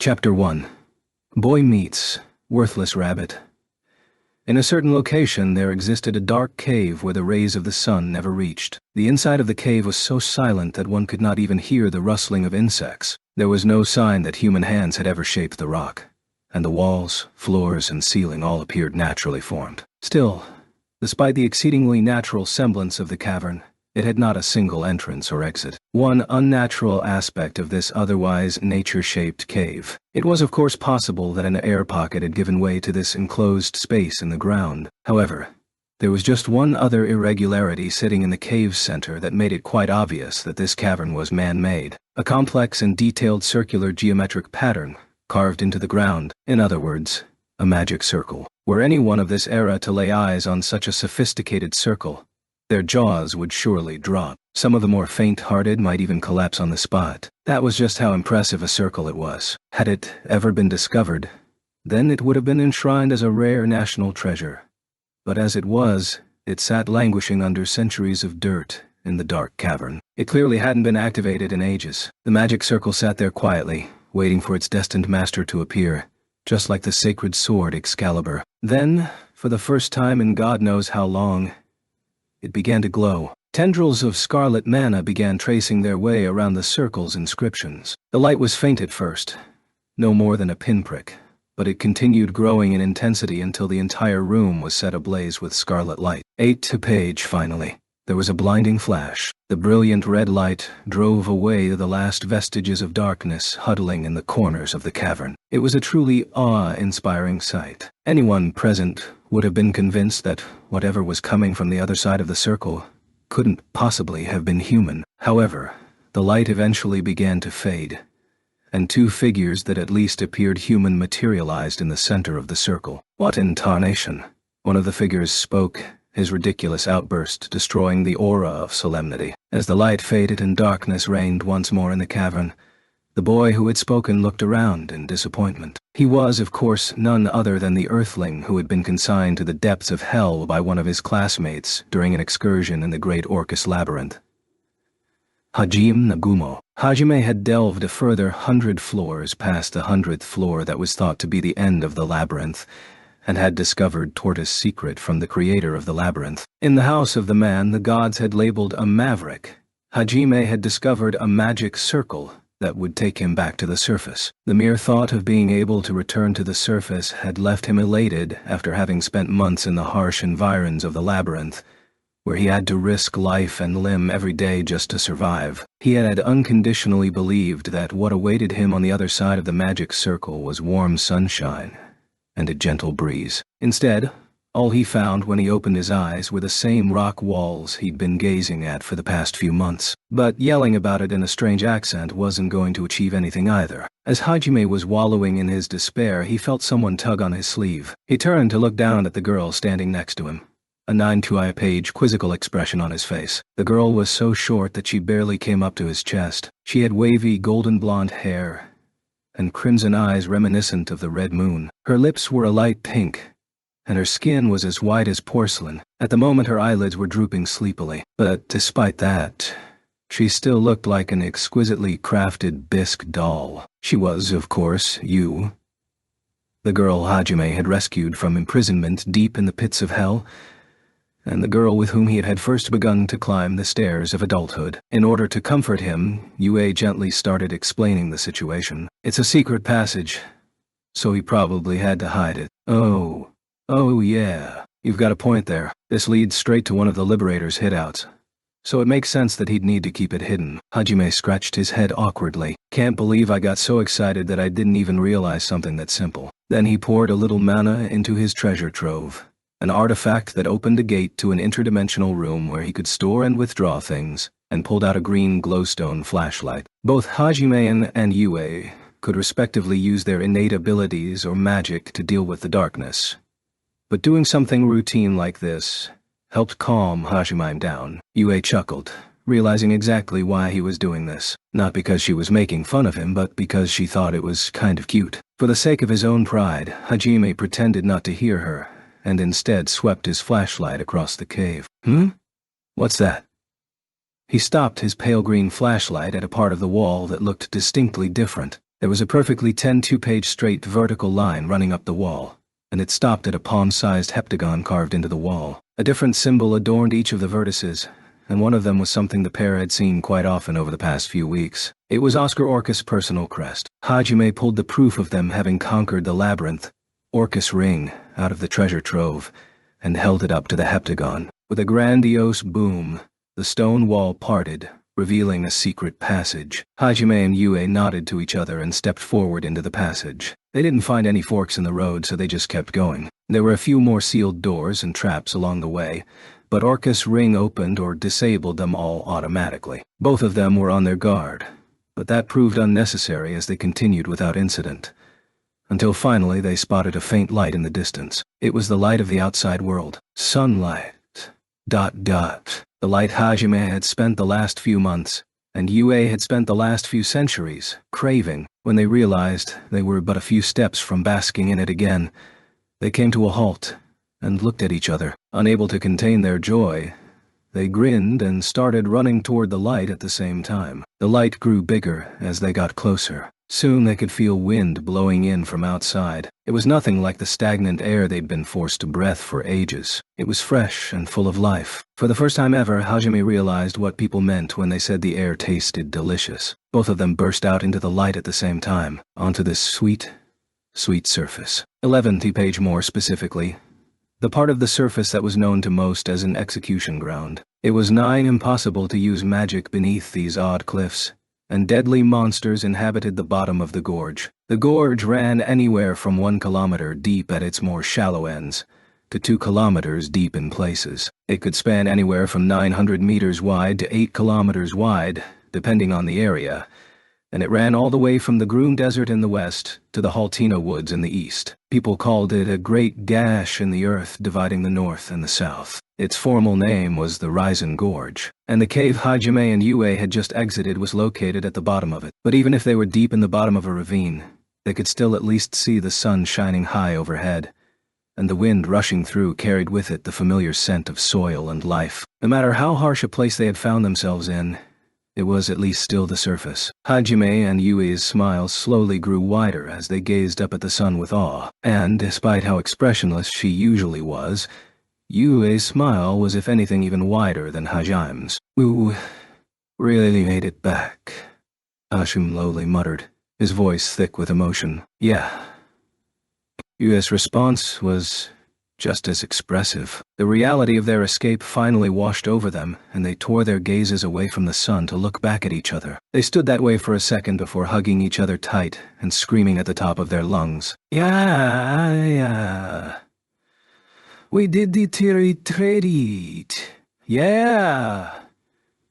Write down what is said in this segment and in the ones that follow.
Chapter 1. Boy Meets Worthless Rabbit. In a certain location there existed a dark cave where the rays of the sun never reached. The inside of the cave was so silent that one could not even hear the rustling of insects. There was no sign that human hands had ever shaped the rock, and the walls, floors, and ceiling all appeared naturally formed. Still, despite the exceedingly natural semblance of the cavern, it had not a single entrance or exit. One unnatural aspect of this otherwise nature-shaped cave. It was of course possible that an air pocket had given way to this enclosed space in the ground. However, there was just one other irregularity sitting in the cave's center that made it quite obvious that this cavern was man-made. A complex and detailed circular geometric pattern carved into the ground. In other words, a magic circle. Were anyone of this era to lay eyes on such a sophisticated circle, their jaws would surely drop. Some of the more faint-hearted might even collapse on the spot. That was just how impressive a circle it was. Had it ever been discovered, then it would have been enshrined as a rare national treasure. But as it was, it sat languishing under centuries of dirt in the dark cavern. It clearly hadn't been activated in ages. The magic circle sat there quietly, waiting for its destined master to appear, just like the sacred sword Excalibur. Then, for the first time in God knows how long, it began to glow. Tendrils of scarlet mana began tracing their way around the circle's inscriptions. The light was faint at first, no more than a pinprick, but it continued growing in intensity until the entire room was set ablaze with scarlet light. 8 to page, finally. There was a blinding flash. The brilliant red light drove away the last vestiges of darkness huddling in the corners of the cavern. It was a truly awe-inspiring sight. Anyone present would have been convinced that whatever was coming from the other side of the circle couldn't possibly have been human. However, the light eventually began to fade, and two figures that at least appeared human materialized in the center of the circle. What in tarnation? One of the figures spoke, his ridiculous outburst destroying the aura of solemnity. As the light faded and darkness reigned once more in the cavern, the boy who had spoken looked around in disappointment. He was, of course, none other than the earthling who had been consigned to the depths of hell by one of his classmates during an excursion in the Great Orcus Labyrinth. Hajime Nagumo. Hajime had delved a further 100 floors past the 100th floor that was thought to be the end of the labyrinth, and had discovered Tortoise' secret from the creator of the labyrinth. In the house of the man the gods had labeled a maverick, Hajime had discovered a magic circle that would take him back to the surface. The mere thought of being able to return to the surface had left him elated after having spent months in the harsh environs of the labyrinth, where he had to risk life and limb every day just to survive. He had unconditionally believed that what awaited him on the other side of the magic circle was warm sunshine and a gentle breeze. Instead, all he found when he opened his eyes were the same rock walls he'd been gazing at for the past few months. But yelling about it in a strange accent wasn't going to achieve anything either. As Hajime was wallowing in his despair, he felt someone tug on his sleeve. He turned to look down at the girl standing next to him, a 9-to-page quizzical expression on his face. The girl was so short that she barely came up to his chest. She had wavy golden blonde hair and crimson eyes reminiscent of the red moon. Her lips were a light pink, and her skin was as white as porcelain. At the moment her eyelids were drooping sleepily. But despite that, she still looked like an exquisitely crafted bisque doll. She was, of course, you, the girl Hajime had rescued from imprisonment deep in the pits of hell, and the girl with whom he had first begun to climb the stairs of adulthood. In order to comfort him, Yue gently started explaining the situation. It's a secret passage, so he probably had to hide it. Oh yeah, you've got a point there. This leads straight to one of the Liberator's hideouts, so it makes sense that he'd need to keep it hidden. Hajime scratched his head awkwardly. Can't believe I got so excited that I didn't even realize something that simple. Then he poured a little mana into his treasure trove, an artifact that opened a gate to an interdimensional room where he could store and withdraw things, and pulled out a green glowstone flashlight. Both Hajime and Yue could respectively use their innate abilities or magic to deal with the darkness, but doing something routine like this helped calm Hajime down. Yue chuckled, realizing exactly why he was doing this. Not because she was making fun of him, but because she thought it was kind of cute. For the sake of his own pride, Hajime pretended not to hear her, and instead swept his flashlight across the cave. What's that? He stopped his pale green flashlight at a part of the wall that looked distinctly different. There was a perfectly 10 2-page straight vertical line running up the wall, and it stopped at a palm-sized heptagon carved into the wall. A different symbol adorned each of the vertices, and one of them was something the pair had seen quite often over the past few weeks. It was Oscar Orcus' personal crest. Hajime pulled the proof of them having conquered the labyrinth, Orcus ring, out of the treasure trove, and held it up to the heptagon. With a grandiose boom, the stone wall parted, revealing a secret passage. Hajime and Yue nodded to each other and stepped forward into the passage. They didn't find any forks in the road, so they just kept going. There were a few more sealed doors and traps along the way, but Orcus' ring opened or disabled them all automatically. Both of them were on their guard, but that proved unnecessary as they continued without incident, until finally they spotted a faint light in the distance. It was the light of the outside world. Sunlight. ... The light Hajime had spent the last few months, and Yue had spent the last few centuries, craving. When they realized they were but a few steps from basking in it again, they came to a halt and looked at each other. Unable to contain their joy, they grinned and started running toward the light at the same time. The light grew bigger as they got closer. Soon they could feel wind blowing in from outside. It was nothing like the stagnant air they'd been forced to breathe for ages. It was fresh and full of life. For the first time ever, Hajime realized what people meant when they said the air tasted delicious. Both of them burst out into the light at the same time, onto this sweet, sweet surface. 11th page more specifically, the part of the surface that was known to most as an execution ground. It was nigh impossible to use magic beneath these odd cliffs, and deadly monsters inhabited the bottom of the gorge. The gorge ran anywhere from 1 kilometer deep at its more shallow ends to 2 kilometers deep in places. It could span anywhere from 900 meters wide to 8 kilometers wide, depending on the area, and it ran all the way from the Groom Desert in the west to the Haltina Woods in the east. People called it a great gash in the earth dividing the north and the south. Its formal name was the Risen Gorge, and the cave Hajime and Yue had just exited was located at the bottom of it. But even if they were deep in the bottom of a ravine, they could still at least see the sun shining high overhead, and the wind rushing through carried with it the familiar scent of soil and life. No matter how harsh a place they had found themselves in, it was at least still the surface. Hajime and Yue's smiles slowly grew wider as they gazed up at the sun with awe, and despite how expressionless she usually was, Yue's smile was if anything even wider than Hajime's. "We really made it back," Hashim lowly muttered, his voice thick with emotion. "Yeah." Yue's response was just as expressive. The reality of their escape finally washed over them, and they tore their gazes away from the sun to look back at each other. They stood that way for a second before hugging each other tight and screaming at the top of their lungs. Yeah. We did the retreat. Yeah.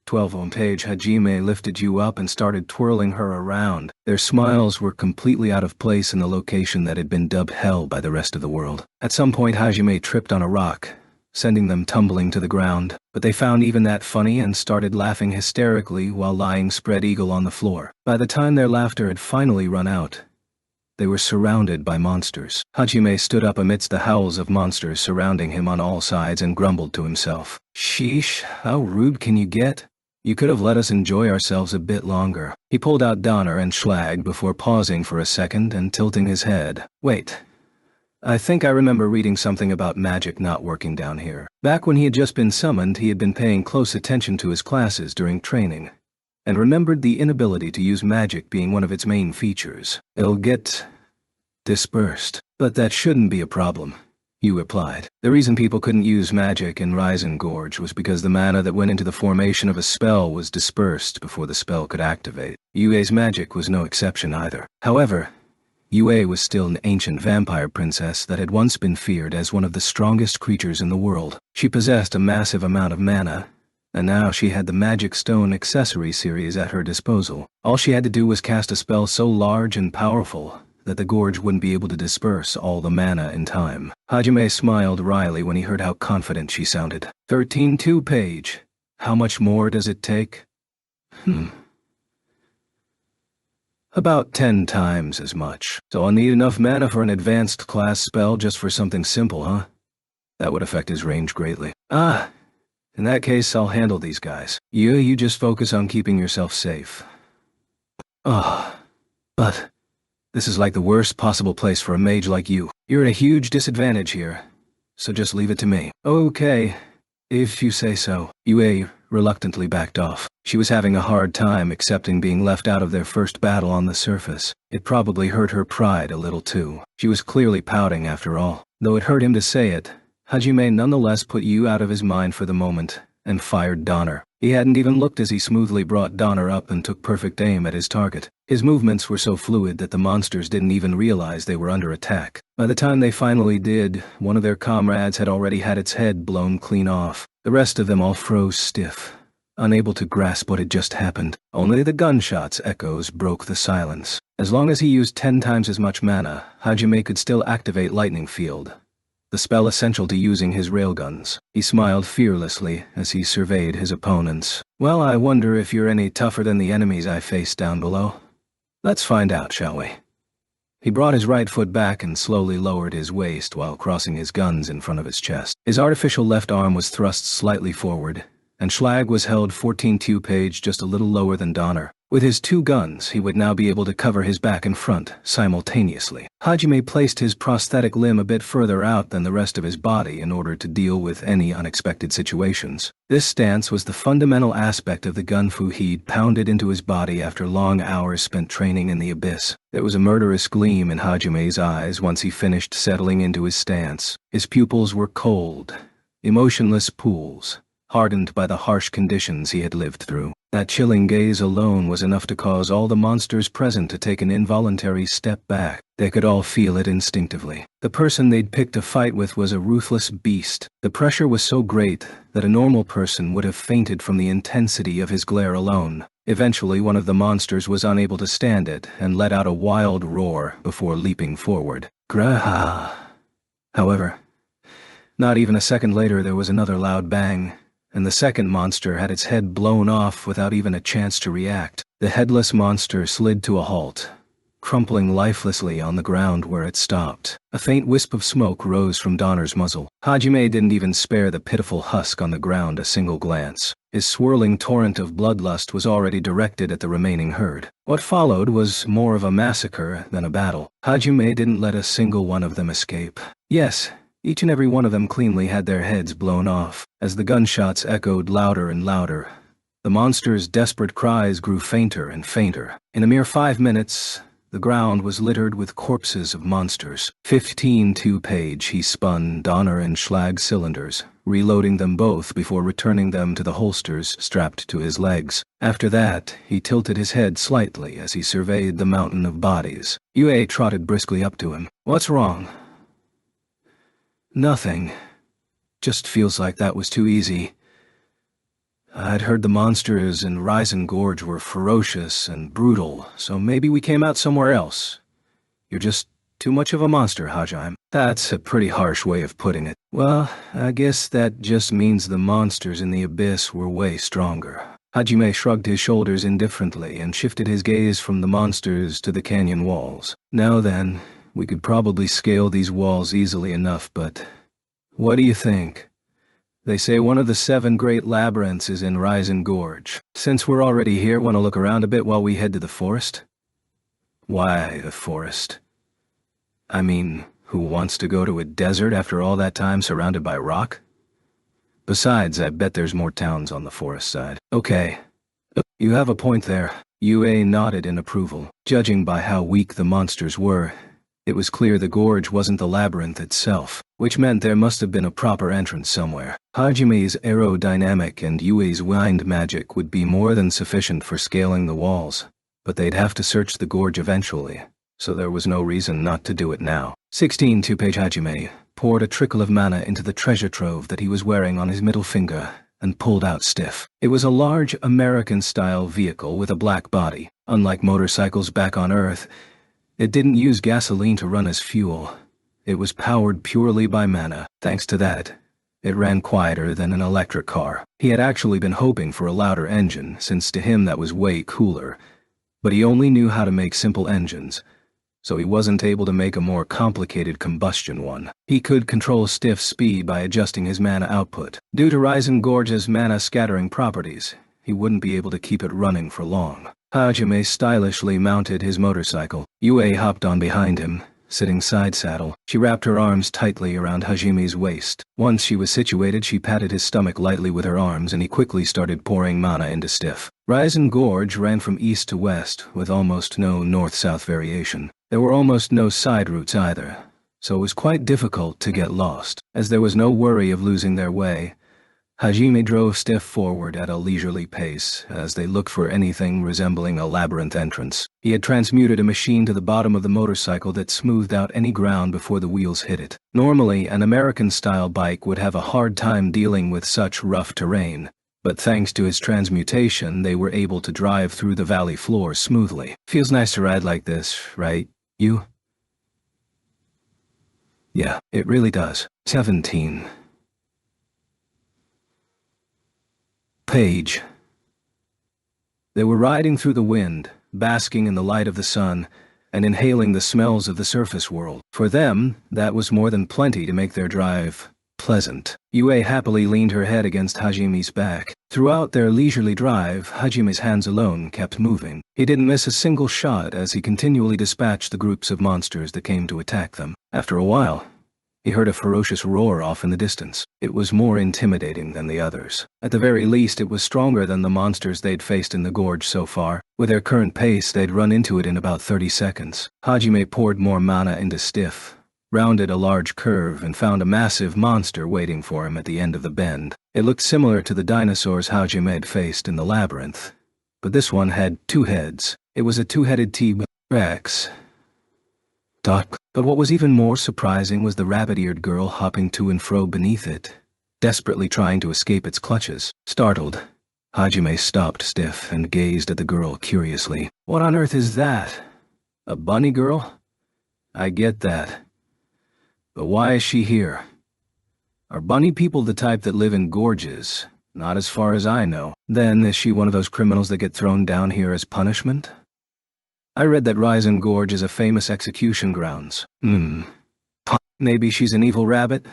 12th page. Hajime lifted you up and started twirling her around. Their smiles were completely out of place in the location that had been dubbed hell by the rest of the world. At some point Hajime tripped on a rock, sending them tumbling to the ground, but they found even that funny and started laughing hysterically while lying spread eagle on the floor. By the time their laughter had finally run out, they were surrounded by monsters. Hajime stood up amidst the howls of monsters surrounding him on all sides and grumbled to himself. "Sheesh, how rude can you get? You could have let us enjoy ourselves a bit longer." He pulled out Donner and Schlag before pausing for a second and tilting his head. "Wait. I think I remember reading something about magic not working down here." Back when he had just been summoned, he had been paying close attention to his classes during training, and remembered the inability to use magic being one of its main features. "It'll get dispersed. But that shouldn't be a problem," Yu replied. The reason people couldn't use magic in Risen Gorge was because the mana that went into the formation of a spell was dispersed before the spell could activate. Yue's magic was no exception either. However, Yue was still an ancient vampire princess that had once been feared as one of the strongest creatures in the world. She possessed a massive amount of mana, and now she had the Magic Stone accessory series at her disposal. All she had to do was cast a spell so large and powerful that the gorge wouldn't be able to disperse all the mana in time. Hajime smiled wryly when he heard how confident she sounded. 13th page. How much more does it take? About 10 times as much. So I'll need enough mana for an advanced class spell just for something simple, huh? That would affect his range greatly. In that case, I'll handle these guys. You just focus on keeping yourself safe. But This is like the worst possible place for a mage like you. You're at a huge disadvantage here, so just leave it to me. Okay, if you say so. Yue reluctantly backed off. She was having a hard time accepting being left out of their first battle on the surface. It probably hurt her pride a little too. She was clearly pouting after all. Though it hurt him to say it, Hajime nonetheless put Yu out of his mind for the moment and fired Donner. He hadn't even looked as he smoothly brought Donner up and took perfect aim at his target. His movements were so fluid that the monsters didn't even realize they were under attack. By the time they finally did, one of their comrades had already had its head blown clean off. The rest of them all froze stiff, unable to grasp what had just happened. Only the gunshots' echoes broke the silence. As long as he used 10 times as much mana, Hajime could still activate Lightning Field, the spell essential to using his railguns. He smiled fearlessly as he surveyed his opponents. Well, I wonder if you're any tougher than the enemies I faced down below. Let's find out, shall we? He brought his right foot back and slowly lowered his waist while crossing his guns in front of his chest. His artificial left arm was thrust slightly forward, and Schlag was held 14-2 page just a little lower than Donner. With his 2 guns, he would now be able to cover his back and front simultaneously. Hajime placed his prosthetic limb a bit further out than the rest of his body in order to deal with any unexpected situations. This stance was the fundamental aspect of the gunfu he'd pounded into his body after long hours spent training in the abyss. There was a murderous gleam in Hajime's eyes once he finished settling into his stance. His pupils were cold, emotionless pools, hardened by the harsh conditions he had lived through. That chilling gaze alone was enough to cause all the monsters present to take an involuntary step back. They could all feel it instinctively. The person they'd picked a fight with was a ruthless beast. The pressure was so great that a normal person would have fainted from the intensity of his glare alone. Eventually, one of the monsters was unable to stand it and let out a wild roar before leaping forward. Graha! However, not even a second later there was another loud bang, and the second monster had its head blown off without even a chance to react. The headless monster slid to a halt, crumpling lifelessly on the ground where it stopped. A faint wisp of smoke rose from Donner's muzzle. Hajime didn't even spare the pitiful husk on the ground a single glance. His swirling torrent of bloodlust was already directed at the remaining herd. What followed was more of a massacre than a battle. Hajime didn't let a single one of them escape. Yes, each and every one of them cleanly had their heads blown off. As the gunshots echoed louder and louder, the monsters' desperate cries grew fainter and fainter. In a mere 5 minutes, the ground was littered with corpses of monsters. 15-2 page, he spun Donner and Schlag cylinders, reloading them both before returning them to the holsters strapped to his legs. After that, he tilted his head slightly as he surveyed the mountain of bodies. Yue trotted briskly up to him. What's wrong? Nothing. Just feels like that was too easy. I'd heard the monsters in Risen Gorge were ferocious and brutal, so maybe we came out somewhere else. You're just too much of a monster, Hajime. That's a pretty harsh way of putting it. Well, I guess that just means the monsters in the abyss were way stronger. Hajime shrugged his shoulders indifferently and shifted his gaze from the monsters to the canyon walls. Now then, we could probably scale these walls easily enough, but what do you think? They say one of the 7 great labyrinths is in Risen Gorge. Since we're already here, want to look around a bit while we head to the forest? Why the forest? I mean, who wants to go to a desert after all that time surrounded by rock? Besides, I bet there's more towns on the forest side. Okay. You have a point there. Yue nodded in approval. Judging by how weak the monsters were, it was clear the gorge wasn't the labyrinth itself, which meant there must have been a proper entrance somewhere. Hajime's aerodynamic and Yue's wind magic would be more than sufficient for scaling the walls, but they'd have to search the gorge eventually, so there was no reason not to do it now. 16-2 page Hajime poured a trickle of mana into the treasure trove that he was wearing on his middle finger and pulled out stiff. It was a large American-style vehicle with a black body. Unlike motorcycles back on Earth, it didn't use gasoline to run as fuel. It was powered purely by mana. Thanks to that, it ran quieter than an electric car. He had actually been hoping for a louder engine, since to him that was way cooler. But he only knew how to make simple engines, so he wasn't able to make a more complicated combustion one. He could control Stiff's speed by adjusting his mana output. Due to Risen Gorge's mana-scattering properties, he wouldn't be able to keep it running for long. Hajime stylishly mounted his motorcycle. Yue hopped on behind him, sitting side saddle. She wrapped her arms tightly around Hajime's waist. Once she was situated, she patted his stomach lightly with her arms and he quickly started pouring mana into Stiff. Raizen Gorge ran from east to west, with almost no north-south variation. There were almost no side routes either, so it was quite difficult to get lost. As there was no worry of losing their way, Hajime drove Stiff forward at a leisurely pace as they looked for anything resembling a labyrinth entrance. He had transmuted a machine to the bottom of the motorcycle that smoothed out any ground before the wheels hit it. Normally, an American-style bike would have a hard time dealing with such rough terrain, but thanks to his transmutation, they were able to drive through the valley floor smoothly. Feels nice to ride like this, right, you? Yeah, it really does. 17. Page. They were riding through the wind, basking in the light of the sun, and inhaling the smells of the surface world. For them, that was more than plenty to make their drive pleasant. Yue happily leaned her head against Hajime's back. Throughout their leisurely drive, Hajime's hands alone kept moving. He didn't miss a single shot as he continually dispatched the groups of monsters that came to attack them. After a while, he heard a ferocious roar off in the distance. It was more intimidating than the others. At the very least, it was stronger than the monsters they'd faced in the gorge so far. With their current pace, they'd run into it in about 30 seconds. Hajime poured more mana into Stiff, rounded a large curve, and found a massive monster waiting for him at the end of the bend. It looked similar to the dinosaurs Hajime had faced in the labyrinth, but this one had 2 heads. It was a 2-headed T-Rex. But what was even more surprising was the rabbit-eared girl hopping to and fro beneath it, desperately trying to escape its clutches. Startled, Hajime stopped Stiff and gazed at the girl curiously. What on earth is that? A bunny girl? I get that. But why is she here? Are bunny people the type that live in gorges? Not as far as I know. Then is she one of those criminals that get thrown down here as punishment? I read that Raizen Gorge is a famous execution grounds. Maybe she's an evil rabbit?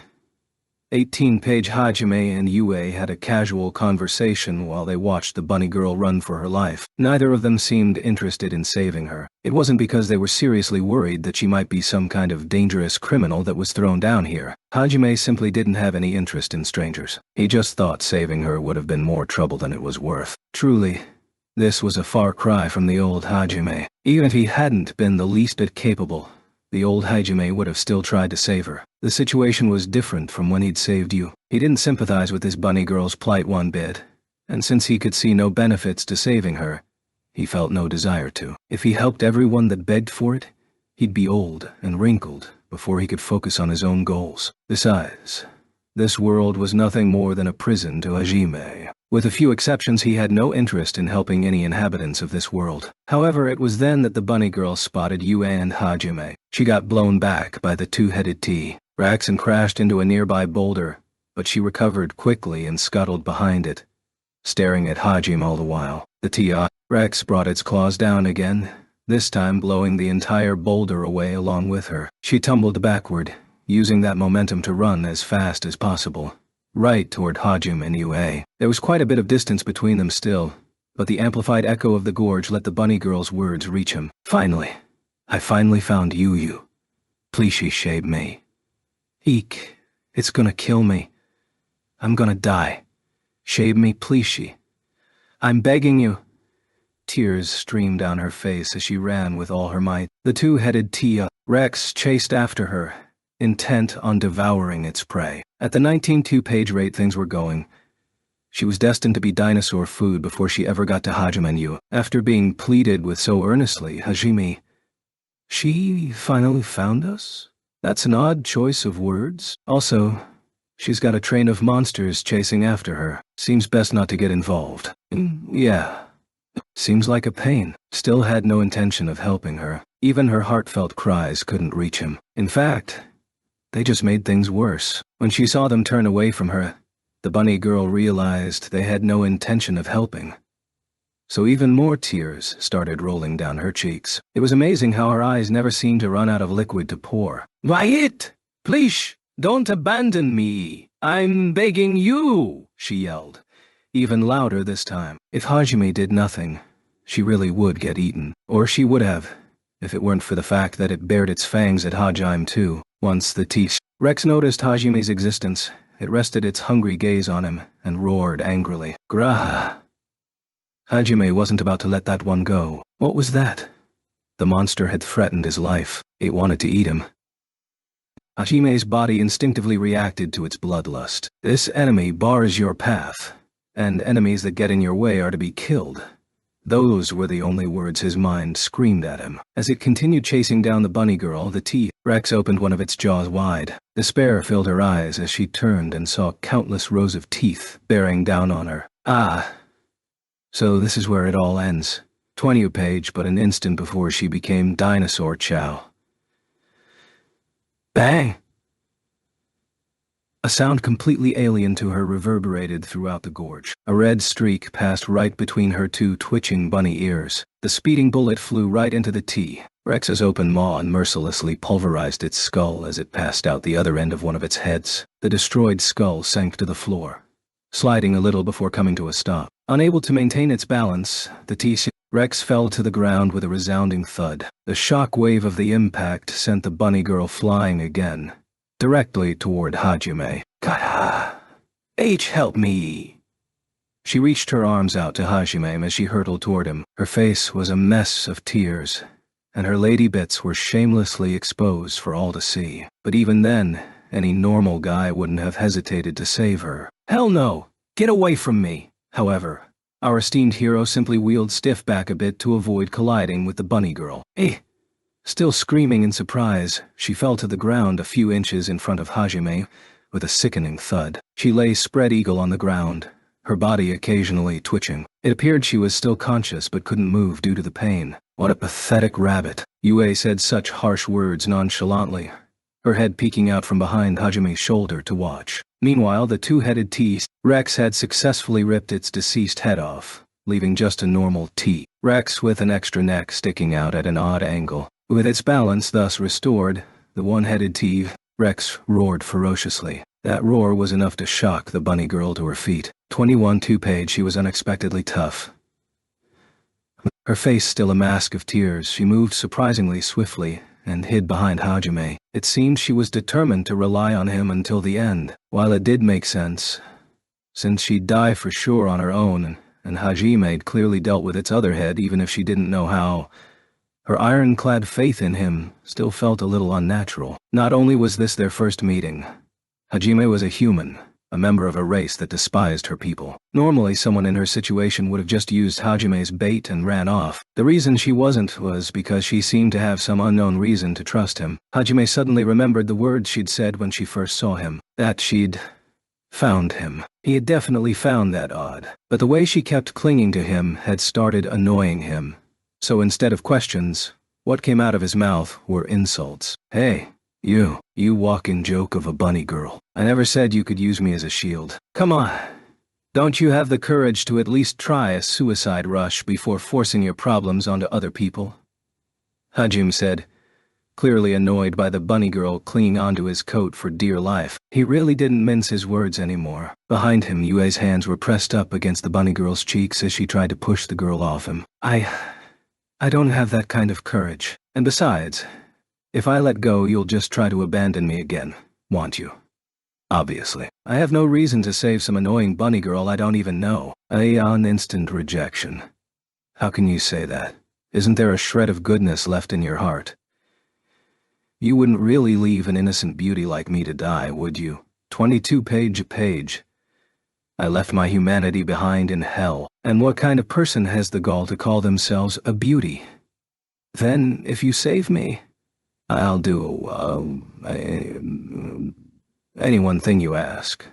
18-page Hajime and Yue had a casual conversation while they watched the bunny girl run for her life. Neither of them seemed interested in saving her. It wasn't because they were seriously worried that she might be some kind of dangerous criminal that was thrown down here. Hajime simply didn't have any interest in strangers. He just thought saving her would have been more trouble than it was worth. Truly, this was a far cry from the old Hajime. Even if he hadn't been the least bit capable, the old Hajime would have still tried to save her. The situation was different from when he'd saved you. He didn't sympathize with this bunny girl's plight one bit, and since he could see no benefits to saving her, he felt no desire to. If he helped everyone that begged for it, he'd be old and wrinkled before he could focus on his own goals. Besides, this world was nothing more than a prison to Hajime. With a few exceptions, he had no interest in helping any inhabitants of this world. However, it was then that the bunny girl spotted Yue and Hajime. She got blown back by the 2-headed T-Rex and crashed into a nearby boulder, but she recovered quickly and scuttled behind it, staring at Hajime all the while. The T-Rex brought its claws down again, this time blowing the entire boulder away along with her. She tumbled backward, using that momentum to run as fast as possible, right toward Hajime and Yue. There was quite a bit of distance between them still, but the amplified echo of the gorge let the bunny girl's words reach him. Finally, I finally found you. Please shave me. Eek, it's gonna kill me. I'm gonna die. Shave me, please. I'm begging you. Tears streamed down her face as she ran with all her might. The 2-headed T-Rex chased after her, intent on devouring its prey. At the 19-2-page rate things were going, she was destined to be dinosaur food before she ever got to Hajime and Yue. After being pleaded with so earnestly, Hajime, she finally found us? That's an odd choice of words. Also, she's got a train of monsters chasing after her. Seems best not to get involved. Yeah. Seems like a pain. Still had no intention of helping her. Even her heartfelt cries couldn't reach him. In fact, they just made things worse. When she saw them turn away from her, the bunny girl realized they had no intention of helping. So even more tears started rolling down her cheeks. It was amazing how her eyes never seemed to run out of liquid to pour. Wyatt! Please, don't abandon me! I'm begging you! She yelled, even louder this time. If Hajime did nothing, she really would get eaten. Or she would have, if it weren't for the fact that it bared its fangs at Hajime too. Once the teeth. Rex noticed Hajime's existence. It rested its hungry gaze on him and roared angrily. Grah! Hajime wasn't about to let that one go. What was that? The monster had threatened his life. It wanted to eat him. Hajime's body instinctively reacted to its bloodlust. This enemy bars your path, and enemies that get in your way are to be killed. Those were the only words his mind screamed at him. As it continued chasing down the bunny girl, the teeth. Rex opened one of its jaws wide. Despair filled her eyes as she turned and saw countless rows of teeth bearing down on her. Ah! So this is where it all ends. 20th page, but an instant before she became Dinosaur Chow. Bang! A sound completely alien to her reverberated throughout the gorge. A red streak passed right between her two twitching bunny ears. The speeding bullet flew right into the T. Rex's open maw mercilessly pulverized its skull as it passed out the other end of one of its heads. The destroyed skull sank to the floor, sliding a little before coming to a stop. Unable to maintain its balance, the T. Rex fell to the ground with a resounding thud. The shock wave of the impact sent the bunny girl flying again, directly toward Hajime. Kata! Help me! She reached her arms out to Hajime as she hurtled toward him. Her face was a mess of tears, and her lady bits were shamelessly exposed for all to see. But even then, any normal guy wouldn't have hesitated to save her. Hell no! Get away from me! However, our esteemed hero simply wheeled stiff back a bit to avoid colliding with the bunny girl. Still screaming in surprise, she fell to the ground a few inches in front of Hajime with a sickening thud. She lay spread eagle on the ground, her body occasionally twitching. It appeared she was still conscious but couldn't move due to the pain. What a pathetic rabbit. Yue said such harsh words nonchalantly, her head peeking out from behind Hajime's shoulder to watch. Meanwhile, the two-headed T. Rex had successfully ripped its deceased head off, leaving just a normal T. Rex with an extra neck sticking out at an odd angle. With its balance thus restored, the one-headed T. Rex roared ferociously. That roar was enough to shock the bunny girl to her feet. 21st page, she was unexpectedly tough. Her face still a mask of tears, she moved surprisingly swiftly and hid behind Hajime. It seemed she was determined to rely on him until the end. While it did make sense, since she'd die for sure on her own, and Hajime had clearly dealt with its other head even if she didn't know how, her ironclad faith in him still felt a little unnatural. Not only was this their first meeting, Hajime was a human, a member of a race that despised her people. Normally, someone in her situation would have just used Hajime's bait and ran off. The reason she wasn't was because she seemed to have some unknown reason to trust him. Hajime suddenly remembered the words she'd said when she first saw him, that she'd found him. He had definitely found that odd, but the way she kept clinging to him had started annoying him. So instead of questions, what came out of his mouth were insults. Hey, you walking joke of a bunny girl. I never said you could use me as a shield. Come on. Don't you have the courage to at least try a suicide rush before forcing your problems onto other people? Hajime said, clearly annoyed by the bunny girl clinging onto his coat for dear life. He really didn't mince his words anymore. Behind him, Yue's hands were pressed up against the bunny girl's cheeks as she tried to push the girl off him. I don't have that kind of courage. And besides, if I let go, you'll just try to abandon me again, won't you? Obviously. I have no reason to save some annoying bunny girl I don't even know. An instant rejection. How can you say that? Isn't there a shred of goodness left in your heart? You wouldn't really leave an innocent beauty like me to die, would you? 22nd page. I left my humanity behind in hell. And what kind of person has the gall to call themselves a beauty? Then, if you save me, I'll do any one thing you ask.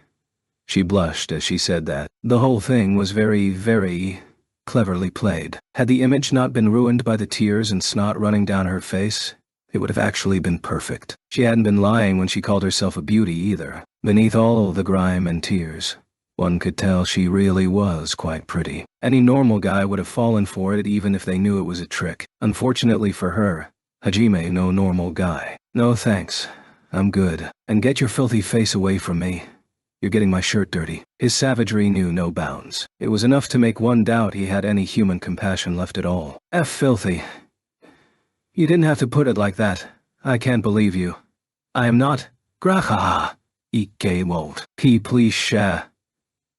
She blushed as she said that. The whole thing was very, very cleverly played. Had the image not been ruined by the tears and snot running down her face, it would have actually been perfect. She hadn't been lying when she called herself a beauty either. Beneath all the grime and tears, one could tell she really was quite pretty. Any normal guy would have fallen for it even if they knew it was a trick. Unfortunately for her, Hajime no normal guy. No thanks, I'm good. And get your filthy face away from me. You're getting my shirt dirty." His savagery knew no bounds. It was enough to make one doubt he had any human compassion left at all. Filthy. You didn't have to put it like that. I can't believe you. I am not. Grahaha. Ike won't. Please sha.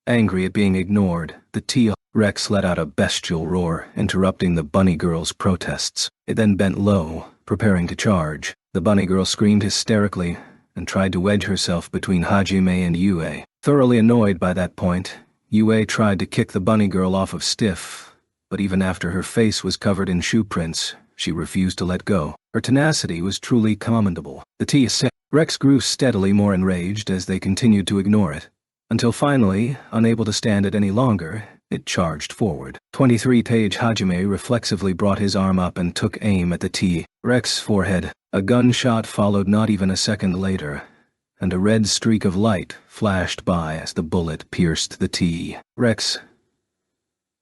Angry at being ignored, the T-Rex let out a bestial roar, interrupting the bunny girl's protests. It then bent low, preparing to charge. The bunny girl screamed hysterically and tried to wedge herself between Hajime and Yue. Thoroughly annoyed by that point, Yue tried to kick the bunny girl off of Stiff, but even after her face was covered in shoe prints, she refused to let go. Her tenacity was truly commendable. The T-Rex grew steadily more enraged as they continued to ignore it, until finally, unable to stand it any longer, it charged forward. 23-page Hajime reflexively brought his arm up and took aim at the T-Rex's forehead. A gunshot followed not even a second later, and a red streak of light flashed by as the bullet pierced the T-Rex's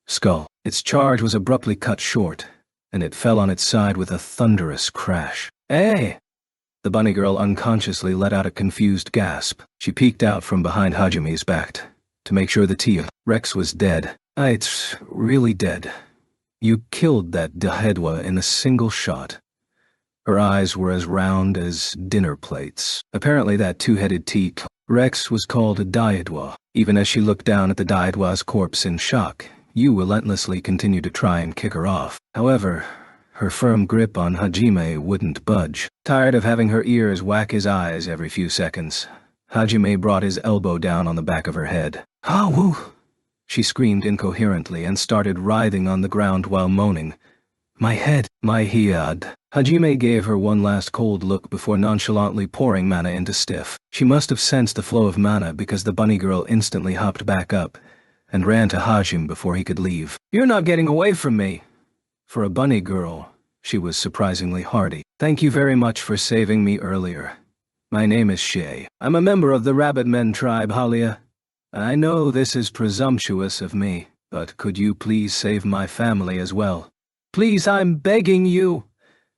skull. Its charge was abruptly cut short, and it fell on its side with a thunderous crash. "Hey!" The bunny girl unconsciously let out a confused gasp. She peeked out from behind Hajime's back to make sure the T-Rex was dead. It's really dead. You killed that Dahedwa in a single shot." Her eyes were as round as dinner plates. Apparently that two-headed T-Rex was called a Dahedwa. Even as she looked down at the Dahedwa's corpse in shock, Yu relentlessly continued to try and kick her off. However, her firm grip on Hajime wouldn't budge. Tired of having her ears whack his eyes every few seconds, Hajime brought his elbow down on the back of her head. "Woo!" She screamed incoherently and started writhing on the ground while moaning. "My head, my head." Hajime gave her one last cold look before nonchalantly pouring mana into Stiff. She must have sensed the flow of mana because the bunny girl instantly hopped back up and ran to Hajime before he could leave. "You're not getting away from me." For a bunny girl, she was surprisingly hardy. "Thank you very much for saving me earlier. My name is Shay. I'm a member of the Rabbit Men tribe, Halia. I know this is presumptuous of me, but could you please save my family as well? Please, I'm begging you.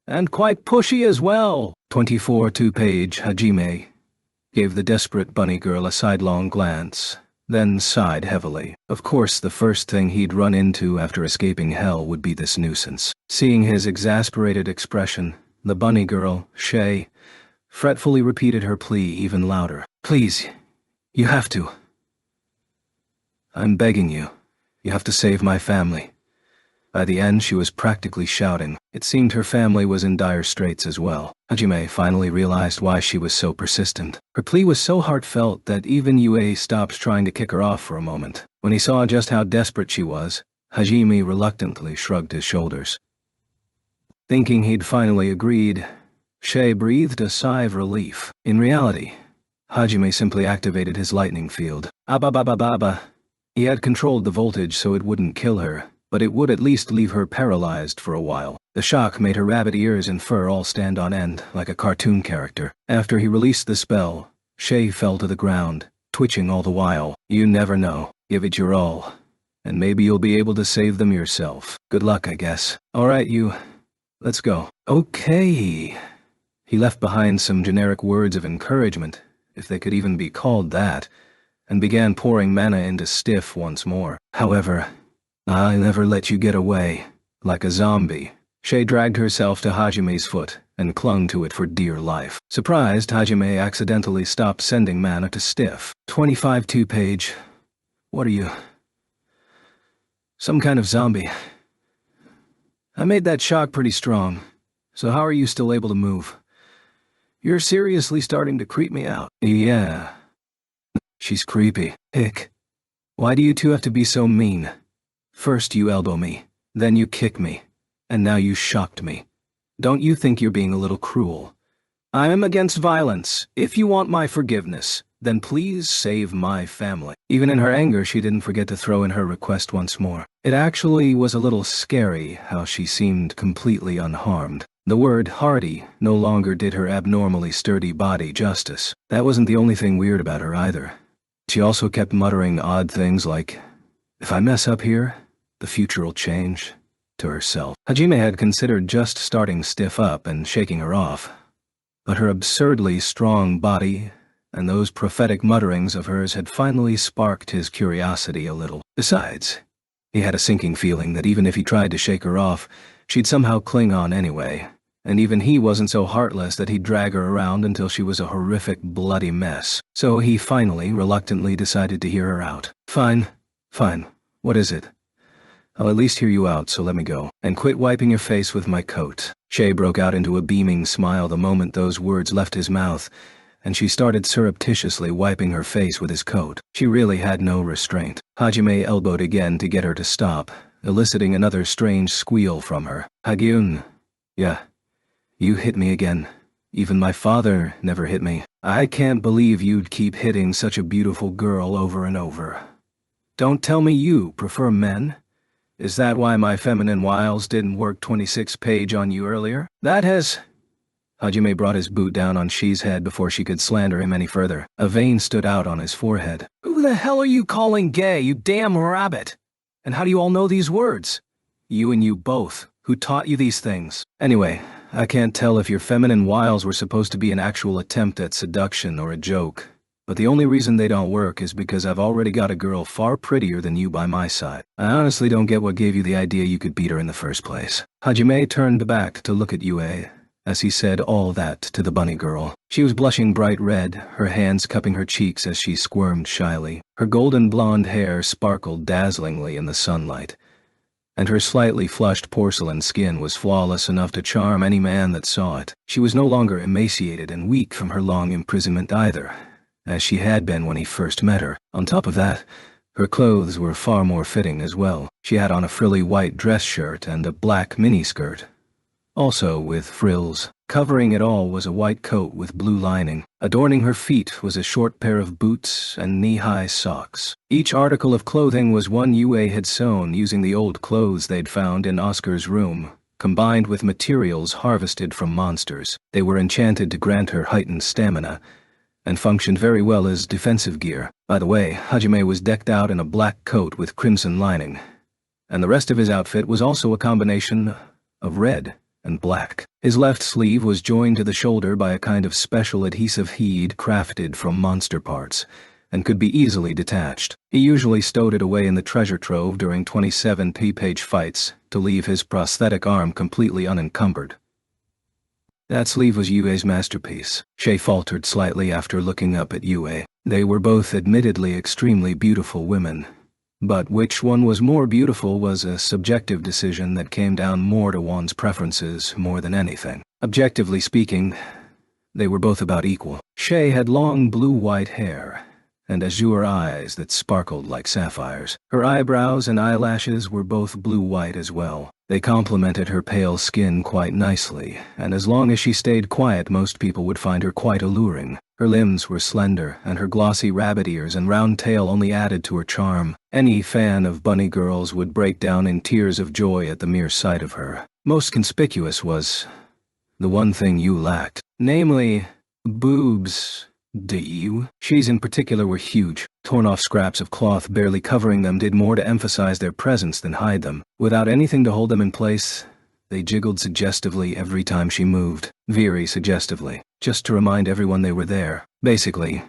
And quite pushy as well." 24 two-page Hajime gave the desperate bunny girl a sidelong glance, then sighed heavily. Of course, the first thing he'd run into after escaping hell would be this nuisance. Seeing his exasperated expression, the bunny girl, Shay, fretfully repeated her plea even louder. "Please, you have to. I'm begging you. You have to save my family." By the end, she was practically shouting. It seemed her family was in dire straits as well. Hajime finally realized why she was so persistent. Her plea was so heartfelt that even Yue stopped trying to kick her off for a moment. When he saw just how desperate she was, Hajime reluctantly shrugged his shoulders. Thinking he'd finally agreed, Shay breathed a sigh of relief. In reality, Hajime simply activated his lightning field. Abba. He had controlled the voltage so it wouldn't kill her, but it would at least leave her paralyzed for a while. The shock made her rabbit ears and fur all stand on end, like a cartoon character. After he released the spell, Shay fell to the ground, twitching all the while. "You never know. Give it your all, and maybe you'll be able to save them yourself. Good luck, I guess. All right, you. Let's go." "Okay." He left behind some generic words of encouragement, if they could even be called that, and began pouring mana into Stiff once more. However, "I'll never let you get away." Like a zombie, Shay dragged herself to Hajime's foot and clung to it for dear life. Surprised, Hajime accidentally stopped sending mana to Stiff. 25 two-page. "What are you? Some kind of zombie? I made that shock pretty strong, so how are you still able to move? You're seriously starting to creep me out." "Yeah. She's creepy. Hick. Why do you two have to be so mean? First you elbow me, then you kick me, and now you shocked me. Don't you think you're being a little cruel? I am against violence. If you want my forgiveness, then please save my family." Even in her anger, she didn't forget to throw in her request once more. It actually was a little scary how she seemed completely unharmed. The word hardy no longer did her abnormally sturdy body justice. That wasn't the only thing weird about her either. She also kept muttering odd things like, "If I mess up here, the future will change," to herself. Hajime had considered just starting Stiff up and shaking her off, but her absurdly strong body and those prophetic mutterings of hers had finally sparked his curiosity a little. Besides, he had a sinking feeling that even if he tried to shake her off, she'd somehow cling on anyway, and even he wasn't so heartless that he'd drag her around until she was a horrific, bloody mess. So he finally, reluctantly decided to hear her out. Fine. What is it? I'll at least hear you out, so let me go. And quit wiping your face with my coat. Shay broke out into a beaming smile the moment those words left his mouth, and she started surreptitiously wiping her face with his coat. She really had no restraint. Hajime elbowed again to get her to stop, eliciting another strange squeal from her. Hagyun. Yeah. You hit me again. Even my father never hit me. I can't believe you'd keep hitting such a beautiful girl over and over. Don't tell me you prefer men? Is that why my feminine wiles didn't work 26 page on you earlier? That has... Hajime brought his boot down on Shi's head before she could slander him any further. A vein stood out on his forehead. Who the hell are you calling gay, you damn rabbit? And how do you all know these words? You and you both. Who taught you these things? Anyway, I can't tell if your feminine wiles were supposed to be an actual attempt at seduction or a joke. But the only reason they don't work is because I've already got a girl far prettier than you by my side. I honestly don't get what gave you the idea you could beat her in the first place. Hajime turned back to look at Yue as he said all that to the bunny girl. She was blushing bright red, her hands cupping her cheeks as she squirmed shyly. Her golden blonde hair sparkled dazzlingly in the sunlight, and her slightly flushed porcelain skin was flawless enough to charm any man that saw it. She was no longer emaciated and weak from her long imprisonment either, as she had been when he first met her. On top of that, her clothes were far more fitting as well. She had on a frilly white dress shirt and a black miniskirt, also with frills. Covering it all was a white coat with blue lining. Adorning her feet was a short pair of boots and knee-high socks. Each article of clothing was one Yue had sewn using the old clothes they'd found in Oscar's room, combined with materials harvested from monsters. They were enchanted to grant her heightened stamina, and functioned very well as defensive gear. By the way, Hajime was decked out in a black coat with crimson lining, and the rest of his outfit was also a combination of red and black. His left sleeve was joined to the shoulder by a kind of special adhesive he'd crafted from monster parts, and could be easily detached. He usually stowed it away in the treasure trove during 27 page fights to leave his prosthetic arm completely unencumbered. That sleeve was Yue's masterpiece. Shay faltered slightly after looking up at Yue. They were both admittedly extremely beautiful women, but which one was more beautiful was a subjective decision that came down more to one's preferences more than anything. Objectively speaking, they were both about equal. Shay had long blue-white hair and azure eyes that sparkled like sapphires. Her eyebrows and eyelashes were both blue-white as well. They complemented her pale skin quite nicely, and as long as she stayed quiet, most people would find her quite alluring. Her limbs were slender, and her glossy rabbit ears and round tail only added to her charm. Any fan of bunny girls would break down in tears of joy at the mere sight of her. Most conspicuous was the one thing you lacked, namely, boobs. Do you? She's in particular were huge. Torn-off scraps of cloth barely covering them did more to emphasize their presence than hide them. Without anything to hold them in place, they jiggled suggestively every time she moved. Very suggestively, just to remind everyone they were there. Basically,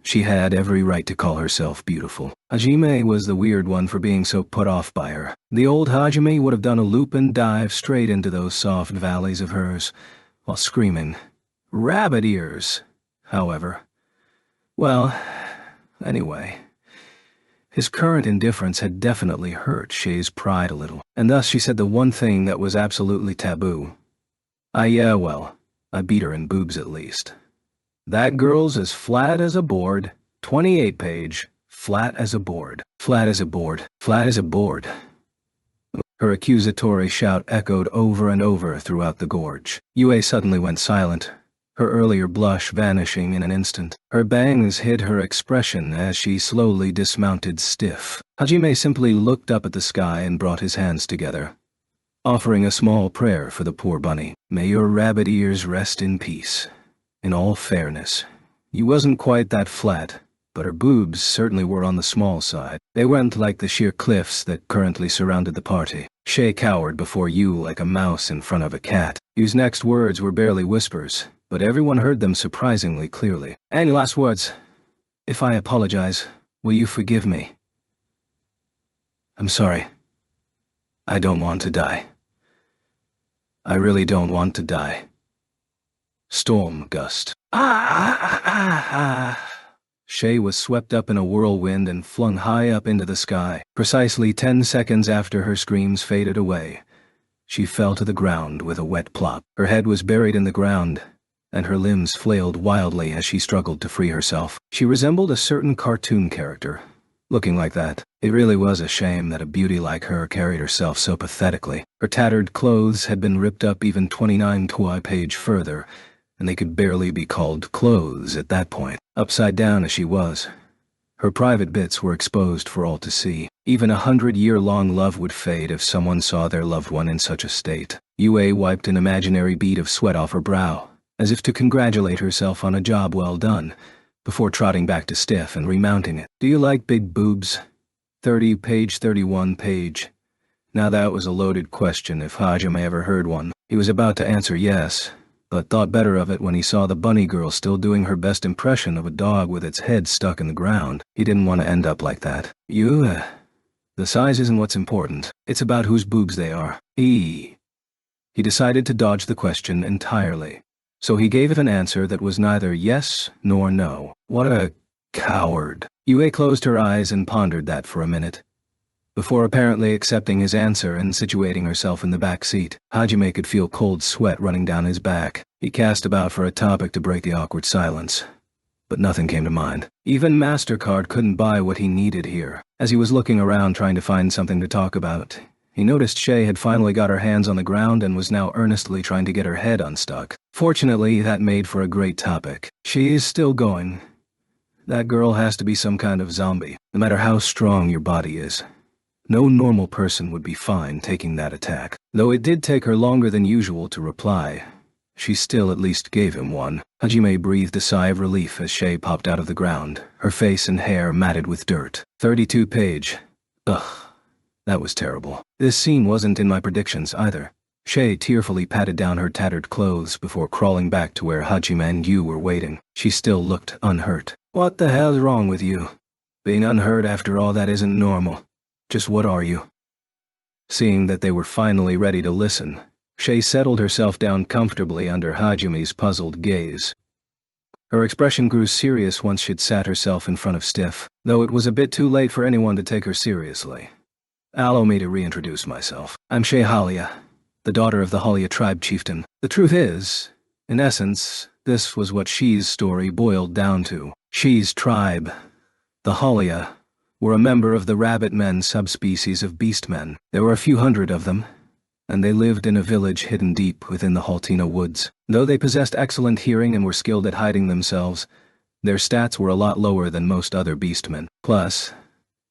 she had every right to call herself beautiful. Hajime was the weird one for being so put off by her. The old Hajime would have done a loop and dive straight into those soft valleys of hers, while screaming, "Rabbit ears!" However, well, anyway, his current indifference had definitely hurt Shay's pride a little, and thus she said the one thing that was absolutely taboo. Yeah, well, I beat her in boobs at least. That girl's as flat as a board, 28 page, flat as a board, flat as a board, flat as a board. Her accusatory shout echoed over and over throughout the gorge. Yue suddenly went silent, her earlier blush vanishing in an instant. Her bangs hid her expression as she slowly dismounted stiff. Hajime simply looked up at the sky and brought his hands together, offering a small prayer for the poor bunny. May your rabbit ears rest in peace. In all fairness, you wasn't quite that flat, but her boobs certainly were on the small side. They weren't like the sheer cliffs that currently surrounded the party. Shay cowered before you like a mouse in front of a cat. His next words were barely whispers, but everyone heard them surprisingly clearly. "Any last words? If I apologize, will you forgive me? I'm sorry. I don't want to die. I really don't want to die." Storm gust. Shay was swept up in a whirlwind and flung high up into the sky. Precisely 10 seconds after her screams faded away, she fell to the ground with a wet plop. Her head was buried in the ground, and her limbs flailed wildly as she struggled to free herself. She resembled a certain cartoon character, looking like that. It really was a shame that a beauty like her carried herself so pathetically. Her tattered clothes had been ripped up even 29 page further, and they could barely be called clothes at that point. Upside down as she was, her private bits were exposed for all to see. Even a 100-year-long love would fade if someone saw their loved one in such a state. Yue wiped an imaginary bead of sweat off her brow, as if to congratulate herself on a job well done, before trotting back to Stiff and remounting it. "Do you like big boobs?" 30 page, 31 page. Now that was a loaded question if Hajime ever heard one. He was about to answer yes, but thought better of it when he saw the bunny girl still doing her best impression of a dog with its head stuck in the ground. He didn't want to end up like that. The size isn't what's important. It's about whose boobs they are. He decided to dodge the question entirely, so he gave it an answer that was neither yes nor no. What a coward. Yue closed her eyes and pondered that for a minute, before apparently accepting his answer and situating herself in the back seat. Hajime could feel cold sweat running down his back. He cast about for a topic to break the awkward silence, but nothing came to mind. Even MasterCard couldn't buy what he needed here. As he was looking around trying to find something to talk about, he noticed Shay had finally got her hands on the ground and was now earnestly trying to get her head unstuck. Fortunately, that made for a great topic. "She is still going. That girl has to be some kind of zombie. No matter how strong your body is, no normal person would be fine taking that attack." Though it did take her longer than usual to reply, she still at least gave him one. Hajime breathed a sigh of relief as Shay popped out of the ground, her face and hair matted with dirt. 32 page. Ugh, that was terrible. This scene wasn't in my predictions either. Shay tearfully patted down her tattered clothes before crawling back to where Hajime and Yu were waiting. She still looked unhurt. "What the hell's wrong with you? Being unhurt after all that isn't normal. Just what are you?" Seeing that they were finally ready to listen, Shay settled herself down comfortably under Hajime's puzzled gaze. Her expression grew serious once she'd sat herself in front of Stiff, though it was a bit too late for anyone to take her seriously. "Allow me to reintroduce myself. I'm Shay Halia, the daughter of the Halia tribe chieftain." The truth is, in essence, this was what She's story boiled down to. She's tribe, the Halia, were a member of the rabbit men subspecies of beastmen. There were a few hundred of them, and they lived in a village hidden deep within the Haltina woods. Though they possessed excellent hearing and were skilled at hiding themselves, their stats were a lot lower than most other beastmen. Plus,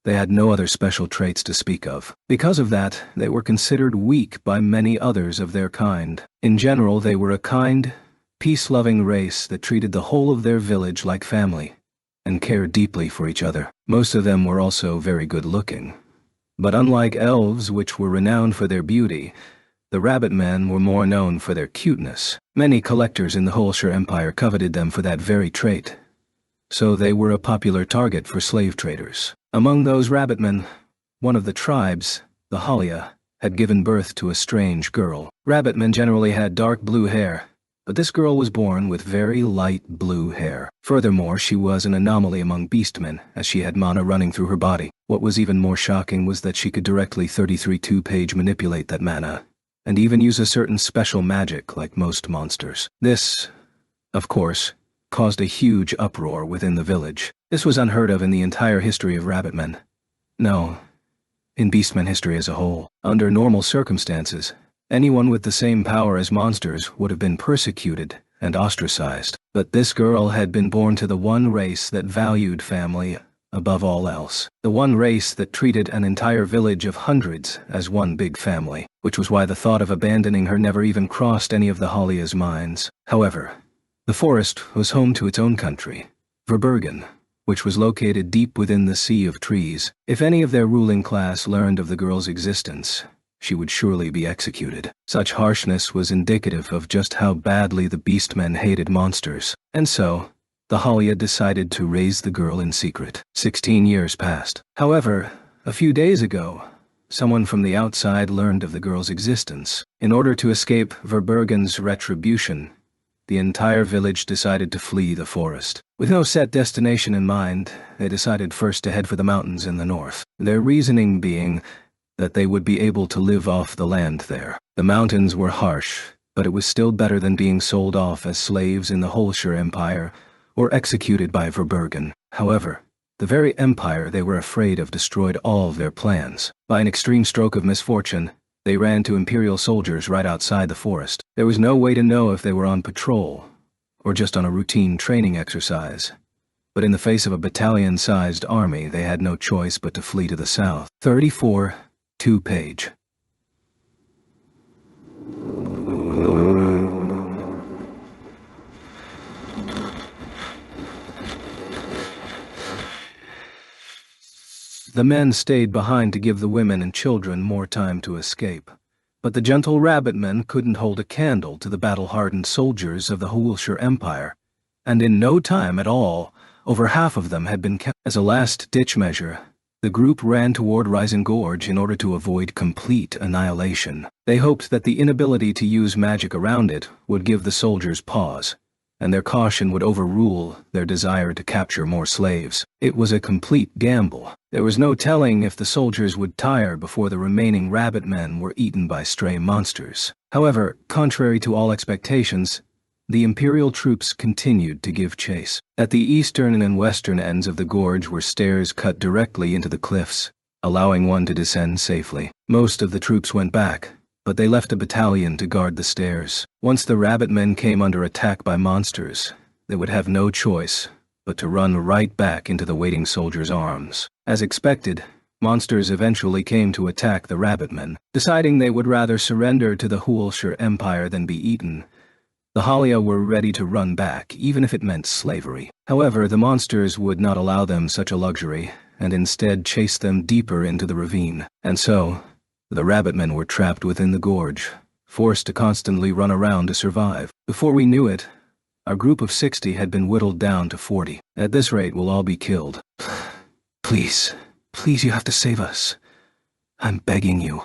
they had no other special traits to speak of. Because of that, they were considered weak by many others of their kind. In general, they were a kind, peace-loving race that treated the whole of their village like family, and cared deeply for each other. Most of them were also very good-looking. But unlike elves, which were renowned for their beauty, the rabbit men were more known for their cuteness. Many collectors in the Holshire Empire coveted them for that very trait, so they were a popular target for slave traders. Among those rabbit men, one of the tribes, the Halia, had given birth to a strange girl. Rabbit men generally had dark blue hair, but this girl was born with very light blue hair. Furthermore, she was an anomaly among beastmen, as she had mana running through her body. What was even more shocking was that she could directly 33-2-page manipulate that mana, and even use a certain special magic like most monsters. This, of course, caused a huge uproar within the village. This was unheard of in the entire history of rabbitmen. No, in beastmen history as a whole. Under normal circumstances, anyone with the same power as monsters would have been persecuted and ostracized. But this girl had been born to the one race that valued family above all else. The one race that treated an entire village of hundreds as one big family, which was why the thought of abandoning her never even crossed any of the Halia's minds. However, the forest was home to its own country, Verbergen, which was located deep within the sea of trees. If any of their ruling class learned of the girl's existence, she would surely be executed. Such harshness was indicative of just how badly the beastmen hated monsters. And so, the Halia decided to raise the girl in secret. 16 years passed. However, a few days ago, someone from the outside learned of the girl's existence. In order to escape Verbergen's retribution, the entire village decided to flee the forest. With no set destination in mind, they decided first to head for the mountains in the north, their reasoning being that they would be able to live off the land there. The mountains were harsh, but it was still better than being sold off as slaves in the Holscher Empire or executed by Verbergen. However, the very empire they were afraid of destroyed all of their plans. By an extreme stroke of misfortune, they ran to Imperial soldiers right outside the forest. There was no way to know if they were on patrol or just on a routine training exercise. But in the face of a battalion-sized army, they had no choice but to flee to the south. 34, 2-page. The men stayed behind to give the women and children more time to escape. But the gentle rabbitmen couldn't hold a candle to the battle-hardened soldiers of the Houlscher Empire, and in no time at all, over half of them had been kept. As a last-ditch measure, the group ran toward Rising Gorge in order to avoid complete annihilation. They hoped that the inability to use magic around it would give the soldiers pause, and their caution would overrule their desire to capture more slaves. It was a complete gamble. There was no telling if the soldiers would tire before the remaining rabbit men were eaten by stray monsters. However, contrary to all expectations, the Imperial troops continued to give chase. At the eastern and western ends of the gorge were stairs cut directly into the cliffs, allowing one to descend safely. Most of the troops went back, but they left a battalion to guard the stairs. Once the rabbit men came under attack by monsters, they would have no choice but to run right back into the waiting soldiers' arms. As expected, monsters eventually came to attack the rabbit men. Deciding they would rather surrender to the Houlscher Empire than be eaten, the Halia were ready to run back, even if it meant slavery. However, the monsters would not allow them such a luxury, and instead chased them deeper into the ravine. And so, the rabbitmen were trapped within the gorge, forced to constantly run around to survive. Before we knew it, our group of 60 had been whittled down to 40. At this rate, we'll all be killed. Please, please, you have to save us. I'm begging you.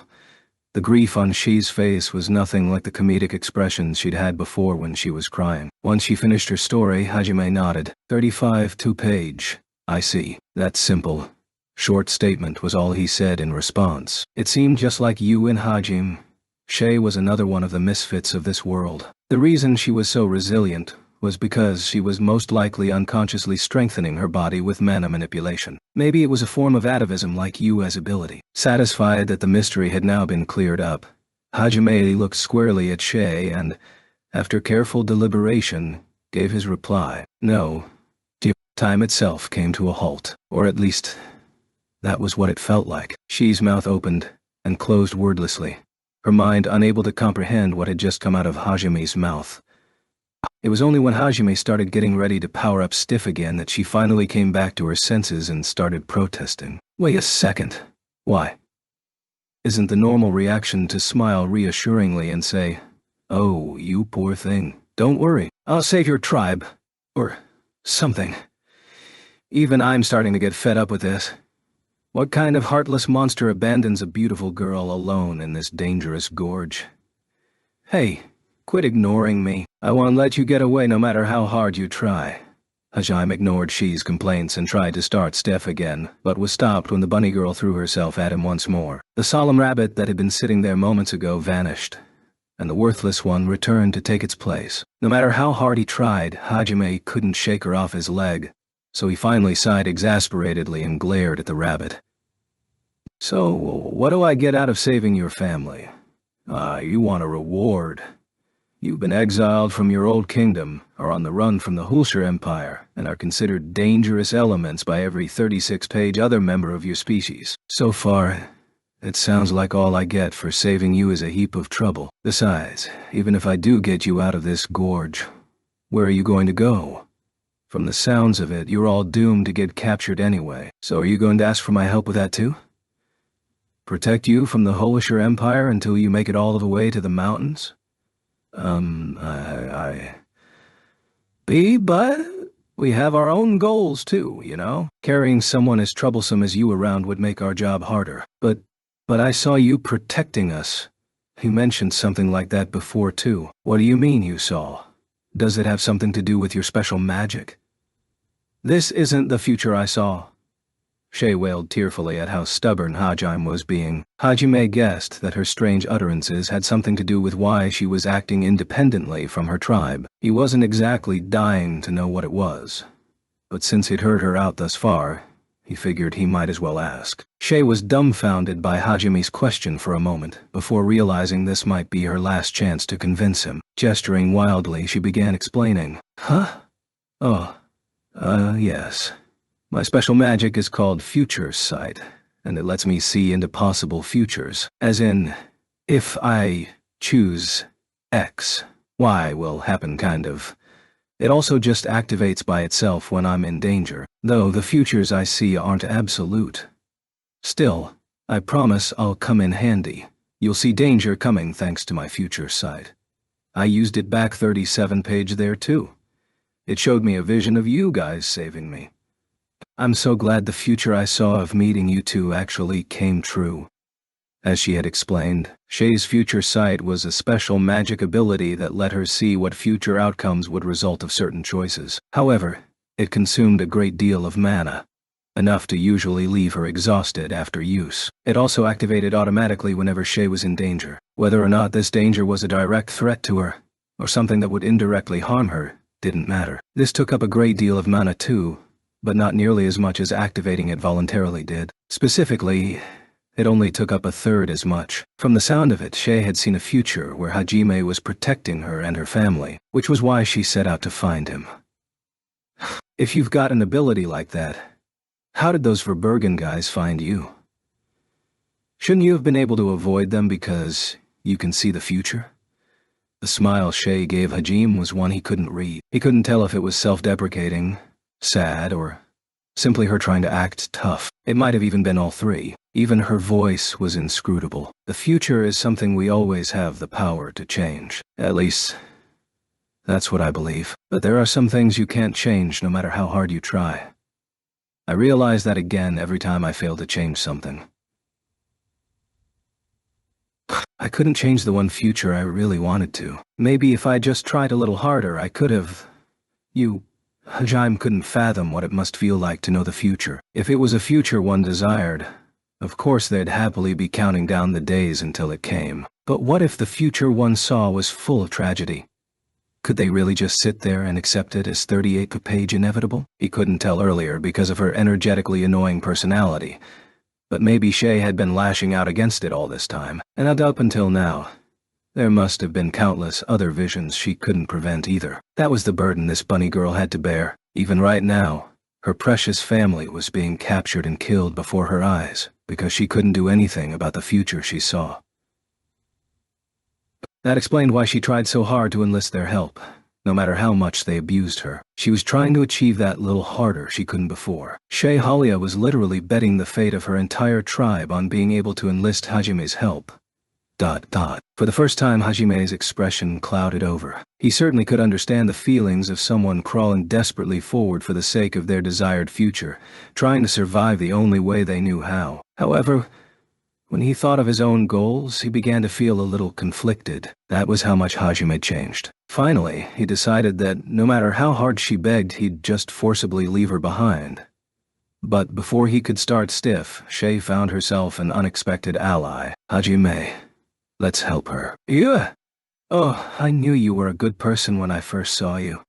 The grief on Shi's face was nothing like the comedic expressions she'd had before when she was crying. Once she finished her story, Hajime nodded. 35, 2-page. I see. That simple, short statement was all he said in response. It seemed just like you and Hajime. Shay was another one of the misfits of this world. The reason she was so resilient was because she was most likely unconsciously strengthening her body with mana manipulation. Maybe it was a form of atavism like Yue's ability. Satisfied that the mystery had now been cleared up, Hajime looked squarely at Shay and, after careful deliberation, gave his reply. No. Time itself came to a halt, or at least, that was what it felt like. Shi's mouth opened and closed wordlessly, her mind unable to comprehend what had just come out of Hajime's mouth. It was only when Hajime started getting ready to power up stiff again that she finally came back to her senses and started protesting. Wait a second. Why? Isn't the normal reaction to smile reassuringly and say, "Oh, you poor thing. Don't worry. I'll save your tribe." Or something. Even I'm starting to get fed up with this. What kind of heartless monster abandons a beautiful girl alone in this dangerous gorge? Hey, quit ignoring me. I won't let you get away no matter how hard you try. Hajime ignored Shi's complaints and tried to start Steph again, but was stopped when the bunny girl threw herself at him once more. The solemn rabbit that had been sitting there moments ago vanished, and the worthless one returned to take its place. No matter how hard he tried, Hajime couldn't shake her off his leg, so he finally sighed exasperatedly and glared at the rabbit. So, what do I get out of saving your family? You want a reward. You've been exiled from your old kingdom, are on the run from the Houlscher Empire, and are considered dangerous elements by every 36-page other member of your species. So far, it sounds like all I get for saving you is a heap of trouble. Besides, even if I do get you out of this gorge, where are you going to go? From the sounds of it, you're all doomed to get captured anyway. So are you going to ask for my help with that too? Protect you from the Holisher Empire until you make it all the way to the mountains? But we have our own goals too, you know? Carrying someone as troublesome as you around would make our job harder. But I saw you protecting us. You mentioned something like that before too. What do you mean you saw? Does it have something to do with your special magic? This isn't the future I saw. Shay wailed tearfully at how stubborn Hajime was being. Hajime guessed that her strange utterances had something to do with why she was acting independently from her tribe. He wasn't exactly dying to know what it was. But since he'd heard her out thus far, he figured he might as well ask. Shay was dumbfounded by Hajime's question for a moment, before realizing this might be her last chance to convince him. Gesturing wildly, she began explaining. Huh? Oh, yes. My special magic is called Future Sight, and it lets me see into possible futures. As in, if I choose X, Y will happen kind of. It also just activates by itself when I'm in danger, though the futures I see aren't absolute. Still, I promise I'll come in handy. You'll see danger coming thanks to my Future Sight. I used it back 37 page there too. It showed me a vision of you guys saving me. I'm so glad the future I saw of meeting you two actually came true. As she had explained, Shay's Future Sight was a special magic ability that let her see what future outcomes would result of certain choices. However, it consumed a great deal of mana, enough to usually leave her exhausted after use. It also activated automatically whenever Shay was in danger. Whether or not this danger was a direct threat to her, or something that would indirectly harm her, didn't matter. This took up a great deal of mana too, but not nearly as much as activating it voluntarily did. Specifically, it only took up a third as much. From the sound of it, Shay had seen a future where Hajime was protecting her and her family, which was why she set out to find him. If you've got an ability like that, how did those Verbergen guys find you? Shouldn't you have been able to avoid them because you can see the future? The smile Shay gave Hajime was one he couldn't read. He couldn't tell if it was self-deprecating, sad, or simply her trying to act tough. It might have even been all three. Even her voice was inscrutable. The future is something we always have the power to change. At least, that's what I believe. But there are some things you can't change no matter how hard you try. I realize that again every time I fail to change something. I couldn't change the one future I really wanted to. Maybe if I just tried a little harder, I could have. Hajime couldn't fathom what it must feel like to know the future. If it was a future one desired, of course they'd happily be counting down the days until it came. But what if the future one saw was full of tragedy? Could they really just sit there and accept it as 38 page inevitable? He couldn't tell earlier because of her energetically annoying personality. But maybe Shay had been lashing out against it all this time, and up until now, there must have been countless other visions she couldn't prevent either. That was the burden this bunny girl had to bear. Even right now, her precious family was being captured and killed before her eyes because she couldn't do anything about the future she saw. That explained why she tried so hard to enlist their help, no matter how much they abused her. She was trying to achieve that little harder she couldn't before. Shay Halia was literally betting the fate of her entire tribe on being able to enlist Hajime's help. For the first time, Hajime's expression clouded over. He certainly could understand the feelings of someone crawling desperately forward for the sake of their desired future, trying to survive the only way they knew how. However, when he thought of his own goals, he began to feel a little conflicted. That was how much Hajime changed. Finally, he decided that no matter how hard she begged, he'd just forcibly leave her behind. But before he could start stiff, Shay found herself an unexpected ally. Hajime. Let's help her. Yeah. Oh, I knew you were a good person when I first saw you.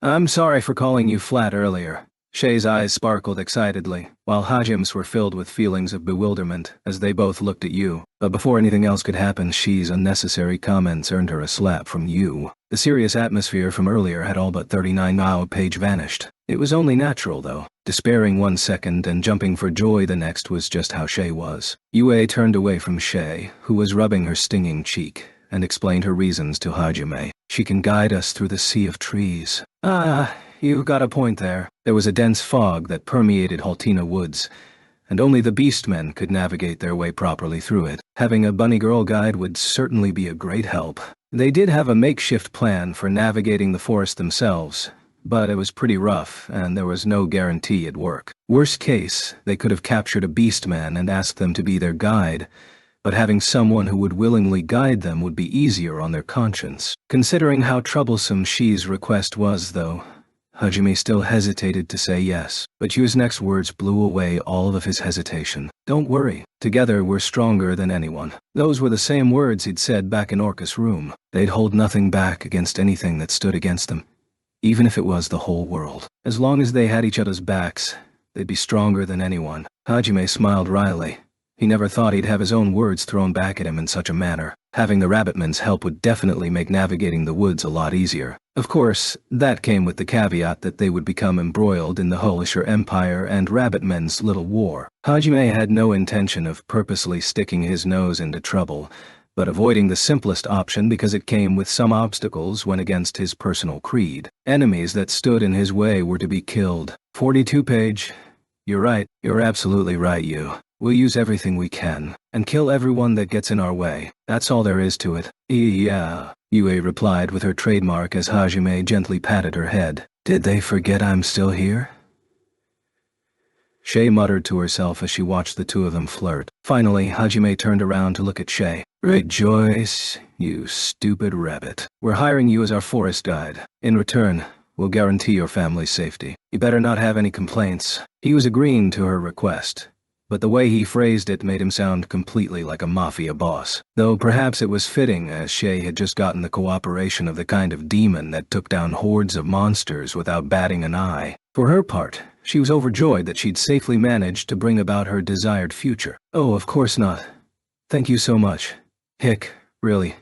I'm sorry for calling you flat earlier. Shay's eyes sparkled excitedly, while Hajime's were filled with feelings of bewilderment as they both looked at you. But before anything else could happen, Shi's unnecessary comments earned her a slap from you. The serious atmosphere from earlier had all but 39 page vanished. It was only natural, though. Despairing one second and jumping for joy the next was just how Shay was. Yue turned away from Shay, who was rubbing her stinging cheek, and explained her reasons to Hajime. She can guide us through the sea of trees. You got a point there. There was a dense fog that permeated Haltina Woods, and only the beastmen could navigate their way properly through it. Having a bunny girl guide would certainly be a great help. They did have a makeshift plan for navigating the forest themselves, but it was pretty rough, and there was no guarantee it'd work. Worst case, they could have captured a beastman and asked them to be their guide, but having someone who would willingly guide them would be easier on their conscience. Considering how troublesome Shi's request was, though, Hajime still hesitated to say yes, but Yu's next words blew away all of his hesitation. "Don't worry, together we're stronger than anyone." Those were the same words he'd said back in Orcus' room. They'd hold nothing back against anything that stood against them, even if it was the whole world. As long as they had each other's backs, they'd be stronger than anyone. Hajime smiled wryly. He never thought he'd have his own words thrown back at him in such a manner. Having the Rabbitmen's help would definitely make navigating the woods a lot easier. Of course, that came with the caveat that they would become embroiled in the Holisher Empire and Rabbitmen's little war. Hajime had no intention of purposely sticking his nose into trouble, but avoiding the simplest option because it came with some obstacles went against his personal creed. Enemies that stood in his way were to be killed. 42 page. You're right. You're absolutely right, Yu. We'll use everything we can, and kill everyone that gets in our way. That's all there is to it. Yeah, Yue replied with her trademark as Hajime gently patted her head. Did they forget I'm still here? Shay muttered to herself as she watched the two of them flirt. Finally, Hajime turned around to look at Shay. Rejoice, you stupid rabbit. We're hiring you as our forest guide. In return, we'll guarantee your family's safety. You better not have any complaints. He was agreeing to her request, but the way he phrased it made him sound completely like a mafia boss. Though perhaps it was fitting, as Shay had just gotten the cooperation of the kind of demon that took down hordes of monsters without batting an eye. For her part, she was overjoyed that she'd safely managed to bring about her desired future. Oh, of course not. Thank you so much. Hick, really.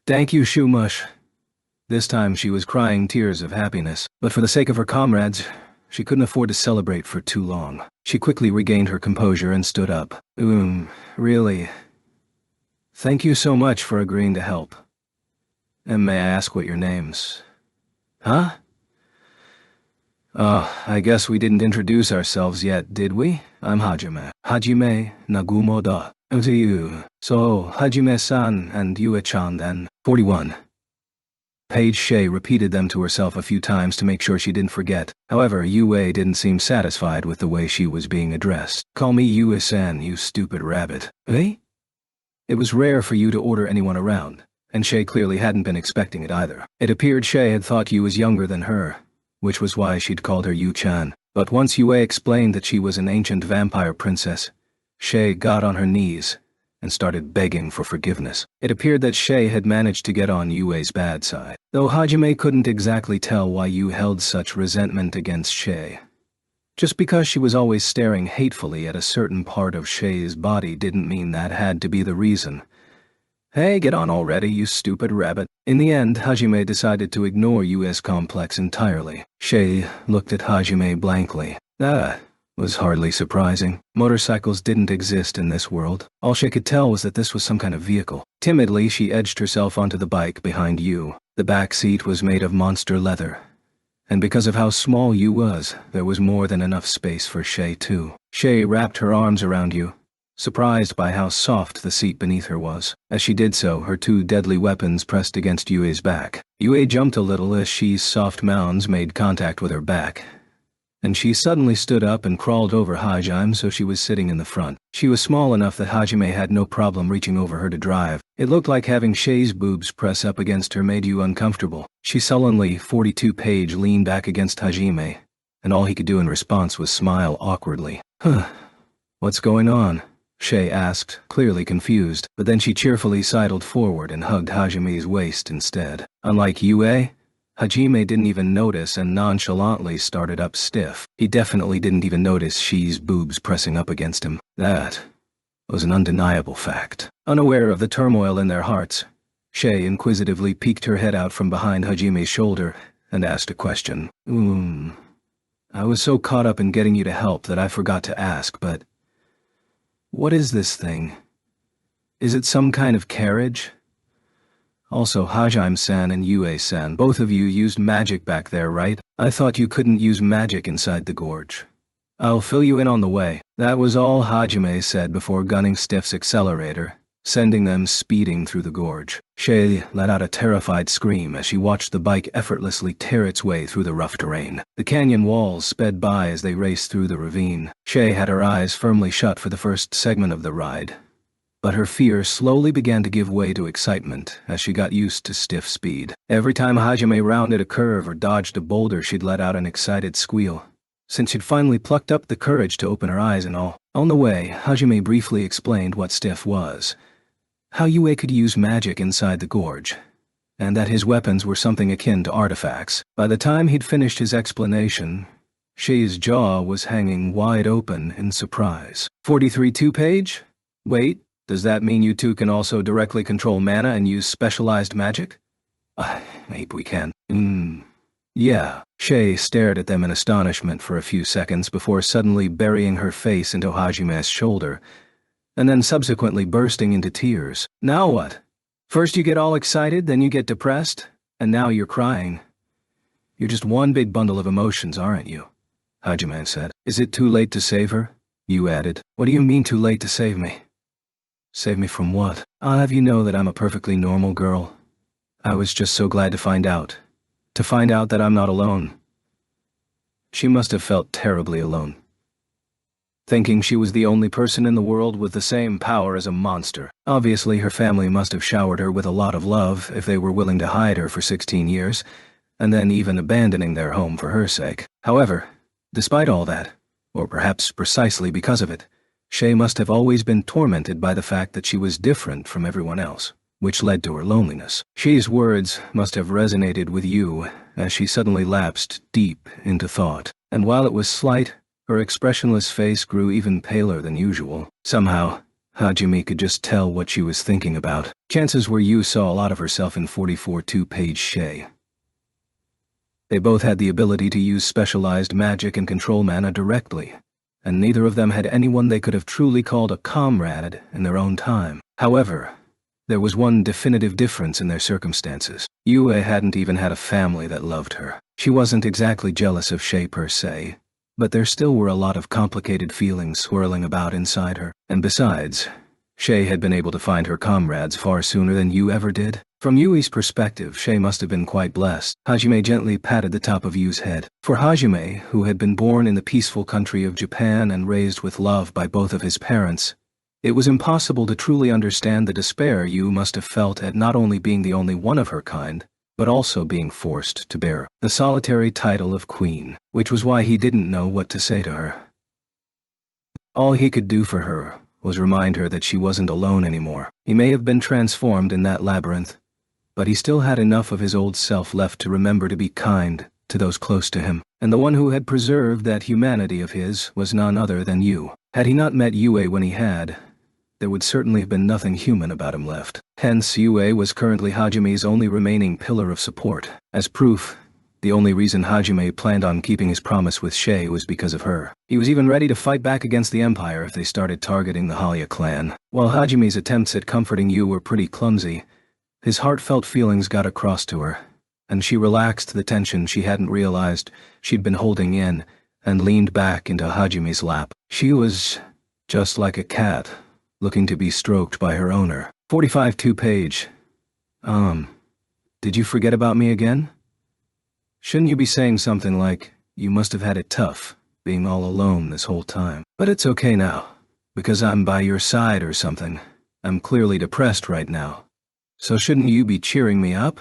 Thank you, Shumush. This time she was crying tears of happiness, but for the sake of her comrades, she couldn't afford to celebrate for too long. She quickly regained her composure and stood up. Really? Thank you so much for agreeing to help. And may I ask what your name's? Huh? Oh, I guess we didn't introduce ourselves yet, did we? I'm Hajime. Hajime Nagumo-da. To you. So, Hajime-san and Yue-chan then. 41. Page Shay repeated them to herself a few times to make sure she didn't forget. However, Yue didn't seem satisfied with the way she was being addressed. Call me Yue-san, you stupid rabbit. Eh? It was rare for you to order anyone around, and Shay clearly hadn't been expecting it either. It appeared Shay had thought Yu was younger than her, which was why she'd called her Yu-chan. But once Yue explained that she was an ancient vampire princess, Shay got on her knees and started begging for forgiveness. It appeared that Shay had managed to get on Yue's bad side, though Hajime couldn't exactly tell why Yu held such resentment against Shay. Just because she was always staring hatefully at a certain part of Shay's body didn't mean that had to be the reason. Hey, get on already, you stupid rabbit. In the end, Hajime decided to ignore Yue's complex entirely. Shay looked at Hajime blankly. That was hardly surprising. Motorcycles didn't exist in this world. All she could tell was that this was some kind of vehicle. Timidly, she edged herself onto the bike behind Yu. The back seat was made of monster leather, and because of how small Yu was, there was more than enough space for Shay too. Shay wrapped her arms around Yu, surprised by how soft the seat beneath her was. As she did so, her two deadly weapons pressed against Yue's back. Yue jumped a little as Shi's soft mounds made contact with her back, and she suddenly stood up and crawled over Hajime so she was sitting in the front. She was small enough that Hajime had no problem reaching over her to drive. It looked like having Shay's boobs press up against her made Yu uncomfortable. She sullenly, 42 page, leaned back against Hajime, and all he could do in response was smile awkwardly. What's going on? Shay asked, clearly confused, but then she cheerfully sidled forward and hugged Hajime's waist instead. Unlike Yue, Hajime didn't even notice and nonchalantly started up stiff. He definitely didn't even notice Shi's boobs pressing up against him. That was an undeniable fact. Unaware of the turmoil in their hearts, Shay inquisitively peeked her head out from behind Hajime's shoulder and asked a question. I was so caught up in getting you to help that I forgot to ask, but what is this thing? Is it some kind of carriage? Also, Hajime-san and Yue-san, both of you used magic back there, right? I thought you couldn't use magic inside the gorge. I'll fill you in on the way. That was all Hajime said before gunning Stiff's accelerator, sending them speeding through the gorge. Shay let out a terrified scream as she watched the bike effortlessly tear its way through the rough terrain. The canyon walls sped by as they raced through the ravine. Shay had her eyes firmly shut for the first segment of the ride, but her fear slowly began to give way to excitement as she got used to Stiff's speed. Every time Hajime rounded a curve or dodged a boulder, she'd let out an excited squeal, since she'd finally plucked up the courage to open her eyes and all. On the way, Hajime briefly explained what Stiff was, how Yue could use magic inside the gorge, and that his weapons were something akin to artifacts. By the time he'd finished his explanation, Shay's jaw was hanging wide open in surprise. 43-2 page? Wait, does that mean you two can also directly control mana and use specialized magic? Maybe we can. Yeah. Shay stared at them in astonishment for a few seconds before suddenly burying her face into Hajime's shoulder, and then subsequently bursting into tears. Now what? First you get all excited, then you get depressed, and now you're crying. You're just one big bundle of emotions, aren't you? Hajime said. Is it too late to save her? You added. What do you mean too late to save me? Save me from what? I'll have you know that I'm a perfectly normal girl. I was just so glad to find out. To find out that I'm not alone. She must have felt terribly alone, thinking she was the only person in the world with the same power as a monster. Obviously, her family must have showered her with a lot of love if they were willing to hide her for 16 years, and then even abandoning their home for her sake. However, despite all that, or perhaps precisely because of it, Shay must have always been tormented by the fact that she was different from everyone else, which led to her loneliness. Shay's words must have resonated with you as she suddenly lapsed deep into thought, and while it was slight, her expressionless face grew even paler than usual. Somehow, Hajime could just tell what she was thinking about. Chances were you saw a lot of herself in 44-2 page Shay. They both had the ability to use specialized magic and control mana directly, and neither of them had anyone they could have truly called a comrade in their own time. However, there was one definitive difference in their circumstances. Yue hadn't even had a family that loved her. She wasn't exactly jealous of Shay per se, but there still were a lot of complicated feelings swirling about inside her. And besides, Shay had been able to find her comrades far sooner than Yue ever did. From Yue's perspective, Shay must have been quite blessed. Hajime gently patted the top of Yue's head. For Hajime, who had been born in the peaceful country of Japan and raised with love by both of his parents, it was impossible to truly understand the despair Yue must have felt at not only being the only one of her kind, but also being forced to bear the solitary title of queen, which was why he didn't know what to say to her. All he could do for her was remind her that she wasn't alone anymore. He may have been transformed in that labyrinth, but he still had enough of his old self left to remember to be kind to those close to him, and the one who had preserved that humanity of his was none other than Yue. Had he not met Yue when he had, there would certainly have been nothing human about him left. Hence, Yue was currently Hajime's only remaining pillar of support. As proof, the only reason Hajime planned on keeping his promise with Shay was because of her. He was even ready to fight back against the Empire if they started targeting the Halya clan. While Hajime's attempts at comforting Yue were pretty clumsy, his heartfelt feelings got across to her, and she relaxed the tension she hadn't realized she'd been holding in and leaned back into Hajime's lap. She was just like a cat, looking to be stroked by her owner. 45-2 page. Did you forget about me again? Shouldn't you be saying something like, you must have had it tough, being all alone this whole time? But it's okay now, because I'm by your side or something. I'm clearly depressed right now. So shouldn't you be cheering me up?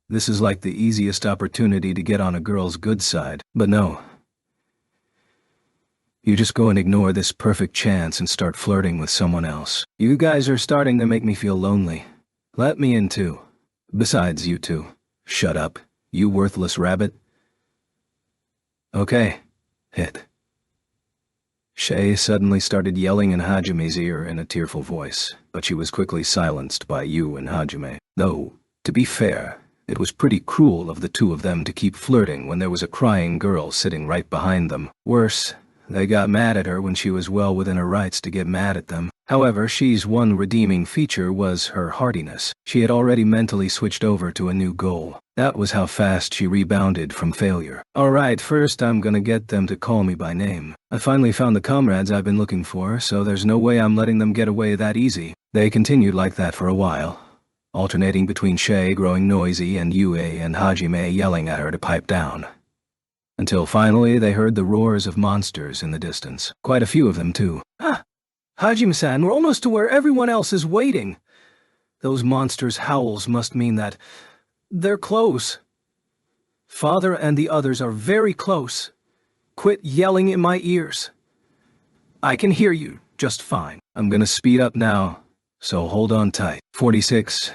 This is like the easiest opportunity to get on a girl's good side. But no. You just go and ignore this perfect chance and start flirting with someone else. You guys are starting to make me feel lonely. Let me in too. Besides, you two. Shut up, you worthless rabbit. Okay, hit. Shay suddenly started yelling in Hajime's ear in a tearful voice, but she was quickly silenced by Yue and Hajime. Though, to be fair, it was pretty cruel of the two of them to keep flirting when there was a crying girl sitting right behind them. Worse, they got mad at her when she was well within her rights to get mad at them. However, She's one redeeming feature was her hardiness. She had already mentally switched over to a new goal. That was how fast she rebounded from failure. Alright, first I'm gonna get them to call me by name. I finally found the comrades I've been looking for, so there's no way I'm letting them get away that easy. They continued like that for a while, alternating between Shay growing noisy and Yue and Hajime yelling at her to pipe down. Until finally they heard the roars of monsters in the distance. Quite a few of them, too. Ah! Hajime-san, we're almost to where everyone else is waiting. Those monsters' howls must mean that they're close. Father and the others are very close. Quit yelling in my ears. I can hear you just fine. I'm gonna speed up now, so hold on tight. 46.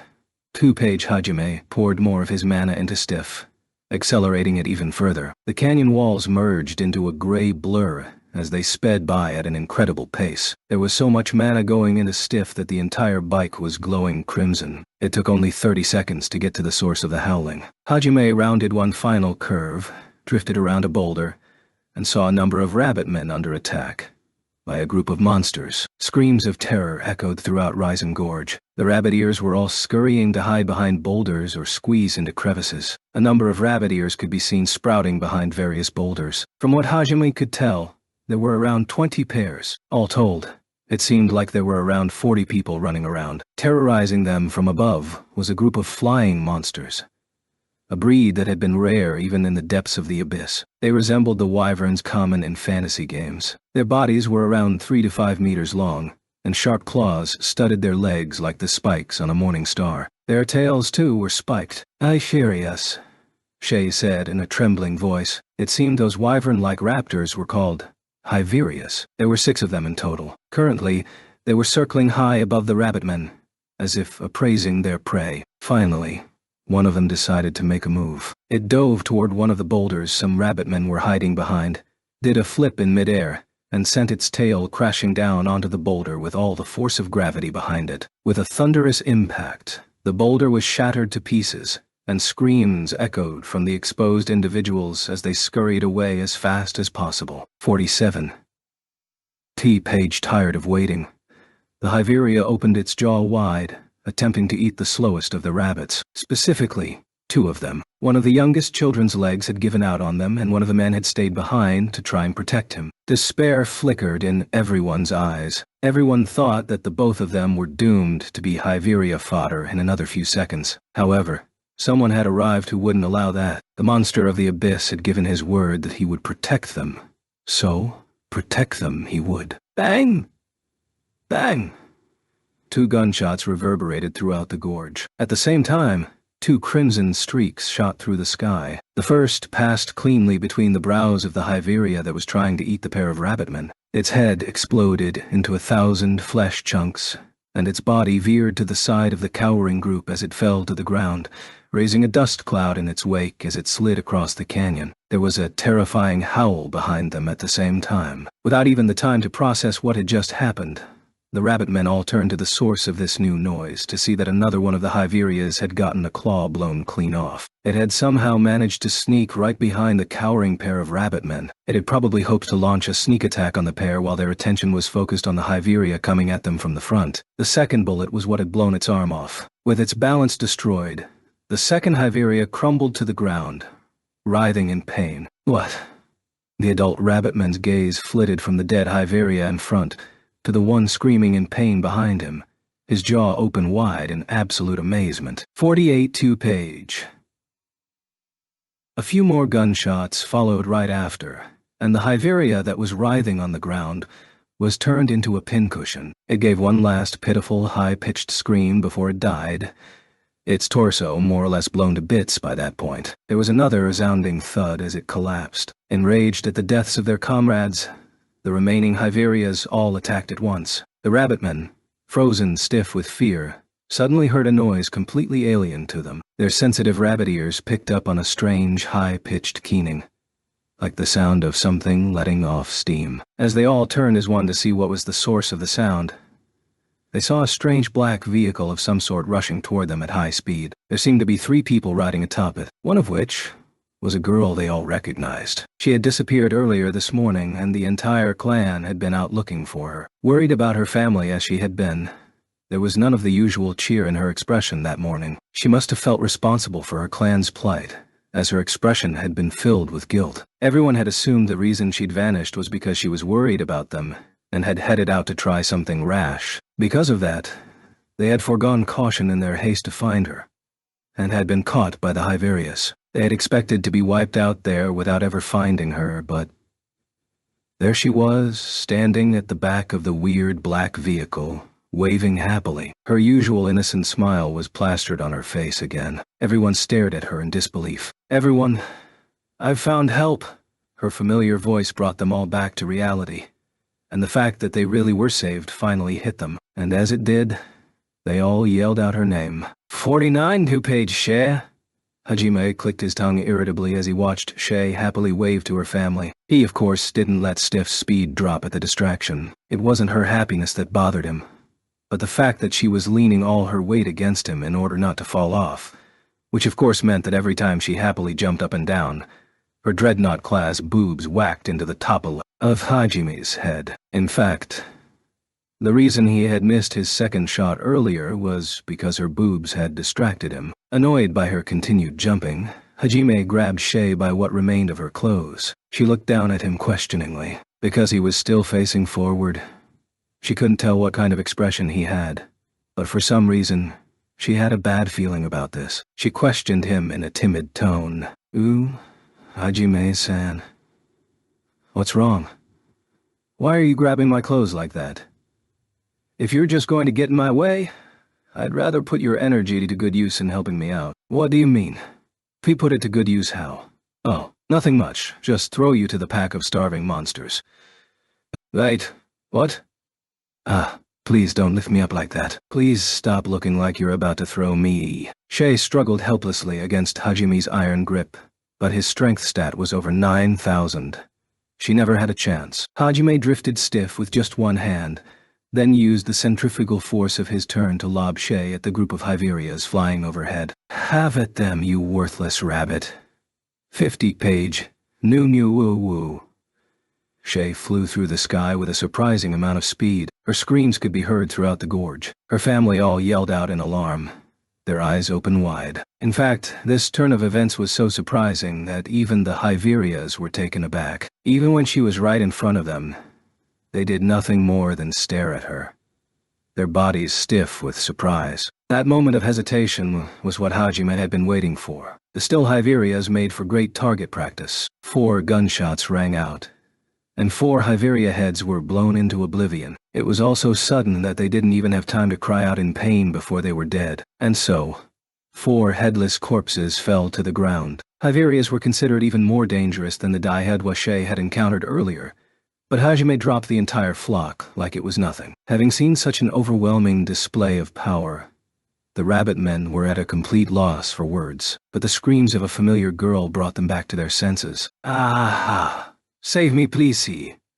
Two-page Hajime poured more of his mana into Stiff, accelerating it even further. The canyon walls merged into a gray blur as they sped by at an incredible pace. There was so much mana going into Stiff that the entire bike was glowing crimson. It took only 30 seconds to get to the source of the howling. Hajime rounded one final curve, drifted around a boulder, and saw a number of rabbit men under attack by a group of monsters. Screams of terror echoed throughout Risen Gorge. The rabbit ears were all scurrying to hide behind boulders or squeeze into crevices. A number of rabbit ears could be seen sprouting behind various boulders. From what Hajime could tell, there were around 20 pairs. All told, it seemed like there were around 40 people running around. Terrorizing them from above was a group of flying monsters, a breed that had been rare even in the depths of the abyss. They resembled the wyverns common in fantasy games. Their bodies were around 3 to 5 meters long, and sharp claws studded their legs like the spikes on a morning star. Their tails, too, were spiked. "I share us," Shay said in a trembling voice. It seemed those wyvern-like raptors were called Hyverius. There were 6 of them in total. Currently, they were circling high above the rabbitmen, as if appraising their prey. Finally, one of them decided to make a move. It dove toward one of the boulders some rabbitmen were hiding behind, did a flip in midair, and sent its tail crashing down onto the boulder with all the force of gravity behind it. With a thunderous impact, the boulder was shattered to pieces, and screams echoed from the exposed individuals as they scurried away as fast as possible. 47. T-Page tired of waiting. The Hyveria opened its jaw wide, attempting to eat the slowest of the rabbits. Specifically, 2 of them. One of the youngest children's legs had given out on them, and one of the men had stayed behind to try and protect him. Despair flickered in everyone's eyes. Everyone thought that the both of them were doomed to be Hyveria fodder in another few seconds. However, someone had arrived who wouldn't allow that. The monster of the abyss had given his word that he would protect them. So, protect them he would. Bang! Bang! 2 gunshots reverberated throughout the gorge. At the same time, 2 crimson streaks shot through the sky. The first passed cleanly between the brows of the Hyveria that was trying to eat the pair of rabbitmen. Its head exploded into 1,000 flesh chunks, and its body veered to the side of the cowering group as it fell to the ground, raising a dust cloud in its wake as it slid across the canyon. There was a terrifying howl behind them at the same time. Without even the time to process what had just happened, the rabbit men all turned to the source of this new noise to see that another one of the Hyverias had gotten a claw blown clean off. It had somehow managed to sneak right behind the cowering pair of rabbit men. It had probably hoped to launch a sneak attack on the pair while their attention was focused on the Hyveria coming at them from the front. The second bullet was what had blown its arm off. With its balance destroyed, the second Hyveria crumbled to the ground, writhing in pain. What? The adult rabbitman's gaze flitted from the dead Hyveria in front to the one screaming in pain behind him, his jaw open wide in absolute amazement. 48 Two-Page. A few more gunshots followed right after, and the Hyveria that was writhing on the ground was turned into a pincushion. It gave one last pitiful, high-pitched scream before it died, its torso more or less blown to bits by that point. There was another resounding thud as it collapsed. Enraged at the deaths of their comrades, the remaining Hyverias all attacked at once. The rabbitmen, frozen stiff with fear, suddenly heard a noise completely alien to them. Their sensitive rabbit ears picked up on a strange, high-pitched keening, like the sound of something letting off steam. As they all turned as one to see what was the source of the sound, they saw a strange black vehicle of some sort rushing toward them at high speed. There seemed to be 3 people riding atop it, one of which was a girl they all recognized. She had disappeared earlier this morning, and the entire clan had been out looking for her. Worried about her family as she had been, there was none of the usual cheer in her expression that morning. She must have felt responsible for her clan's plight, as her expression had been filled with guilt. Everyone had assumed the reason she'd vanished was because she was worried about them and had headed out to try something rash. Because of that, they had foregone caution in their haste to find her, and had been caught by the Hyverius. They had expected to be wiped out there without ever finding her, but there she was, standing at the back of the weird black vehicle, waving happily. Her usual innocent smile was plastered on her face again. Everyone stared at her in disbelief. "Everyone, I've found help." Her familiar voice brought them all back to reality, and the fact that they really were saved finally hit them. And as it did, they all yelled out her name. 49 two-page Shay. Hajime clicked his tongue irritably as he watched Shay happily wave to her family. He, of course, didn't let Stiff's speed drop at the distraction. It wasn't her happiness that bothered him, but the fact that she was leaning all her weight against him in order not to fall off, which of course meant that every time she happily jumped up and down, her dreadnought-class boobs whacked into the top of Hajime's head. In fact, the reason he had missed his second shot earlier was because her boobs had distracted him. Annoyed by her continued jumping, Hajime grabbed Shay by what remained of her clothes. She looked down at him questioningly. Because he was still facing forward, she couldn't tell what kind of expression he had, but for some reason, she had a bad feeling about this. She questioned him in a timid tone. "Ooh, Hajime-san. What's wrong? Why are you grabbing my clothes like that? If you're just going to get in my way, I'd rather put your energy to good use in helping me out." "What do you mean?" "If he put it to good use, how?" "Oh, nothing much. Just throw you to the pack of starving monsters." "Right. What?" "Ah, please don't lift me up like that. Please stop looking like you're about to throw me." Shay struggled helplessly against Hajime's iron grip, but his strength stat was over 9,000. She never had a chance. Hajime drifted stiff with just one hand, then used the centrifugal force of his turn to lob Shay at the group of Hyverias flying overhead. "Have at them, you worthless rabbit." 50-page, woo. Shay flew through the sky with a surprising amount of speed. Her screams could be heard throughout the gorge. Her family all yelled out in alarm, their eyes open wide. In fact, this turn of events was so surprising that even the Hyverias were taken aback. Even when she was right in front of them, they did nothing more than stare at her, their bodies stiff with surprise. That moment of hesitation was what Hajime had been waiting for. The still Hyverias made for great target practice. 4 gunshots rang out, and 4 Hyveria heads were blown into oblivion. It was all so sudden that they didn't even have time to cry out in pain before they were dead. And so, 4 headless corpses fell to the ground. Hyverias were considered even more dangerous than the Daihedwa Shay had encountered earlier, but Hajime dropped the entire flock like it was nothing. Having seen such an overwhelming display of power, the rabbit men were at a complete loss for words, but the screams of a familiar girl brought them back to their senses. "Ah! Save me, please,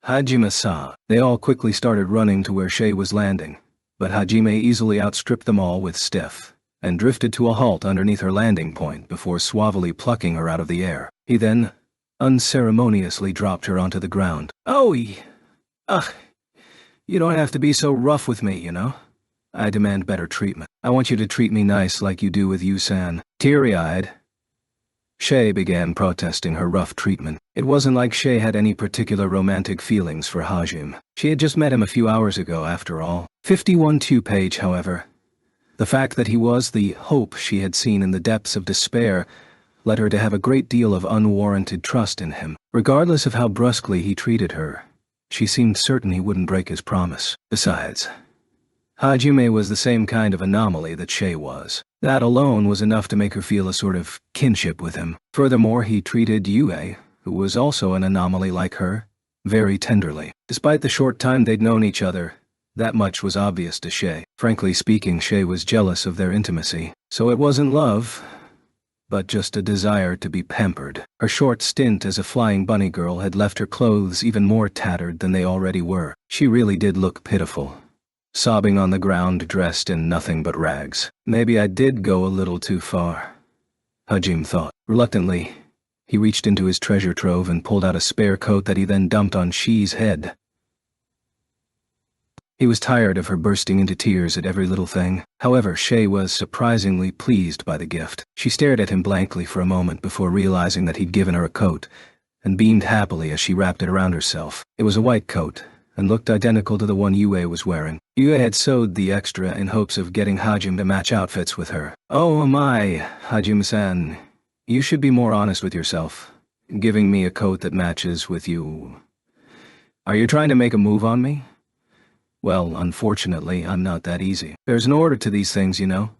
Hajime-san." They all quickly started running to where Shay was landing, but Hajime easily outstripped them all with stiff, and drifted to a halt underneath her landing point before suavely plucking her out of the air. He then unceremoniously dropped her onto the ground. Ugh, you don't have to be so rough with me, you know? I demand better treatment. I want you to treat me nice like you do with Yu-san." Teary-eyed, Shay began protesting her rough treatment. It wasn't like Shay had any particular romantic feelings for Hajime. She had just met him a few hours ago, after all. 51 two-page, however. The fact that he was the hope she had seen in the depths of despair led her to have a great deal of unwarranted trust in him. Regardless of how brusquely he treated her, she seemed certain he wouldn't break his promise. Besides, Hajime was the same kind of anomaly that Shay was. That alone was enough to make her feel a sort of kinship with him. Furthermore, he treated Yue, who was also an anomaly like her, very tenderly. Despite the short time they'd known each other, that much was obvious to Shay. Frankly speaking, Shay was jealous of their intimacy. So it wasn't love, but just a desire to be pampered. Her short stint as a flying bunny girl had left her clothes even more tattered than they already were. She really did look pitiful, sobbing on the ground dressed in nothing but rags. Maybe I did go a little too far, Hajime thought. Reluctantly, He reached into his treasure trove and pulled out a spare coat that he then dumped on Shi's head. He was tired of her bursting into tears at every little thing. However, Shay was surprisingly pleased by the gift. She stared at him blankly for a moment before realizing that he'd given her a coat, and beamed happily as she wrapped it around herself. It was a white coat, and looked identical to the one Yue was wearing. Yue had sewed the extra in hopes of getting Hajime to match outfits with her. "Oh my, Hajime-san, you should be more honest with yourself. Giving me a coat that matches with you. Are you trying to make a move on me?" "Well, unfortunately, I'm not that easy. There's an order to these things, you know."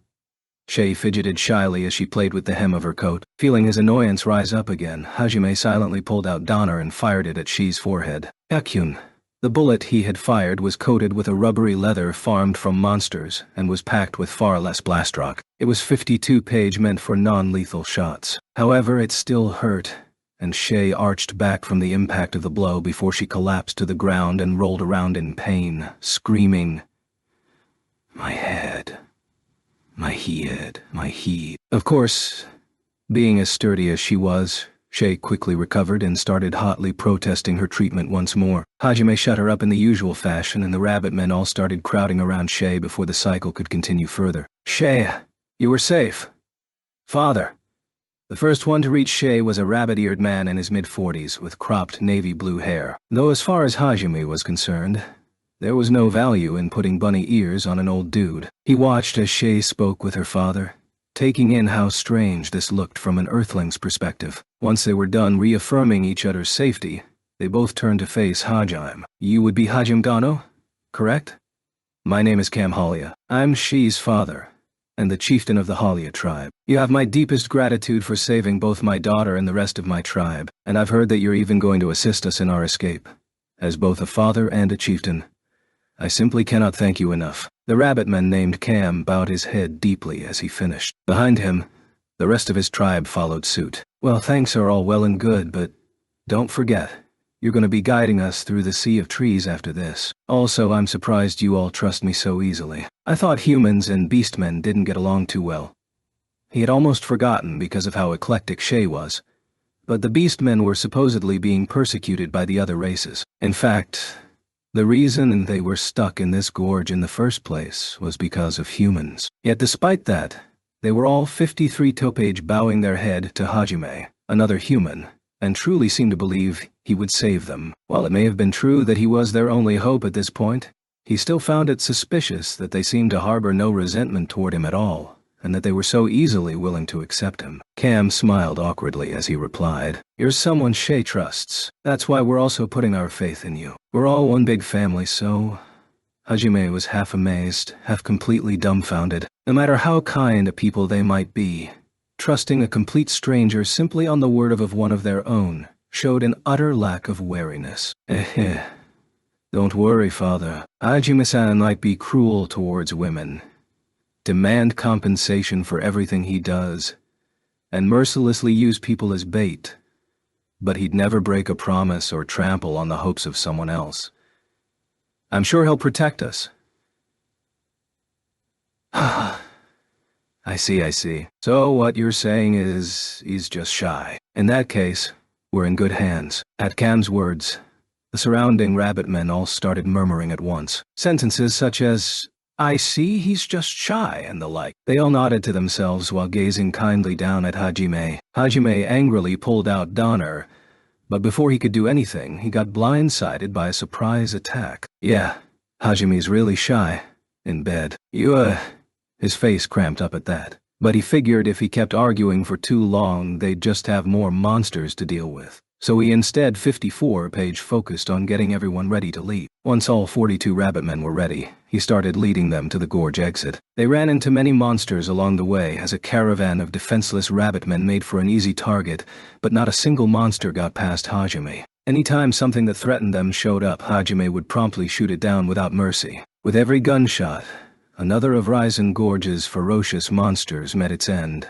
Shay fidgeted shyly as she played with the hem of her coat. Feeling his annoyance rise up again, Hajime silently pulled out Donner and fired it at Shi's forehead. Yakyun. The bullet he had fired was coated with a rubbery leather farmed from monsters and was packed with far less blastrock. It was 52-page meant for non-lethal shots. However, it still hurt, and Shay arched back from the impact of the blow before she collapsed to the ground and rolled around in pain, screaming, "My head. My head. My head." Of course, being as sturdy as she was, Shay quickly recovered and started hotly protesting her treatment once more. Hajime shut her up in the usual fashion, and the rabbit men all started crowding around Shay before the cycle could continue further. "Shay, you were safe." "Father." The first one to reach Shay was a rabbit-eared man in his mid-40s with cropped navy blue hair. Though as far as Hajime was concerned, there was no value in putting bunny ears on an old dude. He watched as Shay spoke with her father, taking in how strange this looked from an Earthling's perspective. Once they were done reaffirming each other's safety, they both turned to face Hajime. "You would be Hajime Gano, correct? My name is Cam Halia. I'm Shi's father, and the chieftain of the Halia tribe. You have my deepest gratitude for saving both my daughter and the rest of my tribe, and I've heard that you're even going to assist us in our escape. As both a father and a chieftain, I simply cannot thank you enough." The rabbitman named Cam bowed his head deeply as he finished. Behind him, the rest of his tribe followed suit. "Well, thanks are all well and good, but don't forget, you're going to be guiding us through the sea of trees after this. Also, I'm surprised you all trust me so easily. I thought humans and beastmen didn't get along too well." He had almost forgotten because of how eclectic Shay was, but the beastmen were supposedly being persecuted by the other races. In fact, the reason they were stuck in this gorge in the first place was because of humans. Yet despite that, they were all 53 topage bowing their head to Hajime, another human, and truly seemed to believe he would save them. While it may have been true that he was their only hope at this point, he still found it suspicious that they seemed to harbor no resentment toward him at all, and that they were so easily willing to accept him. Cam smiled awkwardly as he replied, "You're someone Shay trusts. That's why we're also putting our faith in you. We're all one big family, so..." Hajime was half amazed, half completely dumbfounded. No matter how kind a people they might be, trusting a complete stranger simply on the word of one of their own showed an utter lack of wariness. "Don't worry, father. Hajime-san might be cruel towards women, demand compensation for everything he does, and mercilessly use people as bait, but he'd never break a promise or trample on the hopes of someone else. I'm sure he'll protect us." I see. So what you're saying is he's just shy. In that case, we're in good hands." At Cam's words, the surrounding rabbit men all started murmuring at once. Sentences such as, "I see he's just shy," and the like. They all nodded to themselves while gazing kindly down at Hajime. Hajime angrily pulled out Donner, but before he could do anything, he got blindsided by a surprise attack. "Yeah, Hajime's really shy. In bed. His face cramped up at that, but he figured if he kept arguing for too long, they'd just have more monsters to deal with. So he instead 54-page focused on getting everyone ready to leave. Once all 42 rabbitmen were ready, he started leading them to the gorge exit. They ran into many monsters along the way as a caravan of defenseless rabbitmen made for an easy target, but not a single monster got past Hajime. Anytime something that threatened them showed up, Hajime would promptly shoot it down without mercy. With every gunshot, another of Raizen Gorge's ferocious monsters met its end,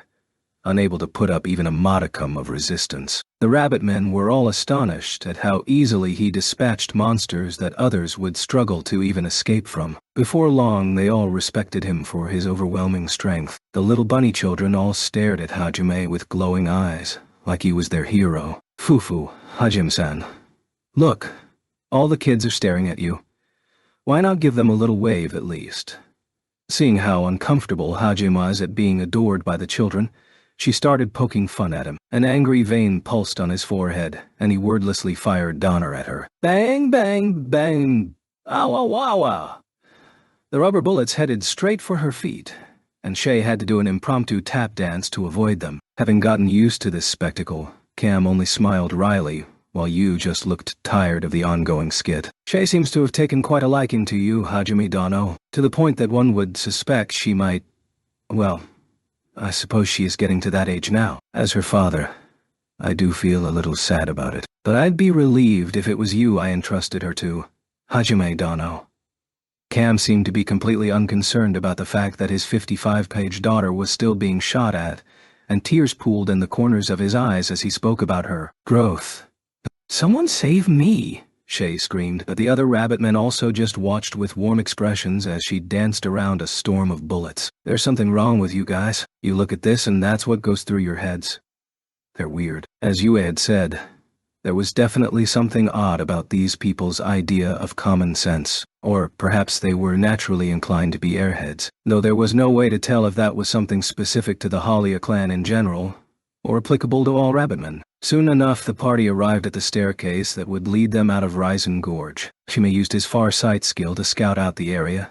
unable to put up even a modicum of resistance. The rabbitmen were all astonished at how easily he dispatched monsters that others would struggle to even escape from. Before long, they all respected him for his overwhelming strength. The little bunny children all stared at Hajime with glowing eyes, like he was their hero. Fufu, Hajime-san. Look, all the kids are staring at you. Why not give them a little wave at least? Seeing how uncomfortable Hajime was at being adored by the children, she started poking fun at him. An angry vein pulsed on his forehead, and he wordlessly fired Donner at her. Bang, bang, bang. Ow, ow, ow, ow. The rubber bullets headed straight for her feet, and Shay had to do an impromptu tap dance to avoid them. Having gotten used to this spectacle, Cam only smiled wryly, while Yu just looked tired of the ongoing skit. Shay seems to have taken quite a liking to you, Hajime Dono, to the point that one would suspect she might, well, I suppose she is getting to that age now. As her father, I do feel a little sad about it. But I'd be relieved if it was you I entrusted her to, Hajime Dono. Cam seemed to be completely unconcerned about the fact that his 55-page daughter was still being shot at, and tears pooled in the corners of his eyes as he spoke about her growth. Someone save me, Shay screamed, but the other rabbitmen also just watched with warm expressions as she danced around a storm of bullets. There's something wrong with you guys. You look at this and that's what goes through your heads. They're weird. As Yue had said, there was definitely something odd about these people's idea of common sense. Or perhaps they were naturally inclined to be airheads, though there was no way to tell if that was something specific to the Halia clan in general, or applicable to all rabbitmen. Soon enough, the party arrived at the staircase that would lead them out of Raizen Gorge. Hajime used his far sight skill to scout out the area,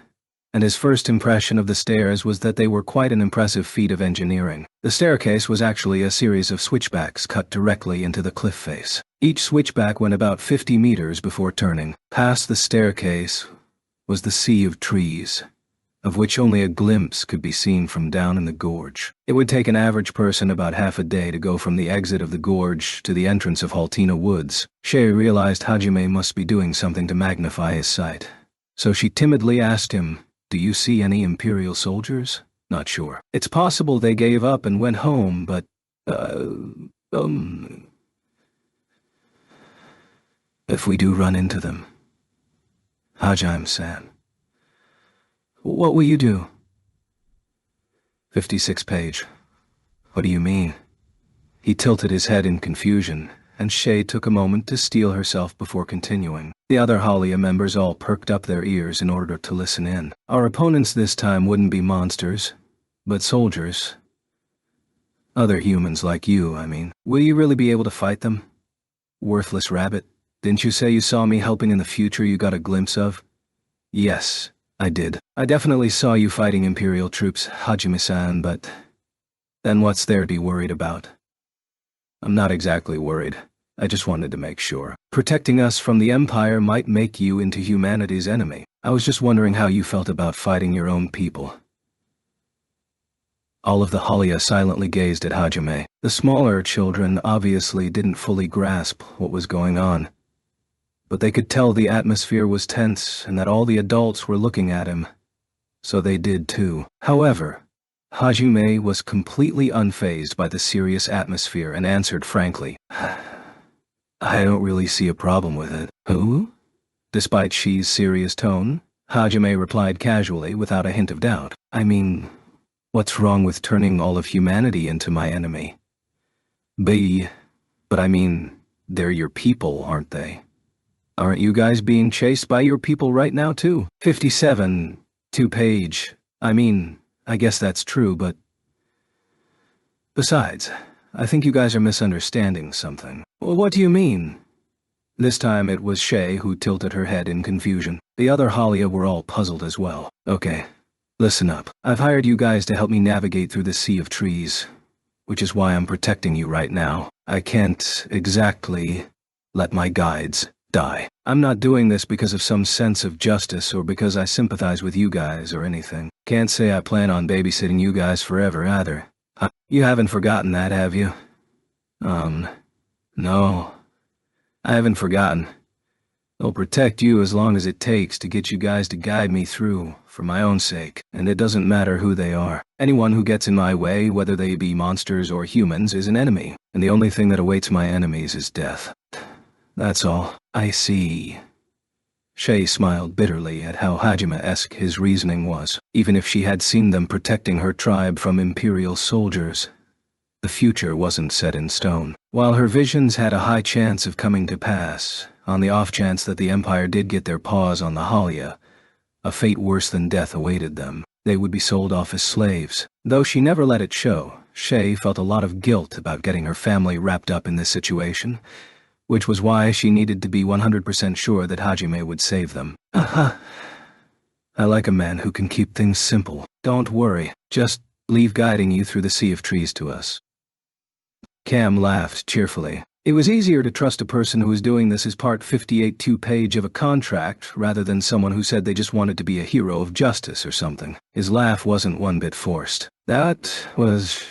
and his first impression of the stairs was that they were quite an impressive feat of engineering. The staircase was actually a series of switchbacks cut directly into the cliff face. Each switchback went about 50 meters before turning. Past the staircase was the sea of trees, of which only a glimpse could be seen from down in the gorge. It would take an average person about half a day to go from the exit of the gorge to the entrance of Haltina Woods. Shay realized Hajime must be doing something to magnify his sight, so she timidly asked him, "Do you see any Imperial soldiers?" "Not sure. It's possible they gave up and went home, but, if we do run into them, Hajime-san, what will you do?" 56 page. What do you mean? He tilted his head in confusion, and Shay took a moment to steel herself before continuing. The other Halia members all perked up their ears in order to listen in. Our opponents this time wouldn't be monsters, but soldiers. Other humans like you, I mean. Will you really be able to fight them? Worthless rabbit. Didn't you say you saw me helping in the future you got a glimpse of? Yes, I did. I definitely saw you fighting Imperial troops, Hajime-san, but then what's there to be worried about? I'm not exactly worried. I just wanted to make sure. Protecting us from the Empire might make you into humanity's enemy. I was just wondering how you felt about fighting your own people. All of the Halia silently gazed at Hajime. The smaller children obviously didn't fully grasp what was going on, but they could tell the atmosphere was tense and that all the adults were looking at him, so they did too. However, Hajime was completely unfazed by the serious atmosphere and answered frankly, "I don't really see a problem with it." "Who?" Despite Shi's serious tone, Hajime replied casually without a hint of doubt. "I mean, what's wrong with turning all of humanity into my enemy?" But I mean, they're your people, aren't they? Aren't you guys being chased by your people right now too? 57, 2-page. I mean, I guess that's true, but besides, I think you guys are misunderstanding something. Well, what do you mean? This time it was Shay who tilted her head in confusion. The other Halia were all puzzled as well. Okay, listen up. I've hired you guys to help me navigate through the sea of trees, which is why I'm protecting you right now. I can't exactly let my guides die. I'm not doing this because of some sense of justice or because I sympathize with you guys or anything. Can't say I plan on babysitting you guys forever either. You haven't forgotten that, have you? No. I haven't forgotten. I'll protect you as long as it takes to get you guys to guide me through, for my own sake, and it doesn't matter who they are. Anyone who gets in my way, whether they be monsters or humans, is an enemy, and the only thing that awaits my enemies is death. That's all. I see. Shay smiled bitterly at how Hajime-esque his reasoning was. Even if she had seen them protecting her tribe from Imperial soldiers, The future wasn't set in stone. While her visions had a high chance of coming to pass, on the off chance that the Empire did get their paws on the Halia, a fate worse than death awaited them. They would be sold off as slaves. Though she never let it show, Shay felt a lot of guilt about getting her family wrapped up in this situation, which was why she needed to be 100% sure that Hajime would save them. I like a man who can keep things simple. Don't worry, just leave guiding you through the sea of trees to us. Cam laughed cheerfully. It was easier to trust a person who was doing this as part 58 2-page of a contract rather than someone who said they just wanted to be a hero of justice or something. His laugh wasn't one bit forced. That was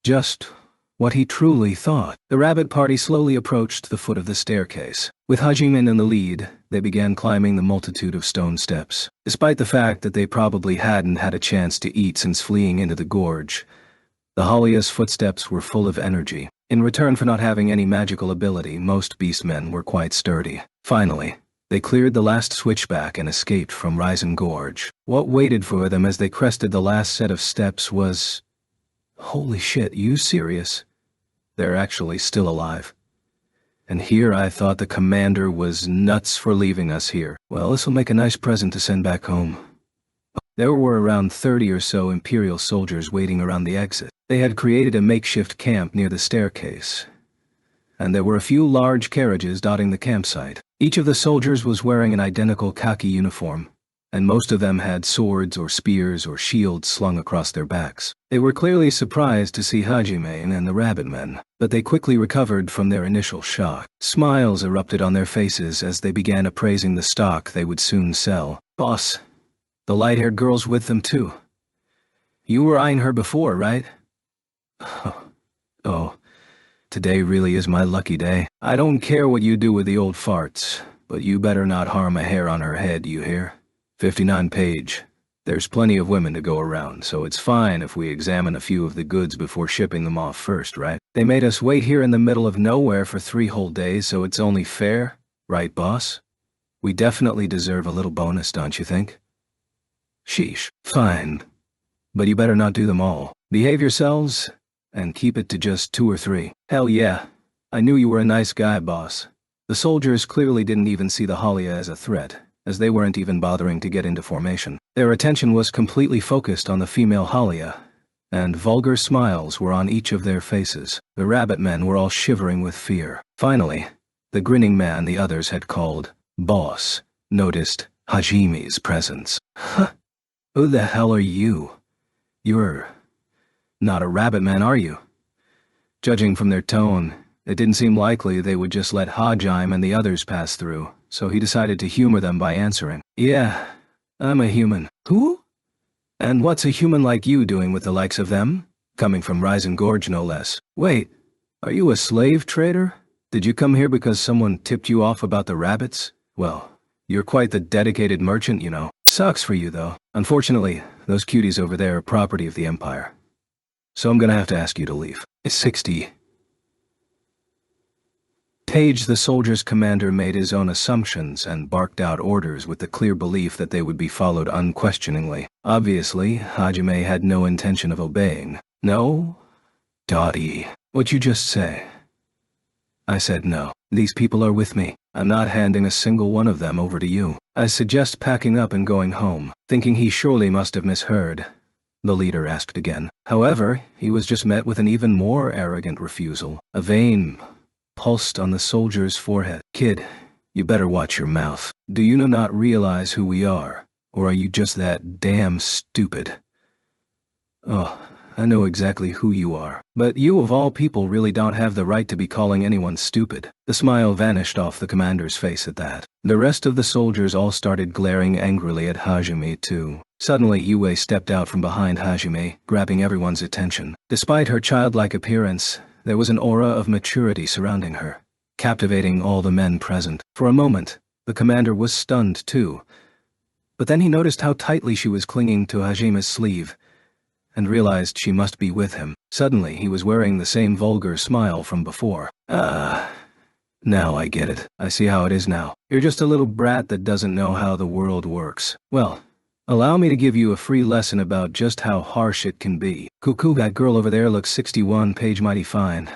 just what he truly thought. The rabbit party slowly approached the foot of the staircase. With Hajime in the lead, they began climbing the multitude of stone steps. Despite the fact that they probably hadn't had a chance to eat since fleeing into the gorge, the Halia's footsteps were full of energy. In return for not having any magical ability, most beastmen were quite sturdy. Finally, they cleared the last switchback and escaped from Risen Gorge. What waited for them as they crested the last set of steps was... Holy shit, you serious? They're actually still alive. And here I thought the commander was nuts for leaving us here. Well, this'll make a nice present to send back home. There were around 30 or so Imperial soldiers waiting around the exit. They had created a makeshift camp near the staircase, and there were a few large carriages dotting the campsite. Each of the soldiers was wearing an identical khaki uniform, and most of them had swords or spears or shields slung across their backs. They were clearly surprised to see Hajime and the rabbit men, but they quickly recovered from their initial shock. Smiles erupted on their faces as they began appraising the stock they would soon sell. Boss, the light-haired girl's with them too. You were eyeing her before, right? Oh, today really is my lucky day. I don't care what you do with the old farts, but you better not harm a hair on her head, you hear? 59 page. There's plenty of women to go around, so it's fine if we examine a few of the goods before shipping them off first, right? They made us wait here in the middle of nowhere for 3 whole days, so it's only fair, right, boss? We definitely deserve a little bonus, don't you think? Sheesh. Fine. But you better not do them all. Behave yourselves, and keep it to just 2 or 3. Hell yeah. I knew you were a nice guy, boss. The soldiers clearly didn't even see the Halia as a threat, as they weren't even bothering to get into formation. Their attention was completely focused on the female Halia, and vulgar smiles were on each of their faces. The rabbit men were all shivering with fear. Finally, the grinning man the others had called boss noticed Hajime's presence. Huh? Who the hell are you? You're not a rabbit man, are you? Judging from their tone, it didn't seem likely they would just let Hajime and the others pass through, so he decided to humor them by answering. Yeah, I'm a human. Who? And what's a human like you doing with the likes of them? Coming from Risen Gorge, no less. Wait, are you a slave trader? Did you come here because someone tipped you off about the rabbits? Well, you're quite the dedicated merchant, you know. Sucks for you, though. Unfortunately, those cuties over there are property of the Empire. So I'm gonna have to ask you to leave. It's 60. Tage, the soldier's commander, made his own assumptions and barked out orders with the clear belief that they would be followed unquestioningly. Obviously, Hajime had no intention of obeying. No? Dottie, what'd you just say? I said no. These people are with me. I'm not handing a single one of them over to you. I suggest packing up and going home. Thinking he surely must have misheard, the leader asked again. However, he was just met with an even more arrogant refusal. A vein pulsed on the soldier's forehead. Kid, you better watch your mouth. Do you not realize who we are? Or are you just that damn stupid? Oh, I know exactly who you are. But you of all people really don't have the right to be calling anyone stupid. The smile vanished off the commander's face at that. The rest of the soldiers all started glaring angrily at Hajime too. Suddenly Yue stepped out from behind Hajime, grabbing everyone's attention. Despite her childlike appearance, there was an aura of maturity surrounding her, captivating all the men present. For a moment, the commander was stunned too. But then he noticed how tightly she was clinging to Hajime's sleeve, and realized she must be with him. Suddenly, he was wearing the same vulgar smile from before. Ah, now I get it. I see how it is now. You're just a little brat that doesn't know how the world works. Well, Allow me to give you a free lesson about just how harsh it can be. Cuckoo, that girl over there looks 61 page mighty fine.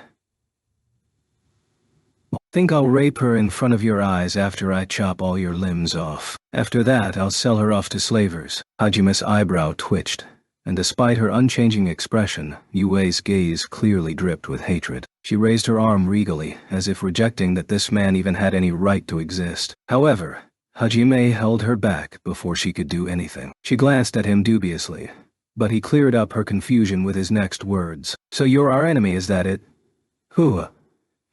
Think I'll rape her in front of your eyes after I chop all your limbs off. After that, I'll sell her off to slavers. Hajime's eyebrow twitched, and despite her unchanging expression, Yue's gaze clearly dripped with hatred. She raised her arm regally, as if rejecting that this man even had any right to exist. However, Hajime held her back before she could do anything. She glanced at him dubiously, but he cleared up her confusion with his next words. So you're our enemy, is that it? Who?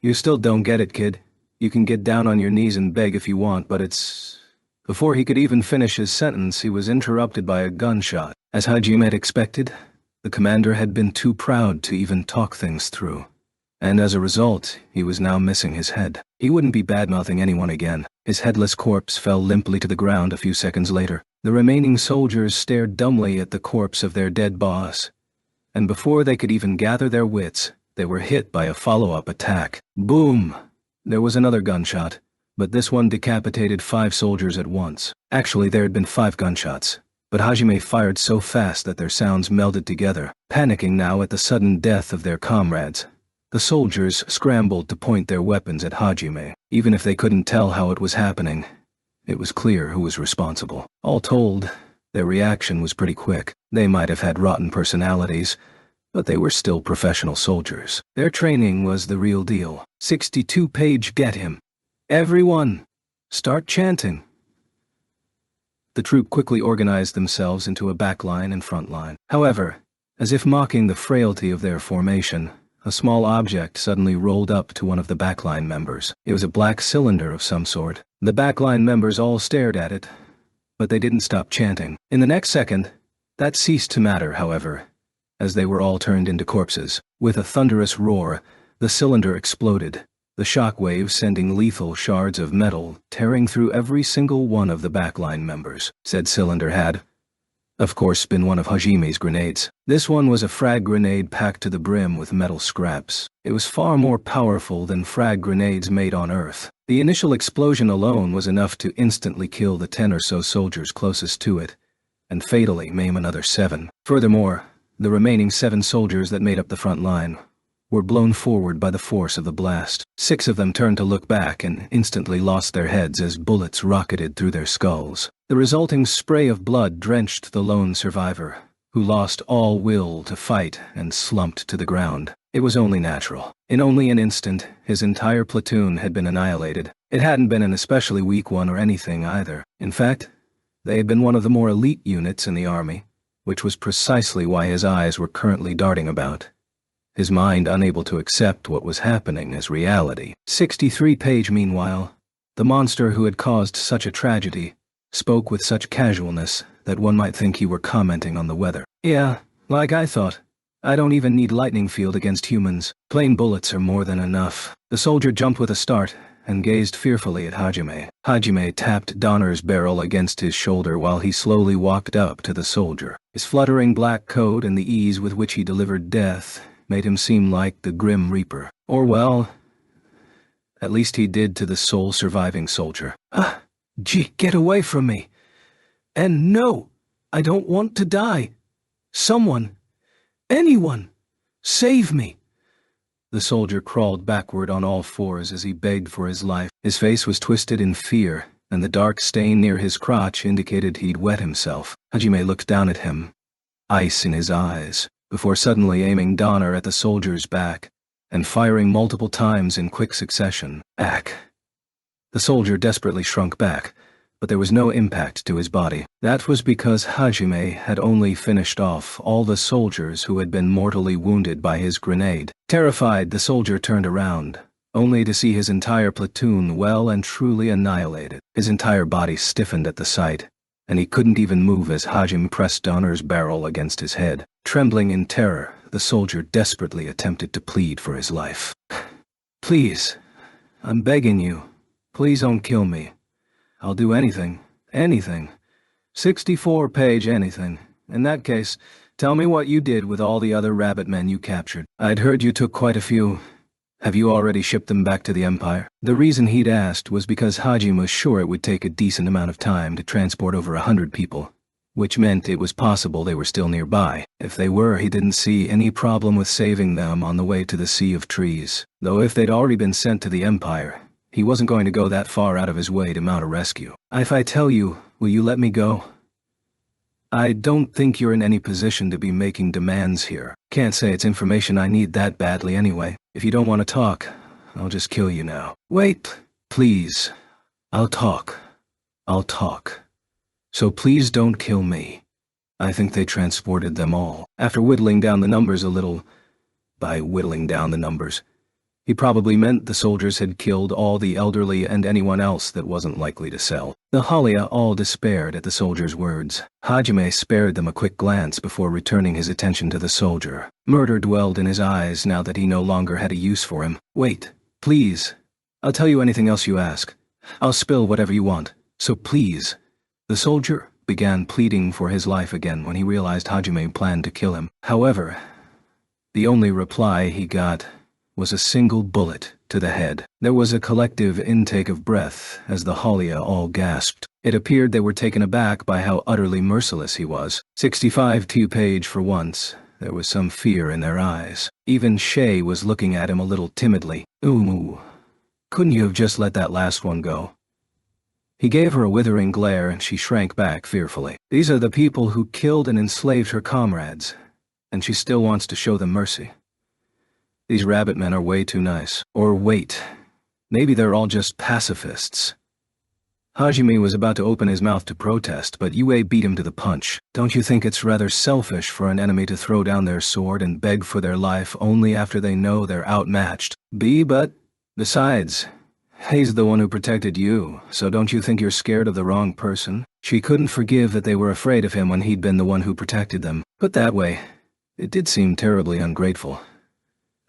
You still don't get it, kid. You can get down on your knees and beg if you want, but it's... Before he could even finish his sentence, he was interrupted by a gunshot. As Hajime had expected, the commander had been too proud to even talk things through. And as a result, he was now missing his head. He wouldn't be bad-mouthing anyone again. His headless corpse fell limply to the ground a few seconds later. The remaining soldiers stared dumbly at the corpse of their dead boss. And before they could even gather their wits, they were hit by a follow-up attack. Boom! There was another gunshot, but this one decapitated 5 soldiers at once. Actually, there had been 5 gunshots, but Hajime fired so fast that their sounds melded together. Panicking now at the sudden death of their comrades, the soldiers scrambled to point their weapons at Hajime. Even if they couldn't tell how it was happening, it was clear who was responsible. All told, their reaction was pretty quick. They might have had rotten personalities, but they were still professional soldiers. Their training was the real deal. 62-page get him. Everyone, start chanting. The troop quickly organized themselves into a back line and front line. However, as if mocking the frailty of their formation, a small object suddenly rolled up to one of the backline members. It was a black cylinder of some sort. The backline members all stared at it, but they didn't stop chanting. In the next second, that ceased to matter, however, as they were all turned into corpses. With a thunderous roar, the cylinder exploded, the shock wave sending lethal shards of metal tearing through every single one of the backline members. Said cylinder had, of course, been one of Hajime's grenades. This one was a frag grenade packed to the brim with metal scraps. It was far more powerful than frag grenades made on Earth. The initial explosion alone was enough to instantly kill the 10 or so soldiers closest to it, and fatally maim another 7. Furthermore, the remaining 7 soldiers that made up the front line were blown forward by the force of the blast. 6 of them turned to look back and instantly lost their heads as bullets rocketed through their skulls. The resulting spray of blood drenched the lone survivor, who lost all will to fight and slumped to the ground. It was only natural. In only an instant, his entire platoon had been annihilated. It hadn't been an especially weak one or anything either. In fact, they had been one of the more elite units in the army, which was precisely why his eyes were currently darting about, his mind unable to accept what was happening as reality. 63-page meanwhile, the monster who had caused such a tragedy spoke with such casualness that one might think he were commenting on the weather. Yeah, like I thought. I don't even need lightning field against humans. Plain bullets are more than enough. The soldier jumped with a start and gazed fearfully at Hajime. Hajime tapped Donner's barrel against his shoulder while he slowly walked up to the soldier. His fluttering black coat and the ease with which he delivered death made him seem like the Grim Reaper. Or well, at least he did to the sole surviving soldier. Gee, get away from me. And no, I don't want to die. Someone, anyone, save me. The soldier crawled backward on all fours as he begged for his life. His face was twisted in fear, and the dark stain near his crotch indicated he'd wet himself. Hajime looked down at him, ice in his eyes, before suddenly aiming Donner at the soldier's back and firing multiple times in quick succession. Ack. The soldier desperately shrunk back, but there was no impact to his body. That was because Hajime had only finished off all the soldiers who had been mortally wounded by his grenade. Terrified, the soldier turned around, only to see his entire platoon well and truly annihilated. His entire body stiffened at the sight, and he couldn't even move as Hajime pressed Donner's barrel against his head. Trembling in terror, the soldier desperately attempted to plead for his life. Please, I'm begging you. Please don't kill me. I'll do anything. Anything. 64-page anything. In that case, tell me what you did with all the other rabbit men you captured. I'd heard you took quite a few. Have you already shipped them back to the Empire? The reason he'd asked was because Hajime was sure it would take a decent amount of time to transport over 100 people, which meant it was possible they were still nearby. If they were, he didn't see any problem with saving them on the way to the Sea of Trees. Though if they'd already been sent to the Empire, he wasn't going to go that far out of his way to mount a rescue. If I tell you, will you let me go? I don't think you're in any position to be making demands here. Can't say it's information I need that badly anyway. If you don't want to talk, I'll just kill you now. Wait, please. I'll talk. I'll talk. So please don't kill me. I think they transported them all. After whittling down the numbers a little, by whittling down the numbers, he probably meant the soldiers had killed all the elderly and anyone else that wasn't likely to sell. The Halia all despaired at the soldier's words. Hajime spared them a quick glance before returning his attention to the soldier. Murder dwelled in his eyes now that he no longer had a use for him. Wait, please. I'll tell you anything else you ask. I'll spill whatever you want. So please. The soldier began pleading for his life again when he realized Hajime planned to kill him. However, the only reply he got was a single bullet to the head. There was a collective intake of breath as the Halia all gasped. It appeared they were taken aback by how utterly merciless he was. 65 two-page for once. There was some fear in their eyes. Even Shay was looking at him a little timidly. Ooh, couldn't you have just let that last one go? He gave her a withering glare and she shrank back fearfully. These are the people who killed and enslaved her comrades, and she still wants to show them mercy. These rabbit men are way too nice. Or wait, maybe they're all just pacifists. Hajime was about to open his mouth to protest, but Yue beat him to the punch. Don't you think it's rather selfish for an enemy to throw down their sword and beg for their life only after they know they're outmatched? But besides, he's the one who protected you, so don't you think you're scared of the wrong person? She couldn't forgive that they were afraid of him when he'd been the one who protected them. Put that way, it did seem terribly ungrateful.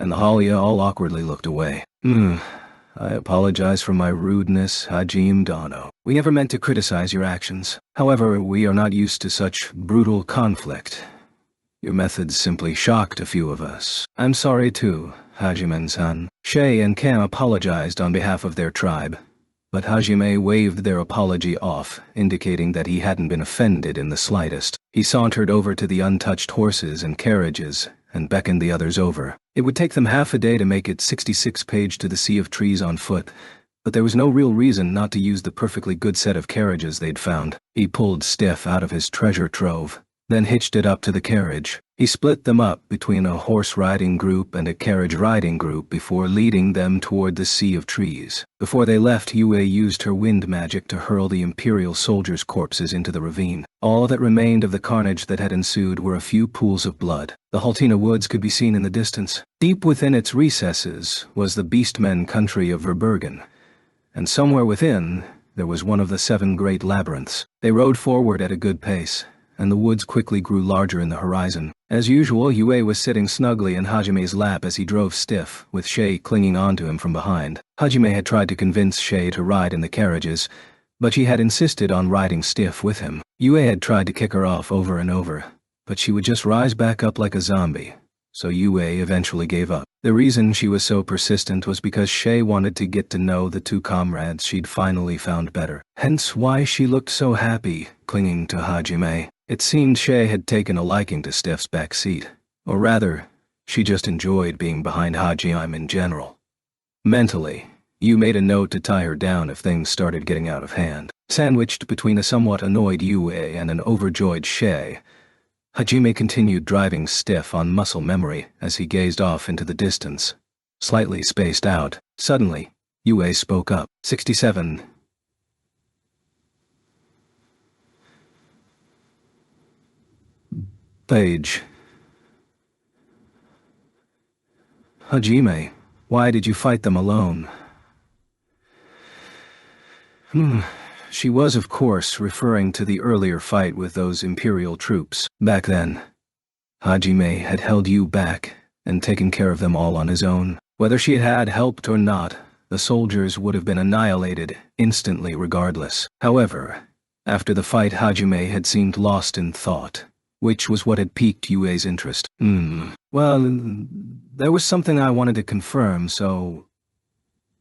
And the Halia all awkwardly looked away. I apologize for my rudeness, Hajime Dano. We never meant to criticize your actions. However, we are not used to such brutal conflict. Your methods simply shocked a few of us. I'm sorry too, Hajime-san. Shay and Cam apologized on behalf of their tribe, but Hajime waved their apology off, indicating that he hadn't been offended in the slightest. He sauntered over to the untouched horses and carriages and beckoned the others over. It would take them half a day to make it 66 page to the Sea of Trees on foot, but there was no real reason not to use the perfectly good set of carriages they'd found. He pulled Stiff out of his treasure trove, then hitched it up to the carriage. He split them up between a horse-riding group and a carriage-riding group before leading them toward the Sea of Trees. Before they left, Yue used her wind magic to hurl the Imperial soldiers' corpses into the ravine. All that remained of the carnage that had ensued were a few pools of blood. The Haltina Woods could be seen in the distance. Deep within its recesses was the Beastmen country of Verbergen, and somewhere within there was one of the 7 great labyrinths. They rode forward at a good pace, and the woods quickly grew larger in the horizon. As usual, Yue was sitting snugly in Hajime's lap as he drove Stiff, with Shay clinging onto him from behind. Hajime had tried to convince Shay to ride in the carriages, but she had insisted on riding Stiff with him. Yue had tried to kick her off over and over, but she would just rise back up like a zombie, so Yue eventually gave up. The reason she was so persistent was because Shay wanted to get to know the 2 comrades she'd finally found better. Hence why she looked so happy, clinging to Hajime. It seemed Shay had taken a liking to Stiff's back seat, or rather, she just enjoyed being behind Hajime in general. Mentally, Yu made a note to tie her down if things started getting out of hand. Sandwiched between a somewhat annoyed Yue and an overjoyed Shay, Hajime continued driving Stiff on muscle memory as he gazed off into the distance. Slightly spaced out, suddenly, Yue spoke up. 67. Page. Hajime, why did you fight them alone? She was, of course, referring to the earlier fight with those Imperial troops. Back then, Hajime had held you back and taken care of them all on his own. Whether she had helped or not, the soldiers would have been annihilated instantly regardless. However, after the fight, Hajime had seemed lost in thought, which was what had piqued Yue's interest. Well, there was something I wanted to confirm, so...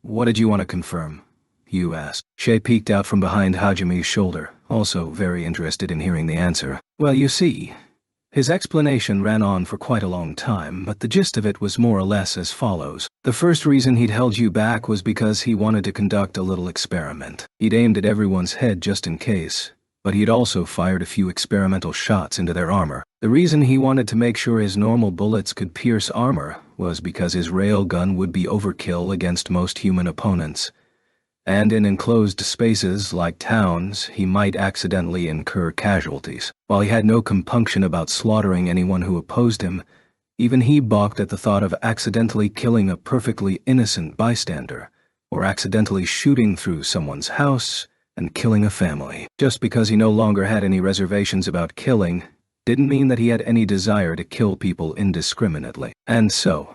What did you want to confirm? Yu asked. Shay peeked out from behind Hajime's shoulder, also very interested in hearing the answer. Well, you see, his explanation ran on for quite a long time, but the gist of it was more or less as follows. The first reason he'd held you back was because he wanted to conduct a little experiment. He'd aimed at everyone's head just in case, but he'd also fired a few experimental shots into their armor. The reason he wanted to make sure his normal bullets could pierce armor was because his railgun would be overkill against most human opponents. And in enclosed spaces like towns, he might accidentally incur casualties. While he had no compunction about slaughtering anyone who opposed him, even he balked at the thought of accidentally killing a perfectly innocent bystander, or accidentally shooting through someone's house and killing a family. Just because he no longer had any reservations about killing, didn't mean that he had any desire to kill people indiscriminately. And so,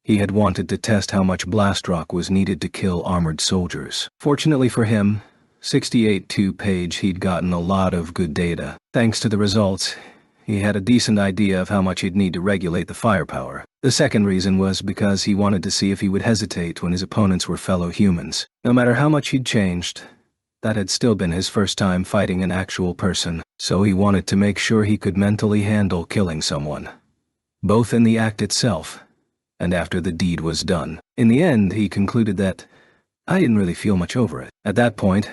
he had wanted to test how much blast rock was needed to kill armored soldiers. Fortunately for him, 68-2-page he'd gotten a lot of good data. Thanks to the results, he had a decent idea of how much he'd need to regulate the firepower. The second reason was because he wanted to see if he would hesitate when his opponents were fellow humans. No matter how much he'd changed, that had still been his first time fighting an actual person, so he wanted to make sure he could mentally handle killing someone, both in the act itself and after the deed was done. In the end, he concluded that I didn't really feel much over it. At that point,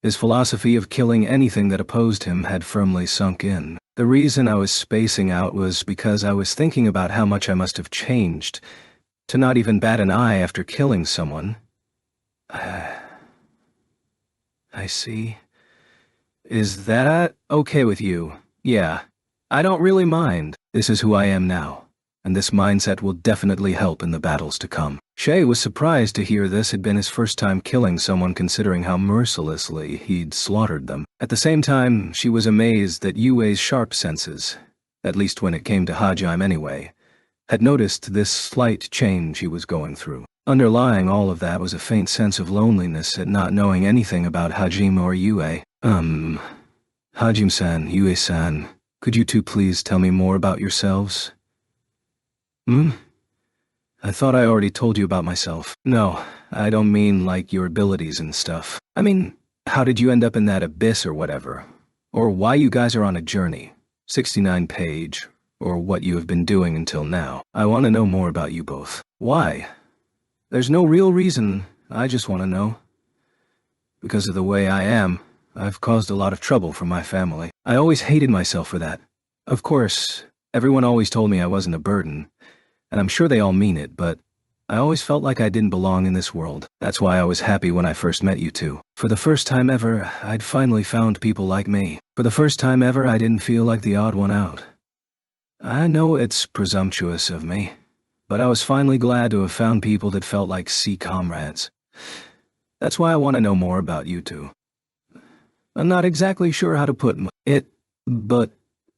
his philosophy of killing anything that opposed him had firmly sunk in. The reason I was spacing out was because I was thinking about how much I must have changed to not even bat an eye after killing someone. I see. Is that okay with you? Yeah. I don't really mind. This is who I am now, and this mindset will definitely help in the battles to come. Shay was surprised to hear this had been his first time killing someone, considering how mercilessly he'd slaughtered them. At the same time, she was amazed that Yue's sharp senses, at least when it came to Hajime anyway, had noticed this slight change he was going through. Underlying all of that was a faint sense of loneliness at not knowing anything about Hajime or Yue. Hajime-san, Yue-san, could you two please tell me more about yourselves? I thought I already told you about myself. No, I don't mean like your abilities and stuff. I mean, how did you end up in that abyss or whatever? Or why you guys are on a journey, 69-page, or what you have been doing until now. I want to know more about you both. Why? There's no real reason, I just want to know. Because of the way I am, I've caused a lot of trouble for my family. I always hated myself for that. Of course, everyone always told me I wasn't a burden, and I'm sure they all mean it, but I always felt like I didn't belong in this world. That's why I was happy when I first met you two. For the first time ever, I'd finally found people like me. For the first time ever, I didn't feel like the odd one out. I know it's presumptuous of me, but I was finally glad to have found people that felt like sea comrades. That's why I want to know more about you two. I'm not exactly sure how to put it, but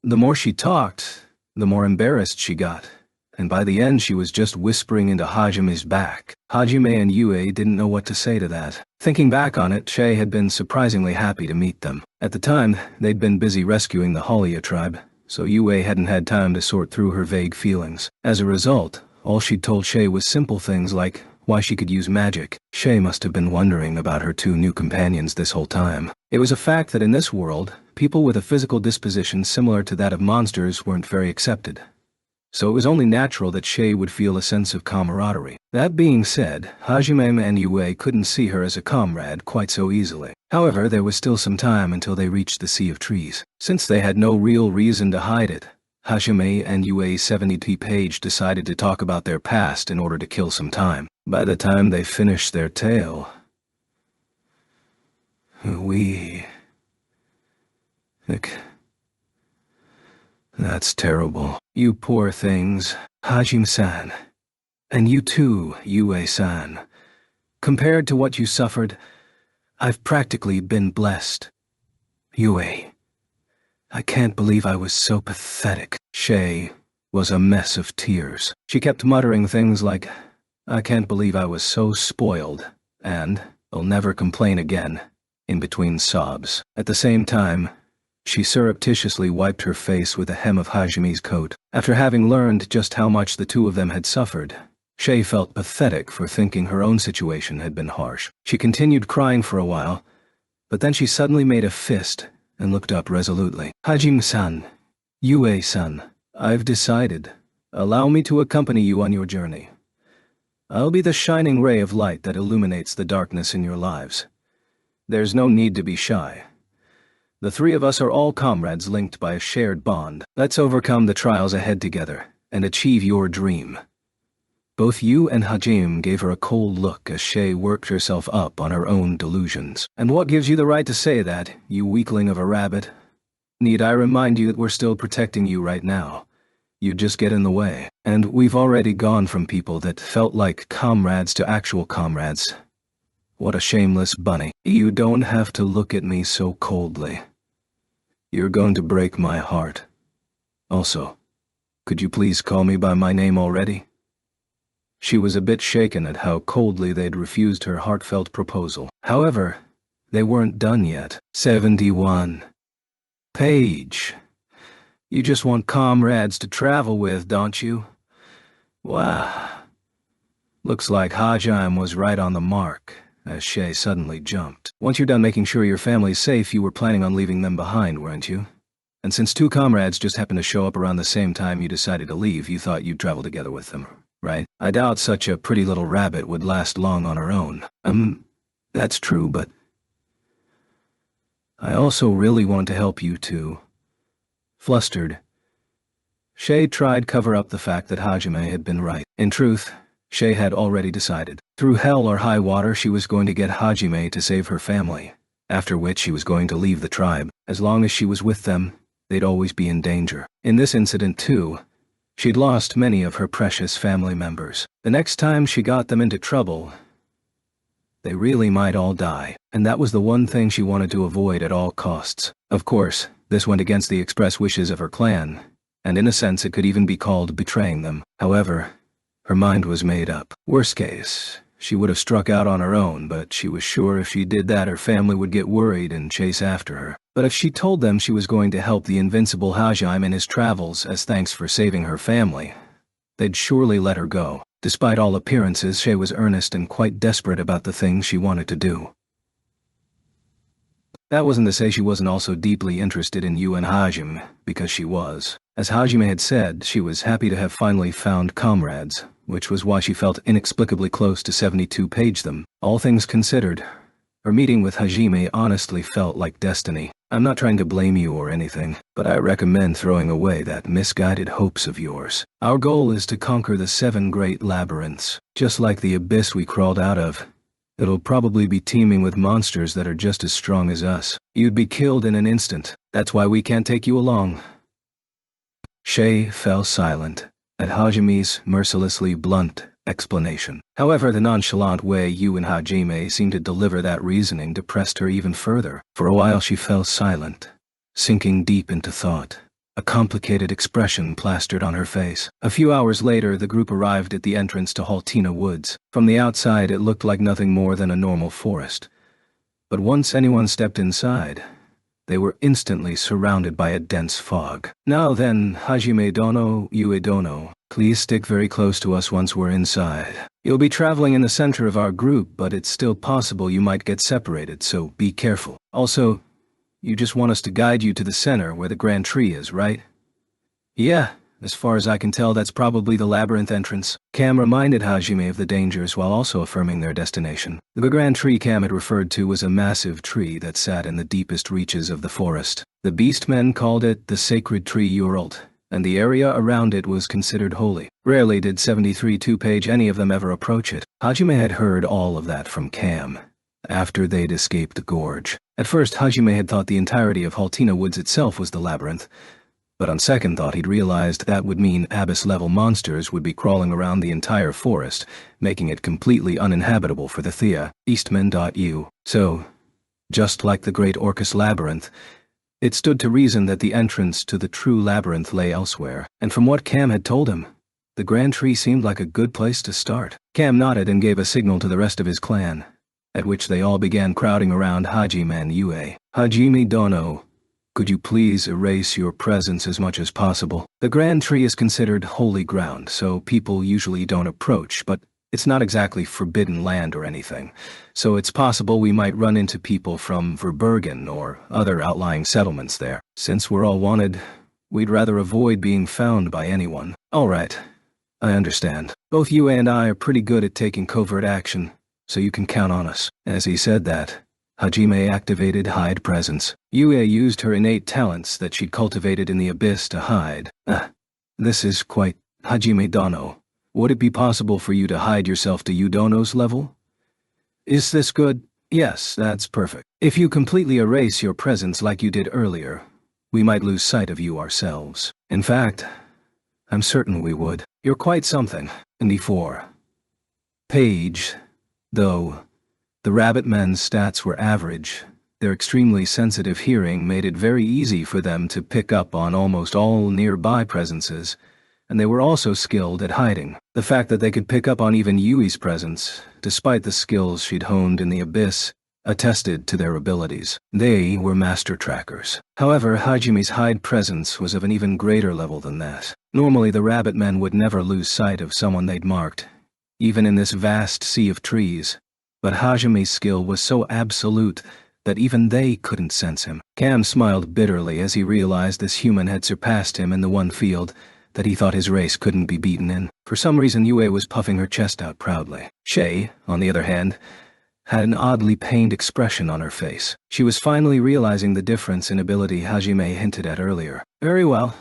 the more she talked, the more embarrassed she got, and by the end she was just whispering into Hajime's back. Hajime and Yue didn't know what to say to that. Thinking back on it, Shay had been surprisingly happy to meet them. At the time, they'd been busy rescuing the Halia tribe, so Yue hadn't had time to sort through her vague feelings. As a result, all she'd told Shay was simple things like why she could use magic. Shay must have been wondering about her two new companions this whole time. It was a fact that in this world, people with a physical disposition similar to that of monsters weren't very accepted. So it was only natural that Shay would feel a sense of camaraderie. That being said, Hajime and Yue couldn't see her as a comrade quite so easily. However, there was still some time until they reached the Sea of Trees. Since they had no real reason to hide it, Hajime and Yue's 70-page decided to talk about their past in order to kill some time. By the time they finished their tale, that's terrible. You poor things, Hajime-san. And you too, Yue-san. Compared to what you suffered, I've practically been blessed. Yue, I can't believe I was so pathetic. Shay was a mess of tears. She kept muttering things like, I can't believe I was so spoiled, and I'll never complain again, in between sobs. At the same time, she surreptitiously wiped her face with the hem of Hajime's coat. After having learned just how much the two of them had suffered, Shay felt pathetic for thinking her own situation had been harsh. She continued crying for a while, but then she suddenly made a fist and looked up resolutely. Hajime-san, Yue-san, I've decided. Allow me to accompany you on your journey. I'll be the shining ray of light that illuminates the darkness in your lives. There's no need to be shy. The three of us are all comrades linked by a shared bond. Let's overcome the trials ahead together and achieve your dream. Both you and Hajime gave her a cold look as Shay worked herself up on her own delusions. And what gives you the right to say that, you weakling of a rabbit? Need I remind you that we're still protecting you right now? You just get in the way. And we've already gone from people that felt like comrades to actual comrades. What a shameless bunny. You don't have to look at me so coldly. You're going to break my heart. Also, could you please call me by my name already? She was a bit shaken at how coldly they'd refused her heartfelt proposal. However, they weren't done yet. 71. Paige. You just want comrades to travel with, don't you? Wow. Looks like Hajime was right on the mark, as Shay suddenly jumped. Once you're done making sure your family's safe, you were planning on leaving them behind, weren't you? And since two comrades just happened to show up around the same time you decided to leave, you thought you'd travel together with them, right? I doubt such a pretty little rabbit would last long on her own. That's true, but I also really want to help you too. Flustered, Shay tried cover up the fact that Hajime had been right. In truth, Shay had already decided. Through hell or high water, she was going to get Hajime to save her family, after which she was going to leave the tribe. As long as she was with them, they'd always be in danger. In this incident too, she'd lost many of her precious family members. The next time she got them into trouble, they really might all die, and that was the one thing she wanted to avoid at all costs. Of course, this went against the express wishes of her clan, and in a sense it could even be called betraying them. However, her mind was made up. Worst case, she would have struck out on her own, but she was sure if she did that her family would get worried and chase after her. But if she told them she was going to help the invincible Hajime in his travels as thanks for saving her family, they'd surely let her go. Despite all appearances, Shay was earnest and quite desperate about the things she wanted to do. That wasn't to say she wasn't also deeply interested in you and Hajime, because she was. As Hajime had said, she was happy to have finally found comrades, which was why she felt inexplicably close to 72 Paige them. All things considered, her meeting with Hajime honestly felt like destiny. I'm not trying to blame you or anything, but I recommend throwing away that misguided hopes of yours. Our goal is to conquer the 7 great labyrinths. Just like the abyss we crawled out of, it'll probably be teeming with monsters that are just as strong as us. You'd be killed in an instant. That's why we can't take you along. Shay fell silent at Hajime's mercilessly blunt explanation. However, the nonchalant way you and Hajime seemed to deliver that reasoning depressed her even further. For a while she fell silent, sinking deep into thought. A complicated expression plastered on her face. A few hours later, the group arrived at the entrance to Haltina Woods. From the outside, it looked like nothing more than a normal forest. But once anyone stepped inside, they were instantly surrounded by a dense fog. Now then, Hajime Dono, Yue Dono, please stick very close to us once we're inside. You'll be traveling in the center of our group, but it's still possible you might get separated, so be careful. Also, you just want us to guide you to the center where the grand tree is, right? Yeah, as far as I can tell, that's probably the labyrinth entrance. Cam reminded Hajime of the dangers while also affirming their destination. The grand tree Cam had referred to was a massive tree that sat in the deepest reaches of the forest. The beastmen called it the sacred tree Uralt, and the area around it was considered holy. Rarely did 73 Two-Page any of them ever approach it. Hajime had heard all of that from Cam after they'd escaped the gorge. At first, Hajime had thought the entirety of Haltina Woods itself was the labyrinth, but on second thought he'd realized that would mean abyss-level monsters would be crawling around the entire forest, making it completely uninhabitable for the Thea, Eastman.U. So, just like the Great Orcus Labyrinth, it stood to reason that the entrance to the true labyrinth lay elsewhere, and from what Cam had told him, the Grand Tree seemed like a good place to start. Cam nodded and gave a signal to the rest of his clan, at which they all began crowding around Hajime and Yue. Hajime Dono, could you please erase your presence as much as possible? The Grand Tree is considered holy ground, so people usually don't approach, but It's not exactly forbidden land or anything, so it's possible we might run into people from Verbergen or other outlying settlements there. Since we're all wanted, we'd rather avoid being found by anyone. All right, I understand. Both Yue and I are pretty good at taking covert action, so you can count on us. As he said that, Hajime activated hide presence. Yue used her innate talents that she'd cultivated in the abyss to hide. This is quite Hajime Dono. Would it be possible for you to hide yourself to Udono's level? Is this good? Yes, that's perfect. If you completely erase your presence like you did earlier, we might lose sight of you ourselves. In fact, I'm certain we would. You're quite something. And E4. Page, though, the rabbit men's stats were average. Their extremely sensitive hearing made it very easy for them to pick up on almost all nearby presences, and they were also skilled at hiding. The fact that they could pick up on even Yui's presence, despite the skills she'd honed in the abyss, attested to their abilities. They were master trackers. However, Hajime's hide presence was of an even greater level than that. Normally, the rabbit men would never lose sight of someone they'd marked, even in this vast sea of trees. But Hajime's skill was so absolute that even they couldn't sense him. Cam smiled bitterly as he realized this human had surpassed him in the one field that he thought his race couldn't be beaten in. For some reason, Yue was puffing her chest out proudly. Shay, on the other hand, had an oddly pained expression on her face. She was finally realizing the difference in ability Hajime hinted at earlier. Very well.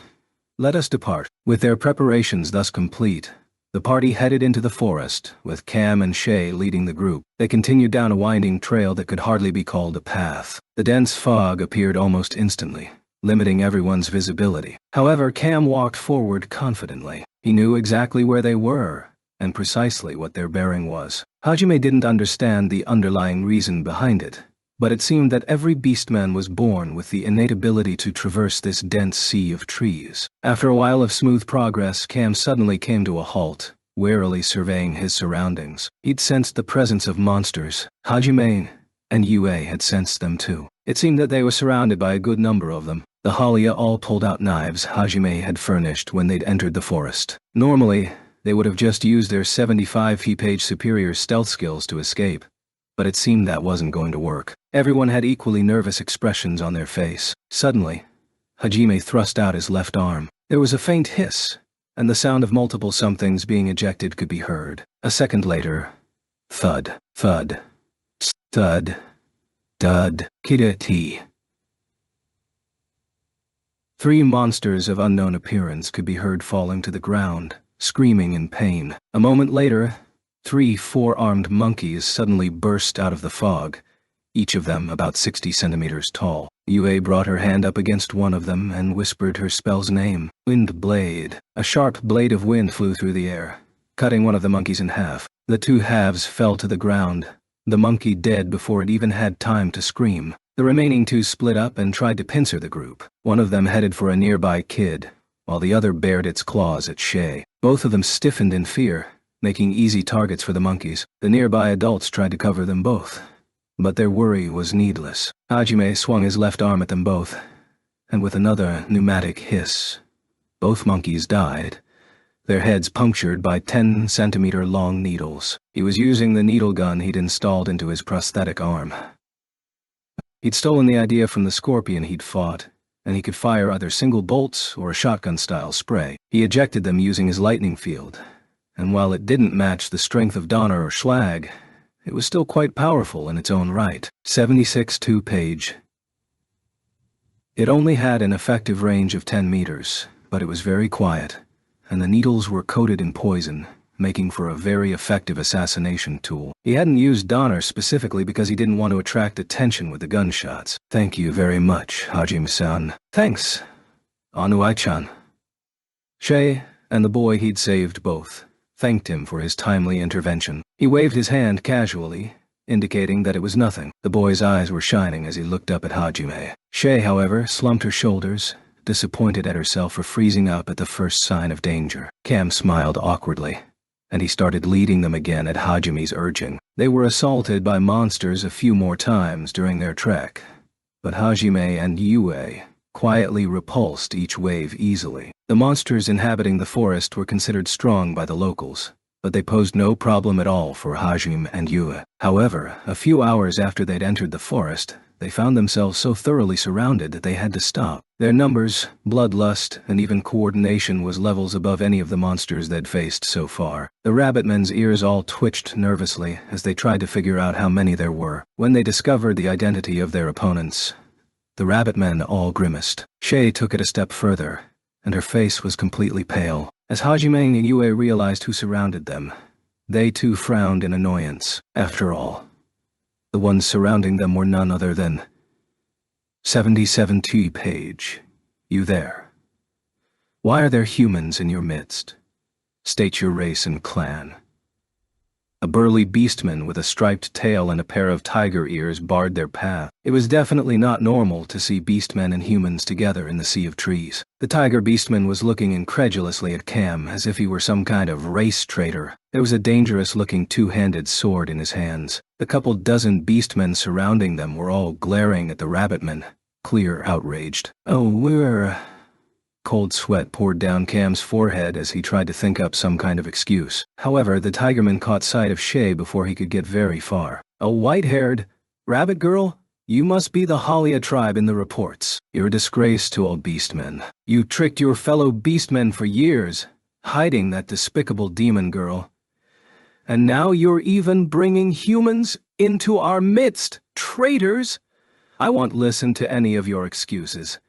Let us depart. With their preparations thus complete, the party headed into the forest, with Cam and Shay leading the group. They continued down a winding trail that could hardly be called a path. The dense fog appeared almost instantly, limiting everyone's visibility. However, Cam walked forward confidently. He knew exactly where they were, and precisely what their bearing was. Hajime didn't understand the underlying reason behind it, but it seemed that every beastman was born with the innate ability to traverse this dense sea of trees. After a while of smooth progress, Cam suddenly came to a halt, warily surveying his surroundings. He'd sensed the presence of monsters. Hajime and Yue had sensed them too. It seemed that they were surrounded by a good number of them. The Halia all pulled out knives Hajime had furnished when they'd entered the forest. Normally, they would have just used their 75 page superior stealth skills to escape, but it seemed that wasn't going to work. Everyone had equally nervous expressions on their face. Suddenly, Hajime thrust out his left arm. There was a faint hiss, and the sound of multiple somethings being ejected could be heard. A second later, thud, thud, thud, dud, kidati. 3 monsters of unknown appearance could be heard falling to the ground, screaming in pain. A moment later, 3 4-armed monkeys suddenly burst out of the fog, each of them about 60 centimeters tall. Yue brought her hand up against one of them and whispered her spell's name. Wind Blade. A sharp blade of wind flew through the air, cutting one of the monkeys in half. The 2 halves fell to the ground, the monkey dead before it even had time to scream. The remaining 2 split up and tried to pincer the group. One of them headed for a nearby kid, while the other bared its claws at Shay. Both of them stiffened in fear, making easy targets for the monkeys. The nearby adults tried to cover them both, but their worry was needless. Hajime swung his left arm at them both, and with another pneumatic hiss, both monkeys died, their heads punctured by 10-centimeter-long needles. He was using the needle gun he'd installed into his prosthetic arm. He'd stolen the idea from the scorpion he'd fought, and he could fire either single bolts or a shotgun-style spray. He ejected them using his lightning field, and while it didn't match the strength of Donner or Schlag, it was still quite powerful in its own right. 76 2-page. It only had an effective range of 10 meters, but it was very quiet, and the needles were coated in poison, making for a very effective assassination tool. He hadn't used Donner specifically because he didn't want to attract attention with the gunshots. Thank you very much, Hajime-san. Thanks, Anuai-chan. Shay and the boy he'd saved both thanked him for his timely intervention. He waved his hand casually, indicating that it was nothing. The boy's eyes were shining as he looked up at Hajime. Shay, however, slumped her shoulders, disappointed at herself for freezing up at the first sign of danger. Cam smiled awkwardly, and he started leading them again at Hajime's urging. They were assaulted by monsters a few more times during their trek, but Hajime and Yue quietly repulsed each wave easily. The monsters inhabiting the forest were considered strong by the locals, but they posed no problem at all for Hajime and Yue. However, a few hours after they'd entered the forest, they found themselves so thoroughly surrounded that they had to stop. Their numbers, bloodlust, and even coordination was levels above any of the monsters they'd faced so far. The rabbitmen's ears all twitched nervously as they tried to figure out how many there were. When they discovered the identity of their opponents, the rabbitmen all grimaced. Shay took it a step further, and her face was completely pale. As Hajime and Yue realized who surrounded them, they too frowned in annoyance. After all, the ones surrounding them were none other than 77T Page. You there? Why are there humans in your midst? State your race and clan. A burly beastman with a striped tail and a pair of tiger ears barred their path. It was definitely not normal to see beastmen and humans together in the sea of trees. The tiger beastman was looking incredulously at Cam as if he were some kind of race traitor. There was a dangerous-looking two-handed sword in his hands. The couple dozen beastmen surrounding them were all glaring at the rabbitmen, clear outraged. Oh, we're... Cold sweat poured down Cam's forehead as he tried to think up some kind of excuse. However, the tigerman caught sight of Shay before he could get very far. A white-haired rabbit girl? You must be the Halia tribe in the reports. You're a disgrace to all beastmen. You tricked your fellow beastmen for years, hiding that despicable demon girl. And now you're even bringing humans into our midst. Traitors! I won't listen to any of your excuses.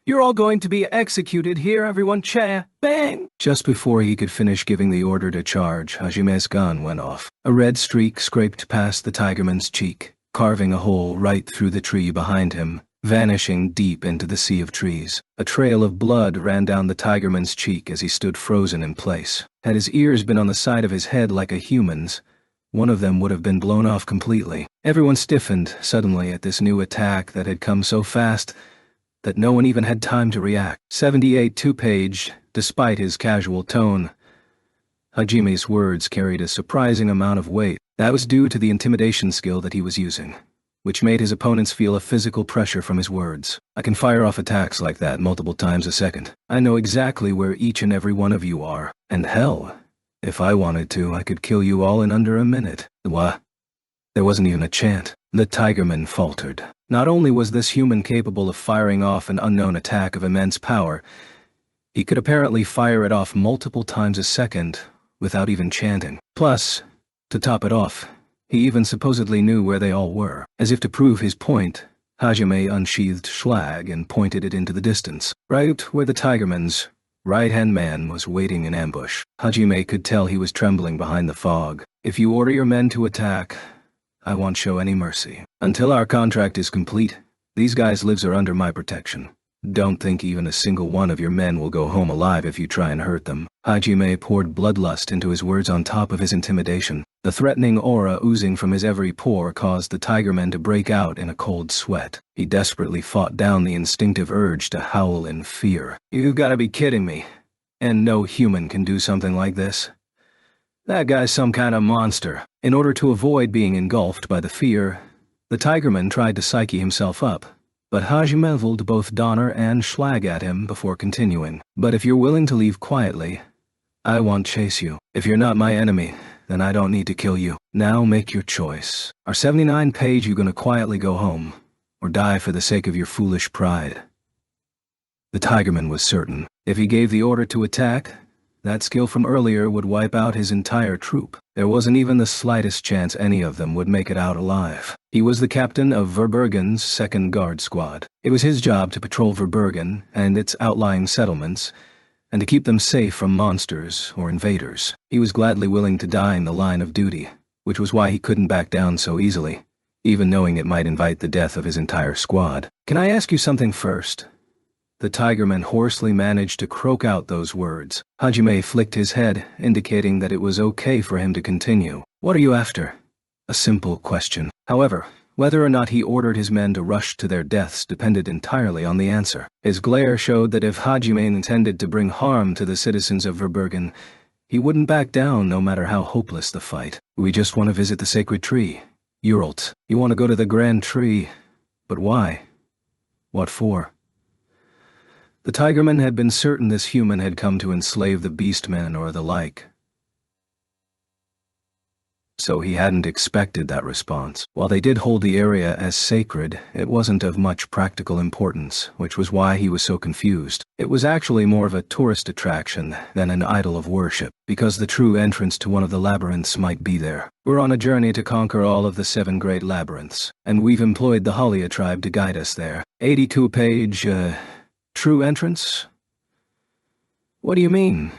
You're all going to be executed here, everyone. Cha! Bang! Just before he could finish giving the order to charge, Hajime's gun went off. A red streak scraped past the tigerman's cheek, carving a hole right through the tree behind him, vanishing deep into the sea of trees. A trail of blood ran down the tigerman's cheek as he stood frozen in place. Had his ears been on the side of his head like a human's, one of them would have been blown off completely. Everyone stiffened suddenly at this new attack that had come so fast that no one even had time to react. 78 Two-Page, despite his casual tone, Hajime's words carried a surprising amount of weight. That was due to the intimidation skill that he was using, which made his opponents feel a physical pressure from his words. I can fire off attacks like that multiple times a second. I know exactly where each and every one of you are. And hell, if I wanted to, I could kill you all in under a minute. What? There wasn't even a chant. The tigerman faltered. Not only was this human capable of firing off an unknown attack of immense power, he could apparently fire it off multiple times a second without even chanting. Plus, to top it off, he even supposedly knew where they all were. As if to prove his point, Hajime unsheathed Schlag and pointed it into the distance, right where the tigerman's right-hand man was waiting in ambush. Hajime could tell he was trembling behind the fog. If you order your men to attack, I won't show any mercy. Until our contract is complete, these guys' lives are under my protection. Don't think even a single one of your men will go home alive if you try and hurt them. Hajime poured bloodlust into his words on top of his intimidation. The threatening aura oozing from his every pore caused the tigerman to break out in a cold sweat. He desperately fought down the instinctive urge to howl in fear. You've got to be kidding me. And no human can do something like this. That guy's some kind of monster. In order to avoid being engulfed by the fear, the tigerman tried to psyche himself up, but Hajime leveled both Donner and Schlag at him before continuing. But if you're willing to leave quietly, I won't chase you. If you're not my enemy, then I don't need to kill you. Now make your choice. Are 79 Page you gonna quietly go home, or die for the sake of your foolish pride? The tigerman was certain. If he gave the order to attack, that skill from earlier would wipe out his entire troop. There wasn't even the slightest chance any of them would make it out alive. He was the captain of Verbergen's second guard squad. It was his job to patrol Verbergen and its outlying settlements, and to keep them safe from monsters or invaders. He was gladly willing to die in the line of duty, which was why he couldn't back down so easily, even knowing it might invite the death of his entire squad. Can I ask you something first? The tigerman hoarsely managed to croak out those words. Hajime flicked his head, indicating that it was okay for him to continue. What are you after? A simple question. However, whether or not he ordered his men to rush to their deaths depended entirely on the answer. His glare showed that if Hajime intended to bring harm to the citizens of Verbergen, he wouldn't back down no matter how hopeless the fight. We just want to visit the sacred tree. Uralt, you want to go to the grand tree. But why? What for? The tigerman had been certain this human had come to enslave the beastmen or the like. so he hadn't expected that response. While they did hold the area as sacred, it wasn't of much practical importance, which was why he was so confused. It was actually more of a tourist attraction than an idol of worship, because the true entrance to one of the labyrinths might be there. We're on a journey to conquer all of the 7 great labyrinths, and we've employed the Halia tribe to guide us there. 82-page, true entrance? What do you mean?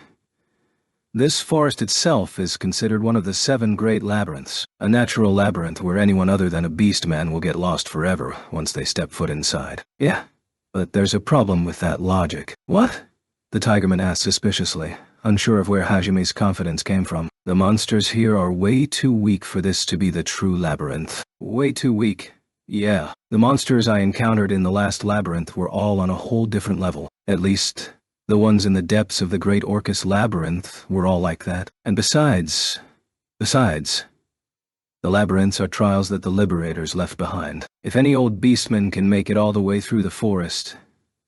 This forest itself is considered one of the 7 great labyrinths, a natural labyrinth where anyone other than a beast-man will get lost forever once they step foot inside. Yeah, but there's a problem with that logic. What? The Tigerman asked suspiciously, unsure of where Hajime's confidence came from. The monsters here are way too weak for this to be the true labyrinth. Way too weak? Yeah, the monsters I encountered in the last labyrinth were all on a whole different level. At least, the ones in the depths of the Great Orcus Labyrinth were all like that. And besides, the labyrinths are trials that the Liberators left behind. If any old beastman can make it all the way through the forest,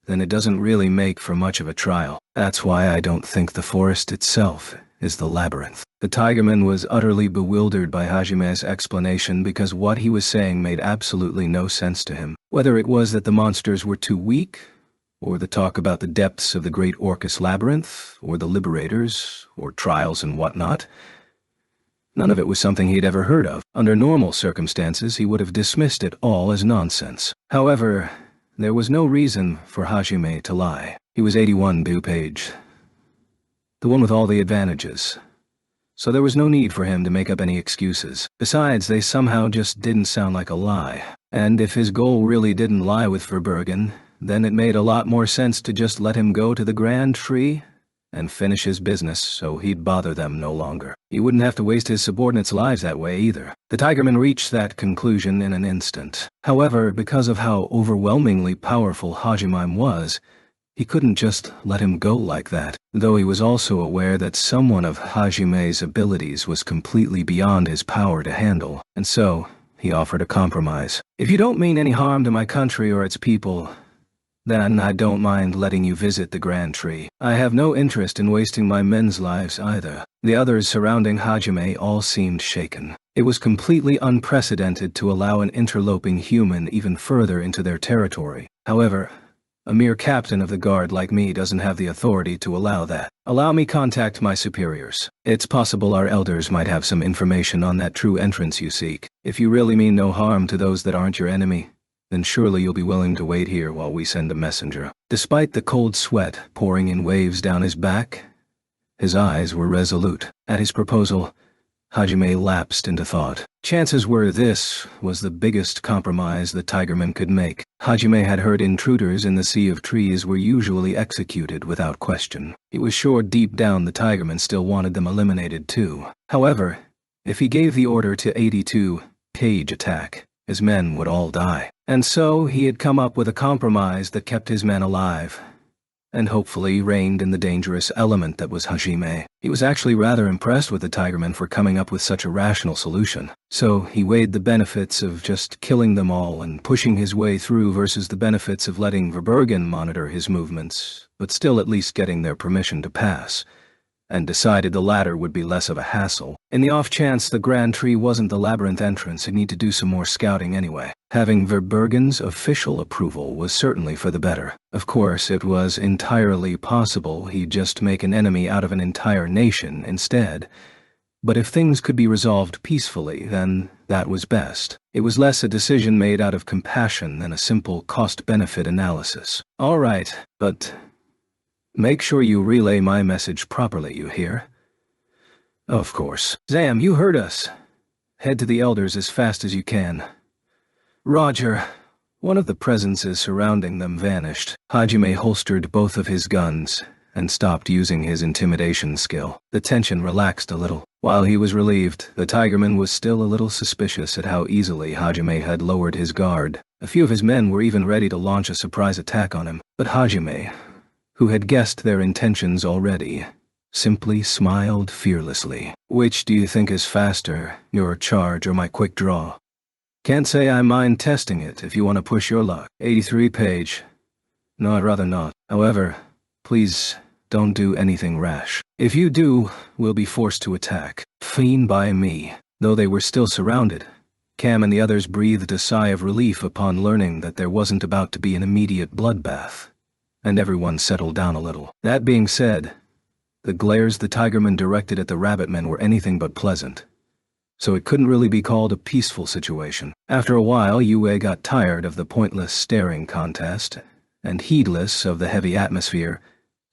then it doesn't really make for much of a trial. That's why I don't think the forest itself is the labyrinth. The Tigerman was utterly bewildered by Hajime's explanation because what he was saying made absolutely no sense to him. Whether it was that the monsters were too weak, or the talk about the depths of the Great Orcus Labyrinth, or the Liberators, or trials and whatnot, none of it was something he'd ever heard of. Under normal circumstances, he would have dismissed it all as nonsense. However, there was no reason for Hajime to lie. He was 81 page, the one with all the advantages, so there was no need for him to make up any excuses. Besides, they somehow just didn't sound like a lie. And if his goal really didn't lie with Verbergen, then it made a lot more sense to just let him go to the Grand Tree and finish his business so he'd bother them no longer. He wouldn't have to waste his subordinates' lives that way either. The Tigerman reached that conclusion in an instant. However, because of how overwhelmingly powerful Hajime was, he couldn't just let him go like that, though he was also aware that someone of Hajime's abilities was completely beyond his power to handle, and so he offered a compromise. If you don't mean any harm to my country or its people, then I don't mind letting you visit the Grand Tree. I have no interest in wasting my men's lives either. The others surrounding Hajime all seemed shaken. It was completely unprecedented to allow an interloping human even further into their territory. However, a mere captain of the guard like me doesn't have the authority to allow that. Allow me contact my superiors. It's possible our elders might have some information on that true entrance you seek. If you really mean no harm to those that aren't your enemy, then surely you'll be willing to wait here while we send a messenger. Despite the cold sweat pouring in waves down his back, his eyes were resolute. At his proposal, Hajime lapsed into thought. Chances were this was the biggest compromise the Tigerman could make. Hajime had heard intruders in the Sea of Trees were usually executed without question. He was sure deep down the Tigerman still wanted them eliminated too. However, if he gave the order to 82-page attack, his men would all die. And so he had come up with a compromise that kept his men alive, and hopefully reined in the dangerous element that was Hajime. He was actually rather impressed with the Tigerman for coming up with such a rational solution. So he weighed the benefits of just killing them all and pushing his way through versus the benefits of letting Verbergen monitor his movements, but still at least getting their permission to pass, and decided the latter would be less of a hassle. In the off chance the Grand Tree wasn't the labyrinth entrance, he'd need to do some more scouting anyway. Having Verbergen's official approval was certainly for the better. Of course, it was entirely possible he'd just make an enemy out of an entire nation instead, but if things could be resolved peacefully, then that was best. It was less a decision made out of compassion than a simple cost-benefit analysis. All right, but make sure you relay my message properly, you hear? Of course. Zam, you heard us. Head to the elders as fast as you can. Roger. One of the presences surrounding them vanished. Hajime holstered both of his guns and stopped using his intimidation skill. The tension relaxed a little. While he was relieved, the Tigerman was still a little suspicious at how easily Hajime had lowered his guard. A few of his men were even ready to launch a surprise attack on him, but Hajime, who had guessed their intentions already, simply smiled fearlessly. Which do you think is faster, your charge or my quick draw? Can't say I mind testing it if you want to push your luck. 83-page. No, I'd rather not. However, please don't do anything rash. If you do, we'll be forced to attack. Fine by me. Though they were still surrounded, Cam and the others breathed a sigh of relief upon learning that there wasn't about to be an immediate bloodbath, and everyone settled down a little. That being said, the glares the Tigerman directed at the rabbit men were anything but pleasant, so it couldn't really be called a peaceful situation. After a while, Yue got tired of the pointless staring contest, and heedless of the heavy atmosphere,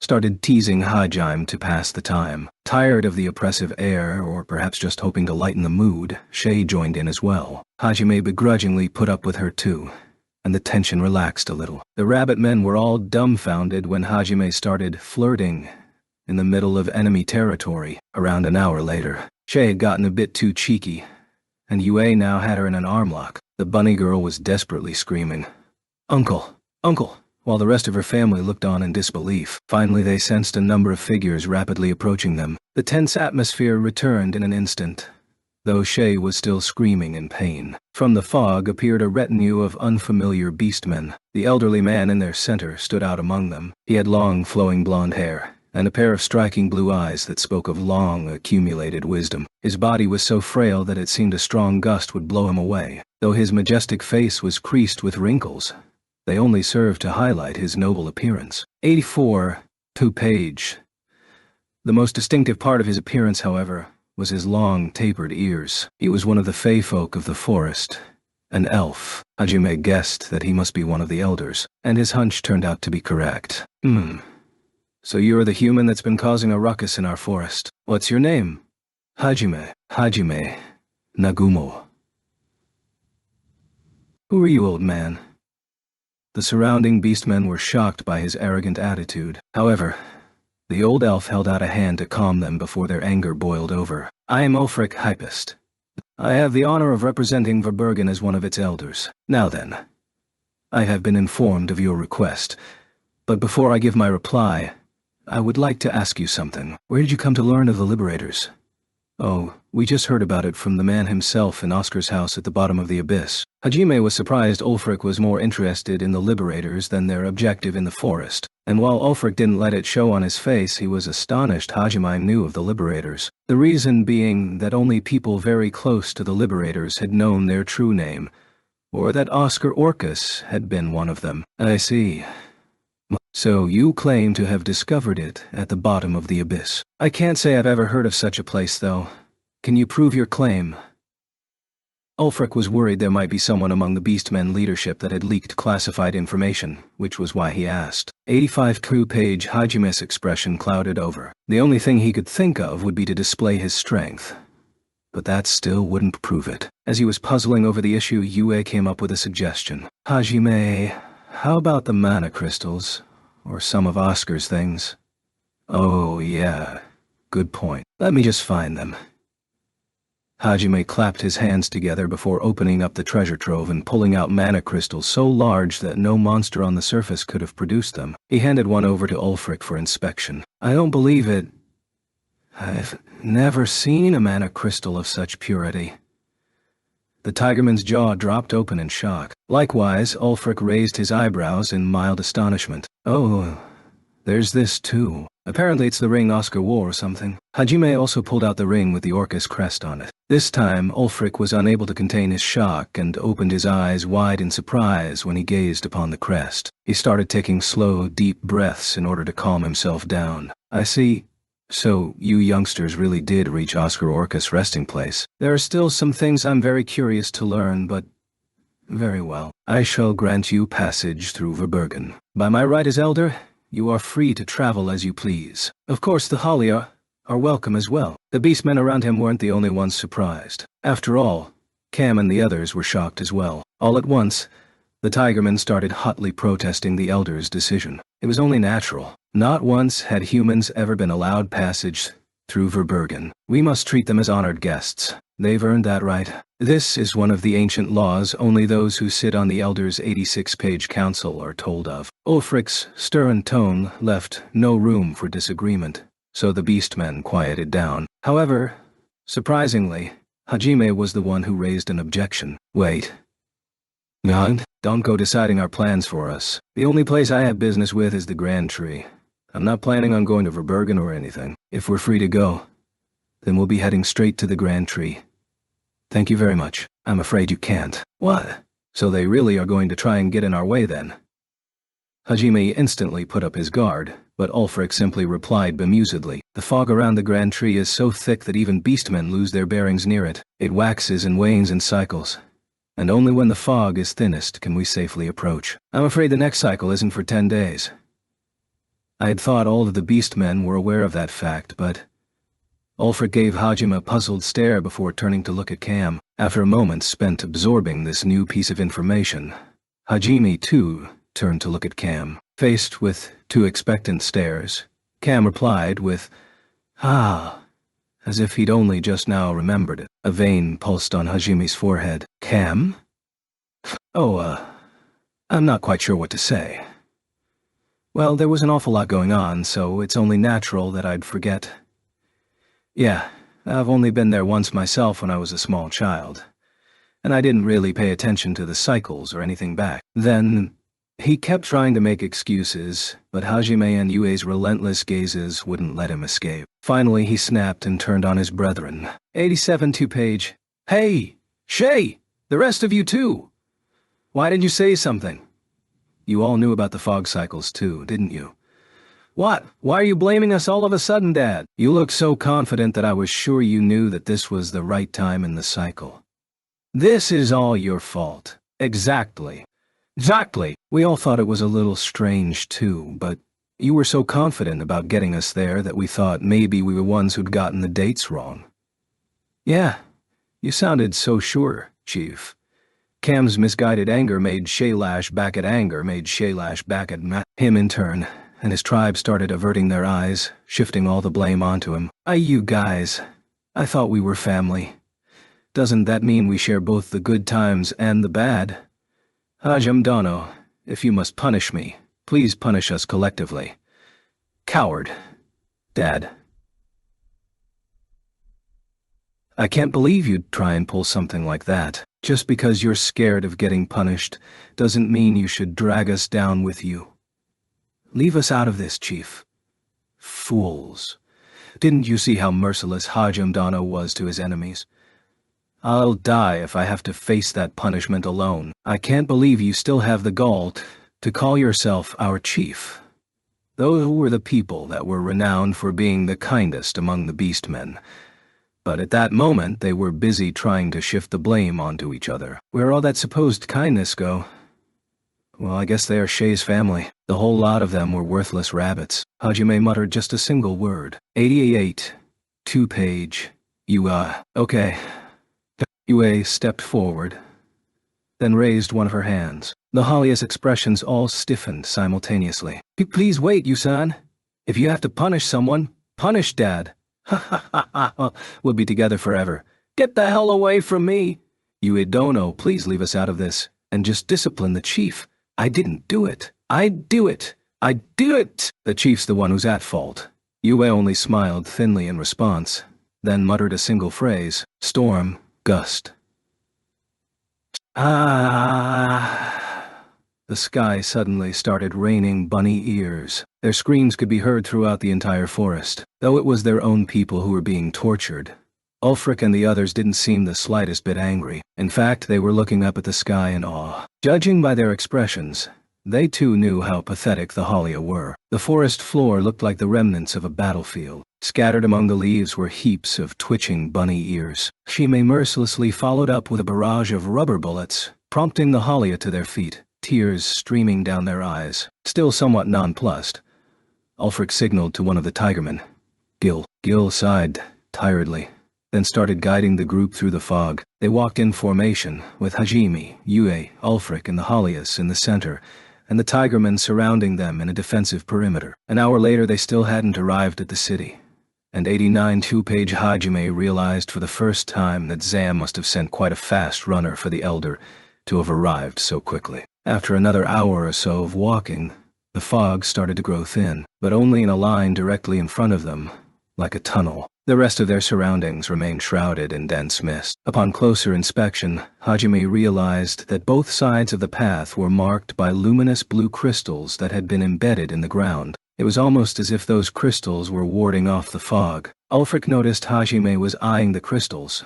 started teasing Hajime to pass the time. Tired of the oppressive air, or perhaps just hoping to lighten the mood, Shay joined in as well. Hajime begrudgingly put up with her too, and the tension relaxed a little. The rabbit men were all dumbfounded when Hajime started flirting in the middle of enemy territory. Around an hour later, Shay had gotten a bit too cheeky, and Yue now had her in an arm lock. The bunny girl was desperately screaming, "Uncle! Uncle!" while the rest of her family looked on in disbelief. Finally, they sensed a number of figures rapidly approaching them. The tense atmosphere returned in an instant, though Shay was still screaming in pain. From the fog appeared a retinue of unfamiliar beastmen. The elderly man in their center stood out among them. He had long, flowing blonde hair, and a pair of striking blue eyes that spoke of long, accumulated wisdom. His body was so frail that it seemed a strong gust would blow him away. Though his majestic face was creased with wrinkles, they only served to highlight his noble appearance. 84, 2-page. The most distinctive part of his appearance, however, was his long, tapered ears. He was one of the fey folk of the forest, an elf. Hajime guessed that he must be one of the elders, and his hunch turned out to be correct. So you're the human that's been causing a ruckus in our forest. What's your name? Hajime Nagumo. Who are you, old man? The surrounding beastmen were shocked by his arrogant attitude. However, the old elf held out a hand to calm them before their anger boiled over. I am Ulfric Hypist. I have the honor of representing Verbergen as one of its elders. Now then, I have been informed of your request, but before I give my reply, I would like to ask you something. Where did you come to learn of the Liberators? Oh, we just heard about it from the man himself in Oscar's house at the bottom of the abyss. Hajime was surprised Ulfric was more interested in the Liberators than their objective in the forest, and while Ulfric didn't let it show on his face, he was astonished Hajime knew of the Liberators. The reason being that only people very close to the Liberators had known their true name, or that Oscar Orcus had been one of them. I see. So you claim to have discovered it at the bottom of the abyss. I can't say I've ever heard of such a place, though. Can you prove your claim? Ulfric was worried there might be someone among the Beastmen leadership that had leaked classified information, which was why he asked. 85 2-page Hajime's expression clouded over. The only thing he could think of would be to display his strength. But that still wouldn't prove it. As he was puzzling over the issue, Yue came up with a suggestion. Hajime, how about the mana crystals? Or some of Oscar's things? Oh, yeah. Good point. Let me just find them. Hajime clapped his hands together before opening up the treasure trove and pulling out mana crystals so large that no monster on the surface could have produced them. He handed one over to Ulfric for inspection. I don't believe it. I've never seen a mana crystal of such purity. The Tigerman's jaw dropped open in shock. Likewise, Ulfric raised his eyebrows in mild astonishment. Oh, there's this too. Apparently it's the ring Oscar wore or something. Hajime also pulled out the ring with the Orcus crest on it. This time, Ulfric was unable to contain his shock and opened his eyes wide in surprise when he gazed upon the crest. He started taking slow, deep breaths in order to calm himself down. I see. So, you youngsters really did reach Oscar Orcus' resting place. There are still some things I'm very curious to learn, but very well. I shall grant you passage through Verbergen. By my right as elder, you are free to travel as you please. Of course, the Holly are welcome as well. The beastmen around him weren't the only ones surprised. After all, Cam and the others were shocked as well. All at once, the Tigermen started hotly protesting the elders' decision. It was only natural. Not once had humans ever been allowed passage through Verbergen. We must treat them as honored guests. They've earned that right. This is one of the ancient laws only those who sit on the elders' 86-page council are told of. Ulfric's stern tone left no room for disagreement, so the beastmen quieted down. However, surprisingly, Hajime was the one who raised an objection. Wait. God, don't go deciding our plans for us. The only place I have business with is the Grand Tree. I'm not planning on going to Verbergen or anything. If we're free to go, then we'll be heading straight to the Grand Tree. Thank you very much. I'm afraid you can't. What? So they really are going to try and get in our way then? Hajime instantly put up his guard, but Ulfric simply replied bemusedly, "The fog around the grand tree is so thick that even beastmen lose their bearings near it. It waxes and wanes in cycles. And only when the fog is thinnest can we safely approach. I'm afraid the next cycle isn't for 10 days. I had thought all of the beastmen were aware of that fact, but... Ulfric gave Hajime a puzzled stare before turning to look at Cam. After a moment spent absorbing this new piece of information, Hajime, too, turned to look at Cam. Faced with 2 expectant stares, Cam replied with, "Ah," as if he'd only just now remembered it. A vein pulsed on Hajime's forehead. "Cam? Oh, I'm not quite sure what to say. Well, there was an awful lot going on, so it's only natural that I'd forget. Yeah, I've only been there once myself when I was a small child, and I didn't really pay attention to the cycles or anything back then." He kept trying to make excuses, but Hajime and Yue's relentless gazes wouldn't let him escape. Finally, he snapped and turned on his brethren. 87 2-page. "Hey! Shay! The rest of you too! Why didn't you say something? You all knew about the fog cycles too, didn't you? What? Why are you blaming us all of a sudden, Dad? You look so confident that I was sure you knew that this was the right time in the cycle. This is all your fault. Exactly. Exactly. We all thought it was a little strange too, but you were so confident about getting us there that we thought maybe we were ones who'd gotten the dates wrong." "Yeah, you sounded so sure, Chief." Cam's misguided anger made Shay lash back at him in turn, and his tribe started averting their eyes, shifting all the blame onto him. You guys, I thought we were family. Doesn't that mean we share both the good times and the bad? Hajime, if you must punish me, please punish us collectively. Coward. Dad. I can't believe you'd try and pull something like that. Just because you're scared of getting punished doesn't mean you should drag us down with you. Leave us out of this, Chief. Fools. Didn't you see how merciless Hajime was to his enemies? I'll die if I have to face that punishment alone. I can't believe you still have the gall to call yourself our chief. Those were the people that were renowned for being the kindest among the beastmen. But at that moment, they were busy trying to shift the blame onto each other. Where'd all that supposed kindness go? Well, I guess they are Shay's family. The whole lot of them were worthless rabbits. Hajime muttered just a single word. 88. 2-page. Okay. Yue stepped forward, then raised one of her hands. The Halia's expressions all stiffened simultaneously. Please wait, Yusan. If you have to punish someone, punish Dad. Ha ha ha ha, we'll be together forever. Get the hell away from me. Yue Dono, please leave us out of this, and just discipline the chief. I didn't do it. I'd do it. I'd do it. The chief's the one who's at fault. Yue only smiled thinly in response, then muttered a single phrase. Storm. Gust. The sky suddenly started raining bunny ears. Their screams could be heard throughout the entire forest, though it was their own people who were being tortured. Ulfric and the others didn't seem the slightest bit angry. In fact, they were looking up at the sky in awe. Judging by their expressions, they too knew how pathetic the Halia were. The forest floor looked like the remnants of a battlefield. Scattered among the leaves were heaps of twitching bunny ears. Shime mercilessly followed up with a barrage of rubber bullets, prompting the Halia to their feet, tears streaming down their eyes. Still somewhat nonplussed, Ulfric signaled to one of the tigermen. Gil. Gil sighed tiredly, then started guiding the group through the fog. They walked in formation, with Hajime, Yue, Ulfric, and the Halias in the center, and the tigermen surrounding them in a defensive perimeter. An hour later, they still hadn't arrived at the city, and 89 2-page Hajime realized for the first time that Zam must have sent quite a fast runner for the Elder to have arrived so quickly. After another hour or so of walking, the fog started to grow thin, but only in a line directly in front of them, like a tunnel. The rest of their surroundings remained shrouded in dense mist. Upon closer inspection, Hajime realized that both sides of the path were marked by luminous blue crystals that had been embedded in the ground. It was almost as if those crystals were warding off the fog. Ulfric noticed Hajime was eyeing the crystals,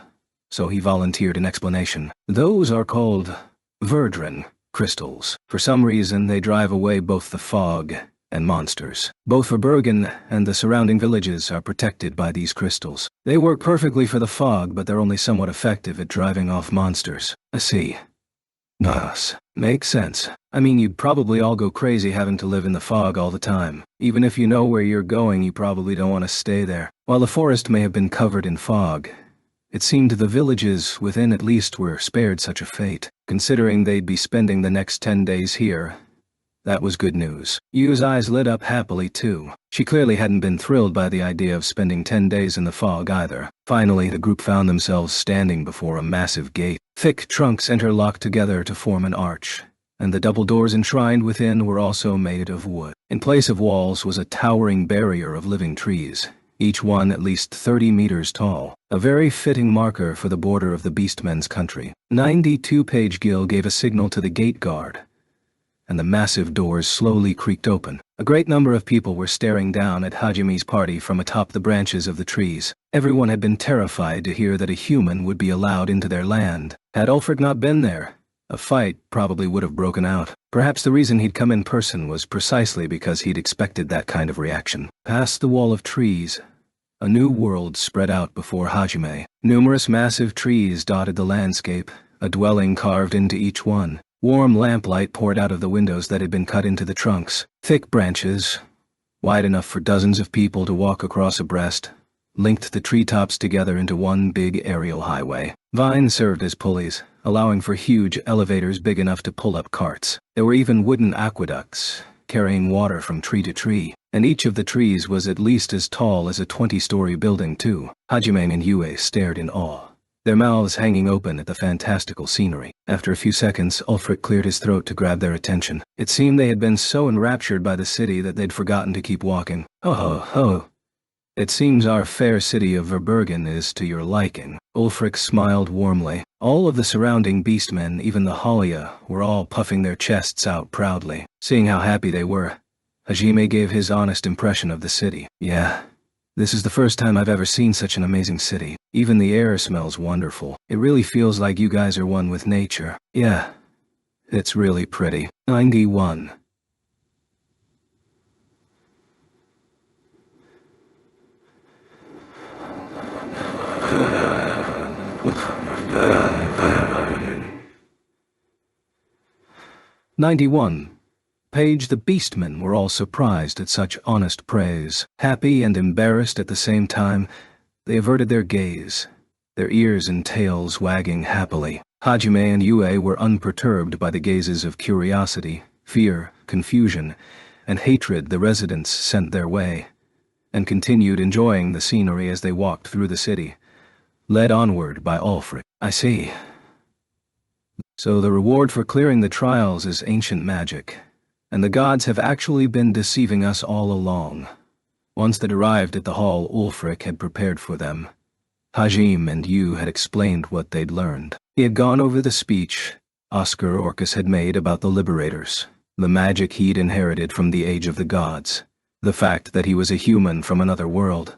so he volunteered an explanation. Those are called Verdran crystals. For some reason, they drive away both the fog and monsters. Both Verbergen and the surrounding villages are protected by these crystals. They work perfectly for the fog, but they're only somewhat effective at driving off monsters. I see. Yes, makes sense. I mean, you'd probably all go crazy having to live in the fog all the time. Even if you know where you're going, you probably don't want to stay there. While the forest may have been covered in fog, it seemed the villages within at least were spared such a fate. Considering they'd be spending the next 10 days here, that was good news. Yu's eyes lit up happily too. She clearly hadn't been thrilled by the idea of spending 10 days in the fog either. Finally, the group found themselves standing before a massive gate. Thick trunks interlocked together to form an arch, and the double doors enshrined within were also made of wood. In place of walls was a towering barrier of living trees, each one at least 30 meters tall, a very fitting marker for the border of the Beastmen's country. 92-page Gil gave a signal to the gate guard, and the massive doors slowly creaked open. A great number of people were staring down at Hajime's party from atop the branches of the trees. Everyone had been terrified to hear that a human would be allowed into their land. Had Ulfric not been there, a fight probably would have broken out. Perhaps the reason he'd come in person was precisely because he'd expected that kind of reaction. Past the wall of trees, a new world spread out before Hajime. Numerous massive trees dotted the landscape, a dwelling carved into each one. Warm lamplight poured out of the windows that had been cut into the trunks. Thick branches, wide enough for dozens of people to walk across abreast, linked the treetops together into one big aerial highway. Vines served as pulleys, allowing for huge elevators big enough to pull up carts. There were even wooden aqueducts, carrying water from tree to tree, and each of the trees was at least as tall as a 20-story building too. Hajime and Yue stared in awe, their mouths hanging open at the fantastical scenery. After a few seconds, Ulfric cleared his throat to grab their attention. It seemed they had been so enraptured by the city that they'd forgotten to keep walking. Ho ho ho. It seems our fair city of Verbergen is to your liking. Ulfric smiled warmly. All of the surrounding beastmen, even the Halia, were all puffing their chests out proudly. Seeing how happy they were, Hajime gave his honest impression of the city. Yeah. This is the first time I've ever seen such an amazing city. Even the air smells wonderful. It really feels like you guys are one with nature. Yeah, it's really pretty. 91. Page. The beastmen were all surprised at such honest praise. Happy and embarrassed at the same time, they averted their gaze, their ears and tails wagging happily. Hajime and Yue were unperturbed by the gazes of curiosity, fear, confusion, and hatred the residents sent their way, and continued enjoying the scenery as they walked through the city, led onward by Ulfric. I see. So the reward for clearing the trials is ancient magic, and the gods have actually been deceiving us all along. Once they'd arrived at the hall Ulfric had prepared for them, Hajime and Yu had explained what they'd learned. He had gone over the speech Oscar Orcus had made about the Liberators, the magic he'd inherited from the Age of the Gods, the fact that he was a human from another world,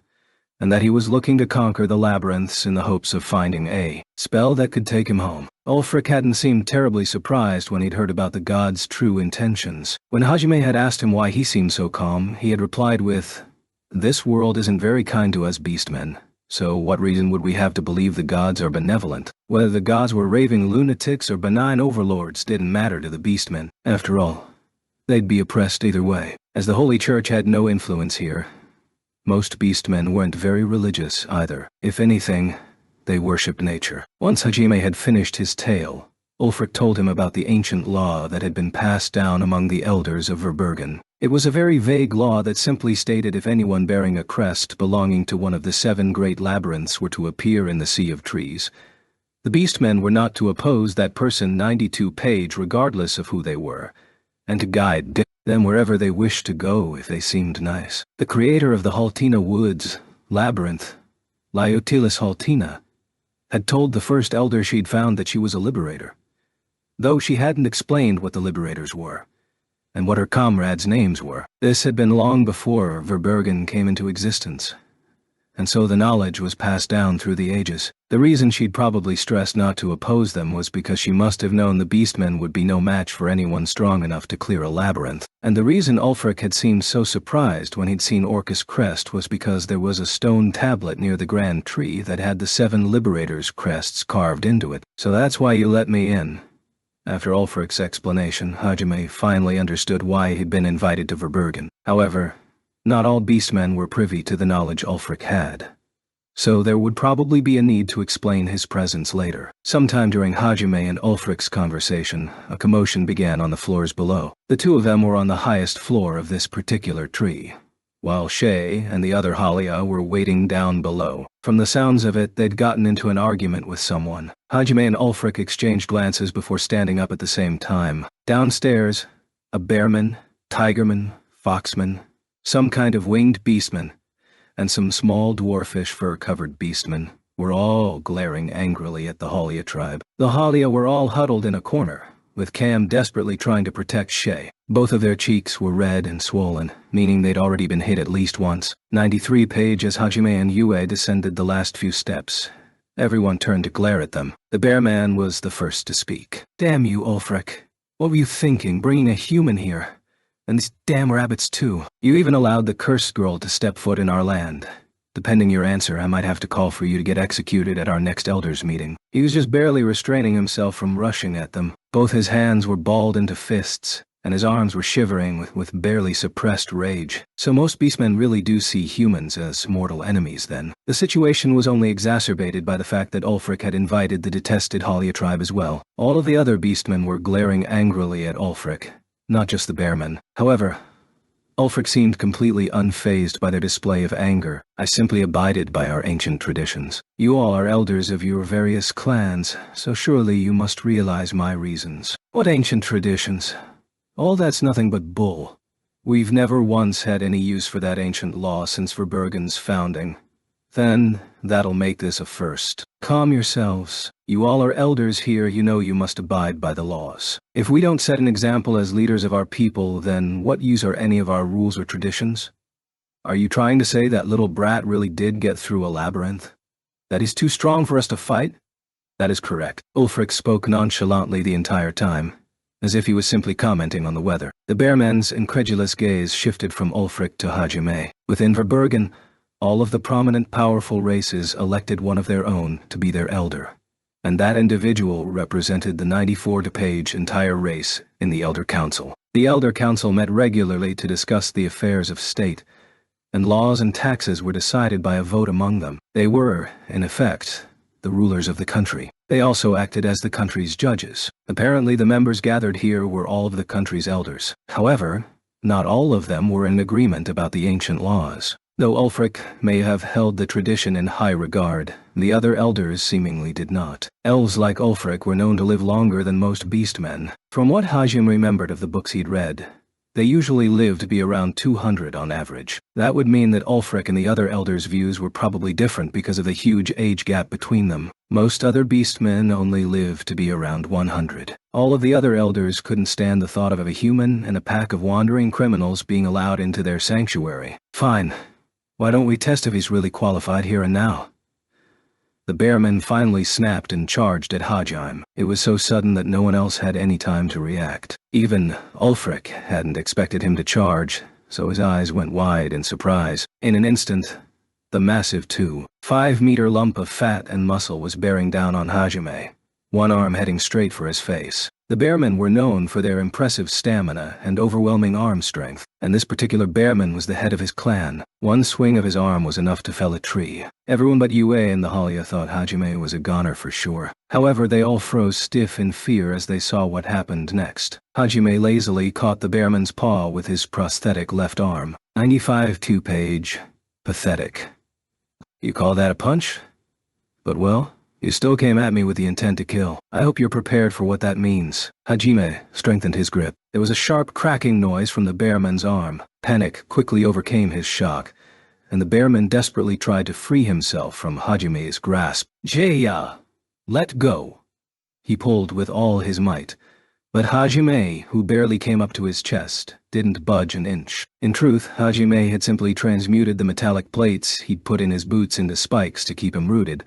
and that he was looking to conquer the labyrinths in the hopes of finding a spell that could take him home. Ulfric hadn't seemed terribly surprised when he'd heard about the gods' true intentions. When Hajime had asked him why he seemed so calm, he had replied with, "This world isn't very kind to us beastmen, so what reason would we have to believe the gods are benevolent? Whether the gods were raving lunatics or benign overlords didn't matter to the beastmen. After all, they'd be oppressed either way. As the Holy Church had no influence here, most beastmen weren't very religious either. If anything, they worshipped nature." Once Hajime had finished his tale, Ulfric told him about the ancient law that had been passed down among the elders of Verbergen. It was a very vague law that simply stated if anyone bearing a crest belonging to one of the 7 great labyrinths were to appear in the Sea of Trees, the beastmen were not to oppose that person 92-page regardless of who they were, and to guide them wherever they wished to go if they seemed nice. The creator of the Haltina Woods labyrinth, Lyotilis Haltina, had told the first elder she'd found that she was a liberator, though she hadn't explained what the liberators were, and what her comrades' names were. This had been long before Verbergen came into existence, and so the knowledge was passed down through the ages. The reason she'd probably stressed not to oppose them was because she must have known the beastmen would be no match for anyone strong enough to clear a labyrinth. And the reason Ulfric had seemed so surprised when he'd seen Orcus' crest was because there was a stone tablet near the grand tree that had the 7 liberators' crests carved into it. "So that's why you let me in." After Ulfric's explanation, Hajime finally understood why he'd been invited to Verbergen. However, not all beastmen were privy to the knowledge Ulfric had, so there would probably be a need to explain his presence later. Sometime during Hajime and Ulfric's conversation, a commotion began on the floors below. The two of them were on the highest floor of this particular tree, while Shay and the other Halia were waiting down below. From the sounds of it, they'd gotten into an argument with someone. Hajime and Ulfric exchanged glances before standing up at the same time. Downstairs, a bearman, tigerman, foxman, some kind of winged beastman, and some small dwarfish fur-covered beastmen were all glaring angrily at the Halia tribe. The Halia were all huddled in a corner, with Cam desperately trying to protect Shay. Both of their cheeks were red and swollen, meaning they'd already been hit at least once. 93 page as Hajime and Yue descended the last few steps. Everyone turned to glare at them. The bearman was the first to speak. "Damn you, Ulfric. What were you thinking, bringing a human here? And these damn rabbits too. You even allowed the cursed girl to step foot in our land. Depending your answer, I might have to call for you to get executed at our next elders meeting." He was just barely restraining himself from rushing at them. Both his hands were balled into fists, and his arms were shivering with barely suppressed rage. So most beastmen really do see humans as mortal enemies then. The situation was only exacerbated by the fact that Ulfric had invited the detested Halia tribe as well. All of the other beastmen were glaring angrily at Ulfric, not just the bearmen. However, Ulfric seemed completely unfazed by their display of anger. "I simply abided by our ancient traditions. You all are elders of your various clans, so surely you must realize my reasons." "What ancient traditions? All that's nothing but bull. We've never once had any use for that ancient law since Verbergen's founding. Then, that'll make this a first. Calm yourselves. You all are elders here, you know you must abide by the laws. If we don't set an example as leaders of our people, then what use are any of our rules or traditions? Are you trying to say that little brat really did get through a labyrinth? That he's too strong for us to fight?" "That is correct." Ulfric spoke nonchalantly the entire time, as if he was simply commenting on the weather. The bearman's incredulous gaze shifted from Ulfric to Hajime. Within Verbergen, all of the prominent powerful races elected one of their own to be their elder, and that individual represented the 94-page entire race in the Elder Council. The Elder Council met regularly to discuss the affairs of state, and laws and taxes were decided by a vote among them. They were, in effect, the rulers of the country. They also acted as the country's judges. Apparently the members gathered here were all of the country's elders. However, not all of them were in agreement about the ancient laws. Though Ulfric may have held the tradition in high regard, the other elders seemingly did not. Elves like Ulfric were known to live longer than most beastmen. From what Hajim remembered of the books he'd read, they usually lived to be around 200 on average. That would mean that Ulfric and the other elders' views were probably different because of the huge age gap between them. Most other beastmen only lived to be around 100. All of the other elders couldn't stand the thought of a human and a pack of wandering criminals being allowed into their sanctuary. Fine. Why don't we test if he's really qualified here and now? The bearman finally snapped and charged at Hajime. It was so sudden that no one else had any time to react. Even Ulfric hadn't expected him to charge, so his eyes went wide in surprise. In an instant, the massive 2.5-meter lump of fat and muscle was bearing down on Hajime, one arm heading straight for his face. The bearmen were known for their impressive stamina and overwhelming arm strength, and this particular bearman was the head of his clan. One swing of his arm was enough to fell a tree. Everyone but Yue and the Halia thought Hajime was a goner for sure. However, they all froze stiff in fear as they saw what happened next. Hajime lazily caught the bearman's paw with his prosthetic left arm. 95 2-page. Pathetic. You call that a punch? But well, you still came at me with the intent to kill. I hope you're prepared for what that means. Hajime strengthened his grip. There was a sharp cracking noise from the bearman's arm. Panic quickly overcame his shock, and the bearman desperately tried to free himself from Hajime's grasp. "Jaya! Let go!" He pulled with all his might, But Hajime, who barely came up to his chest, didn't budge an inch. In truth, Hajime had simply transmuted the metallic plates he'd put in his boots into spikes to keep him rooted.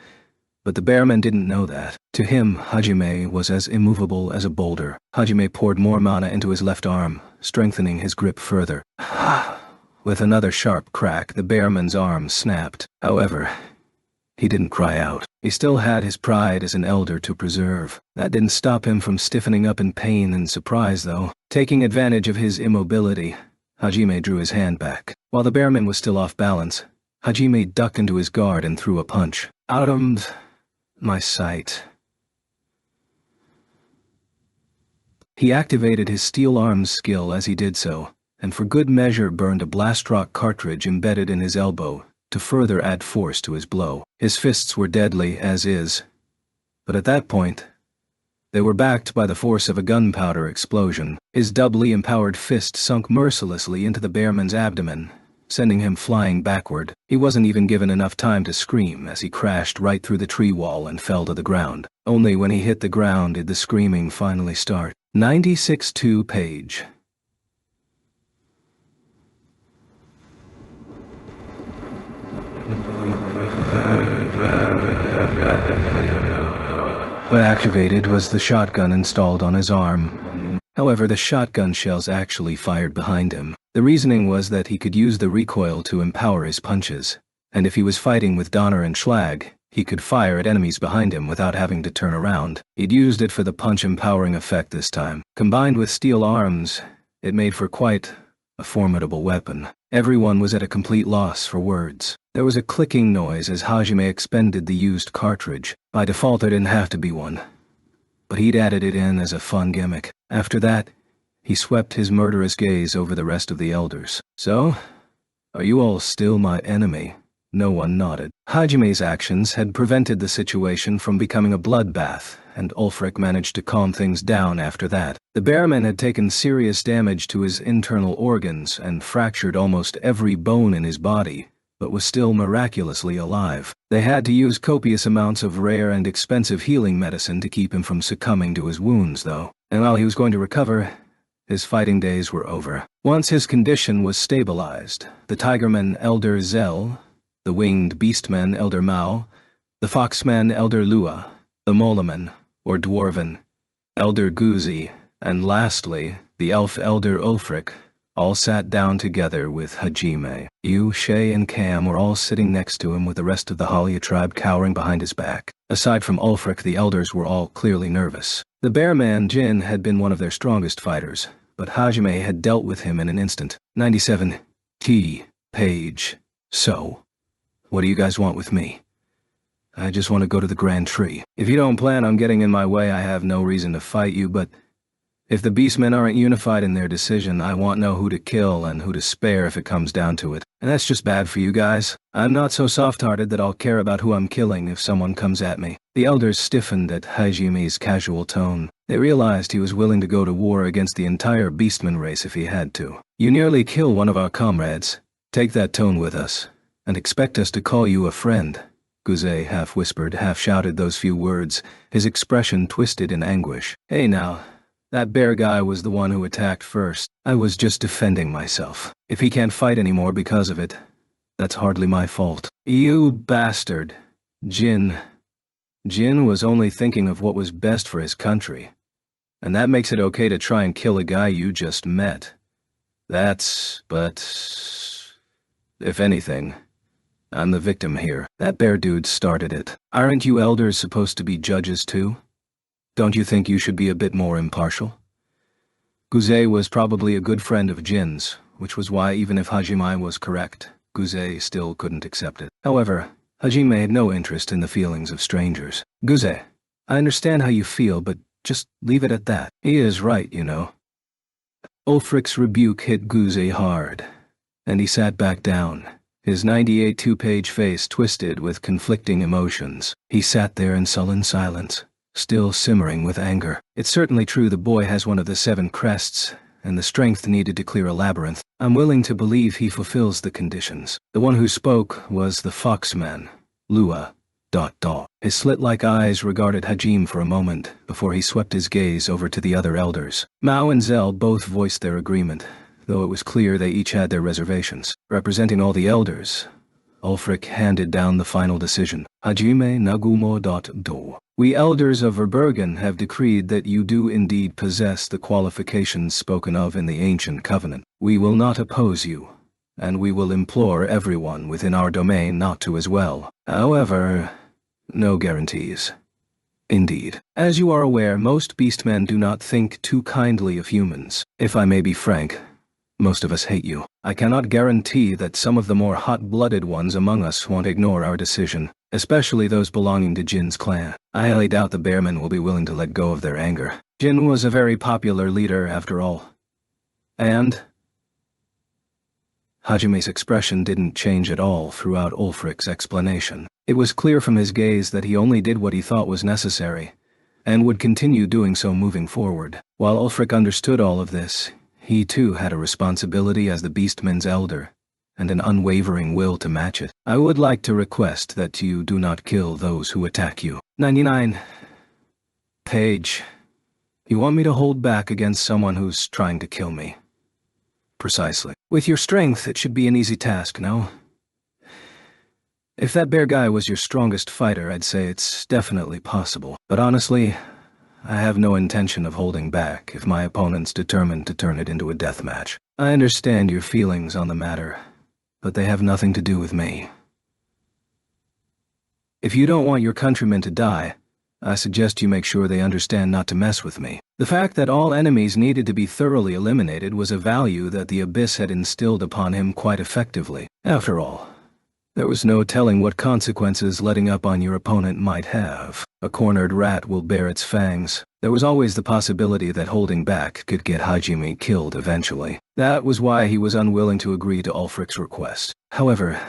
But the bearman didn't know that. To him, Hajime was as immovable as a boulder. Hajime poured more mana into his left arm, strengthening his grip further. With another sharp crack, the bearman's arm snapped. However, he didn't cry out. He still had his pride as an elder to preserve. That didn't stop him from stiffening up in pain and surprise, though. Taking advantage of his immobility, Hajime drew his hand back. While the bearman was still off balance, Hajime ducked into his guard and threw a punch. Out of my sight. He activated his steel arms skill as he did so, and for good measure burned a blast rock cartridge embedded in his elbow to further add force to his blow. His fists were deadly as is, but at that point, they were backed by the force of a gunpowder explosion. His doubly empowered fist sunk mercilessly into the bearman's abdomen, sending him flying backward. He wasn't even given enough time to scream as he crashed right through the tree wall and fell to the ground. Only when he hit the ground did the screaming finally start. 96-2 page. What activated was the shotgun installed on his arm. However, the shotgun shells actually fired behind him. The reasoning was that he could use the recoil to empower his punches, and if he was fighting with Donner and Schlag, he could fire at enemies behind him without having to turn around. He'd used it for the punch-empowering effect this time. Combined with steel arms, it made for quite a formidable weapon. Everyone was at a complete loss for words. There was a clicking noise as Hajime expended the used cartridge. By default, there didn't have to be one, but he'd added it in as a fun gimmick. After that, he swept his murderous gaze over the rest of the elders. So, are you all still my enemy? No one nodded. Hajime's actions had prevented the situation from becoming a bloodbath, and Ulfric managed to calm things down after that. The bearman had taken serious damage to his internal organs and fractured almost every bone in his body, but was still miraculously alive. They had to use copious amounts of rare and expensive healing medicine to keep him from succumbing to his wounds, though. And while he was going to recover, his fighting days were over. Once his condition was stabilized, the Tigerman Elder Zell, the Winged Beastman Elder Mao, the Foxman Elder Lua, the Moleman, or Dwarven, Elder Guzi, and lastly, the Elf Elder Ulfric, all sat down together with Hajime. Yu, Shay, and Cam were all sitting next to him with the rest of the Halia tribe cowering behind his back. Aside from Ulfric, the elders were all clearly nervous. The bearman Jin had been one of their strongest fighters, but Hajime had dealt with him in an instant. 97 T page. So, what do you guys want with me? I just want to go to the Grand Tree. If you don't plan on getting in my way, I have no reason to fight you, but if the beastmen aren't unified in their decision, I won't know who to kill and who to spare if it comes down to it. And that's just bad for you guys. I'm not so soft-hearted that I'll care about who I'm killing if someone comes at me. The elders stiffened at Hajime's casual tone. They realized he was willing to go to war against the entire beastman race if he had to. You nearly kill one of our comrades. Take that tone with us, and expect us to call you a friend. Guze half-whispered, half-shouted those few words, his expression twisted in anguish. Hey now. That bear guy was the one who attacked first. I was just defending myself. If he can't fight anymore because of it, that's hardly my fault. You bastard. Jin was only thinking of what was best for his country. And that makes it okay to try and kill a guy you just met. But if anything, I'm the victim here. That bear dude started it. Aren't you elders supposed to be judges too? Don't you think you should be a bit more impartial? Guze was probably a good friend of Jin's, which was why even if Hajime was correct, Guze still couldn't accept it. However, Hajime had no interest in the feelings of strangers. Guze, I understand how you feel, but just leave it at that. He is right, you know. Ulfric's rebuke hit Guze hard, and he sat back down, his 98 two-page face twisted with conflicting emotions. He sat there in sullen silence, still simmering with anger. It's certainly true the boy has one of the 7 crests, and the strength needed to clear a labyrinth. I'm willing to believe he fulfills the conditions. The one who spoke was the Foxman, Lua, His slit-like eyes regarded Hajime for a moment before he swept his gaze over to the other elders. Mao and Zell both voiced their agreement, though it was clear they each had their reservations. Representing all the elders, Ulfric handed down the final decision. Hajime Nagumo. We elders of Verbergen have decreed that you do indeed possess the qualifications spoken of in the ancient covenant. We will not oppose you, and we will implore everyone within our domain not to as well. However, no guarantees. Indeed. As you are aware, most beastmen do not think too kindly of humans. If I may be frank, most of us hate you. I cannot guarantee that some of the more hot-blooded ones among us won't ignore our decision, especially those belonging to Jin's clan. I highly doubt the Bearmen will be willing to let go of their anger. Jin was a very popular leader, after all. And Hajime's expression didn't change at all throughout Ulfric's explanation. It was clear from his gaze that he only did what he thought was necessary, and would continue doing so moving forward. While Ulfric understood all of this, he too had a responsibility as the Beastmen's elder, and an unwavering will to match it. I would like to request that you do not kill those who attack you. 99. Page. You want me to hold back against someone who's trying to kill me? Precisely. With your strength, it should be an easy task, no? If that bear guy was your strongest fighter, I'd say it's definitely possible. But honestly, I have no intention of holding back if my opponent's determined to turn it into a death match. I understand your feelings on the matter, but they have nothing to do with me. If you don't want your countrymen to die, I suggest you make sure they understand not to mess with me. The fact that all enemies needed to be thoroughly eliminated was a value that the Abyss had instilled upon him quite effectively. After all, there was no telling what consequences letting up on your opponent might have. A cornered rat will bear its fangs. There was always the possibility that holding back could get Hajime killed eventually. That was why he was unwilling to agree to Ulfric's request. However,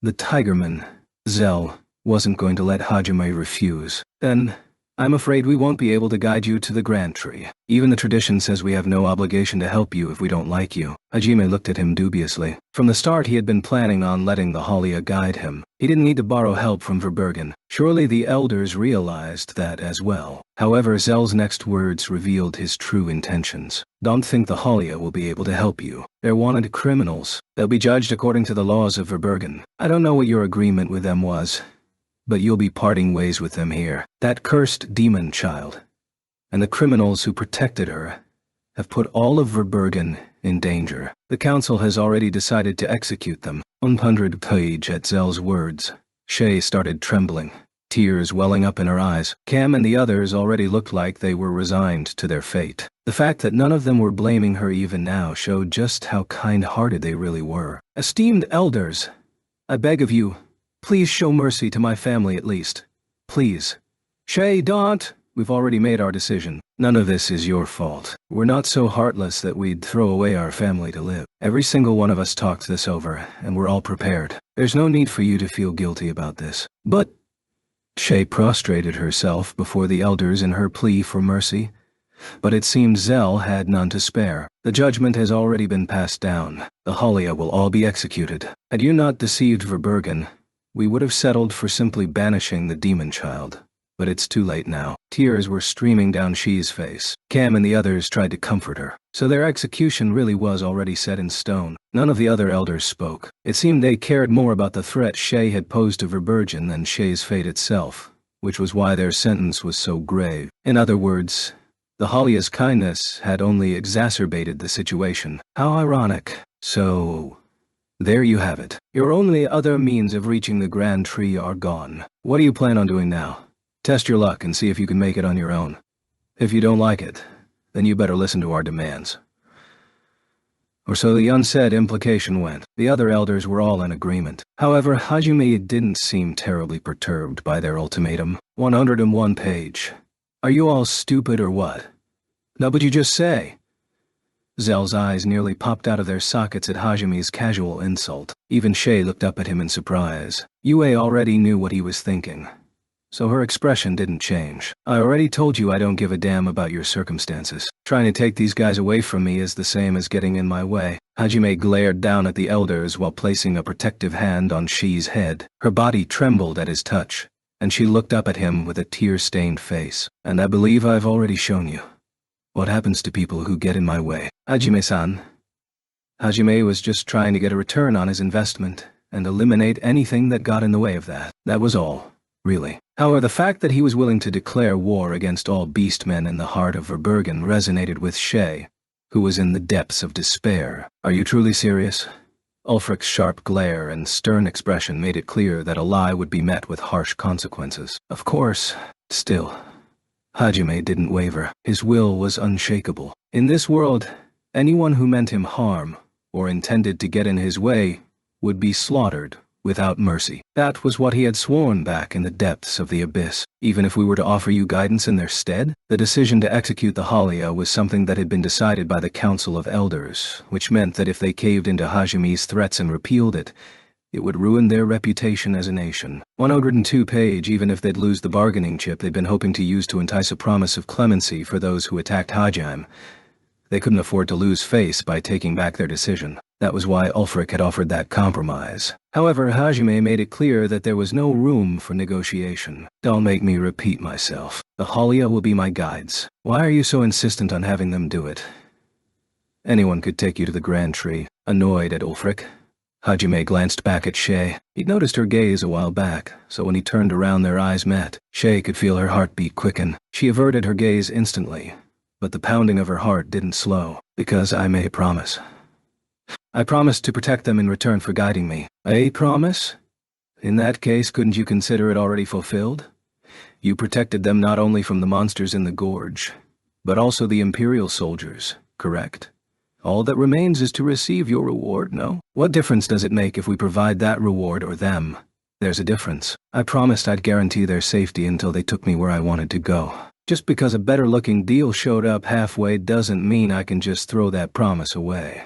the Tigerman, Zell, wasn't going to let Hajime refuse. Then, I'm afraid we won't be able to guide you to the Grand Tree. Even the tradition says we have no obligation to help you if we don't like you. Hajime looked at him dubiously. From the start he had been planning on letting the Halia guide him. He didn't need to borrow help from Verbergen. Surely the elders realized that as well. However, Zell's next words revealed his true intentions. Don't think the Halia will be able to help you. They're wanted criminals. They'll be judged according to the laws of Verbergen. I don't know what your agreement with them was, but you'll be parting ways with them here. That cursed demon child, and the criminals who protected her, have put all of Verbergen in danger. The council has already decided to execute them. 100 page at Zell's words. Shay started trembling, tears welling up in her eyes. Cam and the others already looked like they were resigned to their fate. The fact that none of them were blaming her even now showed just how kind-hearted they really were. Esteemed elders, I beg of you, please show mercy to my family at least. Please. Shay, don't! We've already made our decision. None of this is your fault. We're not so heartless that we'd throw away our family to live. Every single one of us talked this over, and we're all prepared. There's no need for you to feel guilty about this. But Shay prostrated herself before the elders in her plea for mercy. But it seemed Zell had none to spare. The judgment has already been passed down. The Halia will all be executed. Had you not deceived Verbergen, we would have settled for simply banishing the demon child. But it's too late now. Tears were streaming down She's face. Cam and the others tried to comfort her. So their execution really was already set in stone. None of the other elders spoke. It seemed they cared more about the threat Shay had posed to Verbergen than Shay's fate itself, which was why their sentence was so grave. In other words, the Halia's kindness had only exacerbated the situation. How ironic. So there you have it. Your only other means of reaching the Grand Tree are gone. What do you plan on doing now? Test your luck and see if you can make it on your own. If you don't like it, then you better listen to our demands. Or so the unsaid implication went. The other elders were all in agreement. However, Hajime didn't seem terribly perturbed by their ultimatum. 101 page. Are you all stupid or what? No, but you just say. Zell's eyes nearly popped out of their sockets at Hajime's casual insult. Even Shay looked up at him in surprise. Yue already knew what he was thinking, so her expression didn't change. I already told you I don't give a damn about your circumstances. Trying to take these guys away from me is the same as getting in my way. Hajime glared down at the elders while placing a protective hand on She's head. Her body trembled at his touch, and she looked up at him with a tear-stained face. "And I believe I've already shown you what happens to people who get in my way. Hajime-san." Hajime was just trying to get a return on his investment and eliminate anything that got in the way of that. That was all, really. However, the fact that he was willing to declare war against all beastmen in the heart of Verbergen resonated with Shay, who was in the depths of despair. "Are you truly serious?" Ulfric's sharp glare and stern expression made it clear that a lie would be met with harsh consequences. Of course. Still, Hajime didn't waver. His will was unshakable. In this world, anyone who meant him harm, or intended to get in his way, would be slaughtered without mercy. That was what he had sworn back in the depths of the abyss. "Even if we were to offer you guidance in their stead?" The decision to execute the Halia was something that had been decided by the Council of Elders, which meant that if they caved into Hajime's threats and repealed it, it would ruin their reputation as a nation. 102 page, even if they'd lose the bargaining chip they'd been hoping to use to entice a promise of clemency for those who attacked Hajime. They couldn't afford to lose face by taking back their decision. That was why Ulfric had offered that compromise. However, Hajime made it clear that there was no room for negotiation. "Don't make me repeat myself. The Halia will be my guides. Why are you so insistent on having them do it? Anyone could take you to the Grand Tree." Annoyed at Ulfric, Hajime glanced back at Shay. He'd noticed her gaze a while back, so when he turned around their eyes met. Shay could feel her heartbeat quicken. She averted her gaze instantly, but the pounding of her heart didn't slow. "Because I may promise. I promised to protect them in return for guiding me." "A promise? In that case, couldn't you consider it already fulfilled? You protected them not only from the monsters in the gorge, but also the Imperial soldiers, correct? All that remains is to receive your reward, no? What difference does it make if we provide that reward or them? There's a difference. I promised I'd guarantee their safety until they took me where I wanted to go. Just because a better-looking deal showed up halfway doesn't mean I can just throw that promise away."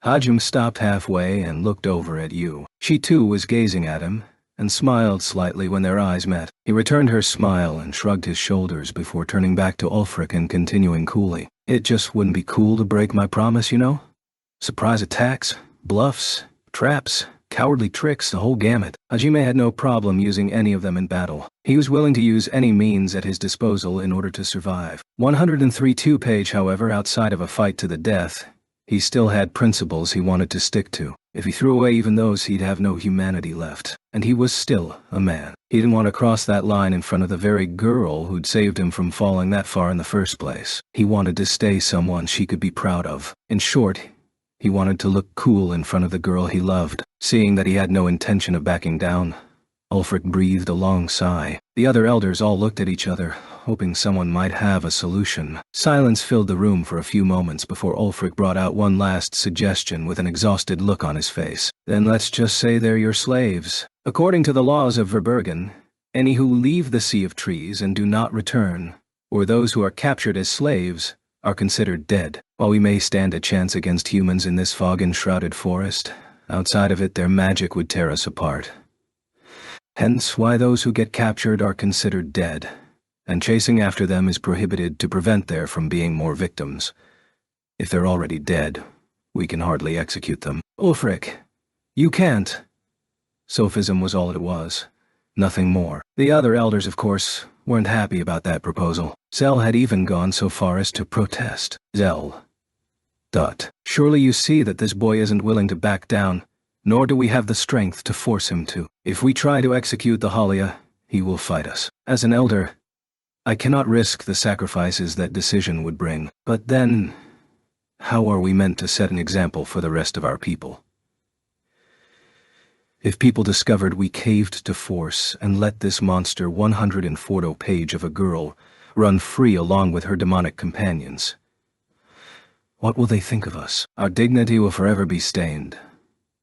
Hajime stopped halfway and looked over at you. She too was gazing at him, and smiled slightly when their eyes met. He returned her smile and shrugged his shoulders before turning back to Ulfric and continuing coolly. "It just wouldn't be cool to break my promise, you know? Surprise attacks, bluffs, traps, cowardly tricks, the whole gamut." Hajime had no problem using any of them in battle. He was willing to use any means at his disposal in order to survive. 103 page, however, outside of a fight to the death, he still had principles he wanted to stick to. If he threw away even those, he'd have no humanity left. And he was still a man. He didn't want to cross that line in front of the very girl who'd saved him from falling that far in the first place. He wanted to stay someone she could be proud of. In short, he wanted to look cool in front of the girl he loved. Seeing that he had no intention of backing down, Ulfric breathed a long sigh. The other elders all looked at each other, hoping someone might have a solution. Silence filled the room for a few moments before Ulfric brought out one last suggestion with an exhausted look on his face. "Then let's just say they're your slaves. According to the laws of Verbergen, any who leave the Sea of Trees and do not return, or those who are captured as slaves, are considered dead. While we may stand a chance against humans in this fog-enshrouded forest, outside of it their magic would tear us apart. Hence why those who get captured are considered dead, and chasing after them is prohibited to prevent there from being more victims. If they're already dead, we can hardly execute them." "Ulfric, you can't." Sophism was all it was, nothing more. The other elders, of course, weren't happy about that proposal. Zell had even gone so far as to protest. "Zell. Surely you see that this boy isn't willing to back down, nor do we have the strength to force him to. If we try to execute the Halia, he will fight us. As an elder, I cannot risk the sacrifices that decision would bring. But then, how are we meant to set an example for the rest of our people? If people discovered we caved to force and let this monster 104 page of a girl run free along with her demonic companions, what will they think of us? Our dignity will forever be stained."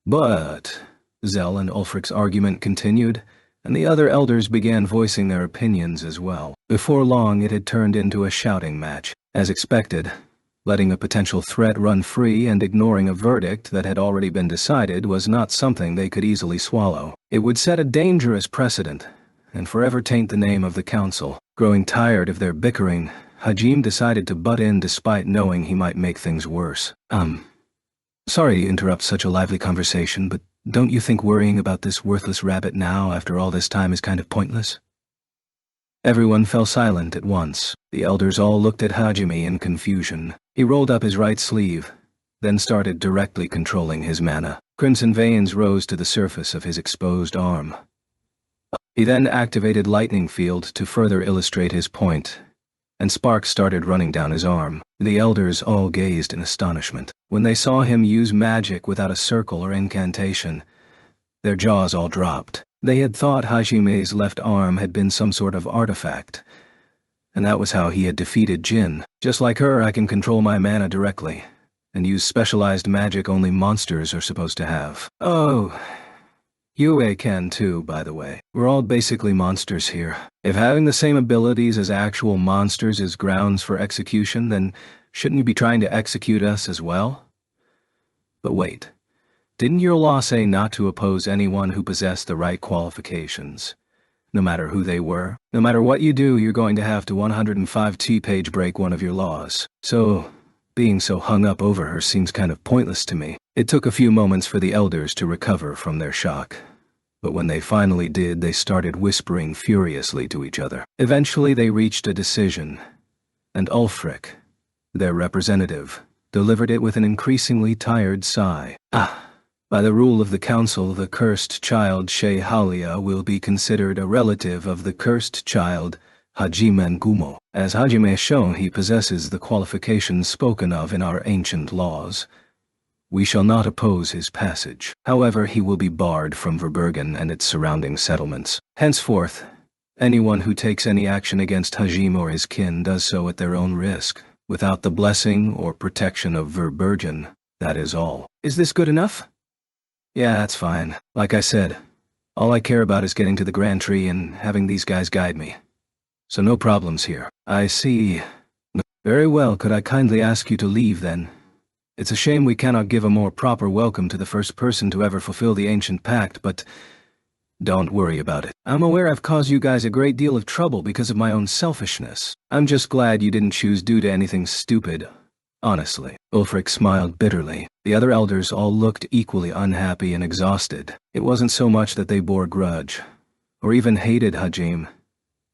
"But," Zell and Ulfric's argument continued, and the other elders began voicing their opinions as well. Before long it had turned into a shouting match. As expected, letting a potential threat run free and ignoring a verdict that had already been decided was not something they could easily swallow. It would set a dangerous precedent, and forever taint the name of the council. Growing tired of their bickering, Hajime decided to butt in despite knowing he might make things worse. Sorry to interrupt such a lively conversation, but don't you think worrying about this worthless rabbit now after all this time is kind of pointless?" Everyone fell silent at once. The elders all looked at Hajime in confusion. He rolled up his right sleeve, then started directly controlling his mana. Crimson veins rose to the surface of his exposed arm. He then activated Lightning Field to further illustrate his point, and sparks started running down his arm. The elders all gazed in astonishment. When they saw him use magic without a circle or incantation, their jaws all dropped. They had thought Hajime's left arm had been some sort of artifact, and that was how he had defeated Jin. Just like her, I can control my mana directly, and use specialized magic only monsters are supposed to have. Oh, Yue can too, by the way. We're all basically monsters here. If having the same abilities as actual monsters is grounds for execution, then shouldn't you be trying to execute us as well? But wait. Didn't your law say not to oppose anyone who possessed the right qualifications? No matter who they were? No matter what you do, you're going to have to 105T-page break one of your laws. So, being so hung up over her seems kind of pointless to me. It took a few moments for the elders to recover from their shock. But when they finally did, they started whispering furiously to each other. Eventually they reached a decision, and Ulfric, their representative, delivered it with an increasingly tired sigh. By the rule of the council, the cursed child Halia will be considered a relative of the cursed child Hajime Ngumo. As Hajime has shown he possesses the qualifications spoken of in our ancient laws, we shall not oppose his passage. However, he will be barred from Verbergen and its surrounding settlements. Henceforth, anyone who takes any action against Hajime or his kin does so at their own risk, without the blessing or protection of Verbergen. That is all. Is this good enough? Yeah, that's fine. Like I said, all I care about is getting to the Grand Tree and having these guys guide me. So no problems here. I see. Very well, could I kindly ask you to leave then? It's a shame we cannot give a more proper welcome to the first person to ever fulfill the ancient pact, but don't worry about it. I'm aware I've caused you guys a great deal of trouble because of my own selfishness. I'm just glad you didn't choose due to anything stupid. Honestly. Ulfric smiled bitterly. The other elders all looked equally unhappy and exhausted. It wasn't so much that they bore grudge, or even hated Hajime.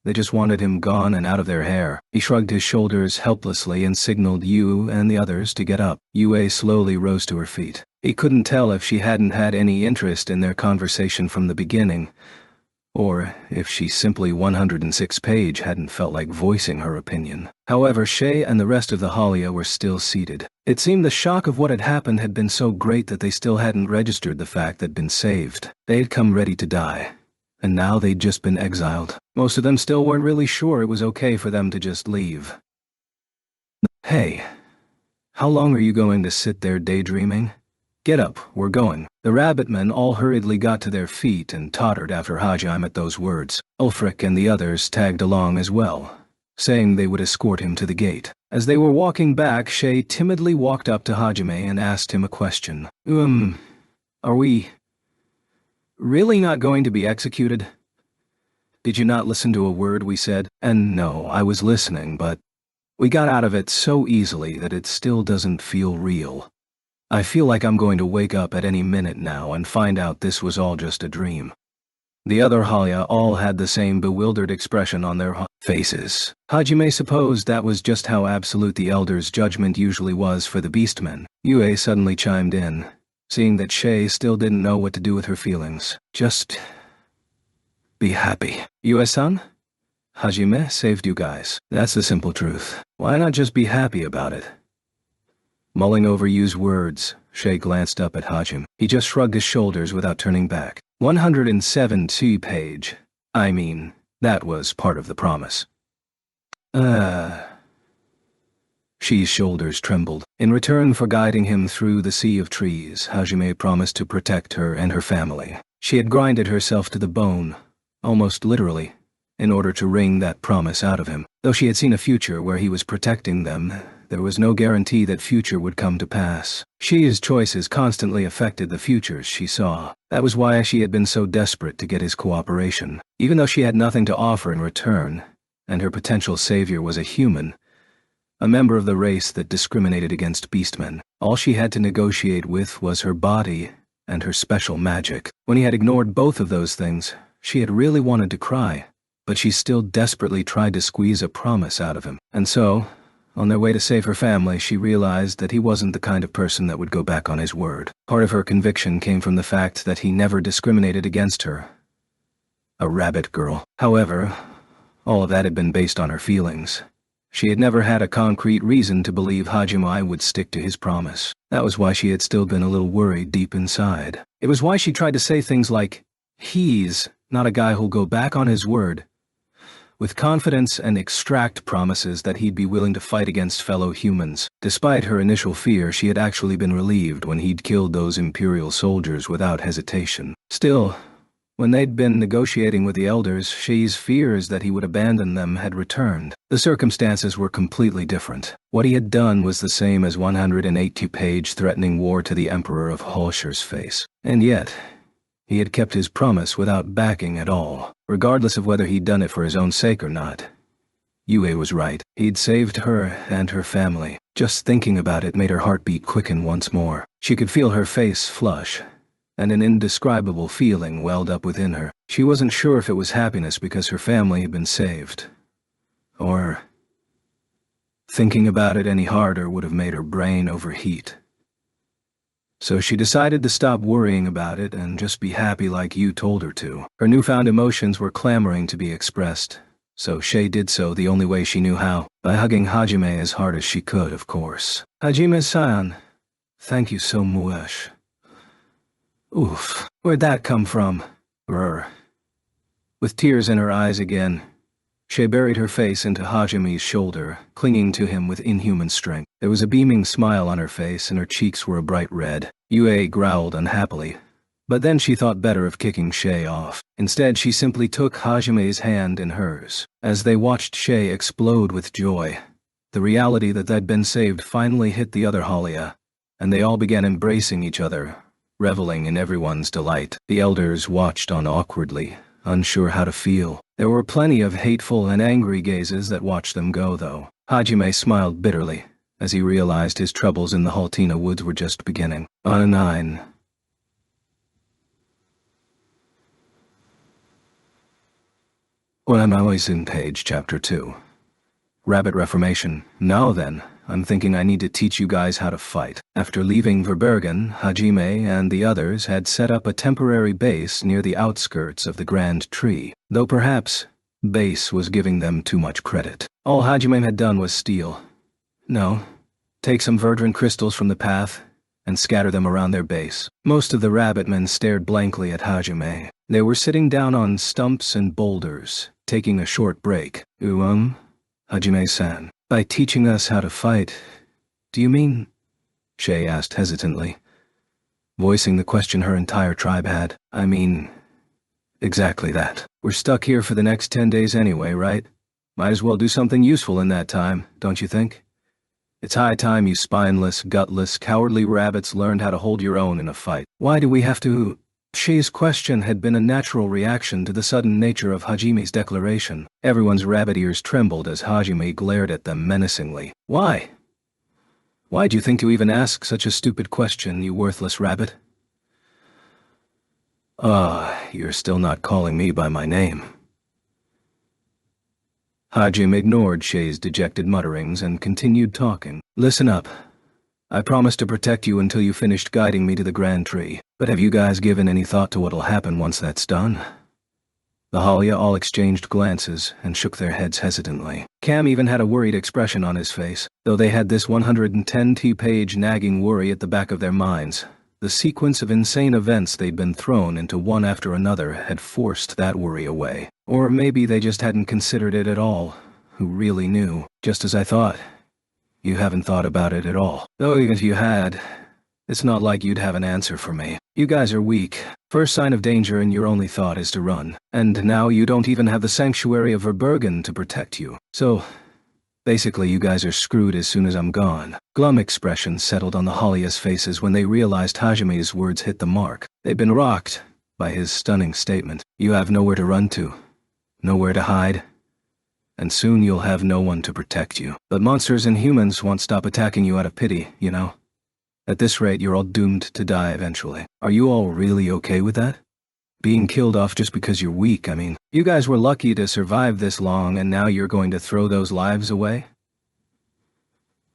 They just wanted him gone and out of their hair. He shrugged his shoulders helplessly and signaled Yu and the others to get up. Yue slowly rose to her feet. He couldn't tell if she hadn't had any interest in their conversation from the beginning, or if she simply 106-page hadn't felt like voicing her opinion. However, Shay and the rest of the Halia were still seated. It seemed the shock of what had happened had been so great that they still hadn't registered the fact they'd been saved. They had come ready to die, and now they'd just been exiled. Most of them still weren't really sure it was okay for them to just leave. Hey, how long are you going to sit there daydreaming? Get up, we're going. The rabbitmen all hurriedly got to their feet and tottered after Hajime at those words. Ulfric and the others tagged along as well, saying they would escort him to the gate. As they were walking back, Shay timidly walked up to Hajime and asked him a question. Are we really not going to be executed? Did you not listen to a word we said? And no, I was listening, but we got out of it so easily that it still doesn't feel real. I feel like I'm going to wake up at any minute now and find out this was all just a dream. The other Halia all had the same bewildered expression on their faces. Hajime supposed that was just how absolute the Elder's judgment usually was for the Beastmen. Yue suddenly chimed in, seeing that Shay still didn't know what to do with her feelings. Just be happy. Yue-san? Hajime saved you guys. That's the simple truth. Why not just be happy about it? Mulling over Yu's words, Shay glanced up at Hajime. He just shrugged his shoulders without turning back. 107-page. I mean, that was part of the promise. She's shoulders trembled. In return for guiding him through the sea of trees, Hajime promised to protect her and her family. She had grinded herself to the bone, almost literally, in order to wring that promise out of him. Though she had seen a future where he was protecting them, there was no guarantee that future would come to pass. She's choices constantly affected the futures she saw. That was why she had been so desperate to get his cooperation. Even though she had nothing to offer in return, and her potential savior was a human, a member of the race that discriminated against beastmen, all she had to negotiate with was her body and her special magic. When he had ignored both of those things, she had really wanted to cry. but she still desperately tried to squeeze a promise out of him. And so, on their way to save her family, she realized that he wasn't the kind of person that would go back on his word. Part of her conviction came from the fact that he never discriminated against her. A rabbit girl. However, all of that had been based on her feelings. She had never had a concrete reason to believe Hajime would stick to his promise. That was why she had still been a little worried deep inside. It was why she tried to say things like, "He's not a guy who'll go back on his word," with confidence and extract promises that he'd be willing to fight against fellow humans. Despite her initial fear, she had actually been relieved when he'd killed those Imperial soldiers without hesitation. Still, when they'd been negotiating with the elders, Shei's fears that he would abandon them had returned. The circumstances were completely different. What he had done was the same as 180-page threatening war to the Emperor of Halsher's face. And yet, he had kept his promise without backing at all, regardless of whether he'd done it for his own sake or not. Yue was right. He'd saved her and her family. Just thinking about it made her heartbeat quicken once more. She could feel her face flush, and an indescribable feeling welled up within her. She wasn't sure if it was happiness because her family had been saved, or thinking about it any harder would have made her brain overheat. So she decided to stop worrying about it and just be happy like you told her to. Her newfound emotions were clamoring to be expressed, so Shei did so the only way she knew how, by hugging Hajime as hard as she could, of course. "Hajime-san, thank you so much." "Oof, where'd that come from?" Brr. With tears in her eyes again, Shei buried her face into Hajime's shoulder, clinging to him with inhuman strength. There was a beaming smile on her face and her cheeks were a bright red. Yue growled unhappily, but then she thought better of kicking Shei off. Instead, she simply took Hajime's hand in hers. As they watched Shei explode with joy, the reality that they'd been saved finally hit the other Halia, and they all began embracing each other, reveling in everyone's delight. The elders watched on awkwardly, unsure how to feel. There were plenty of hateful and angry gazes that watched them go, though. Hajime smiled bitterly as he realized his troubles in the Haltina woods were just beginning. On a 9. Well, I'm always in page chapter 2. Rabbit Reformation. Now then, I'm thinking I need to teach you guys how to fight. After leaving Verbergen, Hajime and the others had set up a temporary base near the outskirts of the Grand Tree, though perhaps base was giving them too much credit. All Hajime had done was take some Verdran crystals from the path and scatter them around their base. Most of the rabbitmen stared blankly at Hajime. They were sitting down on stumps and boulders, taking a short break. Hajime-san, by teaching us how to fight, do you mean? Shei asked hesitantly, voicing the question her entire tribe had. I mean, exactly that. We're stuck here for the next 10 days anyway, right? Might as well do something useful in that time, don't you think? It's high time you spineless, gutless, cowardly rabbits learned how to hold your own in a fight. Why do we have to? Shei's question had been a natural reaction to the sudden nature of Hajime's declaration. Everyone's rabbit ears trembled as Hajime glared at them menacingly. Why? Why'd you think to even ask such a stupid question, you worthless rabbit? You're still not calling me by my name. Hajime ignored Shei's dejected mutterings and continued talking. Listen up. I promised to protect you until you finished guiding me to the Grand Tree, but have you guys given any thought to what'll happen once that's done? The Halia all exchanged glances and shook their heads hesitantly. Cam even had a worried expression on his face, though they had this 110-page nagging worry at the back of their minds. The sequence of insane events they'd been thrown into one after another had forced that worry away. Or maybe they just hadn't considered it at all. Who really knew? Just as I thought. You haven't thought about it at all. Though even if you had, it's not like you'd have an answer for me. You guys are weak. First sign of danger and your only thought is to run. And now you don't even have the sanctuary of Verbergen to protect you. So, basically you guys are screwed as soon as I'm gone. Glum expressions settled on the Halia's faces when they realized Hajime's words hit the mark. They'd been rocked by his stunning statement. You have nowhere to run to, nowhere to hide, and soon you'll have no one to protect you. But monsters and humans won't stop attacking you out of pity, you know? At this rate, you're all doomed to die eventually. Are you all really okay with that? Being killed off just because you're weak, I mean. You guys were lucky to survive this long and now you're going to throw those lives away?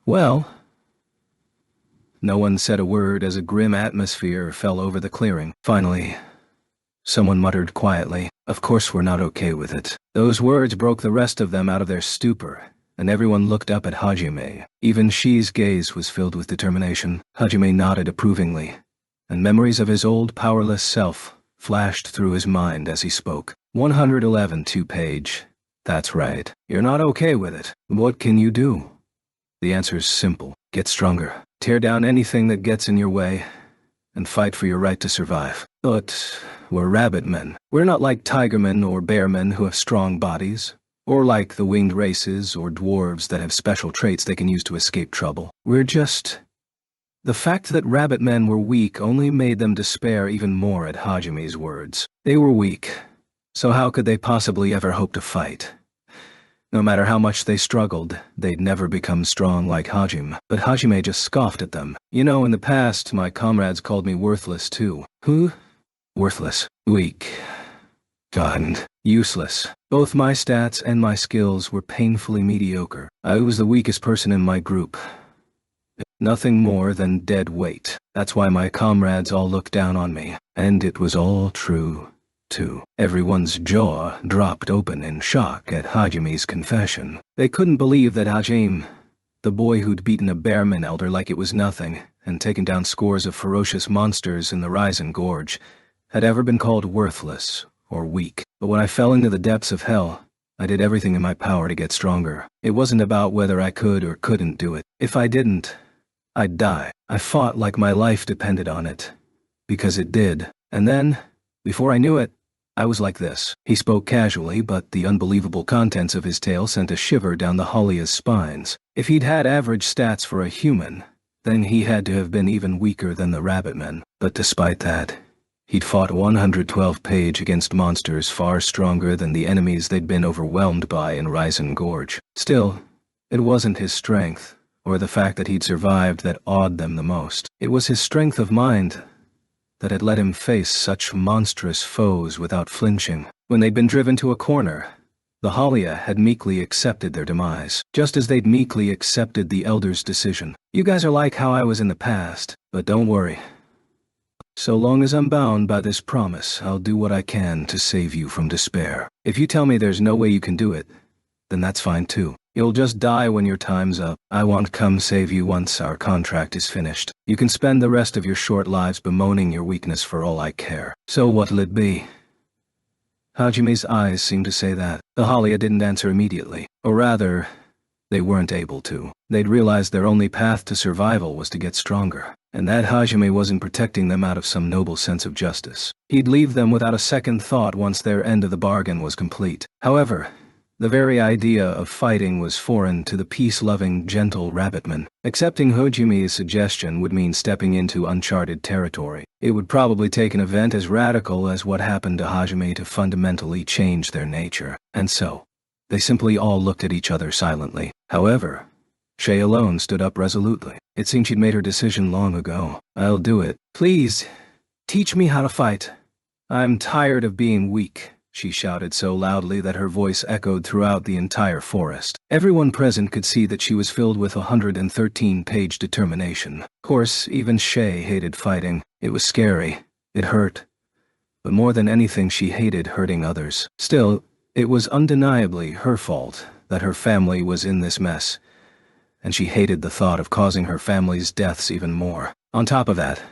Well, no one said a word as a grim atmosphere fell over the clearing. Finally, someone muttered quietly, "Of course we're not okay with it." Those words broke the rest of them out of their stupor, and everyone looked up at Hajime. Even she's gaze was filled with determination. Hajime nodded approvingly, and memories of his old powerless self flashed through his mind as he spoke. 111 2-page. That's right. You're not okay with it. What can you do? The answer's simple. Get stronger. Tear down anything that gets in your way, and fight for your right to survive. But we're rabbit men. We're not like tigermen or bearmen who have strong bodies, or like the winged races or dwarves that have special traits they can use to escape trouble. We're just... The fact that rabbit men were weak only made them despair even more at Hajime's words. They were weak, so how could they possibly ever hope to fight? No matter how much they struggled, they'd never become strong like Hajime. But Hajime just scoffed at them. You know, in the past, my comrades called me worthless too. Who? Worthless. Weak. God. Useless. Both my stats and my skills were painfully mediocre. I was the weakest person in my group. Nothing more than dead weight. That's why my comrades all looked down on me. And it was all true, too. Everyone's jaw dropped open in shock at Hajime's confession. They couldn't believe that Hajime, the boy who'd beaten a Bearman elder like it was nothing, and taken down scores of ferocious monsters in the Risen Gorge, had ever been called worthless or weak. But when I fell into the depths of hell, I did everything in my power to get stronger. It wasn't about whether I could or couldn't do it. If I didn't, I'd die. I fought like my life depended on it. Because it did. And then, before I knew it, I was like this. He spoke casually, but the unbelievable contents of his tale sent a shiver down the Halia's spines. If he'd had average stats for a human, then he had to have been even weaker than the rabbitmen. But despite that, he'd fought 112-page against monsters far stronger than the enemies they'd been overwhelmed by in Risen Gorge. Still, it wasn't his strength, or the fact that he'd survived, that awed them the most. It was his strength of mind that had let him face such monstrous foes without flinching. When they'd been driven to a corner, the Halia had meekly accepted their demise, just as they'd meekly accepted the Elder's decision. You guys are like how I was in the past, but don't worry. So long as I'm bound by this promise, I'll do what I can to save you from despair. If you tell me there's no way you can do it, then that's fine too. You'll just die when your time's up. I won't come save you once our contract is finished. You can spend the rest of your short lives bemoaning your weakness for all I care. So what'll it be? Hajime's eyes seemed to say that. The Halia didn't answer immediately. Or rather, they weren't able to. They'd realized their only path to survival was to get stronger, and that Hajime wasn't protecting them out of some noble sense of justice. He'd leave them without a second thought once their end of the bargain was complete. However, the very idea of fighting was foreign to the peace-loving, gentle rabbitman. Accepting Hajime's suggestion would mean stepping into uncharted territory. It would probably take an event as radical as what happened to Hajime to fundamentally change their nature. And so, they simply all looked at each other silently. However, Shay alone stood up resolutely. It seemed she'd made her decision long ago. I'll do it. Please, teach me how to fight. I'm tired of being weak, she shouted so loudly that her voice echoed throughout the entire forest. Everyone present could see that she was filled with 113-page determination. Of course, even Shay hated fighting. It was scary. It hurt. But more than anything, she hated hurting others. Still, it was undeniably her fault that her family was in this mess, and she hated the thought of causing her family's deaths even more. On top of that,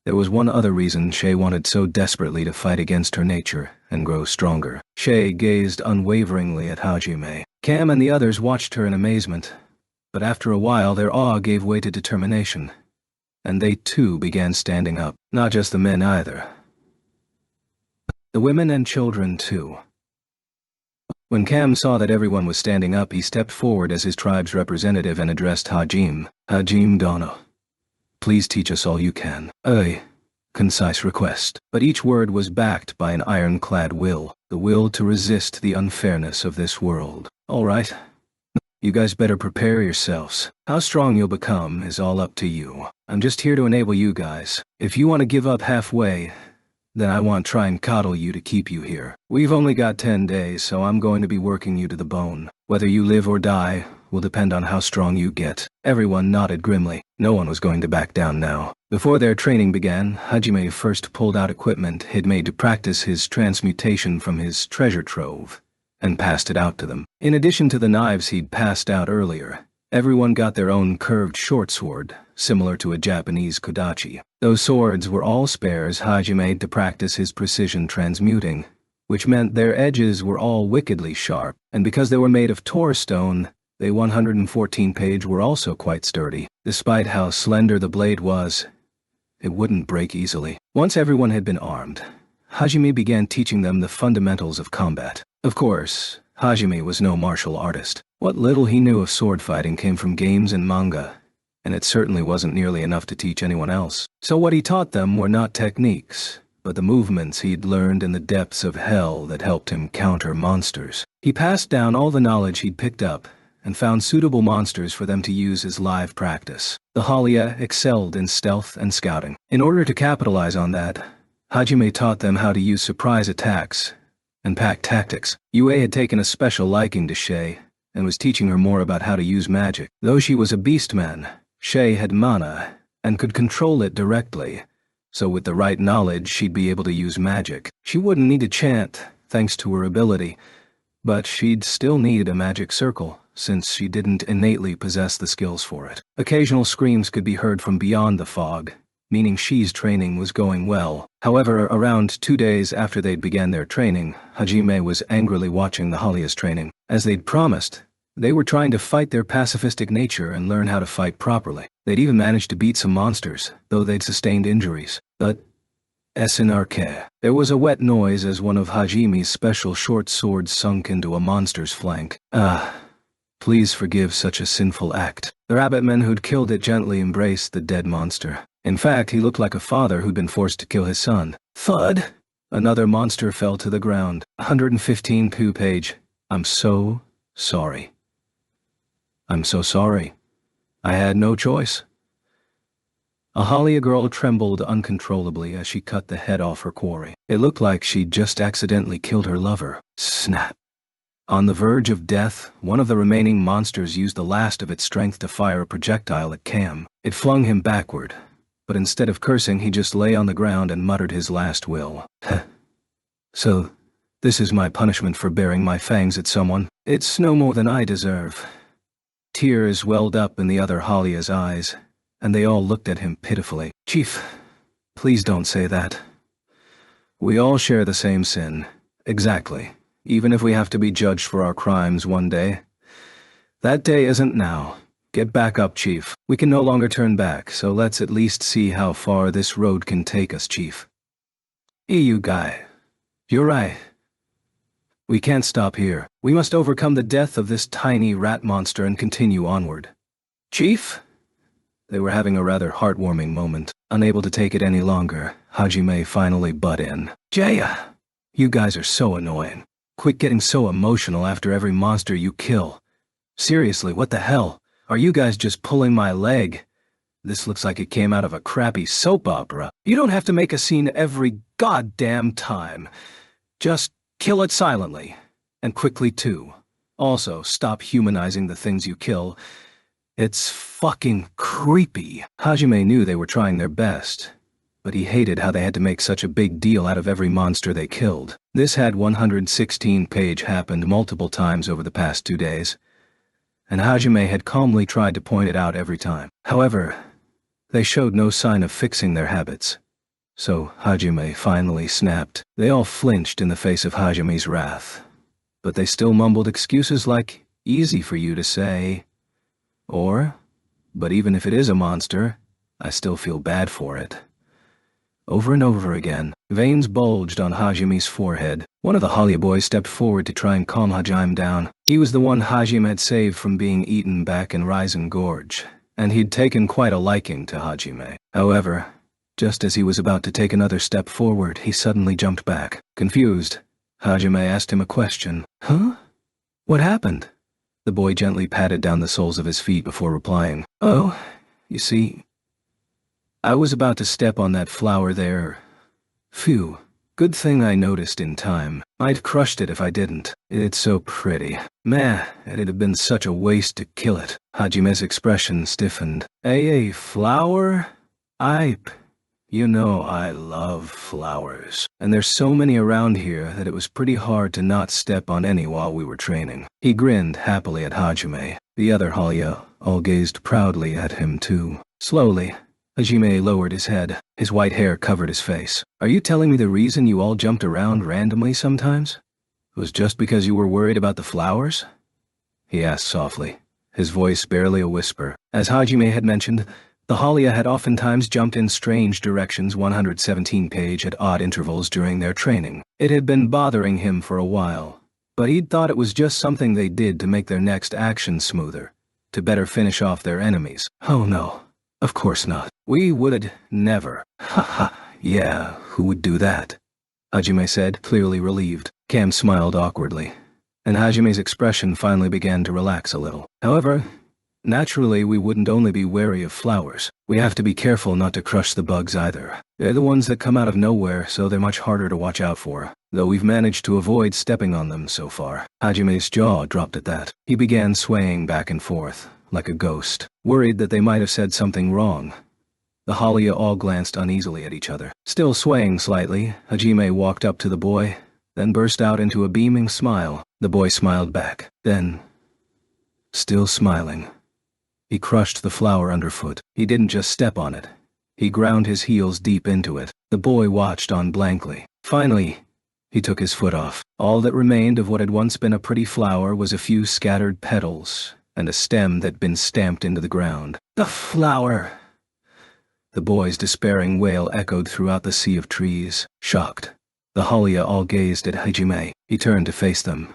there was one other reason Shay wanted so desperately to fight against her nature and grow stronger. Shay gazed unwaveringly at Hajime. Cam and the others watched her in amazement, but after a while their awe gave way to determination, and they too began standing up. Not just the men either. The women and children too. When Cam saw that everyone was standing up, he stepped forward as his tribe's representative and addressed Hajime. Hajime Dono, please teach us all you can. A concise request. But each word was backed by an ironclad will, the will to resist the unfairness of this world. All right. You guys better prepare yourselves. How strong you'll become is all up to you. I'm just here to enable you guys. If you want to give up halfway, Then I want try and coddle you to keep you here. We've only got 10 days, so I'm going to be working you to the bone. Whether you live or die will depend on how strong you get." Everyone nodded grimly. No one was going to back down now. Before their training began, Hajime first pulled out equipment he'd made to practice his transmutation from his treasure trove, and passed it out to them. In addition to the knives he'd passed out earlier, everyone got their own curved short sword, similar to a Japanese kodachi. Those swords were all spares Hajime made to practice his precision transmuting, which meant their edges were all wickedly sharp, and because they were made of tor stone, they 114-page were also quite sturdy. Despite how slender the blade was, it wouldn't break easily. Once everyone had been armed, Hajime began teaching them the fundamentals of combat. Of course, Hajime was no martial artist. What little he knew of sword fighting came from games and manga, and it certainly wasn't nearly enough to teach anyone else. So what he taught them were not techniques, but the movements he'd learned in the depths of hell that helped him counter monsters. He passed down all the knowledge he'd picked up, and found suitable monsters for them to use as live practice. The Halia excelled in stealth and scouting. In order to capitalize on that, Hajime taught them how to use surprise attacks and pack tactics. Yue had taken a special liking to Shay, and was teaching her more about how to use magic. Though she was a beastman, Shay had mana, and could control it directly, so with the right knowledge she'd be able to use magic. She wouldn't need to chant, thanks to her ability, but she'd still need a magic circle, since she didn't innately possess the skills for it. Occasional screams could be heard from beyond the fog, meaning Shi's training was going well. However, around 2 days after they'd began their training, Hajime was angrily watching the Halia's training. As they'd promised, they were trying to fight their pacifistic nature and learn how to fight properly. They'd even managed to beat some monsters, though they'd sustained injuries. But SNRK. There was a wet noise as one of Hajime's special short swords sunk into a monster's flank. Please forgive such a sinful act. The rabbitman who'd killed it gently embraced the dead monster. In fact, he looked like a father who'd been forced to kill his son. Thud! Another monster fell to the ground. 115-page. I'm so sorry. I'm so sorry. I had no choice. A Halia girl trembled uncontrollably as she cut the head off her quarry. It looked like she'd just accidentally killed her lover. Snap. On the verge of death, one of the remaining monsters used the last of its strength to fire a projectile at Cam. It flung him backward, but instead of cursing, he just lay on the ground and muttered his last will. So, this is my punishment for baring my fangs at someone. It's no more than I deserve. Tears welled up in the other Halia's eyes, and they all looked at him pitifully. Chief, please don't say that. We all share the same sin. Exactly. Even if we have to be judged for our crimes one day. That day isn't now. Get back up, Chief. We can no longer turn back, so let's at least see how far this road can take us, Chief. You guy. You're right. We can't stop here. We must overcome the death of this tiny rat monster and continue onward. Chief? They were having a rather heartwarming moment. Unable to take it any longer, Hajime finally butt in. Jaya! You guys are so annoying. Quit getting so emotional after every monster you kill. Seriously, what the hell? Are you guys just pulling my leg? This looks like it came out of a crappy soap opera. You don't have to make a scene every goddamn time. Just kill it silently. And quickly, too. Also, stop humanizing the things you kill. It's fucking creepy. Hajime knew they were trying their best, but he hated how they had to make such a big deal out of every monster they killed. This had 116-page happened multiple times over the past 2 days, and Hajime had calmly tried to point it out every time. However, they showed no sign of fixing their habits. So Hajime finally snapped. They all flinched in the face of Hajime's wrath, but they still mumbled excuses like, easy for you to say, or, but even if it is a monster, I still feel bad for it. Over and over again, veins bulged on Hajime's forehead. One of the Halia boys stepped forward to try and calm Hajime down. He was the one Hajime had saved from being eaten back in Raizen Gorge, and he'd taken quite a liking to Hajime. However, just as he was about to take another step forward, he suddenly jumped back. Confused, Hajime asked him a question. Huh? What happened? The boy gently patted down the soles of his feet before replying. Oh, you see, I was about to step on that flower there, Phew. Good thing I noticed in time. I'd crushed it if I didn't. It's so pretty. Meh, it'd have been such a waste to kill it. Hajime's expression stiffened. A flower? You know I love flowers. And there's so many around here that it was pretty hard to not step on any while we were training. He grinned happily at Hajime. The other Halia all gazed proudly at him too. Slowly, Hajime lowered his head. His white hair covered his face. Are you telling me the reason you all jumped around randomly sometimes was just because you were worried about the flowers? He asked softly, his voice barely a whisper. As Hajime had mentioned, the Halia had oftentimes jumped in strange directions 117 page at odd intervals during their training. It had been bothering him for a while, but he'd thought it was just something they did to make their next action smoother, to better finish off their enemies. Oh no, of course not. We would never. Haha, yeah, who would do that? Hajime said, clearly relieved. Cam smiled awkwardly, and Hajime's expression finally began to relax a little. However, naturally we wouldn't only be wary of flowers. We have to be careful not to crush the bugs either. They're the ones that come out of nowhere, so they're much harder to watch out for, though we've managed to avoid stepping on them so far. Hajime's jaw dropped at that. He began swaying back and forth, like a ghost, worried that they might have said something wrong. The Halia all glanced uneasily at each other. Still swaying slightly, Hajime walked up to the boy, then burst out into a beaming smile. The boy smiled back. Then, still smiling, he crushed the flower underfoot. He didn't just step on it. He ground his heels deep into it. The boy watched on blankly. Finally, he took his foot off. All that remained of what had once been a pretty flower was a few scattered petals and a stem that'd been stamped into the ground. The flower! The boy's despairing wail echoed throughout the sea of trees. Shocked, the Halia all gazed at Hajime. He turned to face them,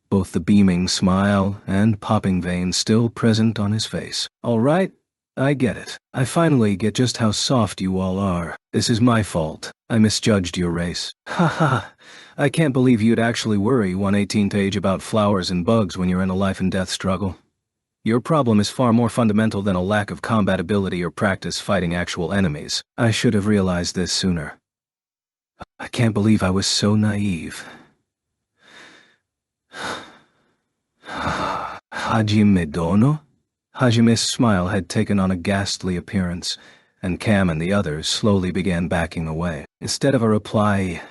both the beaming smile and popping veins still present on his face. All right, I get it. I finally get just how soft you all are. This is my fault. I misjudged your race. Haha, I can't believe you'd actually worry 118 page about flowers and bugs when you're in a life and death struggle. Your problem is far more fundamental than a lack of combat ability or practice fighting actual enemies. I should have realized this sooner. I can't believe I was so naive. Hajime Dono? Hajime's smile had taken on a ghastly appearance, and Cam and the others slowly began backing away. Instead of a reply,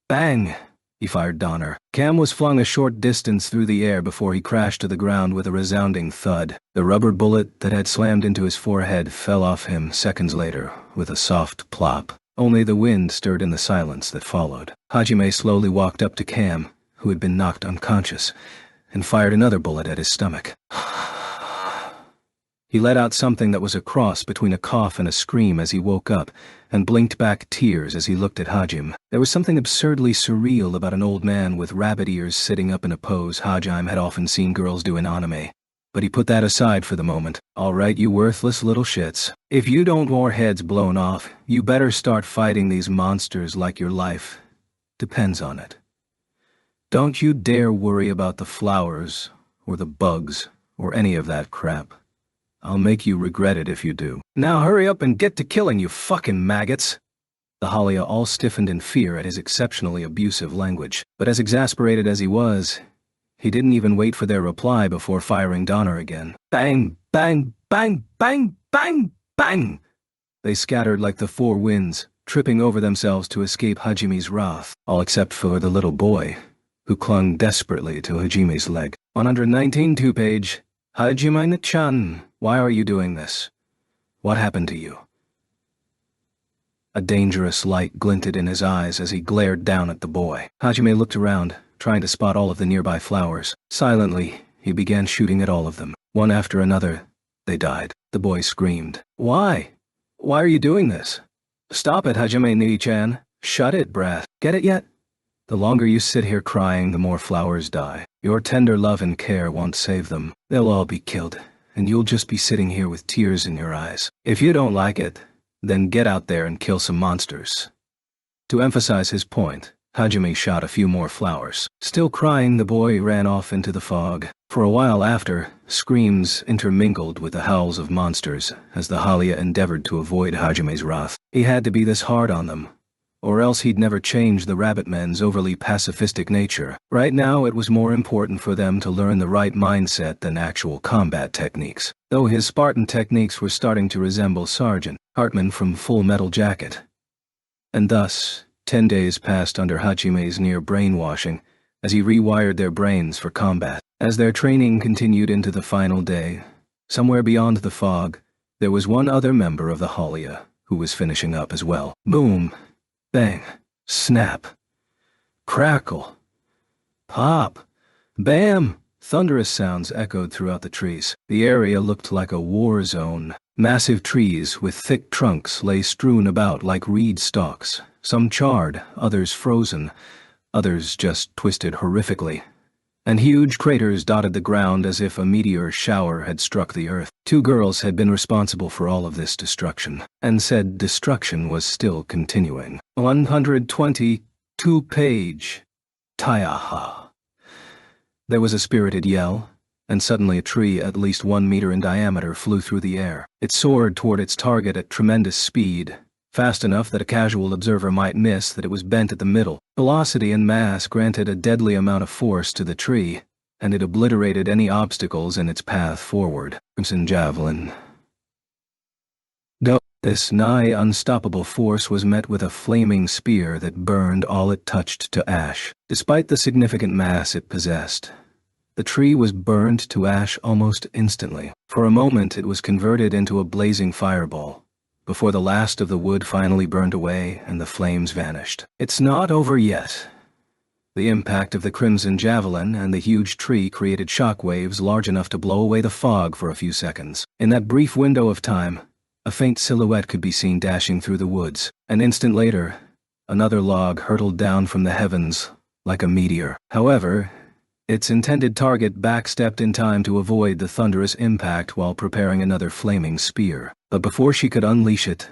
bang! He fired Donner. Cam was flung a short distance through the air before he crashed to the ground with a resounding thud. The rubber bullet that had slammed into his forehead fell off him seconds later with a soft plop. Only the wind stirred in the silence that followed. Hajime slowly walked up to Cam, who had been knocked unconscious, and fired another bullet at his stomach. He let out something that was a cross between a cough and a scream as he woke up, and blinked back tears as he looked at Hajime. There was something absurdly surreal about an old man with rabbit ears sitting up in a pose Hajime had often seen girls do in anime. But he put that aside for the moment. All right, you worthless little shits. If you don't want more heads blown off, you better start fighting these monsters like your life depends on it. Don't you dare worry about the flowers, or the bugs, or any of that crap. I'll make you regret it if you do. Now hurry up and get to killing, you fucking maggots! The Halia all stiffened in fear at his exceptionally abusive language, but as exasperated as he was, he didn't even wait for their reply before firing Donner again. Bang, bang, bang, bang, bang, bang! They scattered like the four winds, tripping over themselves to escape Hajime's wrath, all except for the little boy, who clung desperately to Hajime's leg. 119 2-page. Hajime-chan, why are you doing this? What happened to you? A dangerous light glinted in his eyes as he glared down at the boy. Hajime looked around, trying to spot all of the nearby flowers. Silently, he began shooting at all of them. One after another, they died. The boy screamed. Why? Why are you doing this? Stop it, Hajime-chan. Shut it, brat. Get it yet? The longer you sit here crying, the more flowers die. Your tender love and care won't save them. They'll all be killed, and you'll just be sitting here with tears in your eyes. If you don't like it, then get out there and kill some monsters. To emphasize his point, Hajime shot a few more flowers. Still crying, the boy ran off into the fog. For a while after, screams intermingled with the howls of monsters as the Halia endeavored to avoid Hajime's wrath. He had to be this hard on them. or else he'd never change the rabbit men's overly pacifistic nature. Right now it was more important for them to learn the right mindset than actual combat techniques, though his Spartan techniques were starting to resemble Sergeant Hartman from Full Metal Jacket. And thus, 10 days passed under Hachime's near brainwashing, as he rewired their brains for combat. As their training continued into the final day, somewhere beyond the fog, there was one other member of the Halia who was finishing up as well. Boom, bang, snap, crackle, pop, bam! Thunderous sounds echoed throughout the trees. The area looked like a war zone. Massive trees with thick trunks lay strewn about like reed stalks, some charred, others frozen, others just twisted horrifically. And huge craters dotted the ground as if a meteor shower had struck the earth. 2 girls had been responsible for all of this destruction, and said destruction was still continuing. 122 page. Tayaha. There was a spirited yell, and suddenly a tree at least 1 meter in diameter flew through the air. It soared toward its target at tremendous speed, fast enough that a casual observer might miss that it was bent at the middle. Velocity and mass granted a deadly amount of force to the tree, and it obliterated any obstacles in its path forward. Crimson Javelin. This nigh unstoppable force was met with a flaming spear that burned all it touched to ash. Despite the significant mass it possessed, the tree was burned to ash almost instantly. For a moment it was converted into a blazing fireball, before the last of the wood finally burned away and the flames vanished. It's not over yet. The impact of the Crimson Javelin and the huge tree created shockwaves large enough to blow away the fog for a few seconds. In that brief window of time, a faint silhouette could be seen dashing through the woods. An instant later, another log hurtled down from the heavens like a meteor. However, its intended target backstepped in time to avoid the thunderous impact while preparing another flaming spear. But before she could unleash it,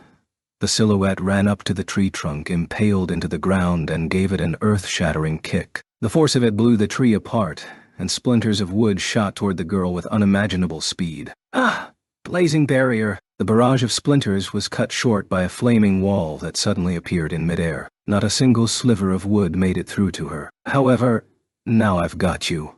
the silhouette ran up to the tree trunk impaled into the ground and gave it an earth-shattering kick. The force of it blew the tree apart, and splinters of wood shot toward the girl with unimaginable speed. Ah! Blazing barrier! The barrage of splinters was cut short by a flaming wall that suddenly appeared in midair. Not a single sliver of wood made it through to her. However, now I've got you.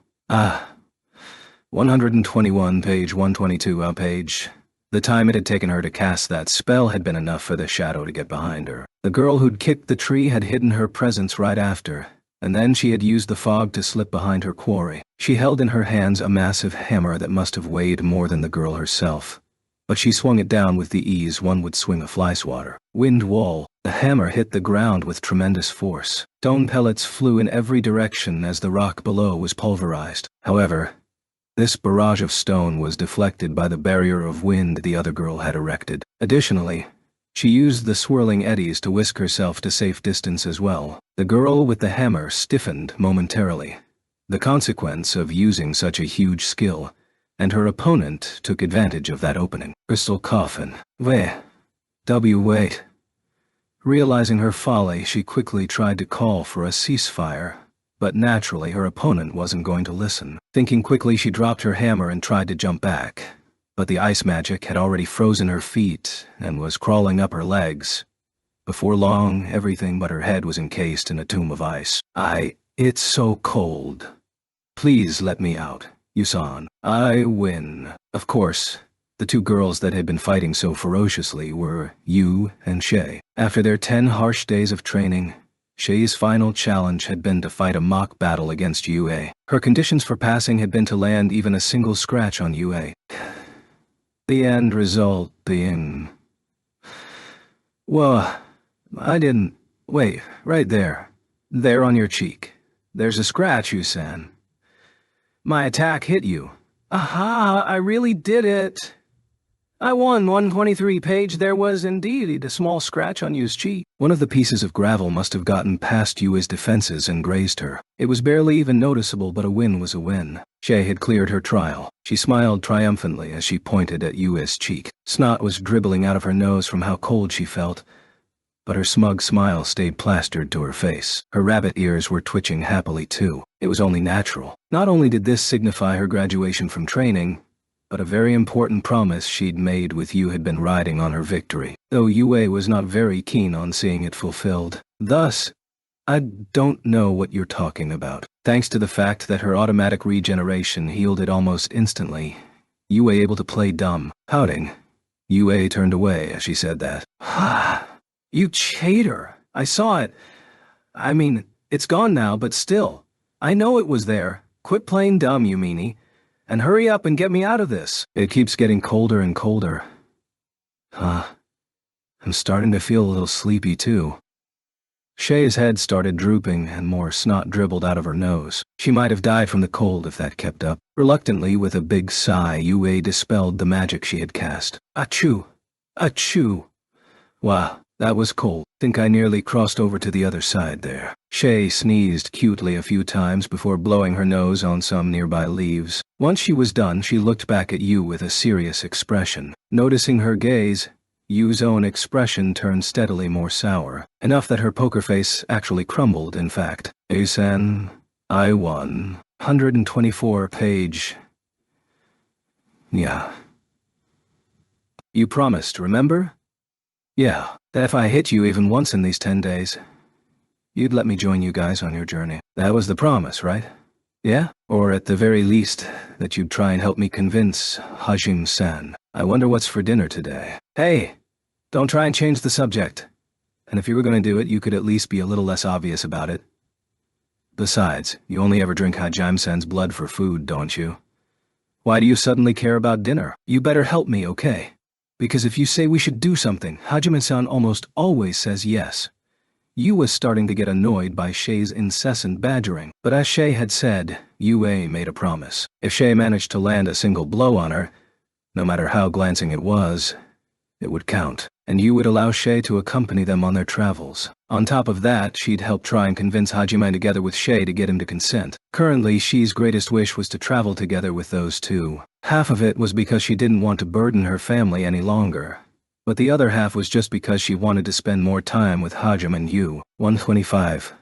121 page 122 page. The time it had taken her to cast that spell had been enough for the shadow to get behind her. The girl who'd kicked the tree had hidden her presence right after, and then she had used the fog to slip behind her quarry. She held in her hands a massive hammer that must have weighed more than the girl herself, but she swung it down with the ease one would swing a fly swatter. Wind wall. The hammer hit the ground with tremendous force. Stone pellets flew in every direction as the rock below was pulverized. However, this barrage of stone was deflected by the barrier of wind the other girl had erected. Additionally, she used the swirling eddies to whisk herself to safe distance as well. The girl with the hammer stiffened momentarily, the consequence of using such a huge skill, and her opponent took advantage of that opening. Crystal coffin. Wait. Realizing her folly, she quickly tried to call for a ceasefire, but naturally her opponent wasn't going to listen. Thinking quickly, she dropped her hammer and tried to jump back, but the ice magic had already frozen her feet and was crawling up her legs. Before long, everything but her head was encased in a tomb of ice. It's so cold. Please let me out, Yusan. I win. Of course, the 2 girls that had been fighting so ferociously were Yu and Shay. After their 10 harsh days of training, Shay's final challenge had been to fight a mock battle against Yue. Her conditions for passing had been to land even a single scratch on Yue. The end result being... Well, I didn't... Wait, right there. There on your cheek. There's a scratch, Yusan. My attack hit you. Aha, I really did it. I won. 123 page. There was indeed a small scratch on Yu's cheek. One of the pieces of gravel must have gotten past Yu's defenses and grazed her. It was barely even noticeable, but a win was a win. Shay had cleared her trial. She smiled triumphantly as she pointed at Yu's cheek. Snot was dribbling out of her nose from how cold she felt, but her smug smile stayed plastered to her face. Her rabbit ears were twitching happily too. It was only natural. Not only did this signify her graduation from training, but a very important promise she'd made with Yu had been riding on her victory, though Yue was not very keen on seeing it fulfilled. Thus, I don't know what you're talking about. Thanks to the fact that her automatic regeneration healed it almost instantly, you were able to play dumb. Pouting, Yue turned away as she said that. You cheater! I saw it. I mean, it's gone now, but still. I know it was there. Quit playing dumb, you meanie. And hurry up and get me out of this. It keeps getting colder and colder. I'm starting to feel a little sleepy too. Shay's head started drooping and more snot dribbled out of her nose. She might have died from the cold if that kept up. Reluctantly, with a big sigh, Yue dispelled the magic she had cast. Achoo! Achoo! Wow, that was cold. Think I nearly crossed over to the other side there. Shay sneezed cutely a few times before blowing her nose on some nearby leaves. Once she was done, she looked back at Yu with a serious expression. Noticing her gaze, Yu's own expression turned steadily more sour, enough that her poker face actually crumbled, in fact. Asan, I won. 124 page. Yeah. You promised, remember? Yeah, that if I hit you even once in these 10 days, you'd let me join you guys on your journey. That was the promise, right? Yeah? Or at the very least, that you'd try and help me convince Hajime-san. I wonder what's for dinner today. Hey! Don't try and change the subject. And if you were going to do it, you could at least be a little less obvious about it. Besides, you only ever drink Hajime-san's blood for food, don't you? Why do you suddenly care about dinner? You better help me, okay? Because if you say we should do something, Hajime-san almost always says yes. Yu was starting to get annoyed by Shay's incessant badgering, but as Shay had said, Yue made a promise. If Shay managed to land a single blow on her, no matter how glancing it was, it would count, and Yu would allow Shay to accompany them on their travels. On top of that, she'd help try and convince Hajime together with Shay to get him to consent. Currently, Shi's greatest wish was to travel together with those two. Half of it was because she didn't want to burden her family any longer, but the other half was just because she wanted to spend more time with Hajime and Yu. 125.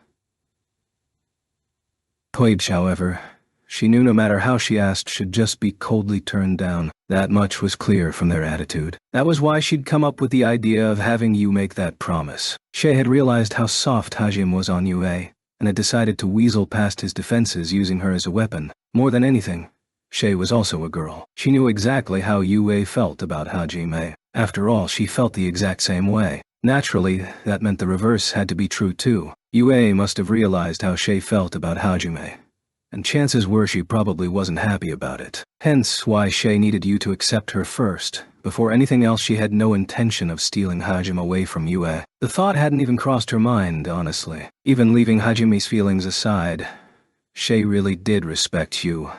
Page, however, she knew no matter how she asked should just be coldly turned down. That much was clear from their attitude. That was why she'd come up with the idea of having Yu make that promise. Shay had realized how soft Hajime was on Yue, and had decided to weasel past his defenses using her as a weapon. More than anything, Shay was also a girl. She knew exactly how Yue felt about Hajime. After all, she felt the exact same way. Naturally, that meant the reverse had to be true too. Yue must have realized how Shay felt about Hajime, and chances were she probably wasn't happy about it. Hence why Shay needed you to accept her first. Before anything else, she had no intention of stealing Hajime away from Yue. The thought hadn't even crossed her mind, honestly. Even leaving Hajime's feelings aside, Shay really did respect Yu,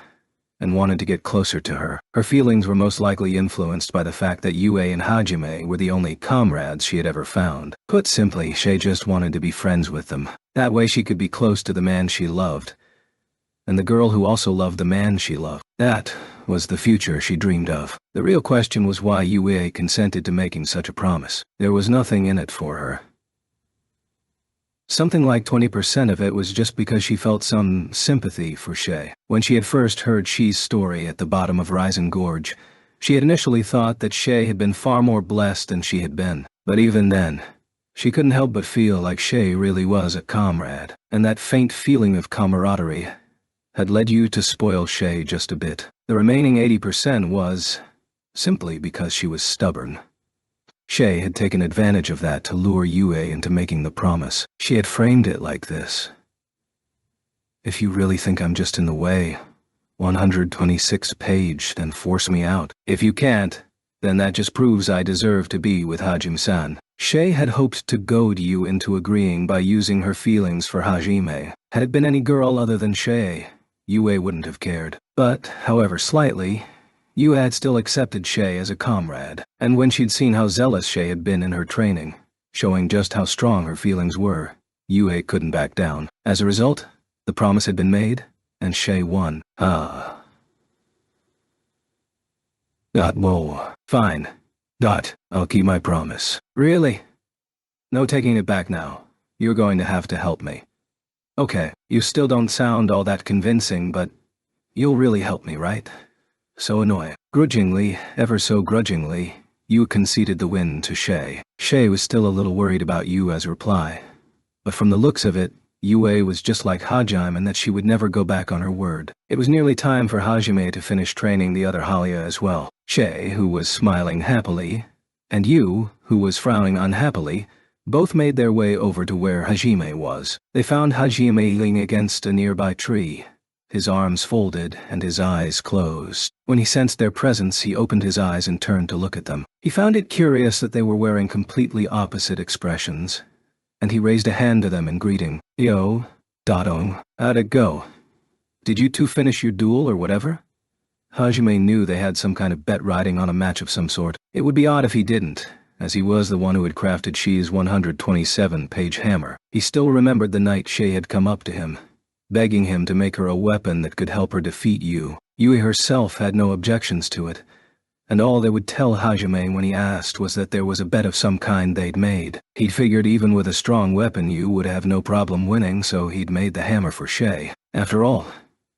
and wanted to get closer to her. Her feelings were most likely influenced by the fact that Yue and Hajime were the only comrades she had ever found. Put simply, Shay just wanted to be friends with them. That way she could be close to the man she loved, and the girl who also loved the man she loved. That was the future she dreamed of. The real question was why Yue consented to making such a promise. There was nothing in it for her. Something like 20% of it was just because she felt some sympathy for Shay. When she had first heard Shi's story at the bottom of Rising Gorge, she had initially thought that Shay had been far more blessed than she had been. But even then, she couldn't help but feel like Shay really was a comrade, and that faint feeling of camaraderie had led you to spoil Shay just a bit. The remaining 80% was simply because she was stubborn. Shay had taken advantage of that to lure Yue into making the promise. She had framed it like this. If you really think I'm just in the way, 126 page, then force me out. If you can't, then that just proves I deserve to be with Hajime-san. Shay had hoped to goad Yu into agreeing by using her feelings for Hajime. Had it been any girl other than Shay, Yue wouldn't have cared. But, however slightly, Yu had still accepted Shay as a comrade, and when she'd seen how zealous Shay had been in her training, showing just how strong her feelings were, Yue couldn't back down. As a result, the promise had been made, and Shay won. Whoa. Fine. I'll keep my promise. Really? No taking it back now. You're going to have to help me. Okay, you still don't sound all that convincing, but you'll really help me, right? So annoying. Grudgingly, ever so grudgingly, Yu conceded the win to Shay. Shay was still a little worried about Yu's reply, but from the looks of it, Yue was just like Hajime and that she would never go back on her word. It was nearly time for Hajime to finish training the other Halia as well. Shay, who was smiling happily, and Yu, who was frowning unhappily, both made their way over to where Hajime was. They found Hajime leaning against a nearby tree, his arms folded and his eyes closed. When he sensed their presence, he opened his eyes and turned to look at them. He found it curious that they were wearing completely opposite expressions, and he raised a hand to them in greeting. Yo, Dato, how'd it go? Did you two finish your duel or whatever? Hajime knew they had some kind of bet riding on a match of some sort. It would be odd if he didn't, as he was the one who had crafted Shi's 127-page hammer. He still remembered the night Shay had come up to him, begging him to make her a weapon that could help her defeat Yu. Yui herself had no objections to it, and all they would tell Hajime when he asked was that there was a bet of some kind they'd made. He'd figured even with a strong weapon Yu would have no problem winning, so he'd made the hammer for Shay. After all,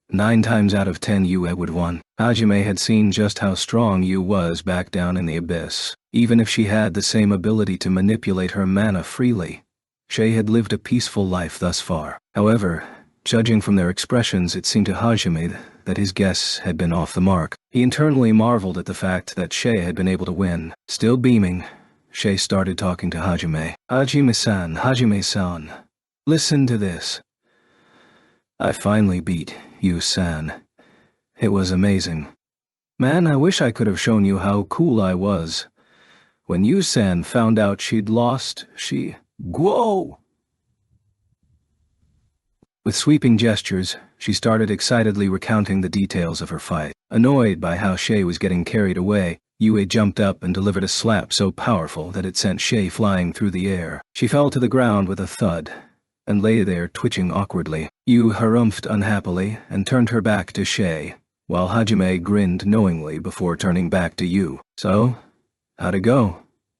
9 times out of 10 Yue would won. Hajime had seen just how strong Yu was back down in the abyss. Even if she had the same ability to manipulate her mana freely, Shay had lived a peaceful life thus far. However, judging from their expressions, it seemed to Hajime that his guess had been off the mark. He internally marveled at the fact that Shay had been able to win. Still beaming, Shay started talking to Hajime. Hajime-san, Hajime-san, listen to this. I finally beat Yu-san. It was amazing. Man, I wish I could have shown you how cool I was. When Yu-san found out she'd lost, she... Whoa! With sweeping gestures, she started excitedly recounting the details of her fight. Annoyed by how Shay was getting carried away, Yue jumped up and delivered a slap so powerful that it sent Shay flying through the air. She fell to the ground with a thud, and lay there twitching awkwardly. Yu harumphed unhappily and turned her back to Shay, while Hajime grinned knowingly before turning back to Yu. So, how'd it go?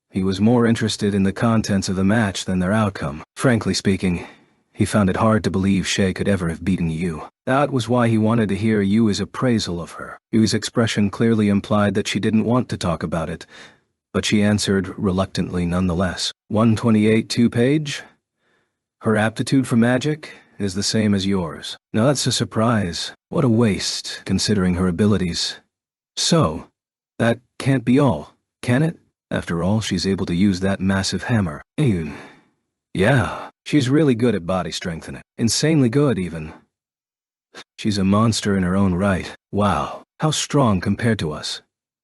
He was more interested in the contents of the match than their outcome. Frankly speaking, he found it hard to believe Shay could ever have beaten Yu. That was why he wanted to hear Yu's appraisal of her. Yu's expression clearly implied that she didn't want to talk about it, but she answered reluctantly nonetheless. 128 2-page? Her aptitude for magic is the same as yours. Now that's a surprise. What a waste, considering her abilities. So, that can't be all, can it? After all, she's able to use that massive hammer. Yeah, she's really good at body strengthening. Insanely good, even. She's a monster in her own right. Wow, how strong compared to us.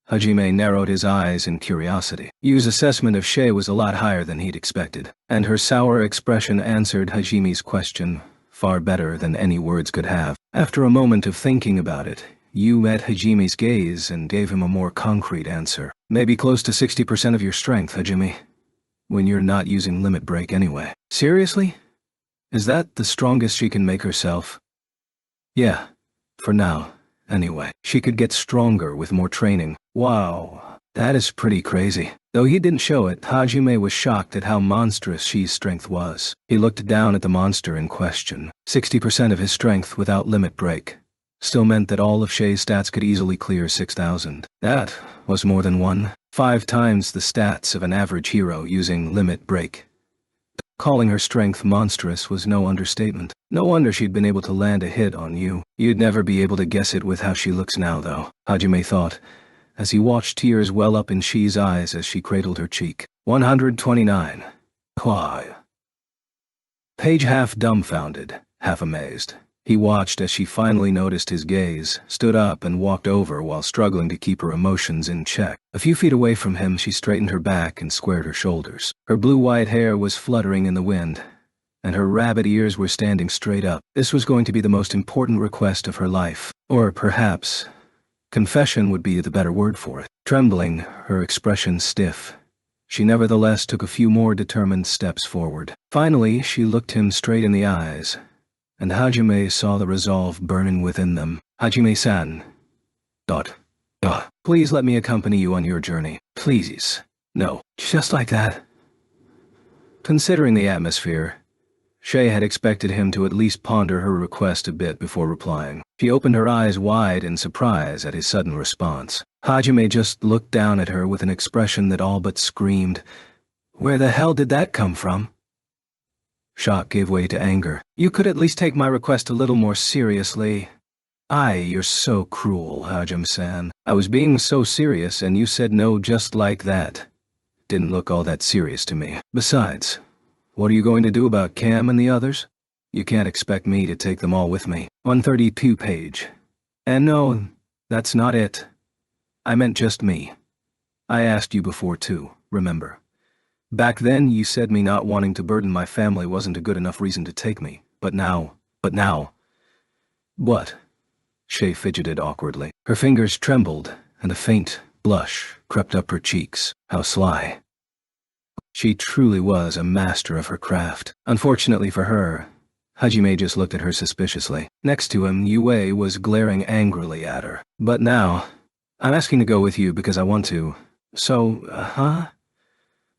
Hajime narrowed his eyes in curiosity. Yu's assessment of Shay was a lot higher than he'd expected, and her sour expression answered Hajime's question far better than any words could have. After a moment of thinking about it, Yu met Hajime's gaze and gave him a more concrete answer. Maybe close to 60% of your strength, Hajime, when you're not using limit break anyway. Seriously? Is that the strongest she can make herself? Yeah, for now. Anyway, she could get stronger with more training. Wow, that is pretty crazy. Though he didn't show it, Hajime was shocked at how monstrous Shi's strength was. He looked down at the monster in question. 60% of his strength without limit break still meant that all of Shay's stats could easily clear 6,000. That was more than 5 times the stats of an average hero using limit break. Calling her strength monstrous was no understatement. No wonder she'd been able to land a hit on you. You'd never be able to guess it with how she looks now, though, Hajime thought, as he watched tears well up in Shi's eyes as she cradled her cheek. 129. Why? Page half dumbfounded, half amazed. He watched as she finally noticed his gaze, stood up and walked over while struggling to keep her emotions in check. A few feet away from him, she straightened her back and squared her shoulders. Her blue-white hair was fluttering in the wind, and her rabbit ears were standing straight up. This was going to be the most important request of her life. Or perhaps confession would be the better word for it. Trembling, her expression stiff, she nevertheless took a few more determined steps forward. Finally, she looked him straight in the eyes, and Hajime saw the resolve burning within them. Hajime-san. Please let me accompany you on your journey. Please. No. Just like that. Considering the atmosphere, Shay had expected him to at least ponder her request a bit before replying. She opened her eyes wide in surprise at his sudden response. Hajime just looked down at her with an expression that all but screamed, "Where the hell did that come from?" Shock gave way to anger. You could at least take my request a little more seriously. You're so cruel, Hajime-san. I was being so serious and you said no just like that. Didn't look all that serious to me. Besides, what are you going to do about Cam and the others? You can't expect me to take them all with me. 132 page. And no, that's not it. I meant just me. I asked you before too, remember? Back then you said me not wanting to burden my family wasn't a good enough reason to take me. But now. What? Shay fidgeted awkwardly. Her fingers trembled, and a faint blush crept up her cheeks. How sly. She truly was a master of her craft. Unfortunately for her, Hajime just looked at her suspiciously. Next to him, Yue was glaring angrily at her. But now, I'm asking to go with you because I want to. So,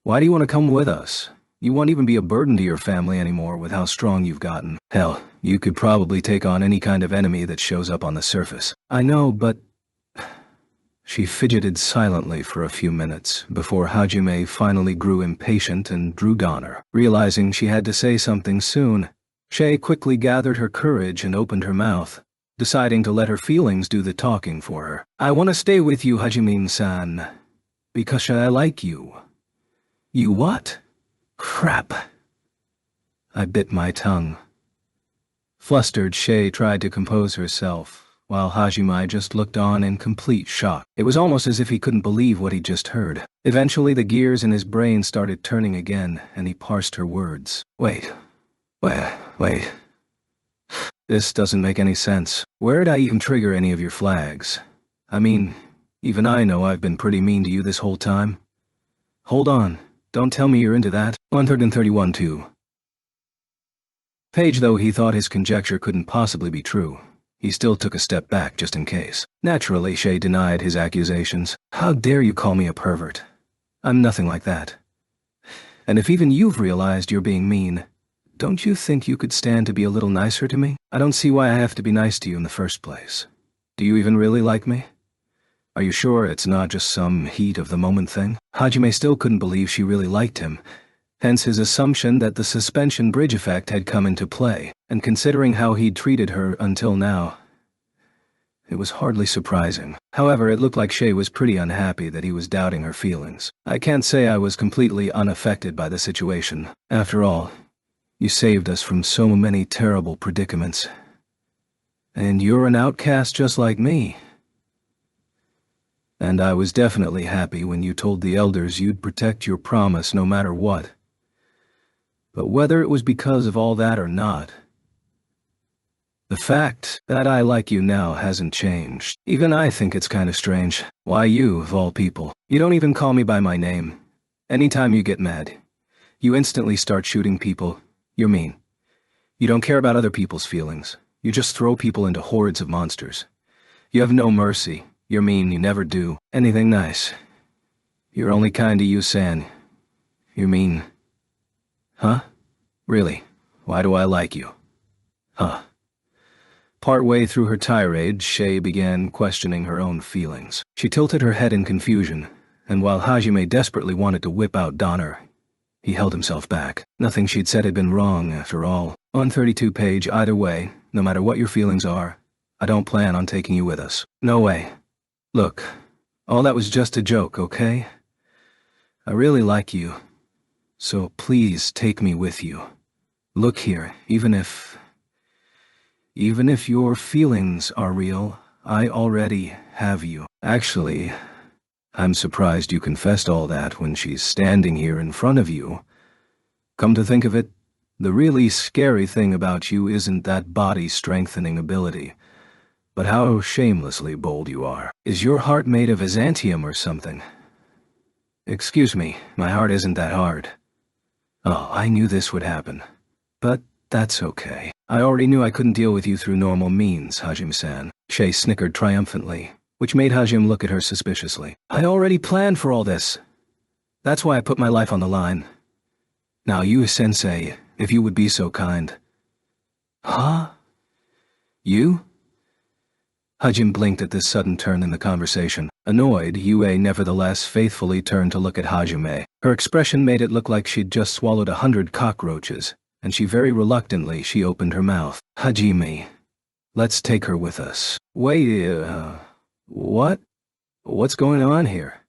Why do you want to come with us? You won't even be a burden to your family anymore with how strong you've gotten. Hell, you could probably take on any kind of enemy that shows up on the surface. I know, but... She fidgeted silently for a few minutes before Hajime finally grew impatient and drew Donner. Realizing she had to say something soon, Shay quickly gathered her courage and opened her mouth, deciding to let her feelings do the talking for her. I want to stay with you, Hajime-san, because I like you. You what? Crap. I bit my tongue. Flustered, Shay tried to compose herself, while Hajime just looked on in complete shock. It was almost as if he couldn't believe what he'd just heard. Eventually, the gears in his brain started turning again, and he parsed her words. Wait. This doesn't make any sense. Where'd I even trigger any of your flags? I mean, even I know I've been pretty mean to you this whole time. Hold on. Don't tell me you're into that. 131 too. Page, though he thought his conjecture couldn't possibly be true, he still took a step back just in case. Naturally, Shay denied his accusations. How dare you call me a pervert? I'm nothing like that. And if even you've realized you're being mean, don't you think you could stand to be a little nicer to me? I don't see why I have to be nice to you in the first place. Do you even really like me? Are you sure it's not just some heat-of-the-moment thing? Hajime still couldn't believe she really liked him, hence his assumption that the suspension bridge effect had come into play, and considering how he'd treated her until now, it was hardly surprising. However, it looked like Shay was pretty unhappy that he was doubting her feelings. I can't say I was completely unaffected by the situation. After all, you saved us from so many terrible predicaments. And you're an outcast just like me. And I was definitely happy when you told the elders you'd protect your promise no matter what. But whether it was because of all that or not, the fact that I like you now hasn't changed. Even I think it's kind of strange. Why you, of all people? You don't even call me by my name. Anytime you get mad, you instantly start shooting people. You're mean. You don't care about other people's feelings. You just throw people into hordes of monsters. You have no mercy. You're mean, you never do anything nice. You're only kind to you-san. You're mean. Huh? Really? Why do I like you? Huh. Partway through her tirade, Shay began questioning her own feelings. She tilted her head in confusion, and while Hajime desperately wanted to whip out Donner, he held himself back. Nothing she'd said had been wrong, after all. On 32 page, either way, no matter what your feelings are, I don't plan on taking you with us. No way. Look, all that was just a joke, okay? I really like you, so please take me with you. Look here, even if your feelings are real, I already have you. Actually, I'm surprised you confessed all that when she's standing here in front of you. Come to think of it, the really scary thing about you isn't that body-strengthening ability, but how shamelessly bold you are. Is your heart made of Byzantium or something? Excuse me, my heart isn't that hard. Oh, I knew this would happen. But that's okay. I already knew I couldn't deal with you through normal means, Hajime-san. Shay snickered triumphantly, which made Hajime look at her suspiciously. I already planned for all this. That's why I put my life on the line. Now you, sensei, if you would be so kind. Huh? You? Hajime blinked at this sudden turn in the conversation. Annoyed, Yue nevertheless faithfully turned to look at Hajime. Her expression made it look like she'd just swallowed 100 cockroaches. and very reluctantly she opened her mouth. Hajime, let's take her with us. Wait, what? What's going on here?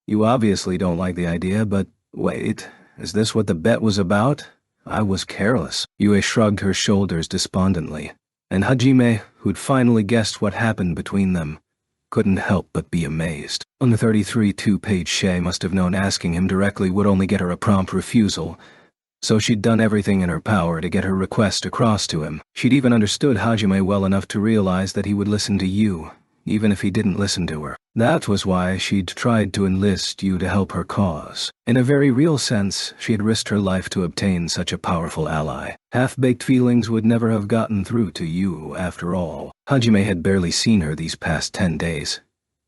You obviously don't like the idea, but wait, is this what the bet was about? I was careless. Yue shrugged her shoulders despondently, and Hajime, who'd finally guessed what happened between them, couldn't help but be amazed. On the 33-2 page, Shay must have known asking him directly would only get her a prompt refusal, so she'd done everything in her power to get her request across to him. She'd even understood Hajime well enough to realize that he would listen to you, even if he didn't listen to her. That was why she'd tried to enlist you to help her cause. In a very real sense, she had risked her life to obtain such a powerful ally. Half-baked feelings would never have gotten through to you, after all. Hajime had barely seen her these past 10 days,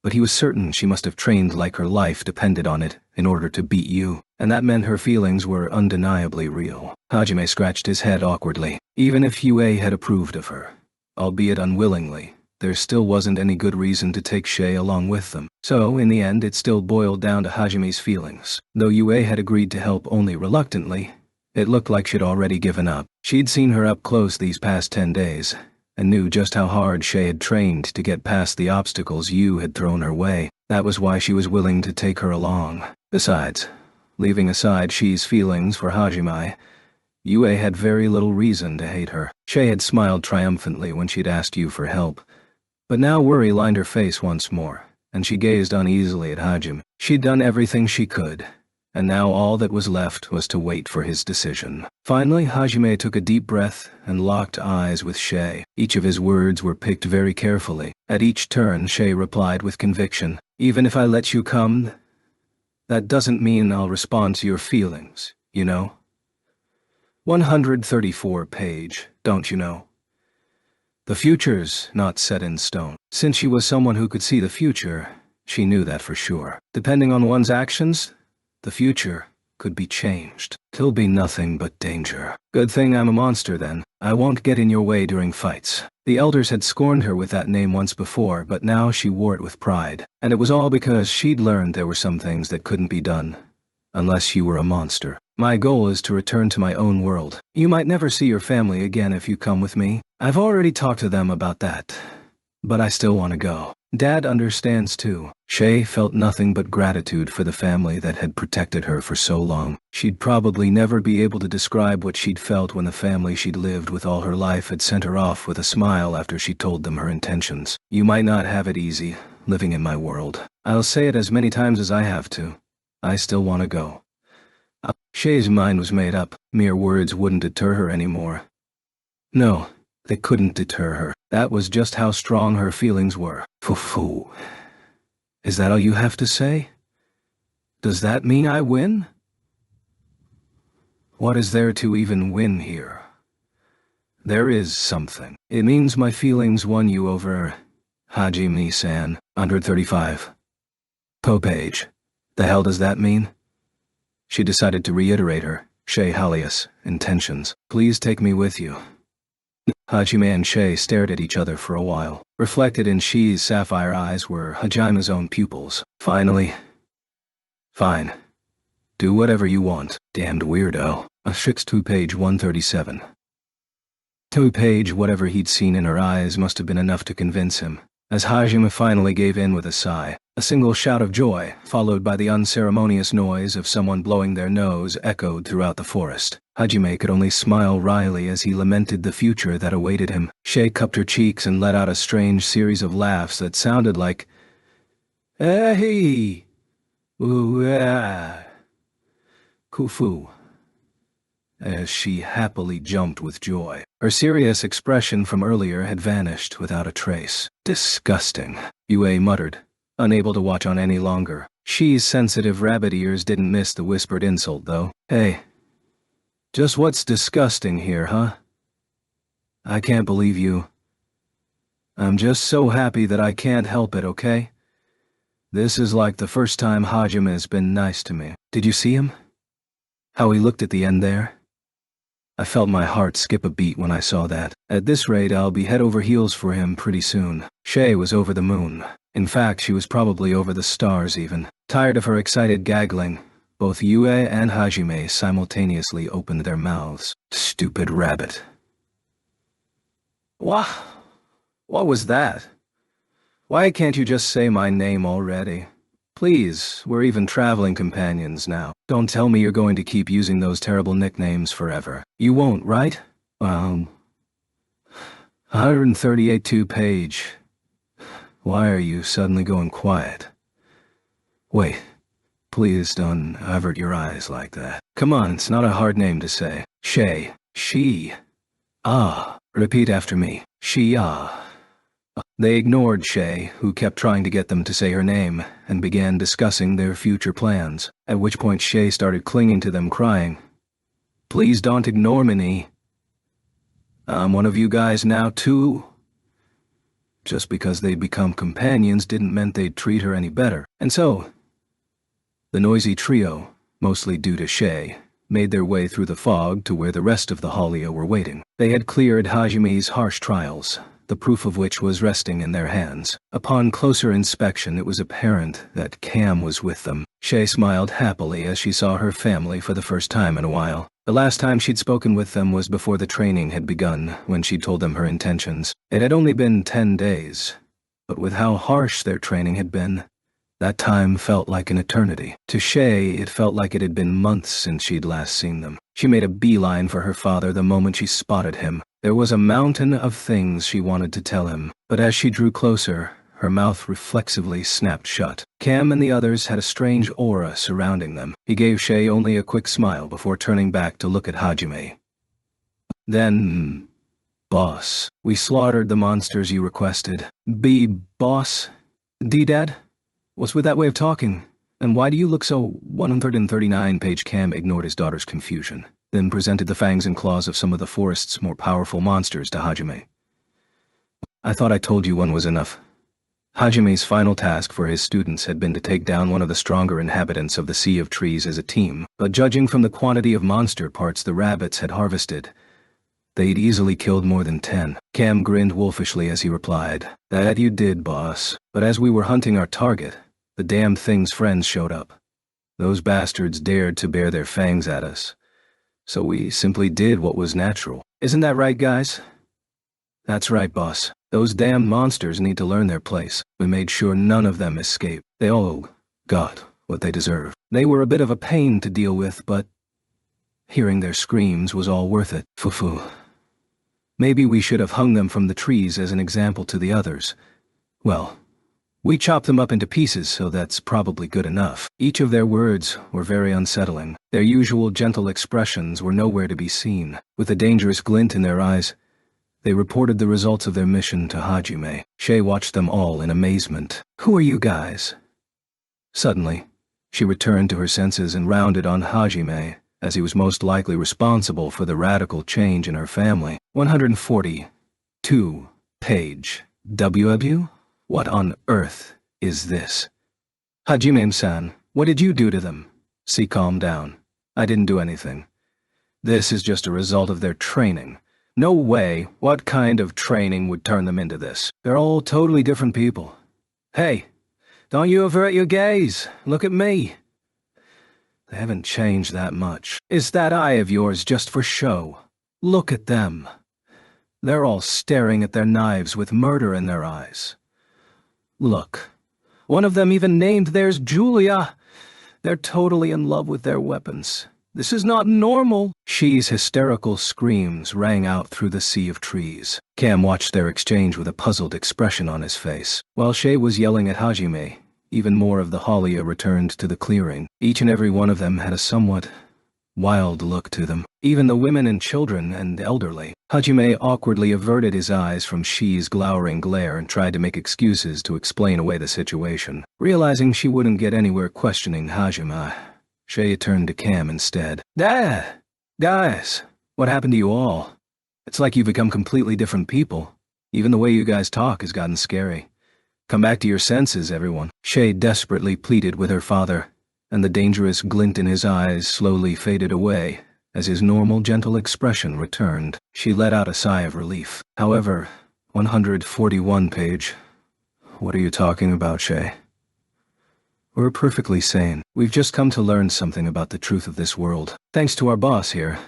but he was certain she must have trained like her life depended on it in order to beat you, and that meant her feelings were undeniably real. Hajime scratched his head awkwardly. Even if Yue had approved of her, albeit unwillingly, there still wasn't any good reason to take Shay along with them. So, in the end, it still boiled down to Hajime's feelings. Though Yue had agreed to help only reluctantly, it looked like she'd already given up. She'd seen her up close these past 10 days, and knew just how hard Shay had trained to get past the obstacles you had thrown her way. That was why she was willing to take her along. Besides, leaving aside Shay's feelings for Hajime, Yue had very little reason to hate her. Shay had smiled triumphantly when she'd asked you for help, but now worry lined her face once more, and she gazed uneasily at Hajime. She'd done everything she could, and now all that was left was to wait for his decision. Finally, Hajime took a deep breath and locked eyes with Shay. Each of his words were picked very carefully. At each turn, Shay replied with conviction, "Even if I let you come, that doesn't mean I'll respond to your feelings, you know?" 134 page, don't you know? The future's not set in stone. Since she was someone who could see the future, she knew that for sure. Depending on one's actions, the future could be changed. It'll be nothing but danger. Good thing I'm a monster then. I won't get in your way during fights. The elders had scorned her with that name once before, but now she wore it with pride. And it was all because she'd learned there were some things that couldn't be done unless you were a monster. My goal is to return to my own world. You might never see your family again if you come with me. I've already talked to them about that, but I still want to go. Dad understands too. Shay felt nothing but gratitude for the family that had protected her for so long. She'd probably never be able to describe what she'd felt when the family she'd lived with all her life had sent her off with a smile after she told them her intentions. You might not have it easy, living in my world. I'll say it as many times as I have to. I still want to go. Shay's mind was made up. Mere words wouldn't deter her anymore. No, they couldn't deter her. That was just how strong her feelings were. Foo-foo. Is that all you have to say? Does that mean I win? What is there to even win here? There is something. It means my feelings won you over, Hajime-san. 135. Page. The hell does that mean? She decided to reiterate her, Shay Halius, intentions. Please take me with you. Hajime and Shay stared at each other for a while. Reflected in Shi's sapphire eyes were Hajime's own pupils. Finally. Fine. Do whatever you want. Damned weirdo. A 2 page 137. 2 page whatever he'd seen in her eyes must have been enough to convince him. As Hajime finally gave in with a sigh, a single shout of joy, followed by the unceremonious noise of someone blowing their nose, echoed throughout the forest. Hajime could only smile wryly as he lamented the future that awaited him. Shay cupped her cheeks and let out a strange series of laughs that sounded like, "Hey! Ooh, ah! Kufu," as she happily jumped with joy. Her serious expression from earlier had vanished without a trace. Disgusting, Yue muttered, unable to watch on any longer. Shi's sensitive rabbit ears didn't miss the whispered insult, though. Hey, just what's disgusting here, huh? I can't believe you. I'm just so happy that I can't help it, okay? This is like the first time Hajime has been nice to me. Did you see him? How he looked at the end there? I felt my heart skip a beat when I saw that. At this rate, I'll be head over heels for him pretty soon. Shay was over the moon. In fact, she was probably over the stars even. Tired of her excited gaggling, Both Yue and Hajime simultaneously opened their mouths. Stupid rabbit. What was that? Why can't you just say my name already? Please, we're even traveling companions now. Don't tell me you're going to keep using those terrible nicknames forever. You won't, right? 138 page. Why are you suddenly going quiet? Wait, please don't avert your eyes like that. Come on, it's not a hard name to say. She. Repeat after me. They ignored Shay, who kept trying to get them to say her name, and began discussing their future plans, at which point Shay started clinging to them, crying, "Please don't ignore me. I'm one of you guys now, too." Just because they'd become companions didn't mean they'd treat her any better. And so, the noisy trio, mostly due to Shay, made their way through the fog to where the rest of the Halia were waiting. They had cleared Hajime's harsh trials, the proof of which was resting in their hands. Upon closer inspection, it was apparent that Cam was with them. Shay smiled happily as she saw her family for the first time in a while. The last time she'd spoken with them was before the training had begun, when she told them her intentions. It had only been 10 days, but with how harsh their training had been, that time felt like an eternity. To Shay, it felt like it had been months since she'd last seen them. She made a beeline for her father the moment she spotted him. There was a mountain of things she wanted to tell him, but as she drew closer, her mouth reflexively snapped shut. Cam and the others had a strange aura surrounding them. He gave Shay only a quick smile before turning back to look at Hajime. Then, boss, we slaughtered the monsters you requested. Boss? D-Dad? What's with that way of talking? And why do you look so 139-page? Cam ignored his daughter's confusion, then presented the fangs and claws of some of the forest's more powerful monsters to Hajime. I thought I told you one was enough. Hajime's final task for his students had been to take down one of the stronger inhabitants of the Sea of Trees as a team, but judging from the quantity of monster parts the rabbits had harvested, they'd easily killed more than 10. Cam grinned wolfishly as he replied, "That you did, boss. But as we were hunting our target, the damned thing's friends showed up. Those bastards dared to bare their fangs at us. So we simply did what was natural. Isn't that right, guys?" "That's right, boss. Those damned monsters need to learn their place. We made sure none of them escaped. They all got what they deserved. They were a bit of a pain to deal with, but hearing their screams was all worth it. Fufu. Maybe we should have hung them from the trees as an example to the others. Well, we chopped them up into pieces, so that's probably good enough." Each of their words were very unsettling. Their usual gentle expressions were nowhere to be seen. With a dangerous glint in their eyes, they reported the results of their mission to Hajime. Shay watched them all in amazement. "Who are you guys?" Suddenly, she returned to her senses and rounded on Hajime, as he was most likely responsible for the radical change in her family. 142 page. WW? What on earth is this? Hajime-san, what did you do to them? See, calm down. I didn't do anything. This is just a result of their training. No way. What kind of training would turn them into this? They're all totally different people. Hey, don't you avert your gaze. Look at me. They haven't changed that much. Is that eye of yours just for show? Look at them. They're all staring at their knives with murder in their eyes. Look, one of them even named theirs Julia. They're totally in love with their weapons. This is not normal. She's hysterical screams rang out through the sea of trees. Cam watched their exchange with a puzzled expression on his face. While Shay was yelling at Hajime, even more of the Halia returned to the clearing. Each and every one of them had a somewhat wild look to them. Even the women and children and elderly. Hajime awkwardly averted his eyes from Shi's glowering glare and tried to make excuses to explain away the situation. Realizing she wouldn't get anywhere questioning Hajime, Shay turned to Cam instead. "Dad! Guys, what happened to you all? It's like you've become completely different people. Even the way you guys talk has gotten scary. Come back to your senses, everyone." Shay desperately pleaded with her father, and the dangerous glint in his eyes slowly faded away as his normal gentle expression returned. She let out a sigh of relief. However, 141 page. What are you talking about, Shay? We're perfectly sane. We've just come to learn something about the truth of this world. Thanks to our boss here.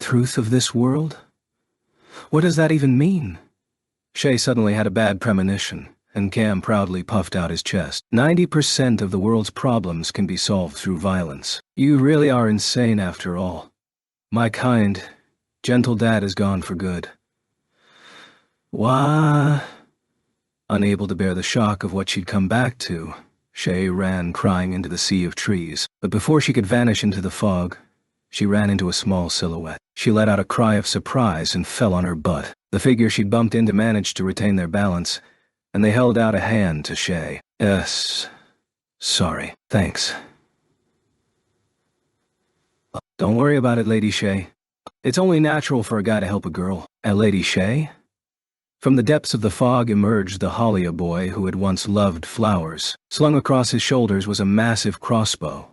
Truth of this world? What does that even mean? Shay suddenly had a bad premonition, and Cam proudly puffed out his chest. 90% of the world's problems can be solved through violence. You really are insane after all. My kind, gentle dad is gone for good. Why? Unable to bear the shock of what she'd come back to, Shay ran crying into the sea of trees. But before she could vanish into the fog, she ran into a small silhouette. She let out a cry of surprise and fell on her butt. The figure she'd bumped into managed to retain their balance, and they held out a hand to Shay. Yes. Sorry. Thanks. Don't worry about it, Lady Shay. It's only natural for a guy to help a girl. Lady Shay? From the depths of the fog emerged the Halia boy who had once loved flowers. Slung across his shoulders was a massive crossbow,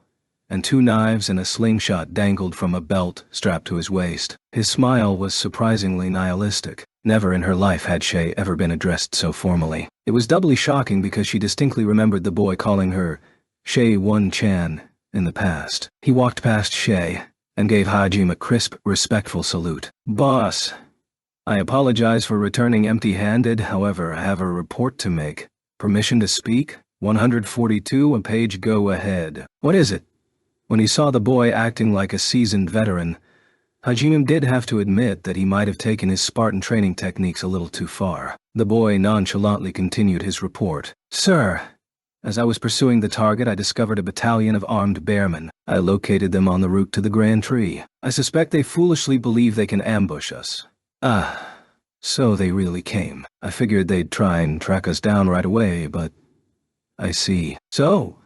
and 2 knives and a slingshot dangled from a belt strapped to his waist. His smile was surprisingly nihilistic. Never in her life had Shay ever been addressed so formally. It was doubly shocking because she distinctly remembered the boy calling her Shay One-chan in the past. He walked past Shay and gave Hajime a crisp, respectful salute. Boss, I apologize for returning empty-handed, however, I have a report to make. Permission to speak? 142, a page, go ahead. What is it? When he saw the boy acting like a seasoned veteran, Hajime did have to admit that he might have taken his Spartan training techniques a little too far. The boy nonchalantly continued his report. Sir, as I was pursuing the target, I discovered a battalion of armed bearmen. I located them on the route to the Grand Tree. I suspect they foolishly believe they can ambush us. Ah, so they really came. I figured they'd try and track us down right away, but I see. So,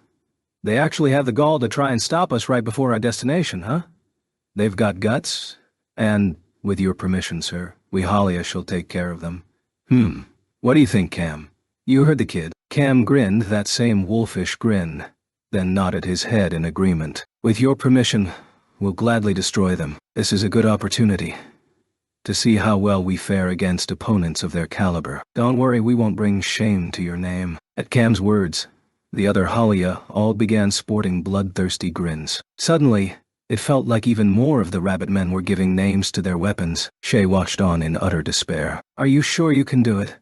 they actually have the gall to try and stop us right before our destination, huh? They've got guts, and, with your permission, sir, we Halia shall take care of them. What do you think, Cam? You heard the kid. Cam grinned that same wolfish grin, then nodded his head in agreement. With your permission, we'll gladly destroy them. This is a good opportunity to see how well we fare against opponents of their caliber. Don't worry, we won't bring shame to your name. At Cam's words, the other Halia all began sporting bloodthirsty grins. Suddenly, it felt like even more of the rabbit men were giving names to their weapons. Shay watched on in utter despair. Are you sure you can do it?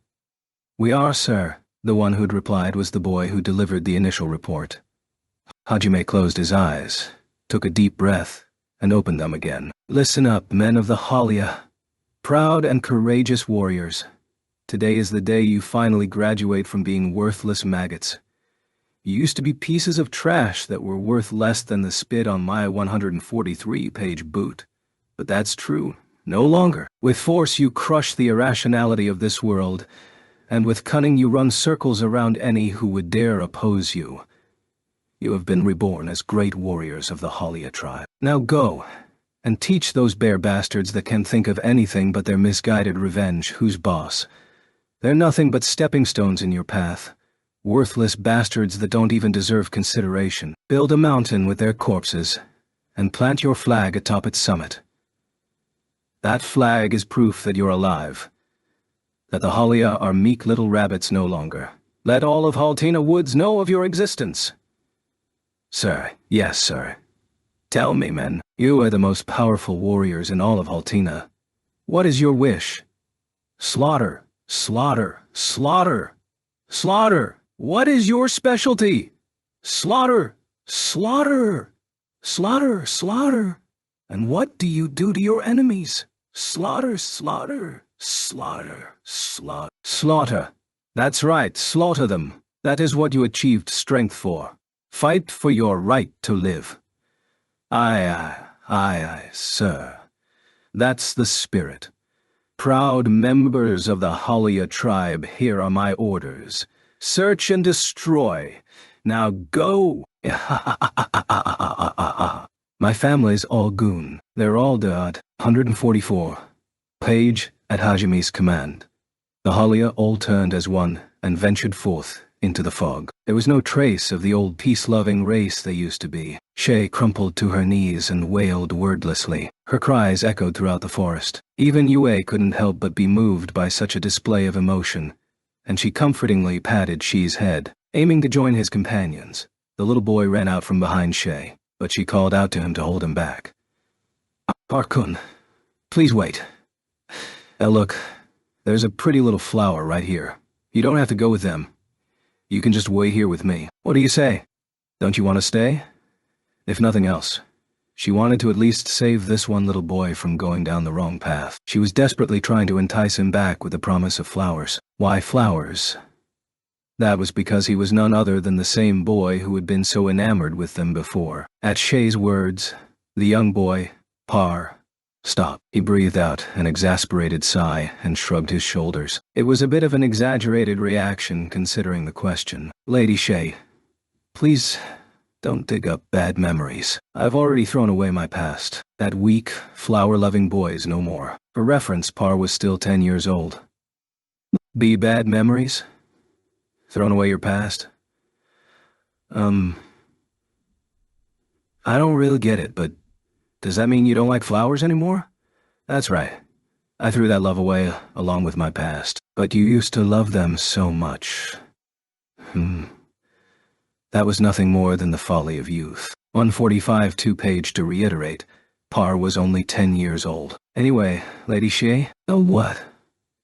We are, sir. The one who'd replied was the boy who delivered the initial report. Hajime closed his eyes, took a deep breath, and opened them again. Listen up, men of the Halia. Proud and courageous warriors. Today is the day you finally graduate from being worthless maggots. You used to be pieces of trash that were worth less than the spit on my 143-page boot. But that's true. No longer. With force you crush the irrationality of this world, and with cunning you run circles around any who would dare oppose you. You have been reborn as great warriors of the Halia tribe. Now go, and teach those bear bastards that can think of anything but their misguided revenge who's boss. They're nothing but stepping stones in your path. Worthless bastards that don't even deserve consideration. Build a mountain with their corpses, and plant your flag atop its summit. That flag is proof that you're alive, that the Halia are meek little rabbits no longer. Let all of Haltina Woods know of your existence. Sir, yes, sir. Tell me, men, you are the most powerful warriors in all of Haltina. What is your wish? Slaughter, slaughter, slaughter, slaughter. What is your specialty? Slaughter, slaughter, slaughter, slaughter. And what do you do to your enemies? Slaughter, slaughter, slaughter, slaughter. Slaughter. That's right, slaughter them. That is what you achieved strength for. Fight for your right to live. Aye, sir. That's the spirit. Proud members of the Halia tribe, here are my orders. Search and destroy. Now go. My family's all goon. They're all dead. 144. Page at Hajime's command. The Halia all turned as one and ventured forth into the fog. There was no trace of the old peace-loving race they used to be. Shay crumpled to her knees and wailed wordlessly. Her cries echoed throughout the forest. Even Yue couldn't help but be moved by such a display of emotion, and she comfortingly patted Shi's head. Aiming to join his companions, the little boy ran out from behind Shay, but she called out to him to hold him back. Parkun, please wait. Look, there's a pretty little flower right here. You don't have to go with them. You can just wait here with me. What do you say? Don't you want to stay? If nothing else, she wanted to at least save this one little boy from going down the wrong path. She was desperately trying to entice him back with the promise of flowers. Why flowers? That was because he was none other than the same boy who had been so enamored with them before. At Shay's words, the young boy, Par, stopped. He breathed out an exasperated sigh and shrugged his shoulders. It was a bit of an exaggerated reaction considering the question. Lady Shay, please don't dig up bad memories. I've already thrown away my past. That weak, flower-loving boy is no more. For reference, Par was still 10 years old. Be bad memories? Thrown away your past? I don't really get it, but does that mean you don't like flowers anymore? That's right. I threw that love away along with my past. But you used to love them so much. That was nothing more than the folly of youth. 145 2-page to reiterate, Par was only 10 years old. Anyway, Lady Shay, oh what?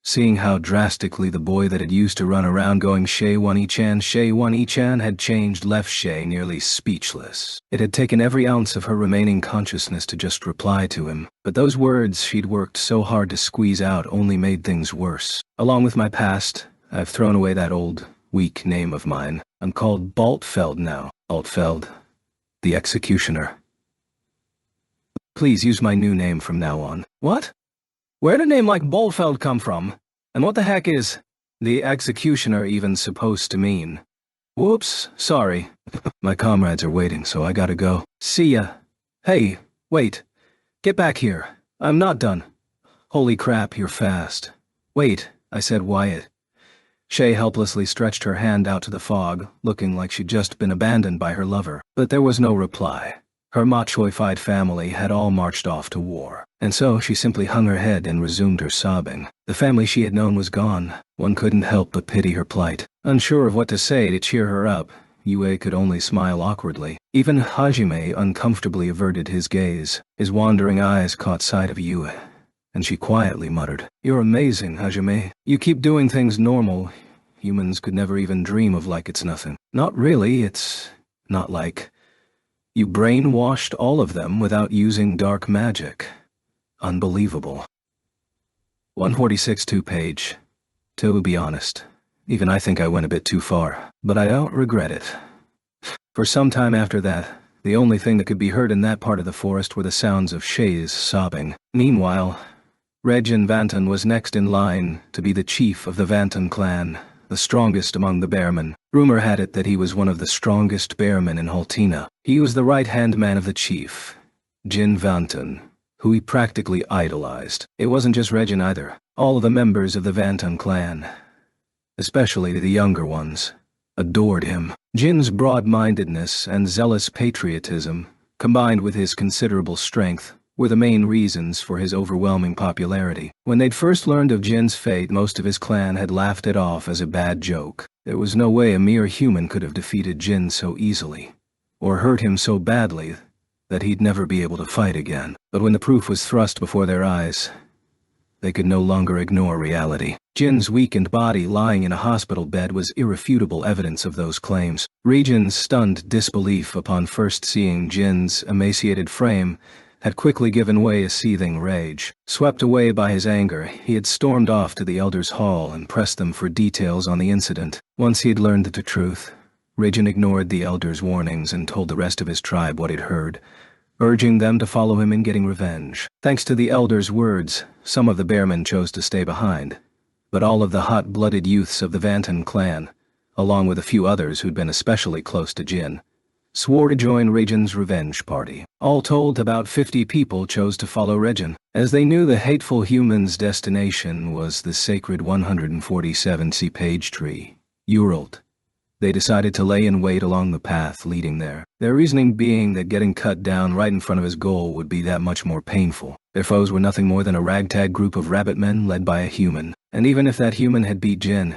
Seeing how drastically the boy that had used to run around going Shay One-E-chan had changed left Shay nearly speechless. It had taken every ounce of her remaining consciousness to just reply to him, but those words she'd worked so hard to squeeze out only made things worse. Along with my past, I've thrown away that old, weak name of mine. I'm called Baltfeld now. Baltfeld, the Executioner. Please use my new name from now on. What? Where'd a name like Baltfeld come from? And what the heck is the Executioner even supposed to mean? Whoops, sorry. My comrades are waiting, so I gotta go. See ya. Hey, wait. Get back here. I'm not done. Holy crap, you're fast. Wait, I said Wyatt. Shay helplessly stretched her hand out to the fog, looking like she'd just been abandoned by her lover. But there was no reply. Her machoified family had all marched off to war, and so she simply hung her head and resumed her sobbing. The family she had known was gone. One couldn't help but pity her plight. Unsure of what to say to cheer her up, Yue could only smile awkwardly. Even Hajime uncomfortably averted his gaze. His wandering eyes caught sight of Yue, and she quietly muttered, "You're amazing, Hajime. You keep doing things normal. Humans could never even dream of like it's nothing." Not really, it's not like... You brainwashed all of them without using dark magic. Unbelievable. 146 2-page. To be honest, even I think I went a bit too far, but I don't regret it. For some time after that, the only thing that could be heard in that part of the forest were the sounds of Shay's sobbing. Meanwhile, Regin Vanton was next in line to be the chief of the Vanton clan, the strongest among the bearmen. Rumor had it that he was one of the strongest bearmen in Haltina. He was the right-hand man of the chief, Jin Vanton, who he practically idolized. It wasn't just Regin either. All of the members of the Vanton clan, especially the younger ones, adored him. Jin's broad-mindedness and zealous patriotism, combined with his considerable strength, were the main reasons for his overwhelming popularity. When they'd first learned of Jin's fate, most of his clan had laughed it off as a bad joke. There was no way a mere human could have defeated Jin so easily, or hurt him so badly that he'd never be able to fight again. But when the proof was thrust before their eyes, they could no longer ignore reality. Jin's weakened body lying in a hospital bed was irrefutable evidence of those claims. Regin's stunned disbelief upon first seeing Jin's emaciated frame had quickly given way to seething rage. Swept away by his anger, he had stormed off to the elders' hall and pressed them for details on the incident. Once he had learned the truth, Regin ignored the elders' warnings and told the rest of his tribe what he'd heard, urging them to follow him in getting revenge. Thanks to the elders' words, some of the bearmen chose to stay behind, but all of the hot-blooded youths of the Vanton clan, along with a few others who'd been especially close to Jin, swore to join Regin's revenge party. All told, about 50 people chose to follow Regin, as they knew the hateful human's destination was the sacred 147 page tree, Uralt. They decided to lay in wait along the path leading there, their reasoning being that getting cut down right in front of his goal would be that much more painful. Their foes were nothing more than a ragtag group of rabbit men led by a human, and even if that human had beat Jin,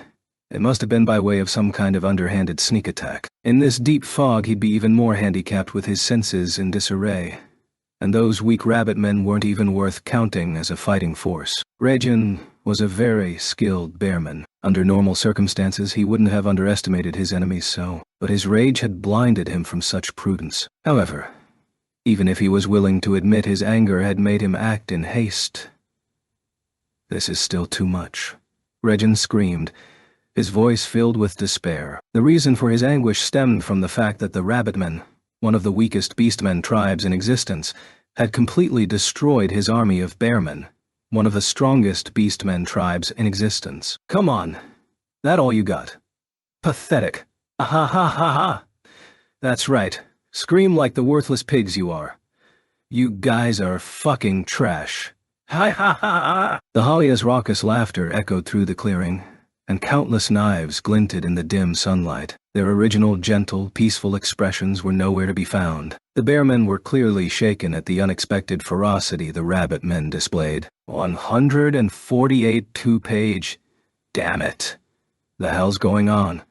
It must have been by way of some kind of underhanded sneak attack. In this deep fog he'd be even more handicapped with his senses in disarray. And those weak rabbit men weren't even worth counting as a fighting force. Regin was a very skilled bearman. Under normal circumstances he wouldn't have underestimated his enemies so, but his rage had blinded him from such prudence. However, even if he was willing to admit his anger had made him act in haste, this is still too much. Regin screamed, his voice filled with despair. The reason for his anguish stemmed from the fact that the Rabbitmen, one of the weakest beastmen tribes in existence, had completely destroyed his army of bearmen, one of the strongest beastmen tribes in existence. Come on, that all you got? Pathetic. Ah ha ha ha ha. That's right, scream like the worthless pigs you are. You guys are fucking trash. Ha ha ha ha. The Halia's raucous laughter echoed through the clearing, and countless knives glinted in the dim sunlight. Their original gentle, peaceful expressions were nowhere to be found. The bearmen were clearly shaken at the unexpected ferocity the rabbit men displayed. 148 two-page. Damn it. The hell's going on?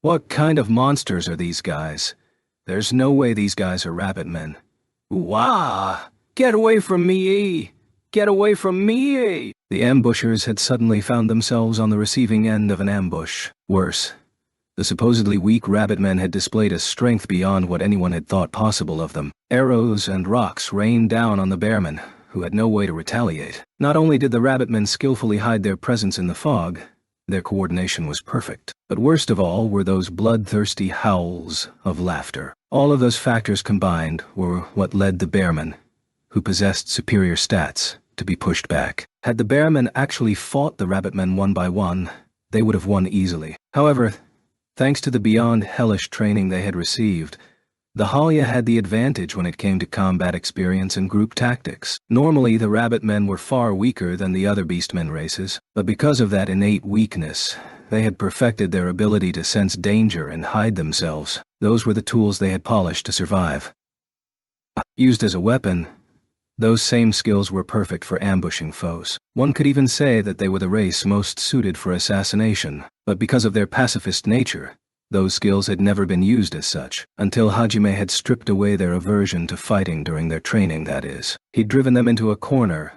What kind of monsters are these guys? There's no way these guys are rabbit men. Wah! Get away from me! Get away from me! The ambushers had suddenly found themselves on the receiving end of an ambush. Worse, the supposedly weak rabbit men had displayed a strength beyond what anyone had thought possible of them. Arrows and rocks rained down on the bearmen, who had no way to retaliate. Not only did the rabbit men skillfully hide their presence in the fog, their coordination was perfect. But worst of all were those bloodthirsty howls of laughter. All of those factors combined were what led the bearmen, who possessed superior stats, to be pushed back. Had the bearmen actually fought the rabbitmen one by one, they would have won easily. However, thanks to the beyond hellish training they had received, the Halia had the advantage when it came to combat experience and group tactics. Normally, the rabbitmen were far weaker than the other beastmen races, but because of that innate weakness, they had perfected their ability to sense danger and hide themselves. Those were the tools they had polished to survive. Used as a weapon, those same skills were perfect for ambushing foes. One could even say that they were the race most suited for assassination, but because of their pacifist nature, those skills had never been used as such, until Hajime had stripped away their aversion to fighting during their training, that is. He'd driven them into a corner,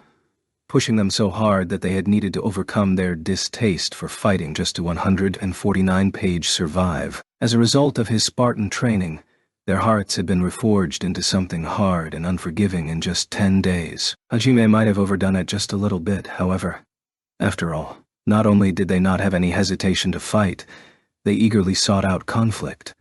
pushing them so hard that they had needed to overcome their distaste for fighting just to 149-page survive. As a result of his Spartan training, their hearts had been reforged into something hard and unforgiving in just 10 days. Hajime might have overdone it just a little bit, however. After all, not only did they not have any hesitation to fight, they eagerly sought out conflict.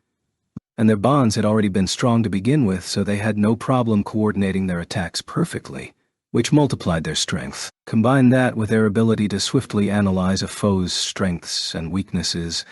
And their bonds had already been strong to begin with, so they had no problem coordinating their attacks perfectly, which multiplied their strength. Combine that with their ability to swiftly analyze a foe's strengths and weaknesses,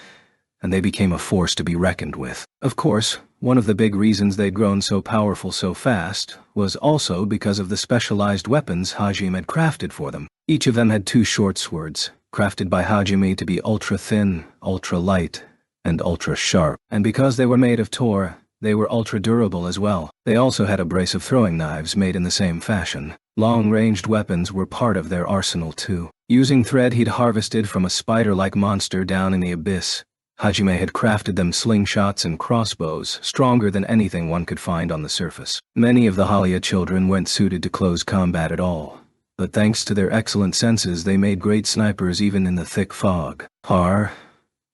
and they became a force to be reckoned with. Of course, one of the big reasons they'd grown so powerful so fast was also because of the specialized weapons Hajime had crafted for them. Each of them had 2 short swords, crafted by Hajime to be ultra-thin, ultra-light, and ultra-sharp. And because they were made of Tor, they were ultra-durable as well. They also had a brace of throwing knives made in the same fashion. Long-ranged weapons were part of their arsenal too. Using thread he'd harvested from a spider-like monster down in the abyss, Hajime had crafted them slingshots and crossbows, stronger than anything one could find on the surface. Many of the Halia children weren't suited to close combat at all, but thanks to their excellent senses they made great snipers even in the thick fog. Har,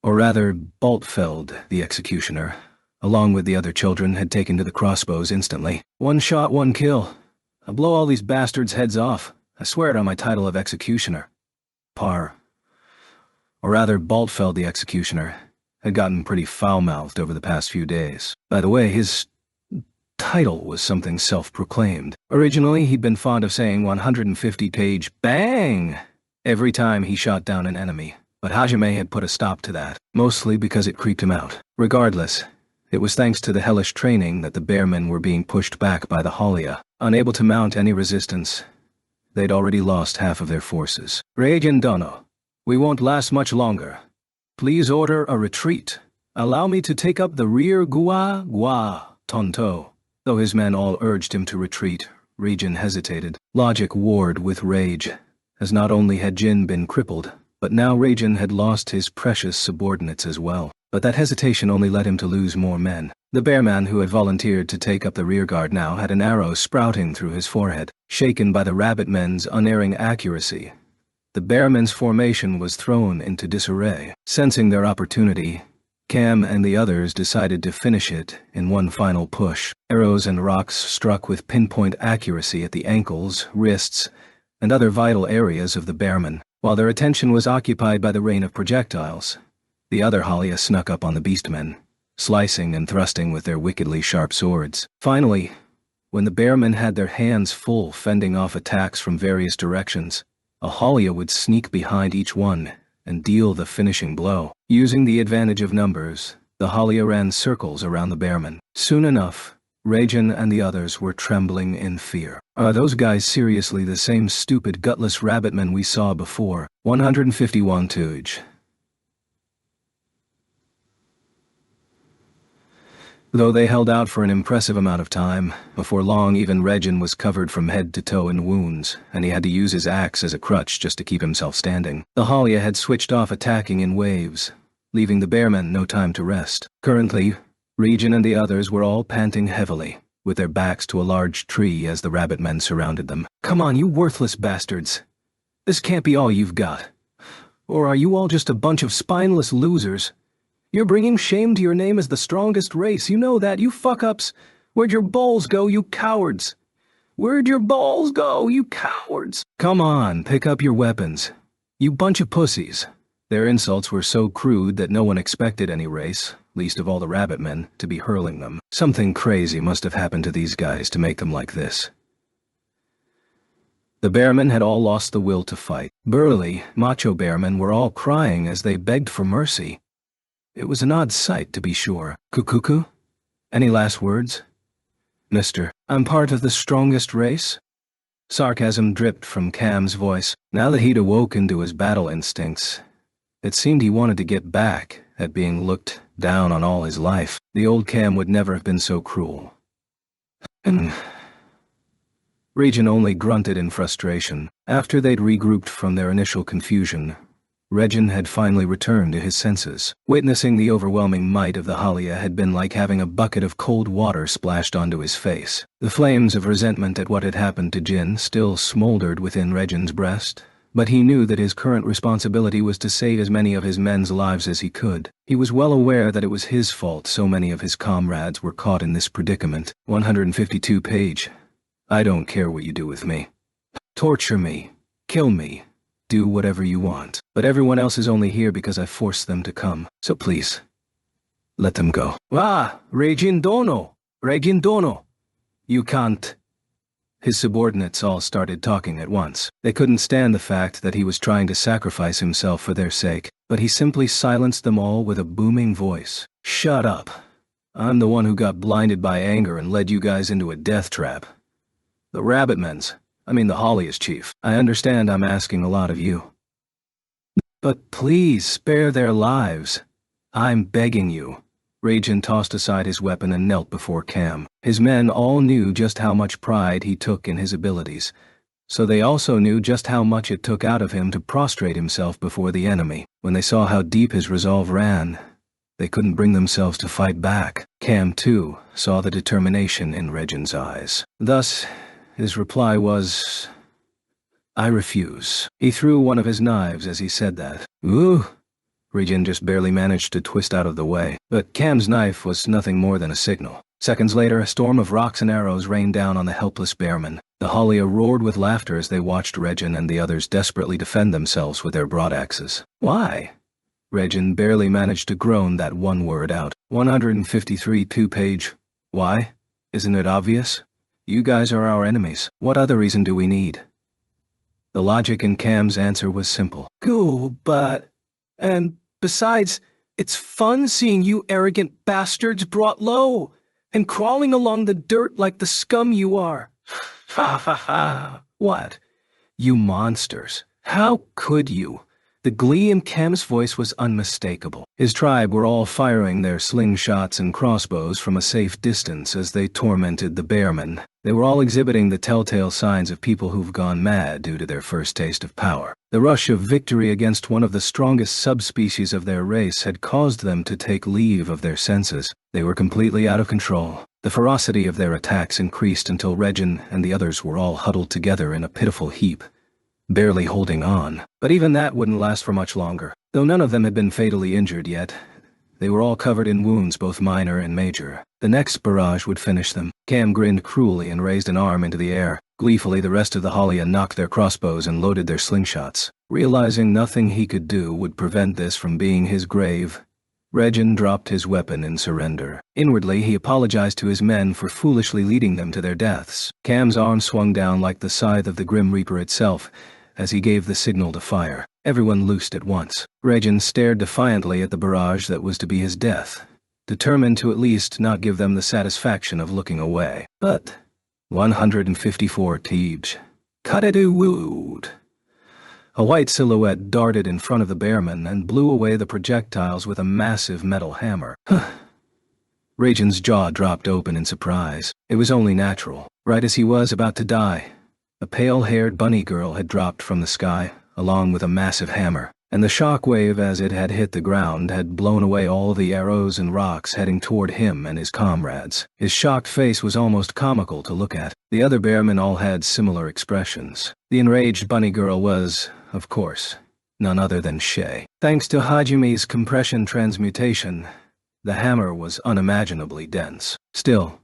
or rather Baltfeld, the executioner, along with the other children, had taken to the crossbows instantly. 1 shot, 1 kill. I'll blow all these bastards' heads off. I swear it on my title of executioner. Par, or rather Baltfeld the executioner, had gotten pretty foul-mouthed over the past few days. By the way, his title was something self-proclaimed. Originally, he'd been fond of saying 150-page bang every time he shot down an enemy, but Hajime had put a stop to that, mostly because it creeped him out. Regardless, it was thanks to the hellish training that the bearmen were being pushed back by the Halia. Unable to mount any resistance, they'd already lost half of their forces. Reijin Dono, we won't last much longer. Please order a retreat. Allow me to take up the rear Gua Tonto. Though his men all urged him to retreat, Reijin hesitated. Logic warred with rage, as not only had Jin been crippled, But now Rajan had lost his precious subordinates as well. But that hesitation only led him to lose more men. The bearman who had volunteered to take up the rearguard now had an arrow sprouting through his forehead. Shaken by the rabbit men's unerring accuracy, the bearmen's formation was thrown into disarray. Sensing their opportunity, Cam and the others decided to finish it in one final push. Arrows and rocks struck with pinpoint accuracy at the ankles, wrists, and other vital areas of the bearmen. While their attention was occupied by the rain of projectiles, the other Halia snuck up on the beastmen, slicing and thrusting with their wickedly sharp swords. Finally, when the bearmen had their hands full fending off attacks from various directions, a Halia would sneak behind each one and deal the finishing blow. Using the advantage of numbers, the Halia ran circles around the bearmen. Soon enough, Rajan and the others were trembling in fear. Are those guys seriously the same stupid gutless rabbitmen we saw before? 151 Tuj. Though they held out for an impressive amount of time, before long even Rajan was covered from head to toe in wounds, and he had to use his axe as a crutch just to keep himself standing. The Halia had switched off attacking in waves, leaving the bearmen no time to rest. Currently, Rajan and the others were all panting heavily, with their backs to a large tree as the rabbit men surrounded them. Come on, you worthless bastards. This can't be all you've got. Or are you all just a bunch of spineless losers? You're bringing shame to your name as the strongest race. You know that, you fuck-ups. Where'd your balls go, you cowards? Where'd your balls go, you cowards? Come on, pick up your weapons. You bunch of pussies. Their insults were so crude that no one expected any race, least of all the rabbit men, to be hurling them. Something crazy must have happened to these guys to make them like this. The bearmen had all lost the will to fight. Burly, macho bearmen were all crying as they begged for mercy. It was an odd sight, to be sure. Kukuku? Any last words? Mister, I'm part of the strongest race? Sarcasm dripped from Cam's voice. Now that he'd awoken to his battle instincts, it seemed he wanted to get back at being looked down on all his life. The old Cam would never have been so cruel. Rajan only grunted in frustration. After they'd regrouped from their initial confusion, Rajan had finally returned to his senses. Witnessing the overwhelming might of the Halia had been like having a bucket of cold water splashed onto his face. The flames of resentment at what had happened to Jin still smoldered within Rajan's breast, but he knew that his current responsibility was to save as many of his men's lives as he could. He was well aware that it was his fault so many of his comrades were caught in this predicament. 152 page. I don't care what you do with me. Torture me. Kill me. Do whatever you want. But everyone else is only here because I forced them to come. So please, let them go. Ah, Rajan Dono. You can't. His subordinates all started talking at once. They couldn't stand the fact that he was trying to sacrifice himself for their sake, but he simply silenced them all with a booming voice. Shut up. I'm the one who got blinded by anger and led you guys into a death trap. The rabbitmen's. I mean the Halia's chief. I understand I'm asking a lot of you. But please spare their lives. I'm begging you. Rajan tossed aside his weapon and knelt before Cam. His men all knew just how much pride he took in his abilities, so they also knew just how much it took out of him to prostrate himself before the enemy. When they saw how deep his resolve ran, they couldn't bring themselves to fight back. Cam, too, saw the determination in Rajan's eyes. Thus, his reply was, I refuse. He threw one of his knives as he said that. Ooh! Rajan just barely managed to twist out of the way, but Cam's knife was nothing more than a signal. Seconds later, a storm of rocks and arrows rained down on the helpless bearmen. The Halia roared with laughter as they watched Rajan and the others desperately defend themselves with their broadaxes. Why? Rajan barely managed to groan that one word out. 153 two-page. Why? Isn't it obvious? You guys are our enemies. What other reason do we need? The logic in Cam's answer was simple. Cool, but... And besides, it's fun seeing you arrogant bastards brought low, and crawling along the dirt like the scum you are. Ha ha ha. What? You monsters. How could you? The glee in Cam's voice was unmistakable. His tribe were all firing their slingshots and crossbows from a safe distance as they tormented the bearmen. They were all exhibiting the telltale signs of people who've gone mad due to their first taste of power. The rush of victory against one of the strongest subspecies of their race had caused them to take leave of their senses. They were completely out of control. The ferocity of their attacks increased until Regin and the others were all huddled together in a pitiful heap, barely holding on. But even that wouldn't last for much longer. Though none of them had been fatally injured yet, they were all covered in wounds, both minor and major. The next barrage would finish them. Cam grinned cruelly and raised an arm into the air. Gleefully, the rest of the Halia knocked their crossbows and loaded their slingshots. Realizing nothing he could do would prevent this from being his grave, Regin dropped his weapon in surrender. Inwardly, he apologized to his men for foolishly leading them to their deaths. Cam's arm swung down like the scythe of the Grim Reaper itself as he gave the signal to fire. Everyone loosed at once. Regin stared defiantly at the barrage that was to be his death, determined to at least not give them the satisfaction of looking away. But 154 Thebes. Cut-a-doo-wood. A white silhouette darted in front of the bearmen and blew away the projectiles with a massive metal hammer. Regin's jaw dropped open in surprise. It was only natural. Right as he was about to die, a pale-haired bunny girl had dropped from the sky, along with a massive hammer, and the shockwave as it had hit the ground had blown away all the arrows and rocks heading toward him and his comrades. His shocked face was almost comical to look at. The other bearmen all had similar expressions. The enraged bunny girl was, of course, none other than Shay. Thanks to Hajume's compression transmutation, the hammer was unimaginably dense. Still,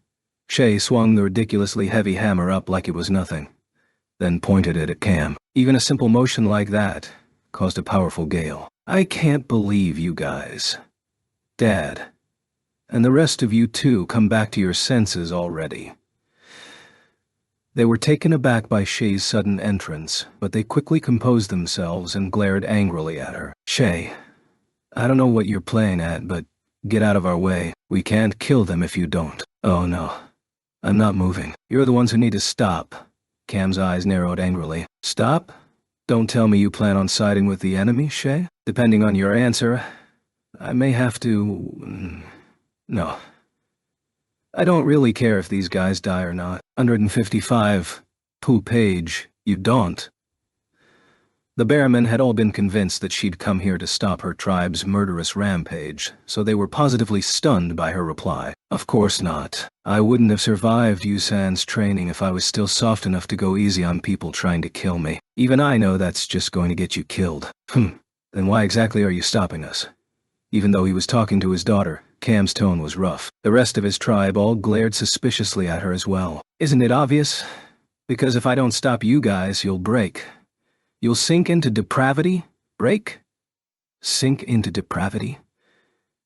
Shay swung the ridiculously heavy hammer up like it was nothing, then pointed it at Cam. Even a simple motion like that caused a powerful gale. I can't believe you guys. Dad. And the rest of you too come back to your senses already. They were taken aback by Shay's sudden entrance, but they quickly composed themselves and glared angrily at her. Shay, I don't know what you're playing at, but get out of our way. We can't kill them if you don't. Oh no. I'm not moving. You're the ones who need to stop. Cam's eyes narrowed angrily. Stop? Don't tell me you plan on siding with the enemy, Shay? Depending on your answer, I may have to... No. I don't really care if these guys die or not. 155. Page, you don't. The bearmen had all been convinced that she'd come here to stop her tribe's murderous rampage, so they were positively stunned by her reply. Of course not. I wouldn't have survived Yusan's training if I was still soft enough to go easy on people trying to kill me. Even I know that's just going to get you killed. Then why exactly are you stopping us? Even though he was talking to his daughter, Cam's tone was rough. The rest of his tribe all glared suspiciously at her as well. Isn't it obvious? Because if I don't stop you guys, you'll break. You'll sink into depravity? Break? Sink into depravity?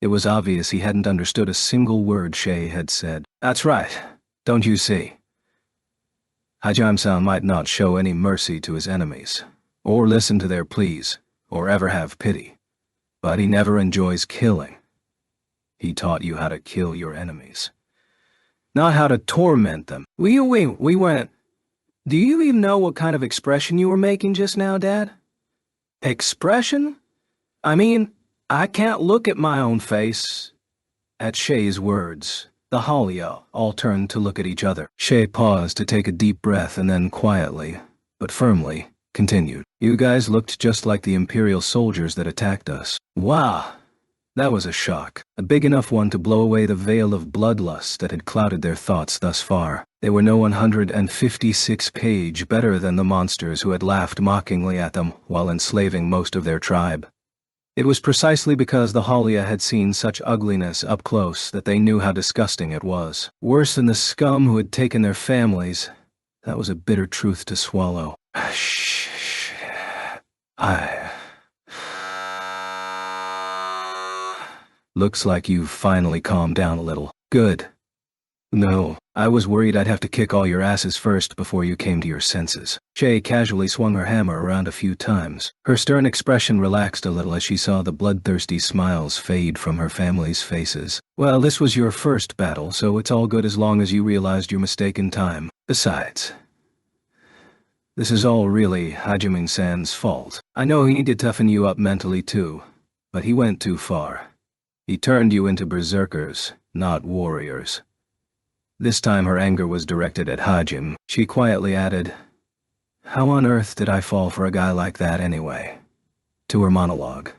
It was obvious he hadn't understood a single word Shay had said. That's right. Don't you see? Hajime-san might not show any mercy to his enemies, or listen to their pleas, or ever have pity. But he never enjoys killing. He taught you how to kill your enemies, not how to torment them. We went. Do you even know what kind of expression you were making just now, Dad? Expression? I mean, I can't look at my own face. At Shay's words, the Halia all turned to look at each other. Shay paused to take a deep breath and then quietly, but firmly, continued. You guys looked just like the Imperial soldiers that attacked us. Wow. That was a shock, a big enough one to blow away the veil of bloodlust that had clouded their thoughts thus far. They were no 156 page better than the monsters who had laughed mockingly at them while enslaving most of their tribe. It was precisely because the Halia had seen such ugliness up close that they knew how disgusting it was. Worse than the scum who had taken their families. That was a bitter truth to swallow. Looks like you've finally calmed down a little. Good. No, I was worried I'd have to kick all your asses first before you came to your senses. Shay casually swung her hammer around a few times. Her stern expression relaxed a little as she saw the bloodthirsty smiles fade from her family's faces. Well, this was your first battle, so it's all good as long as you realized your mistake in time. Besides, This is all really Hajime-san's fault. I know he needed to toughen you up mentally too, but he went too far. He turned you into berserkers, not warriors. This time her anger was directed at Hajime. She quietly added, "How on earth did I fall for a guy like that anyway?" To her monologue.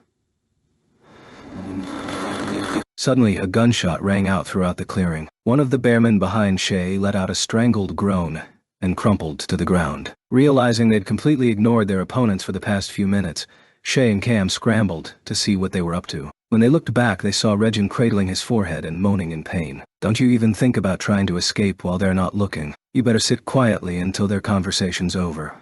Suddenly, a gunshot rang out throughout the clearing. One of the bearmen behind Shay let out a strangled groan and crumpled to the ground. Realizing they'd completely ignored their opponents for the past few minutes, Shay and Cam scrambled to see what they were up to. When they looked back, they saw Regin cradling his forehead and moaning in pain. "Don't you even think about trying to escape while they're not looking. You better sit quietly until their conversation's over."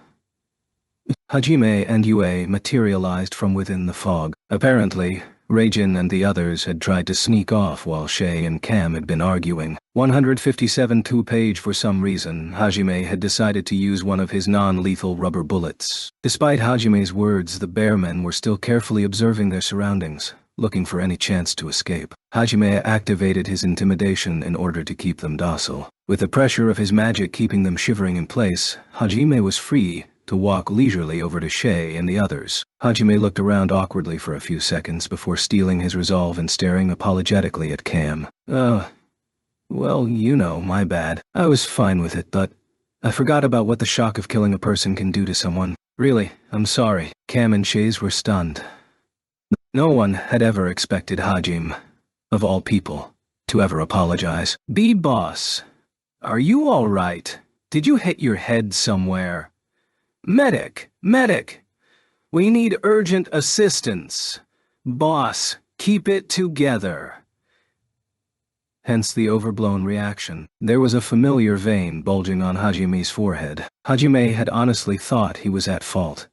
Hajime and Yue materialized from within the fog. Apparently, Regin and the others had tried to sneak off while Shay and Cam had been arguing. 157 2-page. For some reason, Hajime had decided to use one of his non-lethal rubber bullets. Despite Hajime's words, the bearmen were still carefully observing their surroundings, looking for any chance to escape. Hajime activated his intimidation in order to keep them docile. With the pressure of his magic keeping them shivering in place, Hajime was free to walk leisurely over to Shay and the others. Hajime looked around awkwardly for a few seconds before steeling his resolve and staring apologetically at Cam. Well, my bad. I was fine with it, but I forgot about what the shock of killing a person can do to someone. Really, I'm sorry." Cam and Shays were stunned. No one had ever expected Hajime, of all people, to ever apologize. "B-boss, are you all right? Did you hit your head somewhere? Medic! Medic! We need urgent assistance. Boss, keep it together." Hence the overblown reaction. There was a familiar vein bulging on Hajime's forehead. Hajime had honestly thought he was at fault,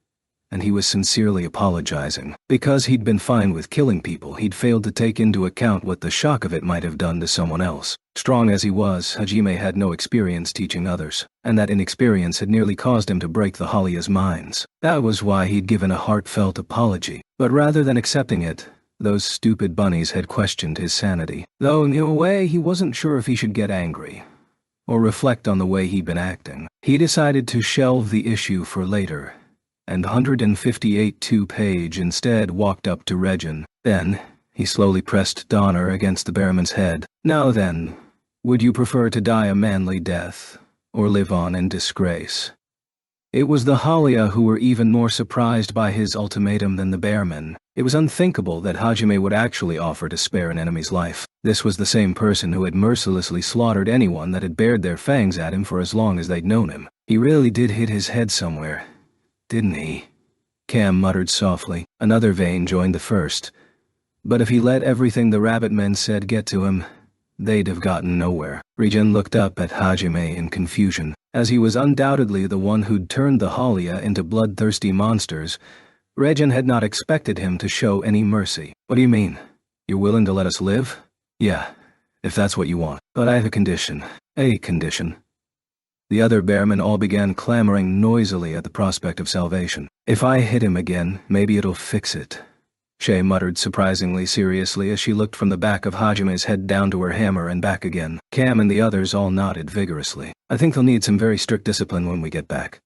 and he was sincerely apologizing. Because he'd been fine with killing people, he'd failed to take into account what the shock of it might have done to someone else. Strong as he was, Hajime had no experience teaching others, and that inexperience had nearly caused him to break the Halia's minds. That was why he'd given a heartfelt apology. But rather than accepting it, those stupid bunnies had questioned his sanity. Though in a way he wasn't sure if he should get angry, or reflect on the way he'd been acting. He decided to shelve the issue for later, and 158 2-page instead walked up to Regin. Then, he slowly pressed Donner against the bearman's head. "Now then, would you prefer to die a manly death, or live on in disgrace?" It was the Halia who were even more surprised by his ultimatum than the bearmen. It was unthinkable that Hajime would actually offer to spare an enemy's life. This was the same person who had mercilessly slaughtered anyone that had bared their fangs at him for as long as they'd known him. He really did hit his head somewhere, didn't he? Cam muttered softly. Another vein joined the first. But if he let everything the rabbit men said get to him, they'd have gotten nowhere. Regin looked up at Hajime in confusion. As he was undoubtedly the one who'd turned the Halia into bloodthirsty monsters, Regin had not expected him to show any mercy. "What do you mean? You're willing to let us live?" "Yeah, if that's what you want. But I have a condition." "A condition?" The other bearmen all began clamoring noisily at the prospect of salvation. "If I hit him again, maybe it'll fix it," Shay muttered surprisingly seriously as she looked from the back of Hajime's head down to her hammer and back again. Cam and the others all nodded vigorously. "I think they'll need some very strict discipline when we get back.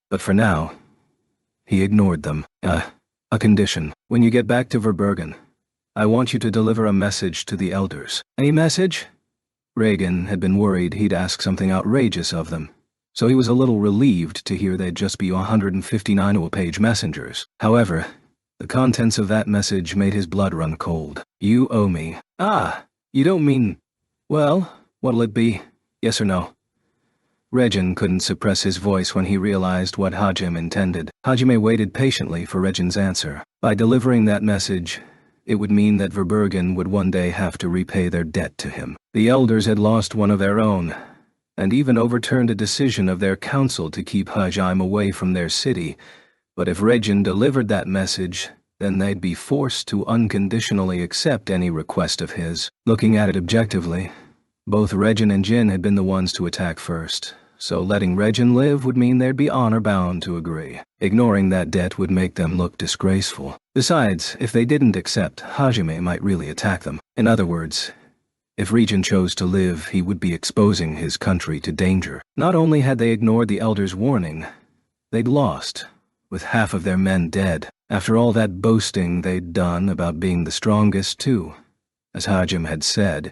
But for now..." He ignored them. A condition. When you get back to Verbergen, I want you to deliver a message to the elders." "A message?" Reagan had been worried he'd ask something outrageous of them, so he was a little relieved to hear they'd just be 159 2-page messengers. However, the contents of that message made his blood run cold. "You owe me." "Ah, you don't mean..." "Well, what'll it be? Yes or no?" Regin couldn't suppress his voice when he realized what Hajime intended. Hajime waited patiently for Regin's answer. By delivering that message, it would mean that Verbergen would one day have to repay their debt to him. The elders had lost one of their own, and even overturned a decision of their council to keep Hajime away from their city. But if Regin delivered that message, then they'd be forced to unconditionally accept any request of his. Looking at it objectively, both Regin and Jin had been the ones to attack first, so letting Regin live would mean they'd be honor-bound to agree. Ignoring that debt would make them look disgraceful. Besides, if they didn't accept, Hajime might really attack them. In other words, if Regin chose to live, he would be exposing his country to danger. Not only had they ignored the elders' warning, They'd lost, with half of their men dead. After all that boasting they'd done about being the strongest, too. As Hajim had said,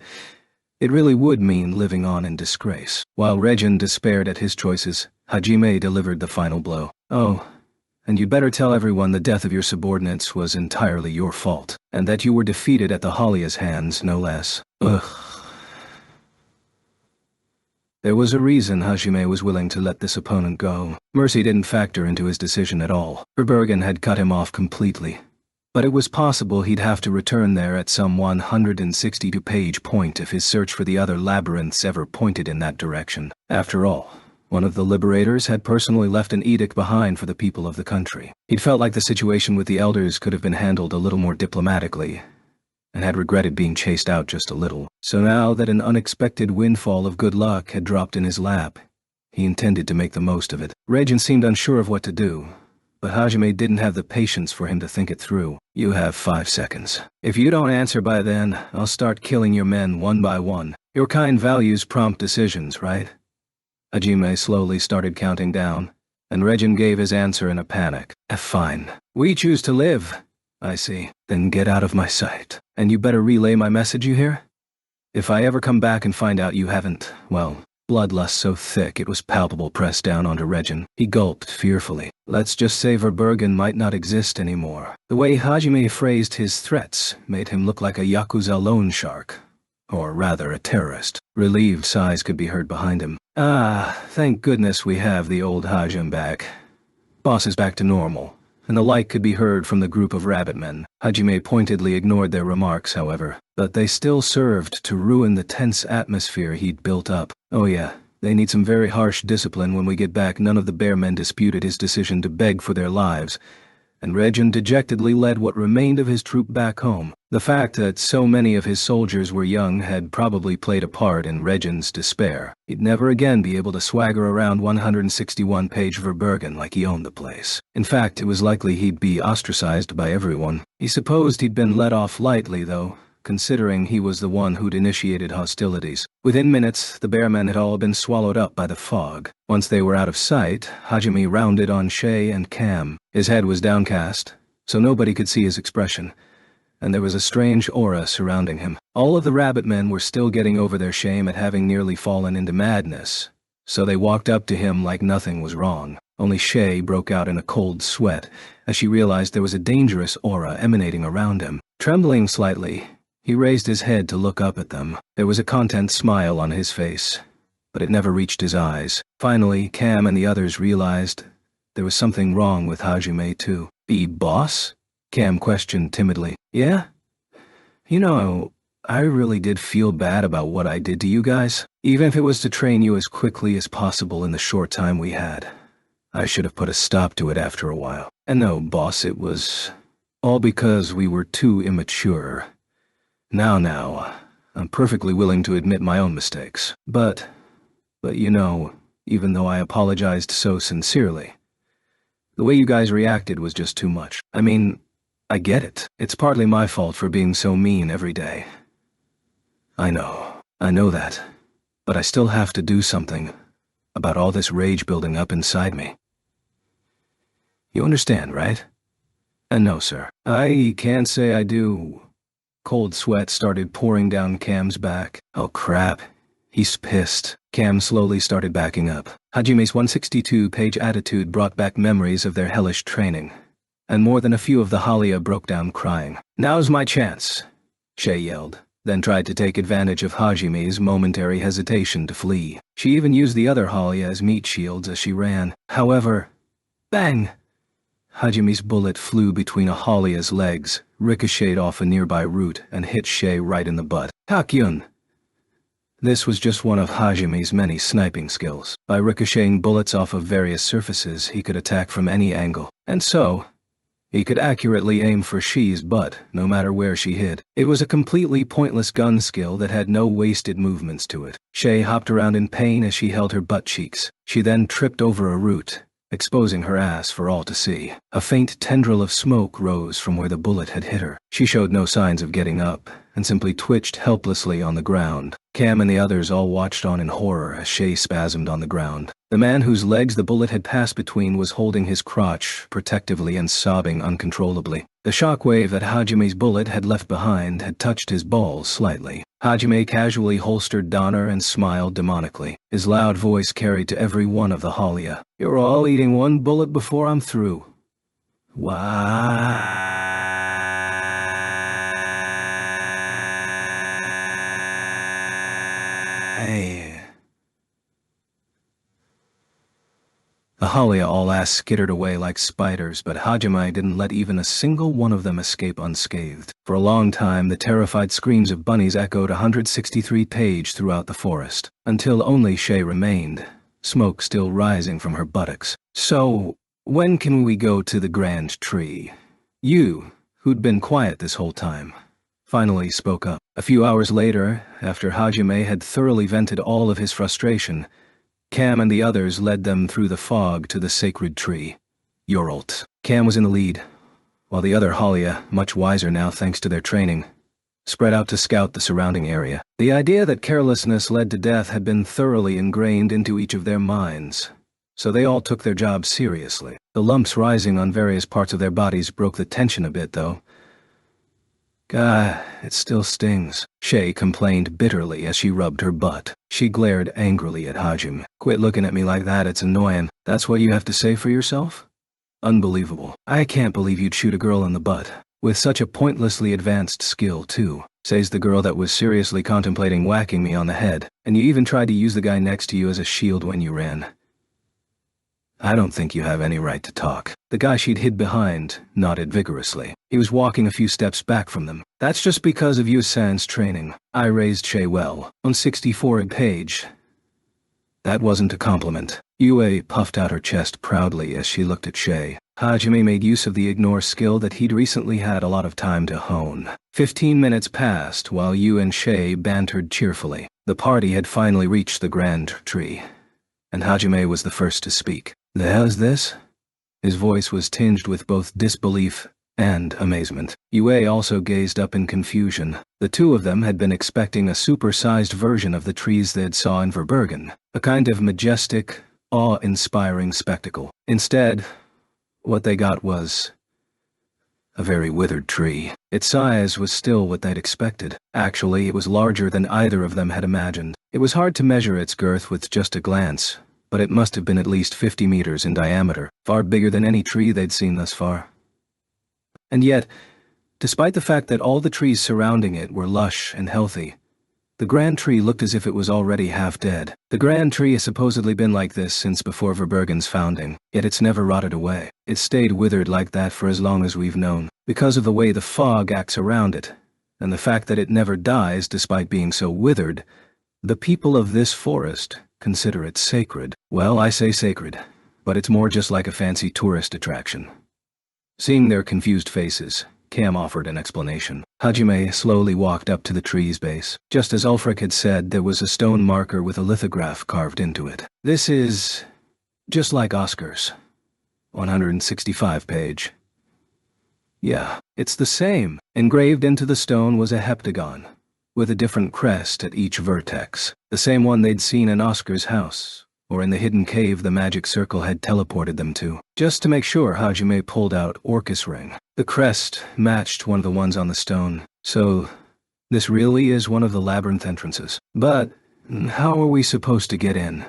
it really would mean living on in disgrace. While Regin despaired at his choices, Hajime delivered the final blow. Oh, and you'd better tell everyone the death of your subordinates was entirely your fault, and that you were defeated at the Halia's hands, no less. Ugh. There was a reason Hajime was willing to let this opponent go. Mercy didn't factor into his decision at all. Verbergen had cut him off completely. But it was possible he'd have to return there at some 162-page point if his search for the other labyrinths ever pointed in that direction. After all, one of the liberators had personally left an edict behind for the people of the country. He'd felt like the situation with the elders could have been handled a little more diplomatically, and had regretted being chased out just a little. So now that an unexpected windfall of good luck had dropped in his lap, he intended to make the most of it. Regin seemed unsure of what to do, but Hajime didn't have the patience for him to think it through. You have 5 seconds. If you don't answer by then, I'll start killing your men one by one. Your kind values prompt decisions, right? Hajime slowly started counting down, and Regin gave his answer in a panic. Fine. We choose to live. I see. Then get out of my sight. And you better relay my message, you hear? If I ever come back and find out you haven't, well, bloodlust so thick it was palpable pressed down onto Regin. He gulped fearfully. Let's just say Verbergen might not exist anymore. The way Hajime phrased his threats made him look like a Yakuza loan shark. Or rather, a terrorist. Relieved sighs could be heard behind him. Ah, thank goodness we have the old Hajime back. Boss is back to normal, and the like could be heard from the group of rabbit men. Hajime pointedly ignored their remarks, however, but they still served to ruin the tense atmosphere he'd built up. Oh yeah, they need some very harsh discipline when we get back. None of the bear men disputed his decision to beg for their lives, and Regin dejectedly led what remained of his troop back home. The fact that so many of his soldiers were young had probably played a part in Regin's despair. He'd never again be able to swagger around 161-page Verbergen like he owned the place. In fact, it was likely he'd be ostracized by everyone. He supposed he'd been let off lightly, though, considering he was the one who'd initiated hostilities. Within minutes, the bearmen had all been swallowed up by the fog. Once they were out of sight, Hajime rounded on Shay and Cam. His head was downcast, so nobody could see his expression, and there was a strange aura surrounding him. All of the rabbit men were still getting over their shame at having nearly fallen into madness, so they walked up to him like nothing was wrong. Only Shay broke out in a cold sweat as she realized there was a dangerous aura emanating around him. Trembling slightly, he raised his head to look up at them. There was a content smile on his face, but it never reached his eyes. Finally, Cam and the others realized there was something wrong with Hajime too. "Be boss?" Cam questioned timidly. "Yeah? You know, I really did feel bad about what I did to you guys. Even if it was to train you as quickly as possible in the short time we had. I should have put a stop to it after a while. And no, boss, it was all because we were too immature. Now, I'm perfectly willing to admit my own mistakes. But you know, even though I apologized so sincerely, the way you guys reacted was just too much. I mean, I get it. It's partly my fault for being so mean every day. I know that. But I still have to do something about all this rage building up inside me. You understand, right?" "No, sir. I can't say I do." Cold sweat started pouring down Cam's back. Oh crap. He's pissed. Cam slowly started backing up. Hajime's 162-page attitude brought back memories of their hellish training, and more than a few of the Halia broke down crying. "Now's my chance," Shay yelled, then tried to take advantage of Hajime's momentary hesitation to flee. She even used the other Halia as meat shields as she ran. However, bang! Hajime's bullet flew between a Halia's legs, ricocheted off a nearby root, and hit Shay right in the butt. Hakyun! This was just one of Hajime's many sniping skills. By ricocheting bullets off of various surfaces, he could attack from any angle. And so, he could accurately aim for Shay's butt, no matter where she hid. It was a completely pointless gun skill that had no wasted movements to it. Shay hopped around in pain as she held her butt cheeks. She then tripped over a root, exposing her ass for all to see. A faint tendril of smoke rose from where the bullet had hit her. She showed no signs of getting up, and simply twitched helplessly on the ground. Cam and the others all watched on in horror as Shay spasmed on the ground. The man whose legs the bullet had passed between was holding his crotch protectively and sobbing uncontrollably. The shockwave that Hajime's bullet had left behind had touched his balls slightly. Hajime casually holstered Donner and smiled demonically. His loud voice carried to every one of the Halia. "You're all eating one bullet before I'm through." Why? The Halia all ass skittered away like spiders, but Hajime didn't let even a single one of them escape unscathed. For a long time, the terrified screams of bunnies echoed 163 page throughout the forest, until only Shay remained, smoke still rising from her buttocks. "So, when can we go to the grand tree?" You, who'd been quiet this whole time, finally spoke up. A few hours later, after Hajime had thoroughly vented all of his frustration, Cam and the others led them through the fog to the sacred tree, Yoralt. Cam was in the lead, while the other Halia, much wiser now thanks to their training, spread out to scout the surrounding area. The idea that carelessness led to death had been thoroughly ingrained into each of their minds, so they all took their job seriously. The lumps rising on various parts of their bodies broke the tension a bit, though. "God, it still stings," Shay complained bitterly as she rubbed her butt. She glared angrily at Hajime. "Quit looking at me like that, it's annoying. That's what you have to say for yourself? Unbelievable. I can't believe you'd shoot a girl in the butt. With such a pointlessly advanced skill, too," says the girl that was seriously contemplating whacking me on the head. "And you even tried to use the guy next to you as a shield when you ran. I don't think you have any right to talk." The guy she'd hid behind nodded vigorously. He was walking a few steps back from them. "That's just because of Yu-san's training." I raised Shay well. On 64 page. That wasn't a compliment. Yue puffed out her chest proudly as she looked at Shay. Hajime made use of the ignore skill that he'd recently had a lot of time to hone. 15 minutes passed while Yu and Shay bantered cheerfully. The party had finally reached the grand tree, and Hajime was the first to speak. "The hell is this?" His voice was tinged with both disbelief and amazement. Yue also gazed up in confusion. The two of them had been expecting a super-sized version of the trees they'd saw in Verbergen, a kind of majestic, awe-inspiring spectacle. Instead, what they got was a very withered tree. Its size was still what they'd expected. Actually, it was larger than either of them had imagined. It was hard to measure its girth with just a glance, but it must have been at least 50 meters in diameter, far bigger than any tree they'd seen thus far. And yet, despite the fact that all the trees surrounding it were lush and healthy, the grand tree looked as if it was already half dead. The grand tree has supposedly been like this since before Verbergen's founding, yet it's never rotted away. It's stayed withered like that for as long as we've known, because of the way the fog acts around it, and the fact that it never dies despite being so withered. The people of this forest consider it sacred. Well, I say sacred, but it's more just like a fancy tourist attraction. Seeing their confused faces, Cam offered an explanation. Hajime slowly walked up to the tree's base. Just as Ulfric had said, there was a stone marker with a lithograph carved into it. "This is just like Oscar's. 165 page. Yeah, it's the same. Engraved into the stone was a heptagon, with a different crest at each vertex, the same one they'd seen in Oscar's house, or in the hidden cave the magic circle had teleported them to. Just to make sure, Hajime pulled out Orcus ring. The crest matched one of the ones on the stone, so this really is one of the labyrinth entrances. But how are we supposed to get in?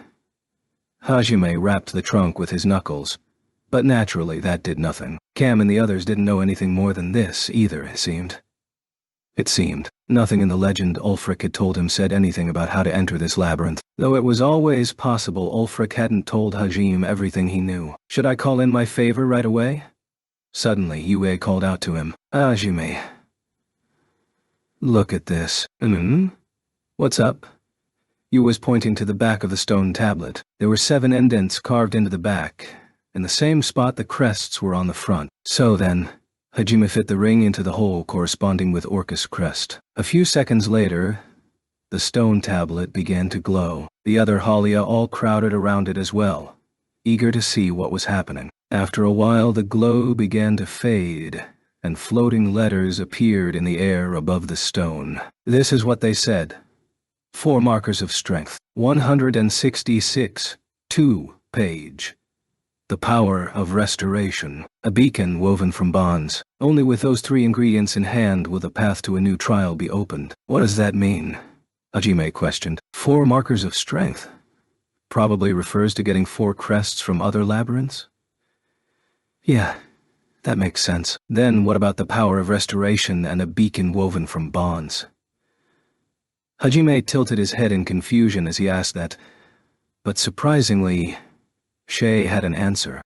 Hajime rapped the trunk with his knuckles, but naturally that did nothing. Cam and the others didn't know anything more than this either, it seemed. Nothing in the legend Ulfric had told him said anything about how to enter this labyrinth, though it was always possible Ulfric hadn't told Hajime everything he knew. "Should I call in my favor right away?" Suddenly, Yue called out to him. "Hajime. Look at this." What's up?" Yu was pointing to the back of the stone tablet. There were 7 indents carved into the back, in the same spot the crests were on the front. So then, Hajime fit the ring into the hole corresponding with Orcus' crest. A few seconds later, the stone tablet began to glow. The other Halia all crowded around it as well, eager to see what was happening. After a while, the glow began to fade, and floating letters appeared in the air above the stone. This is what they said. 4 markers of strength. 166. 2 page. The power of restoration. A beacon woven from bonds. Only with those 3 ingredients in hand will the path to a new trial be opened. What does that mean? Hajime questioned. 4 markers of strength. Probably refers to getting 4 crests from other labyrinths? Yeah, that makes sense. Then what about the power of restoration and a beacon woven from bonds? Hajime tilted his head in confusion as he asked that, but surprisingly, Shay had an answer.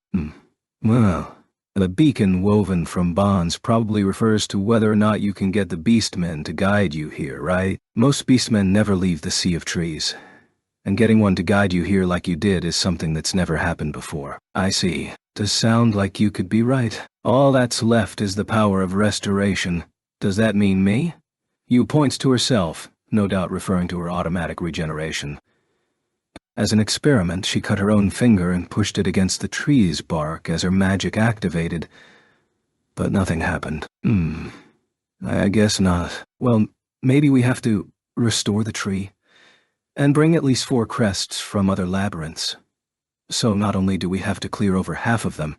Well, the beacon woven from bonds probably refers to whether or not you can get the beastmen to guide you here, right? Most beastmen never leave the Sea of Trees, and getting one to guide you here like you did is something that's never happened before. I see. Does sound like you could be right. All that's left is the power of restoration. Does that mean me? You points to herself, no doubt referring to her automatic regeneration. As an experiment, she cut her own finger and pushed it against the tree's bark as her magic activated. But nothing happened. I guess not. Well, maybe we have to restore the tree, and bring at least 4 crests from other labyrinths. So not only do we have to clear over half of them,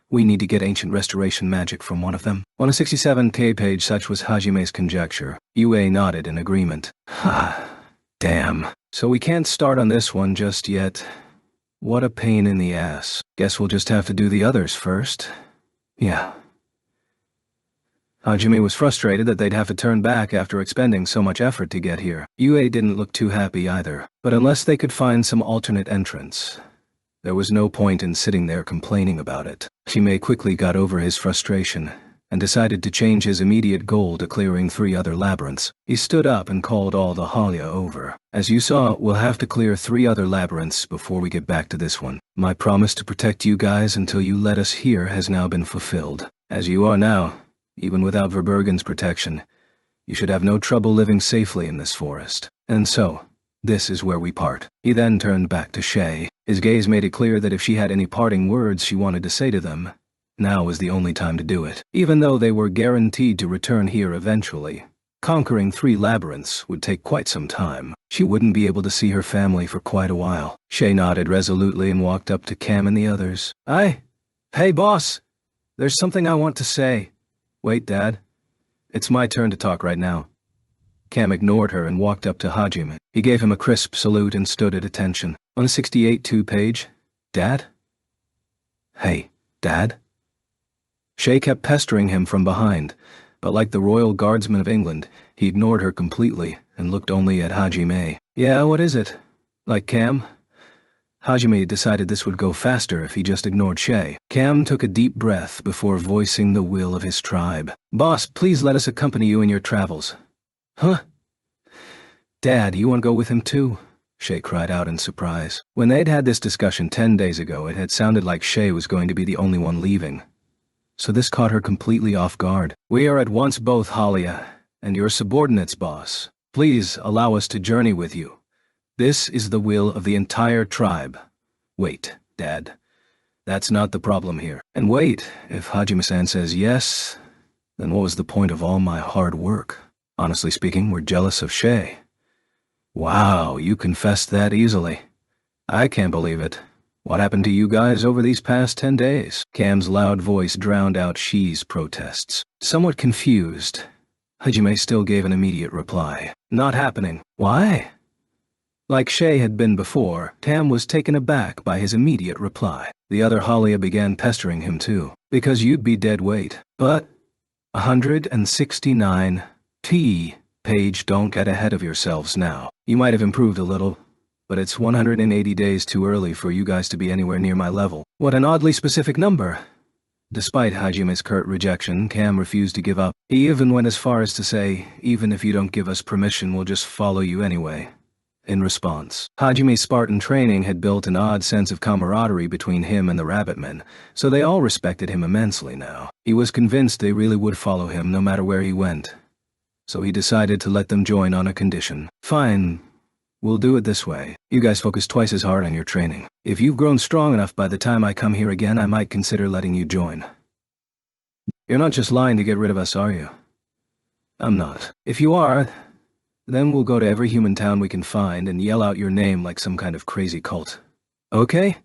we need to get ancient restoration magic from one of them. On a 67K page, such was Hajime's conjecture. Yue nodded in agreement. Damn. So we can't start on this one just yet. What a pain in the ass. Guess we'll just have to do the others first. Yeah. Hajime was frustrated that they'd have to turn back after expending so much effort to get here. Yue didn't look too happy either, but unless they could find some alternate entrance, there was no point in sitting there complaining about it. Hajime quickly got over his frustration and decided to change his immediate goal to clearing 3 other labyrinths. He stood up and called all the Halia over. As you saw, we'll have to clear 3 other labyrinths before we get back to this one. My promise to protect you guys until you let us here has now been fulfilled. As you are now, even without Verbergen's protection, you should have no trouble living safely in this forest. And so, this is where we part. He then turned back to Shay. His gaze made it clear that if she had any parting words she wanted to say to them, now was the only time to do it. Even though they were guaranteed to return here eventually, conquering 3 labyrinths would take quite some time. She wouldn't be able to see her family for quite a while. Shay nodded resolutely and walked up to Cam and the others. Hey boss, there's something I want to say. Wait, Dad. It's my turn to talk right now. Cam ignored her and walked up to Hajime. He gave him a crisp salute and stood at attention. On a 68-2 page, Dad? Hey, Dad? Shay kept pestering him from behind, but like the Royal Guardsman of England, he ignored her completely and looked only at Hajime. Yeah, what is it? Like Cam? Hajime decided this would go faster if he just ignored Shay. Cam took a deep breath before voicing the will of his tribe. Boss, please let us accompany you in your travels. Huh? Dad, you want to go with him too? Shay cried out in surprise. When they'd had this discussion 10 days ago, it had sounded like Shay was going to be the only one leaving. So this caught her completely off guard. We are at once both Halia and your subordinates, boss. Please allow us to journey with you. This is the will of the entire tribe. Wait, Dad. That's not the problem here. And wait, if Hajime-san says yes, then what was the point of all my hard work? Honestly speaking, we're jealous of Shay. Wow, you confessed that easily. I can't believe it. What happened to you guys over these past 10 days? Cam's loud voice drowned out Shi's protests. Somewhat confused, Hajime still gave an immediate reply. Not happening. Why? Like Shay had been before, Cam was taken aback by his immediate reply. The other Halia began pestering him too. Because you'd be dead weight. But 169 T page, don't get ahead of yourselves now. You might have improved a little, but it's 180 days too early for you guys to be anywhere near my level. What an oddly specific number. Despite Hajime's curt rejection, Cam refused to give up. He even went as far as to say, even if you don't give us permission, we'll just follow you anyway. In response, Hajime's Spartan training had built an odd sense of camaraderie between him and the Rabbitmen, so they all respected him immensely now. He was convinced they really would follow him no matter where he went. So he decided to let them join on a condition. Fine. We'll do it this way. You guys focus twice as hard on your training. If you've grown strong enough by the time I come here again, I might consider letting you join. You're not just lying to get rid of us, are you? I'm not. If you are, then we'll go to every human town we can find and yell out your name like some kind of crazy cult. Okay?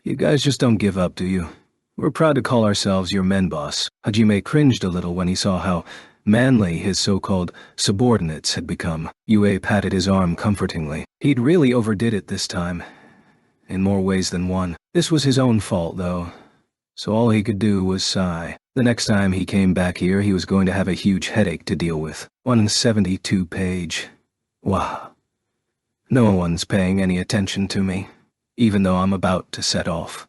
You guys just don't give up, do you? We're proud to call ourselves your men boss. Hajime cringed a little when he saw how manly his so-called subordinates had become. Yue patted his arm comfortingly. He'd really overdid it this time, in more ways than one. This was his own fault, though, so all he could do was sigh. The next time he came back here, he was going to have a huge headache to deal with. 172 page. Wow. No one's paying any attention to me, even though I'm about to set off.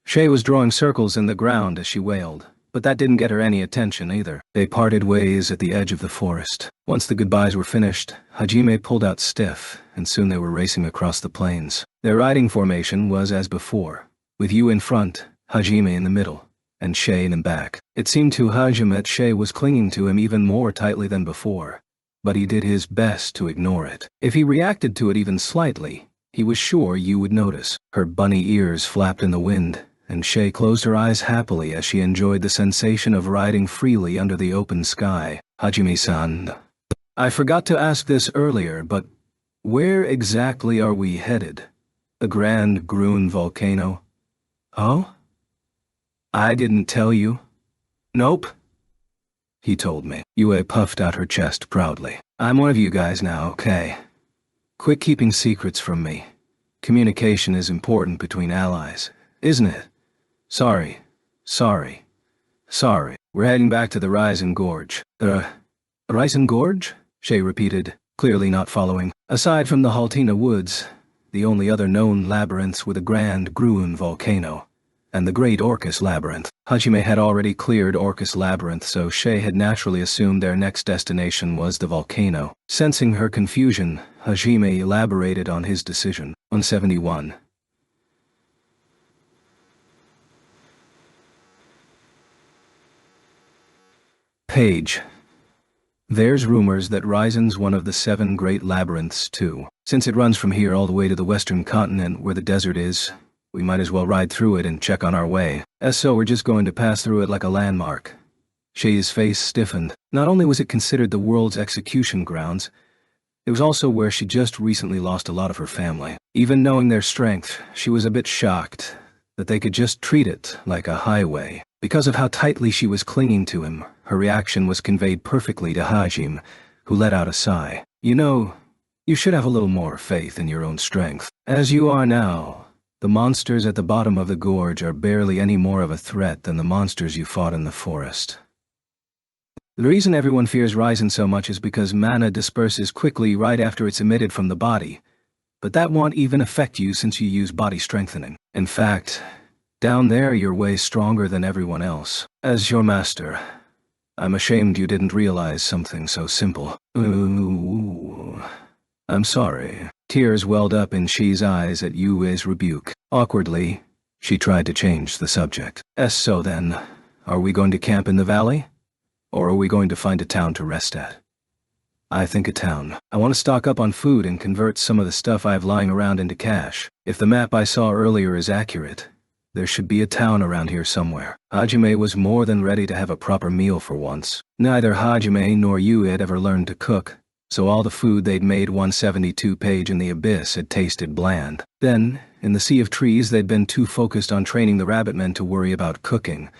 Shay was drawing circles in the ground as she wailed, but that didn't get her any attention either. They parted ways at the edge of the forest. Once the goodbyes were finished, Hajime pulled out stiff, and soon they were racing across the plains. Their riding formation was as before, with you in front, Hajime in the middle, and Shay in the back. It seemed to Hajime that Shay was clinging to him even more tightly than before, but he did his best to ignore it. If he reacted to it even slightly, he was sure you would notice. Her bunny ears flapped in the wind, and Shay closed her eyes happily as she enjoyed the sensation of riding freely under the open sky. Hajime-san, I forgot to ask this earlier, but where exactly are we headed? The Grand Gruen volcano? Oh? I didn't tell you? Nope. He told me. Yue puffed out her chest proudly. I'm one of you guys now, okay? Quit keeping secrets from me. Communication is important between allies, isn't it? Sorry. We're heading back to the Risen Gorge. Risen Gorge? Shay repeated, clearly not following. Aside from the Haltina Woods, the only other known labyrinths were the Grand Gruen volcano and the Great Orcus Labyrinth. Hajime had already cleared Orcus Labyrinth, so Shay had naturally assumed their next destination was the volcano. Sensing her confusion, Hajime elaborated on his decision. 171. Page. There's rumors that Risen's one of the 7 great labyrinths, too. Since it runs from here all the way to the western continent where the desert is, we might as well ride through it and check on our way. As so, we're just going to pass through it like a landmark. Shay's face stiffened. Not only was it considered the world's execution grounds, it was also where she just recently lost a lot of her family. Even knowing their strength, she was a bit shocked that they could just treat it like a highway. Because of how tightly she was clinging to him, her reaction was conveyed perfectly to Hajime, who let out a sigh. You know, you should have a little more faith in your own strength. As you are now, the monsters at the bottom of the gorge are barely any more of a threat than the monsters you fought in the forest. The reason everyone fears Risen so much is because mana disperses quickly right after it's emitted from the body, but that won't even affect you since you use body strengthening. In fact, down there you're way stronger than everyone else. As your master, I'm ashamed you didn't realize something so simple. Ooh, I'm sorry. Tears welled up in Shi's eyes at Yue's rebuke. Awkwardly, she tried to change the subject. So then, are we going to camp in the valley? Or are we going to find a town to rest at? I think a town. I want to stock up on food and convert some of the stuff I have lying around into cash. If the map I saw earlier is accurate, there should be a town around here somewhere. Hajime was more than ready to have a proper meal for once. Neither Hajime nor Yue had ever learned to cook, so all the food they'd made 172 page in the abyss had tasted bland. Then, in the Sea of Trees, they'd been too focused on training the rabbitmen to worry about cooking,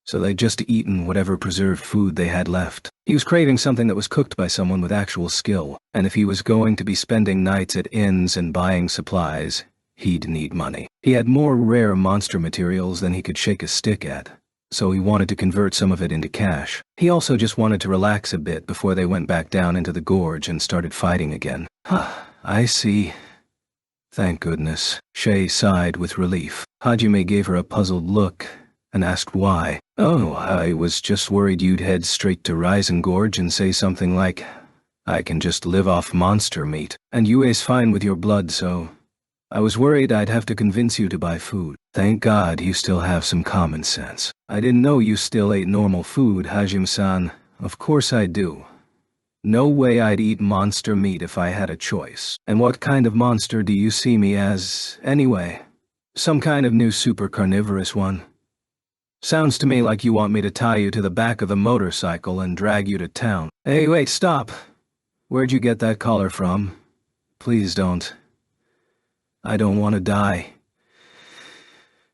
so they'd just eaten whatever preserved food they had left. He was craving something that was cooked by someone with actual skill, and if he was going to be spending nights at inns and buying supplies, he'd need money. He had more rare monster materials than he could shake a stick at, so he wanted to convert some of it into cash. He also just wanted to relax a bit before they went back down into the gorge and started fighting again. I see. Thank goodness. Shay sighed with relief. Hajime gave her a puzzled look and asked why. Oh, I was just worried you'd head straight to Risen Gorge and say something like, I can just live off monster meat, and Yue's fine with your blood, so I was worried I'd have to convince you to buy food. Thank God you still have some common sense. I didn't know you still ate normal food, Hajime-san. Of course I do. No way I'd eat monster meat if I had a choice. And what kind of monster do you see me as, anyway? Some kind of new super carnivorous one? Sounds to me like you want me to tie you to the back of the motorcycle and drag you to town. Hey, wait, stop. Where'd you get that collar from? Please don't. I don't want to die.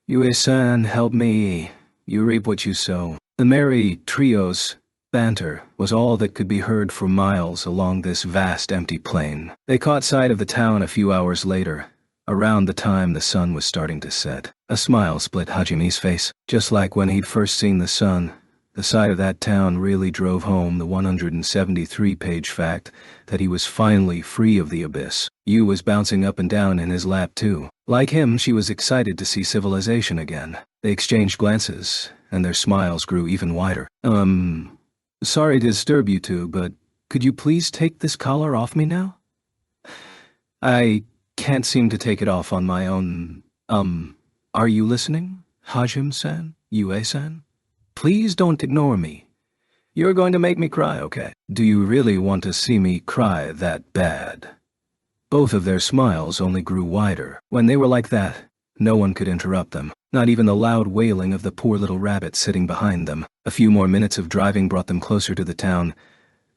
Yue-san, help me. You reap what you sow. The merry trio's banter was all that could be heard for miles along this vast empty plain. They caught sight of the town a few hours later, around the time the sun was starting to set. A smile split Hajime's face. Just like when he'd first seen the sun, the sight of that town really drove home the 173-page fact that he was finally free of the abyss. Yu was bouncing up and down in his lap too. Like him, she was excited to see civilization again. They exchanged glances, and their smiles grew even wider. Sorry to disturb you two, but could you please take this collar off me now? I can't seem to take it off on my own. Are you listening? Hajime-san? Yue-san? Please don't ignore me. You're going to make me cry, okay? Do you really want to see me cry that bad? Both of their smiles only grew wider. When they were like that, no one could interrupt them, not even the loud wailing of the poor little rabbit sitting behind them. A few more minutes of driving brought them closer to the town,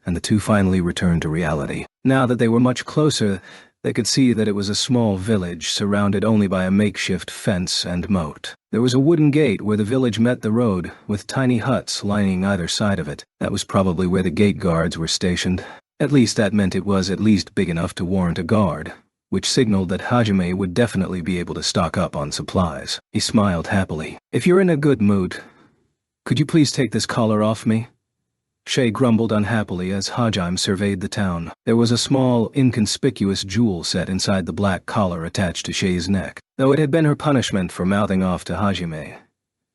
and the two finally returned to reality. Now that they were much closer, they could see that it was a small village surrounded only by a makeshift fence and moat. There was a wooden gate where the village met the road, with tiny huts lining either side of it. That was probably where the gate guards were stationed. At least that meant it was at least big enough to warrant a guard, which signaled that Hajime would definitely be able to stock up on supplies. He smiled happily. If you're in a good mood, could you please take this collar off me? Shay grumbled unhappily as Hajime surveyed the town. There was a small, inconspicuous jewel set inside the black collar attached to Shay's neck. Though it had been her punishment for mouthing off to Hajime,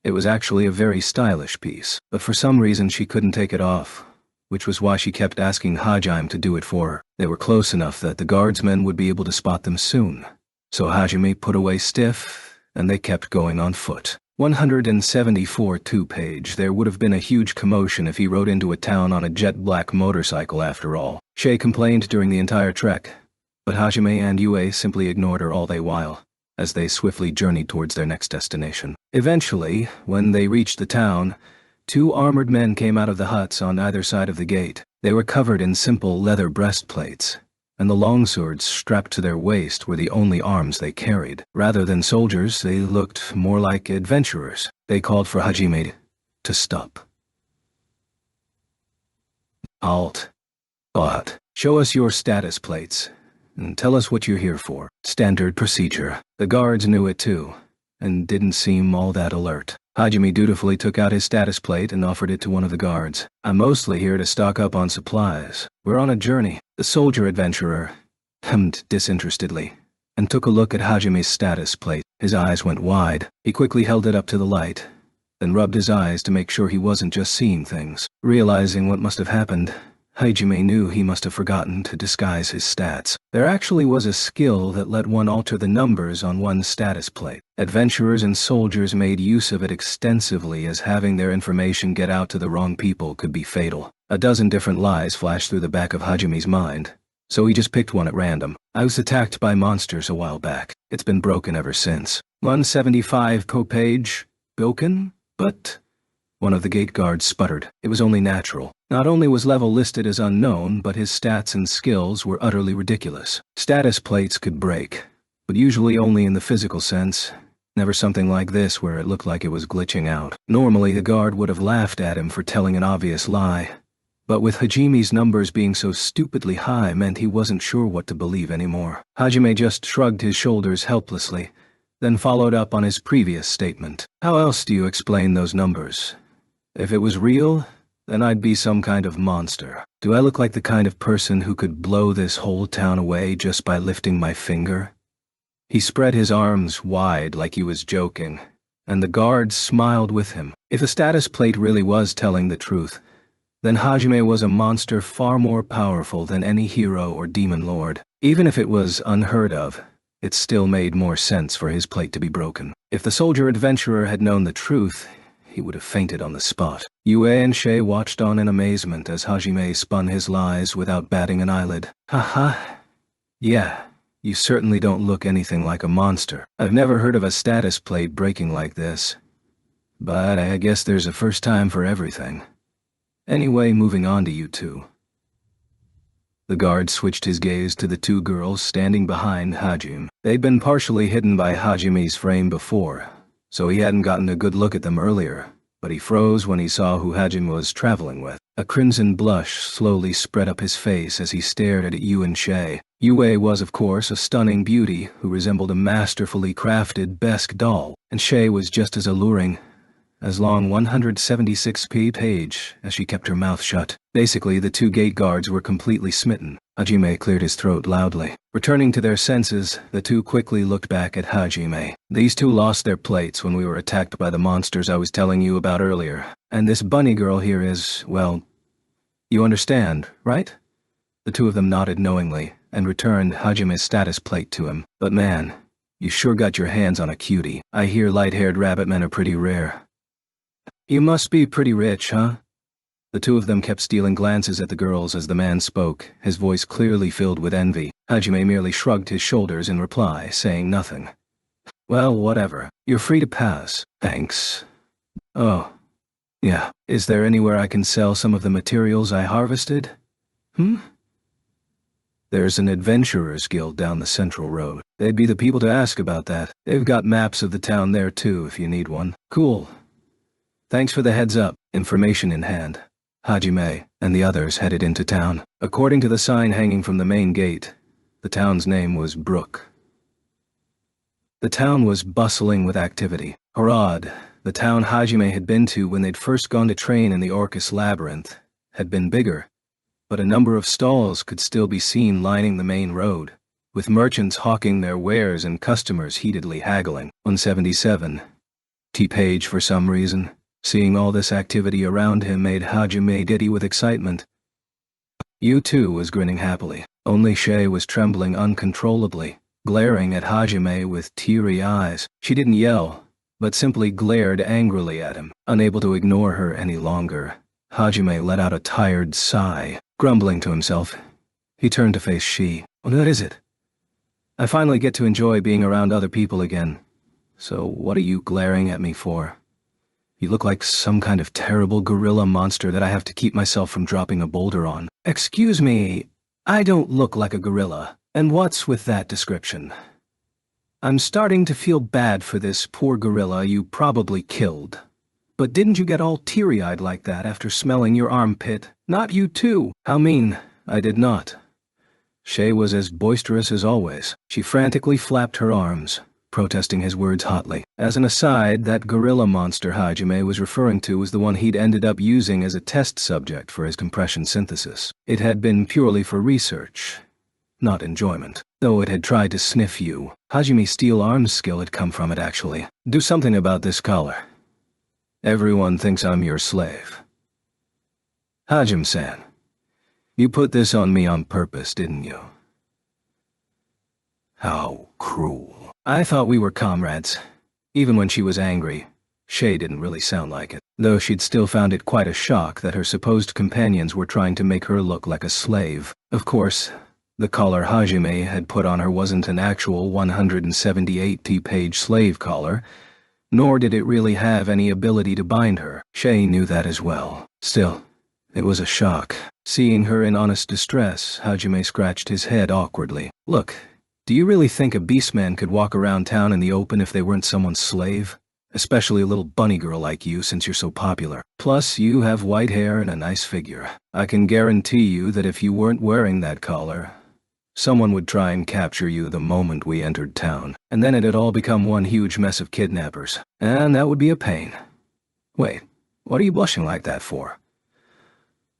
it was actually a very stylish piece, but for some reason she couldn't take it off, which was why she kept asking Hajime to do it for her. They were close enough that the guardsmen would be able to spot them soon, so Hajime put away stiff, and they kept going on foot. 174 two-page. There would have been a huge commotion if he rode into a town on a jet-black motorcycle after all. Shay complained during the entire trek, but Hajime and Yue simply ignored her all the while, as they swiftly journeyed towards their next destination. Eventually, when they reached the town, two armored men came out of the huts on either side of the gate. They were covered in simple leather breastplates, and the longswords strapped to their waist were the only arms they carried. Rather than soldiers, they looked more like adventurers. They called for Hajime to stop. Halt. But show us your status plates, and tell us what you're here for. Standard procedure. The guards knew it too, and didn't seem all that alert. Hajime dutifully took out his status plate and offered it to one of the guards. I'm mostly here to stock up on supplies. We're on a journey. The soldier adventurer hemmed disinterestedly and took a look at Hajime's status plate. His eyes went wide. He quickly held it up to the light, then rubbed his eyes to make sure he wasn't just seeing things. Realizing what must have happened, Hajime knew he must have forgotten to disguise his stats. There actually was a skill that let one alter the numbers on one's status plate. Adventurers and soldiers made use of it extensively, as having their information get out to the wrong people could be fatal. A dozen different lies flashed through the back of Hajime's mind, so he just picked one at random. I was attacked by monsters a while back. It's been broken ever since. 175 per page. Broken? But... One of the gate guards sputtered. It was only natural. Not only was level listed as unknown, but his stats and skills were utterly ridiculous. Status plates could break, but usually only in the physical sense. Never something like this where it looked like it was glitching out. Normally the guard would have laughed at him for telling an obvious lie, but with Hajime's numbers being so stupidly high meant he wasn't sure what to believe anymore. Hajime just shrugged his shoulders helplessly, then followed up on his previous statement. How else do you explain those numbers? If it was real, then I'd be some kind of monster. Do I look like the kind of person who could blow this whole town away just by lifting my finger? He spread his arms wide like he was joking, and the guards smiled with him. If the status plate really was telling the truth, then Hajime was a monster far more powerful than any hero or demon lord. Even if it was unheard of, it still made more sense for his plate to be broken. If the soldier adventurer had known the truth, he would have fainted on the spot. Yue and Shay watched on in amazement as Hajime spun his lies without batting an eyelid. Haha. Yeah, you certainly don't look anything like a monster. I've never heard of a status plate breaking like this. But I guess there's a first time for everything. Anyway, moving on to you two. The guard switched his gaze to the two girls standing behind Hajime. They'd been partially hidden by Hajime's frame before, so he hadn't gotten a good look at them earlier, but he froze when he saw who Hajime was traveling with. A crimson blush slowly spread up his face as he stared at Yue and Shay. Yue was, of course, a stunning beauty who resembled a masterfully crafted Besk doll, and Shay was just as alluring, as long 176p page as she kept her mouth shut. Basically, the two gate guards were completely smitten. Hajime cleared his throat loudly. Returning to their senses, the two quickly looked back at Hajime. These two lost their plates when we were attacked by the monsters I was telling you about earlier. And this bunny girl here is, well, you understand, right? The two of them nodded knowingly and returned Hajime's status plate to him. But man, you sure got your hands on a cutie. I hear light-haired rabbit men are pretty rare. You must be pretty rich, huh? The two of them kept stealing glances at the girls as the man spoke, his voice clearly filled with envy. Hajime merely shrugged his shoulders in reply, saying nothing. Well, whatever. You're free to pass. Thanks. Oh. Yeah. Is there anywhere I can sell some of the materials I harvested? There's an adventurers guild down the central road. They'd be the people to ask about that. They've got maps of the town there too if you need one. Cool. Thanks for the heads up. Information in hand. Hajime and the others headed into town. According to the sign hanging from the main gate, the town's name was Brook. The town was bustling with activity. Harad, the town Hajime had been to when they'd first gone to train in the Orcus Labyrinth, had been bigger, but a number of stalls could still be seen lining the main road, with merchants hawking their wares and customers heatedly haggling. 177. T-Page for some reason. Seeing all this activity around him made Hajime giddy with excitement. Yu too was grinning happily. Only Shay was trembling uncontrollably, glaring at Hajime with teary eyes. She didn't yell, but simply glared angrily at him. Unable to ignore her any longer, Hajime let out a tired sigh. Grumbling to himself, he turned to face Shi. What is it? I finally get to enjoy being around other people again. So what are you glaring at me for? You look like some kind of terrible gorilla monster that I have to keep myself from dropping a boulder on. Excuse me, I don't look like a gorilla. And what's with that description? I'm starting to feel bad for this poor gorilla you probably killed. But didn't you get all teary-eyed like that after smelling your armpit? Not you too. How mean. I did not. Shay was as boisterous as always. She frantically flapped her arms, protesting his words hotly. As an aside, that gorilla monster Hajime was referring to was the one he'd ended up using as a test subject for his compression synthesis. It had been purely for research, not enjoyment. Though it had tried to sniff you, Hajime's steel arms skill had come from it actually. Do something about this collar. Everyone thinks I'm your slave. Hajime-san, you put this on me on purpose, didn't you? How cruel. I thought we were comrades. Even when she was angry, Shay didn't really sound like it, though she'd still found it quite a shock that her supposed companions were trying to make her look like a slave. Of course, the collar Hajime had put on her wasn't an actual 178-page slave collar, nor did it really have any ability to bind her. Shay knew that as well. Still, it was a shock. Seeing her in honest distress, Hajime scratched his head awkwardly. Look, do you really think a beastman could walk around town in the open if they weren't someone's slave? Especially a little bunny girl like you since you're so popular. Plus, you have white hair and a nice figure. I can guarantee you that if you weren't wearing that collar, someone would try and capture you the moment we entered town, and then it'd all become one huge mess of kidnappers. And that would be a pain. Wait, what are you blushing like that for?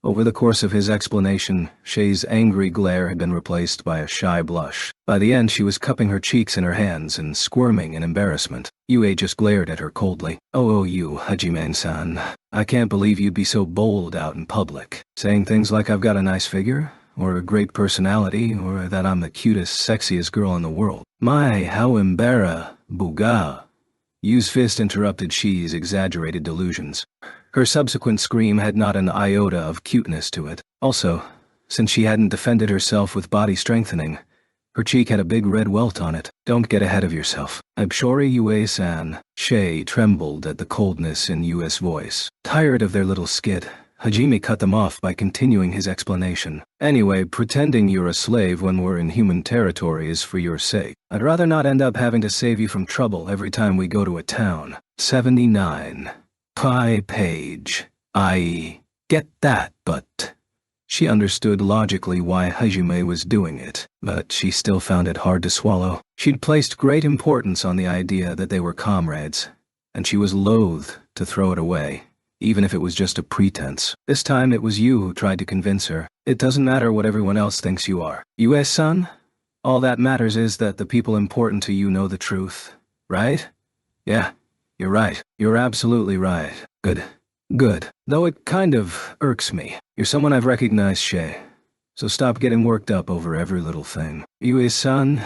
Over the course of his explanation, Shay's angry glare had been replaced by a shy blush. By the end, she was cupping her cheeks in her hands and squirming in embarrassment. Yue just glared at her coldly. Oh, you, Hajime-san. I can't believe you'd be so bold out in public. Saying things like I've got a nice figure, or a great personality, or that I'm the cutest, sexiest girl in the world. My, how buga. Yu's fist interrupted Shi's exaggerated delusions. Her subsequent scream had not an iota of cuteness to it. Also, since she hadn't defended herself with body strengthening, her cheek had a big red welt on it. Don't get ahead of yourself. I'm sorry, Yue-san. Shay trembled at the coldness in Yue's voice. Tired of their little skit, Hajime cut them off by continuing his explanation. Anyway, pretending you're a slave when we're in human territory is for your sake. I'd rather not end up having to save you from trouble every time we go to a town. 79. Pi page. I get that, but... She understood logically why Hajime was doing it, but she still found it hard to swallow. She'd placed great importance on the idea that they were comrades, and she was loath to throw it away, even if it was just a pretense. This time it was you who tried to convince her. It doesn't matter what everyone else thinks you are. Yue-san? All that matters is that the people important to you know the truth, right? Yeah, you're right. You're absolutely right. Good. Good. Though it kind of irks me. You're someone I've recognized, Shay. So stop getting worked up over every little thing. Yue-san?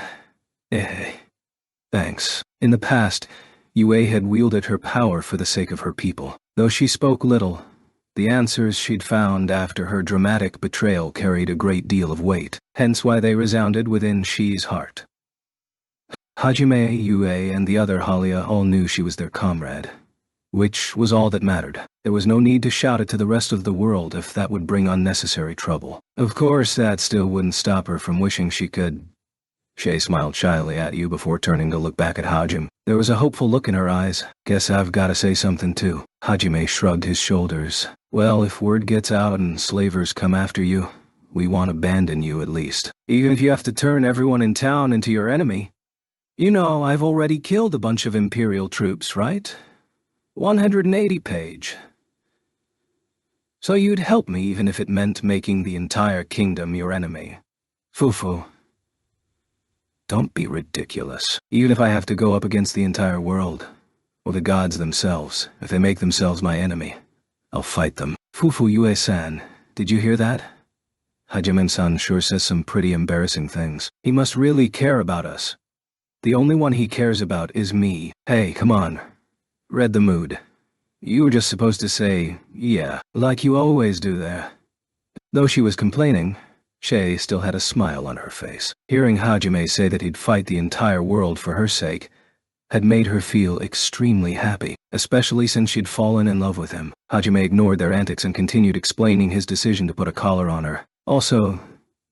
Thanks. In the past, Yue had wielded her power for the sake of her people. Though she spoke little, the answers she'd found after her dramatic betrayal carried a great deal of weight, hence why they resounded within Shi's heart. Hajime, Yue, and the other Halia all knew she was their comrade, which was all that mattered. There was no need to shout it to the rest of the world if that would bring unnecessary trouble. Of course, that still wouldn't stop her from wishing she could. Shay smiled shyly at you before turning to look back at Hajime. There was a hopeful look in her eyes. Guess I've got to say something too. Hajime shrugged his shoulders. Well, if word gets out and slavers come after you, we won't abandon you at least. Even if you have to turn everyone in town into your enemy. You know, I've already killed a bunch of Imperial troops, right? 180 page. So you'd help me even if it meant making the entire kingdom your enemy. Fufu. Don't be ridiculous. Even if I have to go up against the entire world, or the gods themselves, if they make themselves my enemy, I'll fight them. Fufu Yue-san, did you hear that? Hajime-san sure says some pretty embarrassing things. He must really care about us. The only one he cares about is me. Hey, come on. Read the mood. You were just supposed to say, yeah, like you always do there. Though she was complaining, Shay still had a smile on her face. Hearing Hajime say that he'd fight the entire world for her sake had made her feel extremely happy, especially since she'd fallen in love with him. Hajime ignored their antics and continued explaining his decision to put a collar on her. Also,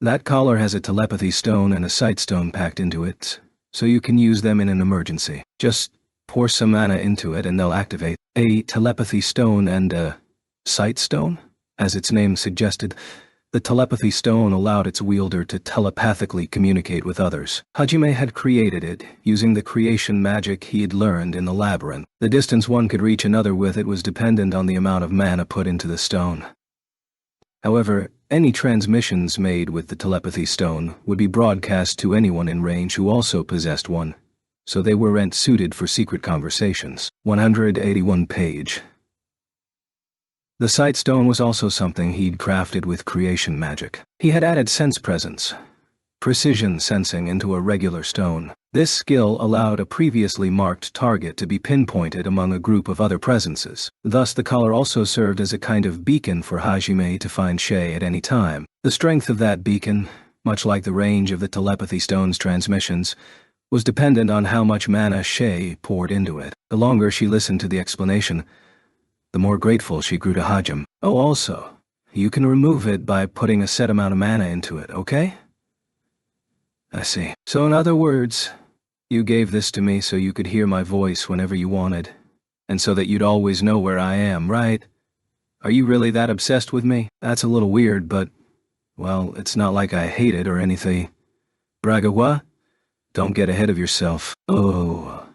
that collar has a telepathy stone and a sight stone packed into it, so you can use them in an emergency. Just pour some mana into it and they'll activate. A telepathy stone and a sight stone? As its name suggested, the telepathy stone allowed its wielder to telepathically communicate with others. Hajime had created it, using the creation magic he had learned in the labyrinth. The distance one could reach another with it was dependent on the amount of mana put into the stone. However, any transmissions made with the telepathy stone would be broadcast to anyone in range who also possessed one, so they weren't suited for secret conversations. 181 page. The sight stone was also something he'd crafted with creation magic. He had added sense presence, precision sensing into a regular stone. This skill allowed a previously marked target to be pinpointed among a group of other presences. Thus, the collar also served as a kind of beacon for Hajime to find Shay at any time. The strength of that beacon, much like the range of the telepathy stone's transmissions, was dependent on how much mana Shay poured into it. The longer she listened to the explanation, the more grateful she grew to Hajime. Oh, also, you can remove it by putting a set amount of mana into it, okay? I see. So in other words, you gave this to me so you could hear my voice whenever you wanted, and so that you'd always know where I am, right? Are you really that obsessed with me? That's a little weird, but, well, it's not like I hate it or anything. Bragawa? Don't get ahead of yourself. Oh,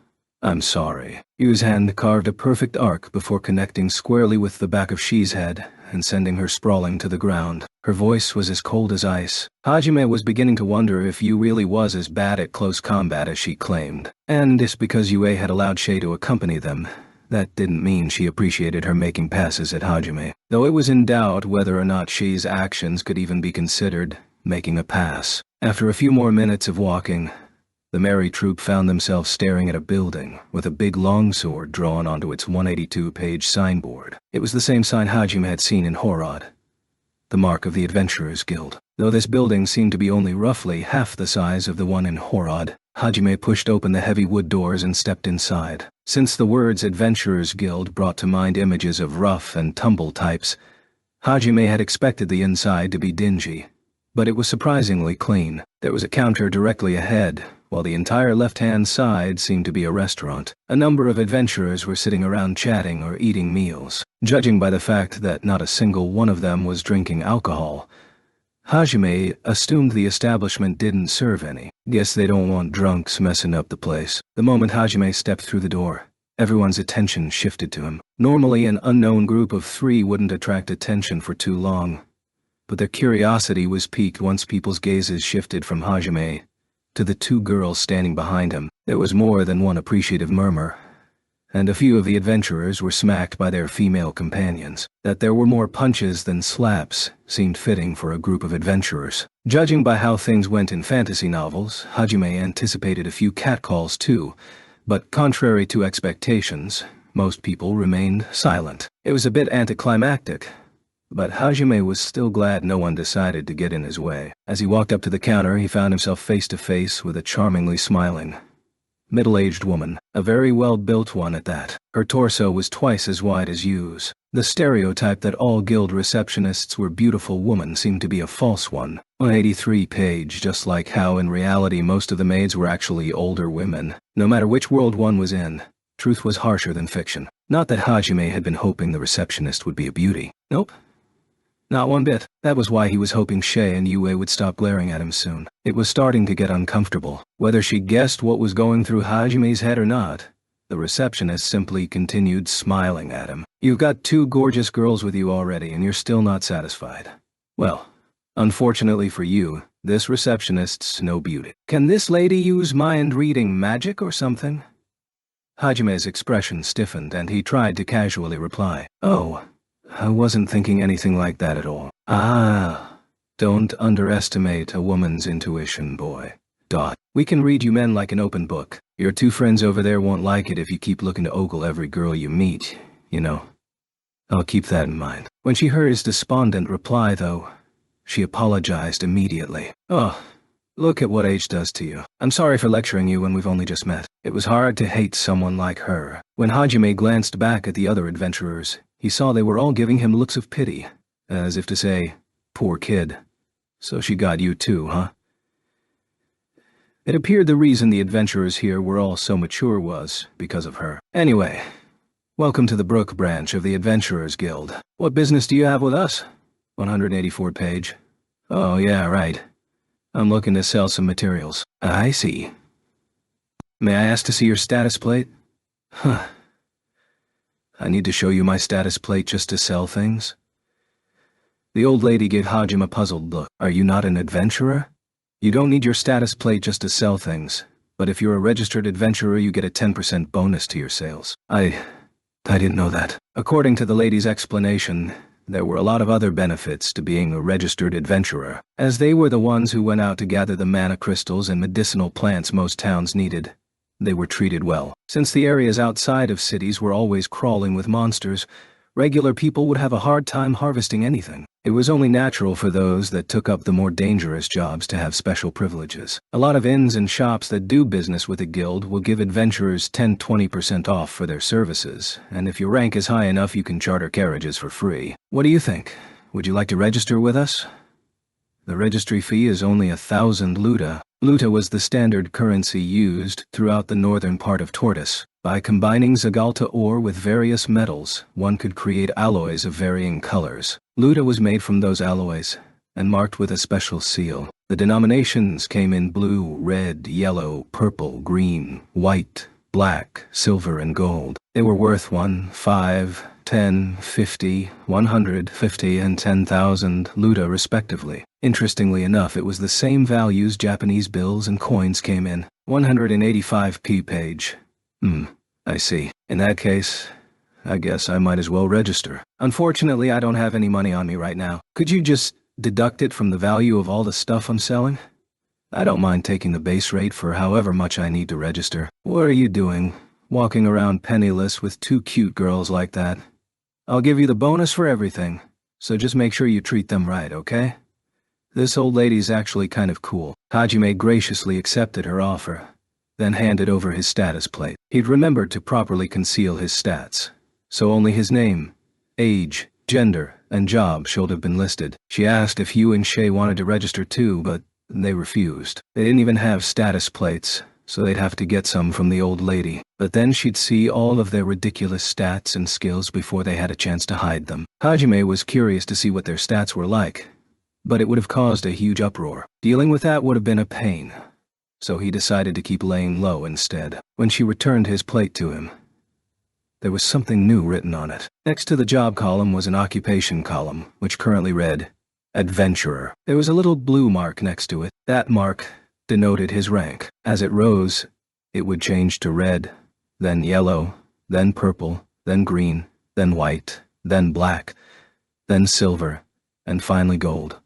I'm sorry. Yu's hand carved a perfect arc before connecting squarely with the back of Shi's head and sending her sprawling to the ground. Her voice was as cold as ice. Hajime was beginning to wonder if Yu really was as bad at close combat as she claimed. And just because Yue had allowed Shay to accompany them, that didn't mean she appreciated her making passes at Hajime. Though it was in doubt whether or not Shi's actions could even be considered making a pass. After a few more minutes of walking, The merry troupe found themselves staring at a building with a big longsword drawn onto its 182-page signboard. It was the same sign Hajime had seen in Horod, the mark of the Adventurers Guild. Though this building seemed to be only roughly half the size of the one in Horod, Hajime pushed open the heavy wood doors and stepped inside. Since the words Adventurers Guild brought to mind images of rough and tumble types, Hajime had expected the inside to be dingy, but it was surprisingly clean. There was a counter directly ahead, while the entire left-hand side seemed to be a restaurant. A number of adventurers were sitting around chatting or eating meals. Judging by the fact that not a single one of them was drinking alcohol, Hajime assumed the establishment didn't serve any. Guess they don't want drunks messing up the place. The moment Hajime stepped through the door, everyone's attention shifted to him. Normally, an unknown group of 3 wouldn't attract attention for too long, but their curiosity was piqued once people's gazes shifted from Hajime to the 2 girls standing behind him. There was more than one appreciative murmur, and a few of the adventurers were smacked by their female companions. That there were more punches than slaps seemed fitting for a group of adventurers. Judging by how things went in fantasy novels, Hajime anticipated a few catcalls too, but contrary to expectations, most people remained silent. It was a bit anticlimactic, but Hajime was still glad no one decided to get in his way. As he walked up to the counter, he found himself face to face with a charmingly smiling, middle-aged woman, a very well-built one at that. Her torso was twice as wide as Yu's. The stereotype that all guild receptionists were beautiful women seemed to be a false one. 183-page, just like how in reality most of the maids were actually older women. No matter which world one was in, truth was harsher than fiction. Not that Hajime had been hoping the receptionist would be a beauty. Nope. Not one bit. That was why he was hoping Shay and Yue would stop glaring at him soon. It was starting to get uncomfortable. Whether she guessed what was going through Hajime's head or not, the receptionist simply continued smiling at him. You've got 2 gorgeous girls with you already and you're still not satisfied. Well, unfortunately for you, this receptionist's no beauty. Can this lady use mind-reading magic or something? Hajime's expression stiffened and he tried to casually reply, "Oh, I wasn't thinking anything like that at all." "Ah, don't underestimate a woman's intuition, boy. We can read you men like an open book. Your 2 friends over there won't like it if you keep looking to ogle every girl you meet, you know. I'll keep that in mind." When she heard his despondent reply, though, she apologized immediately. "Oh, look at what age does to you. I'm sorry for lecturing you when we've only just met. It was hard to hate someone like her." When Hajime glanced back at the other adventurers, he saw they were all giving him looks of pity, as if to say, "Poor kid. So she got you too, huh?" It appeared the reason the adventurers here were all so mature was because of her. "Anyway, welcome to the Brook branch of the Adventurers Guild. What business do you have with us?" 184-page. "Oh yeah, right. I'm looking to sell some materials." "I see. May I ask to see your status plate?" "Huh. I need to show you my status plate just to sell things?" The old lady gave Hajime a puzzled look. "Are you not an adventurer? You don't need your status plate just to sell things, but if you're a registered adventurer you get a 10% bonus to your sales." I didn't know that." According to the lady's explanation, there were a lot of other benefits to being a registered adventurer, as they were the ones who went out to gather the mana crystals and medicinal plants most towns needed. They were treated well. Since the areas outside of cities were always crawling with monsters, regular people would have a hard time harvesting anything. It was only natural for those that took up the more dangerous jobs to have special privileges. A lot of inns and shops that do business with a guild will give adventurers 10–20% off for their services, and if your rank is high enough you can charter carriages for free. What do you think? Would you like to register with us? The registry fee is only 1,000 luta. Luta was the standard currency used throughout the northern part of Tortoise. By combining Zagalta ore with various metals, one could create alloys of varying colors. Luta was made from those alloys and marked with a special seal. The denominations came in blue, red, yellow, purple, green, white, black, silver, and gold. They were worth 1, 5, 10, 50, 150, and 10,000 luta respectively. Interestingly enough, it was the same values Japanese bills and coins came in. 185-page. I see. In that case, I guess I might as well register. Unfortunately, I don't have any money on me right now. Could you just deduct it from the value of all the stuff I'm selling? I don't mind taking the base rate for however much I need to register. What are you doing, walking around penniless with two cute girls like that? I'll give you the bonus for everything, so just make sure you treat them right, okay? This old lady's actually kind of cool. Hajime graciously accepted her offer, then handed over his status plate. He'd remembered to properly conceal his stats, so only his name, age, gender, and job should have been listed. She asked if Hugh and Shay wanted to register too, but they refused. They didn't even have status plates, so they'd have to get some from the old lady. But then she'd see all of their ridiculous stats and skills before they had a chance to hide them. Hajime was curious to see what their stats were like, but it would have caused a huge uproar. Dealing with that would have been a pain, so he decided to keep laying low instead. When she returned his plate to him, there was something new written on it. Next to the job column was an occupation column, which currently read, Adventurer. There was a little blue mark next to it. That mark denoted his rank. As it rose, it would change to red, then yellow, then purple, then green, then white, then black, then silver, and finally gold.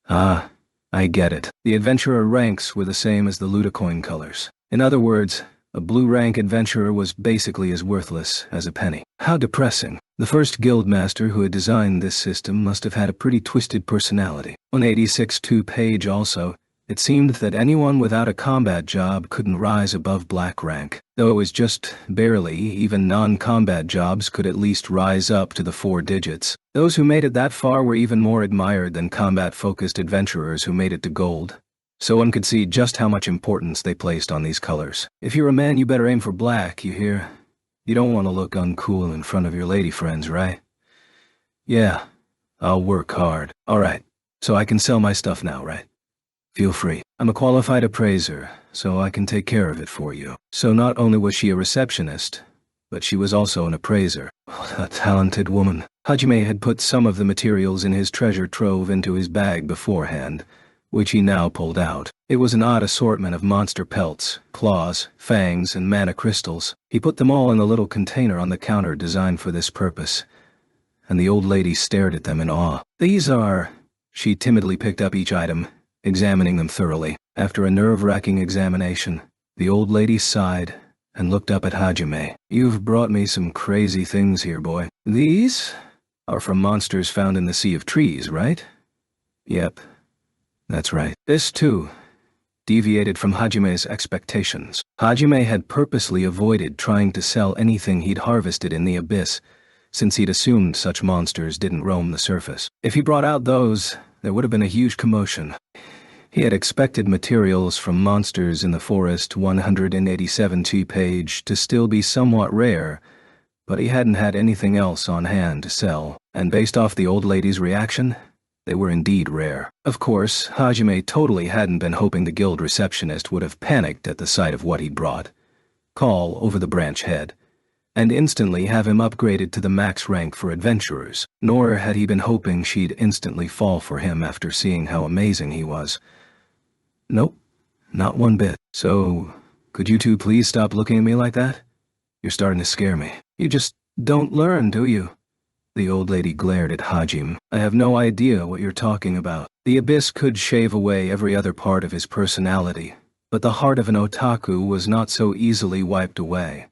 Ah, I get it. The adventurer ranks were the same as the Ludicoin colors. In other words, a blue rank adventurer was basically as worthless as a penny. How depressing. The first guildmaster who had designed this system must have had a pretty twisted personality. On 86-2 page also, it seemed that anyone without a combat job couldn't rise above black rank. Though it was just barely, even non-combat jobs could at least rise up to the 4 digits. Those who made it that far were even more admired than combat-focused adventurers who made it to gold. So one could see just how much importance they placed on these colors. If you're a man, you better aim for black, you hear? You don't want to look uncool in front of your lady friends, right? Yeah, I'll work hard. Alright, so I can sell my stuff now, right? Feel free. I'm a qualified appraiser, so I can take care of it for you. So not only was she a receptionist, but she was also an appraiser. What a talented woman. Hajime had put some of the materials in his treasure trove into his bag beforehand, which he now pulled out. It was an odd assortment of monster pelts, claws, fangs, and mana crystals. He put them all in a little container on the counter designed for this purpose, and the old lady stared at them in awe. These are... She timidly picked up each item, examining them thoroughly. After a nerve-wracking examination, the old lady sighed and looked up at Hajime. You've brought me some crazy things here, boy. These are from monsters found in the Sea of Trees, right? Yep, that's right. This, too, deviated from Hajime's expectations. Hajime had purposely avoided trying to sell anything he'd harvested in the abyss, since he'd assumed such monsters didn't roam the surface. If he brought out those, there would have been a huge commotion. He had expected materials from monsters in the forest 187 page to still be somewhat rare, but he hadn't had anything else on hand to sell, and based off the old lady's reaction, they were indeed rare. Of course, Hajime totally hadn't been hoping the guild receptionist would have panicked at the sight of what he'd brought, call over the branch head, and instantly have him upgraded to the max rank for adventurers, nor had he been hoping she'd instantly fall for him after seeing how amazing he was. Nope, not one bit. So, could you two please stop looking at me like that? You're starting to scare me. You just don't learn, do you? The old lady glared at Hajime. I have no idea what you're talking about. The abyss could shave away every other part of his personality, but the heart of an otaku was not so easily wiped away.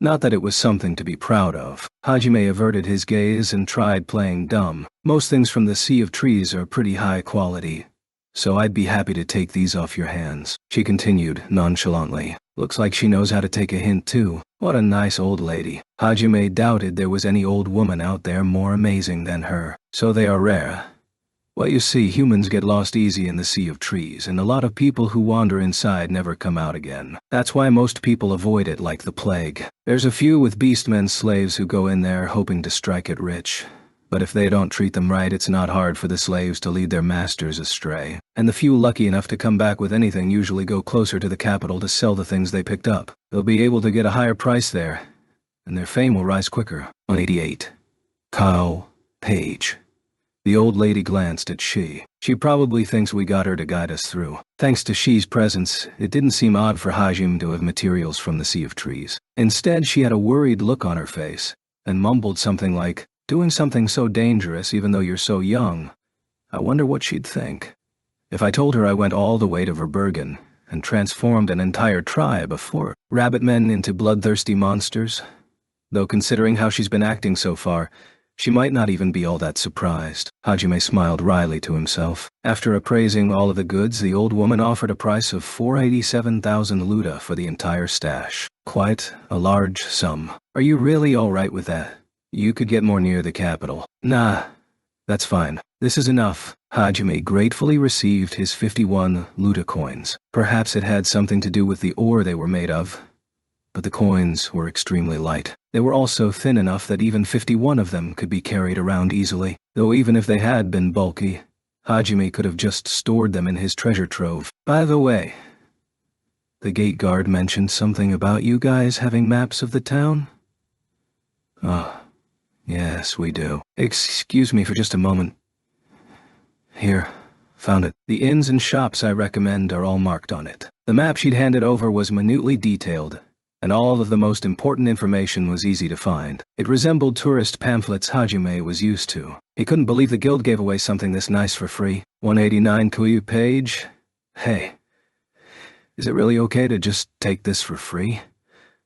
Not that it was something to be proud of. Hajime averted his gaze and tried playing dumb. Most things from the Sea of Trees are pretty high quality, so I'd be happy to take these off your hands. She continued nonchalantly. Looks like she knows how to take a hint too. What a nice old lady. Hajime doubted there was any old woman out there more amazing than her. So they are rare. Well, you see, humans get lost easy in the Sea of Trees, and a lot of people who wander inside never come out again. That's why most people avoid it like the plague. There's a few with beastmen slaves who go in there hoping to strike it rich. But if they don't treat them right, it's not hard for the slaves to lead their masters astray. And the few lucky enough to come back with anything usually go closer to the capital to sell the things they picked up. They'll be able to get a higher price there, and their fame will rise quicker. On 88. Kyle Page. The old lady glanced at She. She probably thinks we got her to guide us through. Thanks to She's presence, it didn't seem odd for Hajime to have materials from the Sea of Trees. Instead, she had a worried look on her face, and mumbled something like, doing something so dangerous even though you're so young. I wonder what she'd think. If I told her I went all the way to Verbergen and transformed an entire tribe of 4 rabbit men into bloodthirsty monsters, though considering how she's been acting so far, she might not even be all that surprised. Hajime smiled wryly to himself. After appraising all of the goods, the old woman offered a price of 487,000 luta for the entire stash. Quite a large sum. Are you really all right with that? You could get more near the capital. Nah, that's fine. This is enough. Hajime gratefully received his 51 luta coins. Perhaps it had something to do with the ore they were made of, but the coins were extremely light. They were also thin enough that even 51 of them could be carried around easily, though even if they had been bulky, Hajime could have just stored them in his treasure trove. By the way, the gate guard mentioned something about you guys having maps of the town? Oh, yes, we do. Excuse me for just a moment. Here, found it. The inns and shops I recommend are all marked on it. The map she'd handed over was minutely detailed, and all of the most important information was easy to find. It resembled tourist pamphlets Hajime was used to. He couldn't believe the guild gave away something this nice for free. 189 Kuyu page? Hey, is it really okay to just take this for free?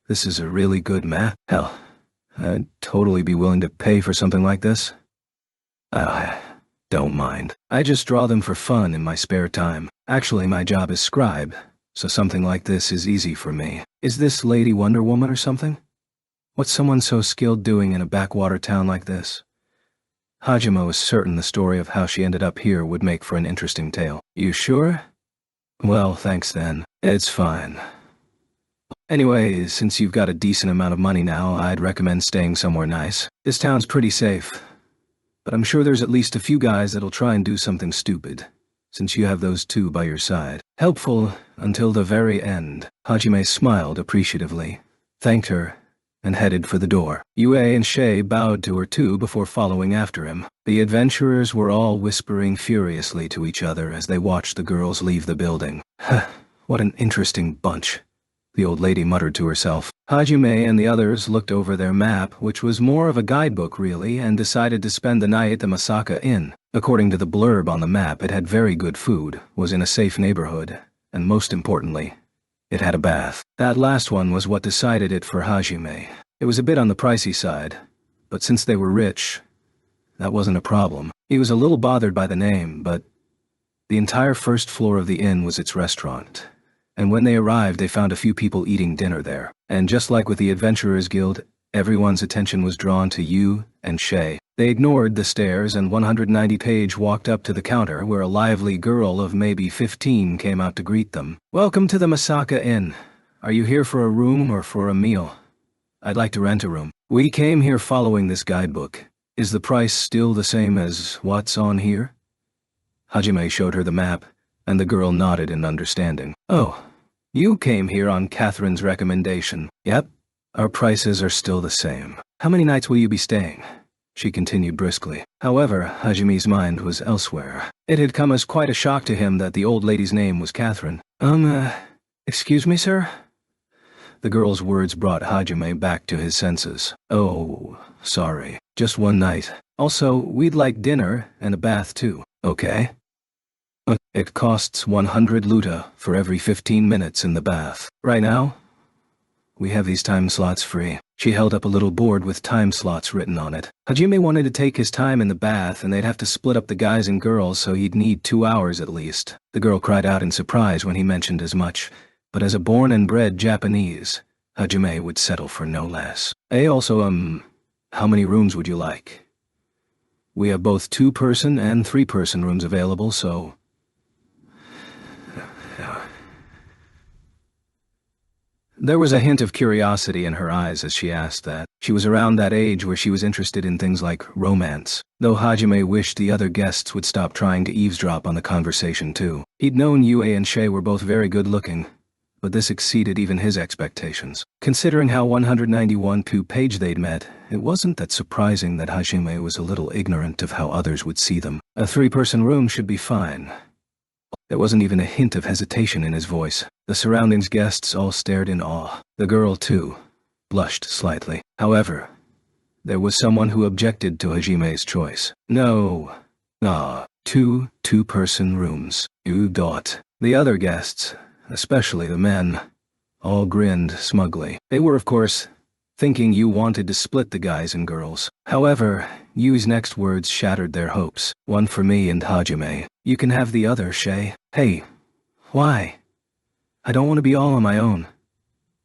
This is a really good map. Hell, I'd totally be willing to pay for something like this. Don't mind. I just draw them for fun in my spare time. Actually, my job is scribe, so something like this is easy for me. Is this Lady Wonder Woman or something? What's someone so skilled doing in a backwater town like this? Hajime was certain the story of how she ended up here would make for an interesting tale. You sure? Well, thanks then. It's fine. Anyway, since you've got a decent amount of money now, I'd recommend staying somewhere nice. This town's pretty safe, but I'm sure there's at least a few guys that'll try and do something stupid, since you have those 2 by your side. Helpful until the very end. Hajime smiled appreciatively, thanked her, and headed for the door. Yue and Shay bowed to her too before following after him. The adventurers were all whispering furiously to each other as they watched the girls leave the building. What an interesting bunch, the old lady muttered to herself. Hajime and the others looked over their map, which was more of a guidebook really, and decided to spend the night at the Masaka Inn. According to the blurb on the map, it had very good food, was in a safe neighborhood, and most importantly, it had a bath. That last one was what decided it for Hajime. It was a bit on the pricey side, but since they were rich, that wasn't a problem. He was a little bothered by the name, but the entire first floor of the inn was its restaurant. And when they arrived, they found a few people eating dinner there. And just like with the Adventurers Guild, everyone's attention was drawn to Yu and Shay. They ignored the stairs, and 190 Page walked up to the counter where a lively girl of maybe 15 came out to greet them. Welcome to the Masaka Inn. Are you here for a room or for a meal? I'd like to rent a room. We came here following this guidebook. Is the price still the same as what's on here? Hajime showed her the map, and the girl nodded in understanding. Oh, you came here on Catherine's recommendation. Yep, our prices are still the same. How many nights will you be staying? She continued briskly. However, Hajime's mind was elsewhere. It had come as quite a shock to him that the old lady's name was Catherine. Excuse me, sir? The girl's words brought Hajime back to his senses. Oh, sorry. Just one night. Also, we'd like dinner and a bath too. Okay. It costs 100 luta for every 15 minutes in the bath. Right now, we have these time slots free. She held up a little board with time slots written on it. Hajime wanted to take his time in the bath, and they'd have to split up the guys and girls, so he'd need 2 hours at least. The girl cried out in surprise when he mentioned as much, but as a born and bred Japanese, Hajime would settle for no less. How many rooms would you like? We have both 2-person and 3-person rooms available, so... There was a hint of curiosity in her eyes as she asked that. She was around that age where she was interested in things like romance, though Hajime wished the other guests would stop trying to eavesdrop on the conversation too. He'd known Yue and Shay were both very good looking, but this exceeded even his expectations. Considering how 191 Page they'd met, it wasn't that surprising that Hajime was a little ignorant of how others would see them. A 3-person room should be fine. There wasn't even a hint of hesitation in his voice. The surroundings guests all stared in awe. The girl, too, blushed slightly. However, there was someone who objected to Hajime's choice. No. 2 two-person rooms. The other guests, especially the men, all grinned smugly. They were, of course, thinking you wanted to split the guys and girls. However, Yu's next words shattered their hopes. One for me and Hajime. You can have the other, Shay. Hey, why? I don't want to be all on my own.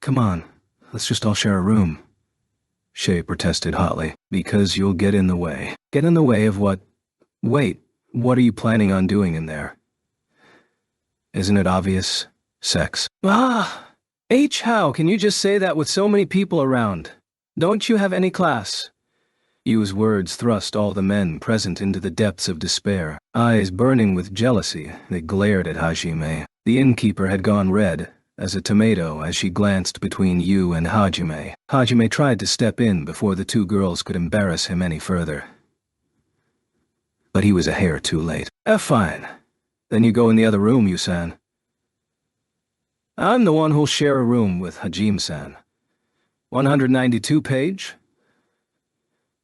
Come on, let's just all share a room. Shay protested hotly. Because you'll get in the way. Get in the way of what? Wait, what are you planning on doing in there? Isn't it obvious? Sex. How can you just say that with so many people around? Don't you have any class? Yu's words thrust all the men present into the depths of despair. Eyes burning with jealousy, they glared at Hajime. The innkeeper had gone red as a tomato as she glanced between Yu and Hajime. Hajime tried to step in before the two girls could embarrass him any further. But he was a hair too late. Fine. Then you go in the other room, Yu-san. I'm the one who'll share a room with Hajime-san. 192 page?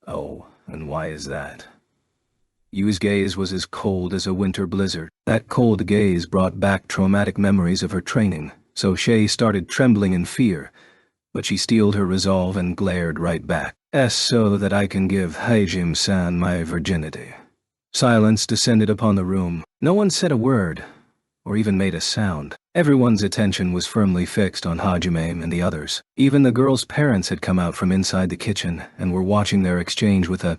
Oh, and why is that? Yu's gaze was as cold as a winter blizzard. That cold gaze brought back traumatic memories of her training, so Shay started trembling in fear, but she steeled her resolve and glared right back. So that I can give Hajime-san my virginity. Silence descended upon the room. No one said a word, or even made a sound. Everyone's attention was firmly fixed on Hajime and the others. Even the girls' parents had come out from inside the kitchen and were watching their exchange with a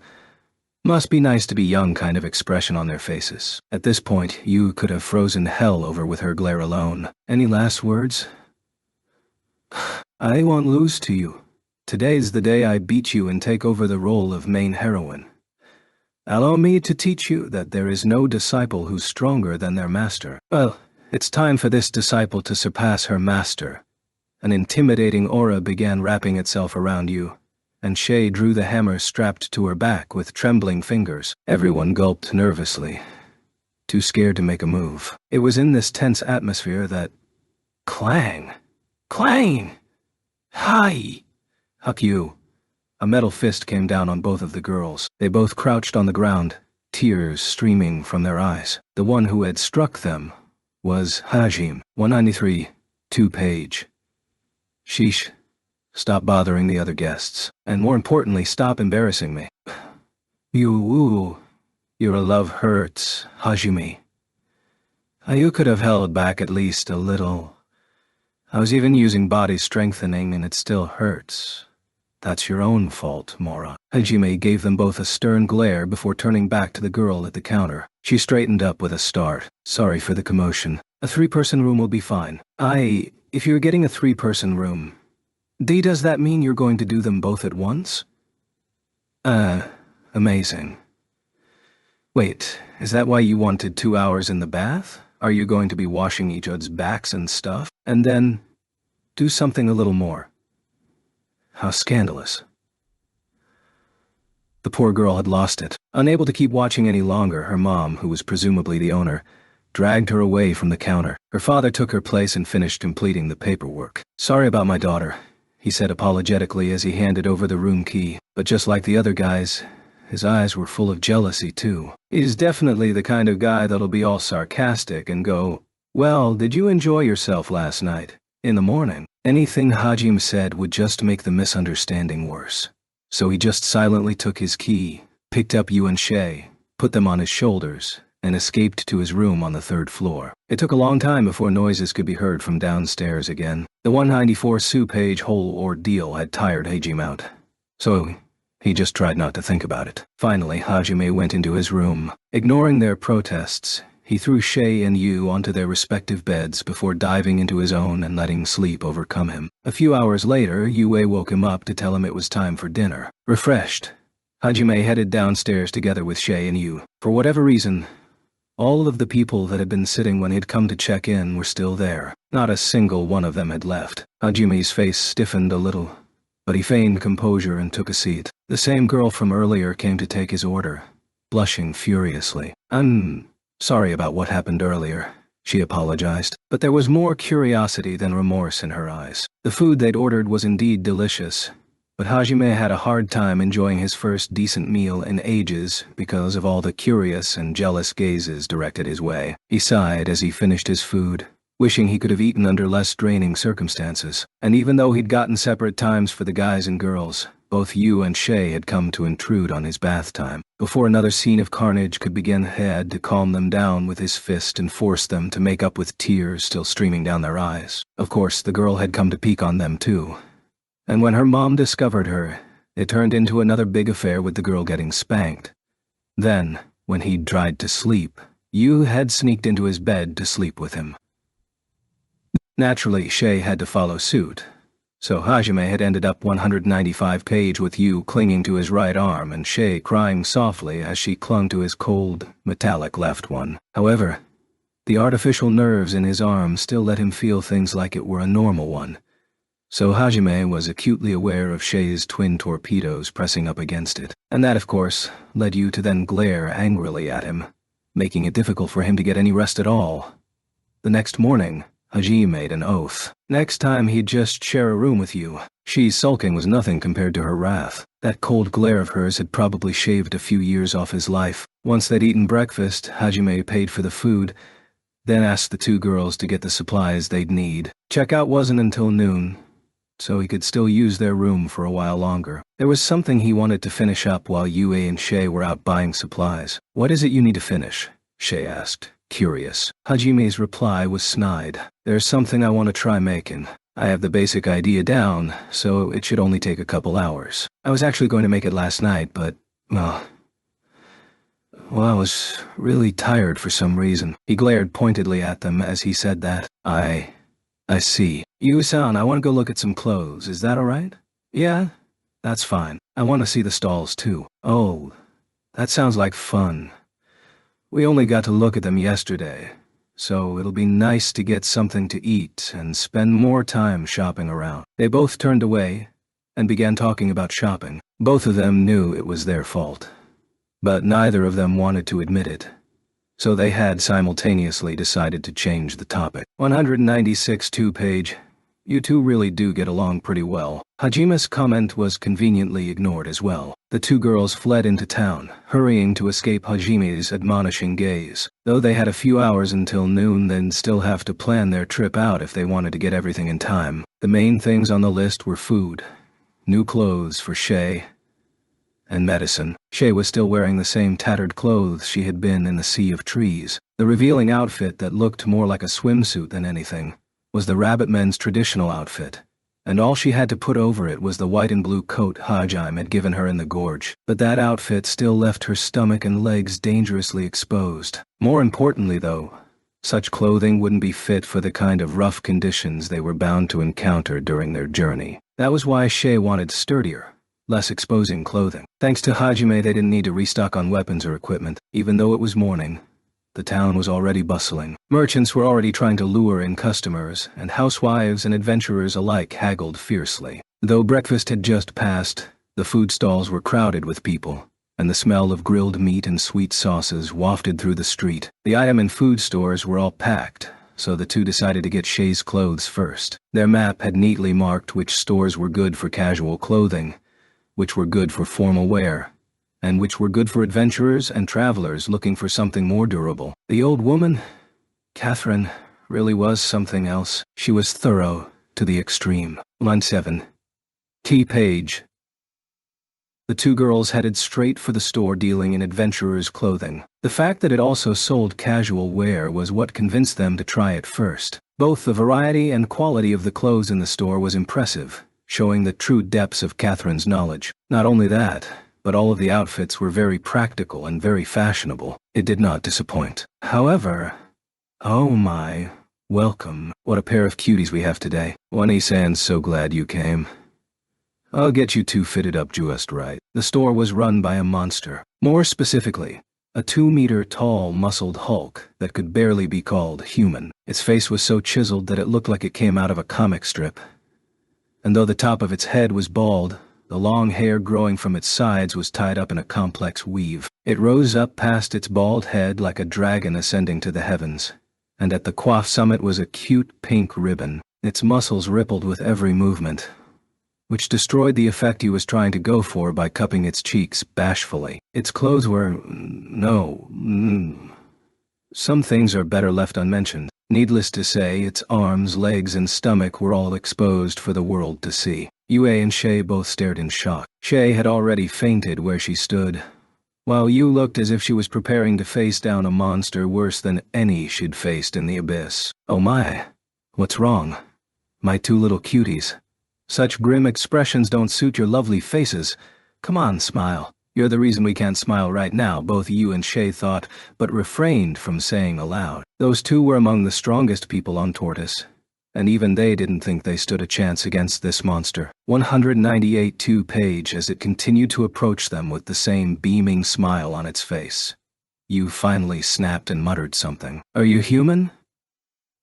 must be nice to be young kind of expression on their faces. At this point, Yu could have frozen hell over with her glare alone. Any last words? I won't lose to you. Today's the day I beat you and take over the role of main heroine. Allow me to teach you that there is no disciple who's stronger than their master. Well, it's time for this disciple to surpass her master. An intimidating aura began wrapping itself around you, and Shay drew the hammer strapped to her back with trembling fingers. Everyone gulped nervously, too scared to make a move. It was in this tense atmosphere that clang! Clang! Hi! Huck you. A metal fist came down on both of the girls. They both crouched on the ground, tears streaming from their eyes. The one who had struck them was Hajime. 193, 2 page. Sheesh. Stop bothering the other guests. And more importantly, stop embarrassing me. Your love hurts, Hajime. You could have held back at least a little. I was even using body strengthening and it still hurts. That's your own fault, Mora. Hajime gave them both a stern glare before turning back to the girl at the counter. She straightened up with a start. Sorry for the commotion. A 3-person room will be fine. If you're getting a 3-person room, does that mean you're going to do them both at once? Amazing. Wait, is that why you wanted 2 hours in the bath? Are you going to be washing each other's backs and stuff? And then, do something a little more. How scandalous. The poor girl had lost it. Unable to keep watching any longer, her mom, who was presumably the owner, dragged her away from the counter. Her father took her place and finished completing the paperwork. Sorry about my daughter, he said apologetically as he handed over the room key. But just like the other guys, his eyes were full of jealousy too. He's definitely the kind of guy that'll be all sarcastic and go, well, did you enjoy yourself last night? In the morning. Anything Hajime said would just make the misunderstanding worse. So he just silently took his key, picked up Yu and Shay, put them on his shoulders, and escaped to his room on the 3rd floor. It took a long time before noises could be heard from downstairs again. The 194 page whole ordeal had tired Hajime out. So he just tried not to think about it. Finally, Hajime went into his room. Ignoring their protests, he threw Shay and Yu onto their respective beds before diving into his own and letting sleep overcome him. A few hours later, Yue woke him up to tell him it was time for dinner. Refreshed, Hajime headed downstairs together with Shay and Yu. For whatever reason, all of the people that had been sitting when he'd come to check in were still there. Not a single one of them had left. Hajime's face stiffened a little, but he feigned composure and took a seat. The same girl from earlier came to take his order, blushing furiously. I'm sorry about what happened earlier, she apologized, but there was more curiosity than remorse in her eyes. The food they'd ordered was indeed delicious, But Hajime had a hard time enjoying his first decent meal in ages because of all the curious and jealous gazes directed his way. He sighed as he finished his food, wishing he could have eaten under less draining circumstances. And even though he'd gotten separate times for the guys and girls, both Yu and Shay had come to intrude on his bath time. Before another scene of carnage could begin, he had to calm them down with his fist and force them to make up with tears still streaming down their eyes. Of course, the girl had come to peek on them too. And when her mom discovered her, it turned into another big affair with the girl getting spanked. Then, when he'd tried to sleep, Yu had sneaked into his bed to sleep with him. Naturally, Shay had to follow suit, so Hajime had ended up 195-page with Yu clinging to his right arm and Shay crying softly as she clung to his cold, metallic left one. However, the artificial nerves in his arm still let him feel things like it were a normal one. So Hajime was acutely aware of Shay's twin torpedoes pressing up against it, and that, of course, led Yu to then glare angrily at him, making it difficult for him to get any rest at all. The next morning, Hajime made an oath. Next time he'd just share a room with Yu. She's sulking was nothing compared to her wrath. That cold glare of hers had probably shaved a few years off his life. Once they'd eaten breakfast, Hajime paid for the food, then asked the two girls to get the supplies they'd need. Checkout wasn't until noon, so he could still use their room for a while longer. There was something he wanted to finish up while Yue and Shay were out buying supplies. "What is it you need to finish?" Shay asked, curious. Hajime's reply was snide. "There's something I want to try making. I have the basic idea down, so it should only take a couple hours. I was actually going to make it last night, but, well, I was really tired for some reason." He glared pointedly at them as he said that. I see. Yu-san, I want to go look at some clothes. Is that all right?" "Yeah, that's fine. I want to see the stalls too." "Oh, that sounds like fun. We only got to look at them yesterday, so it'll be nice to get something to eat and spend more time shopping around." They both turned away and began talking about shopping. Both of them knew it was their fault, but neither of them wanted to admit it. So they had simultaneously decided to change the topic. 196 2-page. "You two really do get along pretty well." Hajime's comment was conveniently ignored as well. The two girls fled into town, hurrying to escape Hajime's admonishing gaze. Though they had a few hours until noon, they'd still have to plan their trip out if they wanted to get everything in time. The main things on the list were food, new clothes for Shay, and medicine. Shay was still wearing the same tattered clothes she had been in the Sea of Trees. The revealing outfit that looked more like a swimsuit than anything was the rabbit men's traditional outfit, and all she had to put over it was the white and blue coat Hajime had given her in the gorge. But that outfit still left her stomach and legs dangerously exposed. More importantly, though, such clothing wouldn't be fit for the kind of rough conditions they were bound to encounter during their journey. That was why Shay wanted sturdier, less exposing clothing. Thanks to Hajime, they didn't need to restock on weapons or equipment. Even though it was morning, the town was already bustling. Merchants were already trying to lure in customers, and housewives and adventurers alike haggled fiercely. Though breakfast had just passed, the food stalls were crowded with people, and the smell of grilled meat and sweet sauces wafted through the street. The item and food stores were all packed, so the two decided to get Shay's clothes first. Their map had neatly marked which stores were good for casual clothing, which were good for formal wear, and which were good for adventurers and travelers looking for something more durable. The old woman, Catherine, really was something else. She was thorough to the extreme. Line 7. T-page. The two girls headed straight for the store dealing in adventurers' clothing. The fact that it also sold casual wear was what convinced them to try it first. Both the variety and quality of the clothes in the store was impressive, showing the true depths of Catherine's knowledge. Not only that, but all of the outfits were very practical and very fashionable. It did not disappoint. However, oh my, welcome. What a pair of cuties we have today. Wani-san's so glad you came. I'll get you two fitted up just right. The store was run by a monster. More specifically, a 2-meter tall, muscled hulk that could barely be called human. Its face was so chiseled that it looked like it came out of a comic strip. And though the top of its head was bald, the long hair growing from its sides was tied up in a complex weave. It rose up past its bald head like a dragon ascending to the heavens, and at the coif summit was a cute pink ribbon. Its muscles rippled with every movement, which destroyed the effect he was trying to go for by cupping its cheeks bashfully. Its clothes were… no… Some things are better left unmentioned. Needless to say, its arms, legs, and stomach were all exposed for the world to see. Yue and Shay both stared in shock. Shay had already fainted where she stood, while Yu looked as if she was preparing to face down a monster worse than any she'd faced in the abyss. Oh my, what's wrong? My two little cuties. Such grim expressions don't suit your lovely faces. Come on, smile. You're the reason we can't smile right now, both Yu and Shay thought, but refrained from saying aloud. Those two were among the strongest people on Tortoise, and even they didn't think they stood a chance against this monster. 198 page as it continued to approach them with the same beaming smile on its face. Yu finally snapped and muttered something. Are you human?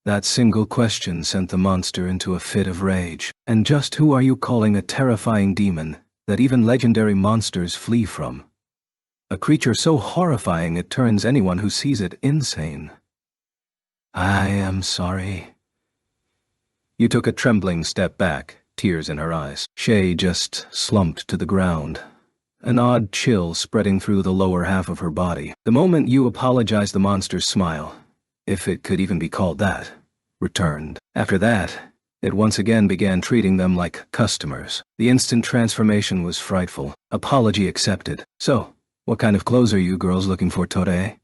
That single question sent the monster into a fit of rage. And just who are you calling a terrifying demon that even legendary monsters flee from? A creature so horrifying it turns anyone who sees it insane. I am sorry. Yu took a trembling step back, tears in her eyes. Shay just slumped to the ground, an odd chill spreading through the lower half of her body. The moment Yu apologized, the monster's smile, if it could even be called that, returned. After that, it once again began treating them like customers. The instant transformation was frightful. Apology accepted. So, what kind of clothes are you girls looking for today?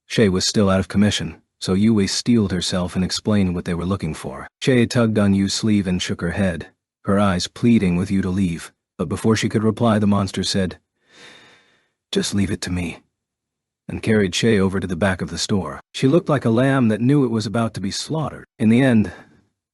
Shay was still out of commission, so Yue steeled herself and explained what they were looking for. Shay tugged on Yu's sleeve and shook her head, her eyes pleading with Yu to leave, but before she could reply, the monster said, "Just leave it to me," and carried Shay over to the back of the store. She looked like a lamb that knew it was about to be slaughtered. In the end,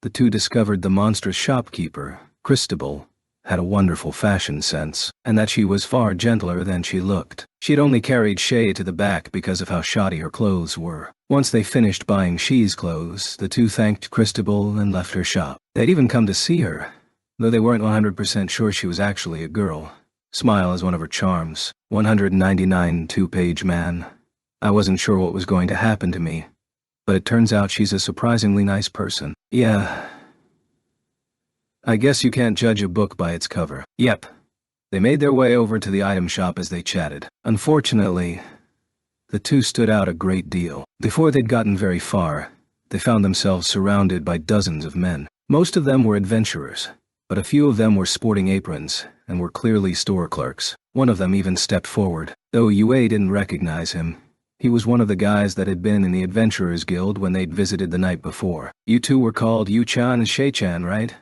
the two discovered the monster's shopkeeper, Christabel, had a wonderful fashion sense, and that she was far gentler than she looked. She'd only carried Shay to the back because of how shoddy her clothes were. Once they finished buying She's clothes, the two thanked Christabel and left her shop. They'd even come to see her, though they weren't 100% sure she was actually a girl. Smile is one of her charms. 199 two-page man. I wasn't sure what was going to happen to me, but it turns out she's a surprisingly nice person. Yeah. I guess you can't judge a book by its cover. Yep. They made their way over to the item shop as they chatted. Unfortunately, the two stood out a great deal. Before they'd gotten very far, they found themselves surrounded by dozens of men. Most of them were adventurers, but a few of them were sporting aprons and were clearly store clerks. One of them even stepped forward. Though Yue didn't recognize him, he was one of the guys that had been in the Adventurers Guild when they'd visited the night before. You two were called Yu-chan and Shay-chan, right?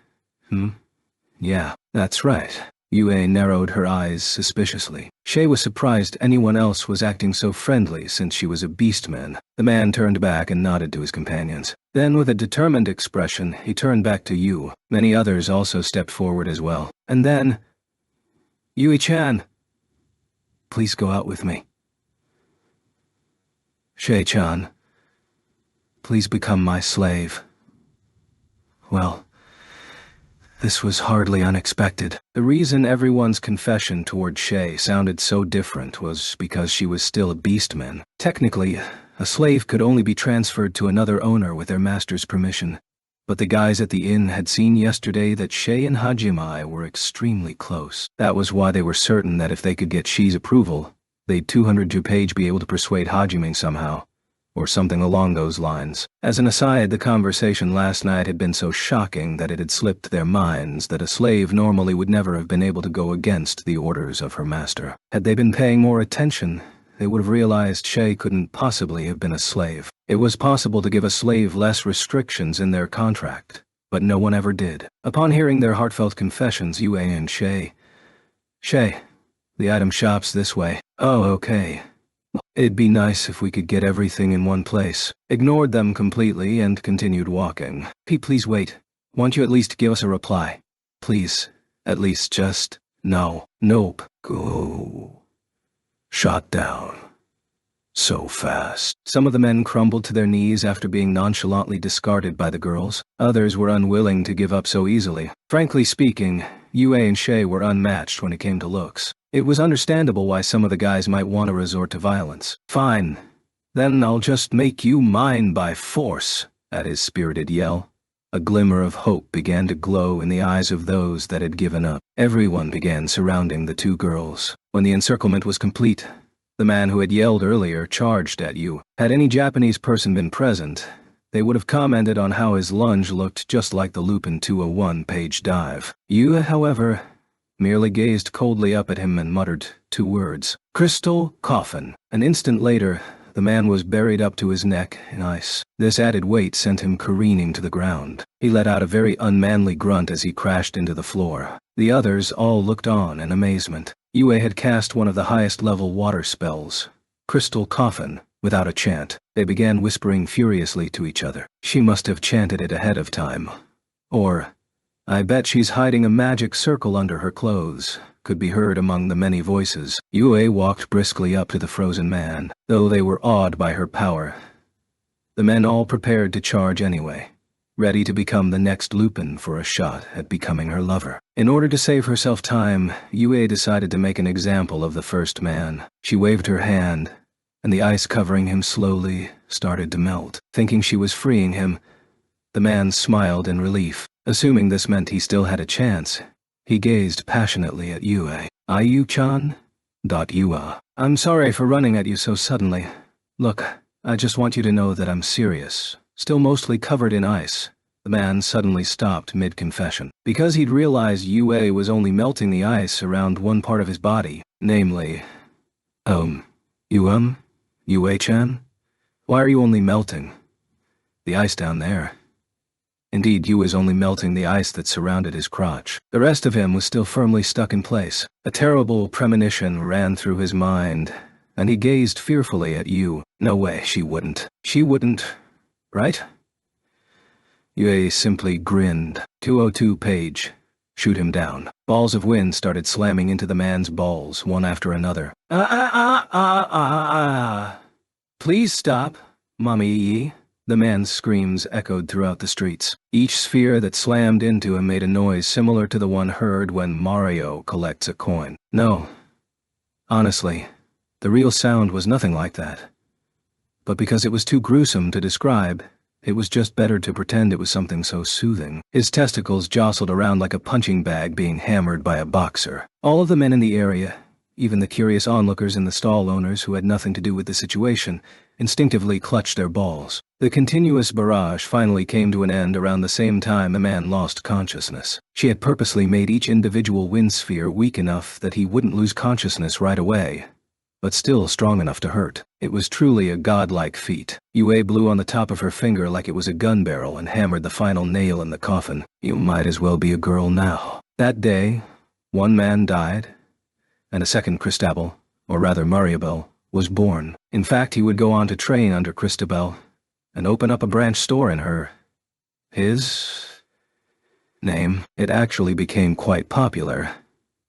Yeah, that's right. Yue narrowed her eyes suspiciously. Shay was surprised anyone else was acting so friendly since she was a beastman. The man turned back and nodded to his companions. Then, with a determined expression, he turned back to Yu. Many others also stepped forward as well. And then, Yui-chan, please go out with me. Shay-chan, please become my slave. Well, this was hardly unexpected. The reason everyone's confession toward Shay sounded so different was because she was still a beastman. Technically, a slave could only be transferred to another owner with their master's permission, but the guys at the inn had seen yesterday that Shay and Hajime were extremely close. That was why they were certain that if they could get Shi's approval, they'd 200-page be able to persuade Hajime somehow, or something along those lines. As an aside, the conversation last night had been so shocking that it had slipped their minds that a slave normally would never have been able to go against the orders of her master. Had they been paying more attention, they would have realized Shay couldn't possibly have been a slave. It was possible to give a slave less restrictions in their contract, but no one ever did. Upon hearing their heartfelt confessions, Yue and Shay, the item shop's this way. Oh, okay. It'd be nice if we could get everything in one place. Ignored them completely and continued walking. Please wait. Won't you at least give us a reply? Please. At least just, no. Nope. Go. Shot down. So fast. Some of the men crumbled to their knees after being nonchalantly discarded by the girls. Others were unwilling to give up so easily. Frankly speaking, Yue and Shay were unmatched when it came to looks. It was understandable why some of the guys might want to resort to violence. Fine. Then I'll just make you mine by force, at his spirited yell. A glimmer of hope began to glow in the eyes of those that had given up. Everyone began surrounding the two girls. When the encirclement was complete, the man who had yelled earlier charged at you. Had any Japanese person been present, they would have commented on how his lunge looked just like the Lupin 201 page dive. You, however, merely gazed coldly up at him and muttered two words: "Crystal coffin." An instant later, the man was buried up to his neck in ice. This added weight sent him careening to the ground. He let out a very unmanly grunt as he crashed into the floor. The others all looked on in amazement. Yue had cast one of the highest-level water spells, Crystal Coffin, without a chant. They began whispering furiously to each other. She must have chanted it ahead of time. Or, "I bet she's hiding a magic circle under her clothes," could be heard among the many voices. Yue walked briskly up to the frozen man. Though they were awed by her power, the men all prepared to charge anyway, ready to become the next Lupin for a shot at becoming her lover. In order to save herself time, Yue decided to make an example of the first man. She waved her hand, and the ice covering him slowly started to melt. Thinking she was freeing him, the man smiled in relief. Assuming this meant he still had a chance, he gazed passionately at Yue. "Ayu-chan? Yua. I'm sorry for running at you so suddenly. Look, I just want you to know that I'm serious." Still mostly covered in ice, the man suddenly stopped mid-confession. Because he'd realized Yue was only melting the ice around one part of his body, namely, Yue-chan? Why are you only melting the ice down there? Indeed, Yue was only melting the ice that surrounded his crotch. The rest of him was still firmly stuck in place. A terrible premonition ran through his mind, and he gazed fearfully at Yue. No way, she wouldn't. She wouldn't, right? Yue simply grinned. 202 page. Shoot him down. Balls of wind started slamming into the man's balls, one after another. Please stop, Mommy. The man's screams echoed throughout the streets. Each sphere that slammed into him made a noise similar to the one heard when Mario collects a coin. No. Honestly, the real sound was nothing like that. But because it was too gruesome to describe, it was just better to pretend it was something so soothing. His testicles jostled around like a punching bag being hammered by a boxer. All of the men in the area, even the curious onlookers and the stall owners who had nothing to do with the situation, instinctively clutched their balls. The continuous barrage finally came to an end around the same time the man lost consciousness. She had purposely made each individual wind sphere weak enough that he wouldn't lose consciousness right away, but still strong enough to hurt. It was truly a godlike feat. Yue blew on the top of her finger like it was a gun barrel and hammered the final nail in the coffin. You might as well be a girl now. That day, one man died, and a second Christabel, or rather Mariabel, was born. In fact, he would go on to train under Christabel and open up a branch store in her. His name, it actually became quite popular,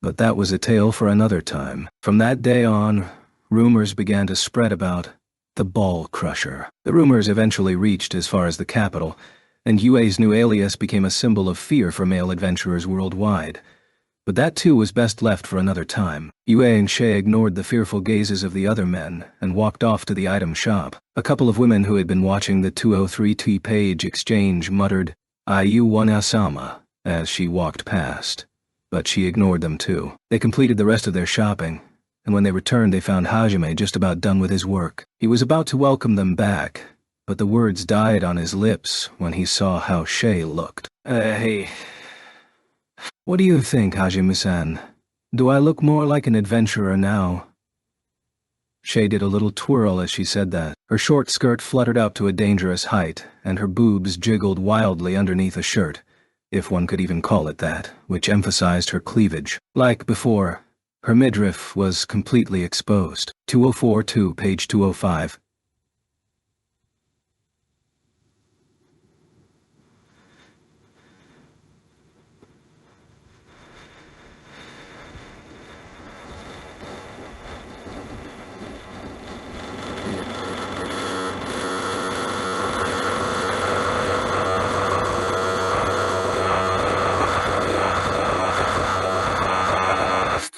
but that was a tale for another time. From that day on, rumors began to spread about the Ball Crusher. The rumors eventually reached as far as the capital, and Yue's new alias became a symbol of fear for male adventurers worldwide. But that too was best left for another time. Yue and Shay ignored the fearful gazes of the other men and walked off to the item shop. A couple of women who had been watching the 203T page exchange muttered, "Ayu Wanasama," as she walked past. But she ignored them too. They completed the rest of their shopping, and when they returned they found Hajime just about done with his work. He was about to welcome them back, but the words died on his lips when he saw how Shay looked. Hey. What do you think, Hajime-san? Do I look more like an adventurer now?" Shay did a little twirl as she said that. Her short skirt fluttered up to a dangerous height, and her boobs jiggled wildly underneath a shirt, if one could even call it that, which emphasized her cleavage. Like before, her midriff was completely exposed. 204-2, page 205.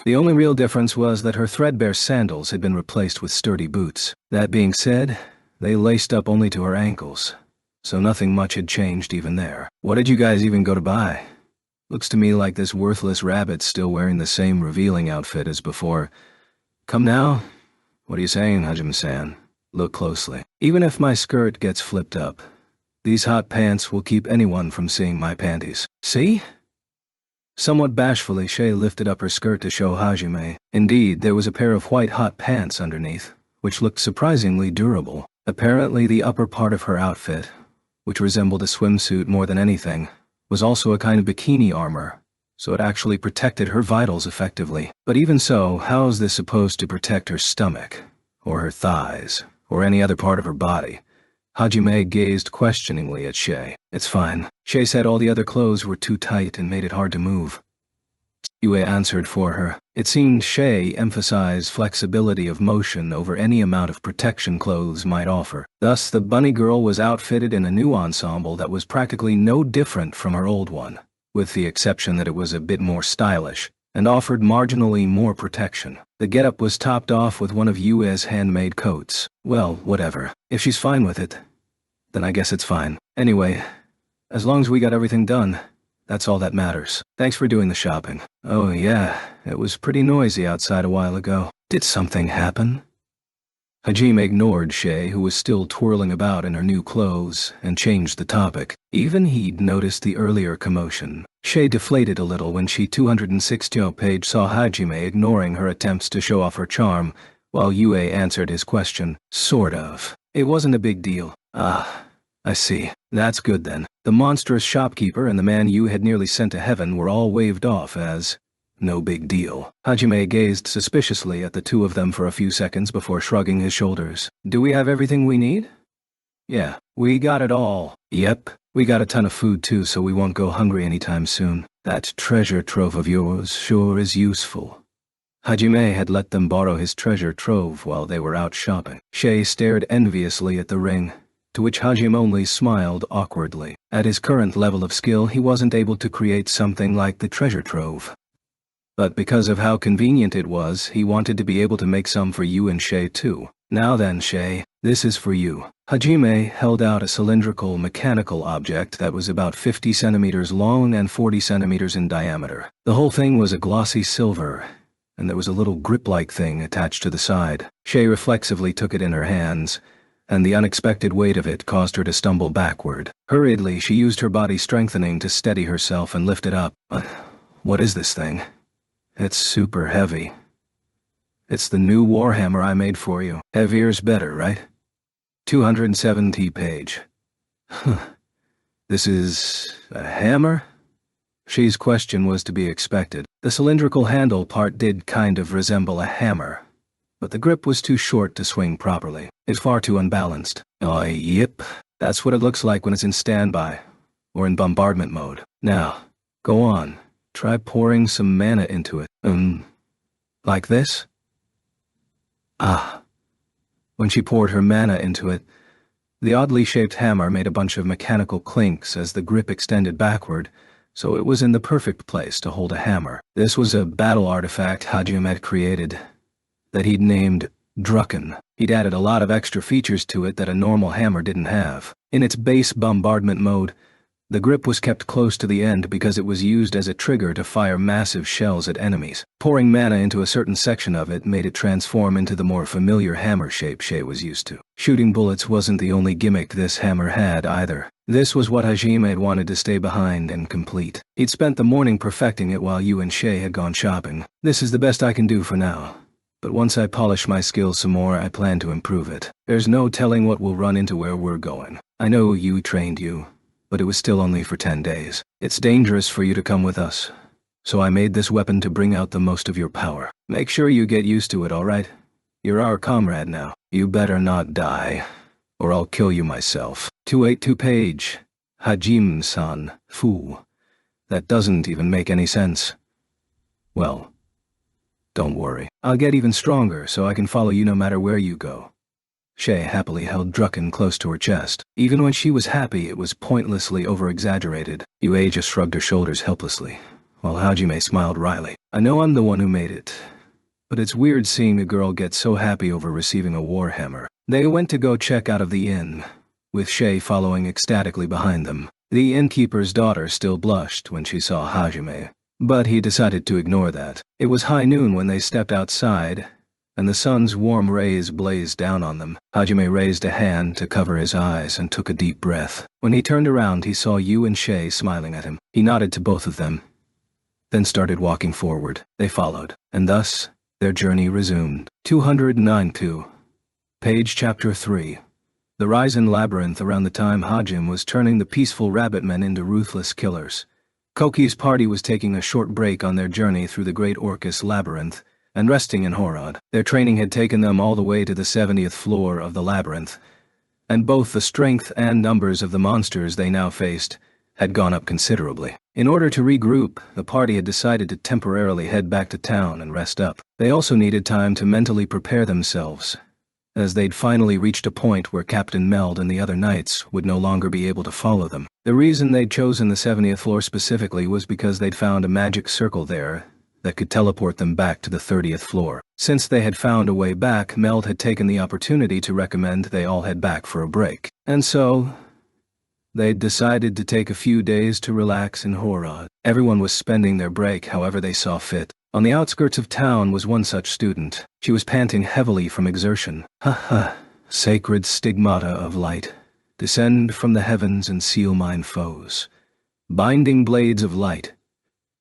The only real difference was that her threadbare sandals had been replaced with sturdy boots. That being said, they laced up only to her ankles, so nothing much had changed even there. What did you guys even go to buy? Looks to me like this worthless rabbit's still wearing the same revealing outfit as before. Come now? What are you saying, Hajime-san? Look closely. Even if my skirt gets flipped up, these hot pants will keep anyone from seeing my panties. See? Somewhat bashfully, Shay lifted up her skirt to show Hajime. Indeed, there was a pair of white hot pants underneath, which looked surprisingly durable. Apparently, the upper part of her outfit, which resembled a swimsuit more than anything, was also a kind of bikini armor, so it actually protected her vitals effectively. But even so, how's this supposed to protect her stomach, or her thighs, or any other part of her body? Hajime gazed questioningly at Shay. It's fine. Shay said all the other clothes were too tight and made it hard to move. Yue answered for her. It seemed Shay emphasized flexibility of motion over any amount of protection clothes might offer. Thus, the bunny girl was outfitted in a new ensemble that was practically no different from her old one, with the exception that it was a bit more stylish and offered marginally more protection. The getup was topped off with one of Yue's handmade coats. Well, whatever. If she's fine with it, then I guess it's fine. Anyway, as long as we got everything done, that's all that matters. Thanks for doing the shopping. Oh yeah, it was pretty noisy outside a while ago. Did something happen? Hajime ignored Shay, who was still twirling about in her new clothes, and changed the topic. Even he'd noticed the earlier commotion. Shay deflated a little when she 260 page saw Hajime ignoring her attempts to show off her charm, while Yue answered his question. Sort of. It wasn't a big deal. Ah, I see. That's good then. The monstrous shopkeeper and the man you had nearly sent to heaven were all waved off as no big deal. Hajime gazed suspiciously at the two of them for a few seconds before shrugging his shoulders. Do we have everything we need? Yeah, we got it all. Yep, we got a ton of food too, so we won't go hungry anytime soon. That treasure trove of yours sure is useful. Hajime had let them borrow his treasure trove while they were out shopping. Shay stared enviously at the ring, to which Hajime only smiled awkwardly. At his current level of skill, he wasn't able to create something like the treasure trove. But because of how convenient it was, he wanted to be able to make some for you and Shay too. Now then, Shay, this is for you. Hajime held out a cylindrical mechanical object that was about 50 centimeters long and 40 centimeters in diameter. The whole thing was a glossy silver, and there was a little grip-like thing attached to the side. Shay reflexively took it in her hands, and the unexpected weight of it caused her to stumble backward. Hurriedly, she used her body strengthening to steady herself and lift it up. What is this thing? It's super heavy. It's the new warhammer I made for you. Heavier's better, right? 270 page. This is a hammer? Shay's question was to be expected. The cylindrical handle part did kind of resemble a hammer, but the grip was too short to swing properly. It's far too unbalanced. Oh, yep. That's what it looks like when it's in standby, or in bombardment mode. Now, go on. Try pouring some mana into it. Like this? Ah. When she poured her mana into it, the oddly shaped hammer made a bunch of mechanical clinks as the grip extended backward, so it was in the perfect place to hold a hammer. This was a battle artifact Hajime had created that he'd named Drucken. He'd added a lot of extra features to it that a normal hammer didn't have. In its base bombardment mode, the grip was kept close to the end because it was used as a trigger to fire massive shells at enemies. Pouring mana into a certain section of it made it transform into the more familiar hammer shape Shay was used to. Shooting bullets wasn't the only gimmick this hammer had either. This was what Hajime had wanted to stay behind and complete. He'd spent the morning perfecting it while you and Shay had gone shopping. This is the best I can do for now. But once I polish my skills some more, I plan to improve it. There's no telling what will run into where we're going. I know you trained you, but it was still only for 10 days. It's dangerous for you to come with us, so I made this weapon to bring out the most of your power. Make sure you get used to it, alright? You're our comrade now. You better not die, or I'll kill you myself. 282 page. Hajime-san. Fu. That doesn't even make any sense. Well, don't worry. I'll get even stronger so I can follow you no matter where you go. Shay happily held Drucken close to her chest. Even when she was happy, it was pointlessly over-exaggerated. Yue just shrugged her shoulders helplessly, while Hajime smiled wryly. I know I'm the one who made it, but it's weird seeing a girl get so happy over receiving a warhammer. They went to go check out of the inn, with Shay following ecstatically behind them. The innkeeper's daughter still blushed when she saw Hajime, but he decided to ignore that. It was high noon when they stepped outside, and the sun's warm rays blazed down on them. Hajime raised a hand to cover his eyes and took a deep breath. When he turned around, he saw Yu and Shay smiling at him. He nodded to both of them, then started walking forward. They followed, and thus their journey resumed. 209-2. Page Chapter 3. The rise in Labyrinth around the time Hajime was turning the peaceful rabbit men into ruthless killers. Koki's party was taking a short break on their journey through the Great Orcus Labyrinth and resting in Horod. Their training had taken them all the way to the 70th floor of the labyrinth, and both the strength and numbers of the monsters they now faced had gone up considerably. In order to regroup, the party had decided to temporarily head back to town and rest up. They also needed time to mentally prepare themselves, as they'd finally reached a point where Captain Meld and the other knights would no longer be able to follow them. The reason they'd chosen the 70th floor specifically was because they'd found a magic circle there that could teleport them back to the 30th floor. Since they had found a way back, Meld had taken the opportunity to recommend they all head back for a break. And so they'd decided to take a few days to relax in Horod. Everyone was spending their break however they saw fit. On the outskirts of town was one such student. She was panting heavily from exertion. Ha ha, sacred stigmata of light, descend from the heavens and seal mine foes. Binding blades of light.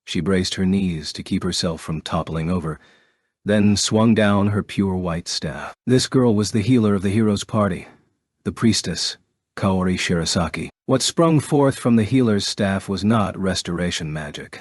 She braced her knees to keep herself from toppling over, then swung down her pure white staff. This girl was the healer of the hero's party, the priestess, Kaori Shirasaki. What sprung forth from the healer's staff was not restoration magic,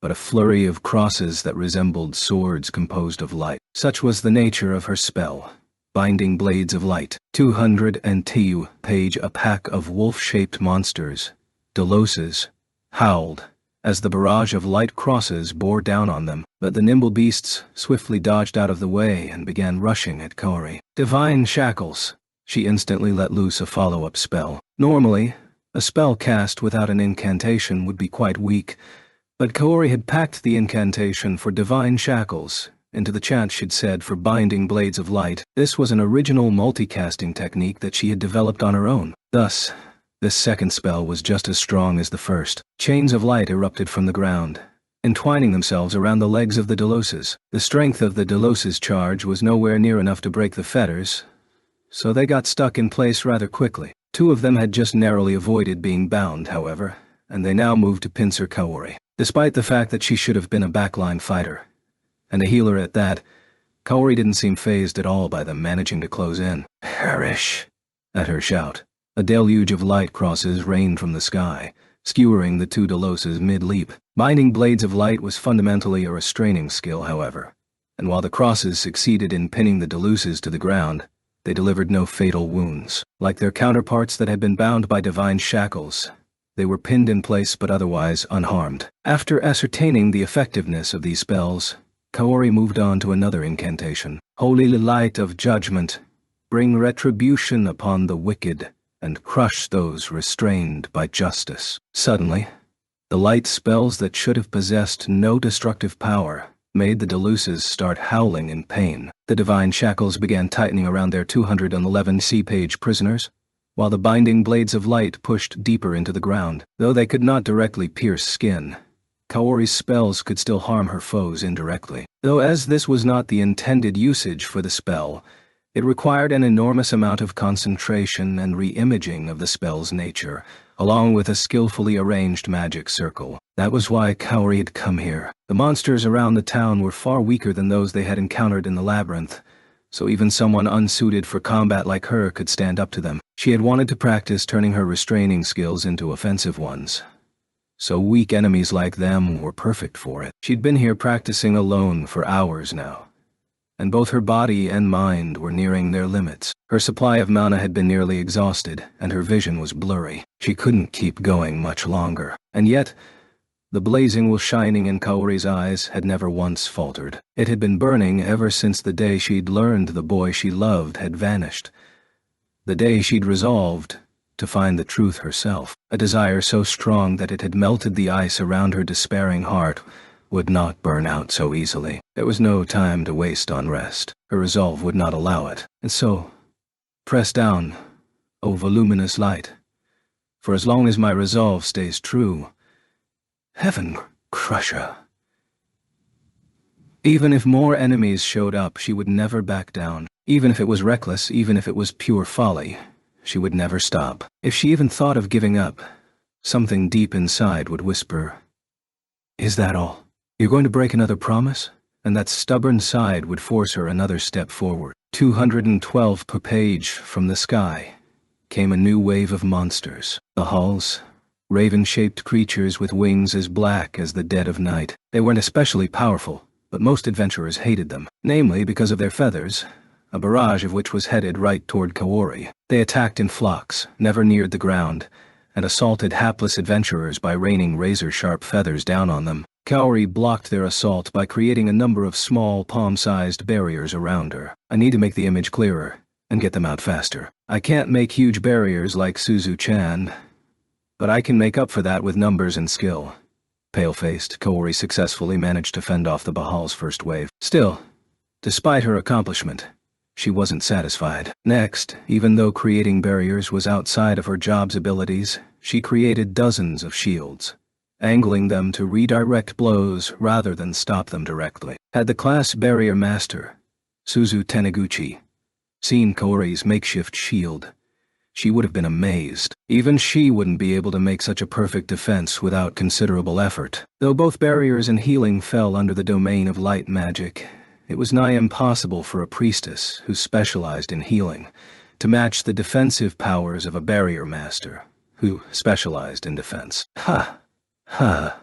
but a flurry of crosses that resembled swords composed of light. Such was the nature of her spell. Binding blades of light. 202 page. A pack of wolf-shaped monsters, Deloses, howled as the barrage of light crosses bore down on them, but the nimble beasts swiftly dodged out of the way and began rushing at Kaori. Divine shackles. She instantly let loose a follow-up spell. Normally, a spell cast without an incantation would be quite weak, but Kaori had packed the incantation for divine shackles into the chant she'd said for binding blades of light. This was an original multicasting technique that she had developed on her own. Thus, this second spell was just as strong as the first. Chains of light erupted from the ground, entwining themselves around the legs of the Deloses. The strength of the Deloses' charge was nowhere near enough to break the fetters, so they got stuck in place rather quickly. Two of them had just narrowly avoided being bound, however, and they now moved to pincer Kaori. Despite the fact that she should have been a backline fighter, and a healer at that, Kaori didn't seem fazed at all by them managing to close in. Perish! At her shout, a deluge of light crosses rained from the sky, skewering the two Deloses mid-leap. Binding blades of light was fundamentally a restraining skill, however, and while the crosses succeeded in pinning the Deloses to the ground, they delivered no fatal wounds. Like their counterparts that had been bound by divine shackles, they were pinned in place but otherwise unharmed. After ascertaining the effectiveness of these spells, Kaori moved on to another incantation. Holy light of judgment, bring retribution upon the wicked and crush those restrained by justice. Suddenly, the light spells that should have possessed no destructive power made the Deloses start howling in pain. The divine shackles began tightening around their 211 C-page prisoners, while the binding blades of light pushed deeper into the ground. Though they could not directly pierce skin, Kaori's spells could still harm her foes indirectly. Though as this was not the intended usage for the spell, it required an enormous amount of concentration and re-imaging of the spell's nature, along with a skillfully arranged magic circle. That was why Kaori had come here. The monsters around the town were far weaker than those they had encountered in the labyrinth, so even someone unsuited for combat like her could stand up to them. She had wanted to practice turning her restraining skills into offensive ones, so weak enemies like them were perfect for it. She'd been here practicing alone for hours now, and both her body and mind were nearing their limits. Her supply of mana had been nearly exhausted, and her vision was blurry. She couldn't keep going much longer. And yet, the blazing will shining in Kaori's eyes had never once faltered. It had been burning ever since the day she'd learned the boy she loved had vanished. The day she'd resolved to find the truth herself. A desire so strong that it had melted the ice around her despairing heart would not burn out so easily. There was no time to waste on rest. Her resolve would not allow it. And so, pressed down, O voluminous light. For as long as my resolve stays true, Heaven Crusher. Even if more enemies showed up, she would never back down. Even if it was reckless, even if it was pure folly, she would never stop. If she even thought of giving up, something deep inside would whisper, "Is that all? You're going to break another promise?" And that stubborn side would force her another step forward. 212 per page from the sky came a new wave of monsters. The hulls, raven-shaped creatures with wings as black as the dead of night. They weren't especially powerful, but most adventurers hated them, namely because of their feathers, a barrage of which was headed right toward Kaori. They attacked in flocks, never neared the ground, and assaulted hapless adventurers by raining razor-sharp feathers down on them. Kaori blocked their assault by creating a number of small, palm-sized barriers around her. I need to make the image clearer and get them out faster. I can't make huge barriers like Suzu-chan, but I can make up for that with numbers and skill. Pale-faced, Kaori successfully managed to fend off the Bahal's first wave. Still, despite her accomplishment, she wasn't satisfied. Next, even though creating barriers was outside of her job's abilities, she created dozens of shields, angling them to redirect blows rather than stop them directly. Had the class barrier master, Suzu Taniguchi, seen Kaori's makeshift shield, she would have been amazed. Even she wouldn't be able to make such a perfect defense without considerable effort. Though both barriers and healing fell under the domain of light magic, it was nigh impossible for a priestess who specialized in healing to match the defensive powers of a barrier master who specialized in defense. Ha! Ha!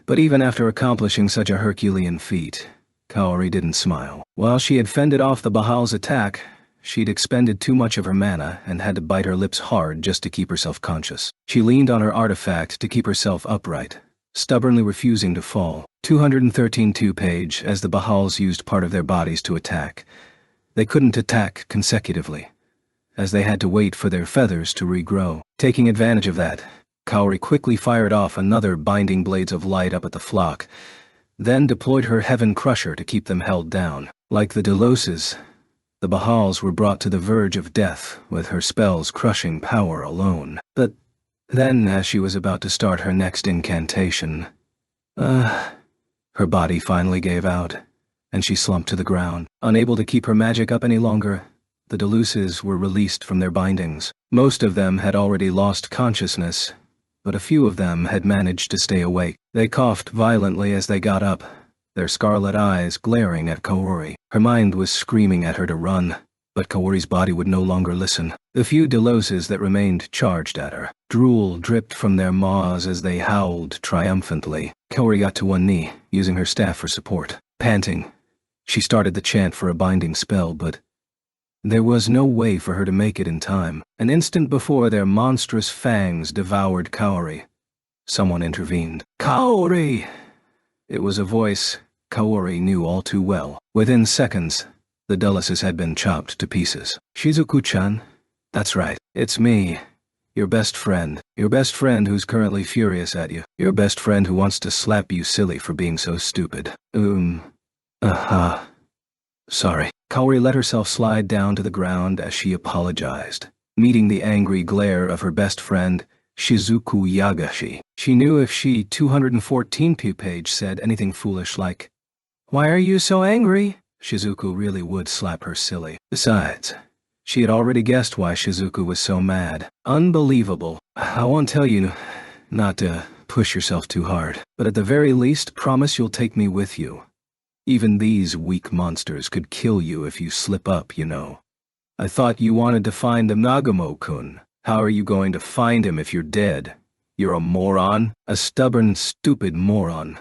But even after accomplishing such a Herculean feat, Kaori didn't smile. While she had fended off the Bahal's attack, she'd expended too much of her mana and had to bite her lips hard just to keep herself conscious. She leaned on her artifact to keep herself upright, stubbornly refusing to fall. 213 2-page, as the Bahals used part of their bodies to attack. They couldn't attack consecutively, as they had to wait for their feathers to regrow. Taking advantage of that, Kaori quickly fired off another binding blades of light up at the flock, then deployed her Heaven Crusher to keep them held down. Like the Deloses, the Bahals were brought to the verge of death with her spell's crushing power alone. But then, as she was about to start her next incantation, her body finally gave out, and she slumped to the ground. Unable to keep her magic up any longer, the Deloses were released from their bindings. Most of them had already lost consciousness, but a few of them had managed to stay awake. They coughed violently as they got up, their scarlet eyes glaring at Kaori. Her mind was screaming at her to run, but Kaori's body would no longer listen. The few Deloses that remained charged at her. Drool dripped from their maws as they howled triumphantly. Kaori got to one knee, using her staff for support. Panting, she started the chant for a binding spell, but there was no way for her to make it in time. An instant before their monstrous fangs devoured Kaori, someone intervened. "Kaori!" It was a voice Kaori knew all too well. Within seconds, the Deloses had been chopped to pieces. "Shizuku-chan? That's right, it's me. Your best friend. Your best friend who's currently furious at you. Your best friend who wants to slap you silly for being so stupid. Sorry." Kaori let herself slide down to the ground as she apologized, meeting the angry glare of her best friend, Shizuku Yagashi. She knew if she 214 page said anything foolish like, "Why are you so angry?" Shizuku really would slap her silly. Besides, she had already guessed why Shizuku was so mad. Unbelievable. I won't tell you not to push yourself too hard, but at the very least, promise you'll take me with you. Even these weak monsters could kill you if you slip up, you know. I thought you wanted to find the Nagamo-kun. How are you going to find him if you're dead? You're a moron? A stubborn, stupid moron.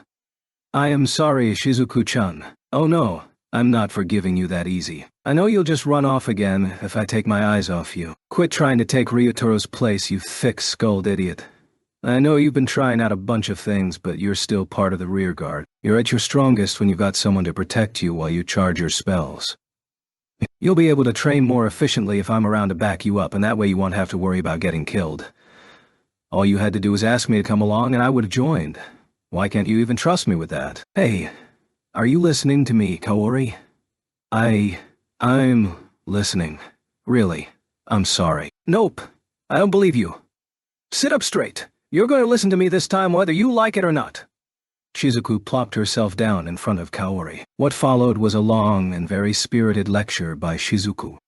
I am sorry, Shizuku-chan. Oh no, I'm not forgiving you that easy. I know you'll just run off again if I take my eyes off you. Quit trying to take Ryutaro's place, you thick-skulled idiot. I know you've been trying out a bunch of things, but you're still part of the rear guard. You're at your strongest when you've got someone to protect you while you charge your spells. You'll be able to train more efficiently if I'm around to back you up, and that way you won't have to worry about getting killed. All you had to do was ask me to come along and I would have joined. Why can't you even trust me with that? Hey, are you listening to me, Kaori? I'm listening. Really. I'm sorry. Nope. I don't believe you. Sit up straight. You're going to listen to me this time whether you like it or not. Shizuku plopped herself down in front of Kaori. What followed was a long and very spirited lecture by Shizuku.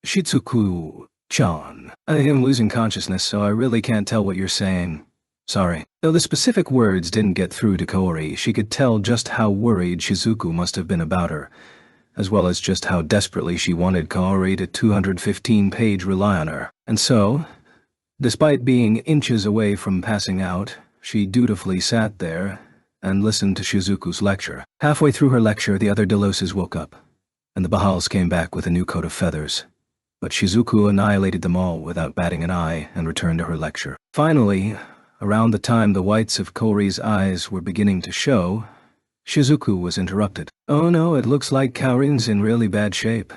Shizuku-chan. I am losing consciousness, so I really can't tell what you're saying. Sorry. Though the specific words didn't get through to Kaori, she could tell just how worried Shizuku must have been about her, as well as just how desperately she wanted Kaori to 215-page rely on her. And so, despite being inches away from passing out, she dutifully sat there and listened to Shizuku's lecture. Halfway through her lecture, the other Deloses woke up, and the Bahals came back with a new coat of feathers. But Shizuku annihilated them all without batting an eye and returned to her lecture. Finally, around the time the whites of Kaori's eyes were beginning to show, Shizuku was interrupted. Oh no, it looks like Kaorin's in really bad shape.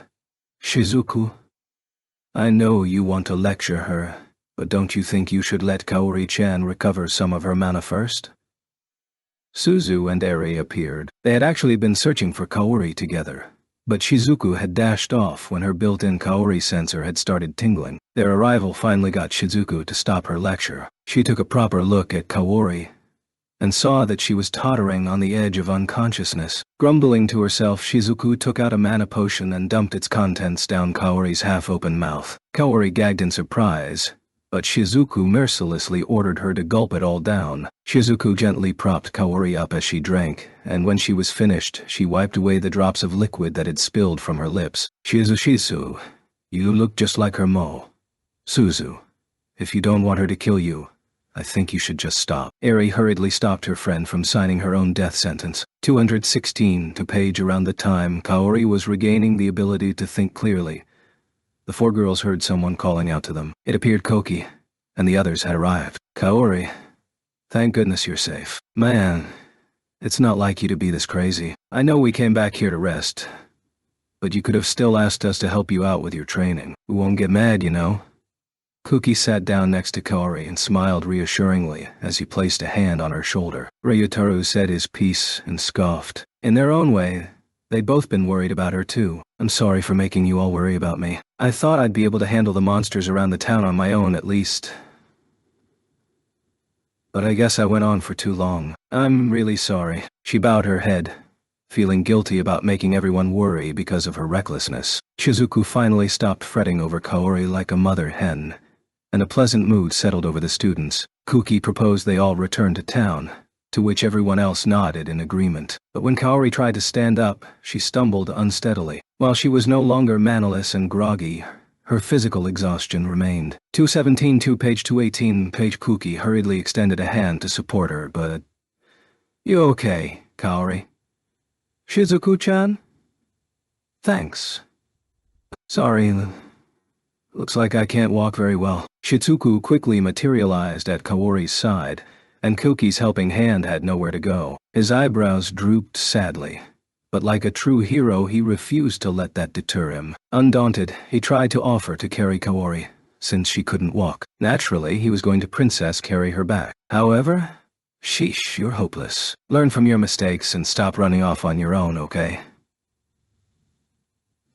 Shizuku, I know you want to lecture her, but don't you think you should let Kaori-chan recover some of her mana first? Suzu and Eri appeared. They had actually been searching for Kaori together, but Shizuku had dashed off when her built-in Kaori sensor had started tingling. Their arrival finally got Shizuku to stop her lecture. She took a proper look at Kaori and saw that she was tottering on the edge of unconsciousness. Grumbling to herself, Shizuku took out a mana potion and dumped its contents down Kaori's half-open mouth. Kaori gagged in surprise, but Shizuku mercilessly ordered her to gulp it all down. Shizuku gently propped Kaori up as she drank, and when she was finished, she wiped away the drops of liquid that had spilled from her lips. Shizu, you look just like her mo. Suzu, if you don't want her to kill you, I think you should just stop. Eri hurriedly stopped her friend from signing her own death sentence. 216 to page around the time Kaori was regaining the ability to think clearly. The four girls heard someone calling out to them. It appeared Koki, and the others had arrived. Kaori, thank goodness you're safe. Man, it's not like you to be this crazy. I know we came back here to rest, but you could have still asked us to help you out with your training. We won't get mad, you know. Kuki sat down next to Kaori and smiled reassuringly as he placed a hand on her shoulder. Ryutaru said his piece and scoffed. In their own way, they'd both been worried about her too. I'm sorry for making you all worry about me. I thought I'd be able to handle the monsters around the town on my own at least. But I guess I went on for too long. I'm really sorry. She bowed her head, feeling guilty about making everyone worry because of her recklessness. Shizuku finally stopped fretting over Kaori like a mother hen, and a pleasant mood settled over the students. Kuki proposed they all return to town, to which everyone else nodded in agreement. But when Kaori tried to stand up, she stumbled unsteadily. While she was no longer mannerless and groggy, her physical exhaustion remained. 217 to page 218 page Kuki hurriedly extended a hand to support her, but... You okay, Kaori? Shizuku-chan? Thanks. Sorry, looks like I can't walk very well. Shizuku quickly materialized at Kaori's side, and Kuki's helping hand had nowhere to go. His eyebrows drooped sadly, but like a true hero, he refused to let that deter him. Undaunted, he tried to offer to carry Kaori, since she couldn't walk. Naturally, he was going to princess carry her back. However, sheesh, you're hopeless. Learn from your mistakes and stop running off on your own, okay?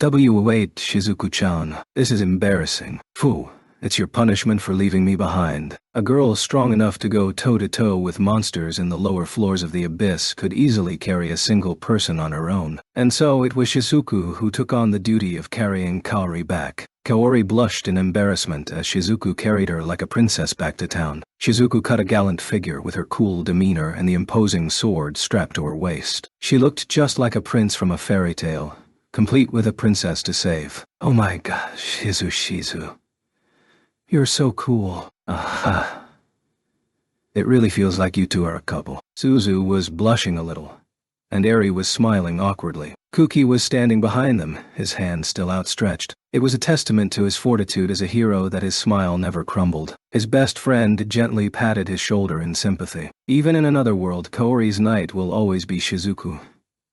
Wait, Shizuku-chan, this is embarrassing. Phew. It's your punishment for leaving me behind. A girl strong enough to go toe-to-toe with monsters in the lower floors of the abyss could easily carry a single person on her own. And so it was Shizuku who took on the duty of carrying Kaori back. Kaori blushed in embarrassment as Shizuku carried her like a princess back to town. Shizuku cut a gallant figure with her cool demeanor and the imposing sword strapped to her waist. She looked just like a prince from a fairy tale, complete with a princess to save. Oh my gosh, Shizu. You're so cool. Aha. It really feels like you two are a couple. Suzu was blushing a little, and Eri was smiling awkwardly. Kuki was standing behind them, his hand still outstretched. It was a testament to his fortitude as a hero that his smile never crumbled. His best friend gently patted his shoulder in sympathy. Even in another world, Kaori's knight will always be Shizuku.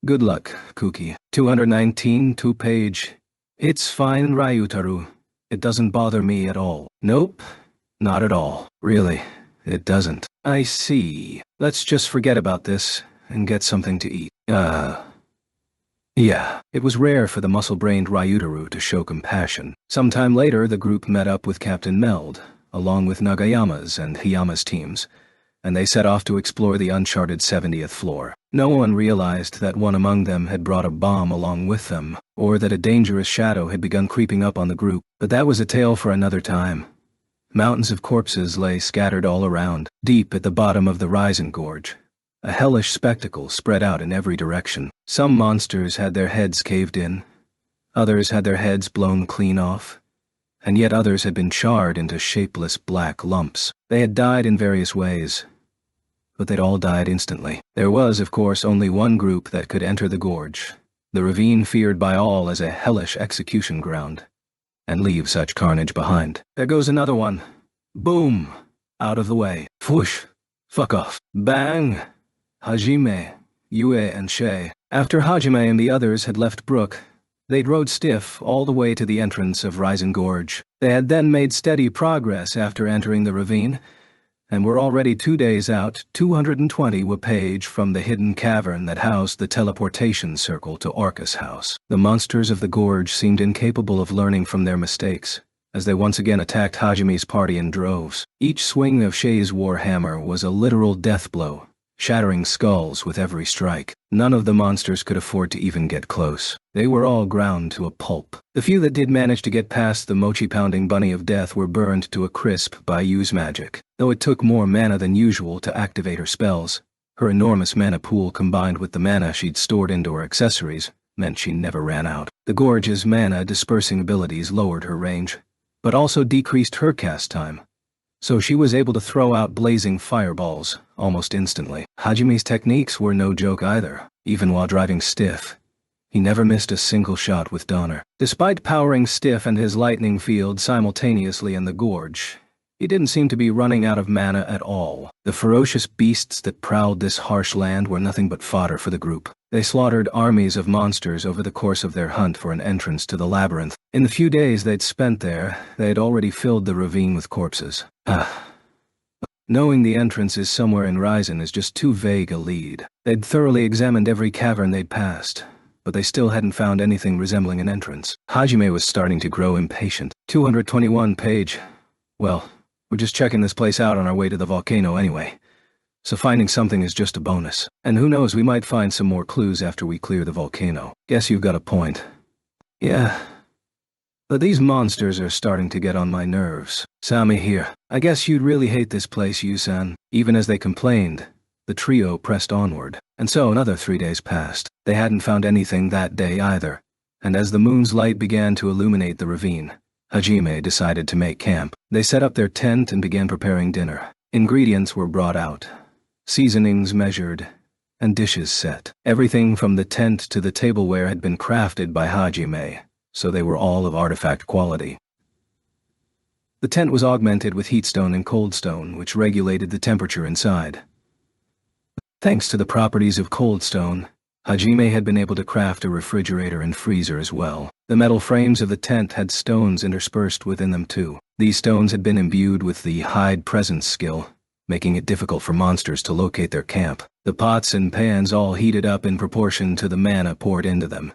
Good luck, Kuki. 219 2-page. It's fine, Ryutaru. It doesn't bother me at all. Nope, not at all. Really, it doesn't. I see. Let's just forget about this and get something to eat. Yeah, it was rare for the muscle-brained Ryutaru to show compassion. Sometime later, the group met up with Captain Meld, along with Nagayama's and Hiyama's teams, and they set off to explore the uncharted 70th floor. No one realized that one among them had brought a bomb along with them, or that a dangerous shadow had begun creeping up on the group, but that was a tale for another time. Mountains of corpses lay scattered all around, deep at the bottom of the Risen Gorge. A hellish spectacle spread out in every direction. Some monsters had their heads caved in, others had their heads blown clean off, and yet others had been charred into shapeless black lumps. They had died in various ways, but they'd all died instantly. There was, of course, only one group that could enter the gorge, the ravine feared by all as a hellish execution ground, and leave such carnage behind. There goes another one. Boom! Out of the way. Whoosh! Fuck off. Bang! Hajime, Yue, and Shay. After Hajime and the others had left Brook, they'd rode stiff all the way to the entrance of Risen Gorge. They had then made steady progress after entering the ravine, and were already 2 days out, 220 wapage from the hidden cavern that housed the teleportation circle to Orcus House. The monsters of the gorge seemed incapable of learning from their mistakes, as they once again attacked Hajime's party in droves. Each swing of Shay's warhammer was a literal death blow, shattering skulls with every strike. None of the monsters could afford to even get close. They were all ground to a pulp. The few that did manage to get past the mochi-pounding bunny of death were burned to a crisp by Yu's magic. Though it took more mana than usual to activate her spells, her enormous mana pool combined with the mana she'd stored into her accessories meant she never ran out. The gorge's mana-dispersing abilities lowered her range, but also decreased her cast time, so she was able to throw out blazing fireballs almost instantly. Hajime's techniques were no joke either. Even while driving Stiff, he never missed a single shot with Donner. Despite powering Stiff and his lightning field simultaneously in the gorge, he didn't seem to be running out of mana at all. The ferocious beasts that prowled this harsh land were nothing but fodder for the group. They slaughtered armies of monsters over the course of their hunt for an entrance to the labyrinth. In the few days they'd spent there, they had already filled the ravine with corpses. Knowing the entrance is somewhere in Risen is just too vague a lead. They'd thoroughly examined every cavern they'd passed, but they still hadn't found anything resembling an entrance. Hajime was starting to grow impatient. 221 page. Well, we're just checking this place out on our way to the volcano anyway, so finding something is just a bonus. And who knows, we might find some more clues after we clear the volcano. Guess you've got a point. Yeah, but these monsters are starting to get on my nerves. Sami here. I guess you'd really hate this place, Yu-san. Even as they complained, the trio pressed onward. And so another 3 days passed. They hadn't found anything that day either, and as the moon's light began to illuminate the ravine, Hajime decided to make camp. They set up their tent and began preparing dinner. Ingredients were brought out, seasonings measured, and dishes set. Everything from the tent to the tableware had been crafted by Hajime, so they were all of artifact quality. The tent was augmented with heatstone and coldstone, which regulated the temperature inside. Thanks to the properties of coldstone, Hajime had been able to craft a refrigerator and freezer as well. The metal frames of the tent had stones interspersed within them too. These stones had been imbued with the hide presence skill, making it difficult for monsters to locate their camp. The pots and pans all heated up in proportion to the mana poured into them,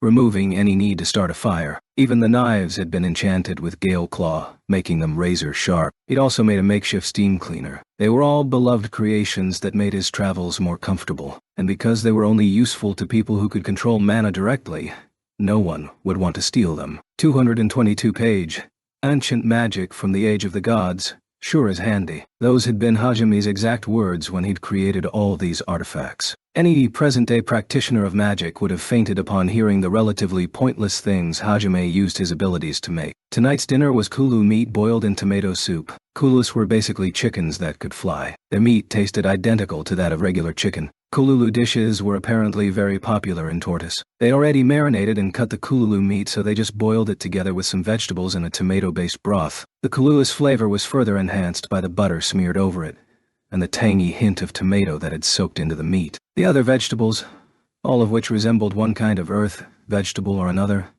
removing any need to start a fire. Even the knives had been enchanted with Gale Claw, making them razor sharp. He'd also made a makeshift steam cleaner. They were all beloved creations that made his travels more comfortable, and because they were only useful to people who could control mana directly, no one would want to steal them. 222 page. Ancient magic from the Age of the Gods. Sure is handy. Those had been Hajime's exact words when he'd created all these artifacts. Any present-day practitioner of magic would have fainted upon hearing the relatively pointless things Hajime used his abilities to make. Tonight's dinner was kulu meat boiled in tomato soup. Kulus were basically chickens that could fly. Their meat tasted identical to that of regular chicken. Kululu dishes were apparently very popular in Tortoise. They'd already marinated and cut the kululu meat, so they just boiled it together with some vegetables in a tomato-based broth. The kululu's flavor was further enhanced by the butter smeared over it, and the tangy hint of tomato that had soaked into the meat. The other vegetables, all of which resembled one kind of earth, vegetable or another,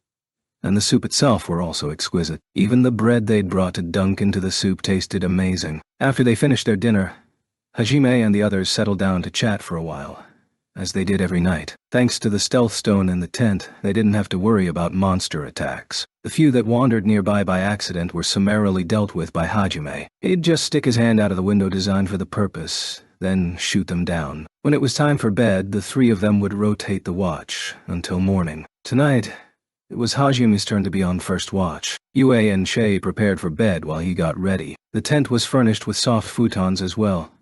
and the soup itself were also exquisite. Even the bread they'd brought to dunk into the soup tasted amazing. After they finished their dinner, Hajime and the others settled down to chat for a while, as they did every night. Thanks to the stealth stone in the tent, they didn't have to worry about monster attacks. The few that wandered nearby by accident were summarily dealt with by Hajime. He'd just stick his hand out of the window designed for the purpose, then shoot them down. When it was time for bed, the three of them would rotate the watch until morning. Tonight, it was Hajime's turn to be on first watch. Yue and Shay prepared for bed while he got ready. The tent was furnished with soft futons as well,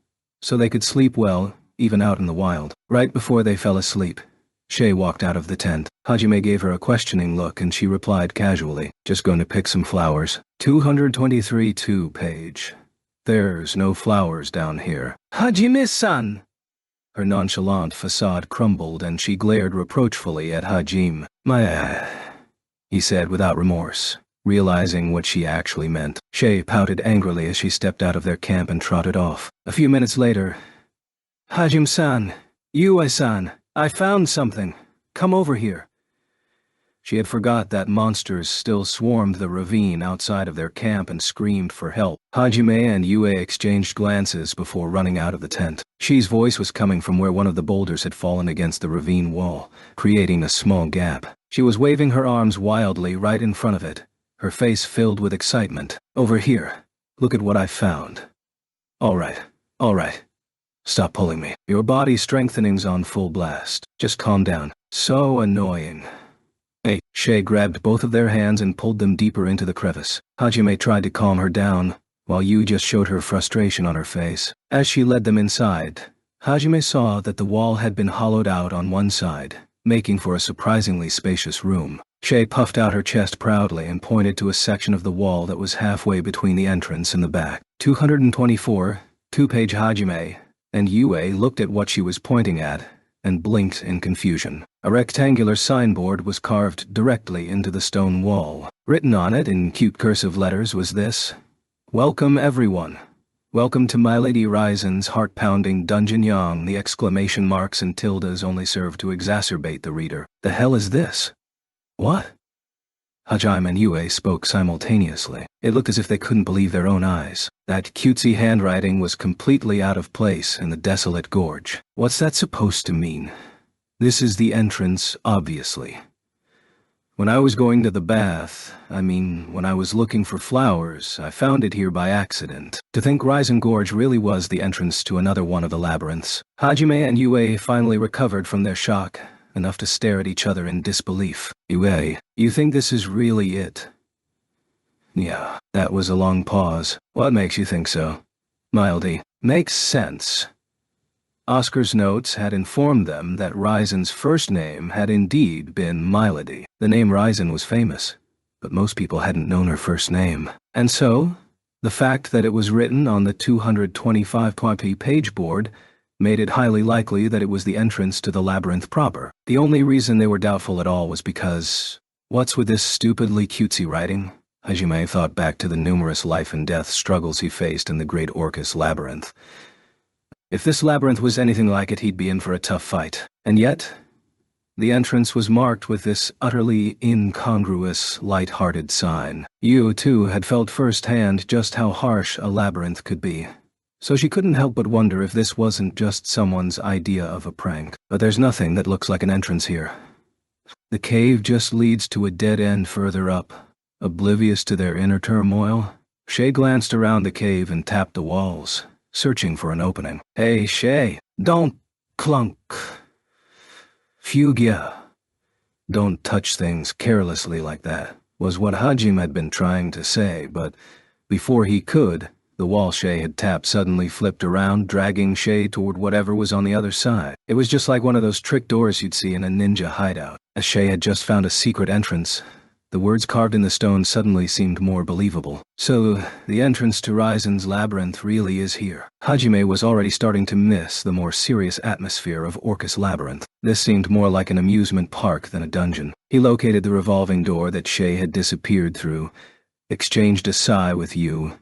so they could sleep well, even out in the wild. Right before they fell asleep, Shay walked out of the tent. Hajime gave her a questioning look and she replied casually, "Just going to pick some flowers." 223 page. "There's no flowers down here." "Hajime-san!" Her nonchalant facade crumbled and she glared reproachfully at Hajime. He said without remorse, realizing what she actually meant. Shay pouted angrily as she stepped out of their camp and trotted off. A few minutes later, "Hajime-san, Yue-san, I found something. Come over here." She had forgot that monsters still swarmed the ravine outside of their camp and screamed for help. Hajime and Yue exchanged glances before running out of the tent. Shi's voice was coming from where one of the boulders had fallen against the ravine wall, creating a small gap. She was waving her arms wildly right in front of it, her face filled with excitement. "Over here. Look at what I found." All right. Stop pulling me. Your body strengthening's on full blast. Just calm down." So annoying. Hey. Shay grabbed both of their hands and pulled them deeper into the crevice. Hajime tried to calm her down, while Yu just showed her frustration on her face. As she led them inside, Hajime saw that the wall had been hollowed out on one side, making for a surprisingly spacious room. Shay puffed out her chest proudly and pointed to a section of the wall that was halfway between the entrance and the back. 224, 2-page. Hajime and Yue looked at what she was pointing at and blinked in confusion. A rectangular signboard was carved directly into the stone wall. Written on it in cute cursive letters was this: "Welcome everyone. Welcome to My Lady Ryzen's heart-pounding dungeon yang." The exclamation marks and tildes only served to exacerbate the reader. The hell is this? What? Hajime and Yue spoke simultaneously. It looked as if they couldn't believe their own eyes. That cutesy handwriting was completely out of place in the desolate gorge. What's that supposed to mean? This is the entrance, obviously. When I was going to the bath, when I was looking for flowers, I found it here by accident. To think Ryzen Gorge really was the entrance to another one of the labyrinths. Hajime and Yue finally recovered from their shock, enough to stare at each other in disbelief. "Yue, you think this is really it?" "Yeah." That was a long pause. "What makes you think so?" "Mildy. Makes sense." Oscar's notes had informed them that Ryzen's first name had indeed been Milady. The name Ryzen was famous, but most people hadn't known her first name. And so, the fact that it was written on the 225-page board made it highly likely that it was the entrance to the labyrinth proper. The only reason they were doubtful at all was because, what's with this stupidly cutesy writing? Hajime thought back to the numerous life and death struggles he faced in the Great Orcus Labyrinth. If this labyrinth was anything like it, he'd be in for a tough fight. And yet, the entrance was marked with this utterly incongruous, light-hearted sign. Yu, too, had felt firsthand just how harsh a labyrinth could be. So she couldn't help but wonder if this wasn't just someone's idea of a prank. But there's nothing that looks like an entrance here. The cave just leads to a dead end further up. Oblivious to their inner turmoil, Shay glanced around the cave and tapped the walls, searching for an opening. "Hey, Shay, don't clunk. Fugia. Don't touch things carelessly like that," was what Hajime had been trying to say, but before he could, the wall Shay had tapped suddenly flipped around, dragging Shay toward whatever was on the other side. It was just like one of those trick doors you'd see in a ninja hideout. As Shay had just found a secret entrance, the words carved in the stone suddenly seemed more believable. So, the entrance to Ryzen's labyrinth really is here. Hajime was already starting to miss the more serious atmosphere of Orcus Labyrinth. This seemed more like an amusement park than a dungeon. He located the revolving door that Shay had disappeared through, exchanged a sigh with Yu,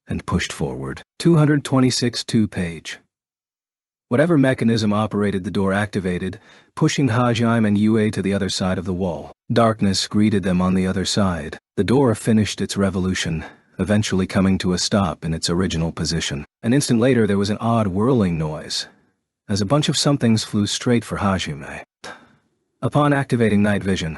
and pushed forward. 226 2-page. Whatever mechanism operated the door activated, pushing Hajime and Yue to the other side of the wall. Darkness greeted them on the other side. The door finished its revolution, eventually coming to a stop in its original position. An instant later there was an odd whirling noise, as a bunch of somethings flew straight for Hajime. Upon activating night vision,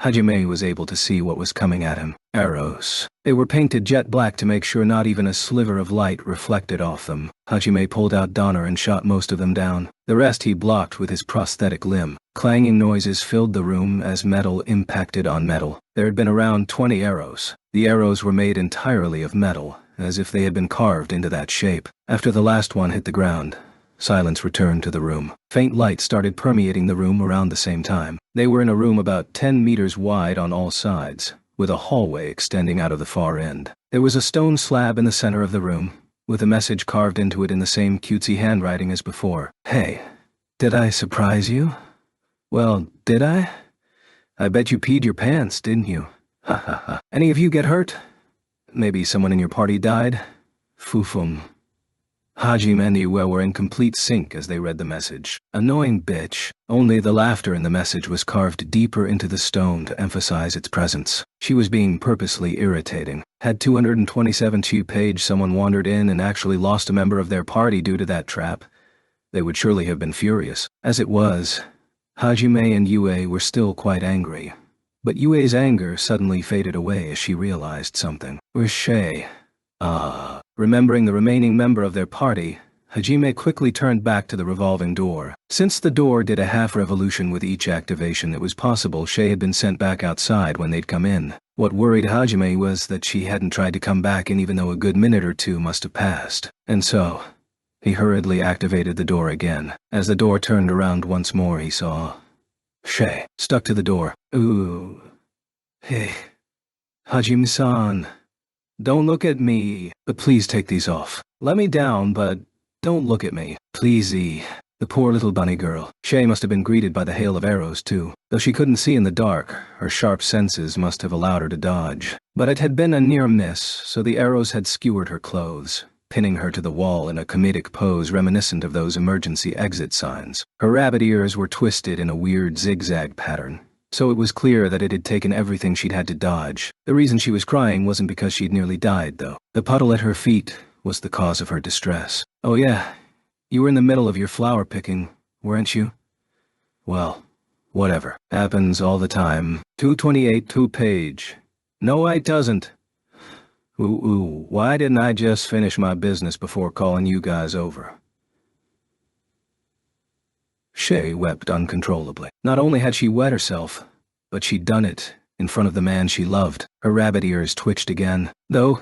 Hajime was able to see what was coming at him. Arrows. They were painted jet black to make sure not even a sliver of light reflected off them. Hajime pulled out Donner and shot most of them down. The rest he blocked with his prosthetic limb. Clanging noises filled the room as metal impacted on metal. There had been around 20 arrows. The arrows were made entirely of metal, as if they had been carved into that shape. After the last one hit the ground, silence returned to the room. Faint light started permeating the room around the same time. They were in a room about 10 meters wide on all sides, with a hallway extending out of the far end. There was a stone slab in the center of the room, with a message carved into it in the same cutesy handwriting as before. Hey, did I surprise you? Well, did I? I bet you peed your pants, didn't you? Ha ha ha. Any of you get hurt? Maybe someone in your party died? Foofum. Hajime and Yue were in complete sync as they read the message. Annoying bitch. Only the laughter in the message was carved deeper into the stone to emphasize its presence. She was being purposely irritating. Had 227 page someone wandered in and actually lost a member of their party due to that trap, they would surely have been furious. As it was, Hajime and Yue were still quite angry. But Yue's anger suddenly faded away as she realized something. Where's Shay? Remembering the remaining member of their party, Hajime quickly turned back to the revolving door. Since the door did a half revolution with each activation, it was possible Shay had been sent back outside when they'd come in. What worried Hajime was that she hadn't tried to come back in even though a good minute or two must have passed. And so, he hurriedly activated the door again. As the door turned around once more, he saw Shay stuck to the door. Ooh. Hey. Hajime-san. Don't look at me, but please take these off. Let me down, but don't look at me. Pleasey. The poor little bunny girl. Shay must have been greeted by the hail of arrows, too. Though she couldn't see in the dark, her sharp senses must have allowed her to dodge. But it had been a near miss, so the arrows had skewered her clothes, pinning her to the wall in a comedic pose reminiscent of those emergency exit signs. Her rabbit ears were twisted in a weird zigzag pattern, so it was clear that it had taken everything she'd had to dodge. The reason she was crying wasn't because she'd nearly died, though. The puddle at her feet was the cause of her distress. Oh yeah, you were in the middle of your flower picking, weren't you? Well, whatever. Happens all the time. 228 page. No, it doesn't. Ooh, why didn't I just finish my business before calling you guys over? Shay wept uncontrollably. Not only had she wet herself, but she'd done it in front of the man she loved. Her rabbit ears twitched again. Though,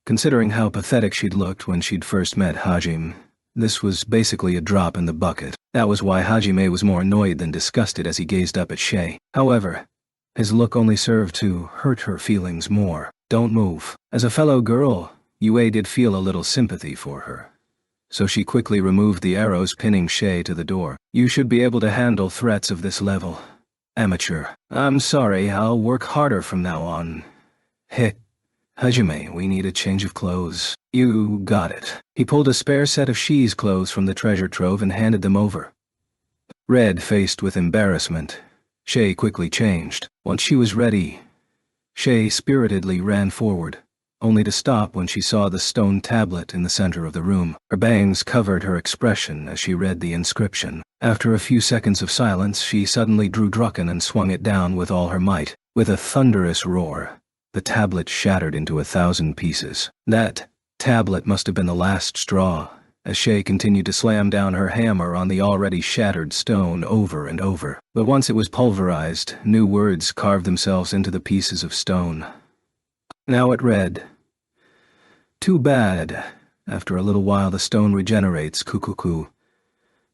considering how pathetic she'd looked when she'd first met Hajime, this was basically a drop in the bucket. That was why Hajime was more annoyed than disgusted as he gazed up at Shay. However, his look only served to hurt her feelings more. Don't move. As a fellow girl, Yue did feel a little sympathy for her, so she quickly removed the arrows pinning Shay to the door. You should be able to handle threats of this level. Amateur. I'm sorry, I'll work harder from now on. Heh. Hajime, we need a change of clothes. You got it. He pulled a spare set of Shi's clothes from the treasure trove and handed them over. Red-faced with embarrassment, Shay quickly changed. Once she was ready, Shay spiritedly ran forward, only to stop when she saw the stone tablet in the center of the room. Her bangs covered her expression as she read the inscription. After a few seconds of silence, she suddenly drew Drucken and swung it down with all her might. With a thunderous roar, the tablet shattered into 1,000 pieces. That tablet must have been the last straw, as Shay continued to slam down her hammer on the already shattered stone over and over. But once it was pulverized, new words carved themselves into the pieces of stone. Now it read, "Too bad. After a little while the stone regenerates, kukuku.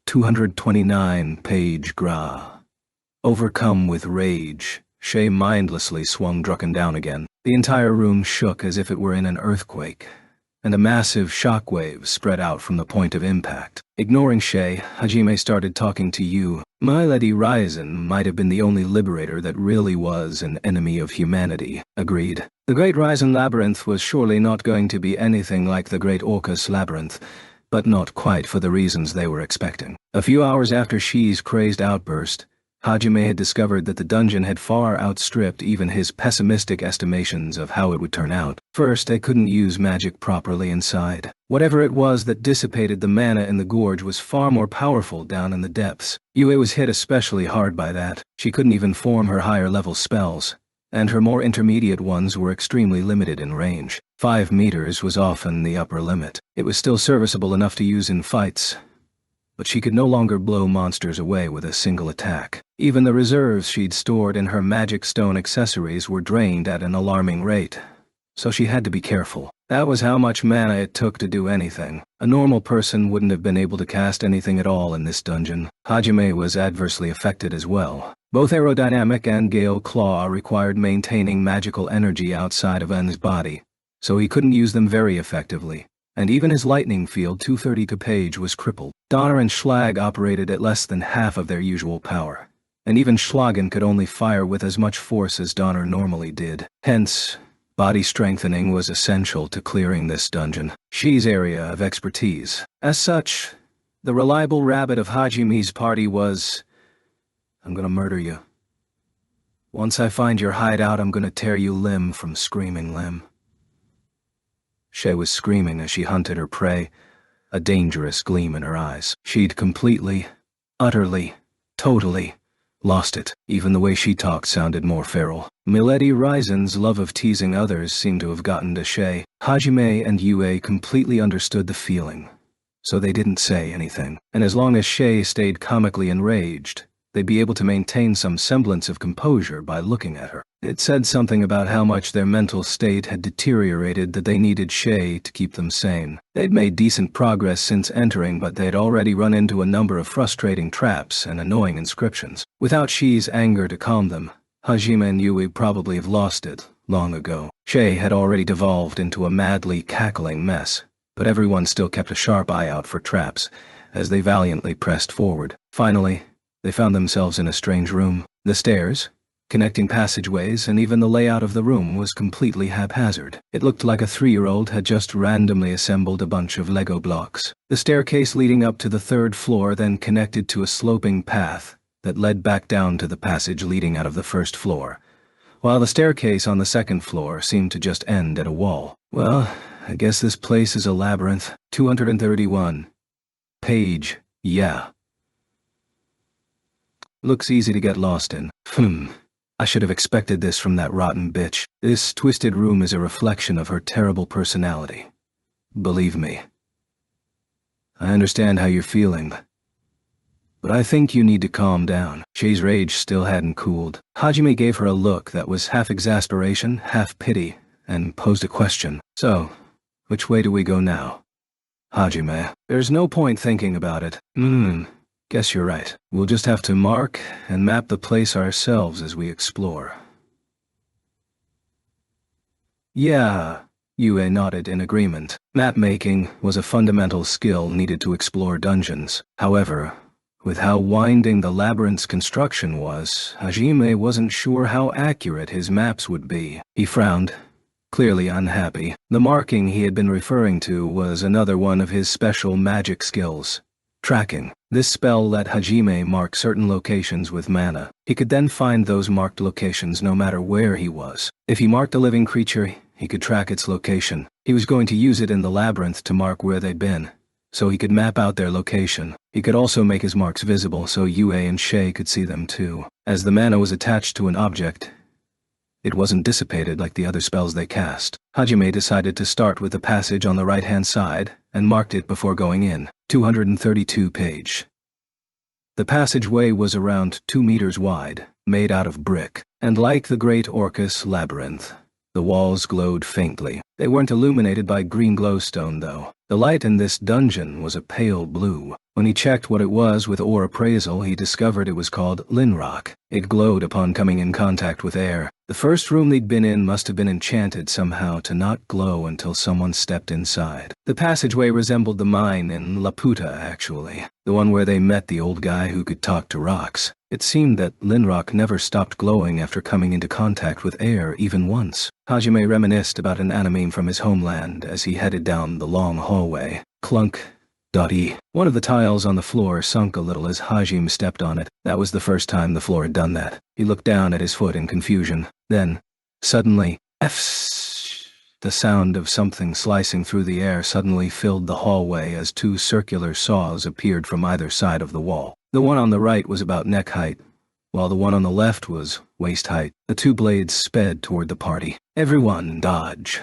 229 page gra." Overcome with rage, Shay mindlessly swung Drucken down again. The entire room shook as if it were in an earthquake, and a massive shockwave spread out from the point of impact. Ignoring Shay, Hajime started talking to Yu. My Lady Ryzen might have been the only liberator that really was an enemy of humanity. Agreed. The Great Ryzen Labyrinth was surely not going to be anything like the Great Orcus Labyrinth, but not quite for the reasons they were expecting. A few hours after Shi's crazed outburst, Hajime had discovered that the dungeon had far outstripped even his pessimistic estimations of how it would turn out. First, they couldn't use magic properly inside. Whatever it was that dissipated the mana in the gorge was far more powerful down in the depths. Yue was hit especially hard by that. She couldn't even form her higher-level spells, and her more intermediate ones were extremely limited in range. 5 meters was often the upper limit. It was still serviceable enough to use in fights, but she could no longer blow monsters away with a single attack. Even the reserves she'd stored in her magic stone accessories were drained at an alarming rate, so she had to be careful. That was how much mana it took to do anything. A normal person wouldn't have been able to cast anything at all in this dungeon. Hajime was adversely affected as well. Both aerodynamic and gale claw required maintaining magical energy outside of N's body, so he couldn't use them very effectively. And even his lightning field 230 to page was crippled. Donner and Schlag operated at less than half of their usual power, and even Schlagen could only fire with as much force as Donner normally did. Hence, body strengthening was essential to clearing this dungeon, Shi's area of expertise. As such, the reliable rabbit of Hajime's party was, "I'm gonna murder you. Once I find your hideout, I'm gonna tear you limb from screaming limb." She was screaming as she hunted her prey, a dangerous gleam in her eyes. She'd completely, utterly, totally lost it. Even the way she talked sounded more feral. Milady Risen's love of teasing others seemed to have gotten to Shay. Hajime and Yue completely understood the feeling, so they didn't say anything. And as long as Shay stayed comically enraged, they'd be able to maintain some semblance of composure by looking at her. It said something about how much their mental state had deteriorated that they needed Shay to keep them sane. They'd made decent progress since entering, but they'd already run into a number of frustrating traps and annoying inscriptions. Without Shi's anger to calm them, Hajime and Yue probably have lost it long ago. Shay had already devolved into a madly cackling mess, but everyone still kept a sharp eye out for traps as they valiantly pressed forward. Finally, they found themselves in a strange room. The stairs, connecting passageways, and even the layout of the room was completely haphazard. It looked like a 3-year-old had just randomly assembled a bunch of Lego blocks. The staircase leading up to the 3rd floor then connected to a sloping path that led back down to the passage leading out of the 1st floor, while the staircase on the 2nd floor seemed to just end at a wall. Well, I guess this place is a labyrinth. 231. Page, yeah. Looks easy to get lost in. I should have expected this from that rotten bitch. This twisted room is a reflection of her terrible personality. Believe me. I understand how you're feeling, but I think you need to calm down. Shay's rage still hadn't cooled. Hajime gave her a look that was half exasperation, half pity, and posed a question. "So, which way do we go now?" "Hajime, there's no point thinking about it. Guess you're right. We'll just have to mark and map the place ourselves as we explore." "Yeah," Yue nodded in agreement. Map-making was a fundamental skill needed to explore dungeons. However, with how winding the labyrinth's construction was, Hajime wasn't sure how accurate his maps would be. He frowned, clearly unhappy. The marking he had been referring to was another one of his special magic skills. Tracking. This spell let Hajime mark certain locations with mana. He could then find those marked locations no matter where he was. If he marked a living creature, he could track its location. He was going to use it in the labyrinth to mark where they'd been, so he could map out their location. He could also make his marks visible so Yue and Shay could see them too. As the mana was attached to an object, it wasn't dissipated like the other spells they cast. Hajime decided to start with the passage on the right-hand side and marked it before going in. 232 page. The passageway was around 2 meters wide, made out of brick, and like the Great Orcus Labyrinth, the walls glowed faintly. They weren't illuminated by green glowstone, though. The light in this dungeon was a pale blue. When he checked what it was with ore appraisal, he discovered it was called linrock. It glowed upon coming in contact with air. The first room they'd been in must have been enchanted somehow to not glow until someone stepped inside. The passageway resembled the mine in Laputa, actually. The one where they met the old guy who could talk to rocks. It seemed that linrock never stopped glowing after coming into contact with air even once. Hajime reminisced about an anime from his homeland as he headed down the long hallway. Clunk, One of the tiles on the floor sunk a little as Hajime stepped on it. That was the first time the floor had done that. He looked down at his foot in confusion. Then, suddenly, the sound of something slicing through the air suddenly filled the hallway as two circular saws appeared from either side of the wall. The one on the right was about neck height, while the one on the left was waist height. The two blades sped toward the party. Everyone dodge.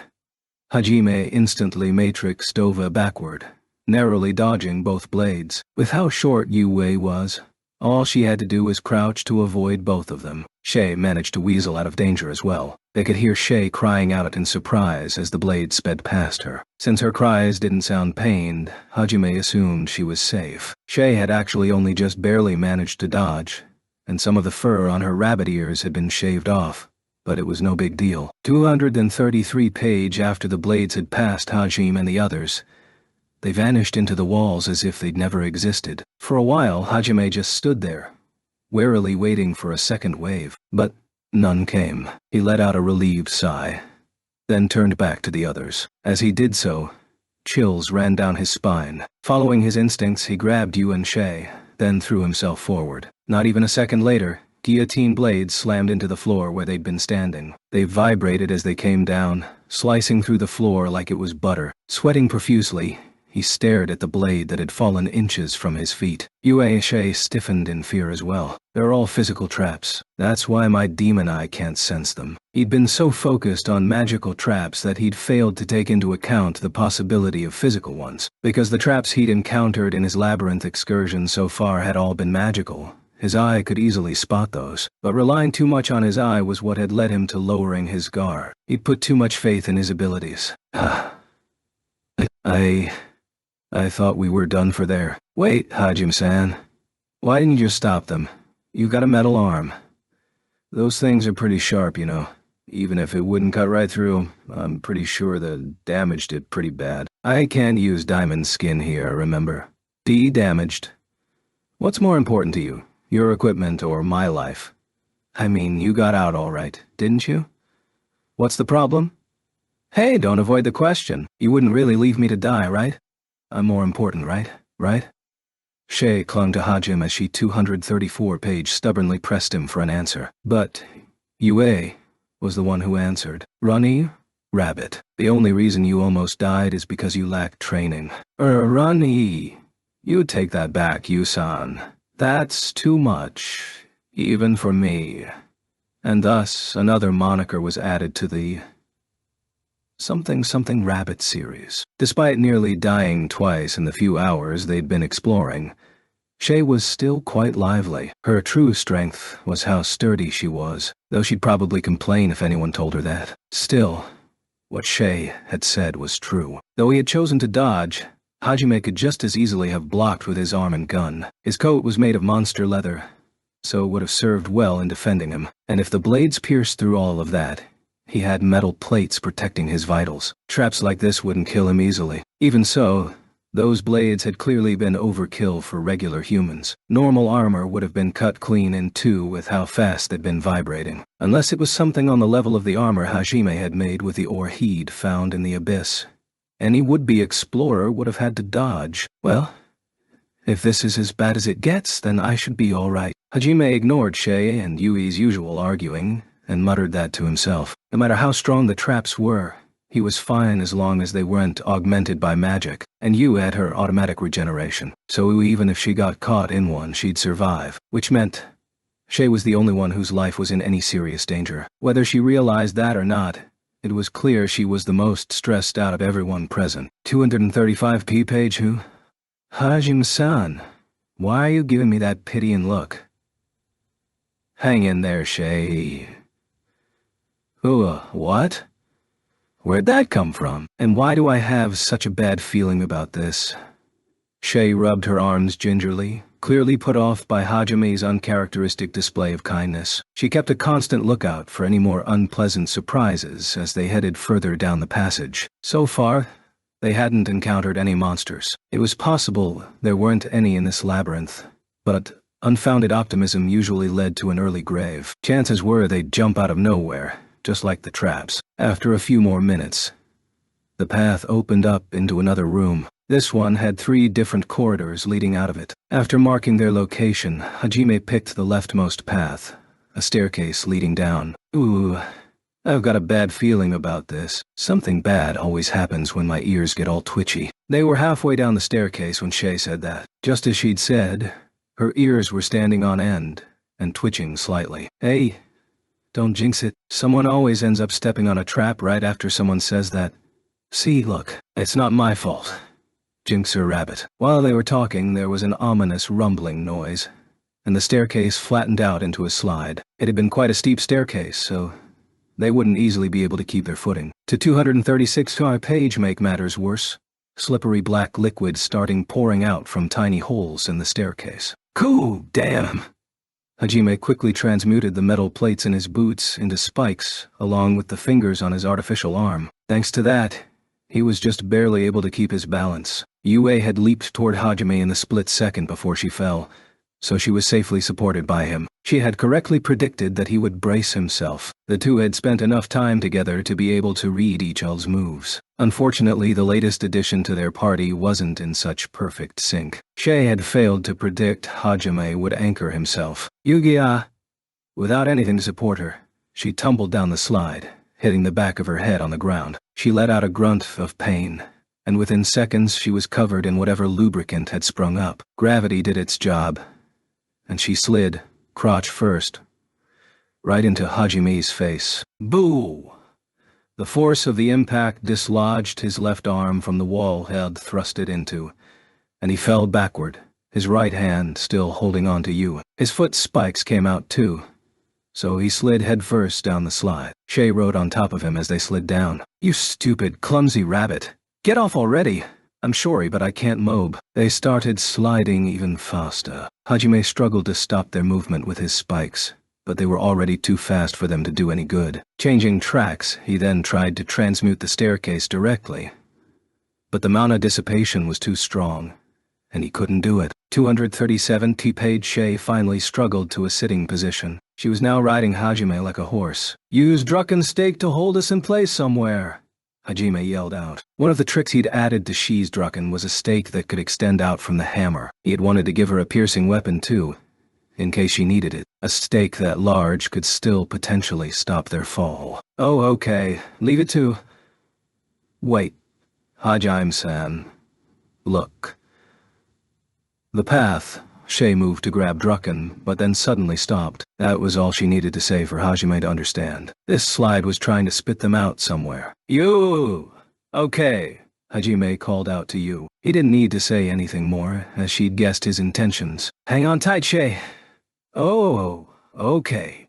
Hajime instantly matrixed over backward, narrowly dodging both blades. With how short Yue was, all she had to do was crouch to avoid both of them. Shay managed to weasel out of danger as well. They could hear Shay crying out in surprise as the blade sped past her. Since her cries didn't sound pained, Hajime assumed she was safe. Shay had actually only just barely managed to dodge, and some of the fur on her rabbit ears had been shaved off. But it was no big deal. 233 page after the blades had passed Hajime and the others, they vanished into the walls as if they'd never existed. For a while, Hajime just stood there, warily waiting for a second wave, but none came. He let out a relieved sigh, then turned back to the others. As he did so, chills ran down his spine. Following his instincts, he grabbed Yu and Shay, then threw himself forward. Not even a second later, guillotine blades slammed into the floor where they'd been standing. They vibrated as they came down, slicing through the floor like it was butter. Sweating profusely, he stared at the blade that had fallen inches from his feet. Yue and Shay stiffened in fear as well. They're all physical traps. That's why my demon eye can't sense them. He'd been so focused on magical traps that he'd failed to take into account the possibility of physical ones. Because the traps he'd encountered in his labyrinth excursion so far had all been magical, his eye could easily spot those. But relying too much on his eye was what had led him to lowering his guard. He'd put too much faith in his abilities. I thought we were done for there. Wait, Hajime-san. Why didn't you just stop them? You got a metal arm. Those things are pretty sharp, you know. Even if it wouldn't cut right through, I'm pretty sure the damage did pretty bad. I can't use diamond skin here, remember? Damaged. What's more important to you, your equipment or my life? I mean, you got out all right, didn't you? What's the problem? Hey, don't avoid the question. You wouldn't really leave me to die, right? I'm more important, right? Right? Shay clung to Hajime as she 234 page stubbornly pressed him for an answer. But Yue was the one who answered. Runny? Rabbit. The only reason you almost died is because you lacked training. Runny. You take that back, Yu-san. That's too much, even for me. And thus, another moniker was added to the something rabbit series. Despite nearly dying twice in the few hours they'd been exploring, Shay was still quite lively. Her true strength was how sturdy she was, though she'd probably complain if anyone told her that. Still, what Shay had said was true. Though he had chosen to dodge, Hajime could just as easily have blocked with his arm and gun. His coat was made of monster leather, so it would have served well in defending him. And if the blades pierced through all of that, he had metal plates protecting his vitals. Traps like this wouldn't kill him easily. Even so, those blades had clearly been overkill for regular humans. Normal armor would have been cut clean in two with how fast they'd been vibrating. Unless it was something on the level of the armor Hajime had made with the ore he'd found in the abyss. Any would-be explorer would have had to dodge. Well, if this is as bad as it gets, then I should be all right. Hajime ignored Shay and Yui's usual arguing, and muttered that to himself. No matter how strong the traps were, he was fine as long as they weren't augmented by magic, and Yu had her automatic regeneration, so even if she got caught in one, she'd survive, which meant Shay was the only one whose life was in any serious danger. Whether she realized that or not, it was clear she was the most stressed out of everyone present. 235p page who? Hajime-san, why are you giving me that pitying look? Hang in there, Shay. What? Where'd that come from? And why do I have such a bad feeling about this? Shay rubbed her arms gingerly, clearly put off by Hajime's uncharacteristic display of kindness. She kept a constant lookout for any more unpleasant surprises as they headed further down the passage. So far, they hadn't encountered any monsters. It was possible there weren't any in this labyrinth, but unfounded optimism usually led to an early grave. Chances were they'd jump out of nowhere, just like the traps. After a few more minutes, the path opened up into another room. This one had 3 different corridors leading out of it. After marking their location, Hajime picked the leftmost path, a staircase leading down. Ooh, I've got a bad feeling about this. Something bad always happens when my ears get all twitchy. They were halfway down the staircase when Shay said that. Just as she'd said, her ears were standing on end and twitching slightly. Hey, don't jinx it. Someone always ends up stepping on a trap right after someone says that. See, look, it's not my fault. Jinxer Rabbit. While they were talking, there was an ominous rumbling noise, and the staircase flattened out into a slide. It had been quite a steep staircase, so they wouldn't easily be able to keep their footing. To 236 page make matters worse. Slippery black liquid starting pouring out from tiny holes in the staircase. Cool, damn! Hajime quickly transmuted the metal plates in his boots into spikes, along with the fingers on his artificial arm. Thanks to that, he was just barely able to keep his balance. Yue had leaped toward Hajime in the split second before she fell, so she was safely supported by him. She had correctly predicted that he would brace himself. The two had spent enough time together to be able to read each other's moves. Unfortunately, the latest addition to their party wasn't in such perfect sync. Shay had failed to predict Hajime would anchor himself. Yugia! Without anything to support her, she tumbled down the slide, hitting the back of her head on the ground. She let out a grunt of pain, and within seconds she was covered in whatever lubricant had sprung up. Gravity did its job, and she slid, crotch first, right into Hajime's face. Boo! The force of the impact dislodged his left arm from the wall he had thrust it into, and he fell backward, his right hand still holding on to Yu. His foot spikes came out too, so he slid headfirst down the slide. Shay rode on top of him as they slid down. You stupid, clumsy rabbit. Get off already. I'm sorry, but I can't mob. They started sliding even faster. Hajime struggled to stop their movement with his spikes, but they were already too fast for them to do any good. Changing tracks, he then tried to transmute the staircase directly, but the mana dissipation was too strong, and he couldn't do it. 237 T-page Shay finally struggled to a sitting position. She was now riding Hajime like a horse. Use Drucken stake to hold us in place somewhere, Hajime yelled out. One of the tricks he'd added to Shi's Drucken was a stake that could extend out from the hammer. He had wanted to give her a piercing weapon too, in case she needed it. A stake that large could still potentially stop their fall. Oh, okay. Leave it to... Wait. Hajime-san. Look. The path. Shay moved to grab Drucken, but then suddenly stopped. That was all she needed to say for Hajime to understand. This slide was trying to spit them out somewhere. You! Okay, Hajime called out to Yu. He didn't need to say anything more, as she'd guessed his intentions. Hang on tight, Shay. Oh, okay.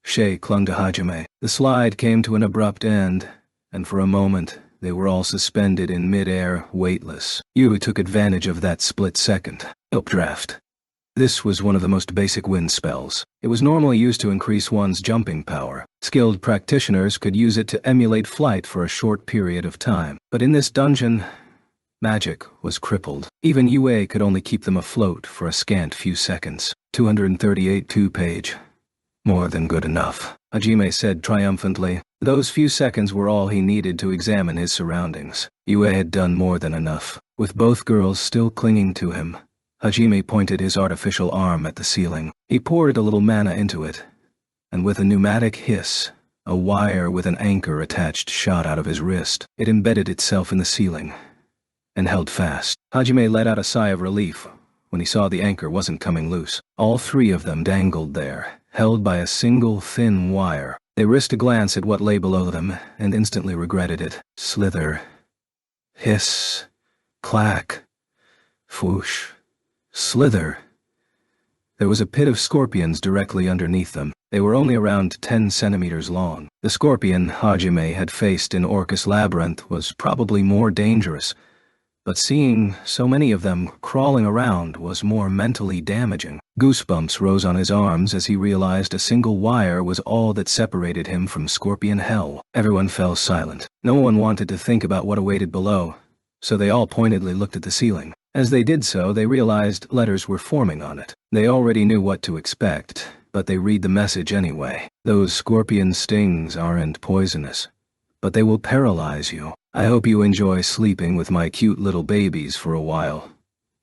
Shay clung to Hajime. The slide came to an abrupt end, and for a moment, they were all suspended in mid-air, weightless. Yu took advantage of that split second. Updraft. This was one of the most basic wind spells. It was normally used to increase one's jumping power. Skilled practitioners could use it to emulate flight for a short period of time. But in this dungeon, magic was crippled. Even Yue could only keep them afloat for a scant few seconds. 238 2-page. More than good enough, Hajime said triumphantly. Those few seconds were all he needed to examine his surroundings. Yue had done more than enough. With both girls still clinging to him, Hajime pointed his artificial arm at the ceiling. He poured a little mana into it, and with a pneumatic hiss, a wire with an anchor attached shot out of his wrist. It embedded itself in the ceiling and held fast. Hajime let out a sigh of relief when he saw the anchor wasn't coming loose. All 3 of them dangled there, held by a single thin wire. They risked a glance at what lay below them and instantly regretted it. Slither. Hiss. Clack. Fwoosh. Slither. There was a pit of scorpions directly underneath them. They were only around 10 centimeters long. The scorpion Hajime had faced in Orcus Labyrinth was probably more dangerous, but seeing so many of them crawling around was more mentally damaging. Goosebumps rose on his arms as he realized a single wire was all that separated him from scorpion hell. Everyone fell silent. No one wanted to think about what awaited below, so they all pointedly looked at the ceiling. As they did so, they realized letters were forming on it. They already knew what to expect, but they read the message anyway. Those scorpion stings aren't poisonous, but they will paralyze you. I hope you enjoy sleeping with my cute little babies for a while.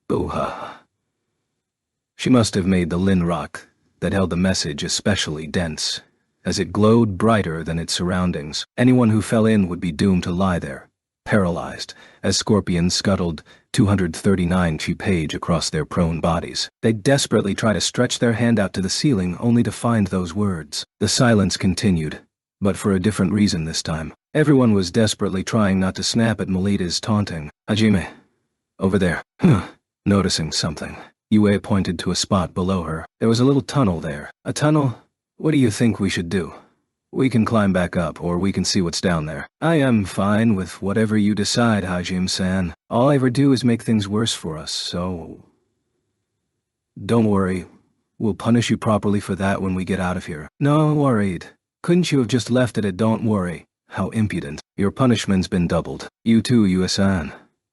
Boo-ha. She must have made the lin rock that held the message especially dense, as it glowed brighter than its surroundings. Anyone who fell in would be doomed to lie there, paralyzed, as scorpions scuttled 239 page across their prone bodies. They'd desperately try to stretch their hand out to the ceiling only to find those words. The silence continued, but for a different reason this time. Everyone was desperately trying not to snap at Melita's taunting. Hajime. Over there. Noticing something. Yue pointed to a spot below her. There was a little tunnel there. A tunnel? What do you think we should do? We can climb back up, or we can see what's down there. I am fine with whatever you decide, Hajime-san. All I ever do is make things worse for us, so... Don't worry. We'll punish you properly for that when we get out of here. No, worried. Couldn't you have just left it at don't worry? How impudent. Your punishment's been doubled. You too, Yue-san.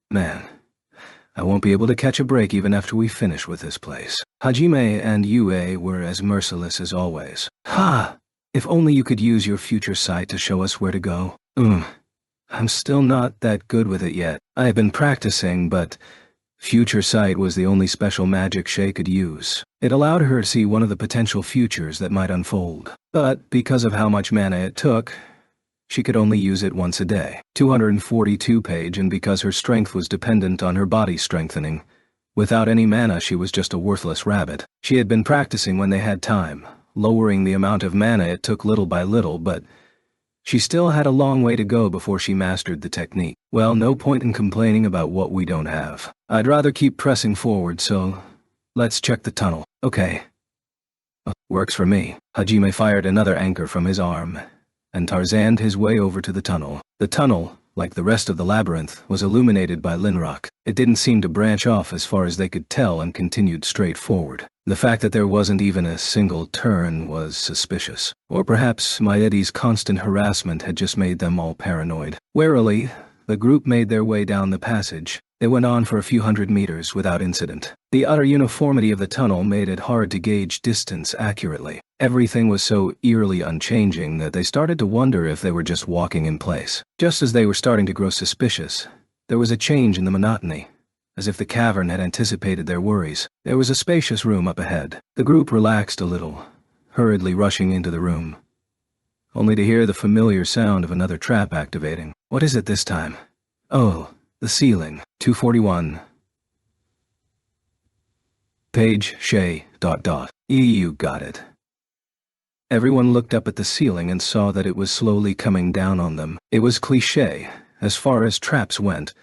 Man. I won't be able to catch a break even after we finish with this place. Hajime and Yue were as merciless as always. Ha! If only you could use your future sight to show us where to go. I'm still not that good with it yet. I have been practicing, but future sight was the only special magic Shay could use. It allowed her to see one of the potential futures that might unfold. But because of how much mana it took, she could only use it once a day. 242 page, and because her strength was dependent on her body strengthening. Without any mana, she was just a worthless rabbit. She had been practicing when they had time, lowering the amount of mana it took little by little, but she still had a long way to go before she mastered the technique. Well, no point in complaining about what we don't have. I'd rather keep pressing forward, so let's check the tunnel. Okay. Works for me. Hajime fired another anchor from his arm and Tarzaned his way over to the tunnel. The tunnel, like the rest of the labyrinth, was illuminated by linrock. It didn't seem to branch off as far as they could tell and continued straight forward. The fact that there wasn't even a single turn was suspicious. Or perhaps Maede's constant harassment had just made them all paranoid. Warily, the group made their way down the passage. They went on for a few hundred meters without incident. The utter uniformity of the tunnel made it hard to gauge distance accurately. Everything was so eerily unchanging that they started to wonder if they were just walking in place. Just as they were starting to grow suspicious, there was a change in the monotony, as if the cavern had anticipated their worries. There was a spacious room up ahead. The group relaxed a little, hurriedly rushing into the room, only to hear the familiar sound of another trap activating. What is it this time? Oh, the ceiling. 241. Page, Shay, ... You got it. Everyone looked up at the ceiling and saw that it was slowly coming down on them. It was cliché, as far as traps went,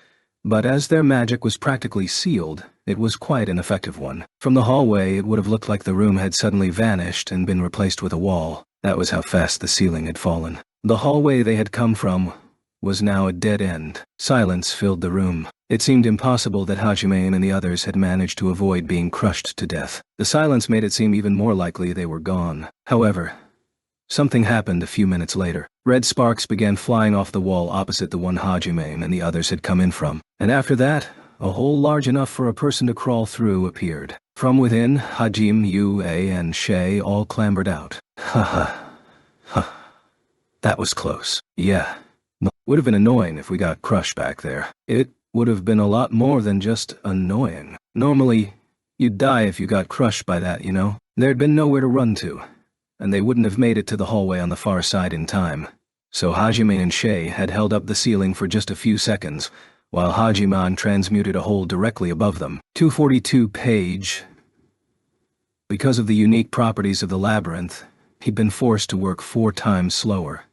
but as their magic was practically sealed, it was quite an effective one. From the hallway, it would have looked like the room had suddenly vanished and been replaced with a wall. That was how fast the ceiling had fallen. The hallway they had come from was now a dead end. Silence filled the room. It seemed impossible that Hajime and the others had managed to avoid being crushed to death. The silence made it seem even more likely they were gone. However, something happened a few minutes later. Red sparks began flying off the wall opposite the one Hajime and the others had come in from. And after that, a hole large enough for a person to crawl through appeared. From within, Hajime, Yue, and Shay all clambered out. Ha. That was close. Yeah. Would have been annoying if we got crushed back there. It would have been a lot more than just annoying. Normally, you'd die if you got crushed by that, you know? There'd been nowhere to run to, and they wouldn't have made it to the hallway on the far side in time. So Hajime and Shay had held up the ceiling for just a few seconds, while Hajiman transmuted a hole directly above them. 242 page. Because of the unique properties of the labyrinth, he'd been forced to work 4 times slower,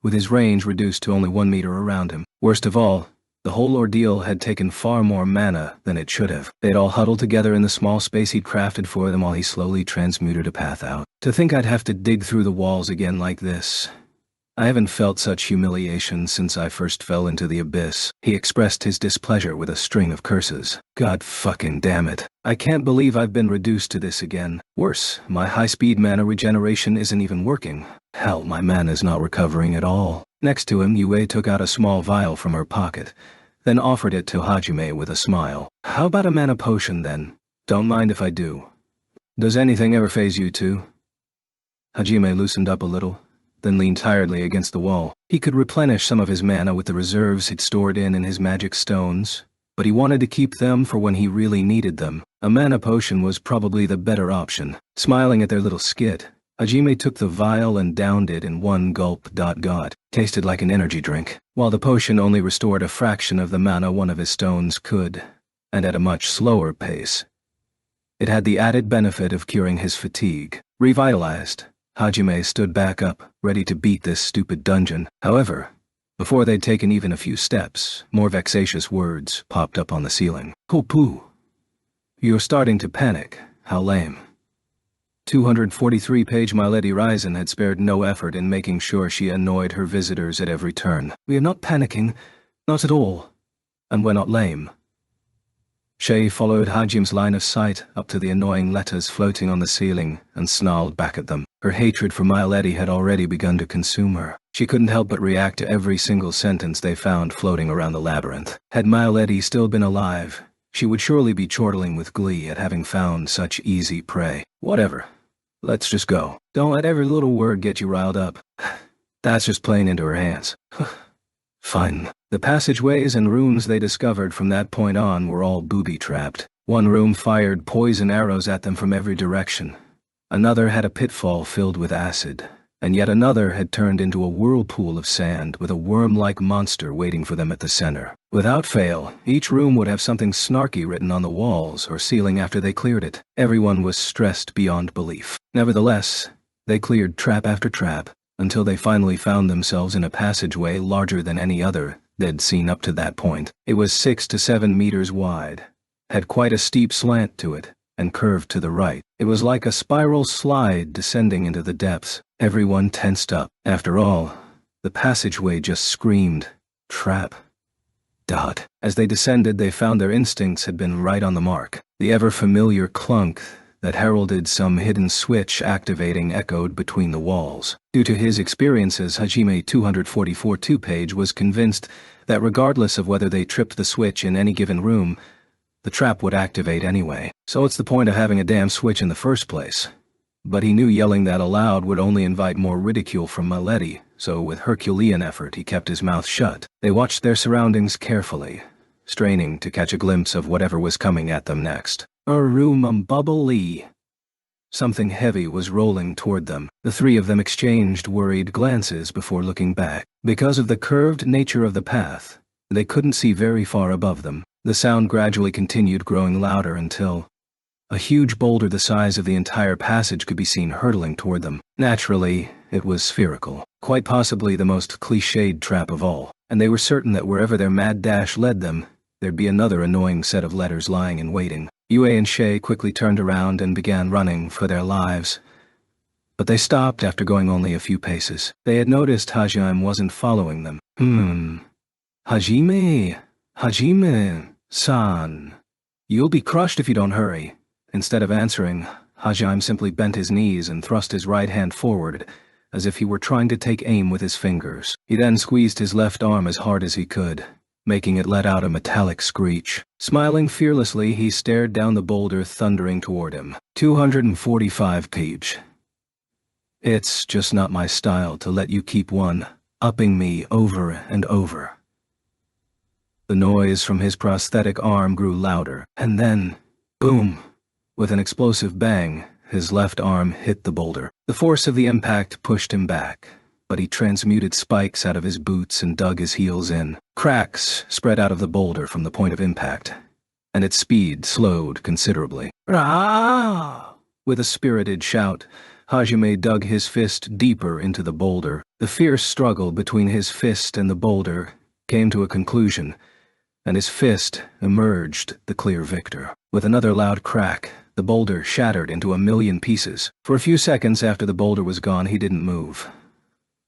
with his range reduced to only 1 meter around him. Worst of all, the whole ordeal had taken far more mana than it should have. They'd all huddled together in the small space he'd crafted for them while he slowly transmuted a path out. To think I'd have to dig through the walls again like this. I haven't felt such humiliation since I first fell into the abyss. He expressed his displeasure with a string of curses. God fucking damn it. I can't believe I've been reduced to this again. Worse, my high-speed mana regeneration isn't even working. Hell, my mana's not recovering at all. Next to him, Yue took out a small vial from her pocket, then offered it to Hajime with a smile. How about a mana potion then? Don't mind if I do. Does anything ever faze you too? Hajime loosened up a little, then leaned tiredly against the wall. He could replenish some of his mana with the reserves he'd stored in his magic stones, but he wanted to keep them for when he really needed them. A mana potion was probably the better option. Smiling at their little skit, Hajime took the vial and downed it in one gulp. God, tasted like an energy drink. While the potion only restored a fraction of the mana one of his stones could, and at a much slower pace, it had the added benefit of curing his fatigue. Revitalized, Hajime stood back up, ready to beat this stupid dungeon. However, before they'd taken even a few steps, more vexatious words popped up on the ceiling. "Oh poo. You're starting to panic. How lame." 243-page Milady Risen had spared no effort in making sure she annoyed her visitors at every turn. "We are not panicking. Not at all. And we're not lame." Shay followed Hajime's line of sight up to the annoying letters floating on the ceiling and snarled back at them. Her hatred for Milady had already begun to consume her. She couldn't help but react to every single sentence they found floating around the labyrinth. Had Milady still been alive, she would surely be chortling with glee at having found such easy prey. Whatever. Let's just go. Don't let every little word get you riled up. That's just playing into her hands. Fine. The passageways and rooms they discovered from that point on were all booby-trapped. One room fired poison arrows at them from every direction. Another had a pitfall filled with acid, and yet another had turned into a whirlpool of sand with a worm-like monster waiting for them at the center. Without fail, each room would have something snarky written on the walls or ceiling after they cleared it. Everyone was stressed beyond belief. Nevertheless, they cleared trap after trap, until they finally found themselves in a passageway larger than any other they'd seen up to that point. It was 6 to 7 meters wide, had quite a steep slant to it, and curved to the right. It was like a spiral slide descending into the depths. Everyone tensed up. After all, the passageway just screamed, "Trap." As they descended, they found their instincts had been right on the mark. The ever-familiar clunk that heralded some hidden switch activating echoed between the walls. Due to his experiences, Hajime 244-2 was convinced that regardless of whether they tripped the switch in any given room, the trap would activate anyway. So what's the point of having a damn switch in the first place? But he knew yelling that aloud would only invite more ridicule from Milady, so with Herculean effort he kept his mouth shut. They watched their surroundings carefully, straining to catch a glimpse of whatever was coming at them next. Bubbly. Something heavy was rolling toward them. The three of them exchanged worried glances before looking back. Because of the curved nature of the path, they couldn't see very far above them. The sound gradually continued, growing louder until a huge boulder the size of the entire passage could be seen hurtling toward them. Naturally, it was spherical, quite possibly the most cliched trap of all, and they were certain that wherever their mad dash led them, there'd be another annoying set of letters lying in waiting. Yue and Shay quickly turned around and began running for their lives. But they stopped after going only a few paces. They had noticed Hajime wasn't following them. Hajime-san. You'll be crushed if you don't hurry. Instead of answering, Hajime simply bent his knees and thrust his right hand forward, as if he were trying to take aim with his fingers. He then squeezed his left arm as hard as he could, making it let out a metallic screech. Smiling fearlessly, he stared down the boulder thundering toward him. 245 peach. It's just not my style to let you keep one-upping me over and over. The noise from his prosthetic arm grew louder, and then, boom! With an explosive bang, his left arm hit the boulder. The force of the impact pushed him back, but he transmuted spikes out of his boots and dug his heels in. Cracks spread out of the boulder from the point of impact, and its speed slowed considerably. "Rah!" With a spirited shout, Hajime dug his fist deeper into the boulder. The fierce struggle between his fist and the boulder came to a conclusion, and his fist emerged the clear victor. With another loud crack, the boulder shattered into a million pieces. For a few seconds after the boulder was gone, he didn't move,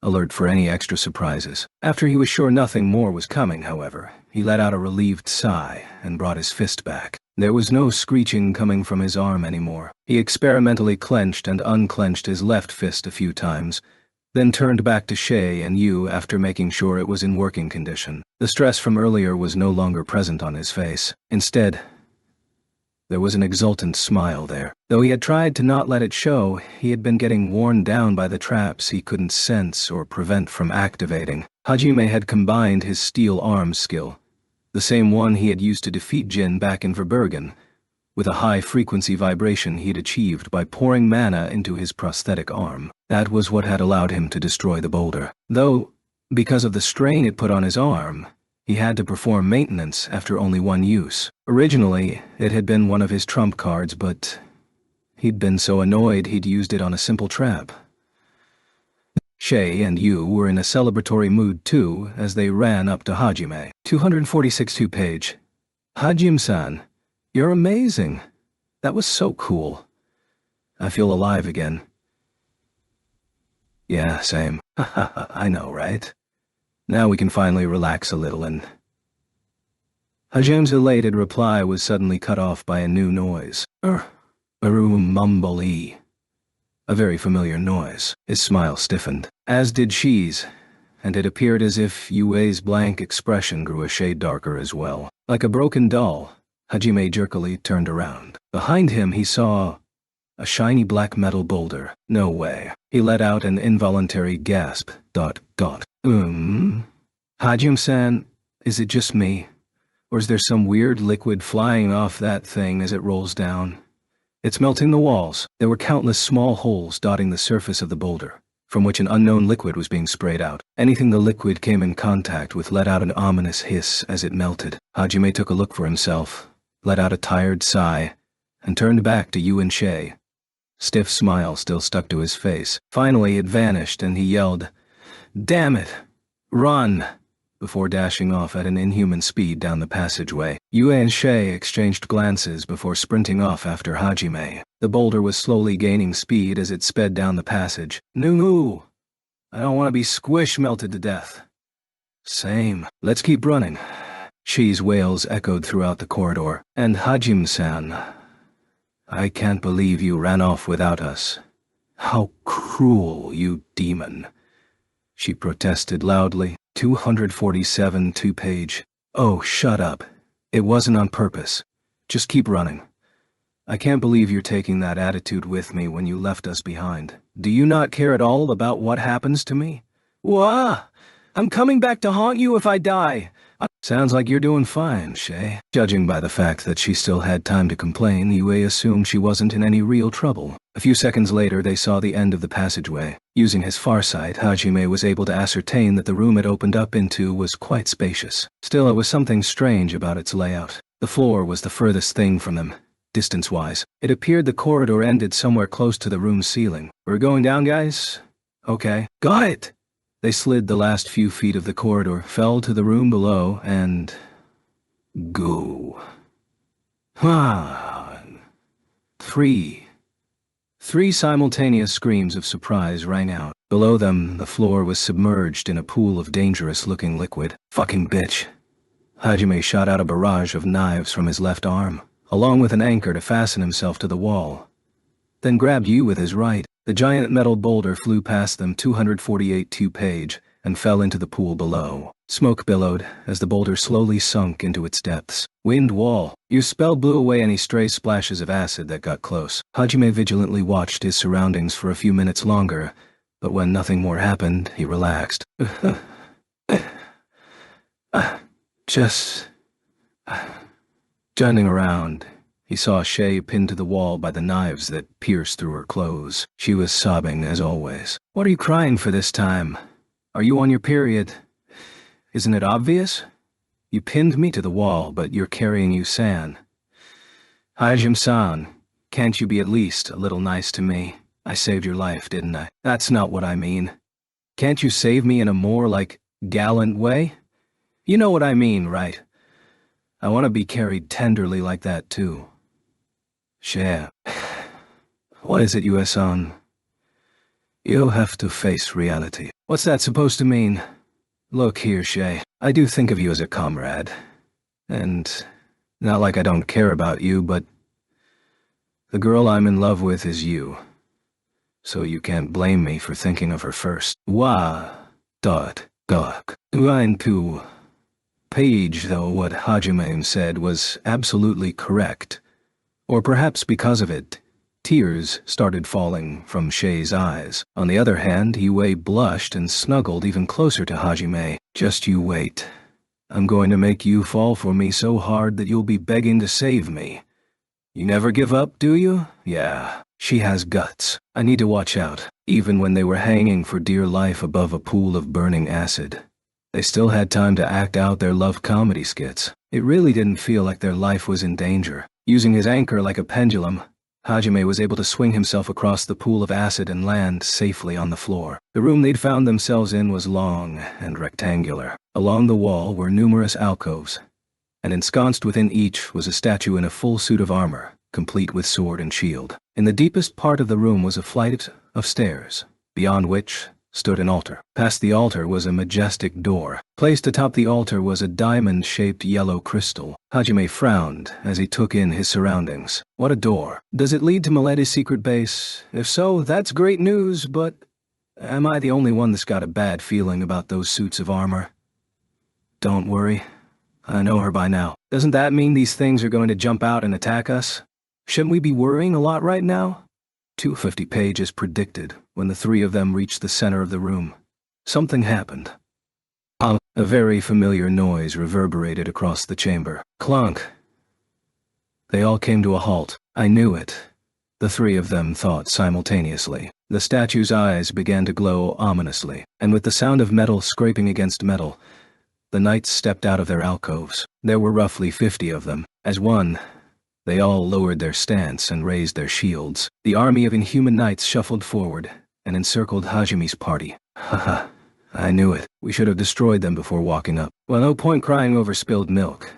alert for any extra surprises. After he was sure nothing more was coming, however, he let out a relieved sigh and brought his fist back. There was no screeching coming from his arm anymore. He experimentally clenched and unclenched his left fist a few times, then turned back to Shay and Yu after making sure it was in working condition. The stress from earlier was no longer present on his face. Instead, There was an exultant smile there. Though he had tried to not let it show, he had been getting worn down by the traps he couldn't sense or prevent from activating. Hajime had combined his steel arm skill, the same one he had used to defeat Jin back in Verbergen, with a high-frequency vibration he'd achieved by pouring mana into his prosthetic arm. That was what had allowed him to destroy the boulder. Though, because of the strain it put on his arm, he had to perform maintenance after only one use. Originally, it had been one of his trump cards, but he'd been so annoyed he'd used it on a simple trap. Shay and Yu were in a celebratory mood too as they ran up to Hajime. 246 2-page. Hajime-san, you're amazing. That was so cool. I feel alive again. Yeah, same. I know, right? Now we can finally relax a little and... Hajime's elated reply was suddenly cut off by a new noise. Mumble-y. A very familiar noise. His smile stiffened, as did Shi's, and it appeared as if Yue's blank expression grew a shade darker as well. Like a broken doll, Hajime jerkily turned around. Behind him he saw a shiny black metal boulder. No way. He let out an involuntary gasp. Hajime-san, is it just me? Or is there some weird liquid flying off that thing as it rolls down? It's melting the walls. There were countless small holes dotting the surface of the boulder, from which an unknown liquid was being sprayed out. Anything the liquid came in contact with let out an ominous hiss as it melted. Hajime took a look for himself, let out a tired sigh, and turned back to Yu and Shay. Stiff smile still stuck to his face. Finally it vanished and he yelled, "Damn it! Run!" before dashing off at an inhuman speed down the passageway. Yue and Shay exchanged glances before sprinting off after Hajime. The boulder was slowly gaining speed as it sped down the passage. "No! I don't want to be squish-melted to death." "Same. Let's keep running." Shi's wails echoed throughout the corridor. "And Hajime-san, I can't believe you ran off without us. How cruel, you demon," she protested loudly. 247 2-page. "Oh, shut up. It wasn't on purpose. Just keep running. I can't believe you're taking that attitude with me when you left us behind. Do you not care at all about what happens to me?" "Wah! I'm coming back to haunt you if I die." "Sounds like you're doing fine, Shay." Judging by the fact that she still had time to complain, Yue assumed she wasn't in any real trouble. A few seconds later, they saw the end of the passageway. Using his farsight, Hajime was able to ascertain that the room it opened up into was quite spacious. Still, it was something strange about its layout. The floor was the furthest thing from them, distance-wise. It appeared the corridor ended somewhere close to the room's ceiling. "We're going down, guys?" "Okay." "Got it!" They slid the last few feet of the corridor, fell to the room below, and... Go. Three simultaneous screams of surprise rang out. Below them, the floor was submerged in a pool of dangerous-looking liquid. "Fucking bitch." Hajime shot out a barrage of knives from his left arm, along with an anchor to fasten himself to the wall, then grabbed Yu with his right. The giant metal boulder flew past them 248 2-page and fell into the pool below. Smoke billowed as the boulder slowly sunk into its depths. "Wind wall." Yu's spell blew away any stray splashes of acid that got close. Hajime vigilantly watched his surroundings for a few minutes longer, but when nothing more happened, he relaxed. Turning around, he saw Shay pinned to the wall by the knives that pierced through her clothes. She was sobbing as always. "What are you crying for this time? Are you on your period? Isn't it obvious? You pinned me to the wall, but you're carrying Yu-san." "Hajime-san, can't you be at least a little nice to me? I saved your life, didn't I?" "That's not what I mean. Can't you save me in a more, gallant way? You know what I mean, right? I want to be carried tenderly like that, too." "Shay, what is it, Yu-san? You'll have to face reality." "What's that supposed to mean?" "Look here, Shay, I do think of you as a comrade. And not like I don't care about you, but the girl I'm in love with is you. So you can't blame me for thinking of her first." Line 2. Page, though what Hajime said was absolutely correct. Or perhaps because of it, tears started falling from Shei's eyes. On the other hand, Yue blushed and snuggled even closer to Hajime. "Just you wait. I'm going to make you fall for me so hard that you'll be begging to save me. You never give up, do you? Yeah, she has guts. I need to watch out." Even when they were hanging for dear life above a pool of burning acid, they still had time to act out their love comedy skits. It really didn't feel like their life was in danger. Using his anchor like a pendulum, Hajime was able to swing himself across the pool of acid and land safely on the floor. The room they'd found themselves in was long and rectangular. Along the wall were numerous alcoves, and ensconced within each was a statue in a full suit of armor, complete with sword and shield. In the deepest part of the room was a flight of stairs, beyond which stood an altar. Past the altar was a majestic door. Placed atop the altar was a diamond-shaped yellow crystal. Hajime frowned as he took in his surroundings. What a door. Does it lead to Miletta's secret base? If so, that's great news, but am I the only one that's got a bad feeling about those suits of armor? Don't worry. I know her by now. Doesn't that mean these things are going to jump out and attack us? Shouldn't we be worrying a lot right now? 250 pages predicted when the three of them reached the center of the room. Something happened. A very familiar noise reverberated across the chamber. Clunk. They all came to a halt. I knew it. The three of them thought simultaneously. The statue's eyes began to glow ominously, and with the sound of metal scraping against metal, the knights stepped out of their alcoves. There were roughly 50 of them. As one, they all lowered their stance and raised their shields. The army of inhuman knights shuffled forward and encircled Hajime's party. Haha, I knew it. We should have destroyed them before walking up. Well, no point crying over spilled milk.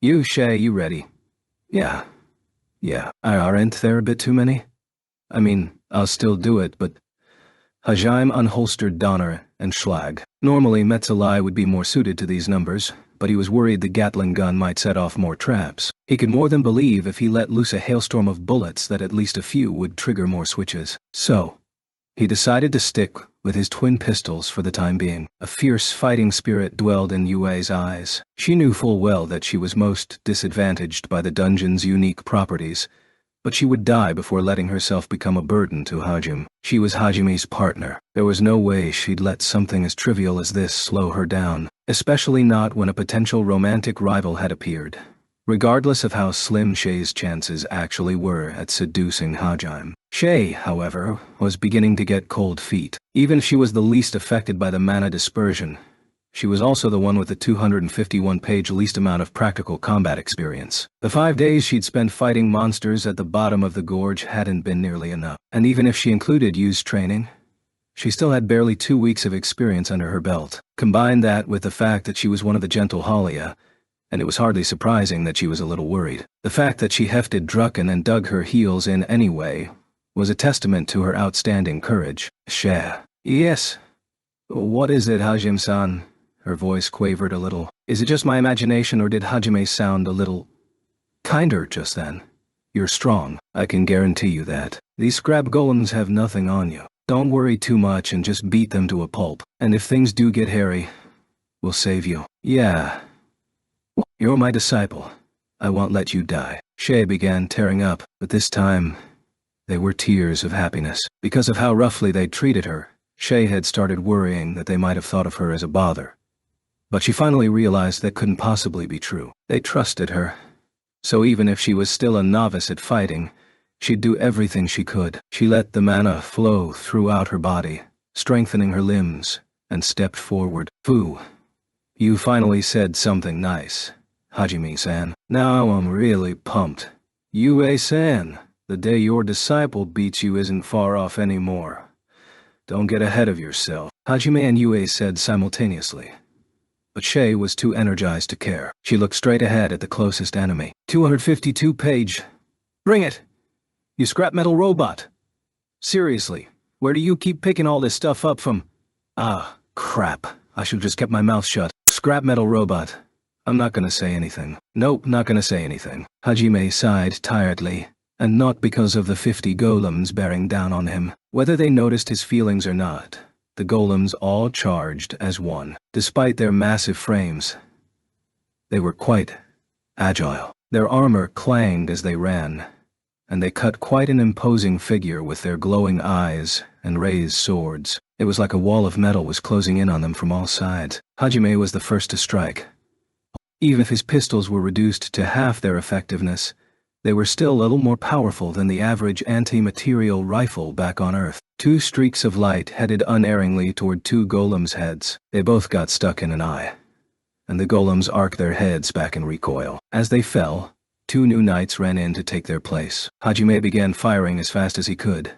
You, Shay, you ready? Yeah. Aren't there a bit too many? I mean, I'll still do it, but... Hajime unholstered Donner and Schlag. Normally, Metzalai would be more suited to these numbers, but he was worried the Gatling gun might set off more traps. He could more than believe if he let loose a hailstorm of bullets that at least a few would trigger more switches. So, he decided to stick with his twin pistols for the time being. A fierce fighting spirit dwelled in Yue's eyes. She knew full well that she was most disadvantaged by the dungeon's unique properties, but she would die before letting herself become a burden to Hajime. She was Hajime's partner. There was no way she'd let something as trivial as this slow her down, especially not when a potential romantic rival had appeared, regardless of how slim Shay's chances actually were at seducing Hajime. Shay, however, was beginning to get cold feet. Even if she was the least affected by the mana dispersion, she was also the one with the 251-page least amount of practical combat experience. The 5 days she'd spent fighting monsters at the bottom of the gorge hadn't been nearly enough. And even if she included used training, she still had barely 2 weeks of experience under her belt. Combine that with the fact that she was one of the gentle Halia, and it was hardly surprising that she was a little worried. The fact that she hefted Drucken and dug her heels in anyway was a testament to her outstanding courage. Shay. Yes. What is it, Hajime-san? Her voice quavered a little. Is it just my imagination, or did Hajime sound a little kinder just then? You're strong. I can guarantee you that. These scrap golems have nothing on you. Don't worry too much and just beat them to a pulp. And if things do get hairy, we'll save you. Yeah. You're my disciple. I won't let you die. Shay began tearing up, but this time, they were tears of happiness. Because of how roughly they'd treated her, Shay had started worrying that they might have thought of her as a bother. But she finally realized that couldn't possibly be true. They trusted her. So even if she was still a novice at fighting, she'd do everything she could. She let the mana flow throughout her body, strengthening her limbs, and stepped forward. Fu, you finally said something nice, Hajime-san. Now I'm really pumped. Yue-san, the day your disciple beats you isn't far off anymore. Don't get ahead of yourself. Hajime and Yue said simultaneously. But Shay was too energized to care. She looked straight ahead at the closest enemy. 252-page. Bring it! You scrap metal robot! Seriously, where do you keep picking all this stuff up from? Ah, crap. I should have just kept my mouth shut. Scrap metal robot. I'm not gonna say anything. Nope, not gonna say anything. Hajime sighed tiredly, and not because of the 50 golems bearing down on him. Whether they noticed his feelings or not, the golems all charged as one. Despite their massive frames, they were quite agile. Their armor clanged as they ran, and they cut quite an imposing figure with their glowing eyes and raised swords. It was like a wall of metal was closing in on them from all sides. Hajime was the first to strike. Even if his pistols were reduced to half their effectiveness, they were still a little more powerful than the average anti-material rifle back on Earth. 2 streaks of light headed unerringly toward 2 golems' heads. They both got stuck in an eye, and the golems arced their heads back in recoil. As they fell, 2 new knights ran in to take their place. Hajime began firing as fast as he could,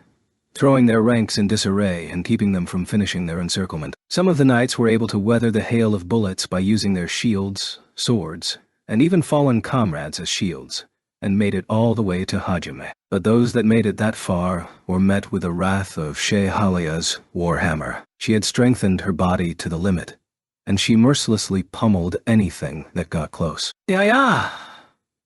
throwing their ranks in disarray and keeping them from finishing their encirclement. Some of the knights were able to weather the hail of bullets by using their shields, swords, and even fallen comrades as shields, and made it all the way to Hajime. But those that made it that far were met with the wrath of Shehalia's warhammer. She had strengthened her body to the limit, and she mercilessly pummeled anything that got close. "Ya-ya!"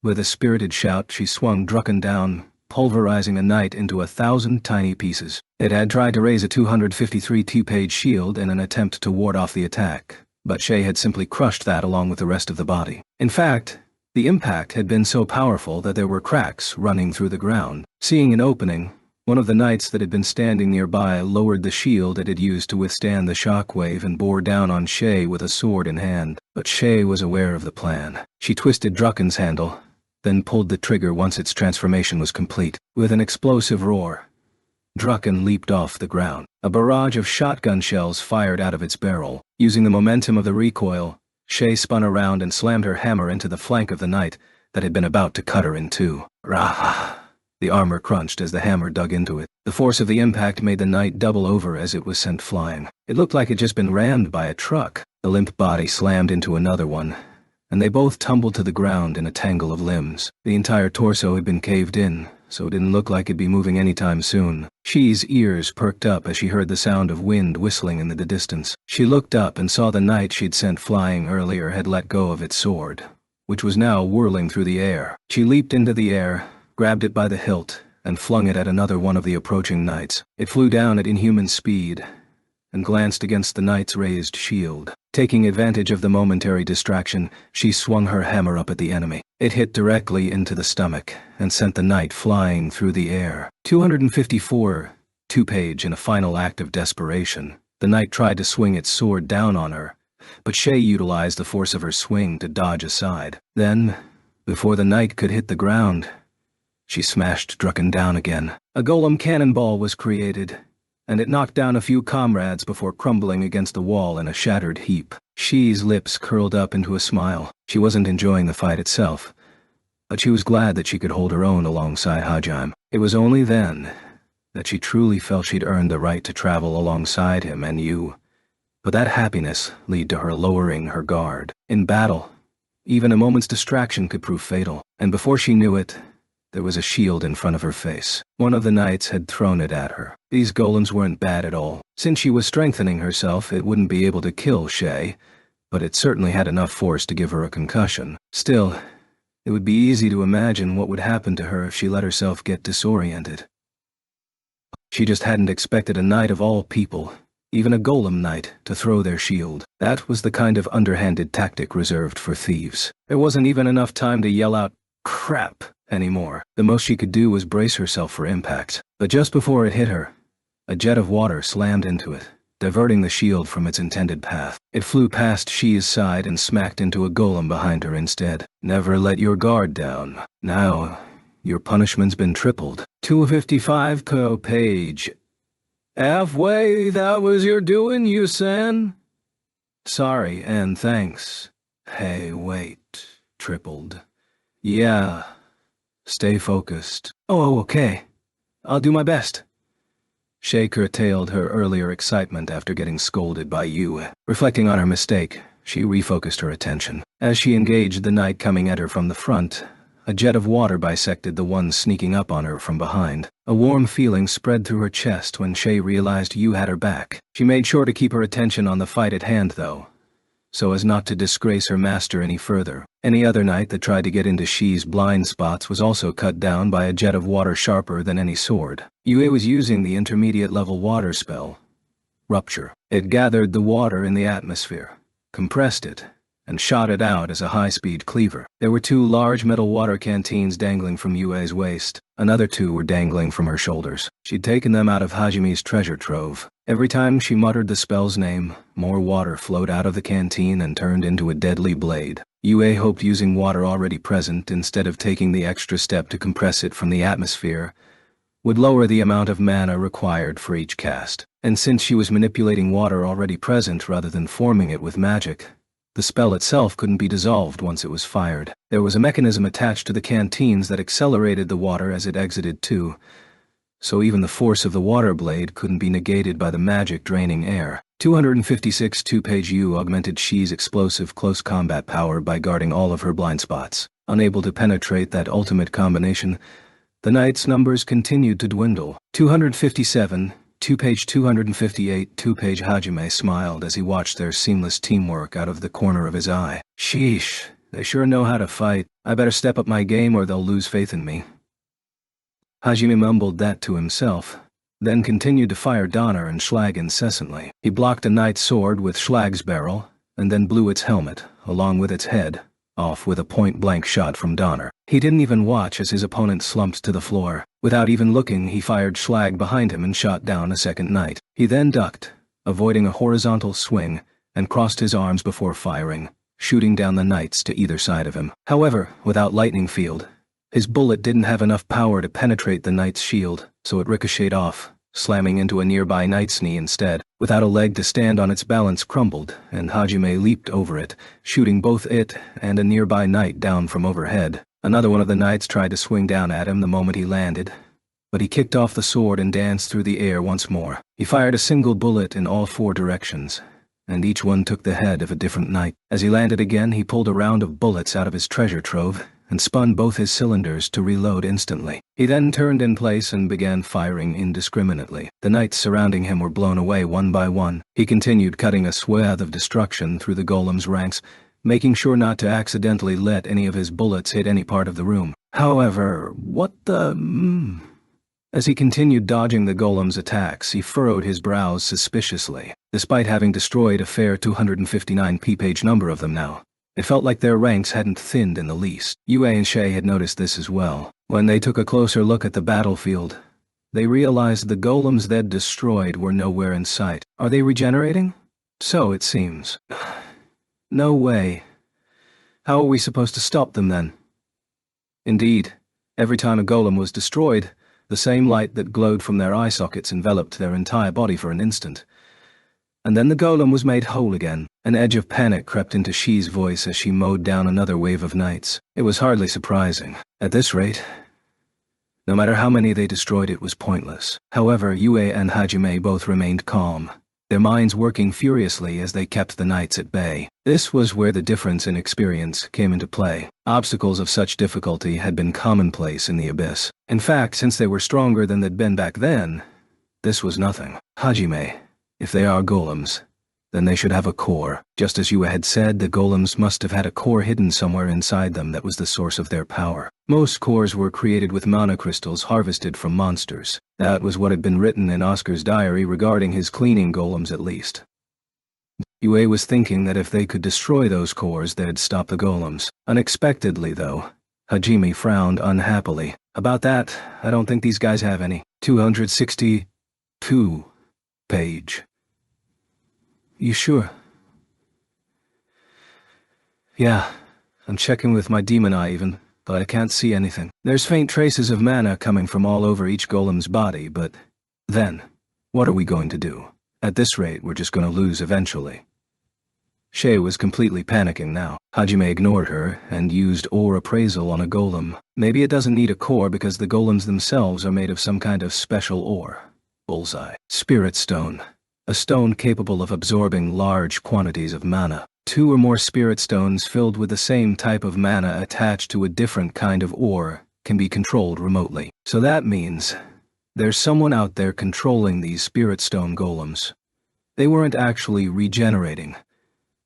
With a spirited shout, she swung Drucken down, pulverizing a knight into 1,000 tiny pieces. It had tried to raise a 253 T-page shield in an attempt to ward off the attack, but Shay had simply crushed that along with the rest of the body. In fact, the impact had been so powerful that there were cracks running through the ground. Seeing an opening, one of the knights that had been standing nearby lowered the shield it had used to withstand the shockwave and bore down on Shay with a sword in hand. But Shay was aware of the plan. She twisted Drucken's handle, then pulled the trigger once its transformation was complete. With an explosive roar, Drucken leaped off the ground. A barrage of shotgun shells fired out of its barrel. Using the momentum of the recoil, Shay spun around and slammed her hammer into the flank of the knight that had been about to cut her in two. Rah! The armor crunched as the hammer dug into it. The force of the impact made the knight double over as it was sent flying. It looked like it had just been rammed by a truck. The limp body slammed into another one, and they both tumbled to the ground in a tangle of limbs. The entire torso had been caved in, so it didn't look like it'd be moving anytime soon. She's ears perked up as she heard the sound of wind whistling in the distance. She looked up and saw the knight she'd sent flying earlier had let go of its sword, which was now whirling through the air. She leaped into the air, grabbed it by the hilt, and flung it at another one of the approaching knights. It flew down at inhuman speed and glanced against the knight's raised shield. Taking advantage of the momentary distraction, she swung her hammer up at the enemy. It hit directly into the stomach and sent the knight flying through the air. 254, 2-page in a final act of desperation. The knight tried to swing its sword down on her, but Shay utilized the force of her swing to dodge aside. Then, before the knight could hit the ground, she smashed Drucken down again. A golem cannonball was created, and it knocked down a few comrades before crumbling against the wall in a shattered heap. She's lips curled up into a smile. She wasn't enjoying the fight itself, but she was glad that she could hold her own alongside Hajime. It was only then that she truly felt she'd earned the right to travel alongside him and you. But that happiness led to her lowering her guard. In battle, even a moment's distraction could prove fatal, and before she knew it, there was a shield in front of her face. One of the knights had thrown it at her. These golems weren't bad at all. Since she was strengthening herself, it wouldn't be able to kill Shay, but it certainly had enough force to give her a concussion. Still, it would be easy to imagine what would happen to her if she let herself get disoriented. She just hadn't expected a knight of all people, even a golem knight, to throw their shield. That was the kind of underhanded tactic reserved for thieves. There wasn't even enough time to yell out, "Crap!" anymore. The most she could do was brace herself for impact. But just before it hit her, a jet of water slammed into it, diverting the shield from its intended path. It flew past Shi's side and smacked into a golem behind her instead. Never let your guard down. Now, your punishment's been tripled. 255 per page. Halfway, that was your doing, you san? Sorry, and thanks. Hey, wait. Tripled. Yeah. Stay focused. Oh, okay. I'll do my best. Shay curtailed her earlier excitement after getting scolded by you. Reflecting on her mistake, she refocused her attention. As she engaged the knight coming at her from the front, a jet of water bisected the one sneaking up on her from behind. A warm feeling spread through her chest when Shay realized you had her back. She made sure to keep her attention on the fight at hand, though, so as not to disgrace her master any further. Any other knight that tried to get into Shi's blind spots was also cut down by a jet of water sharper than any sword. Yue was using the intermediate-level water spell, Rupture. It gathered the water in the atmosphere, compressed it, and shot it out as a high-speed cleaver. There were 2 large metal water canteens dangling from Yue's waist. Another 2 were dangling from her shoulders. She'd taken them out of Hajime's treasure trove. Every time she muttered the spell's name, more water flowed out of the canteen and turned into a deadly blade. Yue hoped using water already present instead of taking the extra step to compress it from the atmosphere would lower the amount of mana required for each cast. And since she was manipulating water already present rather than forming it with magic, the spell itself couldn't be dissolved once it was fired. There was a mechanism attached to the canteens that accelerated the water as it exited too, so even the force of the water blade couldn't be negated by the magic draining air. 256 2-page U augmented Shi's explosive close combat power by guarding all of her blind spots. Unable to penetrate that ultimate combination, the knight's numbers continued to dwindle. 257, 2-page 258 2-page Hajime smiled as he watched their seamless teamwork out of the corner of his eye. Sheesh, they sure know how to fight. I better step up my game or they'll lose faith in me. Hajime mumbled that to himself, then continued to fire Donner and Schlag incessantly. He blocked a knight's sword with Schlag's barrel, and then blew its helmet, along with its head, off with a point-blank shot from Donner. He didn't even watch as his opponent slumped to the floor. Without even looking, he fired Schlag behind him and shot down a second knight. He then ducked, avoiding a horizontal swing, and crossed his arms before firing, shooting down the knights to either side of him. However, without lightning field, his bullet didn't have enough power to penetrate the knight's shield, so it ricocheted off, slamming into a nearby knight's knee instead. Without a leg to stand on, its balance crumbled, and Hajime leaped over it, shooting both it and a nearby knight down from overhead. Another one of the knights tried to swing down at him the moment he landed, but he kicked off the sword and danced through the air once more. He fired a single bullet in all 4 directions, and each one took the head of a different knight. As he landed again, he pulled a round of bullets out of his treasure trove and spun both his cylinders to reload instantly. He then turned in place and began firing indiscriminately. The knights surrounding him were blown away one by one. He continued cutting a swath of destruction through the golem's ranks, making sure not to accidentally let any of his bullets hit any part of the room. However, As he continued dodging the golem's attacks, he furrowed his brows suspiciously. Despite having destroyed a fair 259 page number of them now, it felt like their ranks hadn't thinned in the least. Yue and Shay had noticed this as well. When they took a closer look at the battlefield, they realized the golems they'd destroyed were nowhere in sight. Are they regenerating? So it seems. No way. How are we supposed to stop them then? Indeed, every time a golem was destroyed, the same light that glowed from their eye sockets enveloped their entire body for an instant. And then the golem was made whole again. An edge of panic crept into Shi's voice as she mowed down another wave of knights. It was hardly surprising. At this rate, no matter how many they destroyed, it was pointless. However, Yue and Hajime both remained calm, their minds working furiously as they kept the knights at bay. This was where the difference in experience came into play. Obstacles of such difficulty had been commonplace in the abyss. In fact, since they were stronger than they'd been back then, this was nothing. Hajime, if they are golems, then they should have a core. Just as Yue had said, the golems must have had a core hidden somewhere inside them that was the source of their power. Most cores were created with mana crystals harvested from monsters. That was what had been written in Oscar's diary regarding his cleaning golems at least. Yue was thinking that if they could destroy those cores, they'd stop the golems. Unexpectedly, though, Hajime frowned unhappily. About that, I don't think these guys have any. 262 page. You sure? Yeah, I'm checking with my demon eye even, but I can't see anything. There's faint traces of mana coming from all over each golem's body, but then, what are we going to do? At this rate, we're just going to lose eventually. Shay was completely panicking now. Hajime ignored her and used ore appraisal on a golem. Maybe it doesn't need a core because the golems themselves are made of some kind of special ore. Bullseye. Spirit stone. A stone capable of absorbing large quantities of mana. 2 or more spirit stones filled with the same type of mana attached to a different kind of ore can be controlled remotely. So that means there's someone out there controlling these spirit stone golems. They weren't actually regenerating.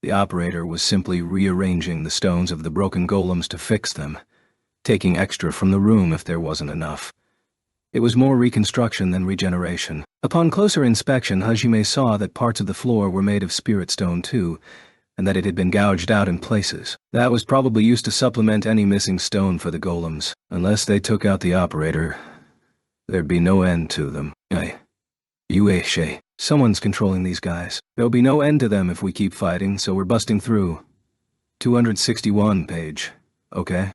The operator was simply rearranging the stones of the broken golems to fix them, taking extra from the room if there wasn't enough. It was more reconstruction than regeneration. Upon closer inspection, Hajime saw that parts of the floor were made of spirit stone too, and that it had been gouged out in places. That was probably used to supplement any missing stone for the golems. Unless they took out the operator, there'd be no end to them. Hey. Shay. Someone's controlling these guys. There'll be no end to them if we keep fighting, so we're busting through. 261 page. Okay.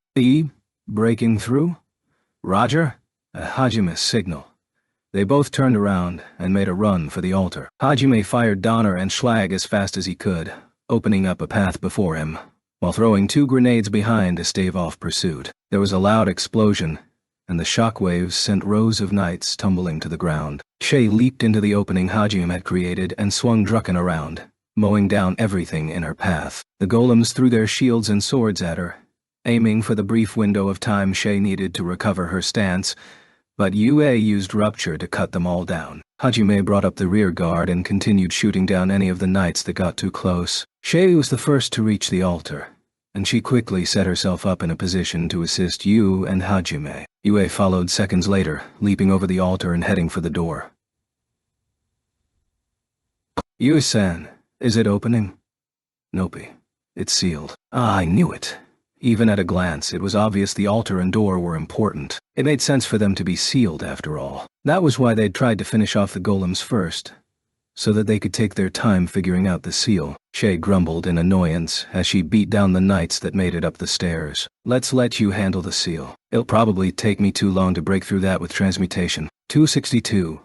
Breaking through? Roger? A Hajime's signal. They both turned around and made a run for the altar. Hajime fired Donner and Schlag as fast as he could, opening up a path before him, while throwing 2 grenades behind to stave off pursuit. There was a loud explosion, and the shockwaves sent rows of knights tumbling to the ground. Shay leaped into the opening Hajime had created and swung Drucken around, mowing down everything in her path. The golems threw their shields and swords at her, aiming for the brief window of time Shay needed to recover her stance, but Yue used Rupture to cut them all down. Hajime brought up the rear guard and continued shooting down any of the knights that got too close. Shay was the first to reach the altar, and she quickly set herself up in a position to assist Yu and Hajime. Yue followed seconds later, leaping over the altar and heading for the door. Yu-san, is it opening? Nope. It's sealed. I knew it. Even at a glance, it was obvious the altar and door were important. It made sense for them to be sealed, after all. That was why they'd tried to finish off the golems first, so that they could take their time figuring out the seal. Shay grumbled in annoyance as she beat down the knights that made it up the stairs. Let's let you handle the seal. It'll probably take me too long to break through that with transmutation. 262.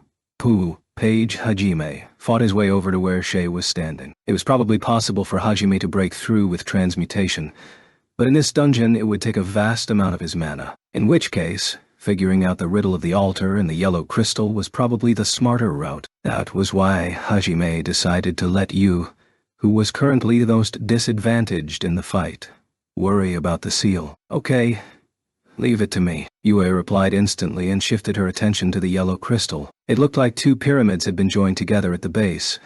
Page Hajime fought his way over to where Shay was standing. It was probably possible for Hajime to break through with transmutation, but in this dungeon it would take a vast amount of his mana, in which case, figuring out the riddle of the altar and the yellow crystal was probably the smarter route. That was why Hajime decided to let Yu, who was currently the most disadvantaged in the fight, worry about the seal. Okay, leave it to me. Yue replied instantly and shifted her attention to the yellow crystal. It looked like 2 pyramids had been joined together at the base,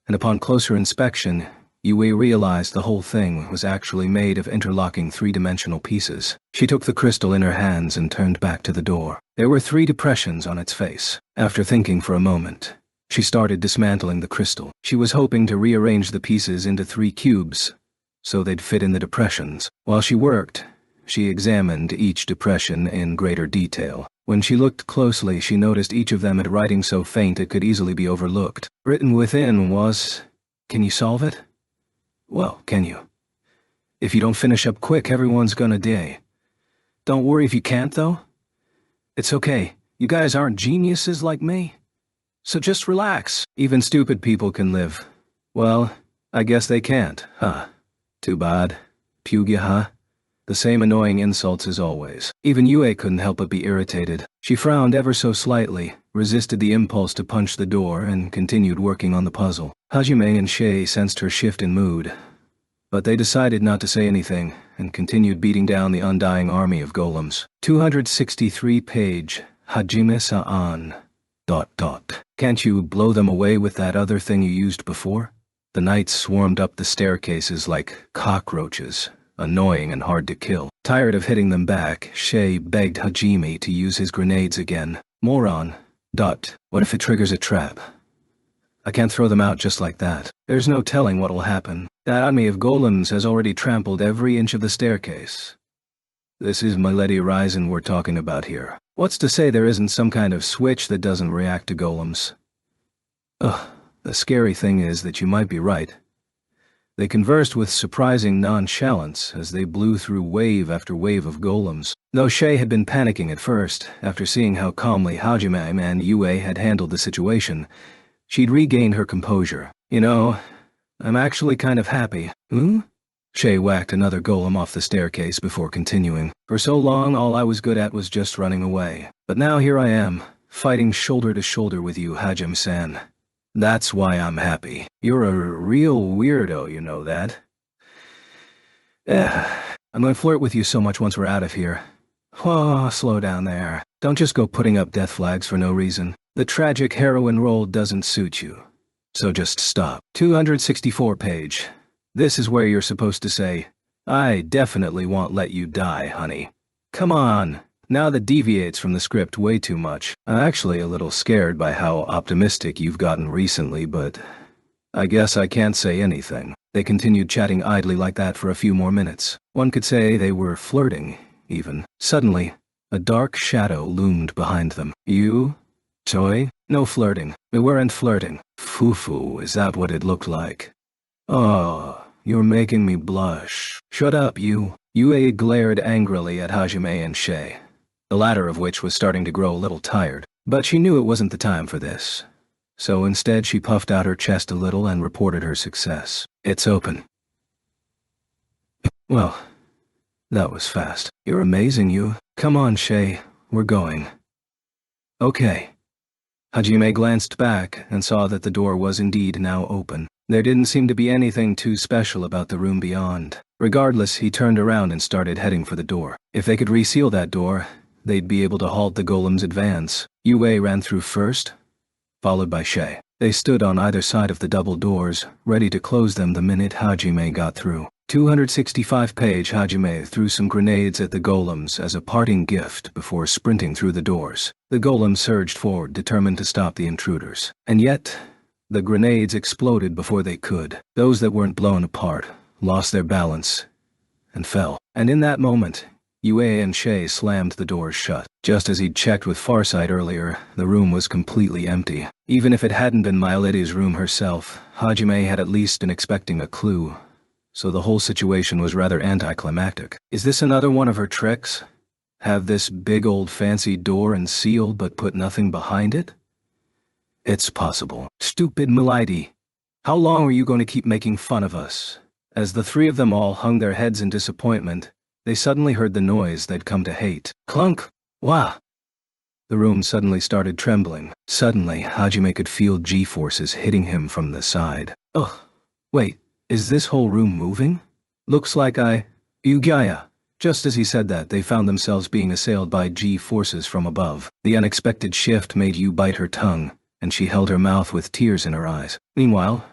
and upon closer inspection, Yue realized the whole thing was actually made of interlocking 3-dimensional pieces. She took the crystal in her hands and turned back to the door. There were 3 depressions on its face. After thinking for a moment, she started dismantling the crystal. She was hoping to rearrange the pieces into 3 cubes, so they'd fit in the depressions. While she worked, she examined each depression in greater detail. When she looked closely, she noticed each of them had writing so faint it could easily be overlooked. Written within was, "Can you solve it?" Well, can you? If you don't finish up quick, everyone's gonna die. Don't worry if you can't, though. It's okay. You guys aren't geniuses like me. So just relax. Even stupid people can live. Well, I guess they can't, huh? Too bad. Pugya, huh? The same annoying insults as always. Even Yue couldn't help but be irritated. She frowned ever so slightly, resisted the impulse to punch the door, and continued working on the puzzle. Hajime and Shay sensed her shift in mood, but they decided not to say anything and continued beating down the undying army of golems. 263 page, Hajime-san. ... Can't you blow them away with that other thing you used before? The knights swarmed up the staircases like cockroaches, annoying and hard to kill. Tired of hitting them back, Shay begged Hajime to use his grenades again. Moron. ... What if it triggers a trap? I can't throw them out just like that. There's no telling what'll happen. That army of golems has already trampled every inch of the staircase. This is Milady Ryzen we're talking about here. What's to say there isn't some kind of switch that doesn't react to golems? Ugh, the scary thing is that you might be right. They conversed with surprising nonchalance as they blew through wave after wave of golems. Though Shay had been panicking at first, after seeing how calmly Hajime and Yue had handled the situation, she'd regained her composure. You know, I'm actually kind of happy. Shay whacked another golem off the staircase before continuing. For so long, all I was good at was just running away. But now here I am, fighting shoulder to shoulder with you, Hajime-san. That's why I'm happy. You're a real weirdo, you know that? I'm gonna flirt with you so much once we're out of here. Oh, slow down there. Don't just go putting up death flags for no reason. The tragic heroine role doesn't suit you. So just stop. 264 page. This is where you're supposed to say, I definitely won't let you die, honey. Come on. Now that deviates from the script way too much. I'm actually a little scared by how optimistic you've gotten recently, but I guess I can't say anything. They continued chatting idly like that for a few more minutes. One could say they were flirting, even. Suddenly, a dark shadow loomed behind them. You? Choi? No flirting. We weren't flirting. Fufu, is that what it looked like? Oh, you're making me blush. Shut up, you. Yue glared angrily at Hajime and Shay, the latter of which was starting to grow a little tired. But she knew it wasn't the time for this. So instead she puffed out her chest a little and reported her success. It's open. Well, that was fast. You're amazing, you. Come on, Shay. We're going. Okay. Hajime glanced back and saw that the door was indeed now open. There didn't seem to be anything too special about the room beyond. Regardless, he turned around and started heading for the door. If they could reseal that door, they'd be able to halt the golem's advance. Yue ran through first, followed by Shay. They stood on either side of the double doors, ready to close them the minute Hajime got through. 265-page Hajime threw some grenades at the golems as a parting gift before sprinting through the doors. The golem surged forward, determined to stop the intruders. And yet, the grenades exploded before they could. Those that weren't blown apart lost their balance and fell. And in that moment, Yue and Shay slammed the doors shut. Just as he'd checked with Farsight earlier, the room was completely empty. Even if it hadn't been Miletta's room herself, Hajime had at least been expecting a clue. So the whole situation was rather anticlimactic. Is this another one of her tricks? Have this big old fancy door and seal but put nothing behind it? It's possible. Stupid Milady. How long are you going to keep making fun of us? As the three of them all hung their heads in disappointment, they suddenly heard the noise they'd come to hate. Clunk! Wah! The room suddenly started trembling. Suddenly, Hajime could feel G-forces hitting him from the side. Ugh. Wait. Is this whole room moving? Looks like Ugaya. Just as he said that, they found themselves being assailed by G-forces from above. The unexpected shift made Yu bite her tongue, and she held her mouth with tears in her eyes. Meanwhile,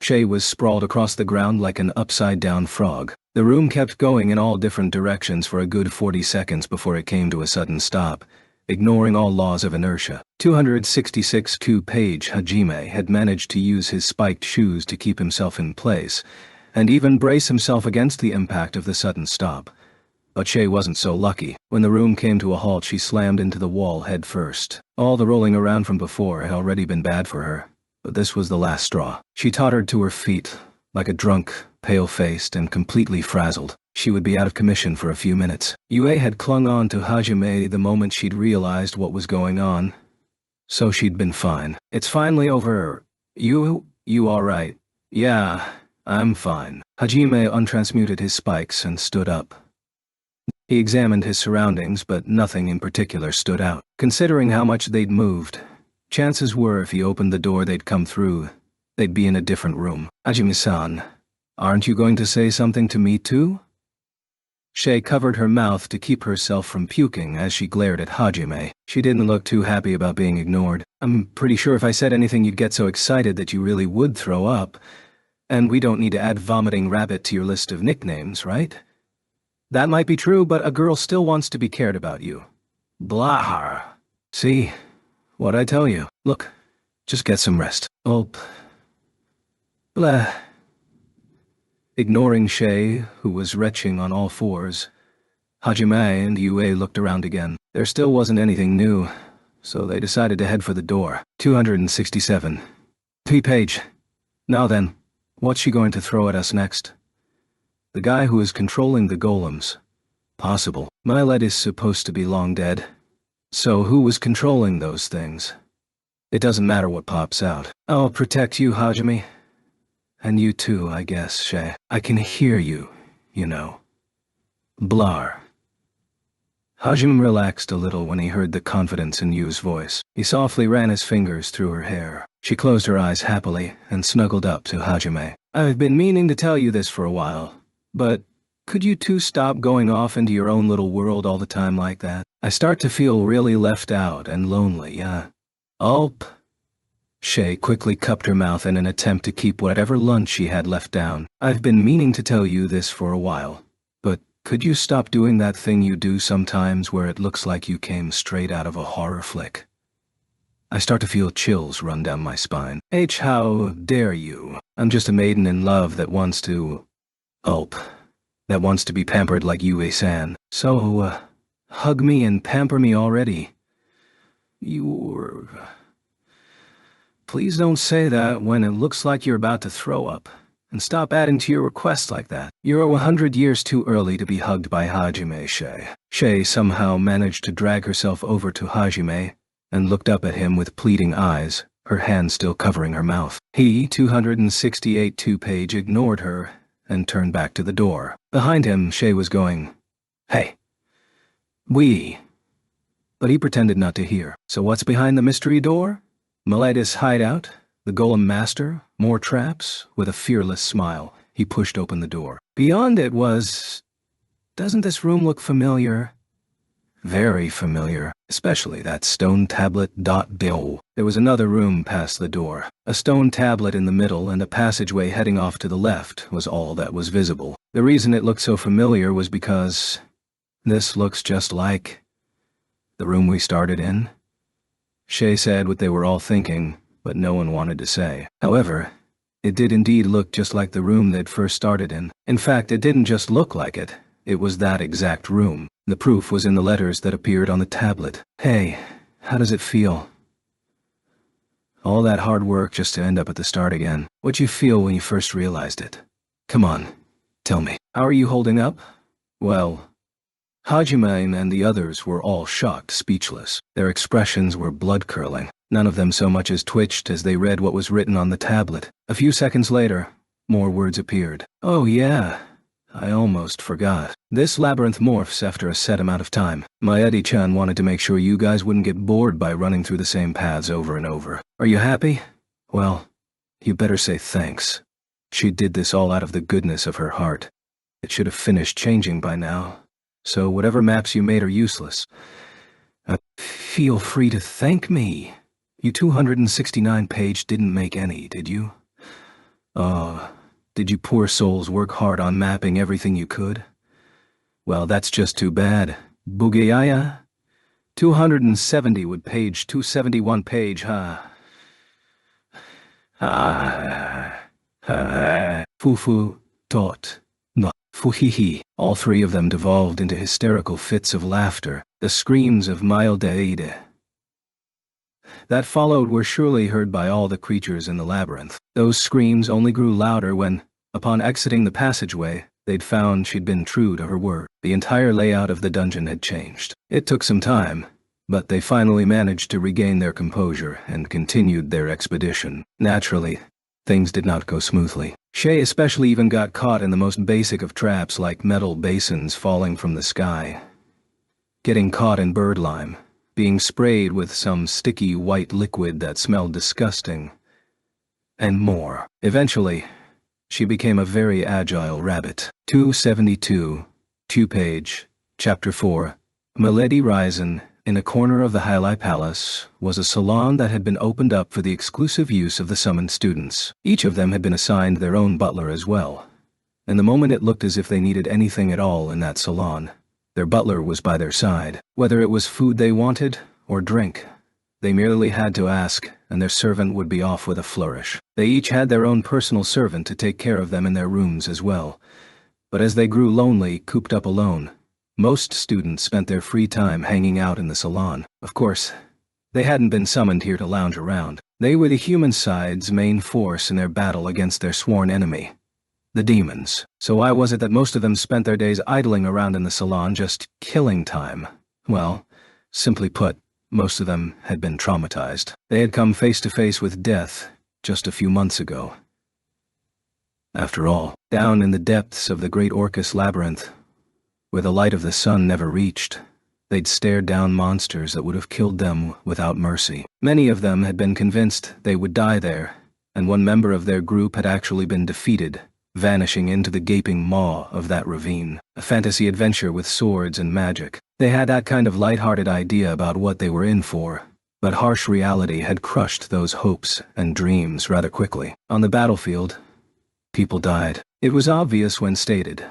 Shay was sprawled across the ground like an upside-down frog. The room kept going in all different directions for a good 40 seconds before it came to a sudden stop, ignoring all laws of inertia. 266-page Hajime had managed to use his spiked shoes to keep himself in place, and even brace himself against the impact of the sudden stop. But Shay wasn't so lucky. When the room came to a halt, she slammed into the wall head first. All the rolling around from before had already been bad for her, but this was the last straw. She tottered to her feet, like a drunk, pale-faced, and completely frazzled. She would be out of commission for a few minutes. Yue had clung on to Hajime the moment she'd realized what was going on, so she'd been fine. It's finally over. You alright? Yeah, I'm fine. Hajime untransmuted his spikes and stood up. He examined his surroundings, but nothing in particular stood out. Considering how much they'd moved, chances were if he opened the door they'd come through, they'd be in a different room. Hajime-san, aren't you going to say something to me too? Shay covered her mouth to keep herself from puking as she glared at Hajime. She didn't look too happy about being ignored. I'm pretty sure if I said anything you'd get so excited that you really would throw up. And we don't need to add vomiting rabbit to your list of nicknames, right? That might be true, but a girl still wants to be cared about you. Blah. See? What'd I tell you? Look, just get some rest. Ulp. Blah. Ignoring Shay, who was retching on all fours, Hajime and Yue looked around again. There still wasn't anything new, so they decided to head for the door. 267. P-page. Now then, what's she going to throw at us next? The guy who is controlling the golems. Possible. Milet is supposed to be long dead. So who was controlling those things? It doesn't matter what pops out. I'll protect you, Hajime. And you too, I guess, Shay. I can hear you, you know. Blar. Hajime relaxed a little when he heard the confidence in Yu's voice. He softly ran his fingers through her hair. She closed her eyes happily and snuggled up to Hajime. I've been meaning to tell you this for a while, but could you two stop going off into your own little world all the time like that? I start to feel really left out and lonely, Ulp. Shay quickly cupped her mouth in an attempt to keep whatever lunch she had left down. I've been meaning to tell you this for a while, but could you stop doing that thing you do sometimes where it looks like you came straight out of a horror flick? I start to feel chills run down my spine. How dare you? I'm just a maiden in love that wants to... Ulp. That wants to be pampered like Yue-san. So, hug me and pamper me already. You're... Please don't say that when it looks like you're about to throw up. And stop adding to your requests like that. You're 100 years too early to be hugged by Hajime, Shay. Shay somehow managed to drag herself over to Hajime and looked up at him with pleading eyes, her hand still covering her mouth. He, 268 2-page, ignored her and turned back to the door. Behind him, Shay was going, "Hey. But he pretended not to hear. So what's behind the mystery door? Miletus' hideout? The Golem Master? More traps? With a fearless smile, he pushed open the door. Beyond it was... Doesn't this room look familiar? Very familiar, especially that stone tablet. Bill. There was another room past the door. A stone tablet in the middle and a passageway heading off to the left was all that was visible. The reason it looked so familiar was because... This looks just like... the room we started in. Shay said what they were all thinking, but no one wanted to say. However, it did indeed look just like the room they'd first started in. In fact, it didn't just look like it. It was that exact room. The proof was in the letters that appeared on the tablet. Hey, how does it feel? All that hard work just to end up at the start again. What'd you feel when you first realized it? Come on, tell me. How are you holding up? Well... Hajime and the others were all shocked, speechless. Their expressions were blood-curdling. None of them so much as twitched as they read what was written on the tablet. A few seconds later, more words appeared. Oh yeah, I almost forgot. This labyrinth morphs after a set amount of time. Maedi-chan wanted to make sure you guys wouldn't get bored by running through the same paths over and over. Are you happy? Well, you better say thanks. She did this all out of the goodness of her heart. It should have finished changing by now. So whatever maps you made are useless. Feel free to thank me. You 269-page didn't make any, did you? Did you poor souls work hard on mapping everything you could? Well, that's just too bad. Bugayaya? 270 would page 271 page, huh? Fufu, tot, no, fuhihi. All three of them devolved into hysterical fits of laughter, the screams of Mildeide that followed were surely heard by all the creatures in the labyrinth. Those screams only grew louder when, upon exiting the passageway, they'd found she'd been true to her word. The entire layout of the dungeon had changed. It took some time, but they finally managed to regain their composure and continued their expedition. Naturally, things did not go smoothly. Shay especially even got caught in the most basic of traps like metal basins falling from the sky, getting caught in birdlime, being sprayed with some sticky white liquid that smelled disgusting, and more. Eventually, she became a very agile rabbit. 272, 2-page, Chapter 4. Milady Risen. In a corner of the Hyli Palace was a salon that had been opened up for the exclusive use of the summoned students. Each of them had been assigned their own butler as well, and the moment it looked as if they needed anything at all in that salon, their butler was by their side. Whether it was food they wanted or drink, they merely had to ask, and their servant would be off with a flourish. They each had their own personal servant to take care of them in their rooms as well. But as they grew lonely, cooped up alone, most students spent their free time hanging out in the salon. Of course, they hadn't been summoned here to lounge around. They were the human side's main force in their battle against their sworn enemy, the demons. So why was it that most of them spent their days idling around in the salon just killing time? Well, simply put, most of them had been traumatized. They had come face to face with death just a few months ago. After all, down in the depths of the Great Orcus Labyrinth, where the light of the sun never reached, they'd stared down monsters that would have killed them without mercy. Many of them had been convinced they would die there, and one member of their group had actually been defeated, vanishing into the gaping maw of that ravine. A fantasy adventure with swords and magic. They had that kind of light-hearted idea about what they were in for, but harsh reality had crushed those hopes and dreams rather quickly. On the battlefield, people died. It was obvious when stated,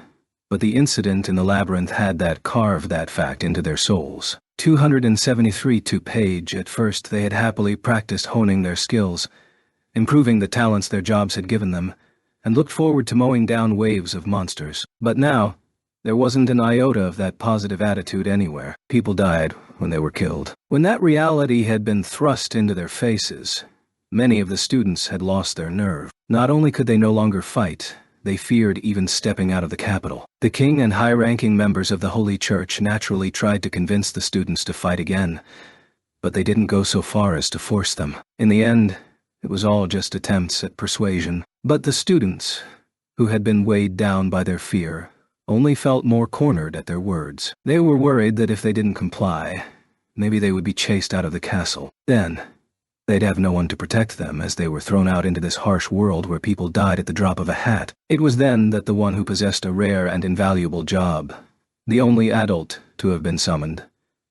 but the incident in the labyrinth had carved that fact into their souls. 273 to page. At first they had happily practiced honing their skills, improving the talents their jobs had given them, and looked forward to mowing down waves of monsters. But now, there wasn't an iota of that positive attitude anywhere. People died when they were killed. When that reality had been thrust into their faces, many of the students had lost their nerve. Not only could they no longer fight, they feared even stepping out of the capital. The king and high-ranking members of the Holy Church naturally tried to convince the students to fight again, but they didn't go so far as to force them. In the end, it was all just attempts at persuasion. But the students, who had been weighed down by their fear, only felt more cornered at their words. They were worried that if they didn't comply, maybe they would be chased out of the castle. Then, they'd have no one to protect them as they were thrown out into this harsh world where people died at the drop of a hat. It was then that the one who possessed a rare and invaluable job, the only adult to have been summoned,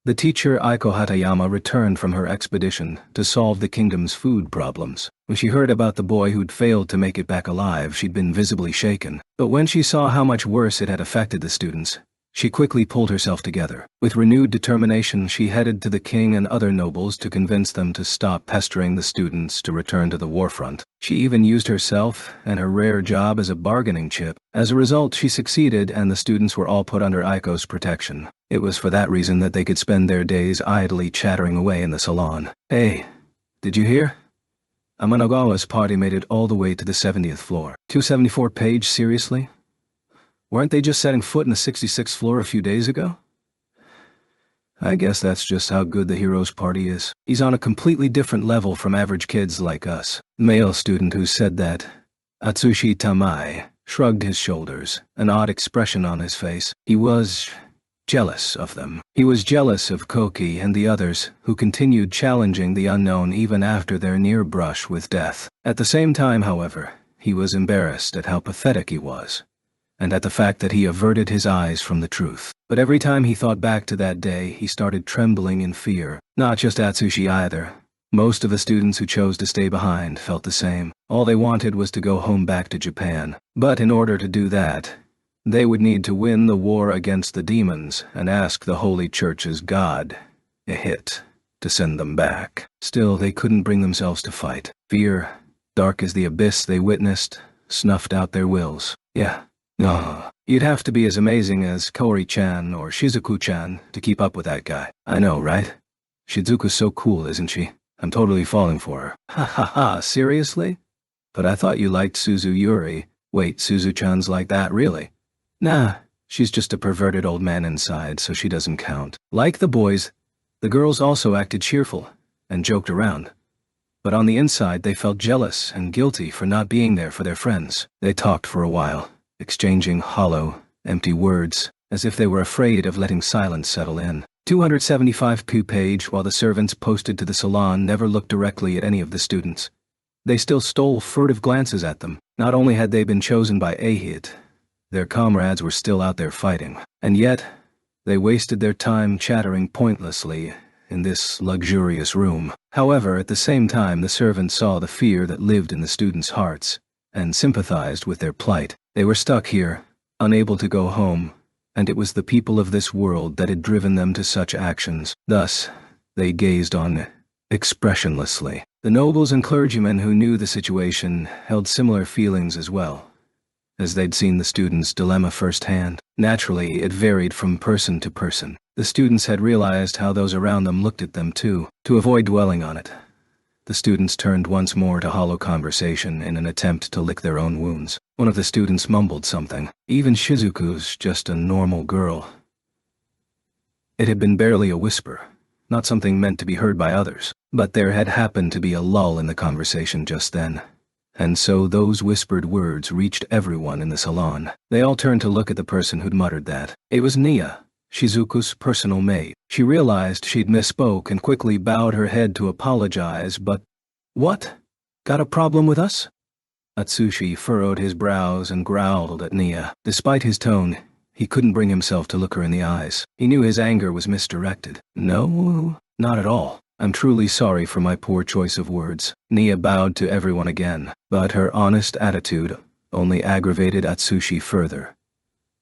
the teacher Aiko Hatayama, returned from her expedition to solve the kingdom's food problems. When she heard about the boy who'd failed to make it back alive, she'd been visibly shaken. But when she saw how much worse it had affected the students, she quickly pulled herself together. With renewed determination, she headed to the king and other nobles to convince them to stop pestering the students to return to the warfront. She even used herself and her rare job as a bargaining chip. As a result, she succeeded, and the students were all put under Aiko's protection. It was for that reason that they could spend their days idly chattering away in the salon. Hey, did you hear? Amanagawa's party made it all the way to the 70th floor. 274 page, seriously? Weren't they just setting foot in the 66th floor a few days ago? I guess that's just how good the hero's party is. He's on a completely different level from average kids like us. The male student who said that, Atsushi Tamai, shrugged his shoulders, an odd expression on his face. He was jealous of them. He was jealous of Koki and the others, who continued challenging the unknown even after their near brush with death. At the same time, however, he was embarrassed at how pathetic he was, and at the fact that he averted his eyes from the truth. But every time he thought back to that day, he started trembling in fear. Not just Atsushi either. Most of the students who chose to stay behind felt the same. All they wanted was to go home back to Japan. But in order to do that, they would need to win the war against the demons and ask the Holy Church's God, Ihit, to send them back. Still, they couldn't bring themselves to fight. Fear, dark as the abyss they witnessed, snuffed out their wills. Yeah. Oh, you'd have to be as amazing as Kaori-chan or Shizuku-chan to keep up with that guy. I know, right? Shizuku's so cool, isn't she? I'm totally falling for her. Ha ha ha, seriously? But I thought you liked Suzuyuri. Wait, Suzu-chan's like that, really? Nah, she's just a perverted old man inside, so she doesn't count. Like the boys, the girls also acted cheerful and joked around. But on the inside, they felt jealous and guilty for not being there for their friends. They talked for a while, exchanging hollow, empty words, as if they were afraid of letting silence settle in. 275 page. While the servants posted to the salon never looked directly at any of the students, they still stole furtive glances at them. Not only had they been chosen by Ihit, their comrades were still out there fighting, and yet they wasted their time chattering pointlessly in this luxurious room. However, at the same time, the servants saw the fear that lived in the students' hearts and sympathized with their plight. They were stuck here, unable to go home, and it was the people of this world that had driven them to such actions. Thus, they gazed on expressionlessly. The nobles and clergymen who knew the situation held similar feelings as well, as they'd seen the students' dilemma firsthand. Naturally, it varied from person to person. The students had realized how those around them looked at them too. To avoid dwelling on it, the students turned once more to hollow conversation in an attempt to lick their own wounds. One of the students mumbled something. Even Shizuku's just a normal girl. It had been barely a whisper, not something meant to be heard by others. But there had happened to be a lull in the conversation just then. And so those whispered words reached everyone in the salon. They all turned to look at the person who'd muttered that. It was Nia, Shizuku's personal maid. She realized she'd misspoke and quickly bowed her head to apologize, but, "What? Got a problem with us?" Atsushi furrowed his brows and growled at Nia. Despite his tone, he couldn't bring himself to look her in the eyes. He knew his anger was misdirected. "No, not at all. I'm truly sorry for my poor choice of words." Nia bowed to everyone again, but her honest attitude only aggravated Atsushi further.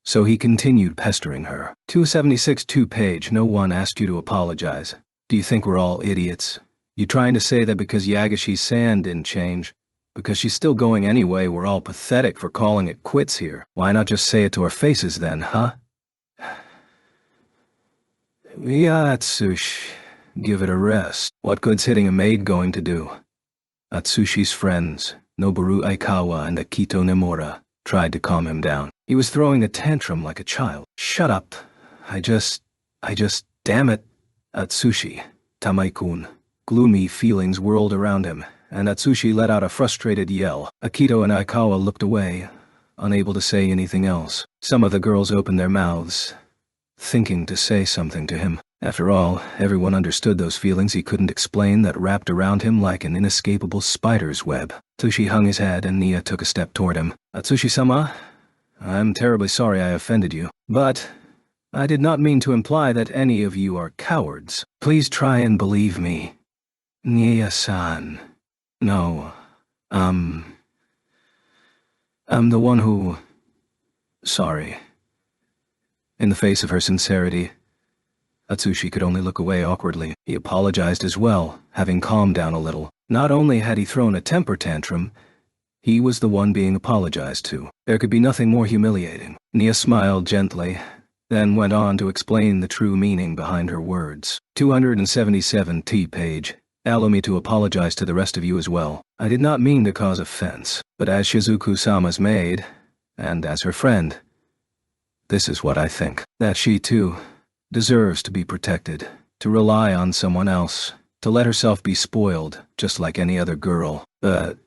So he continued pestering her. 276 2-page, no one asked you to apologize. Do you think we're all idiots? You trying to say that because Yagashi's-san didn't change, because she's still going anyway, we're all pathetic for calling it quits here? Why not just say it to our faces then, huh? Yeah, Atsushi, give it a rest. What good's hitting a maid going to do? Atsushi's friends, Noboru Aikawa and Akito Nemura, tried to calm him down. He was throwing a tantrum like a child. Shut up. I just, damn it. Atsushi, Tamai-kun. Gloomy feelings whirled around him, and Atsushi let out a frustrated yell. Akito and Aikawa looked away, unable to say anything else. Some of the girls opened their mouths, thinking to say something to him. After all, everyone understood those feelings he couldn't explain that wrapped around him like an inescapable spider's web. Atsushi hung his head and Nia took a step toward him. Atsushi-sama, I'm terribly sorry I offended you, but I did not mean to imply that any of you are cowards. Please try and believe me. Nia-san. No, I'm the one who... Sorry. In the face of her sincerity, Atsushi could only look away awkwardly. He apologized as well, having calmed down a little. Not only had he thrown a temper tantrum, he was the one being apologized to. There could be nothing more humiliating. Nia smiled gently, then went on to explain the true meaning behind her words. 277 T-page. Allow me to apologize to the rest of you as well. I did not mean to cause offense, but as Shizuku-sama's maid, and as her friend, this is what I think. That she, too, deserves to be protected, to rely on someone else, to let herself be spoiled, just like any other girl. But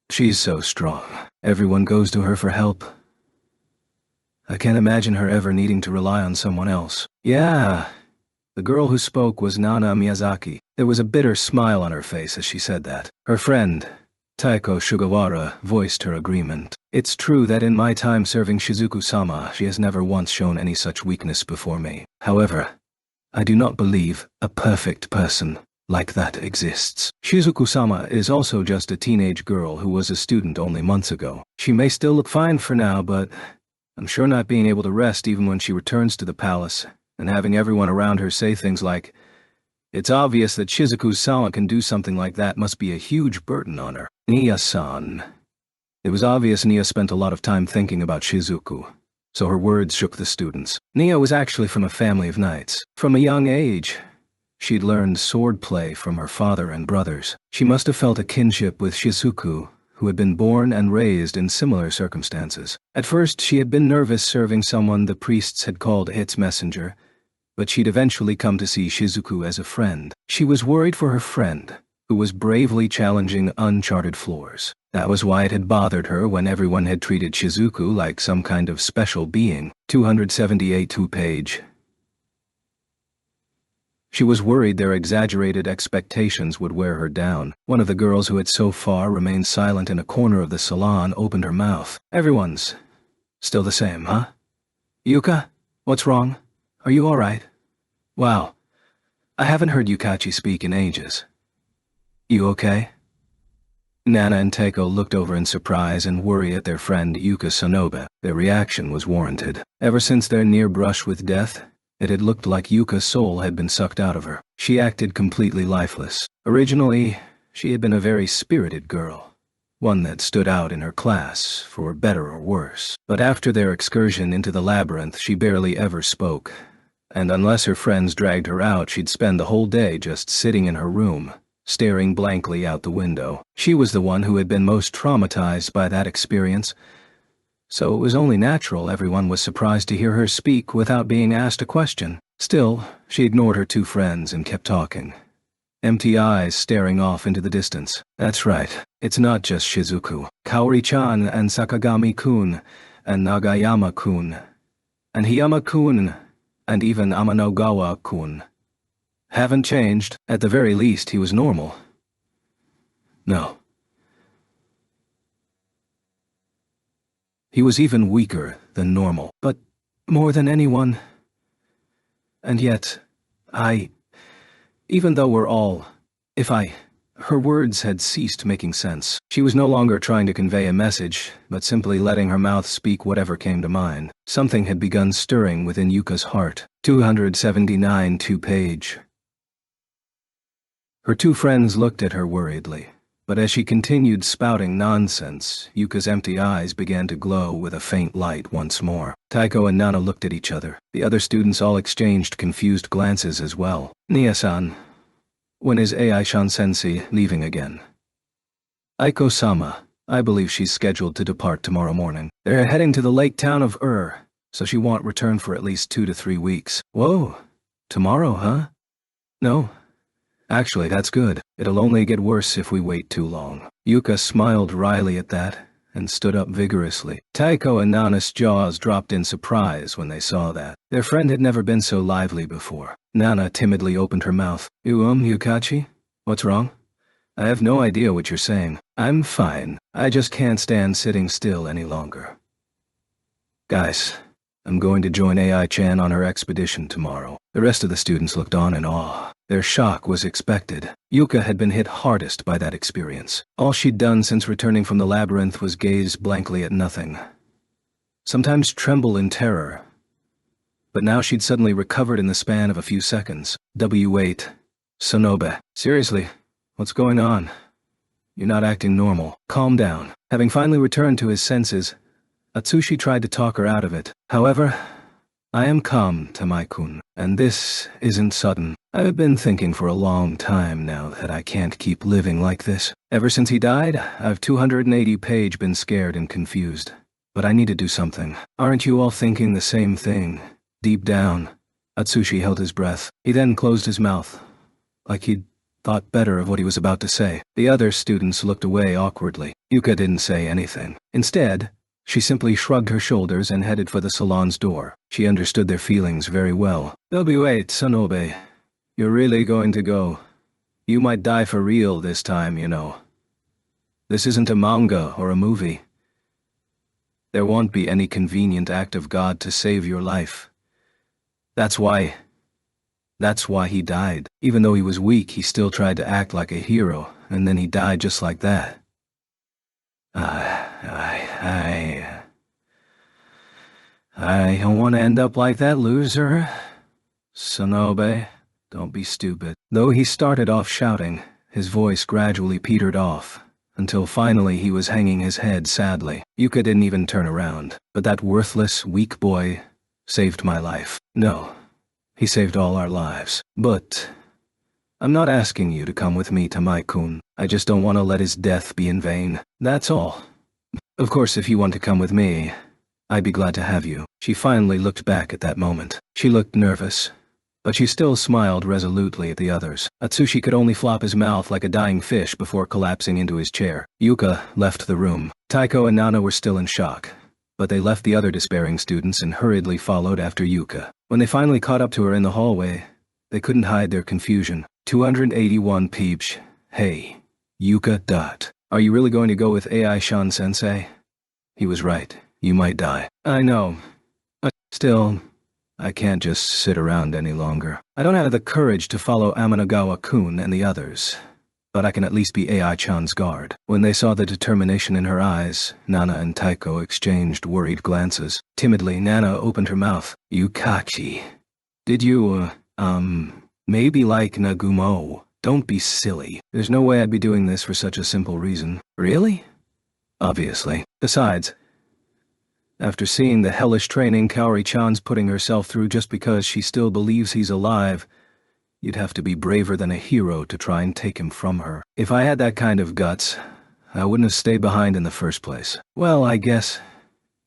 she's so strong. Everyone goes to her for help. I can't imagine her ever needing to rely on someone else. Yeah. The girl who spoke was Nana Miyazaki. There was a bitter smile on her face as she said that. Her friend, Taiko Sugawara, voiced her agreement. It's true that in my time serving Shizuku-sama, she has never once shown any such weakness before me. However, I do not believe a perfect person like that exists. Shizuku-sama is also just a teenage girl who was a student only months ago. She may still look fine for now, but I'm sure not being able to rest even when she returns to the palace, and having everyone around her say things like, "It's obvious that Shizuku-sama can do something like that," must be a huge burden on her. Nia-san. It was obvious Nia spent a lot of time thinking about Shizuku, so her words shook the students. Nia was actually from a family of knights. From a young age, she'd learned swordplay from her father and brothers. She must have felt a kinship with Shizuku, who had been born and raised in similar circumstances. At first, she had been nervous serving someone the priests had called its messenger, but she'd eventually come to see Shizuku as a friend. She was worried for her friend, who was bravely challenging uncharted floors. That was why it had bothered her when everyone had treated Shizuku like some kind of special being. 278 2-page. She was worried their exaggerated expectations would wear her down. One of the girls who had so far remained silent in a corner of the salon opened her mouth. Everyone's still the same, huh? Yuka, what's wrong? Are you all right? Wow, I haven't heard Yukachi speak in ages. You okay? Nana and Taiko looked over in surprise and worry at their friend Yuka Sonobe. Their reaction was warranted. Ever since their near brush with death, it had looked like Yuka's soul had been sucked out of her. She acted completely lifeless. Originally, she had been a very spirited girl, one that stood out in her class, for better or worse. But after their excursion into the labyrinth, she barely ever spoke, and unless her friends dragged her out, she'd spend the whole day just sitting in her room, staring blankly out the window. She was the one who had been most traumatized by that experience, so it was only natural everyone was surprised to hear her speak without being asked a question. Still, she ignored her two friends and kept talking, empty eyes staring off into the distance. That's right, it's not just Shizuku. Kaori-chan and Sakagami-kun, and Nagayama-kun, and Hiyama-kun, and even Amanogawa-kun haven't changed. At the very least, he was normal. No. He was even weaker than normal, but more than anyone. And yet, even though we're all, if I Her words had ceased making sense. She was no longer trying to convey a message, but simply letting her mouth speak whatever came to mind. Something had begun stirring within Yuka's heart. 279 2-page. Her two friends looked at her worriedly, but as she continued spouting nonsense, Yuka's empty eyes began to glow with a faint light once more. Taiko and Nana looked at each other. The other students all exchanged confused glances as well. Nia-san, when is Ai-shan-sensei leaving again? Aiko-sama, I believe she's scheduled to depart tomorrow morning. They're heading to the lake town of so she won't return for at least 2 to 3 weeks. Whoa, tomorrow, huh? No. Actually, that's good. It'll only get worse if we wait too long. Yuka smiled wryly at that and stood up vigorously. Taiko and Nana's jaws dropped in surprise when they saw that. Their friend had never been so lively before. Nana timidly opened her mouth. Yukachi? What's wrong? I have no idea what you're saying. I'm fine. I just can't stand sitting still any longer. Guys, I'm going to join Ai-chan on her expedition tomorrow. The rest of the students looked on in awe. Their shock was expected. Yuka had been hit hardest by that experience. All she'd done since returning from the labyrinth was gaze blankly at nothing. Sometimes tremble in terror. But now she'd suddenly recovered in the span of a few seconds. W8. Sonobe. Seriously, what's going on? You're not acting normal. Calm down. Having finally returned to his senses, Atsushi tried to talk her out of it. However, I am calm, Tamai-kun, and this isn't sudden. I've been thinking for a long time now that I can't keep living like this. Ever since he died, I've 280-page been scared and confused. But I need to do something. Aren't you all thinking the same thing? Deep down, Atsushi held his breath. He then closed his mouth, like he'd thought better of what he was about to say. The other students looked away awkwardly. Yuka didn't say anything. Instead, she simply shrugged her shoulders and headed for the salon's door. She understood their feelings very well. W8, Sonobe. You're really going to go. You might die for real this time, you know. This isn't a manga or a movie. There won't be any convenient act of God to save your life. That's why he died. Even though he was weak, he still tried to act like a hero, and then he died just like that. I don't want to end up like that loser. Sonobe, don't be stupid. Though he started off shouting, his voice gradually petered off, until finally he was hanging his head sadly. Yuka didn't even turn around, but that worthless, weak boy saved my life. No, he saved all our lives. But I'm not asking you to come with me to Tamai-kun. I just don't want to let his death be in vain. That's all. Of course, if you want to come with me, I'd be glad to have you. She finally looked back at that moment. She looked nervous, but she still smiled resolutely at the others. Atsushi could only flop his mouth like a dying fish before collapsing into his chair. Yuka left the room. Taiko and Nana were still in shock, but they left the other despairing students and hurriedly followed after Yuka. When they finally caught up to her in the hallway, they couldn't hide their confusion. 281 peeps. Hey, Yuka. Are you really going to go with Ai-shan-sensei? He was right. You might die. I know. But still, I can't just sit around any longer. I don't have the courage to follow Amanagawa-kun and the others, but I can at least be Ai-chan's guard. When they saw the determination in her eyes, Nana and Taiko exchanged worried glances. Timidly, Nana opened her mouth. Yukachi. Did you, maybe like Nagumo? Don't be silly. There's no way I'd be doing this for such a simple reason. Really? Obviously. Besides, after seeing the hellish training Kaori-chan's putting herself through just because she still believes he's alive, you'd have to be braver than a hero to try and take him from her. If I had that kind of guts, I wouldn't have stayed behind in the first place. Well, I guess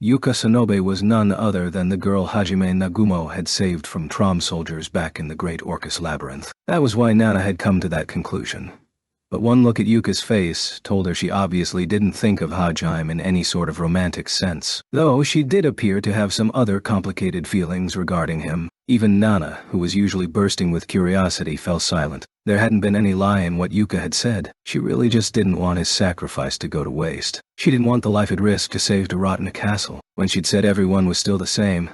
Yuka Sonobe was none other than the girl Hajime Nagumo had saved from Trom soldiers back in the Great Orcus Labyrinth. That was why Nana had come to that conclusion. But one look at Yuka's face told her she obviously didn't think of Hajime in any sort of romantic sense, though she did appear to have some other complicated feelings regarding him. Even Nana, who was usually bursting with curiosity, fell silent. There hadn't been any lie in what Yuka had said. She really just didn't want his sacrifice to go to waste. She didn't want the life at risk to save to rot in a castle. When she'd said everyone was still the same,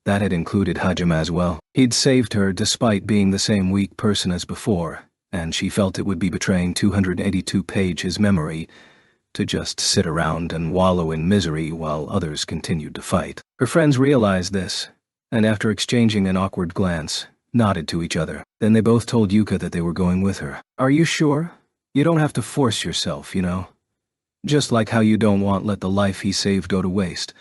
that had included Hajime as well. He'd saved her despite being the same weak person as before, and she felt it would be betraying 282 pages memory to just sit around and wallow in misery while others continued to fight. Her friends realized this, and after exchanging an awkward glance, nodded to each other. Then they both told Yuka that they were going with her. "Are you sure? You don't have to force yourself, you know? Just like how you don't want let the life he saved go to waste.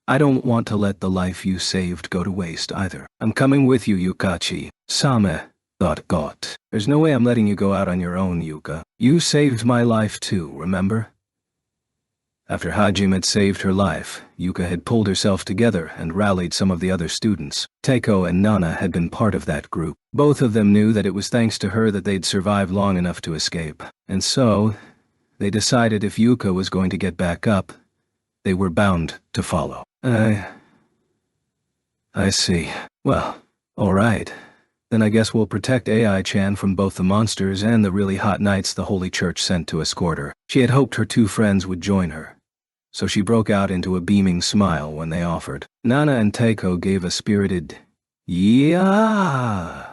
I don't want to let the life you saved go to waste either. I'm coming with you, Yukachi." Same thought God. "There's no way I'm letting you go out on your own, Yuka. You saved my life too, remember?" After Hajime had saved her life, Yuka had pulled herself together and rallied some of the other students. Teiko and Nana had been part of that group. Both of them knew that it was thanks to her that they'd survived long enough to escape. And so, they decided if Yuka was going to get back up, they were bound to follow. I see. Well, alright. Then I guess we'll protect AI-chan from both the monsters and the really hot knights the Holy Church sent to escort her. She had hoped her two friends would join her, so she broke out into a beaming smile when they offered. Nana and Teiko gave a spirited, "Yeah!"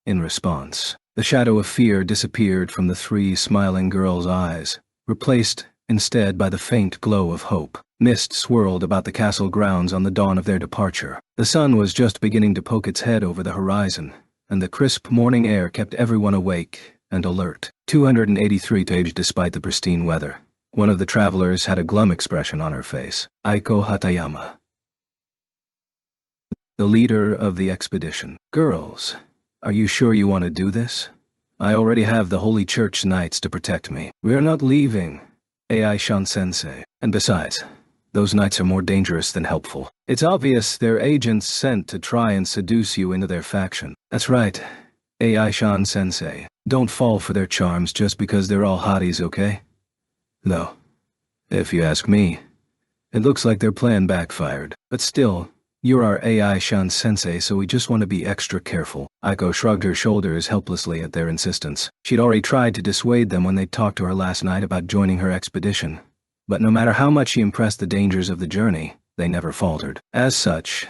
in response. The shadow of fear disappeared from the three smiling girls' eyes, replaced instead by the faint glow of hope. Mist swirled about the castle grounds on the dawn of their departure. The sun was just beginning to poke its head over the horizon, and the crisp morning air kept everyone awake and alert. 283 page despite the pristine weather. One of the travelers had a glum expression on her face. Aiko Hatayama, the leader of the expedition. "Girls, are you sure you want to do this? I already have the Holy Church Knights to protect me. We're not leaving, AI-chan sensei. And besides, those knights are more dangerous than helpful. It's obvious they're agents sent to try and seduce you into their faction." "That's right, AI-chan sensei. Don't fall for their charms just because they're all hotties, okay? Though, if you ask me, it looks like their plan backfired. But still, you're our AI-chan sensei, so we just want to be extra careful." Aiko shrugged her shoulders helplessly at their insistence. She'd already tried to dissuade them when they talked to her last night about joining her expedition. But no matter how much she impressed the dangers of the journey, they never faltered. As such,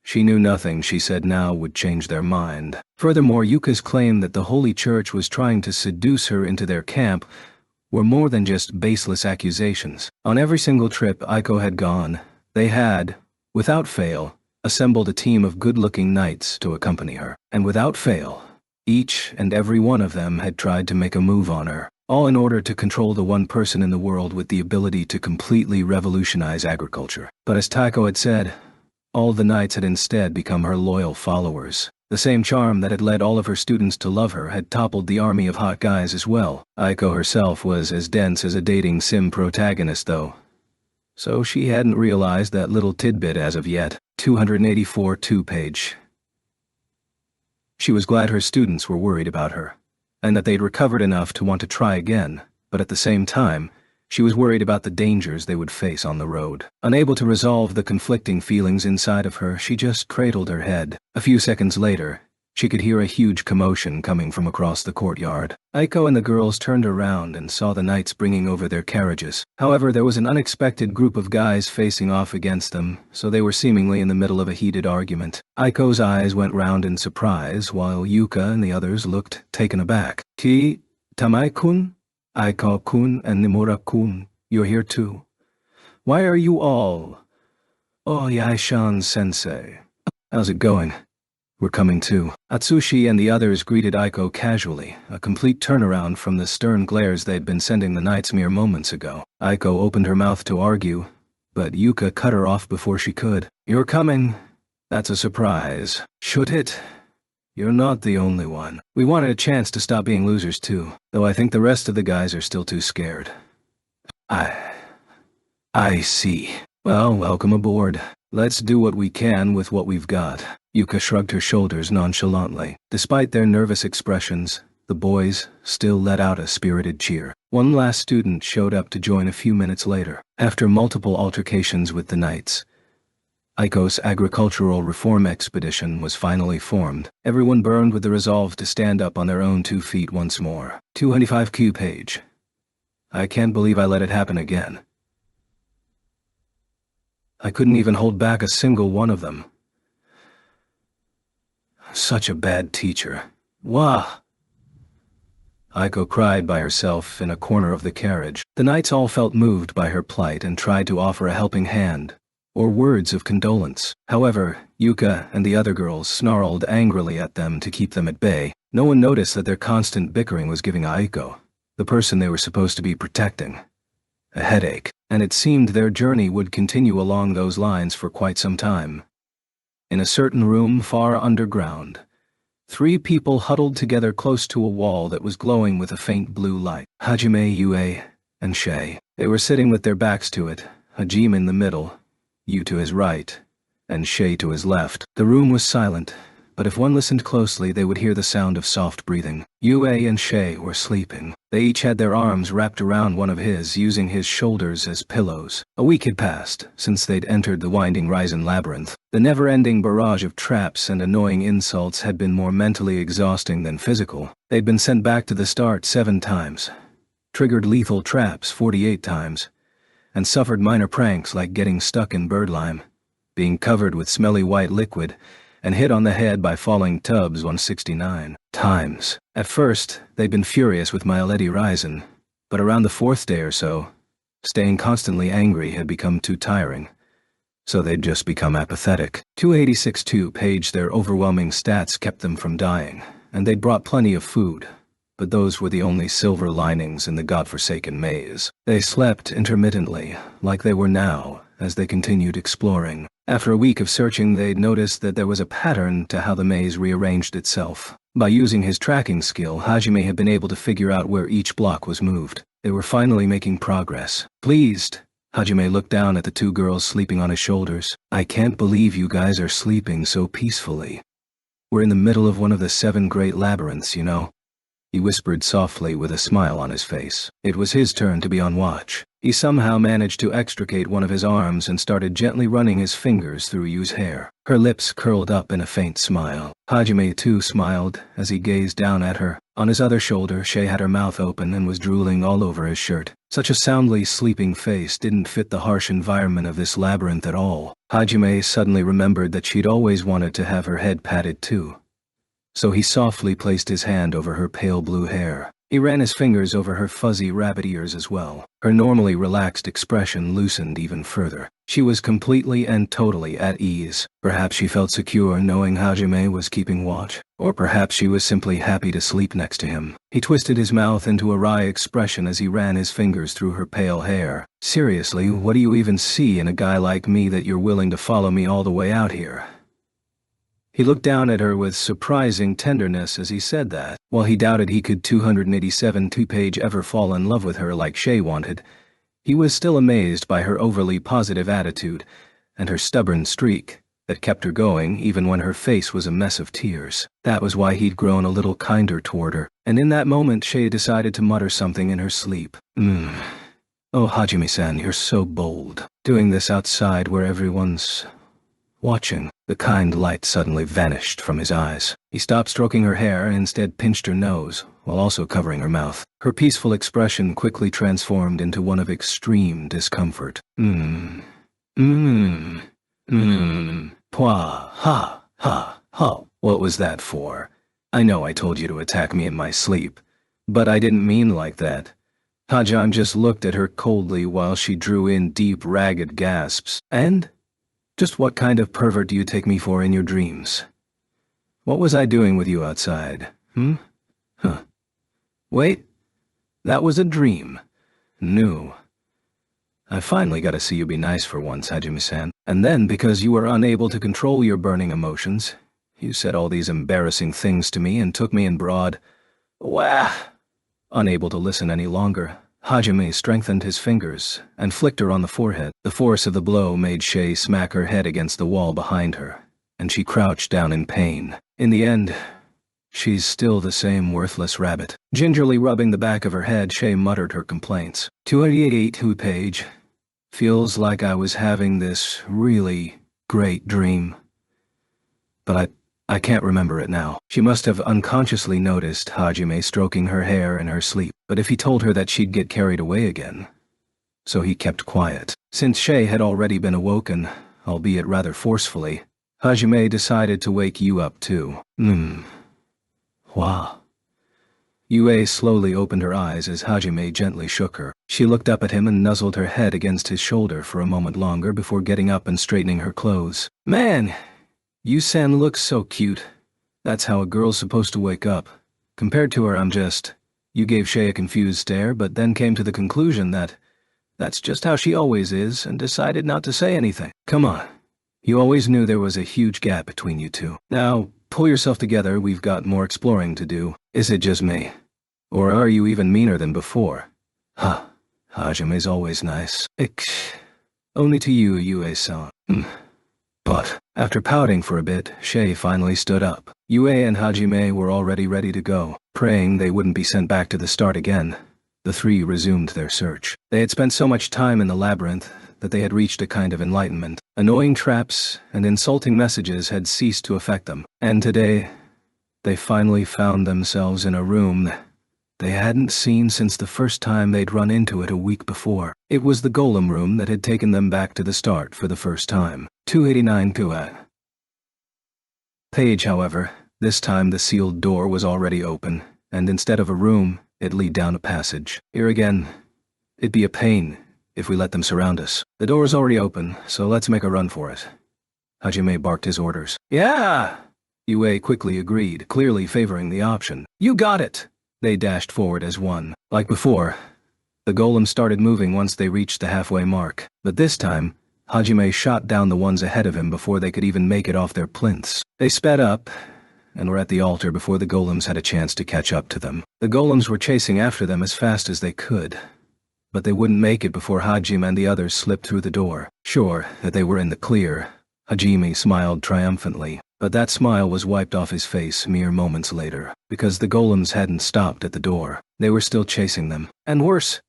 she knew nothing she said now would change their mind. Furthermore, Yuka's claim that the Holy Church was trying to seduce her into their camp were more than just baseless accusations. On every single trip Aiko had gone, they had, without fail, assembled a team of good-looking knights to accompany her. And without fail, each and every one of them had tried to make a move on her, all in order to control the one person in the world with the ability to completely revolutionize agriculture. But as Taiko had said, all the knights had instead become her loyal followers. The same charm that had led all of her students to love her had toppled the army of hot guys as well. Aiko herself was as dense as a dating sim protagonist though, so she hadn't realized that little tidbit as of yet. 284 2-page. She was glad her students were worried about her, and that they'd recovered enough to want to try again, but at the same time, she was worried about the dangers they would face on the road. Unable to resolve the conflicting feelings inside of her, she just cradled her head. A few seconds later, she could hear a huge commotion coming from across the courtyard. Aiko and the girls turned around and saw the knights bringing over their carriages. However, there was an unexpected group of guys facing off against them, so they were seemingly in the middle of a heated argument. Aiko's eyes went round in surprise, while Yuka and the others looked taken aback. Tamai-kun? Aiko-kun and Nimura-kun, you're here too. Why are you all? Oh, Yaishan sensei. How's it going? We're coming too. Atsushi and the others greeted Aiko casually, a complete turnaround from the stern glares they'd been sending the knights mere moments ago. Aiko opened her mouth to argue, but Yuka cut her off before she could. You're coming. That's a surprise. Should it? You're not the only one. We wanted a chance to stop being losers too, though I think the rest of the guys are still too scared. I see. Well, welcome aboard. Let's do what we can with what we've got. Yuka shrugged her shoulders nonchalantly. Despite their nervous expressions, the boys still let out a spirited cheer. One last student showed up to join a few minutes later. After multiple altercations with the knights, Aiko's agricultural reform expedition was finally formed. Everyone burned with the resolve to stand up on their own 2 feet once more. 225 page. I can't believe I let it happen again. I couldn't even hold back a single one of them. Such a bad teacher. Wah! Aiko cried by herself in a corner of the carriage. The knights all felt moved by her plight and tried to offer a helping hand, or words of condolence. However, Yuka and the other girls snarled angrily at them to keep them at bay. No one noticed that their constant bickering was giving Aiko, the person they were supposed to be protecting, a headache, and it seemed their journey would continue along those lines for quite some time. In a certain room far underground, 3 people huddled together close to a wall that was glowing with a faint blue light. Hajime, Yue, and Shay. They were sitting with their backs to it, Hajime in the middle, Yu to his right, and Shay to his left. The room was silent, but if one listened closely they would hear the sound of soft breathing. Yue and Shay were sleeping. They each had their arms wrapped around one of his, using his shoulders as pillows. A week had passed since they'd entered the winding Ryzen labyrinth. The never-ending barrage of traps and annoying insults had been more mentally exhausting than physical. They'd been sent back to the start 7 times, triggered lethal traps 48 times, and suffered minor pranks like getting stuck in birdlime, being covered with smelly white liquid, and hit on the head by falling tubs 169 times. At first, they'd been furious with Miletti Ryzen, but around the 4th day or so, staying constantly angry had become too tiring, so they'd just become apathetic. 286-2 page their overwhelming stats kept them from dying, and they'd brought plenty of food, but those were the only silver linings in the godforsaken maze. They slept intermittently, like they were now, as they continued exploring. After a week of searching, they'd noticed that there was a pattern to how the maze rearranged itself. By using his tracking skill, Hajime had been able to figure out where each block was moved. They were finally making progress. Pleased, Hajime looked down at the 2 girls sleeping on his shoulders. I can't believe you guys are sleeping so peacefully. We're in the middle of one of the 7 great labyrinths, you know. He whispered softly with a smile on his face. It was his turn to be on watch. He somehow managed to extricate one of his arms and started gently running his fingers through Yu's hair. Her lips curled up in a faint smile. Hajime too smiled as he gazed down at her. On his other shoulder, Shay had her mouth open and was drooling all over his shirt. Such a soundly sleeping face didn't fit the harsh environment of this labyrinth at all. Hajime suddenly remembered that she'd always wanted to have her head patted too. So he softly placed his hand over her pale blue hair. He ran his fingers over her fuzzy rabbit ears as well. Her normally relaxed expression loosened even further. She was completely and totally at ease. Perhaps she felt secure knowing Hajime was keeping watch, or perhaps she was simply happy to sleep next to him. He twisted his mouth into a wry expression as he ran his fingers through her pale hair. Seriously, what do you even see in a guy like me that you're willing to follow me all the way out here? He looked down at her with surprising tenderness as he said that. While he doubted he could 287-2 ever fall in love with her like Shay wanted, he was still amazed by her overly positive attitude and her stubborn streak that kept her going even when her face was a mess of tears. That was why he'd grown a little kinder toward her, and in that moment Shay decided to mutter something in her sleep. Oh, Hajime-san, you're so bold. Doing this outside where everyone's watching. The kind light suddenly vanished from his eyes. He stopped stroking her hair and instead pinched her nose, while also covering her mouth. Her peaceful expression quickly transformed into one of extreme discomfort. Pwa, ha. What was that for? I know I told you to attack me in my sleep, but I didn't mean like that. Hajan just looked at her coldly while she drew in deep, ragged gasps. And? Just what kind of pervert do you take me for in your dreams? What was I doing with you outside, Wait, that was a dream. No. I finally got to see you be nice for once, Hajime-san. And then, because you were unable to control your burning emotions, you said all these embarrassing things to me and took me in broad. Wah! Unable to listen any longer, Hajime strengthened his fingers and flicked her on the forehead. The force of the blow made Shay smack her head against the wall behind her, and she crouched down in pain. In the end, she's still the same worthless rabbit. Gingerly rubbing the back of her head, Shay muttered her complaints. 288 page. Feels like I was having this really great dream. But I can't remember it now. She must have unconsciously noticed Hajime stroking her hair in her sleep, but if he told her that she'd get carried away again. So he kept quiet. Since Shay had already been awoken, albeit rather forcefully, Hajime decided to wake you up too. Wow. Yue slowly opened her eyes as Hajime gently shook her. She looked up at him and nuzzled her head against his shoulder for a moment longer before getting up and straightening her clothes. Man, you-san looks so cute. That's how a girl's supposed to wake up. Compared to her, I'm just... You gave Shay a confused stare, but then came to the conclusion that that's just how she always is and decided not to say anything. Come on. You always knew there was a huge gap between you two. Now, pull yourself together, we've got more exploring to do. Is it just me? Or are you even meaner than before? Huh. Hajime's always nice. Only to you, Yue-san. But, after pouting for a bit, Shay finally stood up. Yue and Hajime were already ready to go. Praying they wouldn't be sent back to the start again, the three resumed their search. They had spent so much time in the labyrinth that they had reached a kind of enlightenment. Annoying traps and insulting messages had ceased to affect them, and today, they finally found themselves in a room they hadn't seen since the first time they'd run into it a week before. It was the golem room that had taken them back to the start for the first time. 289 Kua. Page, however, this time the sealed door was already open, and instead of a room, it led down a passage. Here again, it'd be a pain if we let them surround us. The door's already open, so let's make a run for it. Hajime barked his orders. Yeah! Yue quickly agreed, clearly favoring the option. You got it! They dashed forward as one. Like before, the golem started moving once they reached the halfway mark, but this time, Hajime shot down the ones ahead of him before they could even make it off their plinths. They sped up, and were at the altar before the golems had a chance to catch up to them. The golems were chasing after them as fast as they could, but they wouldn't make it before Hajime and the others slipped through the door. Sure that they were in the clear, Hajime smiled triumphantly, but that smile was wiped off his face mere moments later, because the golems hadn't stopped at the door. They were still chasing them. And worse,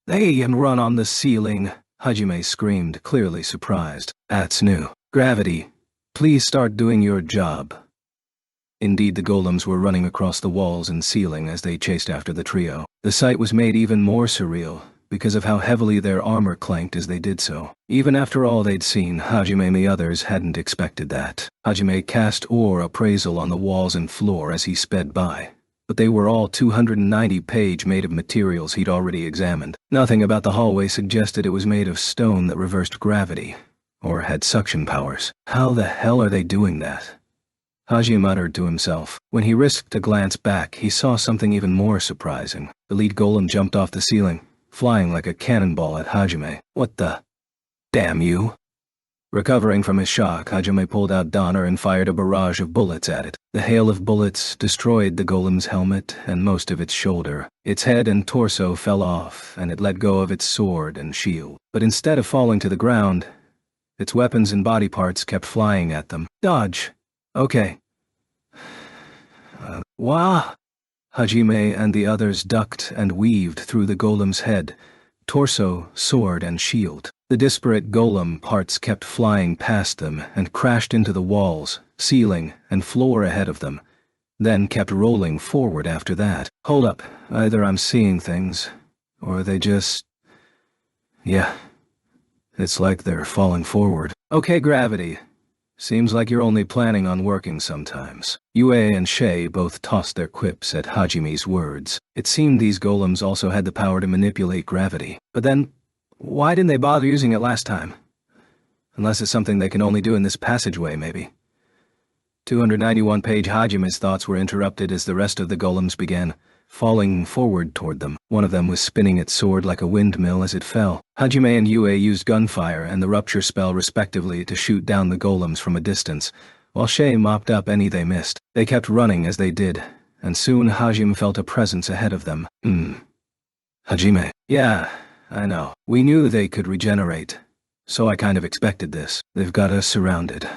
they can run on the ceiling, Hajime screamed, clearly surprised. That's new. Gravity, please start doing your job. Indeed, the golems were running across the walls and ceiling as they chased after the trio. The sight was made even more surreal because of how heavily their armor clanked as they did so. Even after all they'd seen, Hajime and the others hadn't expected that. Hajime cast ore appraisal on the walls and floor as he sped by, but they were all 290-page made of materials he'd already examined. Nothing about the hallway suggested it was made of stone that reversed gravity, or had suction powers. How the hell are they doing that? Haji muttered to himself. When he risked a glance back, he saw something even more surprising. The lead golem jumped off the ceiling, flying like a cannonball at Hajime. What the? Damn you! Recovering from his shock, Hajime pulled out Donner and fired a barrage of bullets at it. The hail of bullets destroyed the golem's helmet and most of its shoulder. Its head and torso fell off, and it let go of its sword and shield. But instead of falling to the ground, its weapons and body parts kept flying at them. Dodge! Okay. Wah! Hajime and the others ducked and weaved through the golem's head, torso, sword, and shield. The disparate golem parts kept flying past them and crashed into the walls, ceiling, and floor ahead of them, then kept rolling forward after that. Hold up, either I'm seeing things, or they just... Yeah, it's like they're falling forward. Okay, gravity. Seems like you're only planning on working sometimes. Yue and Shay both tossed their quips at Hajime's words. It seemed these golems also had the power to manipulate gravity. But then, why didn't they bother using it last time? Unless it's something they can only do in this passageway, maybe. 291-page Hajime's thoughts were interrupted as the rest of the golems began falling forward toward them. One of them was spinning its sword like a windmill as it fell. Hajime and Yue used gunfire and the rupture spell respectively to shoot down the golems from a distance, while Shay mopped up any they missed. They kept running as they did, and soon Hajime felt a presence ahead of them. Hajime. Yeah, I know. We knew they could regenerate, so I kind of expected this. They've got us surrounded.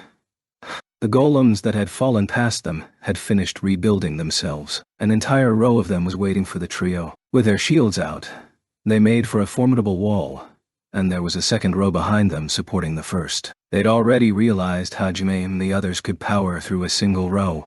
The golems that had fallen past them had finished rebuilding themselves. An entire row of them was waiting for the trio. With their shields out, they made for a formidable wall, and there was a second row behind them supporting the first. They'd already realized Hajime and the others could power through a single row.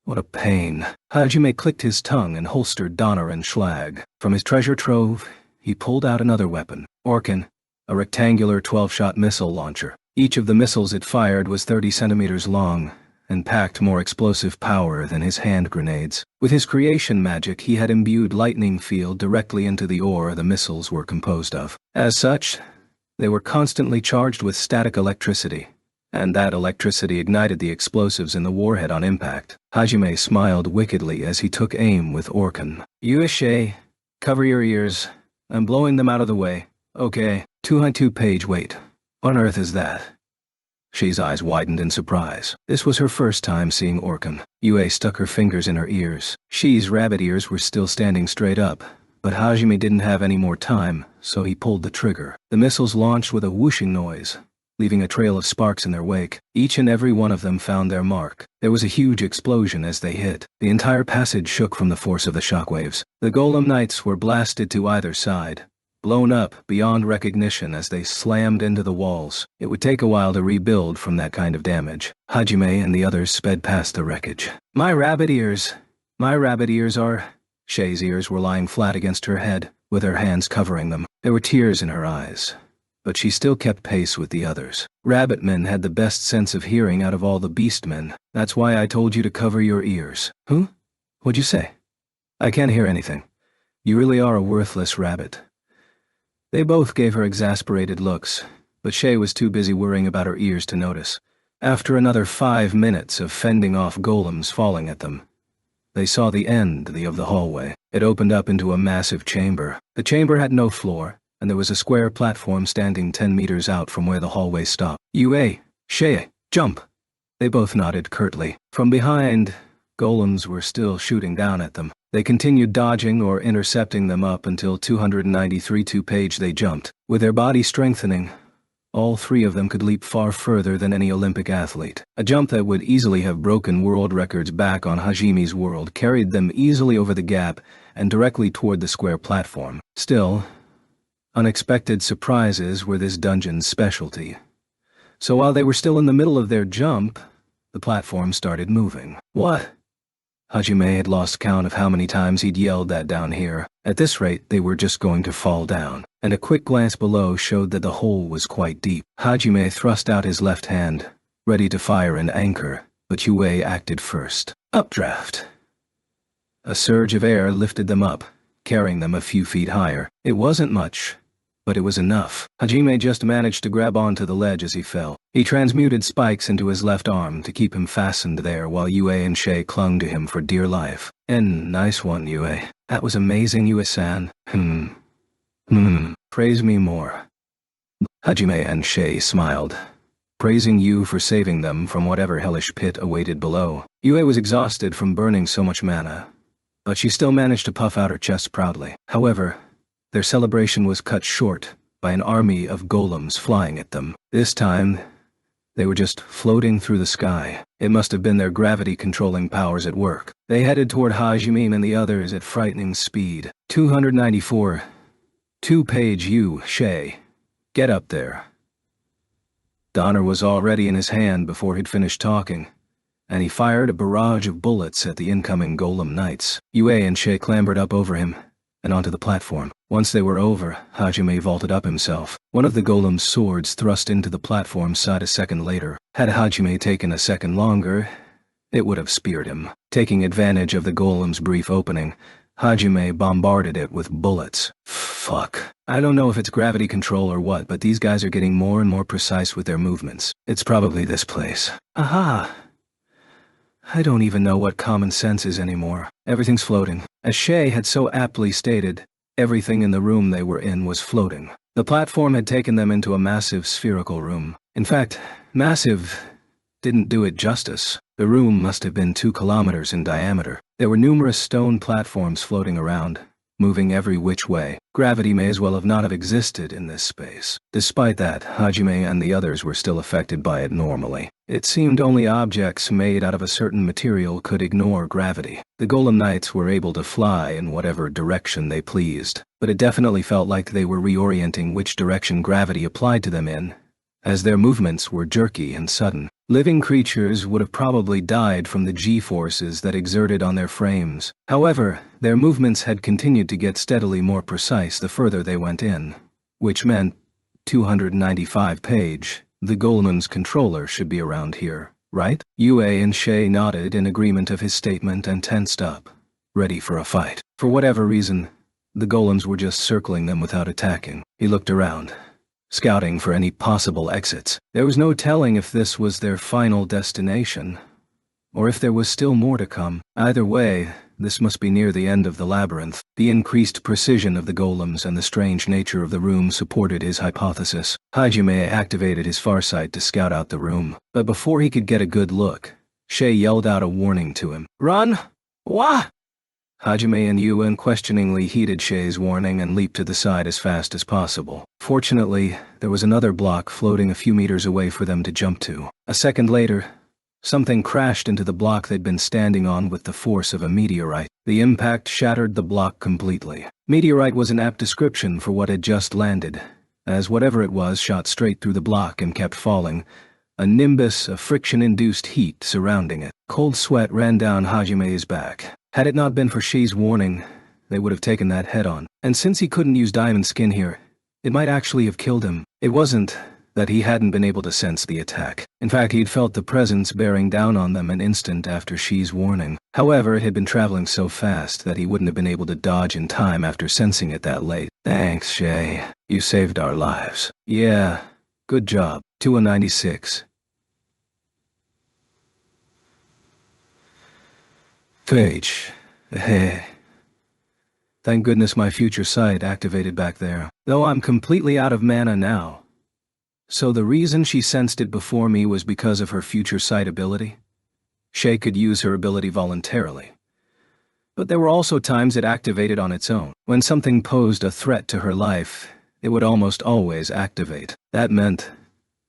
What a pain. Hajime clicked his tongue and holstered Donner and Schlag. From his treasure trove, he pulled out another weapon, Orkin, a rectangular 12-shot missile launcher. Each of the missiles it fired was 30 centimeters long and packed more explosive power than his hand grenades. With his creation magic, he had imbued lightning field directly into the ore the missiles were composed of. As such, they were constantly charged with static electricity, and that electricity ignited the explosives in the warhead on impact. Hajime smiled wickedly as he took aim with Orkan. Shay, cover your ears. I'm blowing them out of the way. Okay. 202-page wait. On earth is that? Shay's eyes widened in surprise. This was her first time seeing Orkan. Yue stuck her fingers in her ears. She's rabbit ears were still standing straight up, but Hajime didn't have any more time, so he pulled the trigger. The missiles launched with a whooshing noise, leaving a trail of sparks in their wake. Each and every one of them found their mark. There was a huge explosion as they hit. The entire passage shook from the force of the shockwaves. The Golem Knights were blasted to either side, blown up beyond recognition as they slammed into the walls. It would take a while to rebuild from that kind of damage. Hajime and the others sped past the wreckage. My rabbit ears are... Shay's ears were lying flat against her head, with her hands covering them. There were tears in her eyes, but she still kept pace with the others. Rabbitmen had the best sense of hearing out of all the beastmen. That's why I told you to cover your ears. Huh? What'd you say? I can't hear anything. You really are a worthless rabbit. They both gave her exasperated looks, but Shay was too busy worrying about her ears to notice. After another 5 minutes of fending off golems falling at them, they saw the end of the hallway. It opened up into a massive chamber. The chamber had no floor, and there was a square platform standing 10 meters out from where the hallway stopped. Yue, Shay, jump! They both nodded curtly. From behind, golems were still shooting down at them. They continued dodging or intercepting them up until 293-page they jumped. With their body strengthening, all three of them could leap far further than any Olympic athlete. A jump that would easily have broken world records back on Hajime's world carried them easily over the gap and directly toward the square platform. Still, unexpected surprises were this dungeon's specialty. So while they were still in the middle of their jump, the platform started moving. What? Hajime had lost count of how many times he'd yelled that down here. At this rate, they were just going to fall down, and a quick glance below showed that the hole was quite deep. Hajime thrust out his left hand, ready to fire an anchor, but Yue acted first. Updraft. A surge of air lifted them up, carrying them a few feet higher. It wasn't much, but it was enough. Hajime just managed to grab onto the ledge as he fell. He transmuted spikes into his left arm to keep him fastened there while Yue and Shay clung to him for dear life. Nice one, Yue. That was amazing, Yue-san. Praise me more. Hajime and Shay smiled, praising you for saving them from whatever hellish pit awaited below. Yue was exhausted from burning so much mana, but she still managed to puff out her chest proudly. However, their celebration was cut short by an army of golems flying at them. This time, they were just floating through the sky. It must have been their gravity-controlling powers at work. They headed toward Hajime and the others at frightening speed. 294. 2-page you, Shay. Get up there. Donner was already in his hand before he'd finished talking, and he fired a barrage of bullets at the incoming Golem Knights. Yue and Shay clambered up over him and onto the platform. Once they were over, Hajime vaulted up himself. One of the golem's swords thrust into the platform side a second later. Had Hajime taken a second longer, it would have speared him. Taking advantage of the golem's brief opening, Hajime bombarded it with bullets. Fuck. I don't know if it's gravity control or what, but these guys are getting more and more precise with their movements. It's probably this place. Aha! I don't even know what common sense is anymore. Everything's floating. As Shay had so aptly stated, everything in the room they were in was floating. The platform had taken them into a massive spherical room. In fact, massive didn't do it justice. The room must have been 2 kilometers in diameter. There were numerous stone platforms floating around, moving every which way. Gravity may as well have not have existed in this space. Despite that, Hajime and the others were still affected by it normally. It seemed only objects made out of a certain material could ignore gravity. The Golem Knights were able to fly in whatever direction they pleased, but it definitely felt like they were reorienting which direction gravity applied to them in, as their movements were jerky and sudden. Living creatures would have probably died from the G-forces that exerted on their frames. However, their movements had continued to get steadily more precise the further they went in, which meant 295 page, the Golem's controller should be around here. right? Yue and Shay nodded in agreement of his statement and tensed up, ready for a fight. For whatever reason, the golems were just circling them without attacking. He looked around, scouting for any possible exits. There was no telling if this was their final destination, or if there was still more to come. Either way, this must be near the end of the labyrinth. The increased precision of the golems and the strange nature of the room supported his hypothesis. Hajime activated his farsight to scout out the room, but before he could get a good look, Shay yelled out a warning to him. "Run! Wah!" Hajime and Yue unquestioningly heeded Shay's warning and leaped to the side as fast as possible. Fortunately, there was another block floating a few meters away for them to jump to. A second later, something crashed into the block they'd been standing on with the force of a meteorite. The impact shattered the block completely. Meteorite was an apt description for what had just landed, as whatever it was shot straight through the block and kept falling, a nimbus of friction-induced heat surrounding it. Cold sweat ran down Hajime's back. Had it not been for Shi's warning, they would have taken that head-on. And since he couldn't use diamond skin here, it might actually have killed him. It wasn't that he hadn't been able to sense the attack. In fact, he'd felt the presence bearing down on them an instant after Shi's warning. However, it had been traveling so fast that he wouldn't have been able to dodge in time after sensing it that late. "Thanks, Shay. You saved our lives." "Yeah, good job." 296. Page. Hey. Thank goodness my future sight activated back there. Though I'm completely out of mana now. So the reason she sensed it before me was because of her future sight ability? Shay could use her ability voluntarily. But there were also times it activated on its own. When something posed a threat to her life, it would almost always activate. That meant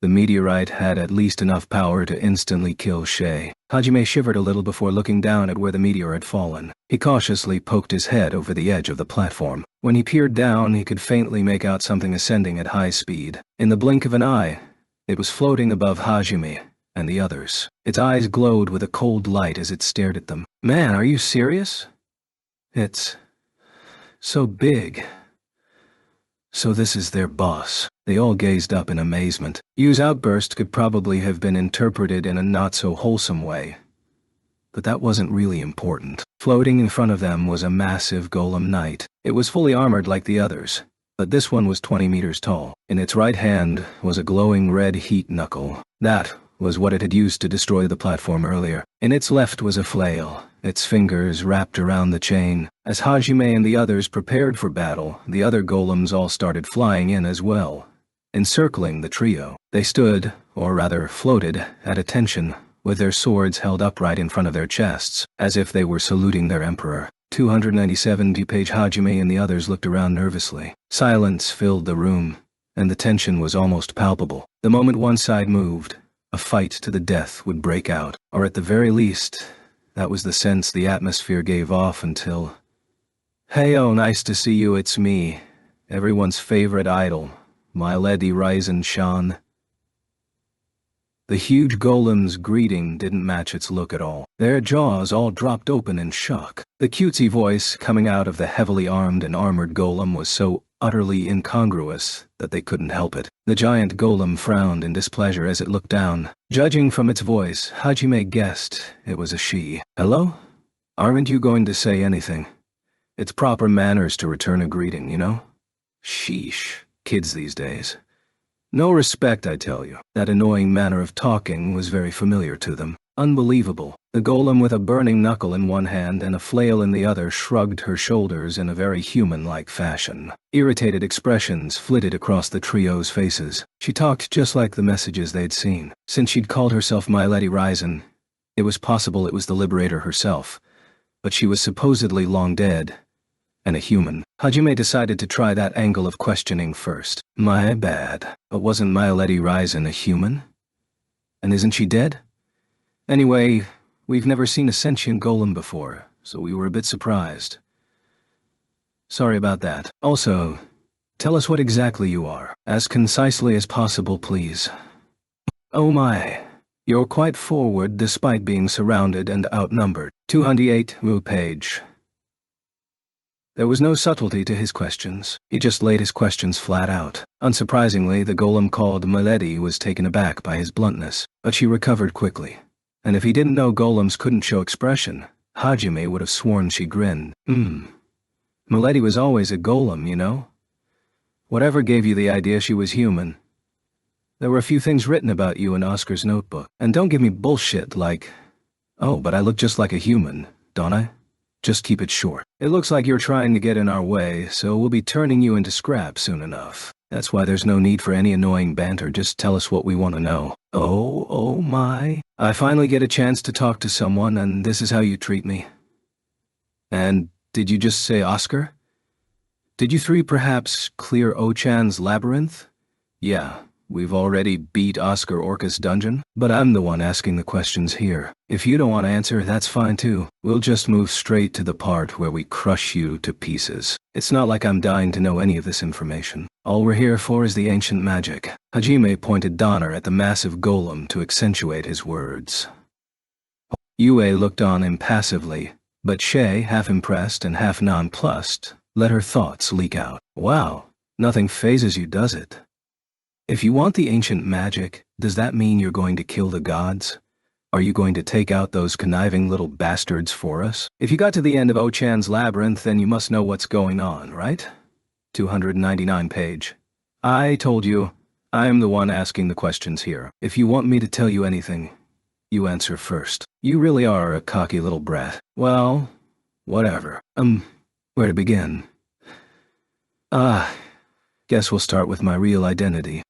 the meteorite had at least enough power to instantly kill Shay. Hajime shivered a little before looking down at where the meteor had fallen. He cautiously poked his head over the edge of the platform. When he peered down, he could faintly make out something ascending at high speed. In the blink of an eye, it was floating above Hajime and the others. Its eyes glowed with a cold light as it stared at them. "Man, are you serious? It's so big." So this is their boss. They all gazed up in amazement. Yu's outburst could probably have been interpreted in a not-so-wholesome way. But that wasn't really important. Floating in front of them was a massive golem knight. It was fully armored like the others, but this one was 20 meters tall. In its right hand was a glowing red heat knuckle. That was what it had used to destroy the platform earlier. In its left was a flail, its fingers wrapped around the chain. As Hajime and the others prepared for battle, the other golems all started flying in as well, encircling the trio. They stood, or rather floated, at attention, with their swords held upright in front of their chests, as if they were saluting their emperor. 297 Page Hajime and the others looked around nervously. Silence filled the room, and the tension was almost palpable. The moment one side moved, a fight to the death would break out, or at the very least, that was the sense the atmosphere gave off until... "Heyo, nice to see you, it's me, everyone's favorite idol, my Lady Ryzen Shan." The huge golem's greeting didn't match its look at all. Their jaws all dropped open in shock. The cutesy voice coming out of the heavily armed and armored golem was so utterly incongruous that they couldn't help it. The giant golem frowned in displeasure as it looked down. Judging from its voice, Hajime guessed it was a she. "Hello? Aren't you going to say anything? It's proper manners to return a greeting, you know?" Sheesh. Kids these days. No respect, I tell you. That annoying manner of talking was very familiar to them. Unbelievable. The golem with a burning knuckle in one hand and a flail in the other shrugged her shoulders in a very human-like fashion. Irritated expressions flitted across the trio's faces. She talked just like the messages they'd seen. Since she'd called herself My Lady Ryzen, it was possible it was the Liberator herself, but she was supposedly long dead, and a human. Hajime decided to try that angle of questioning first. "My bad, but wasn't My Lady Ryzen a human? And isn't she dead? Anyway, we've never seen a sentient golem before, so we were a bit surprised. Sorry about that. Also, tell us what exactly you are. As concisely as possible, please." "Oh my. You're quite forward despite being surrounded and outnumbered." 208 Page. There was no subtlety to his questions. He just laid his questions flat out. Unsurprisingly, the golem called Milady was taken aback by his bluntness, but she recovered quickly. And if he didn't know golems couldn't show expression, Hajime would have sworn she grinned. Milady was always a golem, you know? Whatever gave you the idea she was human? There were a few things written about you in Oscar's notebook. And don't give me bullshit like, oh, but I look just like a human, don't I? Just keep it short. It looks like you're trying to get in our way, so we'll be turning you into scrap soon enough. That's why there's no need for any annoying banter, just tell us what we want to know. Oh my. I finally get a chance to talk to someone, and this is how you treat me. And did you just say Oscar? Did you three perhaps clear Ochan's labyrinth? Yeah, we've already beat Oscar Orca's dungeon, but I'm the one asking the questions here. If you don't want to answer, that's fine too. We'll just move straight to the part where we crush you to pieces. It's not like I'm dying to know any of this information. All we're here for is the ancient magic. Hajime pointed Donner at the massive golem to accentuate his words. Yue looked on impassively, but Shay, half impressed and half nonplussed, let her thoughts leak out. Wow, nothing phases you, does it? If you want the ancient magic, does that mean you're going to kill the gods? Are you going to take out those conniving little bastards for us? If you got to the end of Ochan's labyrinth, then you must know what's going on, right? 299 page. I told you, I am the one asking the questions here. If you want me to tell you anything, you answer first. You really are a cocky little brat. Well, whatever. Where to begin? Guess we'll start with my real identity.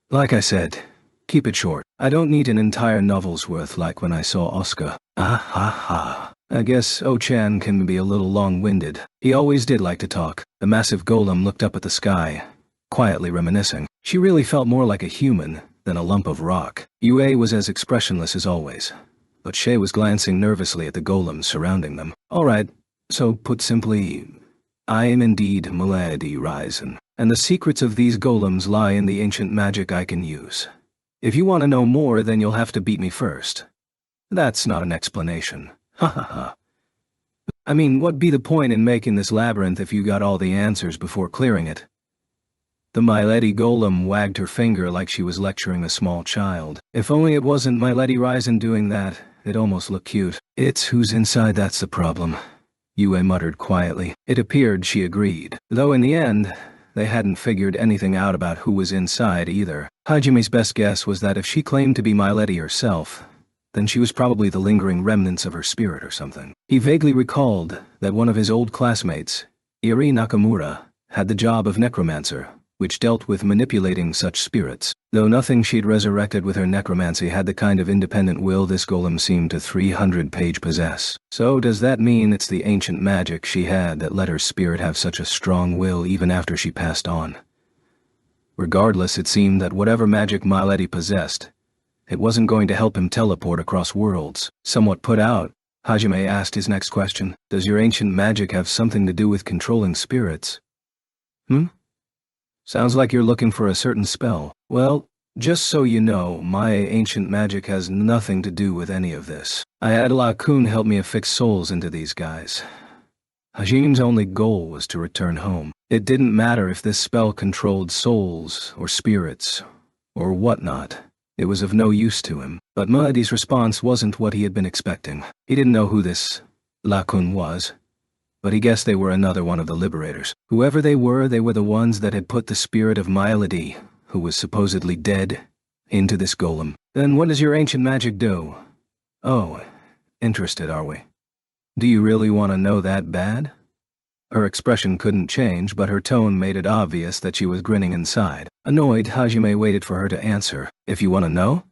Like I said, keep it short. I don't need an entire novel's worth like when I saw Oscar. I guess Ochan can be a little long-winded. He always did like to talk. The massive golem looked up at the sky, quietly reminiscing. She really felt more like a human than a lump of rock. Yue was as expressionless as always, but Shay was glancing nervously at the golems surrounding them. All right, so put simply, I am indeed Milady Ryzen, and the secrets of these golems lie in the ancient magic I can use. If you want to know more, then you'll have to beat me first. That's not an explanation. I mean, what'd be the point in making this labyrinth if you got all the answers before clearing it? The Milady golem wagged her finger like she was lecturing a small child. If only it wasn't Milady Ryzen doing that, it almost looked cute. It's who's inside that's the problem, Yue muttered quietly. It appeared she agreed, though in the end, they hadn't figured anything out about who was inside either. Hajime's best guess was that if she claimed to be Milady herself, then she was probably the lingering remnants of her spirit or something. He vaguely recalled that one of his old classmates, Iri Nakamura, had the job of necromancer, which dealt with manipulating such spirits. Though nothing she'd resurrected with her necromancy had the kind of independent will this golem seemed to 300-page possess. So does that mean it's the ancient magic she had that let her spirit have such a strong will even after she passed on? Regardless, it seemed that whatever magic Milady possessed, it wasn't going to help him teleport across worlds. Somewhat put out, Hajime asked his next question. Does your ancient magic have something to do with controlling spirits? Sounds like you're looking for a certain spell. Well, just so you know, my ancient magic has nothing to do with any of this. I had La-kun help me affix souls into these guys. Hajime's only goal was to return home. It didn't matter if this spell controlled souls or spirits or whatnot. It was of no use to him. But Milady's response wasn't what he had been expecting. He didn't know who this La-kun was, but he guessed they were another one of the liberators. Whoever they were the ones that had put the spirit of Milady, who was supposedly dead, into this golem. Then what does your ancient magic do? Oh, interested, are we? Do you really want to know that bad? Her expression couldn't change, but her tone made it obvious that she was grinning inside. Annoyed, Hajime waited for her to answer. If you want to know,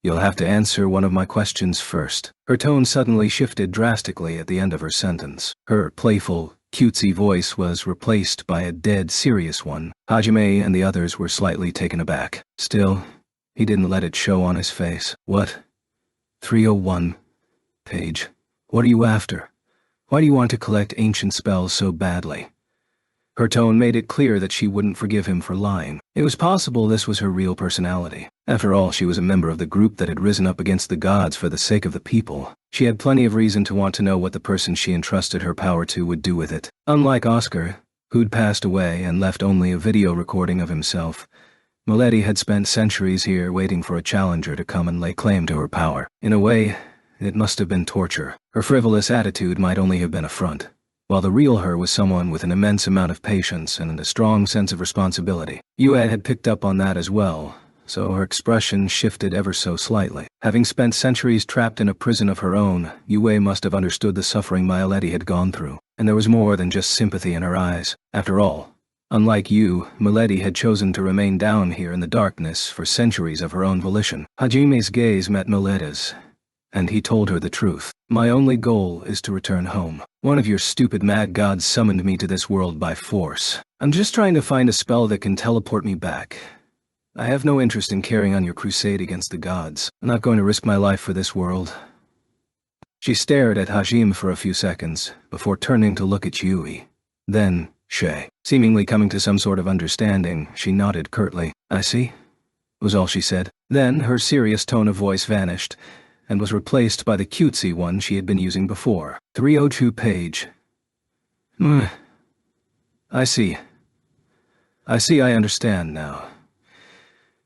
you'll have to answer one of my questions first. Her tone suddenly shifted drastically at the end of her sentence. Her playful, cutesy voice was replaced by a dead serious one. Hajime and the others were slightly taken aback. Still, he didn't let it show on his face. What? 301. Page. What are you after? Why do you want to collect ancient spells so badly? Her tone made it clear that she wouldn't forgive him for lying. It was possible this was her real personality. After all, she was a member of the group that had risen up against the gods for the sake of the people. She had plenty of reason to want to know what the person she entrusted her power to would do with it. Unlike Oscar, who'd passed away and left only a video recording of himself, Milady had spent centuries here waiting for a challenger to come and lay claim to her power. In a way, it must have been torture. Her frivolous attitude might only have been a front, while the real her was someone with an immense amount of patience and a strong sense of responsibility. Yue had picked up on that as well, so her expression shifted ever so slightly. Having spent centuries trapped in a prison of her own, Yue must have understood the suffering Milady had gone through, and there was more than just sympathy in her eyes. After all, unlike you, Milady had chosen to remain down here in the darkness for centuries of her own volition. Hajime's gaze met Milady's, and he told her the truth. My only goal is to return home. One of your stupid mad gods summoned me to this world by force. I'm just trying to find a spell that can teleport me back. I have no interest in carrying on your crusade against the gods. I'm not going to risk my life for this world. She stared at Hajime for a few seconds, before turning to look at Yui. Then, Shay. Seemingly coming to some sort of understanding, she nodded curtly. I see, was all she said. Then her serious tone of voice vanished, and was replaced by the cutesy one she had been using before. 302 page. I see. I understand now.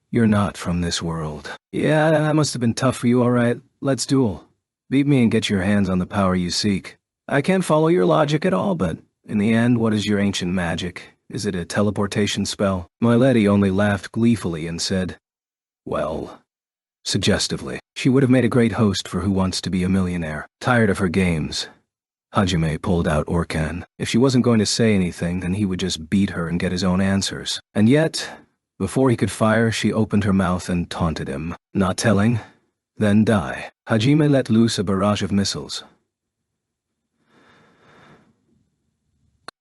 You're not from this world. Yeah, that must have been tough for you, alright. Let's duel. Beat me and get your hands on the power you seek. I can't follow your logic at all, but in the end, what is your ancient magic? Is it a teleportation spell? Milady only laughed gleefully and said, well, suggestively. She would have made a great host for Who Wants to Be a Millionaire. Tired of her games, Hajime pulled out Orkan. If she wasn't going to say anything, then he would just beat her and get his own answers. And yet, before he could fire, she opened her mouth and taunted him. Not telling? Then die. Hajime let loose a barrage of missiles.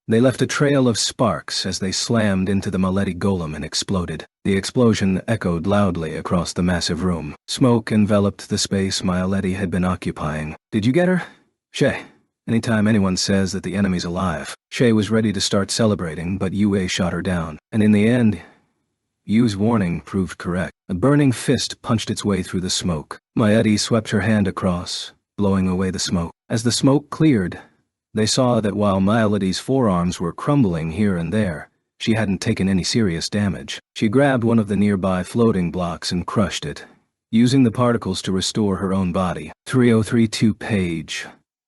They left a trail of sparks as they slammed into the Milady golem and exploded. The explosion echoed loudly across the massive room. Smoke enveloped the space Milady had been occupying. Did you get her? Shay. Anytime anyone says that the enemy's alive. Shay was ready to start celebrating, but Yue shot her down. And in the end, Yu's warning proved correct. A burning fist punched its way through the smoke. Milady swept her hand across, blowing away the smoke. As the smoke cleared, they saw that while Milady's forearms were crumbling here and there, she hadn't taken any serious damage. She grabbed one of the nearby floating blocks and crushed it, using the particles to restore her own body. 3032 page.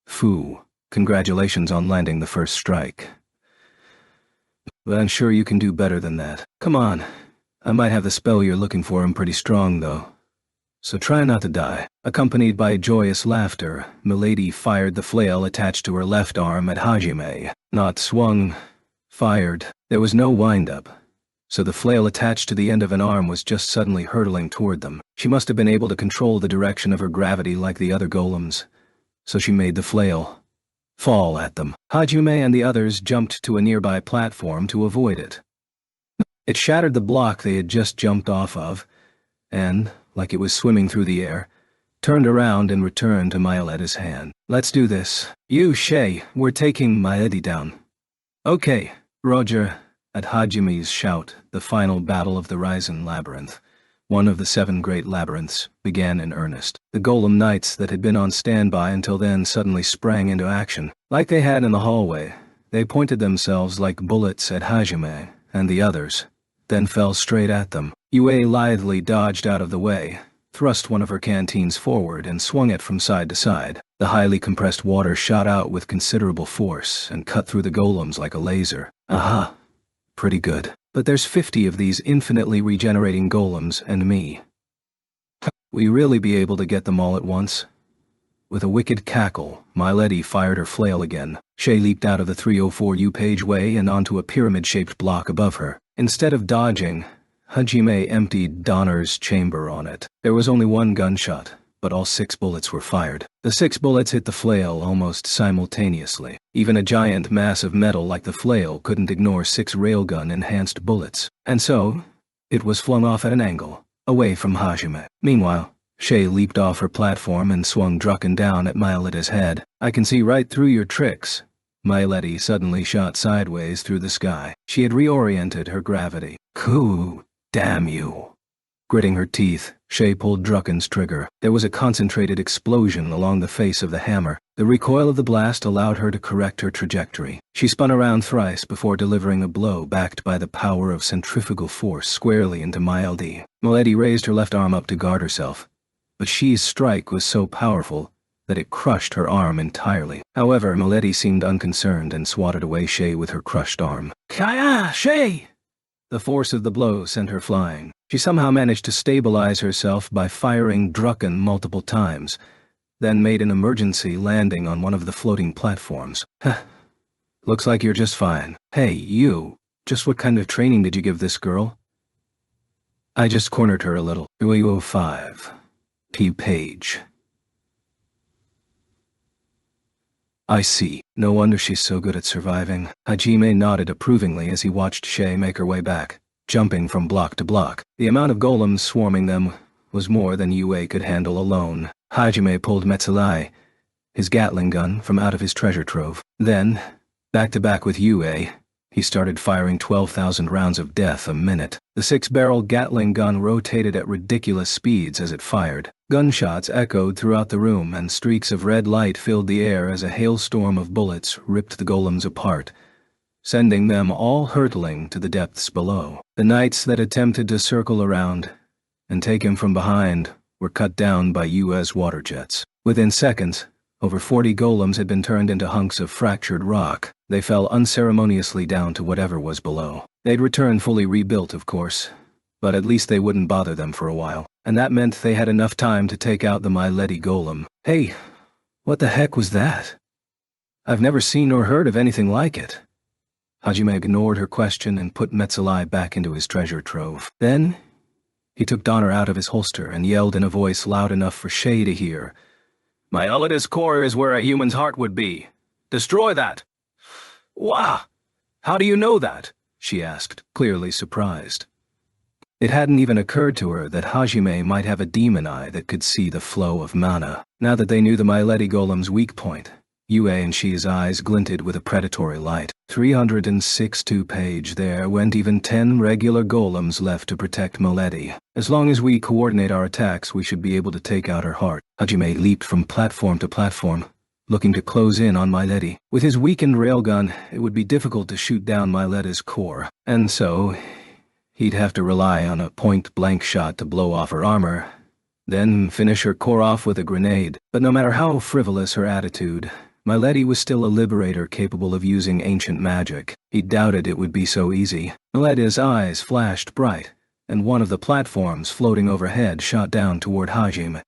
Fu. Congratulations on landing the first strike. But I'm sure you can do better than that. Come on. I might have the spell you're looking for. I'm pretty strong, though. So try not to die. Accompanied by joyous laughter, Milady fired the flail attached to her left arm at Hajime. Not swung, fired. There was no wind-up, so the flail attached to the end of an arm was just suddenly hurtling toward them. She must have been able to control the direction of her gravity like the other golems, so she made the flail fall at them. Hajime and the others jumped to a nearby platform to avoid it. It shattered the block they had just jumped off of, and, like it was swimming through the air, turned around and returned to Milady's hand. Let's do this. You, Shay, we're taking Milady down. Okay, Roger. At Hajime's shout, the final battle of the Risen Labyrinth, one of the 7 great labyrinths, began in earnest. The golem knights that had been on standby until then suddenly sprang into action. Like they had in the hallway, they pointed themselves like bullets at Hajime and the others, then fell straight at them. Yue lithely dodged out of the way, thrust one of her canteens forward and swung it from side to side. The highly compressed water shot out with considerable force and cut through the golems like a laser. Aha. Pretty good. But there's 50 of these infinitely regenerating golems and me. Will you really be able to get them all at once? With a wicked cackle, Milady fired her flail again. Shay leaped out of the 304U page way and onto a pyramid-shaped block above her. Instead of dodging, Hajime emptied Donner's chamber on it. There was only one gunshot, but all 6 bullets were fired. The 6 bullets hit the flail almost simultaneously. Even a giant mass of metal like the flail couldn't ignore 6 railgun-enhanced bullets. And so, it was flung off at an angle, away from Hajime. Meanwhile, Shay leaped off her platform and swung Drucken down at Milady's head. I can see right through your tricks. Milady suddenly shot sideways through the sky. She had reoriented her gravity. Coo, damn you. Gritting her teeth, Shay pulled Drucken's trigger. There was a concentrated explosion along the face of the hammer. The recoil of the blast allowed her to correct her trajectory. She spun around thrice before delivering a blow backed by the power of centrifugal force squarely into Milady. Milady raised her left arm up to guard herself, but Shay's strike was so powerful that it crushed her arm entirely. However, Milady seemed unconcerned and swatted away Shay with her crushed arm. "Kaya, Shay!" The force of the blow sent her flying. She somehow managed to stabilize herself by firing Drucken multiple times, then made an emergency landing on one of the floating platforms. Looks like you're just fine. Hey, you, just what kind of training did you give this girl? I just cornered her a little. 205. P. Page. I see. No wonder she's so good at surviving. Hajime nodded approvingly as he watched Shay make her way back, jumping from block to block. The amount of golems swarming them was more than Yue could handle alone. Hajime pulled Metsulai, his Gatling gun, from out of his treasure trove. Then, back to back with Yue, he started firing 12,000 rounds of death a minute. The 6-barrel Gatling gun rotated at ridiculous speeds as it fired. Gunshots echoed throughout the room, and streaks of red light filled the air as a hailstorm of bullets ripped the golems apart, sending them all hurtling to the depths below. The knights that attempted to circle around and take him from behind were cut down by US water jets. Within seconds, over 40 golems had been turned into hunks of fractured rock. They fell unceremoniously down to whatever was below. They'd return fully rebuilt, of course, but at least they wouldn't bother them for a while. And that meant they had enough time to take out the Milady golem. Hey, what the heck was that? I've never seen or heard of anything like it. Hajime ignored her question and put Metsulai back into his treasure trove. Then, he took Donner out of his holster and yelled in a voice loud enough for Shay to hear. Milada's core is where a human's heart would be. Destroy that! Wow! How do you know that? She asked, clearly surprised. It hadn't even occurred to her that Hajime might have a demon eye that could see the flow of mana. Now that they knew the Milady golem's weak point, Yue and Shi's eyes glinted with a predatory light. 306 page. There went even 10 regular golems left to protect Milady. As long as we coordinate our attacks, we should be able to take out her heart. Hajime leaped from platform to platform, looking to close in on Milady. With his weakened railgun, it would be difficult to shoot down Milady's core, and so he'd have to rely on a point-blank shot to blow off her armor, then finish her core off with a grenade. But no matter how frivolous her attitude, Milady was still a liberator capable of using ancient magic. He doubted it would be so easy. Milady's eyes flashed bright, and one of the platforms floating overhead shot down toward Hajime.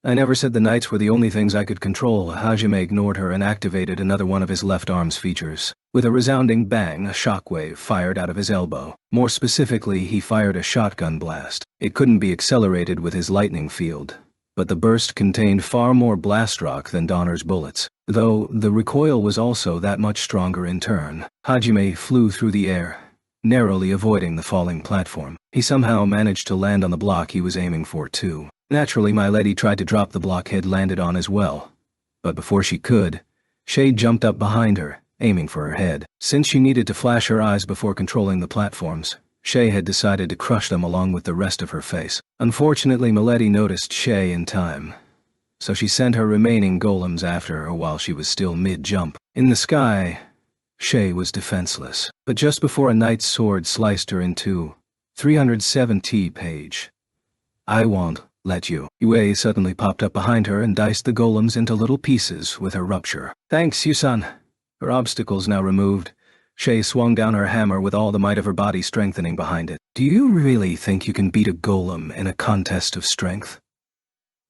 I never said the knights were the only things I could control. Hajime ignored her and activated another one of his left arm's features. With a resounding bang, a shockwave fired out of his elbow. More specifically, he fired a shotgun blast. It couldn't be accelerated with his lightning field, but the burst contained far more blast rock than Donner's bullets, though the recoil was also that much stronger in turn. Hajime flew through the air, narrowly avoiding the falling platform. He somehow managed to land on the block he was aiming for too. Naturally, Milady tried to drop the block he'd landed on as well, but before she could, Shay jumped up behind her, aiming for her head. Since she needed to flash her eyes before controlling the platforms, Shay had decided to crush them along with the rest of her face. Unfortunately, Milady noticed Shay in time, so she sent her remaining golems after her while she was still mid-jump. In the sky, Shay was defenseless, but just before a knight's sword sliced her in two. 307 page. I won't let you. Yue suddenly popped up behind her and diced the golems into little pieces with her rupture. Thanks, Yusan. Her obstacles now removed, Shay swung down her hammer with all the might of her body strengthening behind it. Do you really think you can beat a golem in a contest of strength?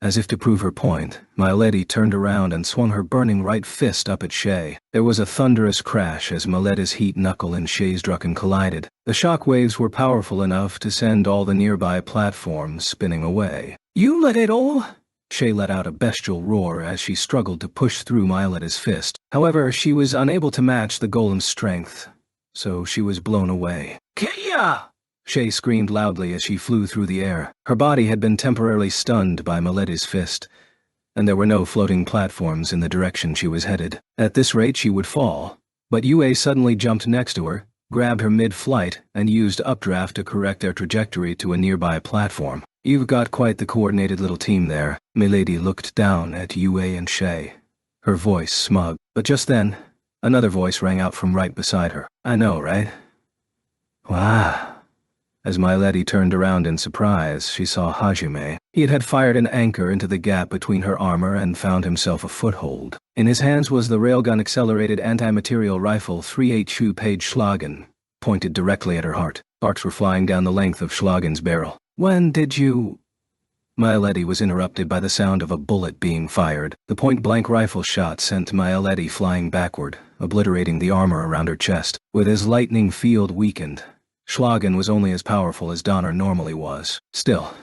As if to prove her point, Milady turned around and swung her burning right fist up at Shay. There was a thunderous crash as Milady's heat knuckle and Shay's Drucken collided. The shock waves were powerful enough to send all the nearby platforms spinning away. You let it all? Shay let out a bestial roar as she struggled to push through Milady's fist. However, she was unable to match the golem's strength, so she was blown away. Kia! Shay screamed loudly as she flew through the air. Her body had been temporarily stunned by Milady's fist, and there were no floating platforms in the direction she was headed. At this rate, she would fall. But Yue suddenly jumped next to her, grabbed her mid-flight, and used updraft to correct their trajectory to a nearby platform. You've got quite the coordinated little team there. Milady looked down at Yue and Shay, her voice smug. But just then, another voice rang out from right beside her. I know, right? Wow. As Milady turned around in surprise, she saw Hajime. He had fired an anchor into the gap between her armor and found himself a foothold. In his hands was the railgun-accelerated anti-material rifle 382 Page Schlagen, pointed directly at her heart. Sparks were flying down the length of Schlagen's barrel. When did you... Milady was interrupted by the sound of a bullet being fired. The point-blank rifle shot sent Milady flying backward, obliterating the armor around her chest. With his lightning field weakened, Schlagen was only as powerful as Donner normally was. Still,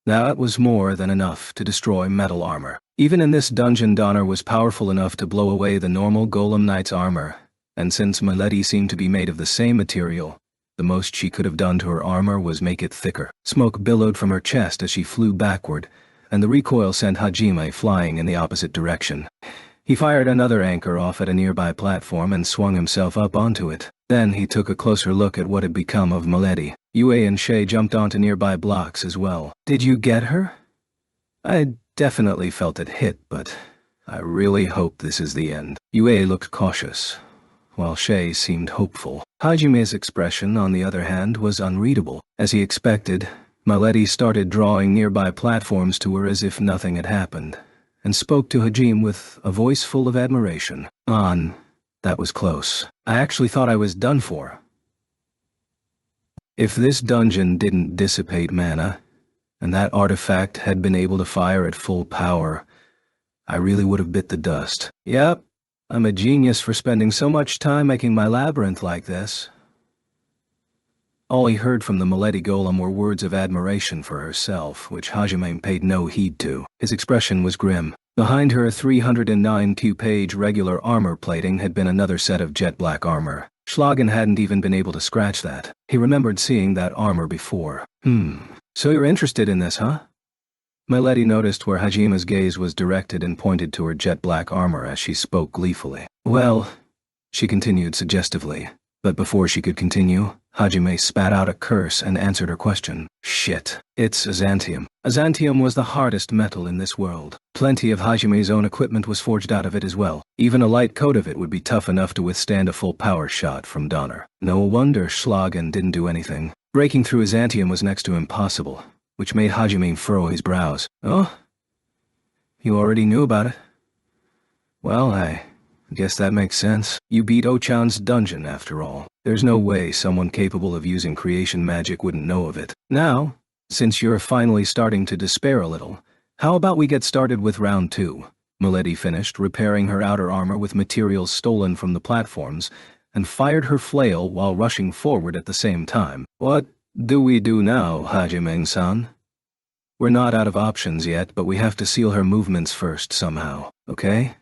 that was more than enough to destroy metal armor. Even in this dungeon, Donner was powerful enough to blow away the normal Golem Knight's armor, and since Milady seemed to be made of the same material, the most she could have done to her armor was make it thicker. Smoke billowed from her chest as she flew backward, and the recoil sent Hajime flying in the opposite direction. He fired another anchor off at a nearby platform and swung himself up onto it. Then he took a closer look at what had become of Milady. Yue and Shay jumped onto nearby blocks as well. Did you get her? I definitely felt it hit, but I really hope this is the end. Yue looked cautious, while Shay seemed hopeful. Hajime's expression, on the other hand, was unreadable. As he expected, Milady started drawing nearby platforms to her as if nothing had happened, and spoke to Hajime with a voice full of admiration. That was close. I actually thought I was done for. If this dungeon didn't dissipate mana, and that artifact had been able to fire at full power, I really would have bit the dust. Yep, I'm a genius for spending so much time making my labyrinth like this. All he heard from the Milady Golem were words of admiration for herself, which Hajime paid no heed to. His expression was grim. Behind her 309 two-page regular armor plating had been another set of jet black armor. Schlagen hadn't even been able to scratch that. He remembered seeing that armor before. So you're interested in this, huh? Milady noticed where Hajime's gaze was directed and pointed to her jet black armor as she spoke gleefully. Well, she continued suggestively, but before she could continue, Hajime spat out a curse and answered her question. Shit. It's Azantium. Azantium was the hardest metal in this world. Plenty of Hajime's own equipment was forged out of it as well. Even a light coat of it would be tough enough to withstand a full power shot from Donner. No wonder Schlagen didn't do anything. Breaking through Azantium was next to impossible, which made Hajime furrow his brows. Oh? You already knew about it? Well, I guess that makes sense. You beat Ochan's dungeon, after all. There's no way someone capable of using creation magic wouldn't know of it. Now, since you're finally starting to despair a little, how about we get started with round 2? Milady finished, repairing her outer armor with materials stolen from the platforms, and fired her flail while rushing forward at the same time. What do we do now, Hajime-san? We're not out of options yet, but we have to seal her movements first somehow, okay?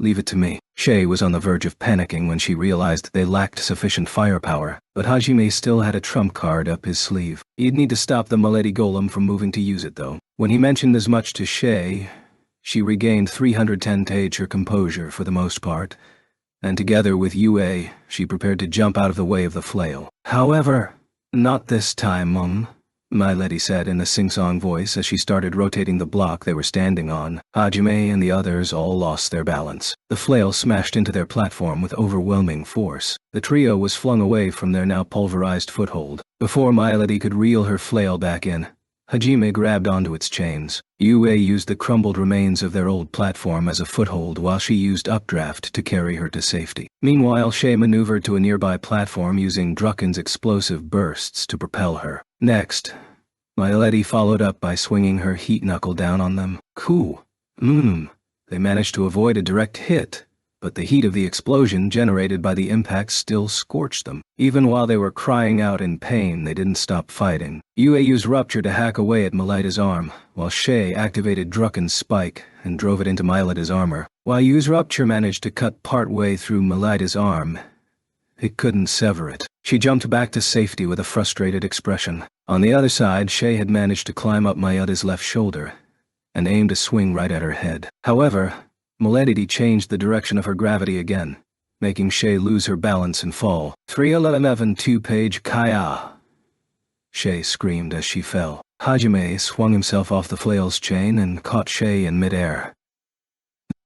Leave it to me. Shay was on the verge of panicking when she realized they lacked sufficient firepower, but Hajime still had a trump card up his sleeve. He'd need to stop the Milady Golem from moving to use it, though. When he mentioned as much to Shay, she regained 310 Tage her composure for the most part, and together with Yue, she prepared to jump out of the way of the flail. However, not this time, Milady said in a sing-song voice as she started rotating the block they were standing on. Hajime and the others all lost their balance. The flail smashed into their platform with overwhelming force. The trio was flung away from their now pulverized foothold. Before Milady could reel her flail back in, Hajime grabbed onto its chains. Yue used the crumbled remains of their old platform as a foothold while she used updraft to carry her to safety. Meanwhile, Shay maneuvered to a nearby platform using Drucken's explosive bursts to propel her. Next, Milady followed up by swinging her heat knuckle down on them. Cool. They managed to avoid a direct hit, but the heat of the explosion generated by the impact still scorched them. Even while they were crying out in pain, they didn't stop fighting. Yue used Rupture to hack away at Milady's arm, while Shay activated Drucken's spike and drove it into Milady's armor. While Yue's Rupture managed to cut part way through Milady's arm, it couldn't sever it. She jumped back to safety with a frustrated expression. On the other side, Shay had managed to climb up Milady's left shoulder and aimed a swing right at her head. However, Milady changed the direction of her gravity again, making Shay lose her balance and fall. 311 2-page Kaya. Shay screamed as she fell. Hajime swung himself off the flail's chain and caught Shay in midair.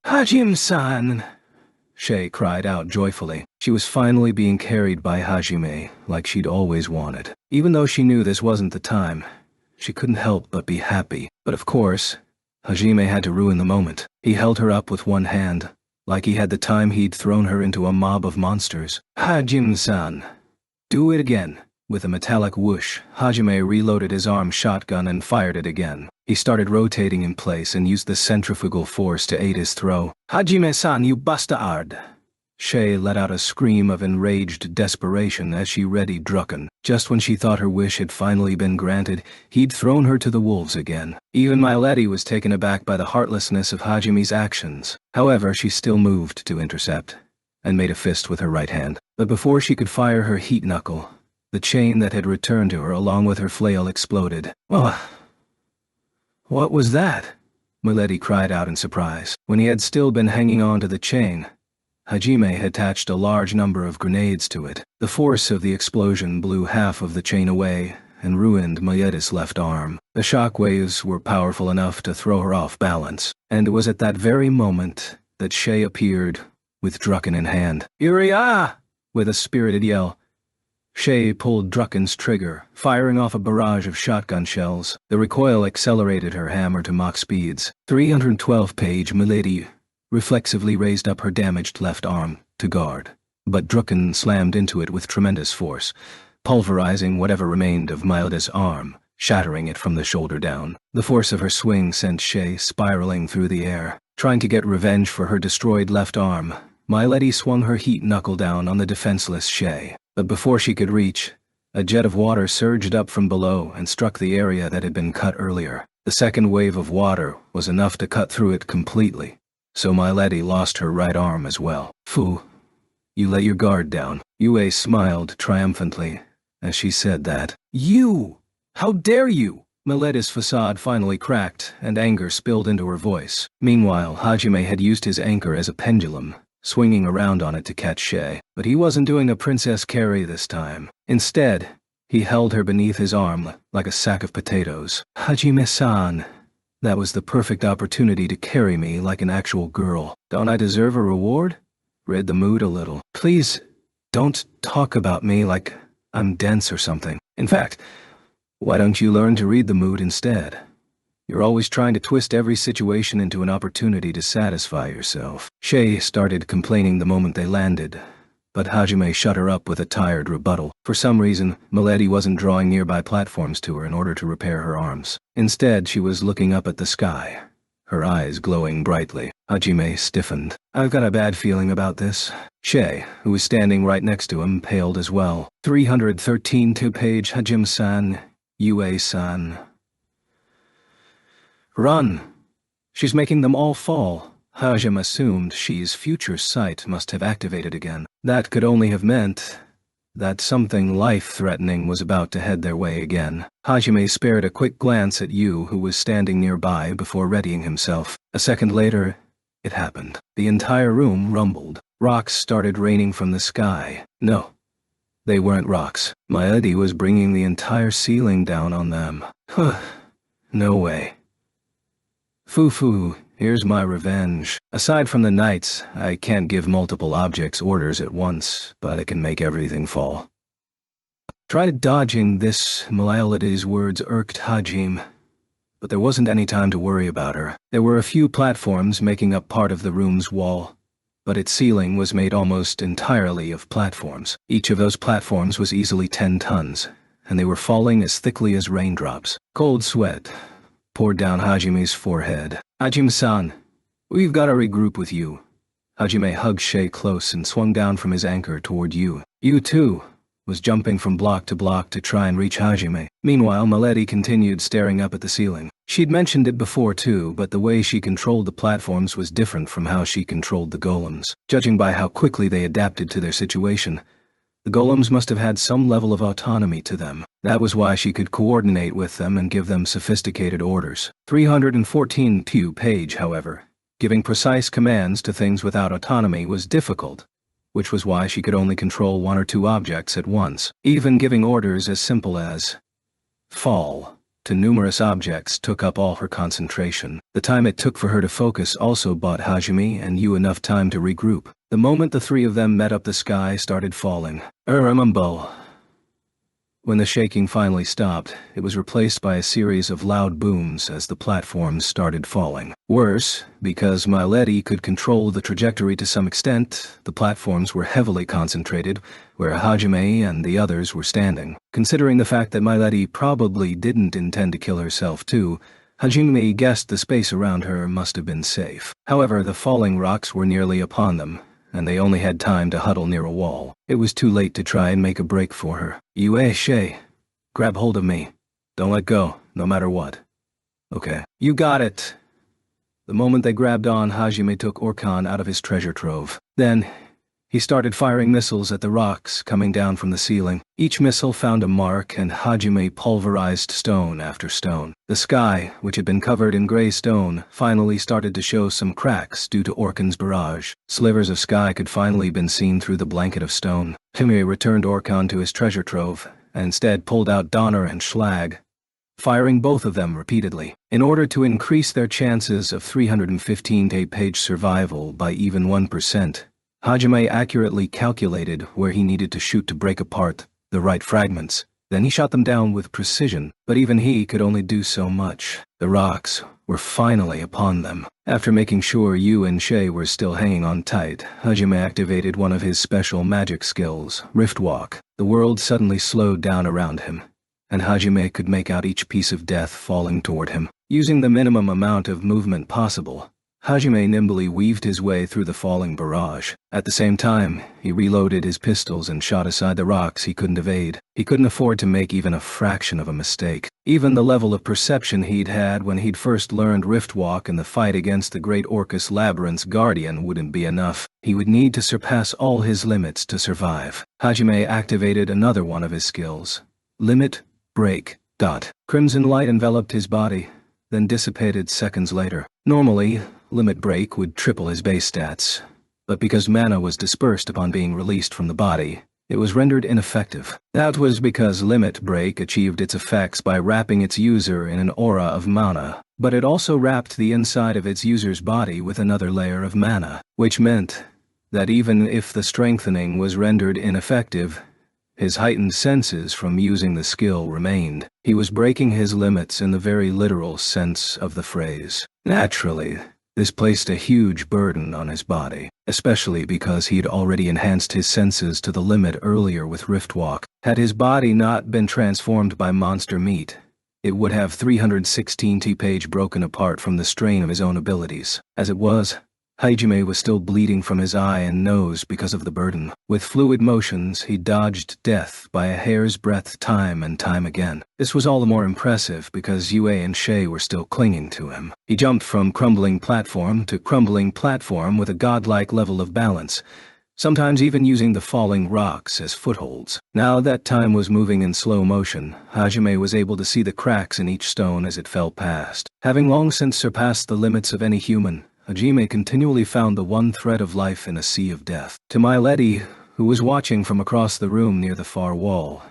Hajime-san! Shay cried out joyfully. She was finally being carried by Hajime, like she'd always wanted. Even though she knew this wasn't the time, she couldn't help but be happy. But of course, Hajime had to ruin the moment. He held her up with one hand, like he had the time he'd thrown her into a mob of monsters. Hajime-san! Do it again. With a metallic whoosh, Hajime reloaded his arm shotgun and fired it again. He started rotating in place and used the centrifugal force to aid his throw. Hajime-san, you bastard! Shay let out a scream of enraged desperation as she readied Drucken. Just when she thought her wish had finally been granted, he'd thrown her to the wolves again. Even Milady was taken aback by the heartlessness of Hajime's actions. However, she still moved to intercept, and made a fist with her right hand. But before she could fire her heat knuckle, the chain that had returned to her along with her flail exploded. Well, what was that? Milady cried out in surprise. When he had still been hanging on to the chain, Hajime had attached a large number of grenades to it. The force of the explosion blew half of the chain away and ruined Miletta's left arm. The shockwaves were powerful enough to throw her off balance, and it was at that very moment that Shay appeared, with Drucken in hand. Uriah! With a spirited yell, Shay pulled Drucken's trigger, firing off a barrage of shotgun shells. The recoil accelerated her hammer to Mach speeds. 312-page Milady reflexively raised up her damaged left arm to guard, but Drucken slammed into it with tremendous force, pulverizing whatever remained of Miletta's arm, shattering it from the shoulder down. The force of her swing sent Shay spiraling through the air. Trying to get revenge for her destroyed left arm, Milady swung her heat knuckle down on the defenseless Shay. But before she could reach, a jet of water surged up from below and struck the area that had been cut earlier. The second wave of water was enough to cut through it completely, so Milady lost her right arm as well. Phew, you let your guard down. Yue smiled triumphantly as she said that. You! How dare you! Miletta's facade finally cracked, and anger spilled into her voice. Meanwhile, Hajime had used his anchor as a pendulum, swinging around on it to catch Shay. But he wasn't doing a princess carry this time. Instead, he held her beneath his arm like a sack of potatoes. Hajime-san, that was the perfect opportunity to carry me like an actual girl. Don't I deserve a reward? Read the mood a little. Please, don't talk about me like I'm dense or something. In fact, why don't you learn to read the mood instead? You're always trying to twist every situation into an opportunity to satisfy yourself. Shay started complaining the moment they landed, but Hajime shut her up with a tired rebuttal. For some reason, Milady wasn't drawing nearby platforms to her in order to repair her arms. Instead, she was looking up at the sky, her eyes glowing brightly. Hajime stiffened. I've got a bad feeling about this. Shay, who was standing right next to him, paled as well. 313 2-page Hajime-san, Yue-san. Run! She's making them all fall. Hajime assumed Shi's future sight must have activated again. That could only have meant that something life-threatening was about to head their way again. Hajime spared a quick glance at Yu, who was standing nearby, before readying himself. A second later, it happened. The entire room rumbled. Rocks started raining from the sky. No, they weren't rocks. Milady was bringing the entire ceiling down on them. No way. Foo-foo, here's my revenge. Aside from the knights, I can't give multiple objects orders at once, but I can make everything fall. Try dodging this. Milady's words irked Hajime, but there wasn't any time to worry about her. There were a few platforms making up part of the room's wall, but its ceiling was made almost entirely of platforms. Each of those platforms was easily 10 tons, and they were falling as thickly as raindrops. Cold sweat poured down Hajime's forehead. Hajime-san, we've got to regroup with you. Hajime hugged Shay close and swung down from his anchor toward Yu. Yu, too, was jumping from block to block to try and reach Hajime. Meanwhile, Milady continued staring up at the ceiling. She'd mentioned it before too, but the way she controlled the platforms was different from how she controlled the golems. Judging by how quickly they adapted to their situation, the golems must have had some level of autonomy to them. That was why she could coordinate with them and give them sophisticated orders. 314 2-page, however. Giving precise commands to things without autonomy was difficult, which was why she could only control one or two objects at once. Even giving orders as simple as fall to numerous objects took up all her concentration. The time it took for her to focus also bought Hajime and Yu enough time to regroup. The moment the three of them met up, the sky started falling. Uramumbo. When the shaking finally stopped, it was replaced by a series of loud booms as the platforms started falling. Worse, because Milady could control the trajectory to some extent, the platforms were heavily concentrated where Hajime and the others were standing. Considering the fact that Milady probably didn't intend to kill herself too, Hajime guessed the space around her must have been safe. However, the falling rocks were nearly upon them, and they only had time to huddle near a wall. It was too late to try and make a break for her. Yue Shay, grab hold of me. Don't let go, no matter what. Okay. You got it. The moment they grabbed on, Hajime took Orkan out of his treasure trove. Then, he started firing missiles at the rocks coming down from the ceiling. Each missile found a mark, and Hajime pulverized stone after stone. The sky, which had been covered in gray stone, finally started to show some cracks due to Orkan's barrage. Slivers of sky could finally been seen through the blanket of stone. Hajime returned Orkan to his treasure trove, and instead pulled out Donner and Schlag, firing both of them repeatedly. In order to increase their chances of 315-page survival by even 1%, Hajime accurately calculated where he needed to shoot to break apart the right fragments. Then he shot them down with precision, but even he could only do so much. The rocks were finally upon them. After making sure Yu and Shay were still hanging on tight, Hajime activated one of his special magic skills, Rift Walk. The world suddenly slowed down around him, and Hajime could make out each piece of death falling toward him. Using the minimum amount of movement possible, Hajime nimbly weaved his way through the falling barrage. At the same time, he reloaded his pistols and shot aside the rocks he couldn't evade. He couldn't afford to make even a fraction of a mistake. Even the level of perception he'd had when he'd first learned Riftwalk in the fight against the Great Orcus Labyrinth's guardian wouldn't be enough. He would need to surpass all his limits to survive. Hajime activated another one of his skills. Limit Break. Crimson light enveloped his body, then dissipated seconds later. Normally, Limit Break would triple his base stats, but because mana was dispersed upon being released from the body, it was rendered ineffective. That was because Limit Break achieved its effects by wrapping its user in an aura of mana, but it also wrapped the inside of its user's body with another layer of mana, which meant that even if the strengthening was rendered ineffective, his heightened senses from using the skill remained. He was breaking his limits in the very literal sense of the phrase. Naturally, this placed a huge burden on his body, especially because he'd already enhanced his senses to the limit earlier with Riftwalk. Had his body not been transformed by monster meat, it would have 316 T-page broken apart from the strain of his own abilities. As it was, Hajime was still bleeding from his eye and nose because of the burden. With fluid motions, he dodged death by a hair's breadth time and time again. This was all the more impressive because Yue and Shay were still clinging to him. He jumped from crumbling platform to crumbling platform with a godlike level of balance, sometimes even using the falling rocks as footholds. Now that time was moving in slow motion, Hajime was able to see the cracks in each stone as it fell past. Having long since surpassed the limits of any human, Hajime continually found the one thread of life in a sea of death. To Milady, who was watching from across the room near the far wall,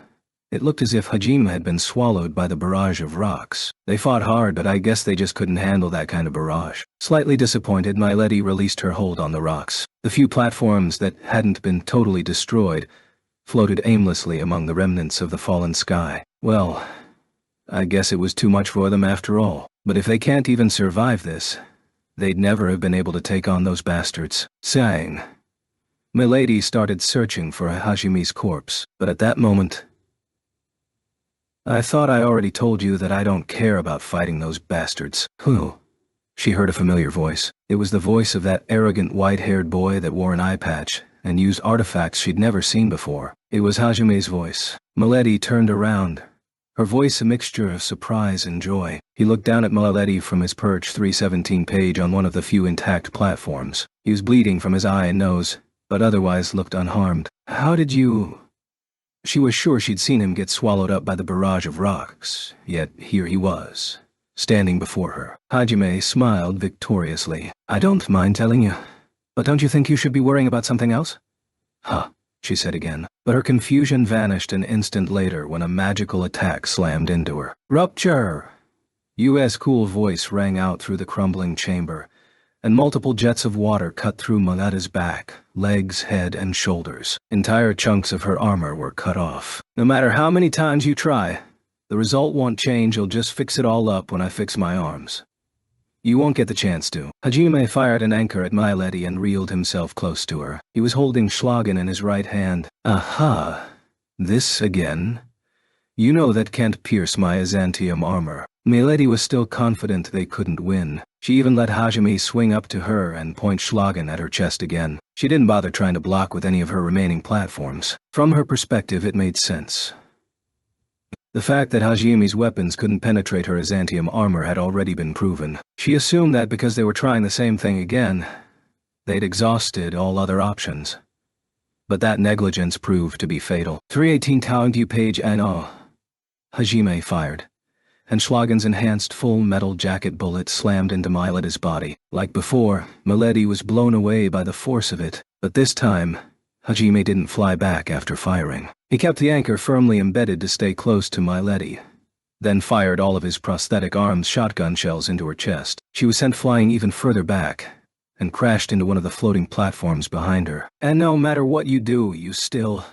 it looked as if Hajime had been swallowed by the barrage of rocks. They fought hard, but I guess they just couldn't handle that kind of barrage. Slightly disappointed, Milady released her hold on the rocks. The few platforms that hadn't been totally destroyed floated aimlessly among the remnants of the fallen sky. Well, I guess it was too much for them after all. But if they can't even survive this, they'd never have been able to take on those bastards. Sighing, Milady started searching for Hajime's corpse, but at that moment, I thought I already told you that I don't care about fighting those bastards. Who? She heard a familiar voice. It was the voice of that arrogant white-haired boy that wore an eye patch and used artifacts she'd never seen before. It was Hajime's voice. Milady turned around, her voice a mixture of surprise and joy. He looked down at Milady from his perch 317 page on one of the few intact platforms. He was bleeding from his eye and nose, but otherwise looked unharmed. How did you... She was sure she'd seen him get swallowed up by the barrage of rocks, yet here he was, standing before her. Hajime smiled victoriously. I don't mind telling you, but don't you think you should be worrying about something else? Huh, she said again, but her confusion vanished an instant later when a magical attack slammed into her. Rupture! Yue's cool voice rang out through the crumbling chamber, and multiple jets of water cut through Miletta's back, legs, head, and shoulders. Entire chunks of her armor were cut off. No matter how many times you try, the result won't change. You'll just fix it all up when I fix my arms. You won't get the chance to. Hajime fired an anchor at Milady and reeled himself close to her. He was holding Schlagen in his right hand. Aha! This again? You know that can't pierce my Azantium armor. Milady was still confident they couldn't win. She even let Hajime swing up to her and point Schlagen at her chest again. She didn't bother trying to block with any of her remaining platforms. From her perspective, it made sense. The fact that Hajime's weapons couldn't penetrate her Azantium armor had already been proven. She assumed that because they were trying the same thing again, they'd exhausted all other options. But that negligence proved to be fatal. 318 Taungu page and Hajime fired, and Schlagen's enhanced full metal jacket bullet slammed into Miletta's body. Like before, Milady was blown away by the force of it, but this time, Hajime didn't fly back after firing. He kept the anchor firmly embedded to stay close to Milady, then fired all of his prosthetic arms shotgun shells into her chest. She was sent flying even further back, and crashed into one of the floating platforms behind her. And no matter what you do, you still...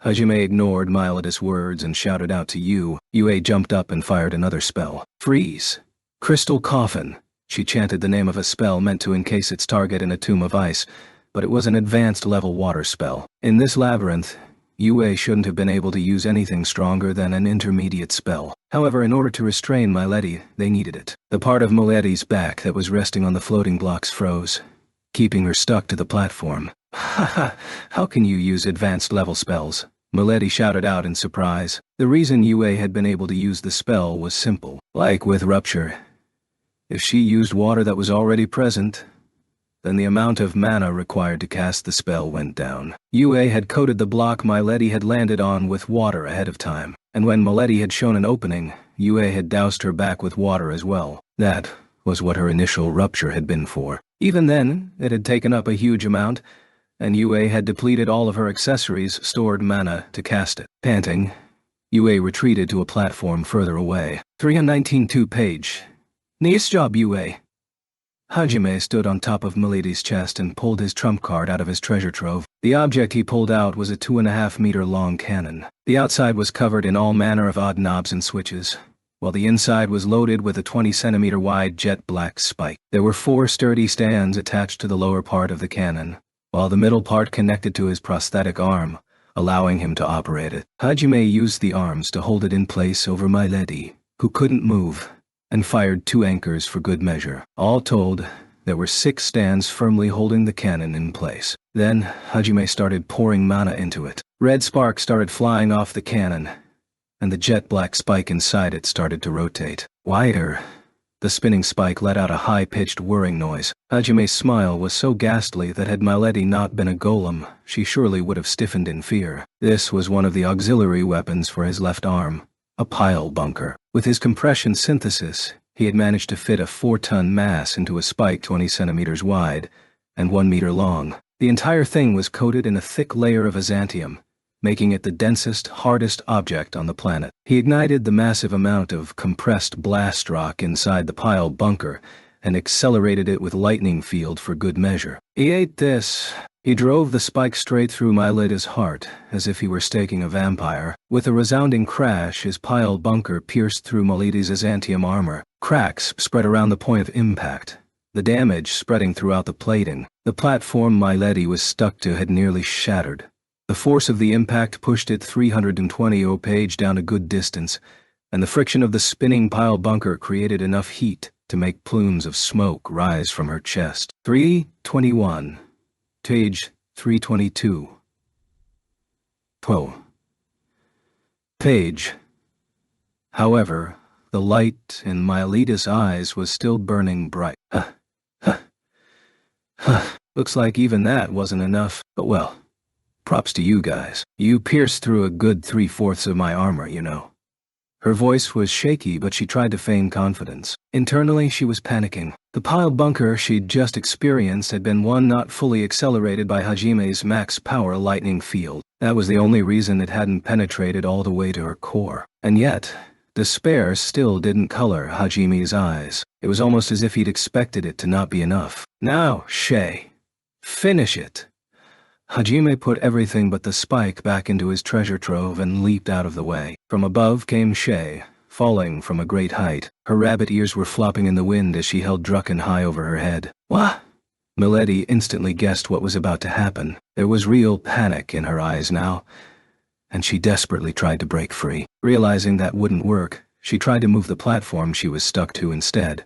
Hajime ignored Miletta's words and shouted out to Yue. Yue jumped up and fired another spell. Freeze! Crystal Coffin! She chanted the name of a spell meant to encase its target in a tomb of ice, but it was an advanced level water spell. In this labyrinth, Yue shouldn't have been able to use anything stronger than an intermediate spell. However, in order to restrain Milady, they needed it. The part of Milady's back that was resting on the floating blocks froze, keeping her stuck to the platform. Haha, how can you use advanced level spells? Milady shouted out in surprise. The reason Yue had been able to use the spell was simple. Like with Rupture, if she used water that was already present, then the amount of mana required to cast the spell went down. Yue had coated the block Milady had landed on with water ahead of time, and when Milady had shown an opening, Yue had doused her back with water as well. That was what her initial Rupture had been for. Even then, it had taken up a huge amount, and Yue had depleted all of her accessories' stored mana to cast it. Panting, Yue retreated to a platform further away. 319 page. Nice job, Yue. Hajime stood on top of Milady's chest and pulled his trump card out of his treasure trove. The object he pulled out was a 2.5-meter-long cannon. The outside was covered in all manner of odd knobs and switches, while the inside was loaded with a 20-centimeter-wide jet-black spike. There were 4 sturdy stands attached to the lower part of the cannon, while the middle part connected to his prosthetic arm, allowing him to operate it. Hajime used the arms to hold it in place over Milady, who couldn't move, and fired 2 anchors for good measure. All told, there were 6 stands firmly holding the cannon in place. Then, Hajime started pouring mana into it. Red sparks started flying off the cannon, and the jet-black spike inside it started to rotate. Wider. The spinning spike let out a high-pitched whirring noise. Hajime's smile was so ghastly that had Milady not been a golem, she surely would have stiffened in fear. This was one of the auxiliary weapons for his left arm, a pile bunker. With his compression synthesis, he had managed to fit a 4-ton mass into a spike 20 centimeters wide and 1 meter long. The entire thing was coated in a thick layer of Azantium, making it the densest, hardest object on the planet. He ignited the massive amount of compressed blast rock inside the pile bunker and accelerated it with lightning field for good measure. He ate this. He drove the spike straight through Miletta's heart, as if he were staking a vampire. With a resounding crash, his pile bunker pierced through Milady's Azantium armor. Cracks spread around the point of impact, the damage spreading throughout the plating. The platform Milady was stuck to had nearly shattered. The force of the impact pushed it 320 page down a good distance, and the friction of the spinning pile bunker created enough heat to make plumes of smoke rise from her chest. 321. Page 322. 12. Page. However, the light in Miletta's eyes was still burning bright. Looks like even that wasn't enough, but well, props to you guys. You pierced through a good 3/4 of my armor, you know. Her voice was shaky, but she tried to feign confidence. Internally, she was panicking. The pile bunker she'd just experienced had been one not fully accelerated by Hajime's max power lightning field. That was the only reason it hadn't penetrated all the way to her core. And yet, despair still didn't color Hajime's eyes. It was almost as if he'd expected it to not be enough. "Now, Shay. Finish it." Hajime put everything but the spike back into his treasure trove and leaped out of the way. From above came Shay, falling from a great height. Her rabbit ears were flopping in the wind as she held Drucken high over her head. "What?" Milady instantly guessed what was about to happen. There was real panic in her eyes now, and she desperately tried to break free. Realizing that wouldn't work, she tried to move the platform she was stuck to instead,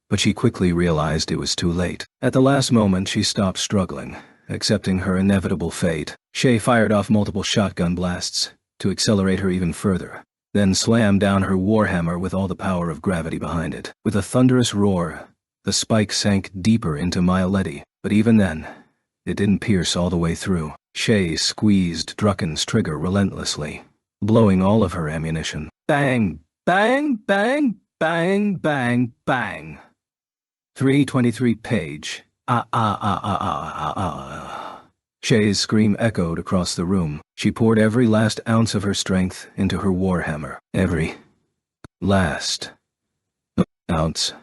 but she quickly realized it was too late. At the last moment, she stopped struggling, accepting her inevitable fate. Shay fired off multiple shotgun blasts to accelerate her even further, then slammed down her warhammer with all the power of gravity behind it. With a thunderous roar, the spike sank deeper into Milady, but even then, it didn't pierce all the way through. Shay squeezed Drucken's trigger relentlessly, blowing all of her ammunition. Bang, bang, bang, bang, bang, bang. 323 page. Ah ah ah ah ah ah ah. Shay's scream echoed across the room. She poured every last ounce of her strength into her warhammer. Every last ounce.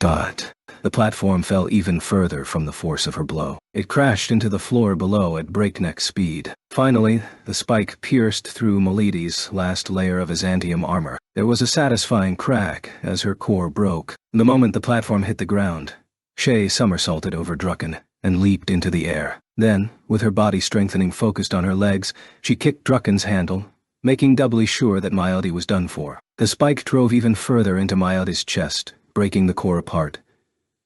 God. The platform fell even further from the force of her blow. It crashed into the floor below at breakneck speed. Finally, the spike pierced through Milady's last layer of Byzantium armor. There was a satisfying crack as her core broke. The moment the platform hit the ground, Shay somersaulted over Drucken and leaped into the air. Then, with her body strengthening focused on her legs, she kicked Drucken's handle, making doubly sure that Milady was done for. The spike drove even further into Milady's chest, breaking the core apart,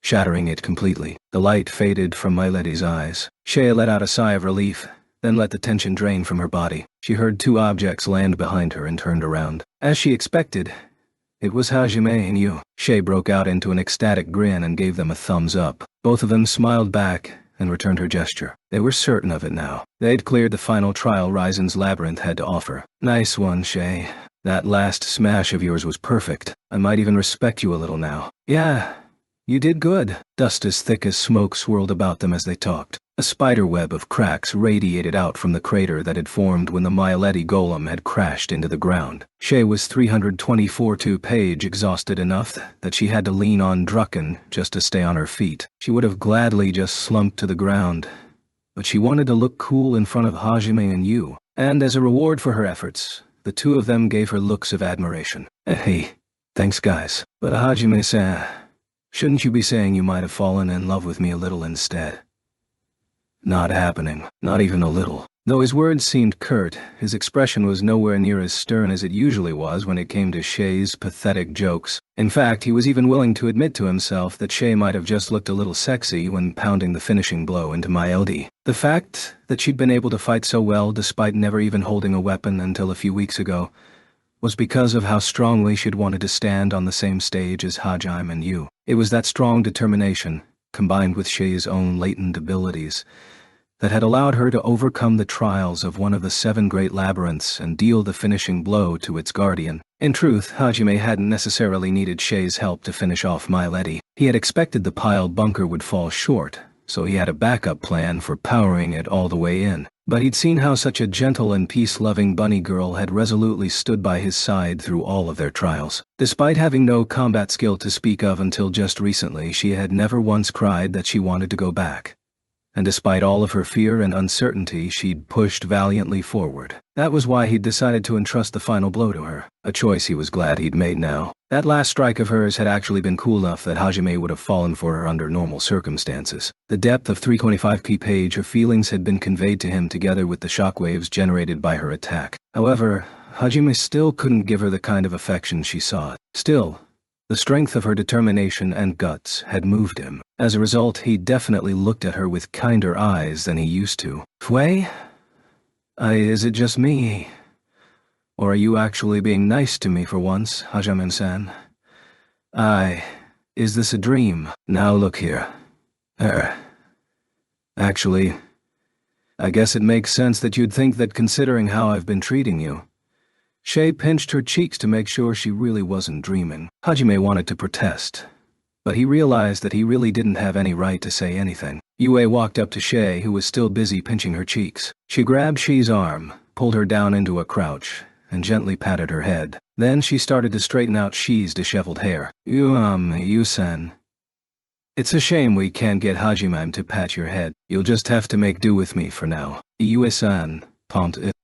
shattering it completely. The light faded from Milady's eyes. Shay let out a sigh of relief, then let the tension drain from her body. She heard two objects land behind her and turned around. As she expected, it was Hajime and Yu. Shay broke out into an ecstatic grin and gave them a thumbs up. Both of them smiled back and returned her gesture. They were certain of it now. They'd cleared the final trial Ryzen's labyrinth had to offer. "Nice one, Shay. That last smash of yours was perfect. I might even respect you a little now." "Yeah, you did good." Dust as thick as smoke swirled about them as they talked. A spiderweb of cracks radiated out from the crater that had formed when the Milady golem had crashed into the ground. Shay was 324 page exhausted enough that she had to lean on Drucken just to stay on her feet. She would have gladly just slumped to the ground, but she wanted to look cool in front of Hajime and Yu, and as a reward for her efforts, the two of them gave her looks of admiration. "Hey, thanks guys. But Hajime-san, shouldn't you be saying you might have fallen in love with me a little instead?" "Not happening. Not even a little." Though his words seemed curt, his expression was nowhere near as stern as it usually was when it came to Shay's pathetic jokes. In fact, he was even willing to admit to himself that Shay might have just looked a little sexy when pounding the finishing blow into Milady. The fact that she'd been able to fight so well despite never even holding a weapon until a few weeks ago was because of how strongly she'd wanted to stand on the same stage as Hajime and Yu. It was that strong determination, combined with Shay's own latent abilities, that had allowed her to overcome the trials of one of the 7 great labyrinths and deal the finishing blow to its guardian. In truth, Hajime hadn't necessarily needed Shay's help to finish off Milady. He had expected the pile bunker would fall short, so he had a backup plan for powering it all the way in. But he'd seen how such a gentle and peace-loving bunny girl had resolutely stood by his side through all of their trials. Despite having no combat skill to speak of until just recently, she had never once cried that she wanted to go back. And despite all of her fear and uncertainty, she'd pushed valiantly forward. That was why he'd decided to entrust the final blow to her, a choice he was glad he'd made now. That last strike of hers had actually been cool enough that Hajime would have fallen for her under normal circumstances. The depth of 325 page her feelings had been conveyed to him together with the shockwaves generated by her attack. However, Hajime still couldn't give her the kind of affection she sought. Still, the strength of her determination and guts had moved him. As a result, he definitely looked at her with kinder eyes than he used to. "Fui? Is it just me? Or are you actually being nice to me for once, Hajime-san? Is this a dream? Now look here. Actually, I guess it makes sense that you'd think that considering how I've been treating you, Shay pinched her cheeks to make sure she really wasn't dreaming. Hajime wanted to protest, but he realized that he really didn't have any right to say anything. Yue walked up to Shay, who was still busy pinching her cheeks. She grabbed Shi's arm, pulled her down into a crouch, and gently patted her head. Then she started to straighten out Shi's disheveled hair. You-san. It's a shame we can't get Hajime to pat your head. You'll just have to make do with me for now. Yue-san, palmed it.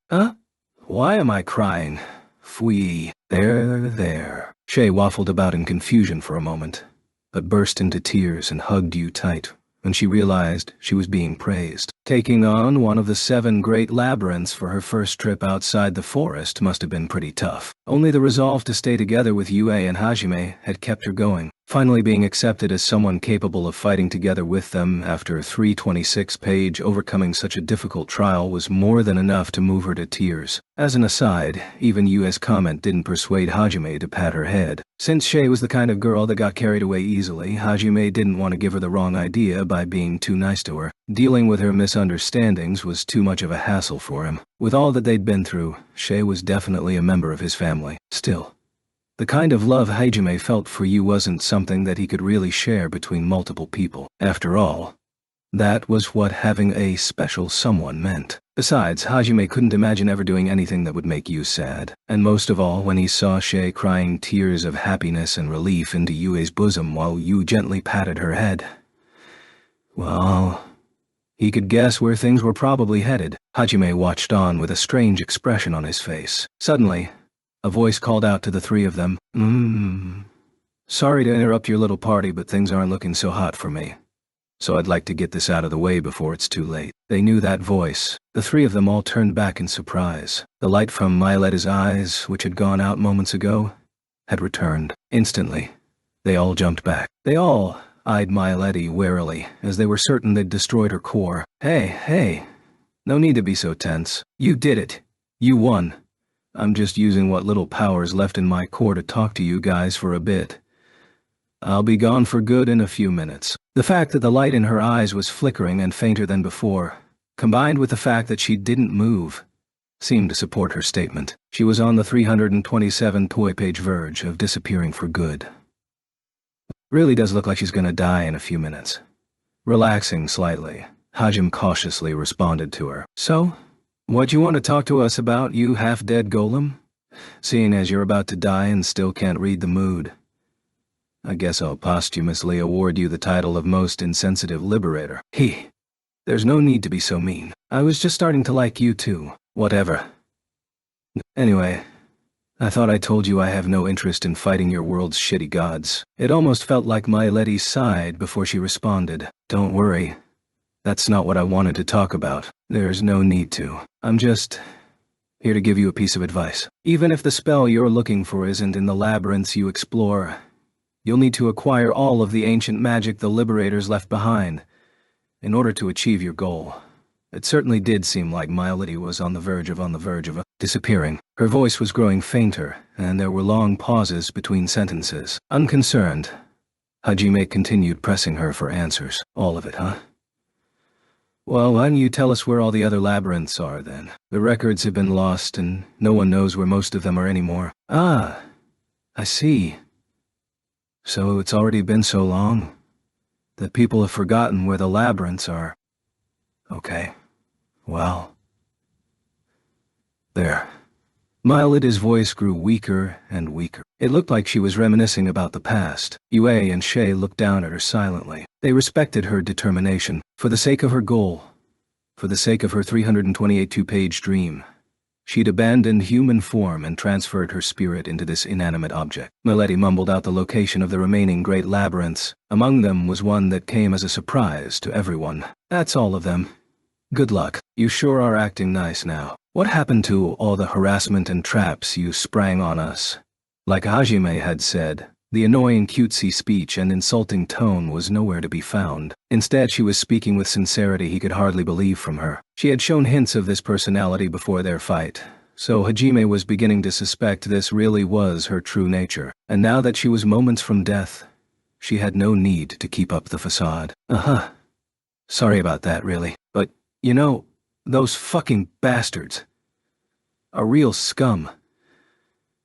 Why am I crying? Fwee. There. Shay waffled about in confusion for a moment, but burst into tears and hugged you tight when she realized she was being praised. Taking on one of the 7 great labyrinths for her first trip outside the forest must have been pretty tough. Only the resolve to stay together with Yue and Hajime had kept her going. Finally being accepted as someone capable of fighting together with them after a 326-page overcoming such a difficult trial was more than enough to move her to tears. As an aside, even Yue's comment didn't persuade Hajime to pat her head. Since Shay was the kind of girl that got carried away easily, Hajime didn't want to give her the wrong idea by being too nice to her. Dealing with her misunderstandings was too much of a hassle for him. With all that they'd been through, Shay was definitely a member of his family. Still, the kind of love Hajime felt for you wasn't something that he could really share between multiple people. After all, that was what having a special someone meant. Besides, Hajime couldn't imagine ever doing anything that would make you sad. And most of all, when he saw Shay crying tears of happiness and relief into Yue's bosom while Yu gently patted her head. Well, he could guess where things were probably headed. Hajime watched on with a strange expression on his face. Suddenly, a voice called out to the 3 of them. Sorry to interrupt your little party, but things aren't looking so hot for me. So I'd like to get this out of the way before it's too late. They knew that voice. The 3 of them all turned back in surprise. The light from Mailetta's eyes, which had gone out moments ago, had returned. Instantly, they all jumped back. They all eyed Mailetta warily, as they were certain they'd destroyed her core. Hey, no need to be so tense. You did it. You won. I'm just using what little power's left in my core to talk to you guys for a bit. I'll be gone for good in a few minutes. The fact that the light in her eyes was flickering and fainter than before, combined with the fact that she didn't move, seemed to support her statement. She was on the 327 toy-page verge of disappearing for good. Really does look like she's gonna die in a few minutes. Relaxing slightly, Hajime cautiously responded to her. So, what you want to talk to us about, you half-dead golem? Seeing as you're about to die and still can't read the mood, I guess I'll posthumously award you the title of Most Insensitive Liberator. There's no need to be so mean. I was just starting to like you too. Whatever. Anyway, I thought I told you I have no interest in fighting your world's shitty gods. It almost felt like Mailetta sighed before she responded. Don't worry. That's not what I wanted to talk about. There's no need to. I'm just here to give you a piece of advice. Even if the spell you're looking for isn't in the labyrinths you explore, you'll need to acquire all of the ancient magic the Liberators left behind in order to achieve your goal. It certainly did seem like Mailetta was on the verge of disappearing. Her voice was growing fainter, and there were long pauses between sentences. Unconcerned, Hajime continued pressing her for answers. All of it, huh? Well, why don't you tell us where all the other labyrinths are, then? The records have been lost, and no one knows where most of them are anymore. Ah, I see. So it's already been so long that people have forgotten where the labyrinths are. Okay, well. There. Mailetta's voice grew weaker and weaker. It looked like she was reminiscing about the past. Yue and Shay looked down at her silently. They respected her determination. For the sake of her goal, for the sake of her 328-page dream, she'd abandoned human form and transferred her spirit into this inanimate object. Mailetta mumbled out the location of the remaining great labyrinths. Among them was one that came as a surprise to everyone. That's all of them. Good luck. You sure are acting nice now. What happened to all the harassment and traps you sprang on us? Like Hajime had said, the annoying cutesy speech and insulting tone was nowhere to be found. Instead, she was speaking with sincerity he could hardly believe from her. She had shown hints of this personality before their fight, so Hajime was beginning to suspect this really was her true nature. And now that she was moments from death, she had no need to keep up the facade. Sorry about that, really. But, you know, those fucking bastards are real scum.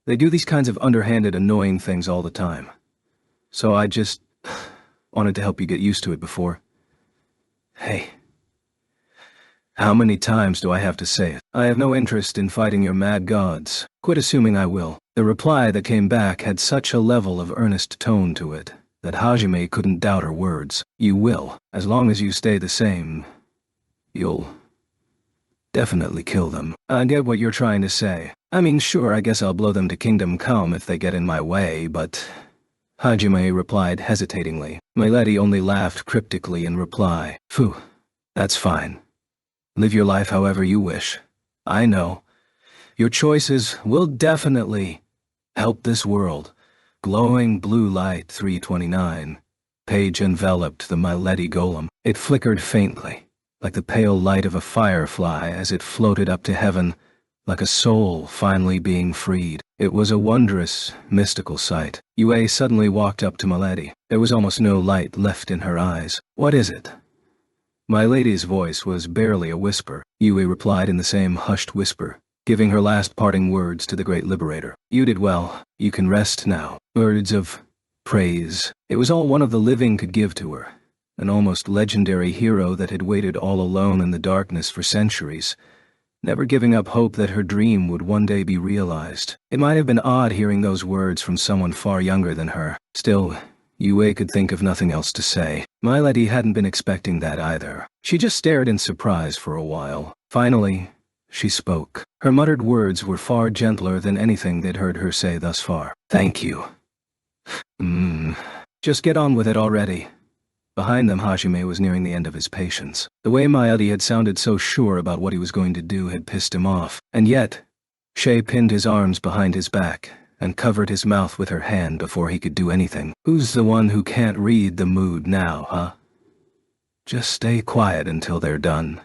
They do these kinds of underhanded, annoying things all the time. So I just wanted to help you get used to it before. Hey. How many times do I have to say it? I have no interest in fighting your mad gods. Quit assuming I will. The reply that came back had such a level of earnest tone to it that Hajime couldn't doubt her words. You will. As long as you stay the same, you'll definitely kill them. I get what you're trying to say. I mean, sure, I guess I'll blow them to kingdom come if they get in my way, but... Hajime replied hesitatingly. Milady only laughed cryptically in reply. Phew, that's fine. Live your life however you wish. I know. Your choices will definitely help this world. Glowing blue light 329. Page enveloped the Milady golem. It flickered faintly, like the pale light of a firefly as it floated up to heaven, like a soul finally being freed. It was a wondrous, mystical sight. Yue suddenly walked up to Milady. There was almost no light left in her eyes. What is it? Milady's voice was barely a whisper. Yue replied in the same hushed whisper, giving her last parting words to the great liberator. You did well. You can rest now. Words of praise. It was all one of the living could give to her. An almost legendary hero that had waited all alone in the darkness for centuries, never giving up hope that her dream would one day be realized. It might have been odd hearing those words from someone far younger than her. Still, Yue could think of nothing else to say. Milady hadn't been expecting that either. She just stared in surprise for a while. Finally, she spoke. Her muttered words were far gentler than anything they'd heard her say thus far. Thank you. Just get on with it already. Behind them, Hajime was nearing the end of his patience. The way Milady had sounded so sure about what he was going to do had pissed him off. And yet, Shay pinned his arms behind his back and covered his mouth with her hand before he could do anything. Who's the one who can't read the mood now, huh? Just stay quiet until they're done.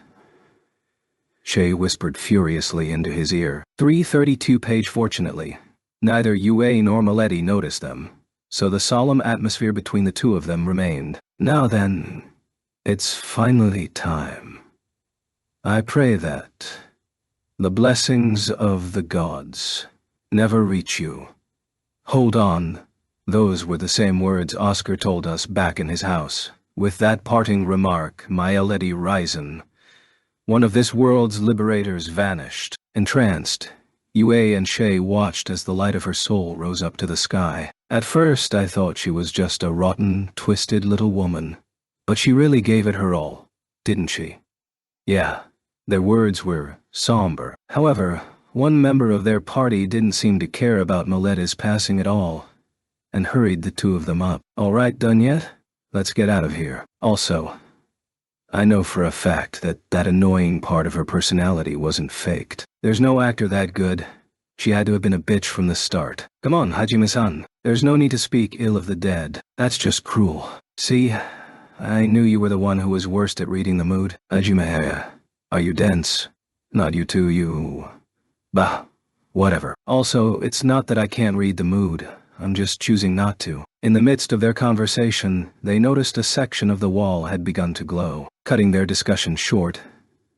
Shay whispered furiously into his ear. 332 page. Fortunately, neither Yue nor Milady noticed them, so the solemn atmosphere between the two of them remained. Now then, it's finally time. I pray that the blessings of the gods never reach you. Hold on. Those were the same words Oscar told us back in his house. With that parting remark, Milady Risen, one of this world's liberators, vanished. Entranced, Yue and Shay watched as the light of her soul rose up to the sky. At first I thought she was just a rotten, twisted little woman. But she really gave it her all, didn't she? Yeah, their words were somber. However, one member of their party didn't seem to care about Milady's passing at all, and hurried the two of them up. All right, done yet? Let's get out of here. Also, I know for a fact that that annoying part of her personality wasn't faked. There's no actor that good. She had to have been a bitch from the start. Come on, Hajime-san. There's no need to speak ill of the dead. That's just cruel. See, I knew you were the one who was worst at reading the mood. Hajime, are you dense? Not you two, you... Bah, whatever. Also, it's not that I can't read the mood. I'm just choosing not to. In the midst of their conversation, they noticed a section of the wall had begun to glow. Cutting their discussion short,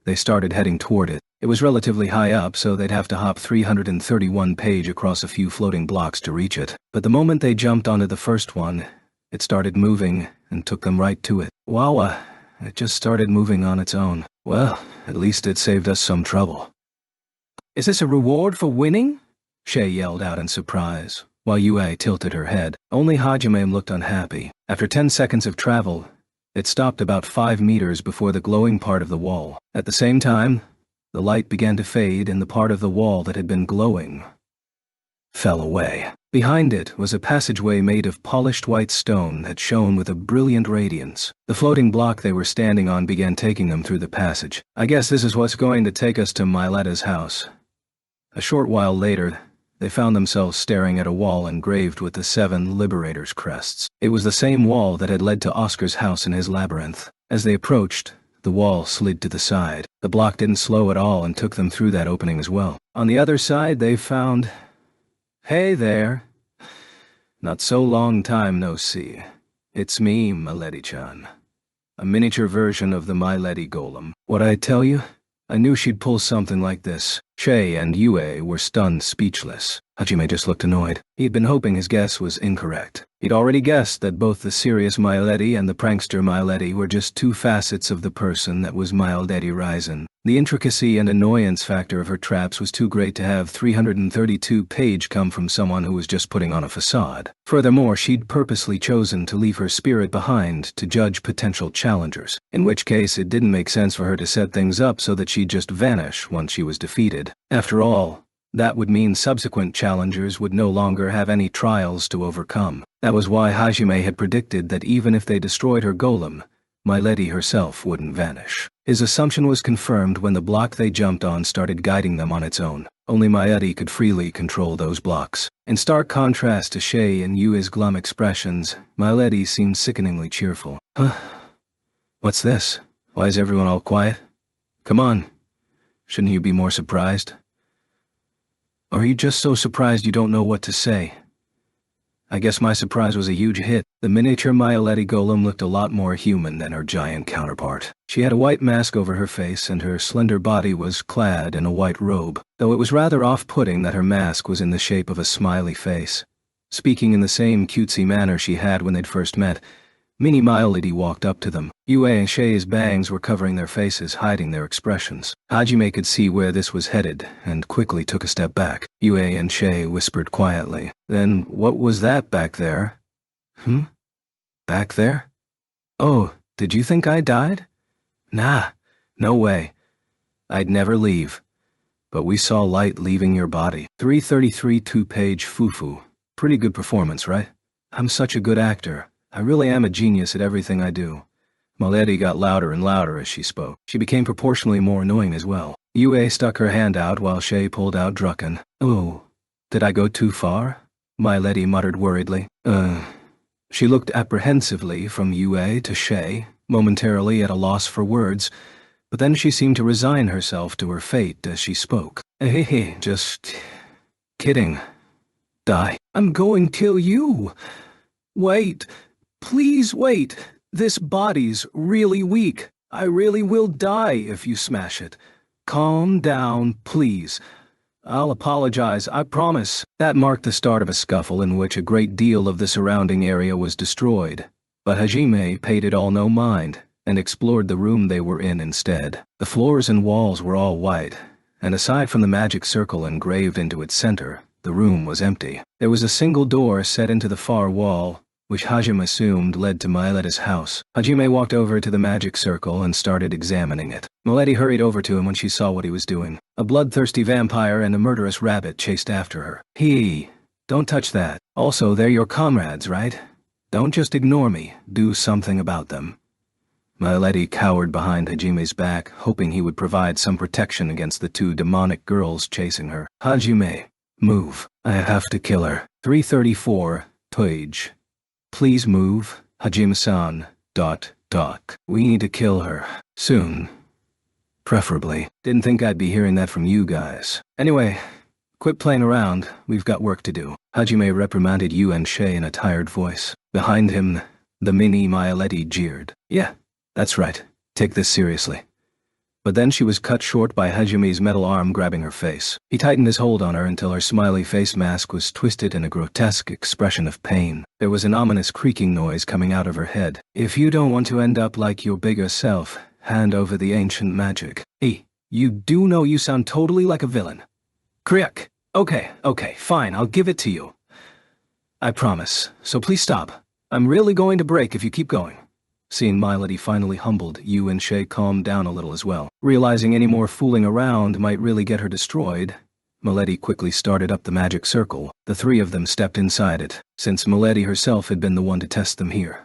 they started heading toward it. It was relatively high up, so they'd have to hop 331 page across a few floating blocks to reach it. But the moment they jumped onto the first one, it started moving and took them right to it. Wow, it just started moving on its own. Well, at least it saved us some trouble. Is this a reward for winning? Shay yelled out in surprise, while Yue tilted her head. Only Hajime looked unhappy. After 10 seconds of travel, it stopped about 5 meters before the glowing part of the wall. At the same time, the light began to fade and the part of the wall that had been glowing fell away. Behind it was a passageway made of polished white stone that shone with a brilliant radiance. The floating block they were standing on began taking them through the passage. I guess this is what's going to take us to Milady's house. A short while later, they found themselves staring at a wall engraved with the 7 Liberators' crests. It was the same wall that had led to Oscar's house in his labyrinth. As they approached, the wall slid to the side. The block didn't slow at all and took them through that opening as well. On the other side, they found... Hey there. Not so long time no see. It's me, Milady-chan. A miniature version of the Milady golem. What I tell you? I knew she'd pull something like this. Shay and Yue were stunned speechless. Hajime just looked annoyed. He'd been hoping his guess was incorrect. He'd already guessed that both the serious Miletti and the prankster Miletti were just two facets of the person that was Miletti Risen. The intricacy and annoyance factor of her traps was too great to have 332-page come from someone who was just putting on a facade. Furthermore, she'd purposely chosen to leave her spirit behind to judge potential challengers, in which case it didn't make sense for her to set things up so that she'd just vanish once she was defeated. After all, that would mean subsequent challengers would no longer have any trials to overcome. That was why Hajime had predicted that even if they destroyed her golem, Miletti herself wouldn't vanish. His assumption was confirmed when the block they jumped on started guiding them on its own. Only Miletti could freely control those blocks. In stark contrast to Shay and Yue's glum expressions, Miletti seemed sickeningly cheerful. Huh? What's this? Why is everyone all quiet? Come on. Shouldn't you be more surprised? Or are you just so surprised you don't know what to say? I guess my surprise was a huge hit. The miniature Miletti golem looked a lot more human than her giant counterpart. She had a white mask over her face and her slender body was clad in a white robe, though it was rather off-putting that her mask was in the shape of a smiley face. Speaking in the same cutesy manner she had when they'd first met, Mini Miletti walked up to them. Yue and Shay's bangs were covering their faces, hiding their expressions. Hajime could see where this was headed, and quickly took a step back. Yue and Shay whispered quietly. Then what was that back there? Back there? Oh, did you think I died? Nah, no way. I'd never leave. But we saw light leaving your body. 333 two-page fufu. Pretty good performance, right? I'm such a good actor. I really am a genius at everything I do. Miletti got louder and louder as she spoke. She became proportionally more annoying as well. Yue stuck her hand out while Shay pulled out Drucken. Oh, did I go too far? Miletti muttered worriedly. She looked apprehensively from Yue to Shay, momentarily at a loss for words, but then she seemed to resign herself to her fate as she spoke. Hey, just kidding. Die. I'm going to kill you. Wait. Please wait. This body's really weak. I really will die if you smash it. Calm down, please. I'll apologize, I promise. That marked the start of a scuffle in which a great deal of the surrounding area was destroyed. But Hajime paid it all no mind, and explored the room they were in instead. The floors and walls were all white, and aside from the magic circle engraved into its center, the room was empty. There was a single door set into the far wall, which Hajime assumed led to Miletti's house. Hajime walked over to the magic circle and started examining it. Miletti hurried over to him when she saw what he was doing. A bloodthirsty vampire and a murderous rabbit chased after her. Don't touch that. Also, they're your comrades, right? Don't just ignore me. Do something about them. Miletti cowered behind Hajime's back, hoping he would provide some protection against the two demonic girls chasing her. Hajime, move. I have to kill her. 334, Toige. Please move, Hajime-san, ... We need to kill her. Soon. Preferably. Didn't think I'd be hearing that from you guys. Anyway, quit playing around, we've got work to do. Hajime reprimanded Yu and Shay in a tired voice. Behind him, the mini Miletti jeered. Yeah, that's right. Take this seriously. But then she was cut short by Hajime's metal arm grabbing her face. He tightened his hold on her until her smiley face mask was twisted in a grotesque expression of pain. There was an ominous creaking noise coming out of her head. If you don't want to end up like your bigger self, hand over the ancient magic. You do know you sound totally like a villain. Kriak. Okay, fine, I'll give it to you. I promise, so please stop. I'm really going to break if you keep going. Seeing Miletti finally humbled, Yu and Shay calmed down a little as well. Realizing any more fooling around might really get her destroyed, Miletti quickly started up the magic circle. The three of them stepped inside it, since Miletti herself had been the one to test them here.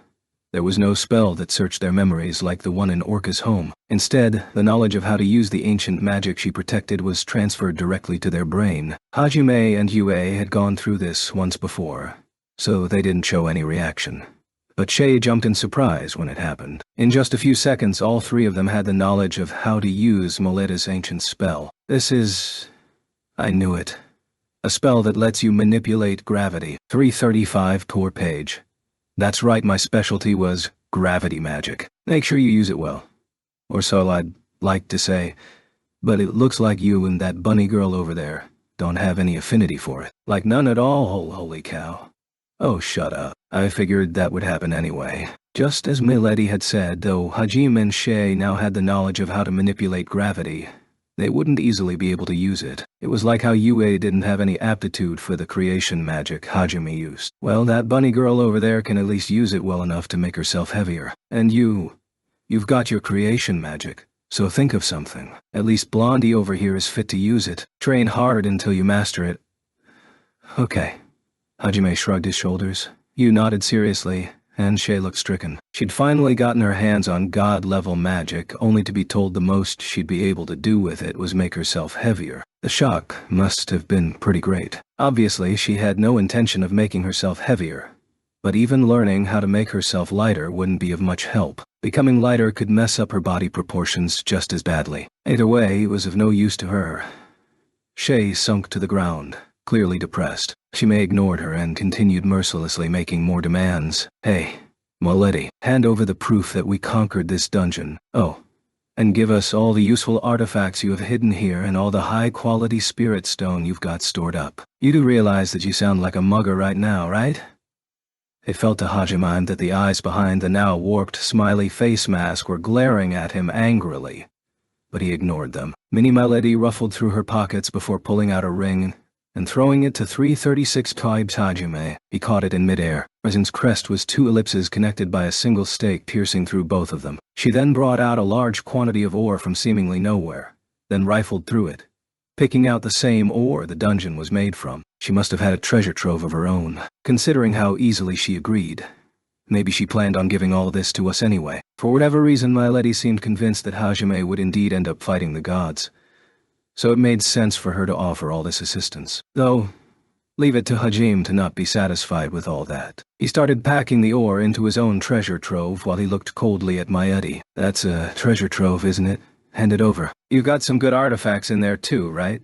There was no spell that searched their memories like the one in Orca's home. Instead, the knowledge of how to use the ancient magic she protected was transferred directly to their brain. Hajime and Yue had gone through this once before, so they didn't show any reaction. But Shay jumped in surprise when it happened. In just a few seconds, all three of them had the knowledge of how to use Miletti's ancient spell. This is... I knew it. A spell that lets you manipulate gravity. 335 per page. That's right, my specialty was gravity magic. Make sure you use it well. Or so I'd like to say. But it looks like you and that bunny girl over there. don't have any affinity for it. Like none at all, holy cow. Oh, shut up. I figured that would happen anyway. Just as Milady had said, though Hajime and Shay now had the knowledge of how to manipulate gravity, they wouldn't easily be able to use it. It was like how Yue didn't have any aptitude for the creation magic Hajime used. Well, that bunny girl over there can at least use it well enough to make herself heavier. And you've got your creation magic. So think of something. At least Blondie over here is fit to use it. Train hard until you master it. Okay. Hajime shrugged his shoulders. You nodded seriously, and Shay looked stricken. She'd finally gotten her hands on god-level magic, only to be told the most she'd be able to do with it was make herself heavier. The shock must have been pretty great. Obviously, she had no intention of making herself heavier. But even learning how to make herself lighter wouldn't be of much help. Becoming lighter could mess up her body proportions just as badly. Either way, it was of no use to her. Shay sunk to the ground, clearly depressed. Hajime ignored her and continued mercilessly making more demands. Hey, Milady, hand over the proof that we conquered this dungeon. Oh, and give us all the useful artifacts you have hidden here and all the high-quality spirit stone you've got stored up. You do realize that you sound like a mugger right now, right? It felt to Hajime that the eyes behind the now warped smiley face mask were glaring at him angrily, but he ignored them. Mini Milady ruffled through her pockets before pulling out a ring and throwing it to 336 times Hajime. He caught it in midair. Resin's crest was 2 ellipses connected by a single stake piercing through both of them. She then brought out a large quantity of ore from seemingly nowhere, then rifled through it, picking out the same ore the dungeon was made from. She must have had a treasure trove of her own, considering how easily she agreed. Maybe she planned on giving all this to us anyway. For whatever reason, Milady seemed convinced that Hajime would indeed end up fighting the gods, so it made sense for her to offer all this assistance. Though, leave it to Hajime to not be satisfied with all that. He started packing the ore into his own treasure trove while he looked coldly at Milady. That's a treasure trove, isn't it? Hand it over. You've got some good artifacts in there too, right?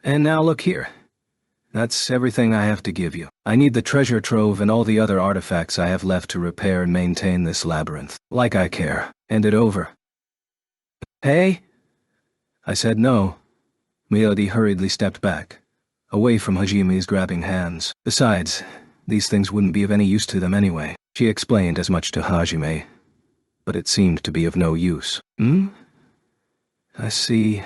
And now look here. That's everything I have to give you. I need the treasure trove and all the other artifacts I have left to repair and maintain this labyrinth. Like I care. Hand it over. Hey? I said no. Milady hurriedly stepped back, away from Hajime's grabbing hands. Besides, these things wouldn't be of any use to them anyway. She explained as much to Hajime, but it seemed to be of no use. I see.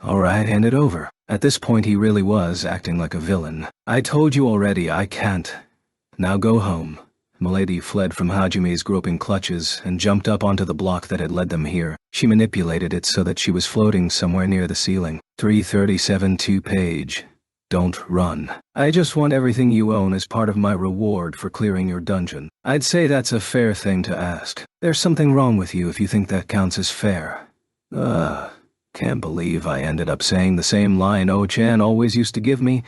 All right, hand it over. At this point he really was acting like a villain. I told you already, I can't. Now go home. Milady fled from Hajime's groping clutches and jumped up onto the block that had led them here. She manipulated it so that she was floating somewhere near the ceiling. 337 2-page. Don't run. I just want everything you own as part of my reward for clearing your dungeon. I'd say that's a fair thing to ask. There's something wrong with you if you think that counts as fair. Can't believe I ended up saying the same line O-chan always used to give me.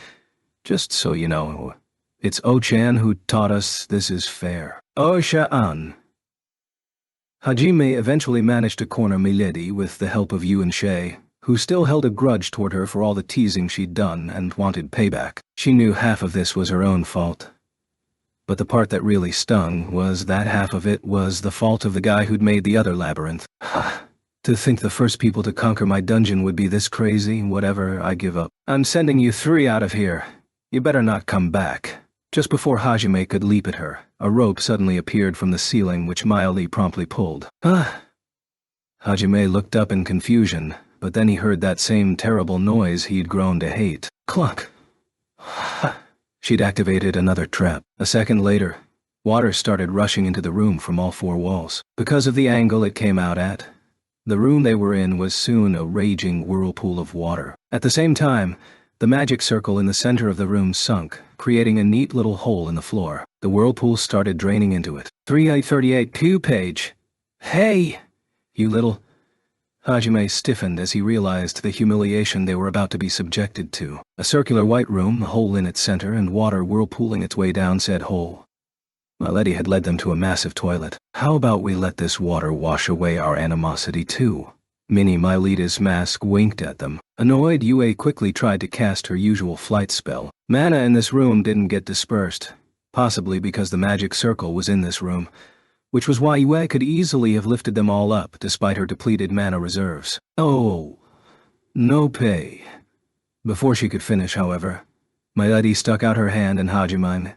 Just so you know, it's O-chan who taught us this is fair. O-sha-an. Hajime eventually managed to corner Milady with the help of Yu and Shay, who still held a grudge toward her for all the teasing she'd done and wanted payback. She knew half of this was her own fault. But the part that really stung was that half of it was the fault of the guy who'd made the other labyrinth. To think the first people to conquer my dungeon would be this crazy, whatever, I give up. I'm sending you 3 out of here. You better not come back. Just before Hajime could leap at her, a rope suddenly appeared from the ceiling which Milady promptly pulled. Hajime looked up in confusion, but then he heard that same terrible noise he'd grown to hate. Clunk! She'd activated another trap. A second later, water started rushing into the room from all 4 walls. Because of the angle it came out at, the room they were in was soon a raging whirlpool of water. At the same time, the magic circle in the center of the room sunk, creating a neat little hole in the floor. The whirlpool started draining into it. 338 2-page. Hey! You little... Hajime stiffened as he realized the humiliation they were about to be subjected to. A circular white room, a hole in its center, and water whirlpooling its way down said hole. Milady had led them to a massive toilet. How about we let this water wash away our animosity too? Mini Mileda's mask winked at them. Annoyed, Yue quickly tried to cast her usual flight spell. Mana in this room didn't get dispersed, possibly because the magic circle was in this room, which was why Yue could easily have lifted them all up despite her depleted mana reserves. Oh. No pay. Before she could finish, however, my lady stuck out her hand and Hajime,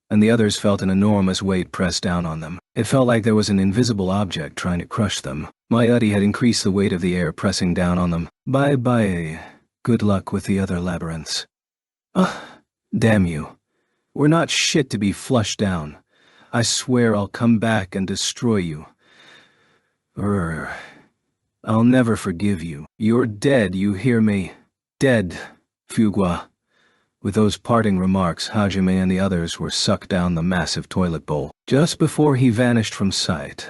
and the others felt an enormous weight press down on them. It felt like there was an invisible object trying to crush them. My lady had increased the weight of the air pressing down on them. Bye-bye. Good luck with the other labyrinths. Ugh, damn you. We're not shit to be flushed down. I swear I'll come back and destroy you. I'll never forgive you. You're dead, you hear me? Dead, Fugwa. With those parting remarks, Hajime and the others were sucked down the massive toilet bowl. Just before he vanished from sight,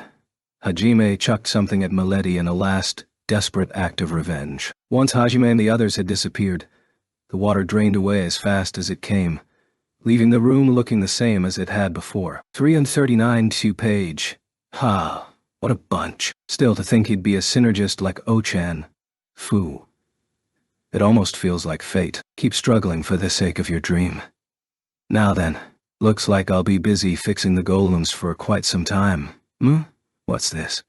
Hajime chucked something at Milady in a last, desperate act of revenge. Once Hajime and the others had disappeared, the water drained away as fast as it came, leaving the room looking the same as it had before. 339 2-page. Ha, what a bunch. Still, to think he'd be a synergist like Ochan. Foo. It almost feels like fate. Keep struggling for the sake of your dream. Now then, looks like I'll be busy fixing the golems for quite some time. What's this?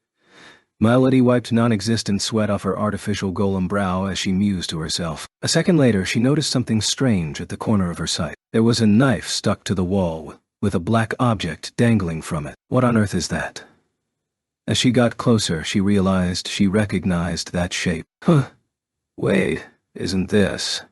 Milady wiped non-existent sweat off her artificial golem brow as she mused to herself. A second later, she noticed something strange at the corner of her sight. There was a knife stuck to the wall, with a black object dangling from it. What on earth is that? As she got closer, she realized she recognized that shape. Wait, isn't this?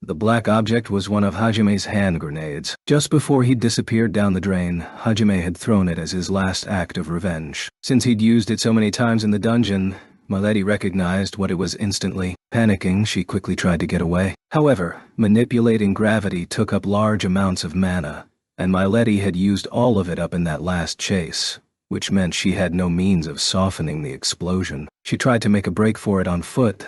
The black object was one of Hajime's hand grenades. Just before he'd disappeared down the drain, Hajime had thrown it as his last act of revenge. Since he'd used it so many times in the dungeon, Milady recognized what it was instantly. Panicking, she quickly tried to get away. However, manipulating gravity took up large amounts of mana, and Milady had used all of it up in that last chase, which meant she had no means of softening the explosion. She tried to make a break for it on foot,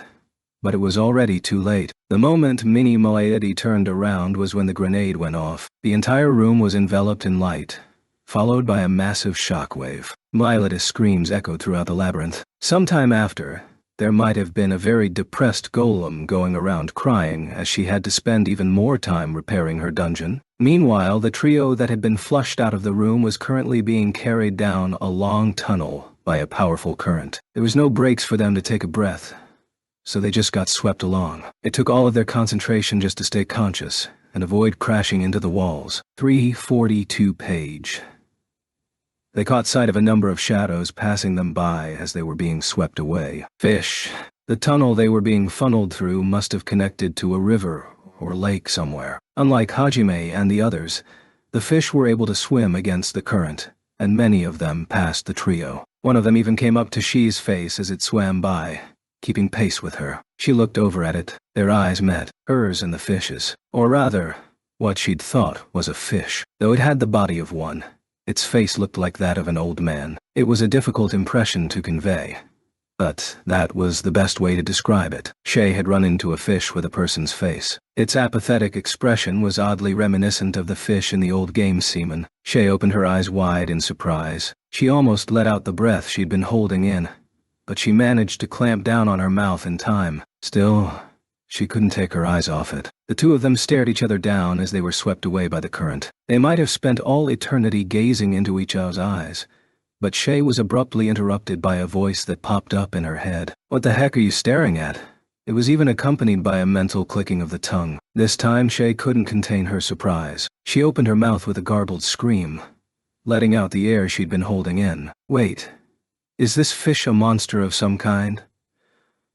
but it was already too late. The moment Mini Milady turned around was when the grenade went off. The entire room was enveloped in light, followed by a massive shockwave. Milady's screams echoed throughout the labyrinth. Sometime after, there might have been a very depressed golem going around crying as she had to spend even more time repairing her dungeon. Meanwhile, the trio that had been flushed out of the room was currently being carried down a long tunnel by a powerful current. There was no breaks for them to take a breath, so they just got swept along. It took all of their concentration just to stay conscious and avoid crashing into the walls. 342-page. They caught sight of a number of shadows passing them by as they were being swept away. Fish. The tunnel they were being funneled through must have connected to a river or lake somewhere. Unlike Hajime and the others, the fish were able to swim against the current, and many of them passed the trio. One of them even came up to Shi's face as it swam by, keeping pace with her. She looked over at it. Their eyes met, hers and the fish's. Or rather, what she'd thought was a fish. Though it had the body of one, its face looked like that of an old man. It was a difficult impression to convey, but that was the best way to describe it. Shay had run into a fish with a person's face. Its apathetic expression was oddly reminiscent of the fish in the old game Seaman. Shay opened her eyes wide in surprise. She almost let out the breath she'd been holding in, but she managed to clamp down on her mouth in time. Still, she couldn't take her eyes off it. The two of them stared each other down as they were swept away by the current. They might have spent all eternity gazing into each other's eyes, but Shay was abruptly interrupted by a voice that popped up in her head. "What the heck are you staring at?" It was even accompanied by a mental clicking of the tongue. This time Shay couldn't contain her surprise. She opened her mouth with a garbled scream, letting out the air she'd been holding in. Wait, is this fish a monster of some kind?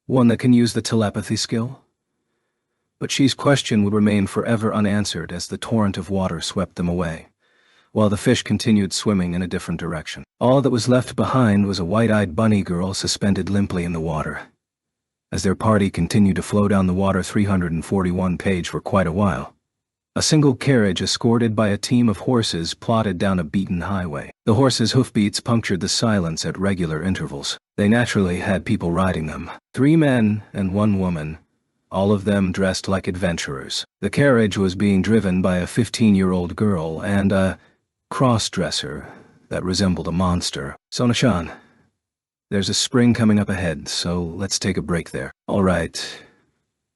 One that can use the telepathy skill? But Shi's question would remain forever unanswered as the torrent of water swept them away, while the fish continued swimming in a different direction. All that was left behind was a white-eyed bunny girl suspended limply in the water. As their party continued to flow down the water 341-page for quite a while, a single carriage escorted by a team of horses plodded down a beaten highway. The horses' hoofbeats punctured the silence at regular intervals. They naturally had people riding them. 3 men and 1 woman, all of them dressed like adventurers. The carriage was being driven by a 15-year-old girl and a cross-dresser that resembled a monster. "Sona-chan, there's a spring coming up ahead, so let's take a break there." "All right,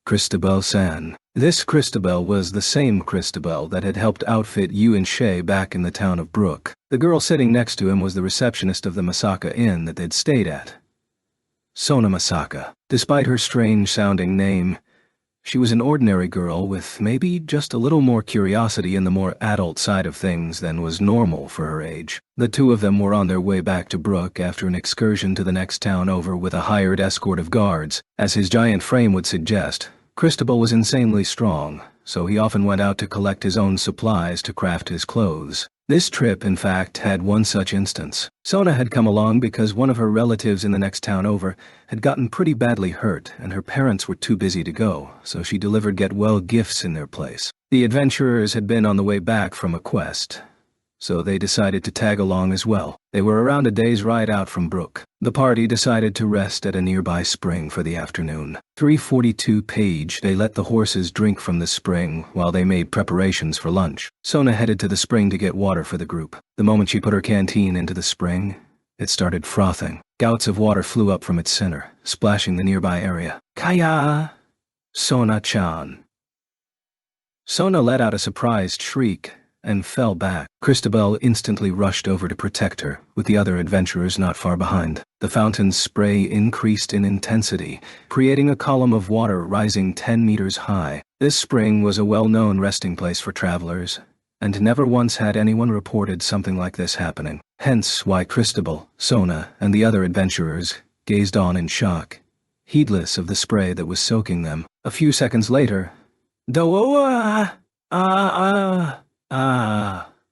Christabel-san." This Christabel was the same Christabel that had helped outfit Yu and Shay back in the town of Brook. The girl sitting next to him was the receptionist of the Masaka Inn that they'd stayed at. Sona Masaka. Despite her strange-sounding name, she was an ordinary girl with maybe just a little more curiosity in the more adult side of things than was normal for her age. The two of them were on their way back to Brook after an excursion to the next town over with a hired escort of guards. As his giant frame would suggest, Cristobal was insanely strong, so he often went out to collect his own supplies to craft his clothes. This trip, in fact, had one such instance. Sona had come along because one of her relatives in the next town over had gotten pretty badly hurt and her parents were too busy to go, so she delivered get-well gifts in their place. The adventurers had been on the way back from a quest, so they decided to tag along as well. They were around a day's ride out from Brook. The party decided to rest at a nearby spring for the afternoon. 342 page, they let the horses drink from the spring while they made preparations for lunch. Sona headed to the spring to get water for the group. The moment she put her canteen into the spring, it started frothing. Gouts of water flew up from its center, splashing the nearby area. Kaya! Sona-chan. Sona let out a surprised shriek and fell back. Cristobal instantly rushed over to protect her, with the other adventurers not far behind. The fountain's spray increased in intensity, creating a column of water rising 10 meters high. This spring was a well-known resting place for travelers, and never once had anyone reported something like this happening. Hence why Cristobal, Sona, and the other adventurers gazed on in shock, heedless of the spray that was soaking them. A few seconds later,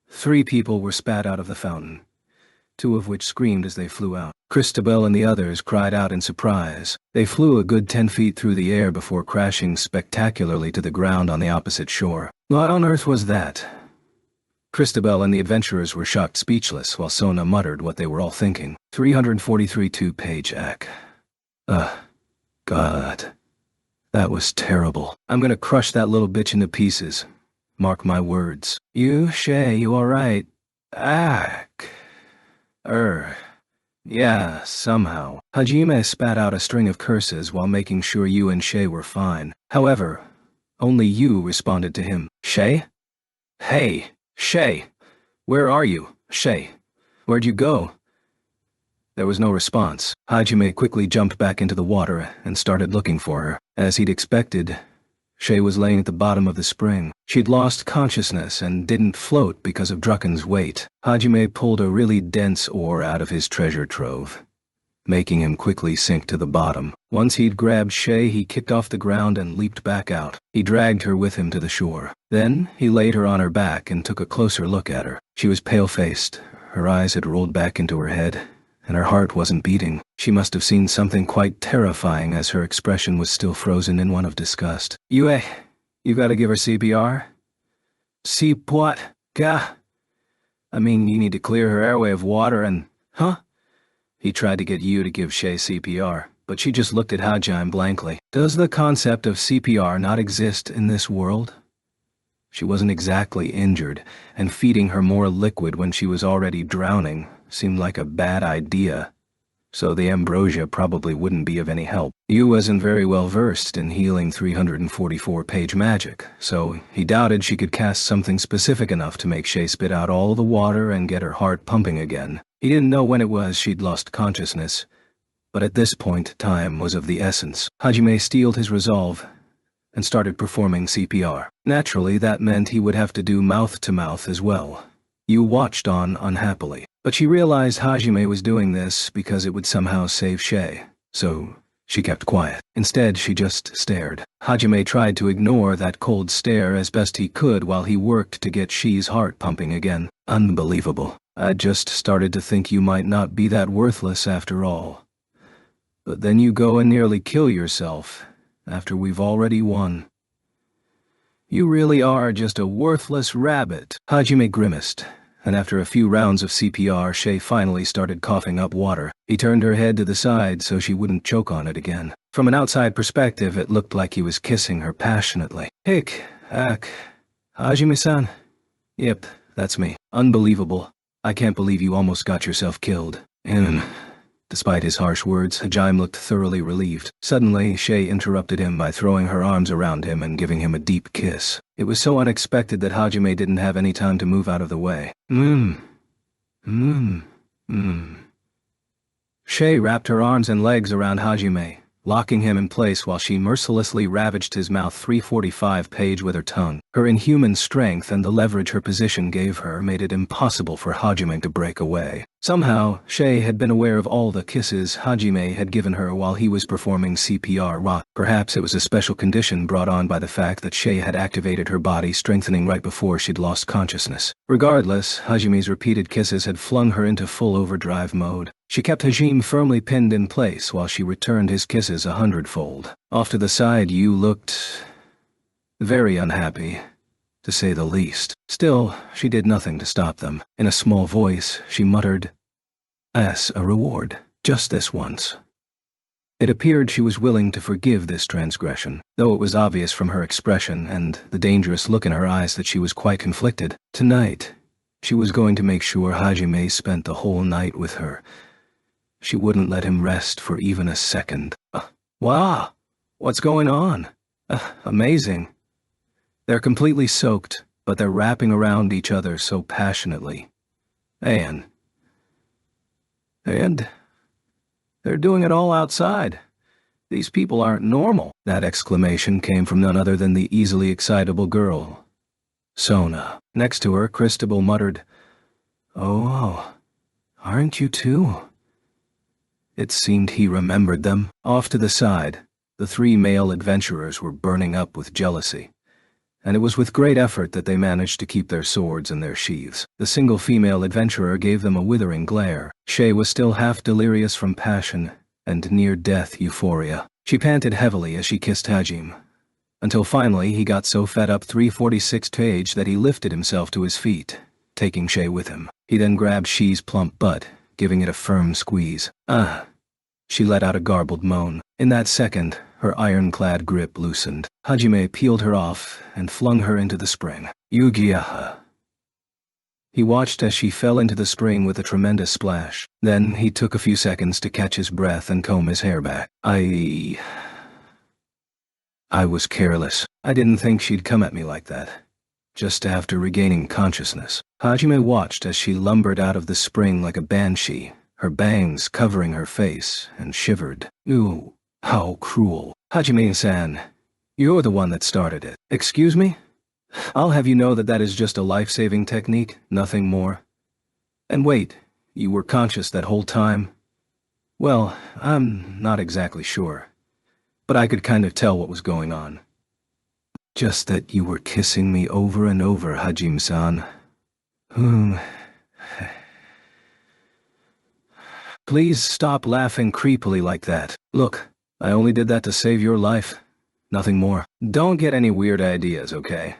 three people were spat out of the fountain, two of which screamed as they flew out. Cristobal and the others cried out in surprise. They flew a good 10 feet through the air before crashing spectacularly to the ground on the opposite shore. What on earth was that? Cristobal and the adventurers were shocked speechless while Sona muttered what they were all thinking. 343 two-page ack. God. That was terrible. I'm gonna crush that little bitch into pieces. Mark my words. Shay, you alright? Yeah, somehow. Hajime spat out a string of curses while making sure you and Shay were fine. However, only you responded to him. Shay? Hey, Shay! Where are you, Shay? Where'd you go? There was no response. Hajime quickly jumped back into the water and started looking for her. As he'd expected, Shay was laying at the bottom of the spring. She'd lost consciousness and didn't float because of Drucken's weight. Hajime pulled a really dense ore out of his treasure trove, making him quickly sink to the bottom. Once he'd grabbed Shay, he kicked off the ground and leaped back out. He dragged her with him to the shore. Then, he laid her on her back and took a closer look at her. She was pale-faced. Her eyes had rolled back into her head, and her heart wasn't beating. She must have seen something quite terrifying as her expression was still frozen in one of disgust. You gotta give her CPR? What? I mean, you need to clear her airway of water and... Huh? He tried to get you to give Shay CPR, but she just looked at Hajime blankly. Does the concept of CPR not exist in this world? She wasn't exactly injured, and feeding her more liquid when she was already drowning seemed like a bad idea, so the ambrosia probably wouldn't be of any help. Yu wasn't very well versed in healing 344-page magic, so he doubted she could cast something specific enough to make Shay spit out all the water and get her heart pumping again. He didn't know when it was she'd lost consciousness, but at this point time was of the essence. Hajime steeled his resolve and started performing CPR. Naturally, that meant he would have to do mouth-to-mouth as well. Yu watched on unhappily, but she realized Hajime was doing this because it would somehow save Shay, so she kept quiet. Instead, she just stared. Hajime tried to ignore that cold stare as best he could while he worked to get Shay's heart pumping again. Unbelievable. I just started to think you might not be that worthless after all. But then you go and nearly kill yourself after we've already won. You really are just a worthless rabbit. Hajime grimaced, and after a few rounds of CPR, Shay finally started coughing up water. He turned her head to the side so she wouldn't choke on it again. From an outside perspective, it looked like he was kissing her passionately. Hajime-san? Yep, that's me. Unbelievable. I can't believe you almost got yourself killed. Despite his harsh words, Hajime looked thoroughly relieved. Suddenly, Shay interrupted him by throwing her arms around him and giving him a deep kiss. It was so unexpected that Hajime didn't have any time to move out of the way. Shay wrapped her arms and legs around Hajime, locking him in place while she mercilessly ravaged his mouth 345 page with her tongue. Her inhuman strength and the leverage her position gave her made it impossible for Hajime to break away. Somehow, Shay had been aware of all the kisses Hajime had given her while he was performing CPR. Perhaps it was a special condition brought on by the fact that Shay had activated her body strengthening right before she'd lost consciousness. Regardless, Hajime's repeated kisses had flung her into full overdrive mode. She kept Hajime firmly pinned in place while she returned his kisses 100-fold. Off to the side, you looked very unhappy, to say the least. Still, she did nothing to stop them. In a small voice, she muttered, "As a reward, just this once." It appeared she was willing to forgive this transgression, though it was obvious from her expression and the dangerous look in her eyes that she was quite conflicted. Tonight, she was going to make sure Hajime spent the whole night with her. She wouldn't let him rest for even a second. Wow, what's going on? Amazing. They're completely soaked, but they're wrapping around each other so passionately. And they're doing it all outside. These people aren't normal. That exclamation came from none other than the easily excitable girl, Sona. Next to her, Christabel muttered, "Oh, aren't you too?" It seemed he remembered them. Off to the side, the three male adventurers were burning up with jealousy, and it was with great effort that they managed to keep their swords in their sheaths. The single female adventurer gave them a withering glare. Shay was still half delirious from passion and near-death euphoria. She panted heavily as she kissed Hajime, until finally he got so fed up 346 page that he lifted himself to his feet, taking Shay with him. He then grabbed Shay's plump butt, giving it a firm squeeze. She let out a garbled moan. In that second, her ironclad grip loosened. Hajime peeled her off and flung her into the spring. Yugiyaha. He watched as she fell into the spring with a tremendous splash. Then he took a few seconds to catch his breath and comb his hair back. I was careless. I didn't think she'd come at me like that. Just after regaining consciousness, Hajime watched as she lumbered out of the spring like a banshee, her bangs covering her face, and shivered. Ooh, how cruel. Hajime-san, you're the one that started it. Excuse me? I'll have you know that that is just a life-saving technique, nothing more. And wait, you were conscious that whole time? Well, I'm not exactly sure, but I could kind of tell what was going on. Just that you were kissing me over and over, Hajime-san. Please stop laughing creepily like that. Look, I only did that to save your life. Nothing more. Don't get any weird ideas, okay?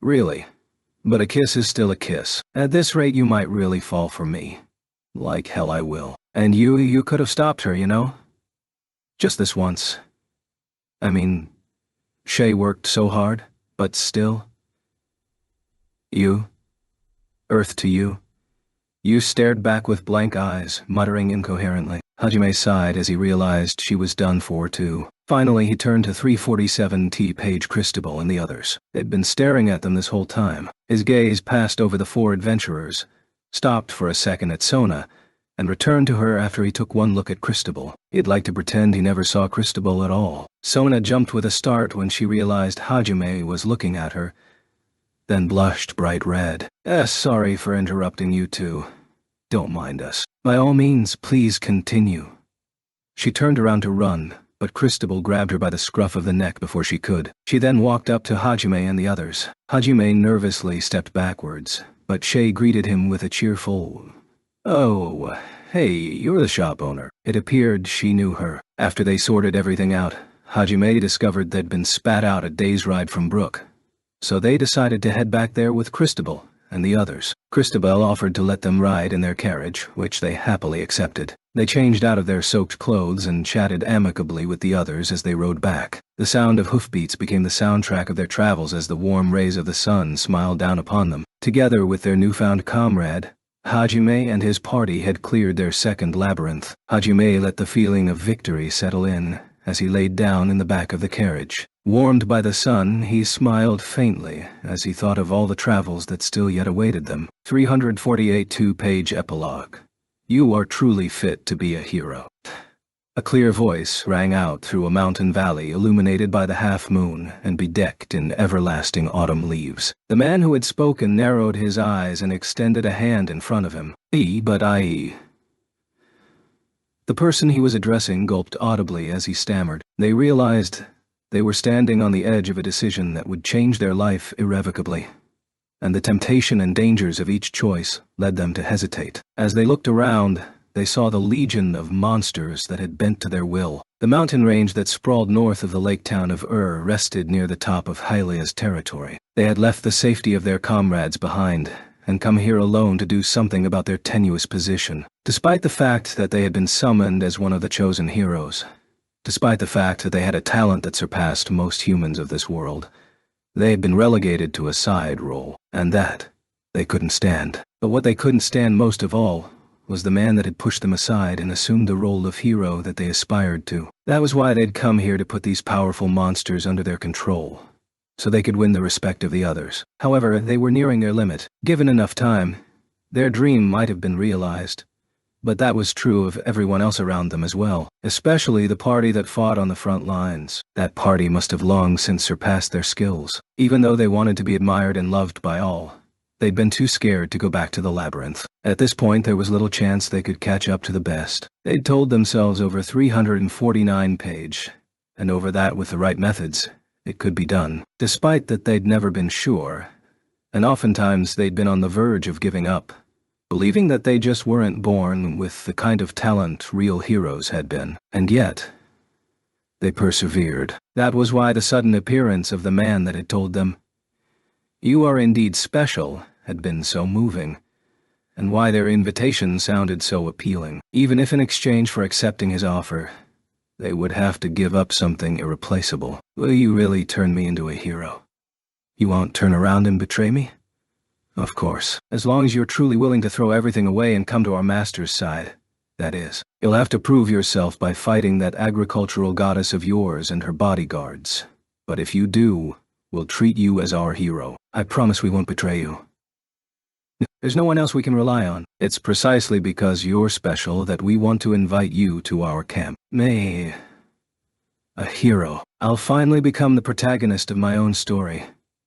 Really. But a kiss is still a kiss. At this rate, you might really fall for me. Like hell I will. And you could have stopped her, you know? Just this once. I mean, Shay worked so hard, but still. You? Earth to you? You stared back with blank eyes, muttering incoherently. Hajime sighed as he realized she was done for too. Finally, he turned to 347T Page Christabel and the others. They'd been staring at them this whole time. His gaze passed over the four adventurers, stopped for a second at Sona, and returned to her after he took one look at Christabel. He'd like to pretend he never saw Christabel at all. Sona jumped with a start when she realized Hajime was looking at her, then blushed bright red. Sorry for interrupting you two. Don't mind us. By all means, please continue. She turned around to run, but Christabel grabbed her by the scruff of the neck before she could. She then walked up to Hajime and the others. Hajime nervously stepped backwards, but Shay greeted him with a cheerful, "Oh, hey, you're the shop owner." It appeared she knew her. After they sorted everything out, Hajime discovered they'd been spat out a day's ride from Brook. So they decided to head back there with Christabel and the others. Christabel offered to let them ride in their carriage, which they happily accepted. They changed out of their soaked clothes and chatted amicably with the others as they rode back. The sound of hoofbeats became the soundtrack of their travels as the warm rays of the sun smiled down upon them. Together with their newfound comrade, Hajime and his party had cleared their second labyrinth. Hajime let the feeling of victory settle in as he laid down in the back of the carriage. Warmed by the sun, he smiled faintly as he thought of all the travels that still yet awaited them. 348 two-page epilogue. You are truly fit to be a hero." A clear voice rang out through a mountain valley illuminated by the half-moon and bedecked in everlasting autumn leaves. The man who had spoken narrowed his eyes and extended a hand in front of him. But I... The person he was addressing gulped audibly as he stammered. They realized they were standing on the edge of a decision that would change their life irrevocably, and the temptation and dangers of each choice led them to hesitate. As they looked around, they saw the legion of monsters that had bent to their will. The mountain range that sprawled north of the lake town of rested near the top of Hylia's territory. They had left the safety of their comrades behind and come here alone to do something about their tenuous position. Despite the fact that they had been summoned as one of the chosen heroes, despite the fact that they had a talent that surpassed most humans of this world, they had been relegated to a side role, and that they couldn't stand. But what they couldn't stand most of all was the man that had pushed them aside and assumed the role of hero that they aspired to. That was why they'd come here, to put these powerful monsters under their control, so they could win the respect of the others. However, they were nearing their limit. Given enough time, their dream might have been realized. But that was true of everyone else around them as well, especially the party that fought on the front lines. That party must have long since surpassed their skills. Even though they wanted to be admired and loved by all, they'd been too scared to go back to the labyrinth. At this point, there was little chance they could catch up to the best. They'd told themselves over 349 pages, and over that with the right methods, it could be done. Despite that, they'd never been sure, and oftentimes they'd been on the verge of giving up, believing that they just weren't born with the kind of talent real heroes had been. And yet, they persevered. That was why the sudden appearance of the man that had told them, "You are indeed special," had been so moving, and why their invitation sounded so appealing. Even if in exchange for accepting his offer, they would have to give up something irreplaceable. "Will you really turn me into a hero? You won't turn around and betray me?" "Of course, as long as you're truly willing to throw everything away and come to our master's side, that is. You'll have to prove yourself by fighting that agricultural goddess of yours and her bodyguards. But if you do, we'll treat you as our hero. I promise we won't betray you. There's no one else we can rely on. It's precisely because you're special that we want to invite you to our camp." A hero. I'll finally become the protagonist of my own story.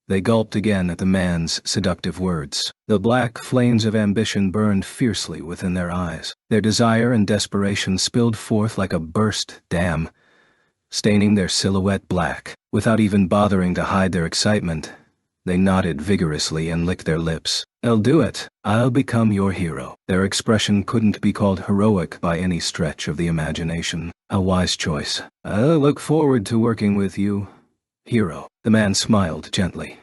They gulped again at the man's seductive words. The black flames of ambition burned fiercely within their eyes. Their desire and desperation spilled forth like a burst dam, staining their silhouette black. Without even bothering to hide their excitement, they nodded vigorously and licked their lips. "I'll do it. I'll become your hero." Their expression couldn't be called heroic by any stretch of the imagination. A wise choice. "I'll look forward to working with you, hero." The man smiled gently,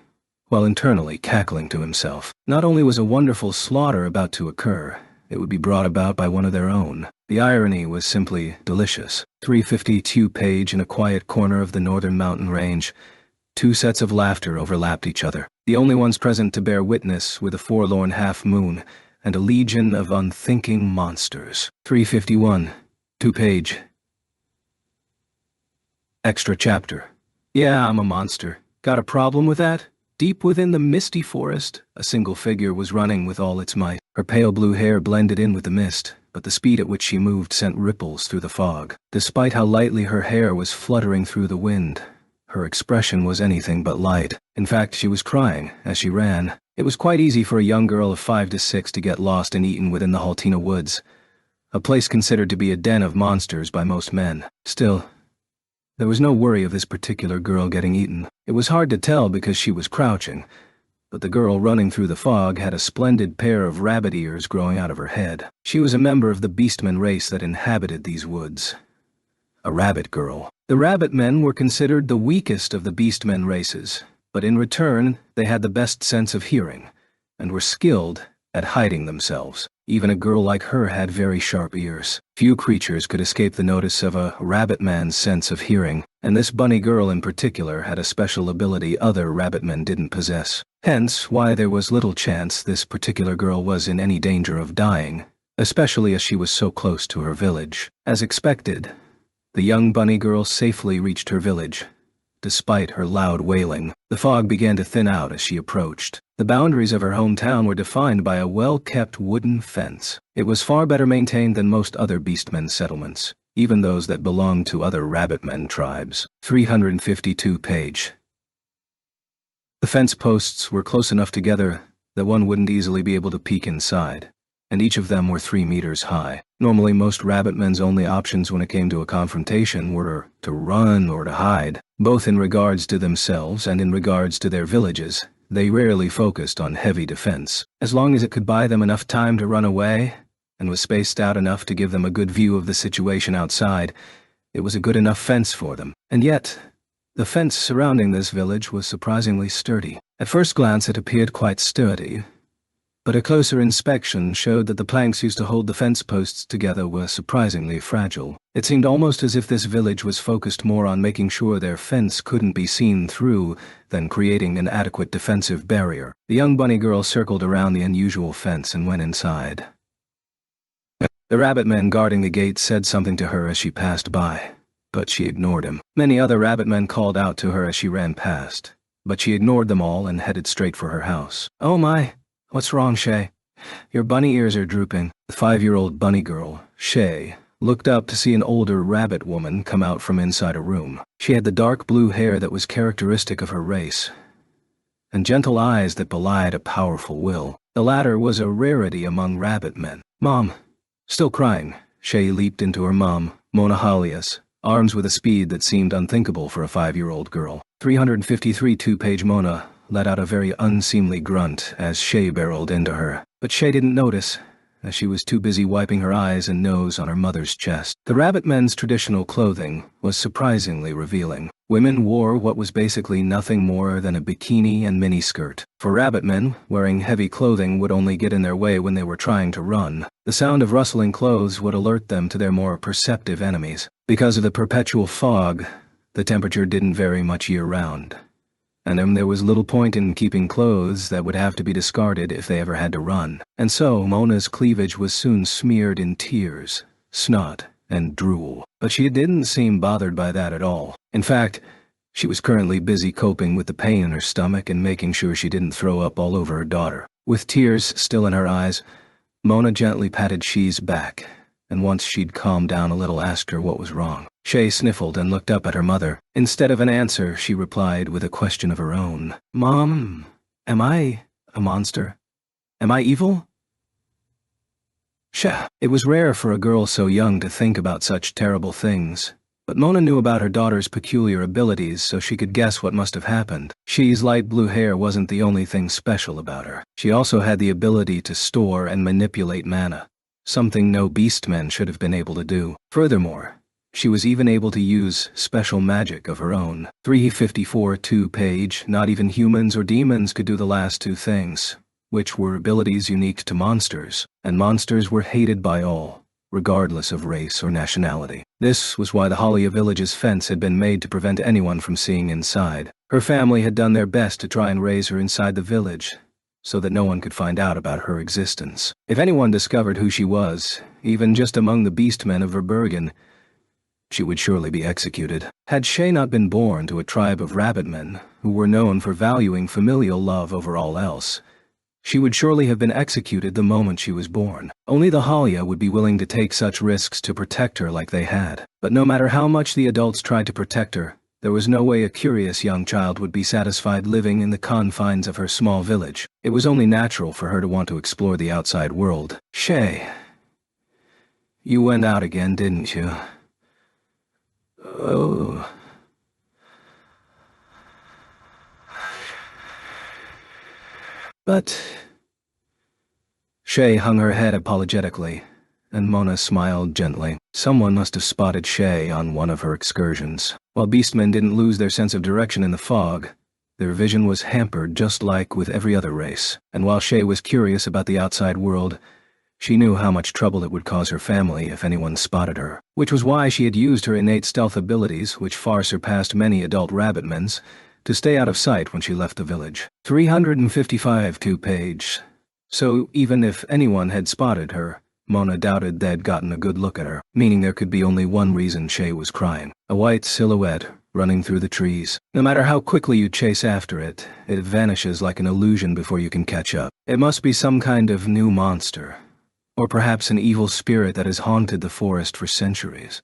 while internally cackling to himself. Not only was a wonderful slaughter about to occur, it would be brought about by one of their own. The irony was simply delicious. 352 page in a quiet corner of the northern mountain range. Two sets of laughter overlapped each other. The only ones present to bear witness were the forlorn half-moon and a legion of unthinking monsters. 351. 2 page. Extra chapter. "Yeah, I'm a monster. Got a problem with that?" Deep within the misty forest, a single figure was running with all its might. Her pale blue hair blended in with the mist, but the speed at which she moved sent ripples through the fog. Despite how lightly her hair was fluttering through the wind, her expression was anything but light. In fact, she was crying as she ran. It was quite easy for a young girl of 5 to 6 to get lost and eaten within the Haltina woods, a place considered to be a den of monsters by most men. Still, there was no worry of this particular girl getting eaten. It was hard to tell because she was crouching, but the girl running through the fog had a splendid pair of rabbit ears growing out of her head. She was a member of the beastman race that inhabited these woods. A rabbit girl. The rabbit men were considered the weakest of the beastmen races, but in return they had the best sense of hearing, and were skilled at hiding themselves. Even a girl like her had very sharp ears. Few creatures could escape the notice of a rabbit man's sense of hearing, and this bunny girl in particular had a special ability other rabbit men didn't possess. Hence why there was little chance this particular girl was in any danger of dying, especially as she was so close to her village. As expected, the young bunny girl safely reached her village, despite her loud wailing. The fog began to thin out as she approached. The boundaries of her hometown were defined by a well-kept wooden fence. It was far better maintained than most other Beastmen settlements, even those that belonged to other Rabbitmen tribes. 352 page. The fence posts were close enough together that one wouldn't easily be able to peek inside, and each of them were 3 meters high. Normally, most Rabbitmen's only options when it came to a confrontation were to run or to hide. Both in regards to themselves and in regards to their villages, they rarely focused on heavy defense. As long as it could buy them enough time to run away, and was spaced out enough to give them a good view of the situation outside, it was a good enough fence for them. And yet, the fence surrounding this village was surprisingly sturdy. At first glance it appeared quite sturdy, but a closer inspection showed that the planks used to hold the fence posts together were surprisingly fragile. It seemed almost as if this village was focused more on making sure their fence couldn't be seen through than creating an adequate defensive barrier. The young bunny girl circled around the unusual fence and went inside. The Rabbitmen guarding the gate said something to her as she passed by, but she ignored him. Many other Rabbitmen called out to her as she ran past, but she ignored them all and headed straight for her house. "Oh my, what's wrong, Shay? Your bunny ears are drooping." The 5-year-old bunny girl, Shay, looked up to see an older rabbit woman come out from inside a room. She had the dark blue hair that was characteristic of her race, and gentle eyes that belied a powerful will. The latter was a rarity among Rabbitmen. "Mom." Still crying, Shay leaped into her mom, Mona Halias, arms with a speed that seemed unthinkable for a 5-year-old girl. 353 2-page Mona let out a very unseemly grunt as Shay barreled into her, but Shay didn't notice, as she was too busy wiping her eyes and nose on her mother's chest. The Rabbitmen's traditional clothing was surprisingly revealing. Women wore what was basically nothing more than a bikini and miniskirt. For Rabbitmen, wearing heavy clothing would only get in their way when they were trying to run. The sound of rustling clothes would alert them to their more perceptive enemies. Because of the perpetual fog, the temperature didn't vary much year-round, and there was little point in keeping clothes that would have to be discarded if they ever had to run. And so Mona's cleavage was soon smeared in tears, snot, and drool. But she didn't seem bothered by that at all. In fact, she was currently busy coping with the pain in her stomach and making sure she didn't throw up all over her daughter. With tears still in her eyes, Mona gently patted She's back, and once she'd calmed down a little asked her what was wrong. Shay sniffled and looked up at her mother. Instead of an answer, she replied with a question of her own. "Mom, am I a monster? Am I evil?" Shah. It was rare for a girl so young to think about such terrible things, but Mona knew about her daughter's peculiar abilities, so she could guess what must have happened. She's light blue hair wasn't the only thing special about her. She also had the ability to store and manipulate mana, something no beastmen should have been able to do. Furthermore, she was even able to use special magic of her own. 354 2-page, not even humans or demons could do the last two things, which were abilities unique to monsters, and monsters were hated by all, regardless of race or nationality. This was why the Halia village's fence had been made to prevent anyone from seeing inside. Her family had done their best to try and raise her inside the village, so that no one could find out about her existence. If anyone discovered who she was, even just among the beastmen of Verbergen, she would surely be executed. Had Shay not been born to a tribe of Rabbitmen who were known for valuing familial love over all else, she would surely have been executed the moment she was born. Only the Halia would be willing to take such risks to protect her like they had. But no matter how much the adults tried to protect her, there was no way a curious young child would be satisfied living in the confines of her small village. It was only natural for her to want to explore the outside world. "Shay, you went out again, didn't you?" "Oh." "But..." Shay hung her head apologetically, and Mona smiled gently. Someone must have spotted Shay on one of her excursions. While beastmen didn't lose their sense of direction in the fog, their vision was hampered just like with every other race. And while Shay was curious about the outside world, she knew how much trouble it would cause her family if anyone spotted her, which was why she had used her innate stealth abilities, which far surpassed many adult Rabbitmen's, to stay out of sight when she left the village. 355 2-page. So even if anyone had spotted her, Mona doubted they'd gotten a good look at her, meaning there could be only one reason Shay was crying. A white silhouette, running through the trees. No matter how quickly you chase after it, it vanishes like an illusion before you can catch up. It must be some kind of new monster, or perhaps an evil spirit that has haunted the forest for centuries.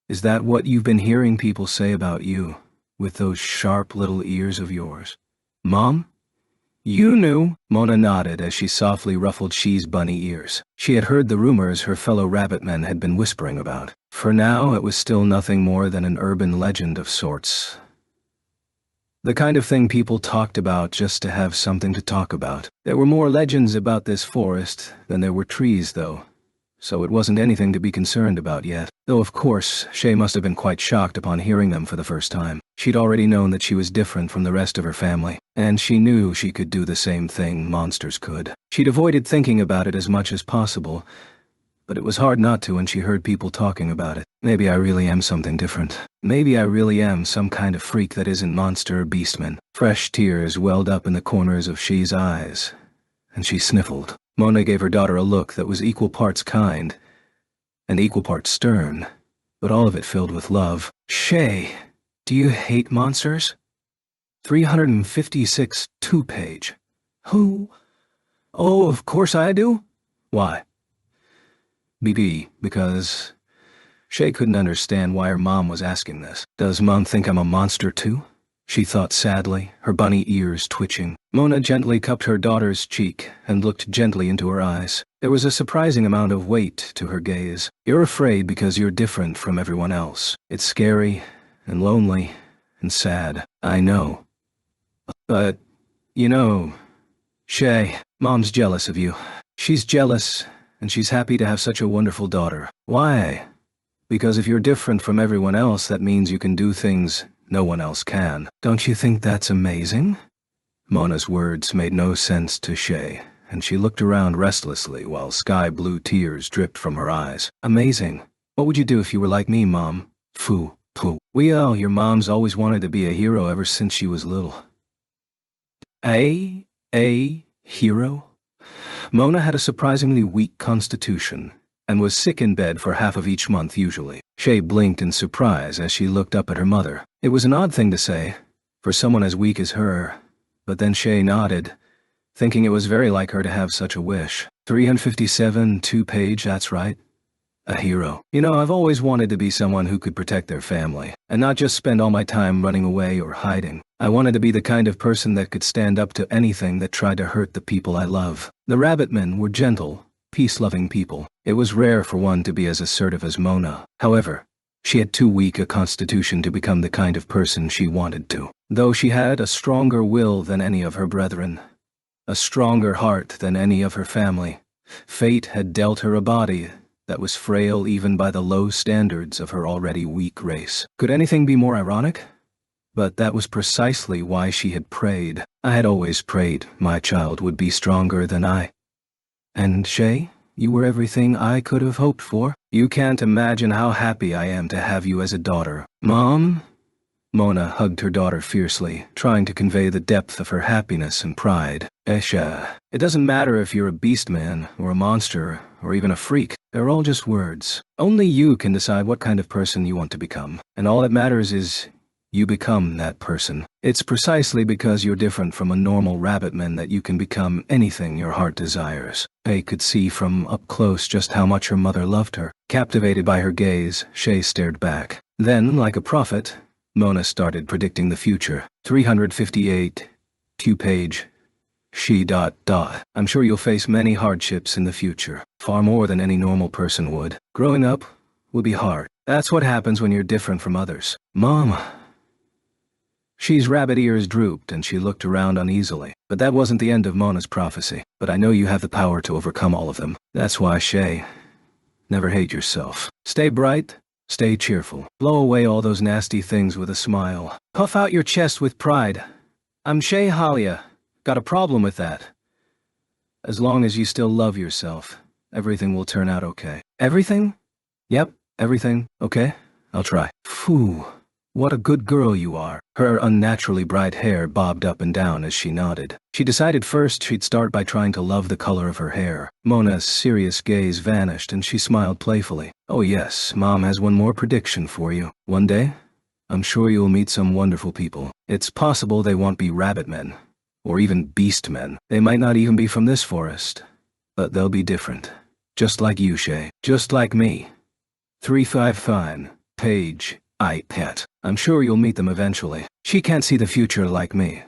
Is that what you've been hearing people say about you, with those sharp little ears of yours? Mom? You knew. Mona nodded as she softly ruffled She's bunny ears. She had heard the rumors her fellow rabbit men had been whispering about. For now, it was still nothing more than an urban legend of sorts. The kind of thing people talked about just to have something to talk about. There were more legends about this forest than there were trees, though, so it wasn't anything to be concerned about yet. Though of course, Shay must have been quite shocked upon hearing them for the first time. She'd already known that she was different from the rest of her family, and she knew she could do the same thing monsters could. She'd avoided thinking about it as much as possible, but it was hard not to when she heard people talking about it. Maybe I really am something different. Maybe I really am some kind of freak that isn't monster or beastman. Fresh tears welled up in the corners of She's eyes, and she sniffled. Mona gave her daughter a look that was equal parts kind and equal parts stern, but all of it filled with love. Shay, do you hate monsters? 356 2-page. Who? Oh, of course I do. Why? Because Shay couldn't understand why her mom was asking this. Does Mom think I'm a monster too? She thought sadly, her bunny ears twitching. Mona gently cupped her daughter's cheek and looked gently into her eyes. There was a surprising amount of weight to her gaze. You're afraid because you're different from everyone else. It's scary and lonely and sad. I know. But, you know, Shay, Mom's jealous of you. She's jealous, and she's happy to have such a wonderful daughter. Why? Because if you're different from everyone else, that means you can do things no one else can. Don't you think that's amazing? Mona's words made no sense to Shay, and she looked around restlessly while sky-blue tears dripped from her eyes. Amazing. What would you do if you were like me, Mom? Pooh. Your mom's always wanted to be a hero ever since she was little. A hero? Mona had a surprisingly weak constitution, and was sick in bed for half of each month usually. Shay blinked in surprise as she looked up at her mother. It was an odd thing to say, for someone as weak as her, but then Shay nodded, thinking it was very like her to have such a wish. 357 2-page, that's right. A hero. You know, I've always wanted to be someone who could protect their family, and not just spend all my time running away or hiding. I wanted to be the kind of person that could stand up to anything that tried to hurt the people I love. The rabbitmen were gentle, peace-loving people. It was rare for one to be as assertive as Mona. However, she had too weak a constitution to become the kind of person she wanted to. Though she had a stronger will than any of her brethren, a stronger heart than any of her family, fate had dealt her a body that was frail even by the low standards of her already weak race. Could anything be more ironic? But that was precisely why she had prayed. I had always prayed my child would be stronger than I. And Shay, you were everything I could have hoped for. You can't imagine how happy I am to have you as a daughter. Mom? Mona hugged her daughter fiercely, trying to convey the depth of her happiness and pride. Esha, it doesn't matter if you're a beast man, or a monster, or even a freak. They're all just words. Only you can decide what kind of person you want to become. And all that matters is you become that person. It's precisely because you're different from a normal rabbitman that you can become anything your heart desires. Shay could see from up close just how much her mother loved her. Captivated by her gaze, Shay stared back. Then, like a prophet, Mona started predicting the future. 358, 2-page. I'm sure you'll face many hardships in the future, far more than any normal person would. Growing up will be hard. That's what happens when you're different from others. Mom. She's rabbit ears drooped and she looked around uneasily. But that wasn't the end of Mona's prophecy. But I know you have the power to overcome all of them. That's why, Shay, never hate yourself. Stay bright, stay cheerful. Blow away all those nasty things with a smile. Puff out your chest with pride. I'm Shay Halia. Got a problem with that. As long as you still love yourself, everything will turn out okay. Everything? Yep, everything. Okay, I'll try. Phew, what a good girl you are. Her unnaturally bright hair bobbed up and down as she nodded. She decided first she'd start by trying to love the color of her hair. Mona's serious gaze vanished and she smiled playfully. Oh yes, Mom has one more prediction for you. One day, I'm sure you'll meet some wonderful people. It's possible they won't be rabbit men, or even beast men. They might not even be from this forest, but they'll be different. Just like you, Shay. Just like me. 355, page, pet. I'm sure you'll meet them eventually. She can't see the future like me.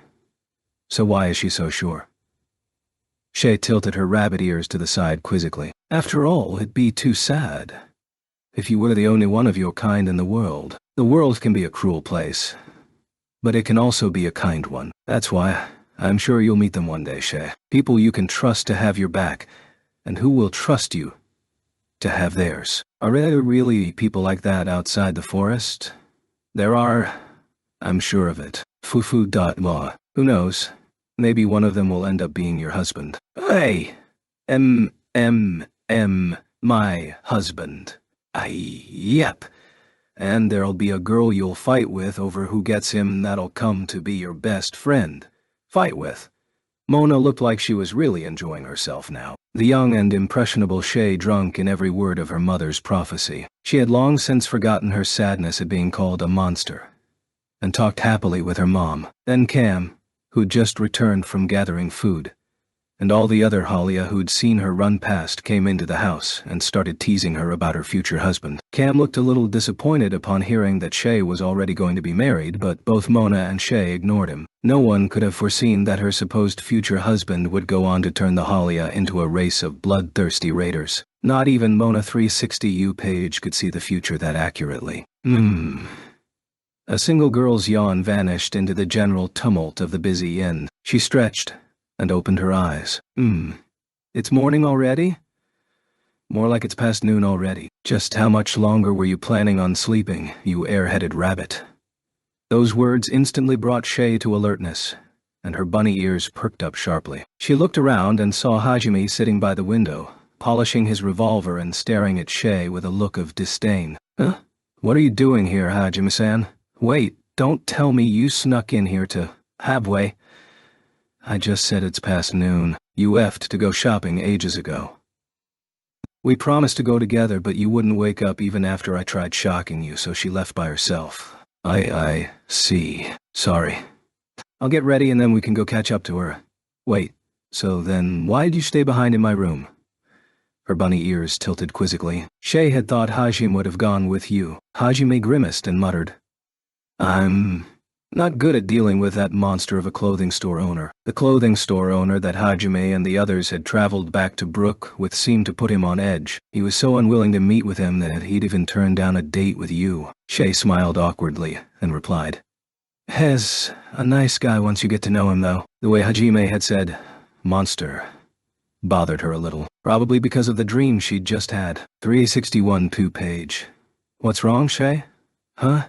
So why is she so sure? Shay tilted her rabbit ears to the side quizzically. After all, it'd be too sad if you were the only one of your kind in the world. The world can be a cruel place, but it can also be a kind one. That's why I'm sure you'll meet them one day, Shay. People you can trust to have your back, and who will trust you to have theirs. Are there really people like that outside the forest? There are. I'm sure of it. Fufu.wa. Who knows? Maybe one of them will end up being your husband. Hey! My husband. Yep. And there'll be a girl you'll fight with over who gets him that'll come to be your best friend. Fight with. Mona looked like she was really enjoying herself now. The young and impressionable Shay drunk in every word of her mother's prophecy. She had long since forgotten her sadness at being called a monster, and talked happily with her mom. Then Cam, who'd just returned from gathering food, and all the other Halia who'd seen her run past came into the house and started teasing her about her future husband. Cam looked a little disappointed upon hearing that Shay was already going to be married, but both Mona and Shay ignored him. No one could have foreseen that her supposed future husband would go on to turn the Halia into a race of bloodthirsty raiders. Not even Mona 360U Page could see the future that accurately. A single girl's yawn vanished into the general tumult of the busy inn. She stretched and opened her eyes. It's morning already? More like it's past noon already. Just how much longer were you planning on sleeping, you airheaded rabbit? Those words instantly brought Shay to alertness, and her bunny ears perked up sharply. She looked around and saw Hajime sitting by the window, polishing his revolver and staring at Shay with a look of disdain. Huh? What are you doing here, Hajime-san? Wait, don't tell me you snuck in here to Habway. I just said it's past noon. You effed to go shopping ages ago. We promised to go together, but you wouldn't wake up even after I tried shocking you, so she left by herself. I see. Sorry. I'll get ready and then we can go catch up to her. Wait, so then why'd you stay behind in my room? Her bunny ears tilted quizzically. Shay had thought Hajime would have gone with you. Hajime grimaced and muttered, I'm not good at dealing with that monster of a clothing store owner. The clothing store owner that Hajime and the others had traveled back to Brook with seemed to put him on edge. He was so unwilling to meet with him that he'd even turned down a date with you. Shay smiled awkwardly and replied, Hez, a nice guy once you get to know him though. The way Hajime had said, monster, bothered her a little. Probably because of the dream she'd just had. 361 Page. What's wrong, Shay? Huh?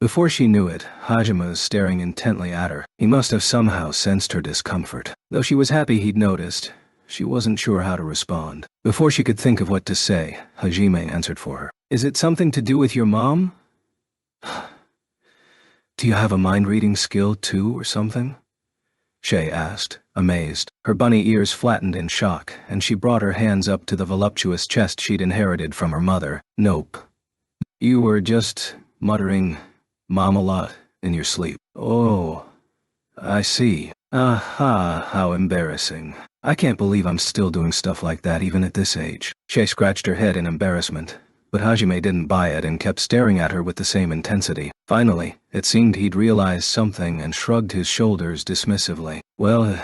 Before she knew it, Hajime was staring intently at her. He must have somehow sensed her discomfort. Though she was happy he'd noticed, she wasn't sure how to respond. Before she could think of what to say, Hajime answered for her. Is it something to do with your mom? Do you have a mind-reading skill too, or something? Shay asked, amazed. Her bunny ears flattened in shock, and she brought her hands up to the voluptuous chest she'd inherited from her mother. Nope. You were just muttering Mom a lot in your sleep. Oh, I see. Aha, how embarrassing. I can't believe I'm still doing stuff like that even at this age. Shay scratched her head in embarrassment, but Hajime didn't buy it and kept staring at her with the same intensity. Finally, it seemed he'd realized something and shrugged his shoulders dismissively. Well,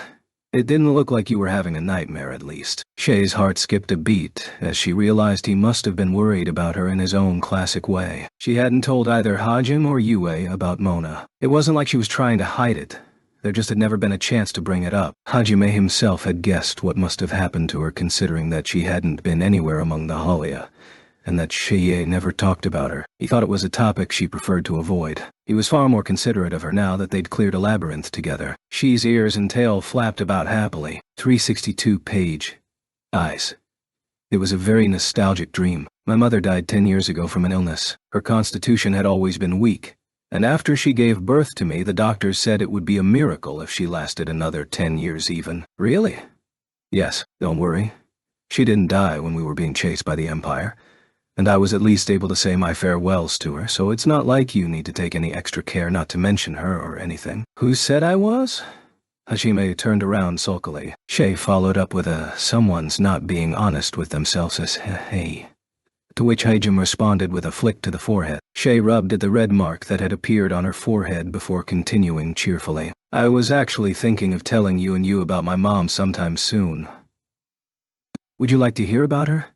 it didn't look like you were having a nightmare at least. Shay's heart skipped a beat as she realized he must have been worried about her in his own classic way. She hadn't told either Hajime or Yue about Mona. It wasn't like she was trying to hide it. There just had never been a chance to bring it up. Hajime himself had guessed what must have happened to her, considering that she hadn't been anywhere among the Halia, and that Chie never talked about her. He thought it was a topic she preferred to avoid. He was far more considerate of her now that they'd cleared a labyrinth together. She's ears and tail flapped about happily. 362 Page. Eyes. It was a very nostalgic dream. My mother died 10 years ago from an illness. Her constitution had always been weak, and after she gave birth to me, the doctors said it would be a miracle if she lasted another 10 years even. Really? Yes, don't worry. She didn't die when we were being chased by the Empire. and I was at least able to say my farewells to her, so it's not like you need to take any extra care not to mention her or anything. Who said I was? Hajime turned around sulkily. Shay followed up with a someone's not being honest with themselves as hey. To which Hajime responded with a flick to the forehead. Shay rubbed at the red mark that had appeared on her forehead before continuing cheerfully. I was actually thinking of telling you about my mom sometime soon. Would you like to hear about her?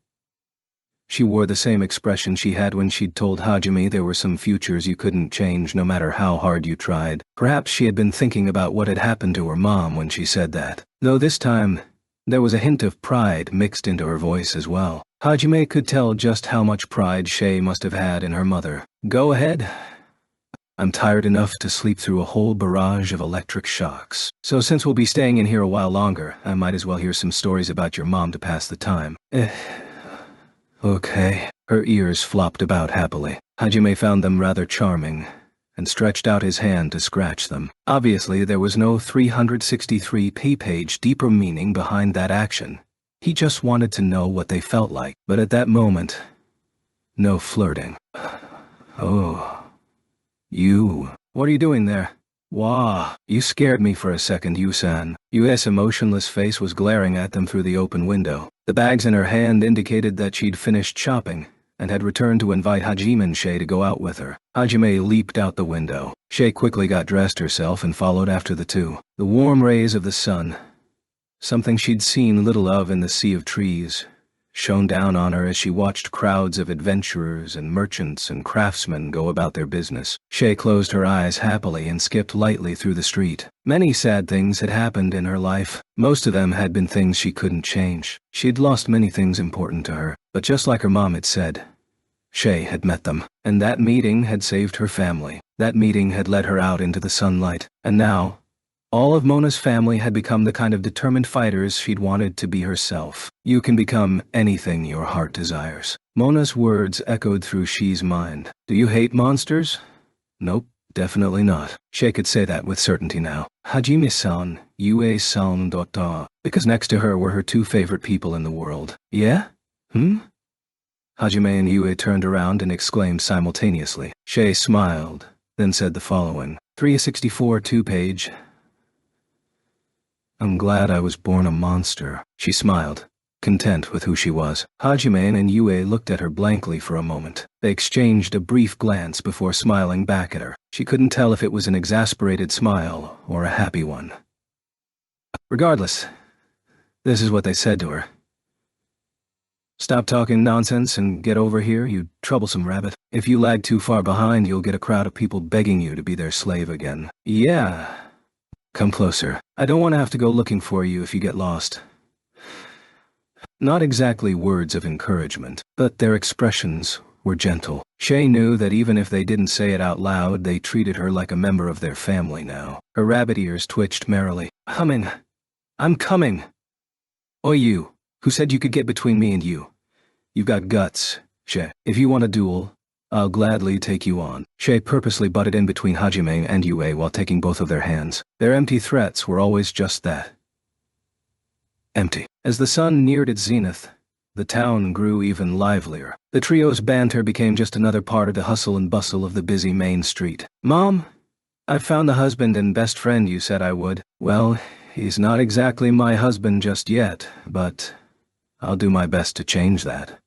She wore the same expression she had when she'd told Hajime there were some futures you couldn't change no matter how hard you tried. Perhaps she had been thinking about what had happened to her mom when she said that. Though this time, there was a hint of pride mixed into her voice as well. Hajime could tell just how much pride Shay must have had in her mother. Go ahead. I'm tired enough to sleep through a whole barrage of electric shocks. So since we'll be staying in here a while longer, I might as well hear some stories about your mom to pass the time. Okay. Her ears flopped about happily. Hajime found them rather charming, and stretched out his hand to scratch them. Obviously, there was no 363-page deeper meaning behind that action. He just wanted to know what they felt like. But at that moment, no flirting. Oh. You. What are you doing there? Wah. You scared me for a second, Yusan. Yue's emotionless face was glaring at them through the open window. The bags in her hand indicated that she'd finished shopping and had returned to invite Hajime and Shay to go out with her. Hajime leaped out the window. Shay quickly got dressed herself and followed after the two. The warm rays of the sun, something she'd seen little of in the sea of trees, shone down on her as she watched crowds of adventurers and merchants and craftsmen go about their business. Shay closed her eyes happily and skipped lightly through the street. Many sad things had happened in her life. Most of them had been things she couldn't change. She'd lost many things important to her, but just like her mom had said, Shay had met them, and that meeting had saved her family. That meeting had led her out into the sunlight, and now, all of Mona's family had become the kind of determined fighters she'd wanted to be herself. You can become anything your heart desires. Mona's words echoed through Shi's mind. Do you hate monsters? Nope, definitely not. Shay could say that with certainty now. Hajime-san, Yue-san Dota. Because next to her were her two favorite people in the world. Yeah? Hajime and Yue turned around and exclaimed simultaneously. Shay smiled, then said the following. 364 2-page. I'm glad I was born a monster. She smiled, content with who she was. Hajime and Yue looked at her blankly for a moment. They exchanged a brief glance before smiling back at her. She couldn't tell if it was an exasperated smile or a happy one. Regardless, this is what they said to her. Stop talking nonsense and get over here, you troublesome rabbit. If you lag too far behind, you'll get a crowd of people begging you to be their slave again. Yeah. Come closer. I don't want to have to go looking for you if you get lost. Not exactly words of encouragement, but their expressions were gentle. Shay knew that even if they didn't say it out loud, they treated her like a member of their family now. Her rabbit ears twitched merrily. I'm coming. Oi you, who said you could get between me and you? You've got guts, Shay. If you want a duel, I'll gladly take you on. Shay purposely butted in between Hajime and Yue while taking both of their hands. Their empty threats were always just that. Empty. As the sun neared its zenith, the town grew even livelier. The trio's banter became just another part of the hustle and bustle of the busy main street. Mom, I've found the husband and best friend you said I would. Well, he's not exactly my husband just yet, but I'll do my best to change that.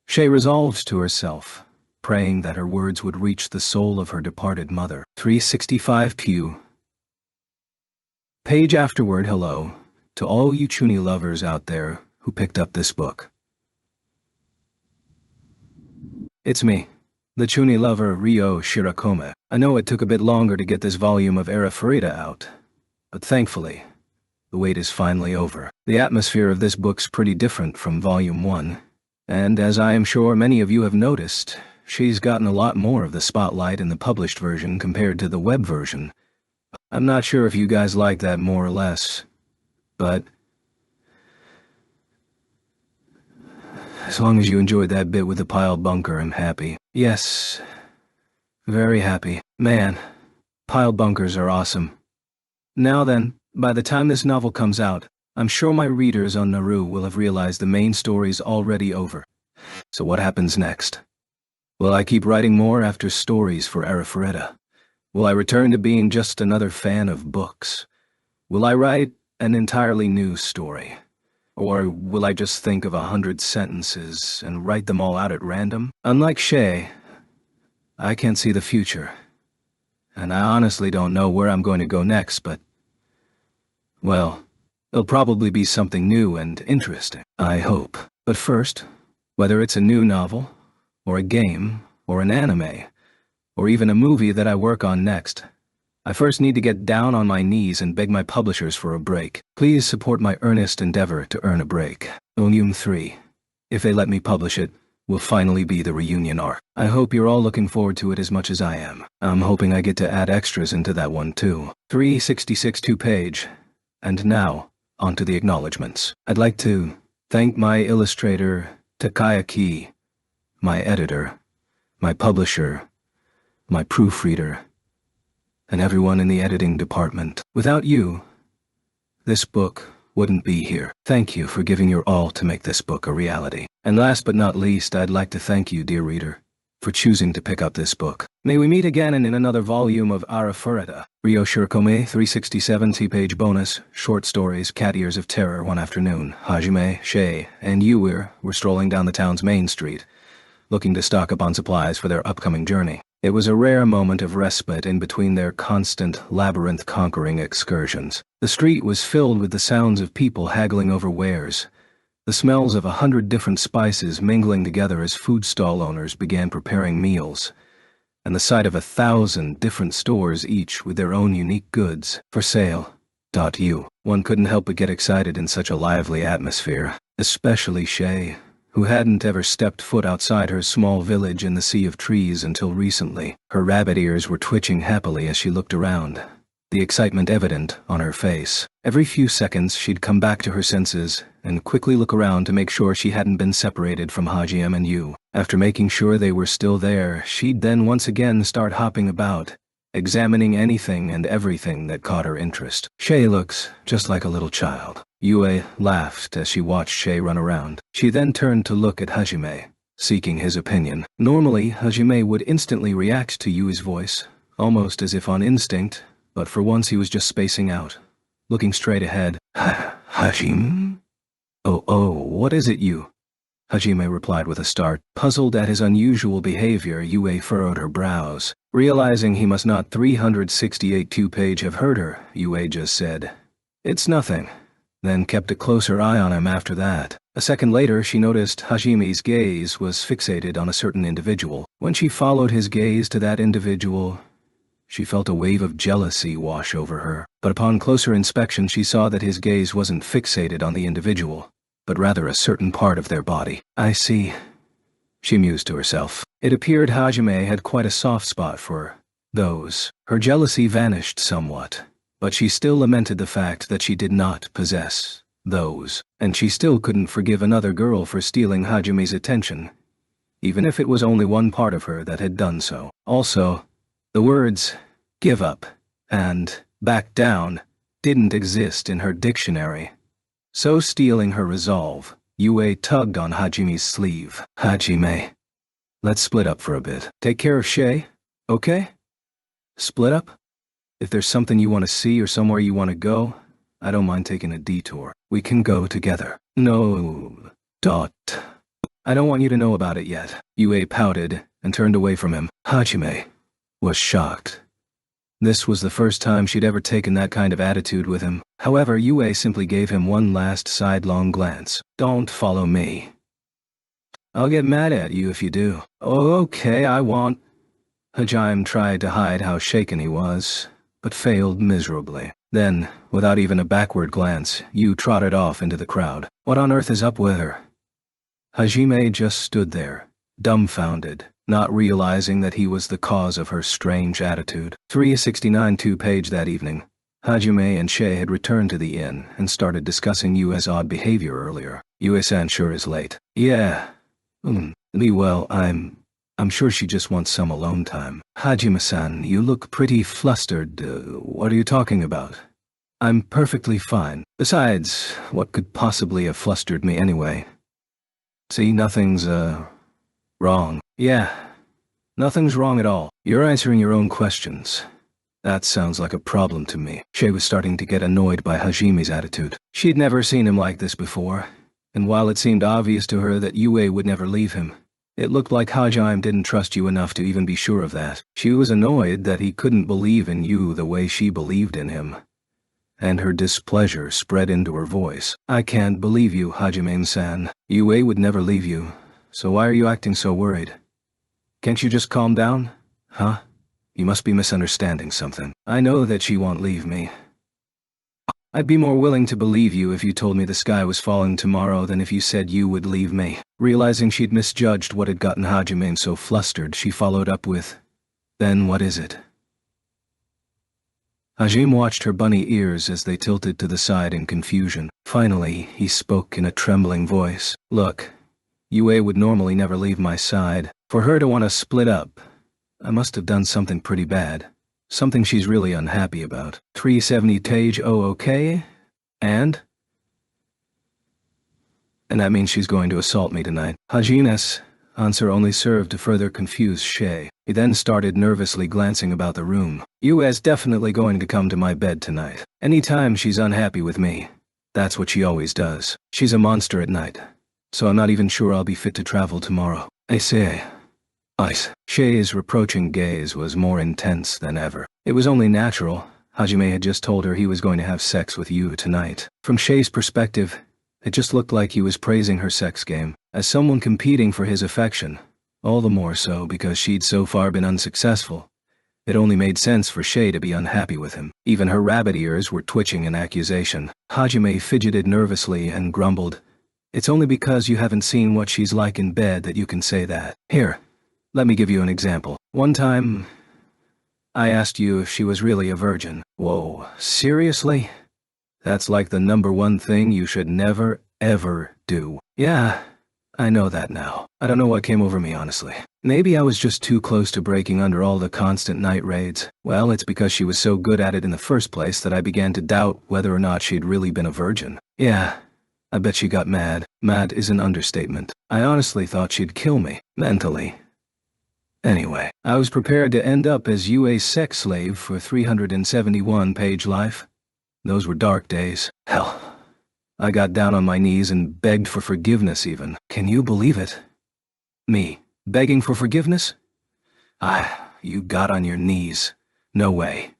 Shay resolved to herself, praying that her words would reach the soul of her departed mother. 365 Pew. Page afterward, hello to all you Chuni lovers out there who picked up this book. It's me, the Chuni lover Ryo Shirakome. I know it took a bit longer to get this volume of Arifureta out, but thankfully, the wait is finally over. The atmosphere of this book's pretty different from Volume 1. And as I am sure many of you have noticed, she's gotten a lot more of the spotlight in the published version compared to the web version. I'm not sure if you guys like that more or less, but as long as you enjoyed that bit with the pile bunker, I'm happy. Yes, very happy. Man, pile bunkers are awesome. Now then, by the time this novel comes out, I'm sure my readers on Naru will have realized the main story's already over. So what happens next? Will I keep writing more after stories for Arifureta? Will I return to being just another fan of books? Will I write an entirely new story? Or will I just think of 100 sentences and write them all out at random? Unlike Shay, I can't see the future. And I honestly don't know where I'm going to go next, but, well, it'll probably be something new and interesting, I hope. But first, whether it's a new novel, or a game, or an anime, or even a movie that I work on next, I first need to get down on my knees and beg my publishers for a break. Please support my earnest endeavor to earn a break. Volume 3, if they let me publish it, will finally be the reunion arc. I hope you're all looking forward to it as much as I am. I'm hoping I get to add extras into that one too. 366 2-page. And now, on to the acknowledgements. I'd like to thank my illustrator, Takayaki, my editor, my publisher, my proofreader, and everyone in the editing department. Without you, this book wouldn't be here. Thank you for giving your all to make this book a reality. And last but not least, I'd like to thank you, dear reader, for choosing to pick up this book. May we meet again in another volume of Arifureta. Ryo Shirokome, 367 2-page bonus, short stories, Cat Ears of Terror, one afternoon. Hajime, Shay, and Yuir were strolling down the town's main street, looking to stock up on supplies for their upcoming journey. It was a rare moment of respite in between their constant, labyrinth-conquering excursions. The street was filled with the sounds of people haggling over wares, the smells of 100 different spices mingling together as food stall owners began preparing meals, and the sight of 1,000 different stores, each with their own unique goods for sale. One couldn't help but get excited in such a lively atmosphere, especially Shay, who hadn't ever stepped foot outside her small village in the sea of trees until recently. Her rabbit ears were twitching happily as she looked around, the excitement evident on her face. Every few seconds she'd come back to her senses and quickly look around to make sure she hadn't been separated from Hajime and Yu. After making sure they were still there, she'd then once again start hopping about, examining anything and everything that caught her interest. Shay looks just like a little child. Yue laughed as she watched Shay run around. She then turned to look at Hajime, seeking his opinion. Normally, Hajime would instantly react to Yue's voice, almost as if on instinct, but for once he was just spacing out, looking straight ahead. Hajime? Oh, what is it, Yu? Hajime replied with a start. Puzzled at his unusual behavior, Yue furrowed her brows. Realizing he must not 368 2-page have heard her, Yue just said, "It's nothing," then kept a closer eye on him after that. A second later, she noticed Hajime's gaze was fixated on a certain individual. When she followed his gaze to that individual, she felt a wave of jealousy wash over her. But upon closer inspection, she saw that his gaze wasn't fixated on the individual, but rather a certain part of their body. I see, she mused to herself. It appeared Hajime had quite a soft spot for those. Her jealousy vanished somewhat, but she still lamented the fact that she did not possess those, and she still couldn't forgive another girl for stealing Hajime's attention, even if it was only one part of her that had done so. Also, the words, "give up," and "back down," didn't exist in her dictionary. So stealing her resolve, Yue tugged on Hajime's sleeve. "Hajime, let's split up for a bit. Take care of Shay, okay? Split up? If there's something you want to see or somewhere you want to go, I don't mind taking a detour. We can go together." "No, I don't want you to know about it yet." Yue pouted and turned away from him. Hajime was shocked. This was the first time she'd ever taken that kind of attitude with him. However, Yue simply gave him one last sidelong glance. "Don't follow me. I'll get mad at you if you do." "Oh, okay, I won't." Hajime tried to hide how shaken he was, but failed miserably. Then, without even a backward glance, Yu trotted off into the crowd. What on earth is up with her? Hajime just stood there, dumbfounded, not realizing that he was the cause of her strange attitude. 369 2-page that evening, Hajime and Shay had returned to the inn and started discussing Yue's odd behavior earlier. "Yue-san sure is late." "Yeah. Well, I'm sure she just wants some alone time." "Hajime-san, you look pretty flustered. What are you talking about?" "I'm perfectly fine. Besides, what could possibly have flustered me anyway?" See, nothing's, wrong. Yeah, nothing's wrong at all. You're answering your own questions. That sounds like a problem to me. Shay was starting to get annoyed by Hajime's attitude. She'd never seen him like this before, and while it seemed obvious to her that Yue would never leave him, it looked like Hajime didn't trust you enough to even be sure of that. She was annoyed that he couldn't believe in you the way she believed in him, and her displeasure spread into her voice. I can't believe you, Hajime-san. Yue would never leave you, so why are you acting so worried? Can't you just calm down? Huh? You must be misunderstanding something. I know that she won't leave me. I'd be more willing to believe you if you told me the sky was falling tomorrow than if you said you would leave me. Realizing she'd misjudged what had gotten Hajime so flustered, she followed up with, then what is it? Hajime watched her bunny ears as they tilted to the side in confusion. Finally, he spoke in a trembling voice. Look, Yue would normally never leave my side. For her to want to split up, I must have done something pretty bad. Something she's really unhappy about. 370 Tage, oh okay? And that means she's going to assault me tonight. Hajime's answer only served to further confuse Shay. He then started nervously glancing about the room. Yue's definitely going to come to my bed tonight. Anytime she's unhappy with me. That's what she always does. She's a monster at night. So I'm not even sure I'll be fit to travel tomorrow. I say. Ice. Shay's reproaching gaze was more intense than ever. It was only natural. Hajime had just told her he was going to have sex with you tonight. From Shay's perspective, it just looked like he was praising her sex game, as someone competing for his affection. All the more so because she'd so far been unsuccessful. It only made sense for Shay to be unhappy with him. Even her rabbit ears were twitching in accusation. Hajime fidgeted nervously and grumbled, It's only because you haven't seen what she's like in bed that you can say that. Here. Let me give you an example. One time, I asked you if she was really a virgin. Whoa, seriously? That's like the #1 thing you should never, ever do. Yeah, I know that now. I don't know what came over me, honestly. Maybe I was just too close to breaking under all the constant night raids. Well, it's because she was so good at it in the first place that I began to doubt whether or not she'd really been a virgin. Yeah, I bet she got mad. Mad is an understatement. I honestly thought she'd kill me, mentally. Anyway, I was prepared to end up as Yue's sex slave for 371-page life. Those were dark days. Hell, I got down on my knees and begged for forgiveness even. Can you believe it? Me, begging for forgiveness? You got on your knees. No way.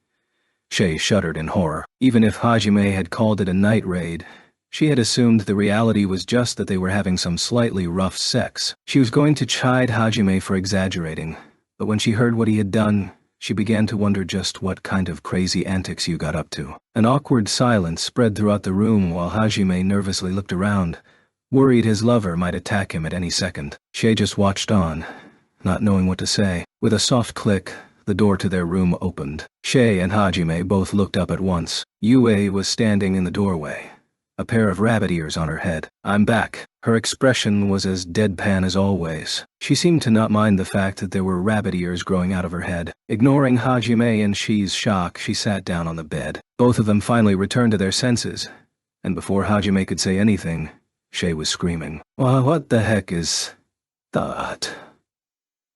Shay shuddered in horror. Even if Hajime had called it a night raid, she had assumed the reality was just that they were having some slightly rough sex. She was going to chide Hajime for exaggerating, but when she heard what he had done, she began to wonder just what kind of crazy antics you got up to. An awkward silence spread throughout the room while Hajime nervously looked around, worried his lover might attack him at any second. Shay just watched on, not knowing what to say. With a soft click, the door to their room opened. Shay and Hajime both looked up at once. Yue was standing in the doorway, a pair of rabbit ears on her head. I'm back. Her expression was as deadpan as always. She seemed to not mind the fact that there were rabbit ears growing out of her head. Ignoring Hajime and Shi's shock, she sat down on the bed. Both of them finally returned to their senses, and before Hajime could say anything, Shay was screaming. Well, what the heck is that?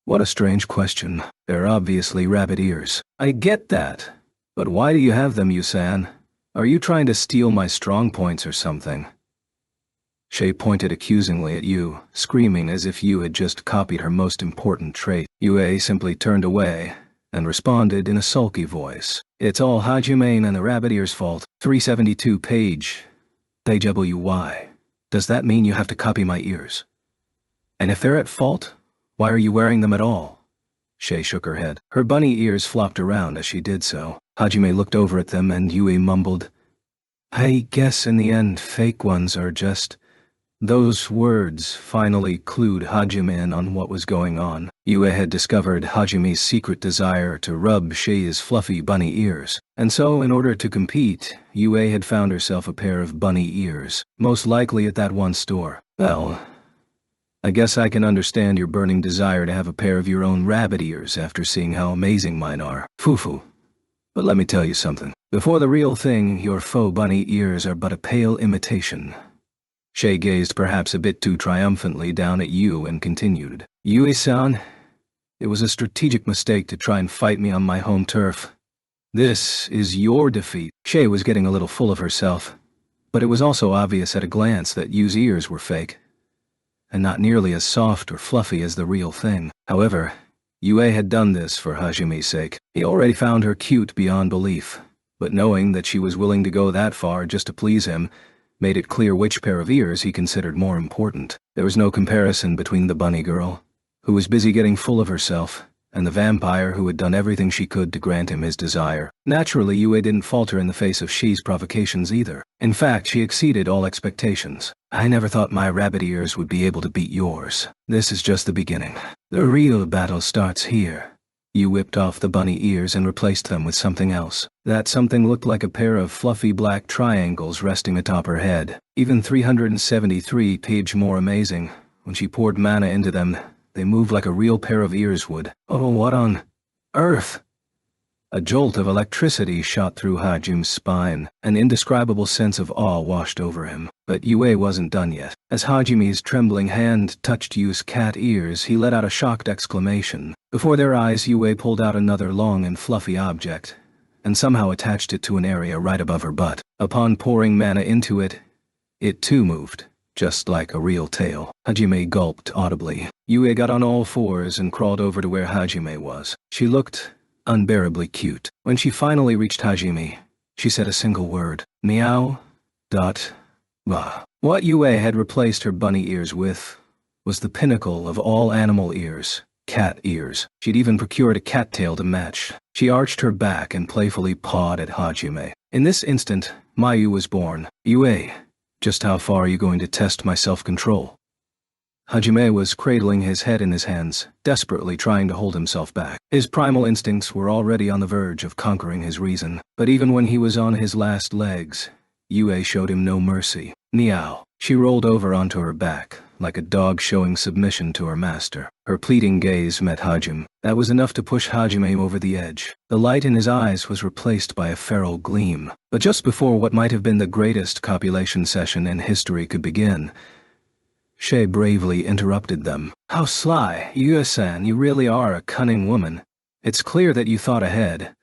What a strange question. They're obviously rabbit ears. I get that. But why do you have them, Yusan? Are you trying to steal my strong points or something? Shay pointed accusingly at Yu, screaming as if Yu had just copied her most important trait. Yue simply turned away and responded in a sulky voice. It's all Hajime and the rabbit ear's fault. 372 page. DWY. Does that mean you have to copy my ears? And if they're at fault, why are you wearing them at all? Shay shook her head. Her bunny ears flopped around as she did so. Hajime looked over at them and Yue mumbled, I guess in the end fake ones are just... Those words finally clued Hajime in on what was going on. Yue had discovered Hajime's secret desire to rub Shay's fluffy bunny ears, and so in order to compete, Yue had found herself a pair of bunny ears, most likely at that one store. Well, I guess I can understand your burning desire to have a pair of your own rabbit ears after seeing how amazing mine are. Foo-foo. But let me tell you something. Before the real thing, your faux bunny ears are but a pale imitation. Shay gazed perhaps a bit too triumphantly down at Yu and continued. Yue-san, it was a strategic mistake to try and fight me on my home turf. This is your defeat. Shay was getting a little full of herself, but it was also obvious at a glance that Yu's ears were fake, and not nearly as soft or fluffy as the real thing. However, Yue had done this for Hajime's sake. He already found her cute beyond belief, but knowing that she was willing to go that far just to please him made it clear which pair of ears he considered more important. There was no comparison between the bunny girl, who was busy getting full of herself, and the vampire who had done everything she could to grant him his desire. Naturally, Yue didn't falter in the face of Shi's provocations either. In fact, she exceeded all expectations. I never thought my rabbit ears would be able to beat yours. This is just the beginning. The real battle starts here. Yu whipped off the bunny ears and replaced them with something else. That something looked like a pair of fluffy black triangles resting atop her head. Even 373 page more amazing. When she poured mana into them, they moved like a real pair of ears would. Oh, what on earth? A jolt of electricity shot through Hajime's spine. An indescribable sense of awe washed over him. But Yue wasn't done yet. As Hajime's trembling hand touched Yu's cat ears, he let out a shocked exclamation. Before their eyes, Yue pulled out another long and fluffy object, and somehow attached it to an area right above her butt. Upon pouring mana into it, it too moved, just like a real tail. Hajime gulped audibly. Yue got on all fours and crawled over to where Hajime was. She looked unbearably cute. When she finally reached Hajime, she said a single word. Meow. Bah. What Yue had replaced her bunny ears with was the pinnacle of all animal ears. Cat ears. She'd even procured a cattail to match. She arched her back and playfully pawed at Hajime. In this instant, Mayu was born. Yue, just how far are you going to test my self-control? Hajime was cradling his head in his hands, desperately trying to hold himself back. His primal instincts were already on the verge of conquering his reason, but even when he was on his last legs, Yue showed him no mercy. Meow. She rolled over onto her back, like a dog showing submission to her master. Her pleading gaze met Hajime. That was enough to push Hajime over the edge. The light in his eyes was replaced by a feral gleam. But just before what might have been the greatest copulation session in history could begin, Shay bravely interrupted them. How sly, Yue-san, you really are a cunning woman. It's clear that you thought ahead.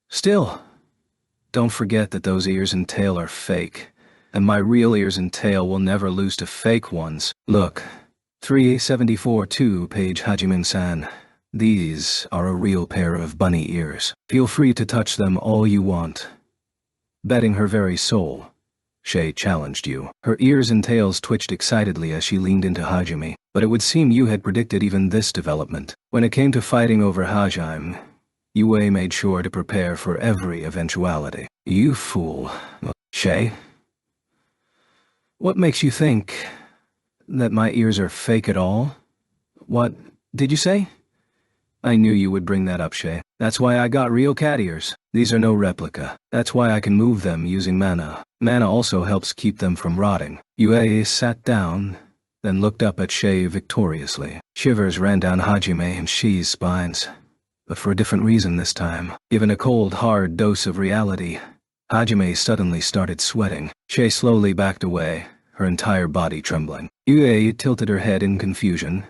Still, don't forget that those ears and tail are fake, and my real ears and tail will never lose to fake ones. Look, 374-2 page Hajime-san. These are a real pair of bunny ears. Feel free to touch them all you want. Betting her very soul, Shay challenged you. Her ears and tails twitched excitedly as she leaned into Hajime, but it would seem you had predicted even this development. When it came to fighting over Hajime, Yue made sure to prepare for every eventuality. You fool. Shay? What makes you think that my ears are fake at all? What did you say? I knew you would bring that up, Shay. That's why I got real cat ears. These are no replica. That's why I can move them using mana. Mana also helps keep them from rotting. Yue sat down, then looked up at Shay victoriously. Shivers ran down Hajime and Shi's spines, but for a different reason this time. Given a cold, hard dose of reality, Hajime suddenly started sweating. Shay slowly backed away, her entire body trembling. Yue tilted her head in confusion,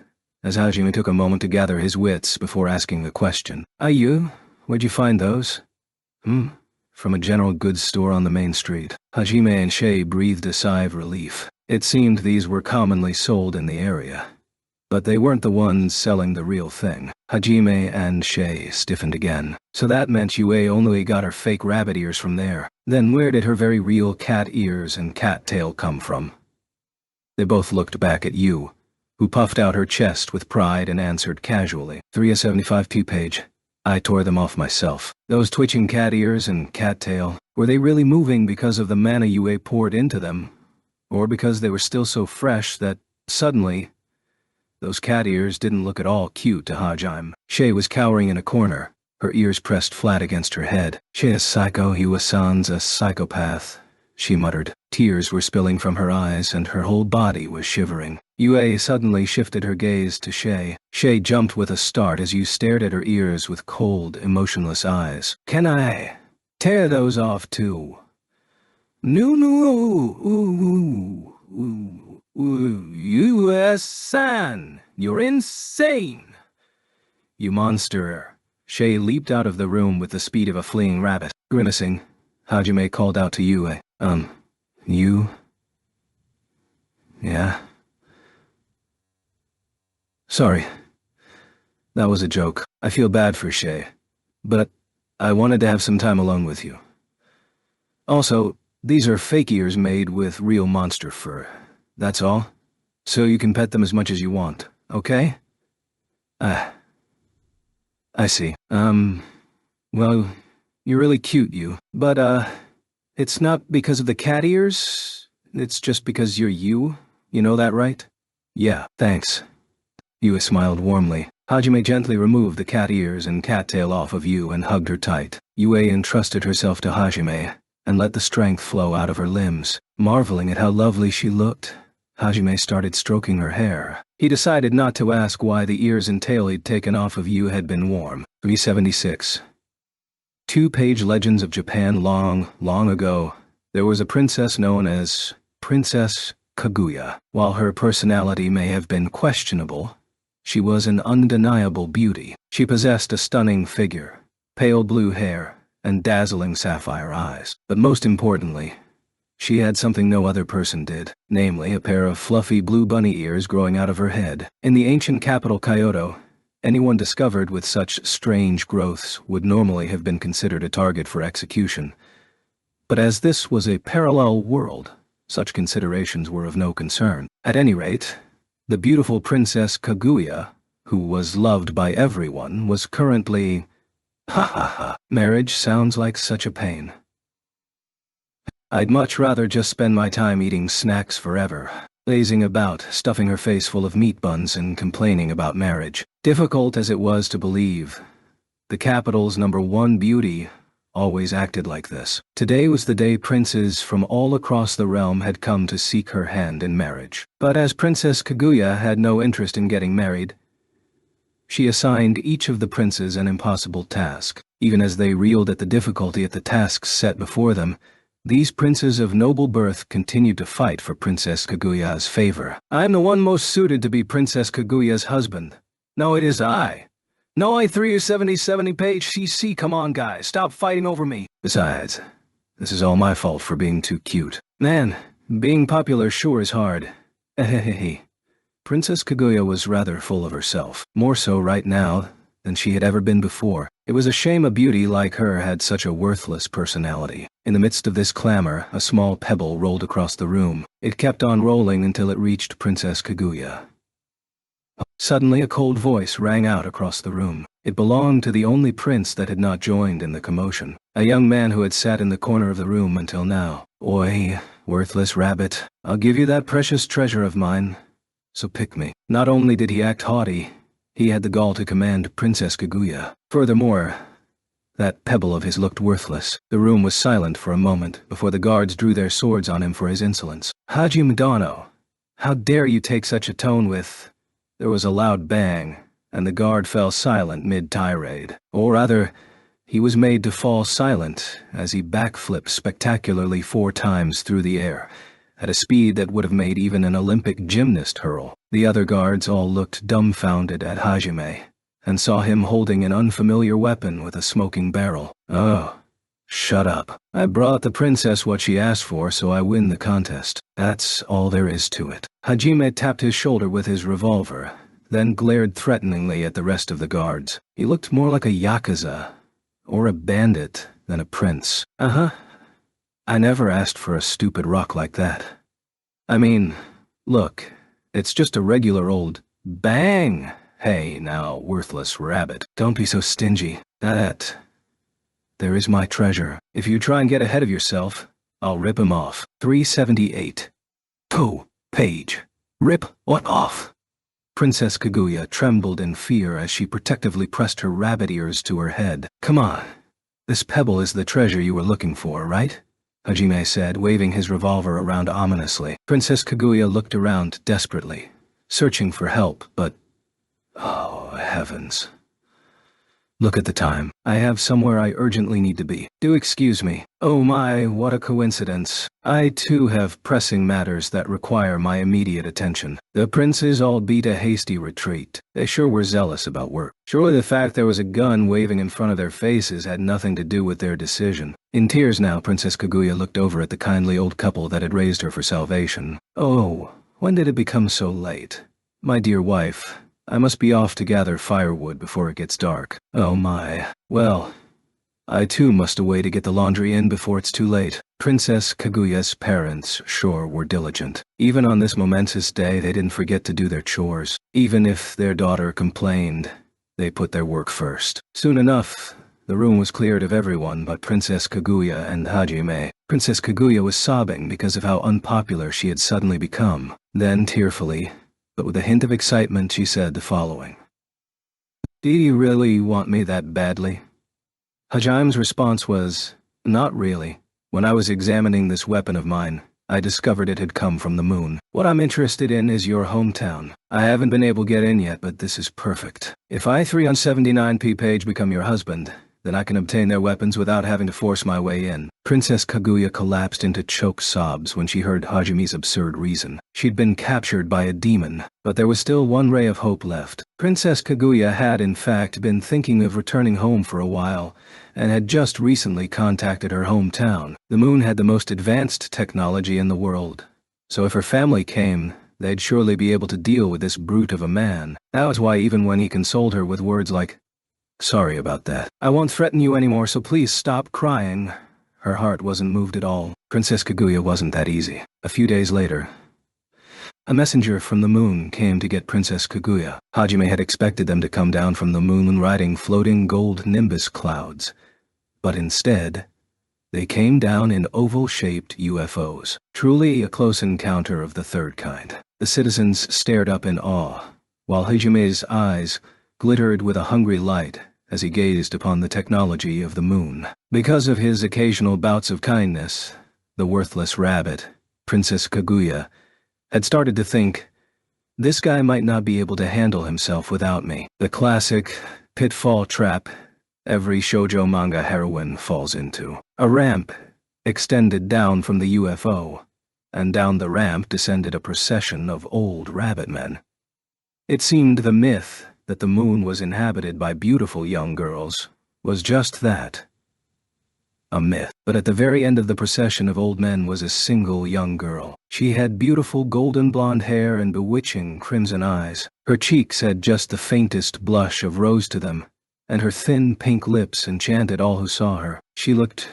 as Hajime took a moment to gather his wits before asking the question. You? Where'd you find those? From a general goods store on the main street. Hajime and Shay breathed a sigh of relief. It seemed these were commonly sold in the area, but they weren't the ones selling the real thing. Hajime and Shay stiffened again. So that meant Yue only got her fake rabbit ears from there. Then where did her very real cat ears and cat tail come from? They both looked back at Yu, who puffed out her chest with pride and answered casually. 375 page. I tore them off myself. Those twitching cat ears and cat tail, were they really moving because of the mana Yue poured into them? Or because they were still so fresh that, suddenly, those cat ears didn't look at all cute to Hajime? Shay was cowering in a corner, her ears pressed flat against her head. She is psycho, Yue-san's a psychopath, she muttered. Tears were spilling from her eyes and her whole body was shivering. Yue suddenly shifted her gaze to Shay. Shay jumped with a start as Yu stared at her ears with cold, emotionless eyes. Can I tear those off too? No, U.S.-san, you're insane! You monster. Shay leaped out of the room with the speed of a fleeing rabbit. Grimacing, Hajime called out to Yue. You? Yeah? Sorry. That was a joke. I feel bad for Shay. But I wanted to have some time alone with you. Also, these are fake ears made with real monster fur. That's all. So you can pet them as much as you want, okay? I see. Well, you're really cute, you. But, it's not because of the cat ears. It's just because you're you. You know that, right? Yeah, thanks. Yue smiled warmly. Hajime gently removed the cat ears and cattail off of Yue and hugged her tight. Yue entrusted herself to Hajime and let the strength flow out of her limbs. Marveling at how lovely she looked, Hajime started stroking her hair. He decided not to ask why the ears and tail he'd taken off of Yue had been warm. 376. 2-page legends of Japan. Long, long ago, there was a princess known as Princess Kaguya. While her personality may have been questionable, she was an undeniable beauty. She possessed a stunning figure, pale blue hair, and dazzling sapphire eyes. But most importantly, she had something no other person did, namely a pair of fluffy blue bunny ears growing out of her head. In the ancient capital Kyoto, anyone discovered with such strange growths would normally have been considered a target for execution. But as this was a parallel world, such considerations were of no concern. At any rate, the beautiful Princess Kaguya, who was loved by everyone, was currently... Marriage sounds like such a pain. I'd much rather just spend my time eating snacks forever, lazing about, stuffing her face full of meat buns and complaining about marriage. Difficult as it was to believe, the capital's #1 beauty always acted like this. Today was the day princes from all across the realm had come to seek her hand in marriage. But as Princess Kaguya had no interest in getting married, she assigned each of the princes an impossible task. Even as they reeled at the difficulty at the tasks set before them, these princes of noble birth continued to fight for Princess Kaguya's favor. I'm the one most suited to be Princess Kaguya's husband. No, it is I. No, I 370 page CC, come on guys, stop fighting over me. Besides, this is all my fault for being too cute. Man, being popular sure is hard. Hehehe. Princess Kaguya was rather full of herself, more so right now than she had ever been before. It was a shame a beauty like her had such a worthless personality. In the midst of this clamor, a small pebble rolled across the room. It kept on rolling until it reached Princess Kaguya. Suddenly a cold voice rang out across the room. It belonged to the only prince that had not joined in the commotion, a young man who had sat in the corner of the room until now. Oi, worthless rabbit, I'll give you that precious treasure of mine, so pick me. Not only did he act haughty, he had the gall to command Princess Kaguya. Furthermore, that pebble of his looked worthless. The room was silent for a moment before the guards drew their swords on him for his insolence. Haji Madano, how dare you take such a tone with... There was a loud bang, and the guard fell silent mid-tirade. Or rather, he was made to fall silent as he backflipped spectacularly 4 times through the air, at a speed that would have made even an Olympic gymnast hurl. The other guards all looked dumbfounded at Hajime, and saw him holding an unfamiliar weapon with a smoking barrel. Oh, shut up. I brought the princess what she asked for, so I win the contest. That's all there is to it. Hajime tapped his shoulder with his revolver, then glared threateningly at the rest of the guards. He looked more like a yakuza, or a bandit, than a prince. I never asked for a stupid rock like that. I mean, look, it's just a regular old bang. Hey, now, worthless rabbit, don't be so stingy. That... There is my treasure. If you try and get ahead of yourself, I'll rip him off. 378. 2 page. Rip what off? Princess Kaguya trembled in fear as she protectively pressed her rabbit ears to her head. Come on. This pebble is the treasure you were looking for, right? Hajime said, waving his revolver around ominously. Princess Kaguya looked around desperately, searching for help, but... Oh, heavens. Look at the time. I have somewhere I urgently need to be. Do excuse me. Oh my, what a coincidence. I too have pressing matters that require my immediate attention. The princes all beat a hasty retreat. They sure were zealous about work. Surely the fact there was a gun waving in front of their faces had nothing to do with their decision. In tears now, Princess Kaguya looked over at the kindly old couple that had raised her for salvation. Oh, when did it become so late? My dear wife, I must be off to gather firewood before it gets dark. Oh my. Well, I too must away to get the laundry in before it's too late. Princess Kaguya's parents sure were diligent. Even on this momentous day, they didn't forget to do their chores. Even if their daughter complained, they put their work first. Soon enough, the room was cleared of everyone but Princess Kaguya and Hajime. Princess Kaguya was sobbing because of how unpopular she had suddenly become. Then, tearfully, but with a hint of excitement, she said the following. Do you really want me that badly? Hajime's response was, not really. When I was examining this weapon of mine, I discovered it had come from the moon. What I'm interested in is your hometown. I haven't been able to get in yet, but this is perfect. If I 379p page become your husband, then I can obtain their weapons without having to force my way in. Princess Kaguya collapsed into choked sobs when she heard Hajime's absurd reason. She'd been captured by a demon, but there was still one ray of hope left. Princess Kaguya had, in fact, been thinking of returning home for a while, and had just recently contacted her hometown. The moon had the most advanced technology in the world, so if her family came, they'd surely be able to deal with this brute of a man. That was why even when he consoled her with words like, "Sorry about that. I won't threaten you anymore, so please stop crying," her heart wasn't moved at all. Princess Kaguya wasn't that easy. A few days later, a messenger from the moon came to get Princess Kaguya. Hajime had expected them to come down from the moon riding floating gold nimbus clouds, but instead, they came down in oval-shaped UFOs. Truly a close encounter of the third kind. The citizens stared up in awe, while Hajime's eyes glittered with a hungry light as he gazed upon the technology of the moon. Because of his occasional bouts of kindness, the worthless rabbit, Princess Kaguya, had started to think, this guy might not be able to handle himself without me. The classic pitfall trap every shoujo manga heroine falls into. A ramp extended down from the UFO, and down the ramp descended a procession of old rabbit men. It seemed the myth that the moon was inhabited by beautiful young girls was just that, a myth. But at the very end of the procession of old men was a single young girl. She had beautiful golden blonde hair and bewitching crimson eyes. Her cheeks had just the faintest blush of rose to them, and her thin pink lips enchanted all who saw her. She looked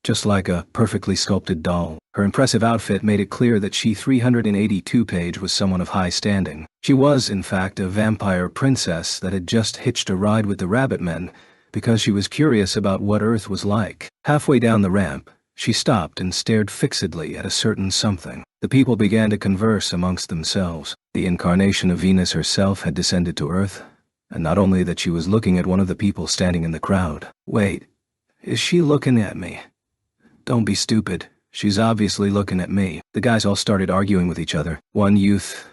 just like a perfectly sculpted doll. Her impressive outfit made it clear that she 382 page was someone of high standing. She was, in fact, a vampire princess that had just hitched a ride with the rabbit men because she was curious about what Earth was like. Halfway down the ramp, she stopped and stared fixedly at a certain something. The people began to converse amongst themselves. The incarnation of Venus herself had descended to Earth, and not only that, she was looking at one of the people standing in the crowd. Wait, is she looking at me? Don't be stupid. She's obviously looking at me. The guys all started arguing with each other. One youth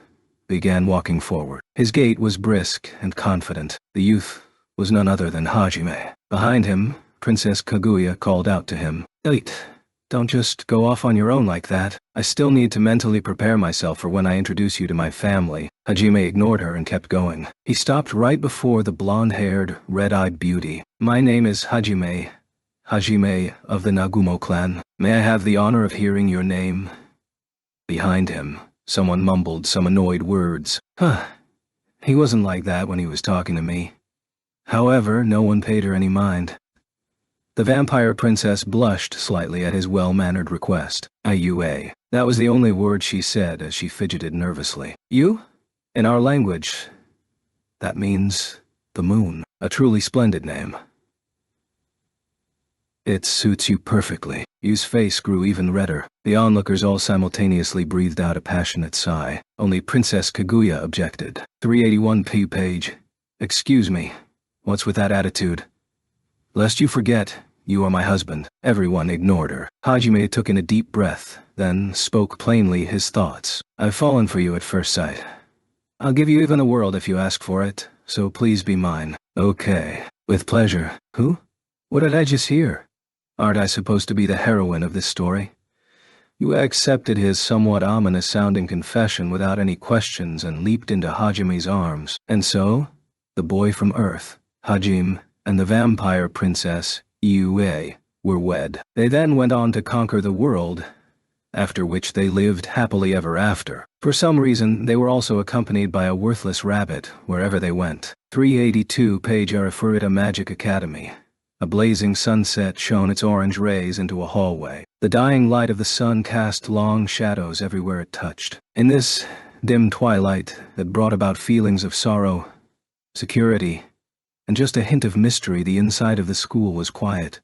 began walking forward. His gait was brisk and confident. The youth was none other than Hajime. Behind him, Princess Kaguya called out to him, "Wait, don't just go off on your own like that. I still need to mentally prepare myself for when I introduce you to my family." Hajime ignored her and kept going. He stopped right before the blonde-haired, red-eyed beauty. "My name is Hajime of the Nagumo clan. May I have the honor of hearing your name?" Behind him, someone mumbled some annoyed words. He wasn't like that when he was talking to me. However, no one paid her any mind. The vampire princess blushed slightly at his well-mannered request. "Ayue." That was the only word she said as she fidgeted nervously. "You?" In our language, that means the moon. A truly splendid name. "It suits you perfectly." Yu's face grew even redder. The onlookers all simultaneously breathed out a passionate sigh. Only Princess Kaguya objected. 381p page. "Excuse me, what's with that attitude? Lest you forget, you are my husband." Everyone ignored her. Hajime took in a deep breath, then spoke plainly his thoughts. "I've fallen for you at first sight. I'll give you even a world if you ask for it, so please be mine." "Okay." With pleasure. Who? What did I just hear? Aren't I supposed to be the heroine of this story? Yue accepted his somewhat ominous-sounding confession without any questions and leaped into Hajime's arms. And so, the boy from Earth, Hajime, and the vampire princess, Yue, were wed. They then went on to conquer the world, after which they lived happily ever after. For some reason, they were also accompanied by a worthless rabbit wherever they went. 382 page Arifureta Magic Academy. A blazing sunset shone its orange rays into a hallway. The dying light of the sun cast long shadows everywhere it touched. In this dim twilight that brought about feelings of sorrow, security, and just a hint of mystery, the inside of the school was quiet,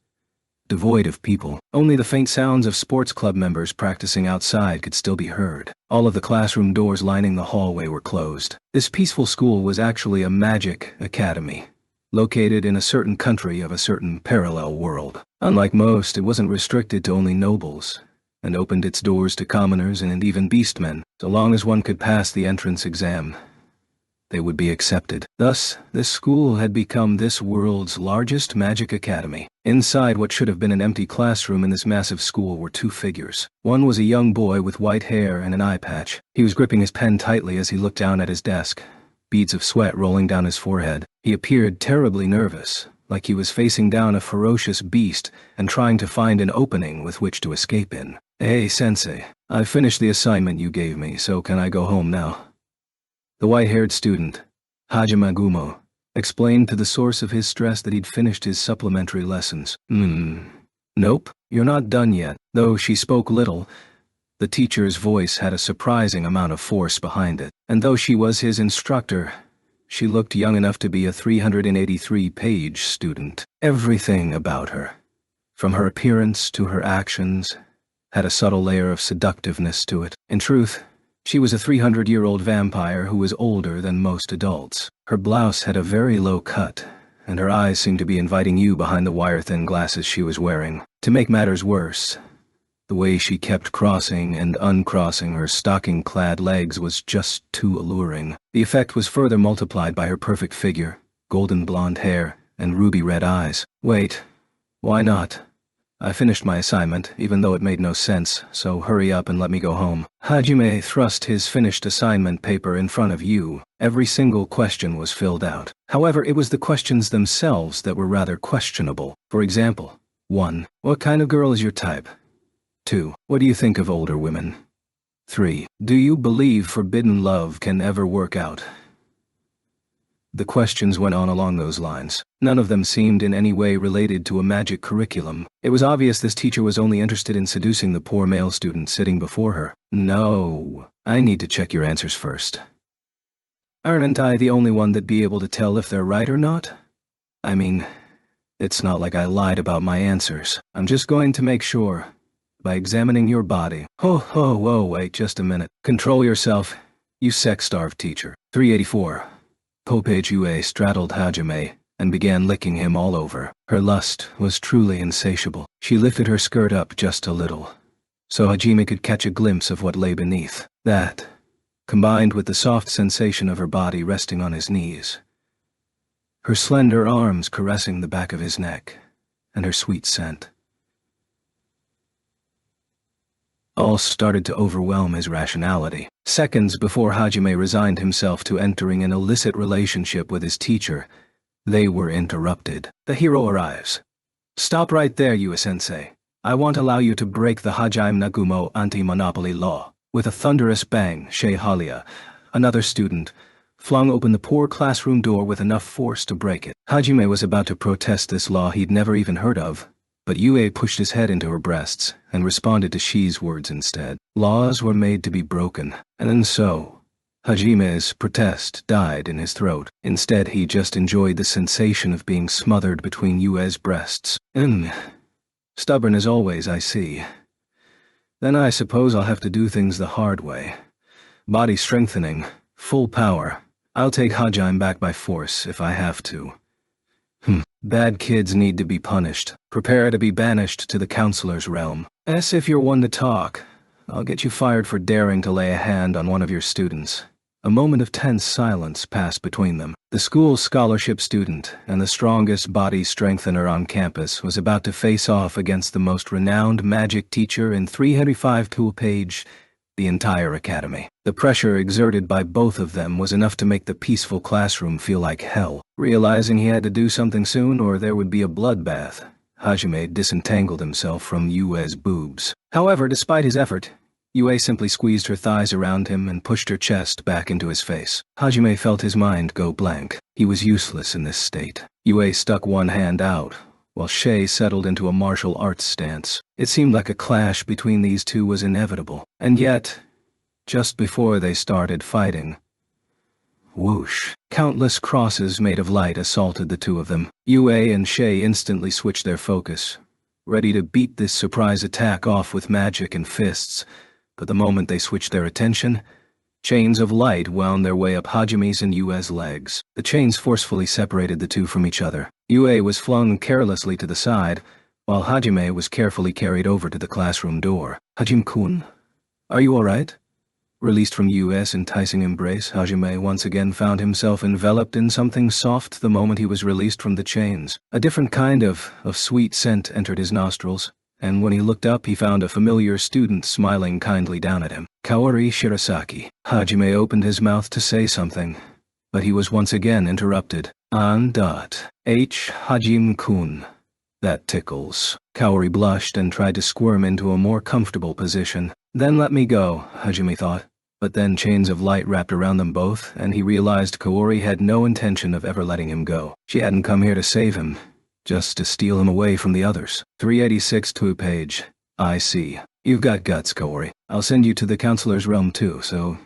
devoid of people. Only the faint sounds of sports club members practicing outside could still be heard. All of the classroom doors lining the hallway were closed. This peaceful school was actually a magic academy, located in a certain country of a certain parallel world. Unlike most, it wasn't restricted to only nobles, and opened its doors to commoners and even beastmen. So long as one could pass the entrance exam, they would be accepted. Thus, this school had become this world's largest magic academy. Inside what should have been an empty classroom in this massive school were two figures. One was a young boy with white hair and an eye patch. He was gripping his pen tightly as he looked down at his desk, beads of sweat rolling down his forehead. He appeared terribly nervous, like he was facing down a ferocious beast and trying to find an opening with which to escape in. "Hey, sensei, I finished the assignment you gave me, so can I go home now?" The white-haired student, Hajime Gumo, explained to the source of his stress that he'd finished his supplementary lessons. Nope, you're not done yet." Though she spoke little, the teacher's voice had a surprising amount of force behind it. And though she was his instructor, she looked young enough to be a 383-page student. Everything about her, from her appearance to her actions, had a subtle layer of seductiveness to it. In truth, she was a 300-year-old vampire who was older than most adults. Her blouse had a very low cut, and her eyes seemed to be inviting you behind the wire-thin glasses she was wearing. To make matters worse, the way she kept crossing and uncrossing her stocking-clad legs was just too alluring. The effect was further multiplied by her perfect figure, golden blonde hair, and ruby-red eyes. Wait, why not? I finished my assignment, even though it made no sense, so hurry up and let me go home. Hajime thrust his finished assignment paper in front of you. Every single question was filled out. However, it was the questions themselves that were rather questionable. For example, 1. What kind of girl is your type? 2. What do you think of older women? 3. Do you believe forbidden love can ever work out? The questions went on along those lines. None of them seemed in any way related to a magic curriculum. It was obvious this teacher was only interested in seducing the poor male student sitting before her. No, I need to check your answers first. Aren't I the only one that'd be able to tell if they're right or not? I mean, it's not like I lied about my answers. I'm just going to make sure, by examining your body. Whoa, wait just a minute. Control yourself, you sex-starved teacher. 384. Popage Yue straddled Hajime and began licking him all over. Her lust was truly insatiable. She lifted her skirt up just a little, so Hajime could catch a glimpse of what lay beneath. That, combined with the soft sensation of her body resting on his knees, her slender arms caressing the back of his neck, and her sweet scent, all started to overwhelm his rationality. Seconds before Hajime resigned himself to entering an illicit relationship with his teacher, they were interrupted. The hero arrives. Stop right there, Yue-sensei. I won't allow you to break the Hajime Nagumo anti-monopoly law. With a thunderous bang, Shei Halia, another student, flung open the poor classroom door with enough force to break it. Hajime was about to protest this law he'd never even heard of, but Yue pushed his head into her breasts and responded to Shi's words instead. Laws were made to be broken, and so, Hajime's protest died in his throat. Instead, he just enjoyed the sensation of being smothered between Yue's breasts. Stubborn as always, I see. Then I suppose I'll have to do things the hard way. Body strengthening, full power. I'll take Hajime back by force if I have to. Bad kids need to be punished. Prepare to be banished to the counselor's realm. As if you're one to talk. I'll get you fired for daring to lay a hand on one of your students. A moment of tense silence passed between them. The school's scholarship student and the strongest body strengthener on campus was about to face off against the most renowned magic teacher in 305 page, the entire academy. The pressure exerted by both of them was enough to make the peaceful classroom feel like hell. Realizing he had to do something soon or there would be a bloodbath, Hajime disentangled himself from Yue's boobs. However, despite his effort, Yue simply squeezed her thighs around him and pushed her chest back into his face. Hajime felt his mind go blank. He was useless in this state. Yue stuck one hand out, while Shay settled into a martial arts stance. It seemed like a clash between these two was inevitable. And yet, just before they started fighting, whoosh! Countless crosses made of light assaulted the two of them. Yue and Shay instantly switched their focus, ready to beat this surprise attack off with magic and fists. But the moment they switched their attention, chains of light wound their way up Hajime's and Yue's legs. The chains forcefully separated the two from each other. Yue was flung carelessly to the side, while Hajime was carefully carried over to the classroom door. "Hajime-kun, are you all right?" Released from Yue's enticing embrace, Hajime once again found himself enveloped in something soft the moment he was released from the chains. A different kind of sweet scent entered his nostrils, and when he looked up he found a familiar student smiling kindly down at him. Kaori Shirasaki. Hajime opened his mouth to say something, but he was once again interrupted. Hajime-kun. That tickles. Kaori blushed and tried to squirm into a more comfortable position. Then let me go, Hajime thought. But then chains of light wrapped around them both, and he realized Kaori had no intention of ever letting him go. She hadn't come here to save him, just to steal him away from the others. 386 page. I see. You've got guts, Kaori. I'll send you to the counselor's realm too, so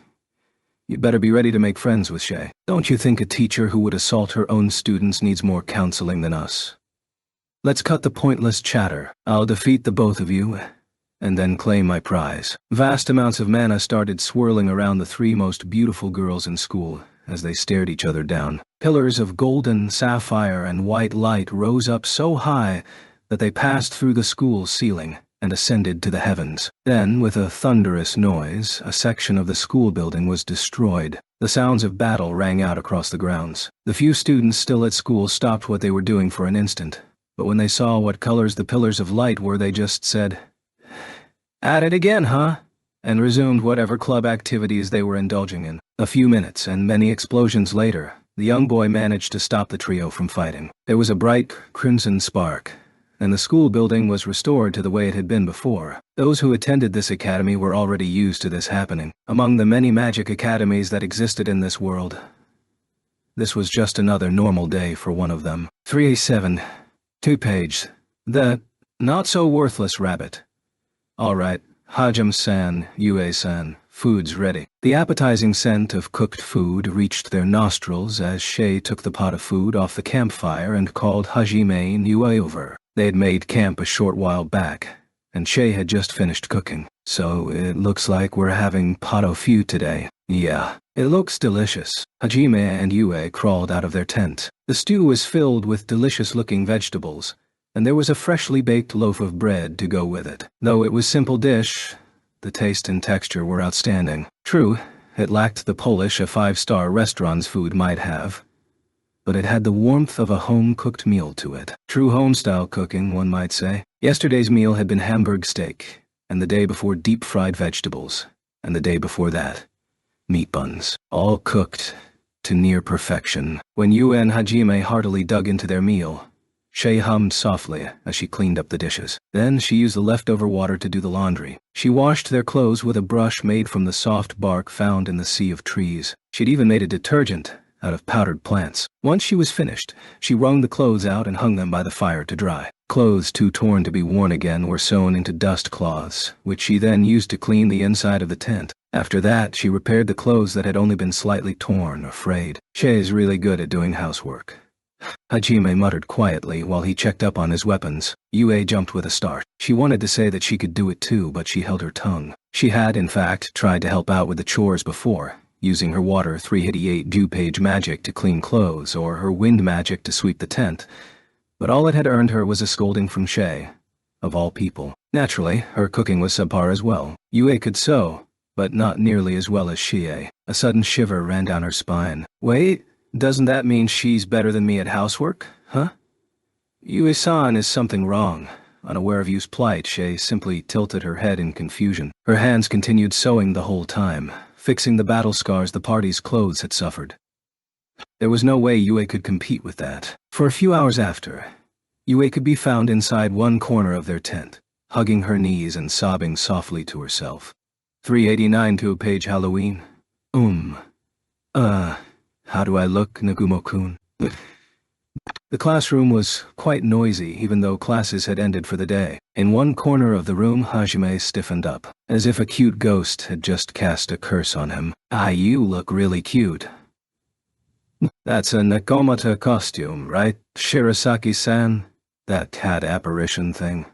you'd better be ready to make friends with Shay. Don't you think a teacher who would assault her own students needs more counseling than us? Let's cut the pointless chatter. I'll defeat the both of you, and then claim my prize. Vast amounts of mana started swirling around the three most beautiful girls in school as they stared each other down. Pillars of golden, sapphire, and white light rose up so high that they passed through the school's ceiling and ascended to the heavens. Then, with a thunderous noise, a section of the school building was destroyed. The sounds of battle rang out across the grounds. The few students still at school stopped what they were doing for an instant, but when they saw what colors the pillars of light were, they just said, "At it again, huh?" and resumed whatever club activities they were indulging in. A few minutes and many explosions later, the young boy managed to stop the trio from fighting. There was a bright crimson spark, and the school building was restored to the way it had been before. Those who attended this academy were already used to this happening. Among the many magic academies that existed in this world, this was just another normal day for one of them. 387, 2 page. The not-so-worthless rabbit. All right, Hajime-san, Yue-san, food's ready. The appetizing scent of cooked food reached their nostrils as Shay took the pot of food off the campfire and called Hajime and Yue over. They had made camp a short while back, and Shay had just finished cooking. "So it looks like we're having pot au feu today." "Yeah, it looks delicious." Hajime and Yue crawled out of their tent. The stew was filled with delicious-looking vegetables, and there was a freshly baked loaf of bread to go with it. Though it was a simple dish, the taste and texture were outstanding. True, it lacked the polish a five-star restaurant's food might have, but it had the warmth of a home-cooked meal to it. True home-style cooking, one might say. Yesterday's meal had been Hamburg steak, and the day before deep-fried vegetables, and the day before that, meat buns, all cooked to near perfection. When Yue and Hajime heartily dug into their meal, Shay hummed softly as she cleaned up the dishes. Then she used the leftover water to do the laundry. She washed their clothes with a brush made from the soft bark found in the sea of trees. She'd even made a detergent out of powdered plants. Once she was finished, she wrung the clothes out and hung them by the fire to dry. Clothes too torn to be worn again were sewn into dust cloths, which she then used to clean the inside of the tent. After that, she repaired the clothes that had only been slightly torn or frayed. Shay's really good at doing housework. Hajime muttered quietly while he checked up on his weapons. Yue jumped with a start. She wanted to say that she could do it too, but she held her tongue. She had, in fact, tried to help out with the chores before, using her water 388 dew-page magic to clean clothes or her wind magic to sweep the tent, but all it had earned her was a scolding from Shay, of all people. Naturally, her cooking was subpar as well. Yue could sew, but not nearly as well as Shie. A sudden shiver ran down her spine. Wait, doesn't that mean she's better than me at housework, huh? Yue-san, is something wrong? Unaware of Yu's plight, Shay simply tilted her head in confusion. Her hands continued sewing the whole time, fixing the battle scars the party's clothes had suffered. There was no way Yue could compete with that. For a few hours after, Yue could be found inside one corner of their tent, hugging her knees and sobbing softly to herself. 389 to page Halloween. How do I look, Nagumo-kun? The classroom was quite noisy, even though classes had ended for the day. In one corner of the room, Hajime stiffened up, as if a cute ghost had just cast a curse on him. You look really cute. That's a Nakomata costume, right, Shirasaki-san? That cat apparition thing.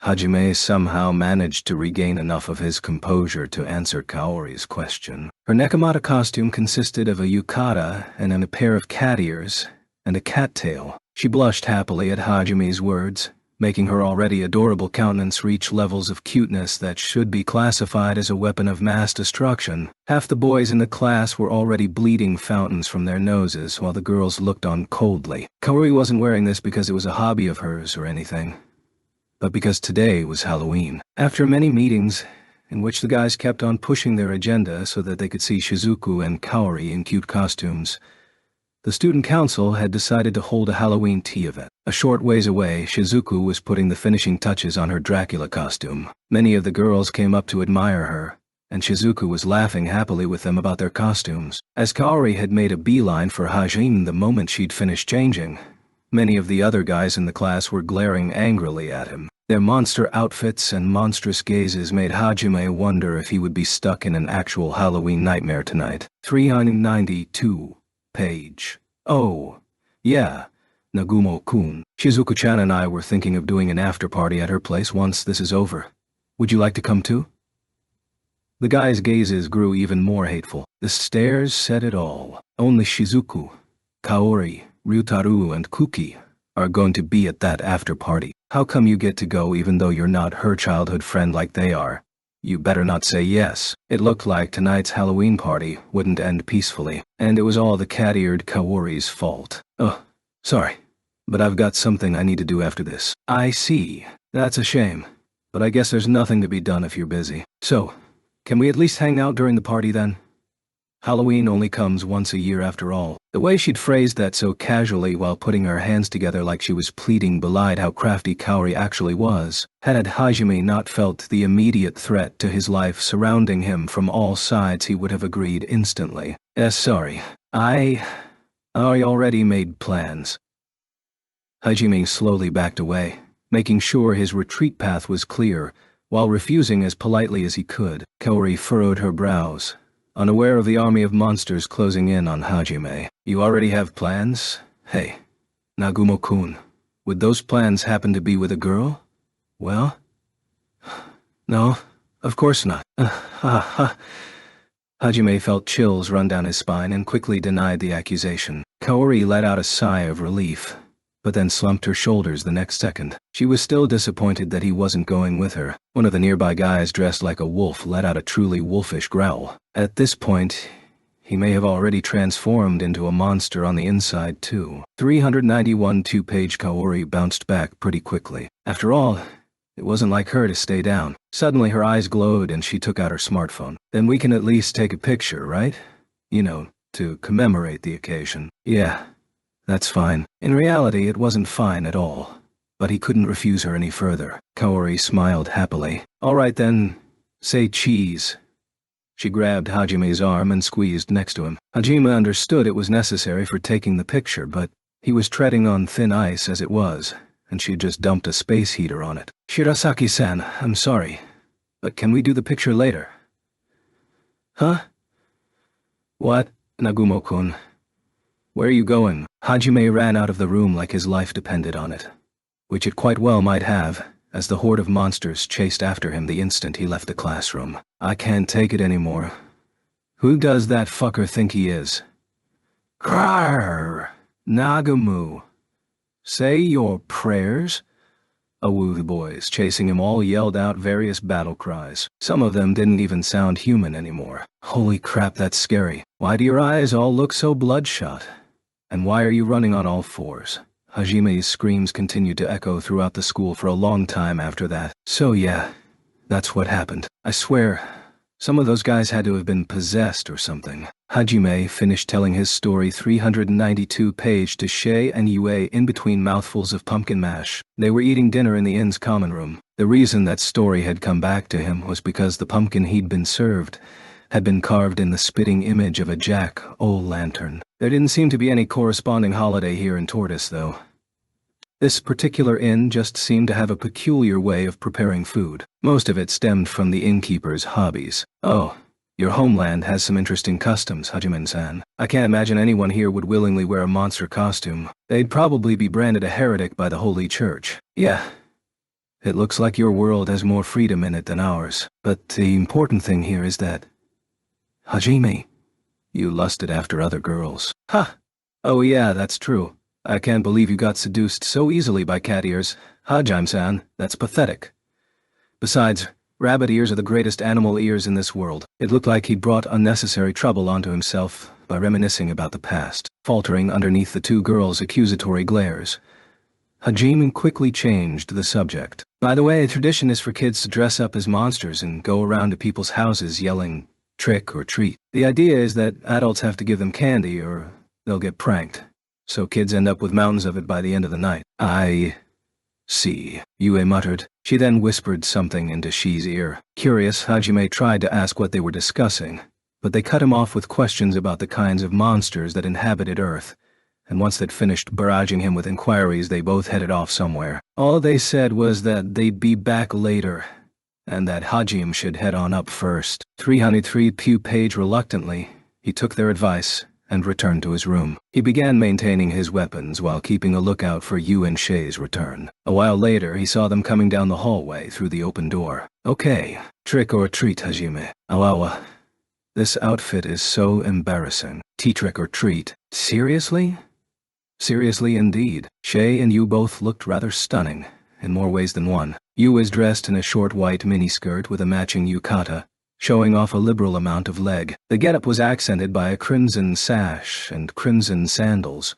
Hajime somehow managed to regain enough of his composure to answer Kaori's question. Her Nakomata costume consisted of a yukata and a pair of cat ears and a cattail. She blushed happily at Hajime's words, making her already adorable countenance reach levels of cuteness that should be classified as a weapon of mass destruction. Half the boys in the class were already bleeding fountains from their noses, while the girls looked on coldly. Kaori wasn't wearing this because it was a hobby of hers or anything, but because today was Halloween. After many meetings, in which the guys kept on pushing their agenda so that they could see Shizuku and Kaori in cute costumes, the student council had decided to hold a Halloween tea event. A short ways away, Shizuku was putting the finishing touches on her Dracula costume. Many of the girls came up to admire her, and Shizuku was laughing happily with them about their costumes. As Kaori had made a beeline for Hajime the moment she'd finished changing, many of the other guys in the class were glaring angrily at him. Their monster outfits and monstrous gazes made Hajime wonder if he would be stuck in an actual Halloween nightmare tonight. 392. Page. Oh, yeah, Nagumo-kun. Shizuku-chan and I were thinking of doing an after-party at her place once this is over. Would you like to come too? The guys' gazes grew even more hateful. The stares said it all. Only Shizuku, Kaori, Ryutaru, and Kuki are going to be at that after-party. How come you get to go even though you're not her childhood friend like they are? You better not say yes. It looked like tonight's Halloween party wouldn't end peacefully, and it was all the cat-eared Kaori's fault. Oh, sorry, but I've got something I need to do after this. I see. That's a shame, but I guess there's nothing to be done if you're busy. So, can we at least hang out during the party then? Halloween only comes once a year after all. The way she'd phrased that so casually while putting her hands together like she was pleading belied how crafty Kaori actually was. Had Hajime not felt the immediate threat to his life surrounding him from all sides, he would have agreed instantly. Sorry. I already made plans. Hajime slowly backed away, making sure his retreat path was clear, while refusing as politely as he could. Kaori furrowed her brows, unaware of the army of monsters closing in on Hajime. You already have plans? Hey, Nagumo-kun, would those plans happen to be with a girl? Well? No, of course not. Hajime felt chills run down his spine and quickly denied the accusation. Kaori let out a sigh of relief, but then slumped her shoulders the next second. She was still disappointed that he wasn't going with her. One of the nearby guys dressed like a wolf let out a truly wolfish growl. At this point, he may have already transformed into a monster on the inside too. 391 two-page Kaori bounced back pretty quickly. After all, it wasn't like her to stay down. Suddenly her eyes glowed and she took out her smartphone. Then we can at least take a picture, right? You know, to commemorate the occasion. Yeah. That's fine. In reality, it wasn't fine at all, but he couldn't refuse her any further. Kaori smiled happily. All right then, say cheese. She grabbed Hajime's arm and squeezed next to him. Hajime understood it was necessary for taking the picture, but he was treading on thin ice as it was, and she had just dumped a space heater on it. Shirasaki-san, I'm sorry, but can we do the picture later? Huh? What, Nagumo-kun? Where are you going? Hajime ran out of the room like his life depended on it, which it quite well might have, as the horde of monsters chased after him the instant he left the classroom. I can't take it anymore. Who does that fucker think he is? Grrr! Nagamu. Say your prayers? Awoo, the boys chasing him all yelled out various battle cries. Some of them didn't even sound human anymore. Holy crap, that's scary. Why do your eyes all look so bloodshot? And why are you running on all fours? Hajime's screams continued to echo throughout the school for a long time after that. So yeah, that's what happened. I swear, some of those guys had to have been possessed or something. Hajime finished telling his story 392-page to Shay and Yue in between mouthfuls of pumpkin mash. They were eating dinner in the inn's common room. The reason that story had come back to him was because the pumpkin he'd been served had been carved in the spitting image of a jack-o'-lantern. There didn't seem to be any corresponding holiday here in Tortoise, though. This particular inn just seemed to have a peculiar way of preparing food. Most of it stemmed from the innkeeper's hobbies. Oh, your homeland has some interesting customs, Hajime-san. I can't imagine anyone here would willingly wear a monster costume. They'd probably be branded a heretic by the Holy Church. Yeah. It looks like your world has more freedom in it than ours. But the important thing here is that, Hajime, you lusted after other girls. Ha! Oh yeah, that's true. I can't believe you got seduced so easily by cat ears. Hajime-san, that's pathetic. Besides, rabbit ears are the greatest animal ears in this world. It looked like he'd brought unnecessary trouble onto himself by reminiscing about the past, faltering underneath the two girls' accusatory glares. Hajime quickly changed the subject. By the way, a tradition is for kids to dress up as monsters and go around to people's houses yelling, trick or treat. The idea is that adults have to give them candy or they'll get pranked. So kids end up with mountains of it by the end of the night. I see, Yue muttered. She then whispered something into Shi's ear. Curious, Hajime tried to ask what they were discussing, but they cut him off with questions about the kinds of monsters that inhabited Earth, and once they'd finished barraging him with inquiries, they both headed off somewhere. All they said was that they'd be back later, and that Hajime should head on up first. 303-page reluctantly, he took their advice and returned to his room. He began maintaining his weapons while keeping a lookout for Yu and Shay's return. A while later, he saw them coming down the hallway through the open door. Okay, trick or treat, Hajime. Awawa. This outfit is so embarrassing. Trick or treat. Seriously? Seriously indeed. Shay and Yu both looked rather stunning, in more ways than one. Yu was dressed in a short white miniskirt with a matching yukata, showing off a liberal amount of leg. The getup was accented by a crimson sash and crimson sandals,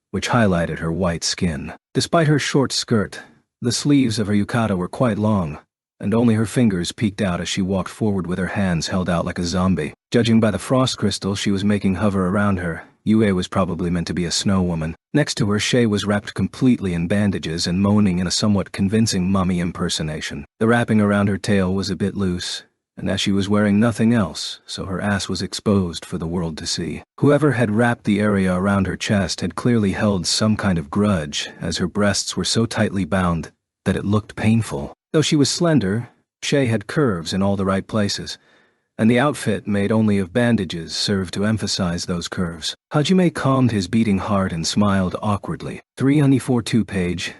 which highlighted her white skin. Despite her short skirt, the sleeves of her yukata were quite long, and only her fingers peeked out as she walked forward with her hands held out like a zombie. Judging by the frost crystal she was making hover around her, Yue was probably meant to be a snow woman. Next to her, Shay was wrapped completely in bandages and moaning in a somewhat convincing mummy impersonation. The wrapping around her tail was a bit loose, and as she was wearing nothing else, so her ass was exposed for the world to see. Whoever had wrapped the area around her chest had clearly held some kind of grudge, as her breasts were so tightly bound that it looked painful. Though she was slender, Shay had curves in all the right places, and the outfit made only of bandages served to emphasize those curves. Hajime calmed his beating heart and smiled awkwardly. 342-page.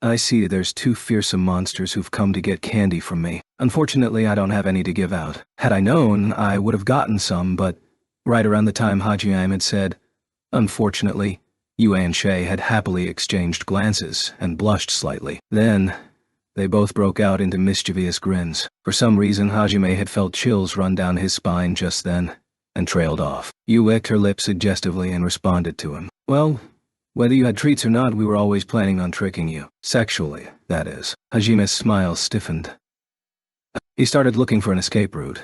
I see there's two fearsome monsters who've come to get candy from me. Unfortunately, I don't have any to give out. Had I known, I would have gotten some, but right around the time Hajime had said, unfortunately, Yue and Shay had happily exchanged glances and blushed slightly. Then, they both broke out into mischievous grins. For some reason, Hajime had felt chills run down his spine just then, and trailed off. Yue licked her lips suggestively and responded to him. Well, whether you had treats or not, we were always planning on tricking you. Sexually, that is. Hajime's smile stiffened. He started looking for an escape route,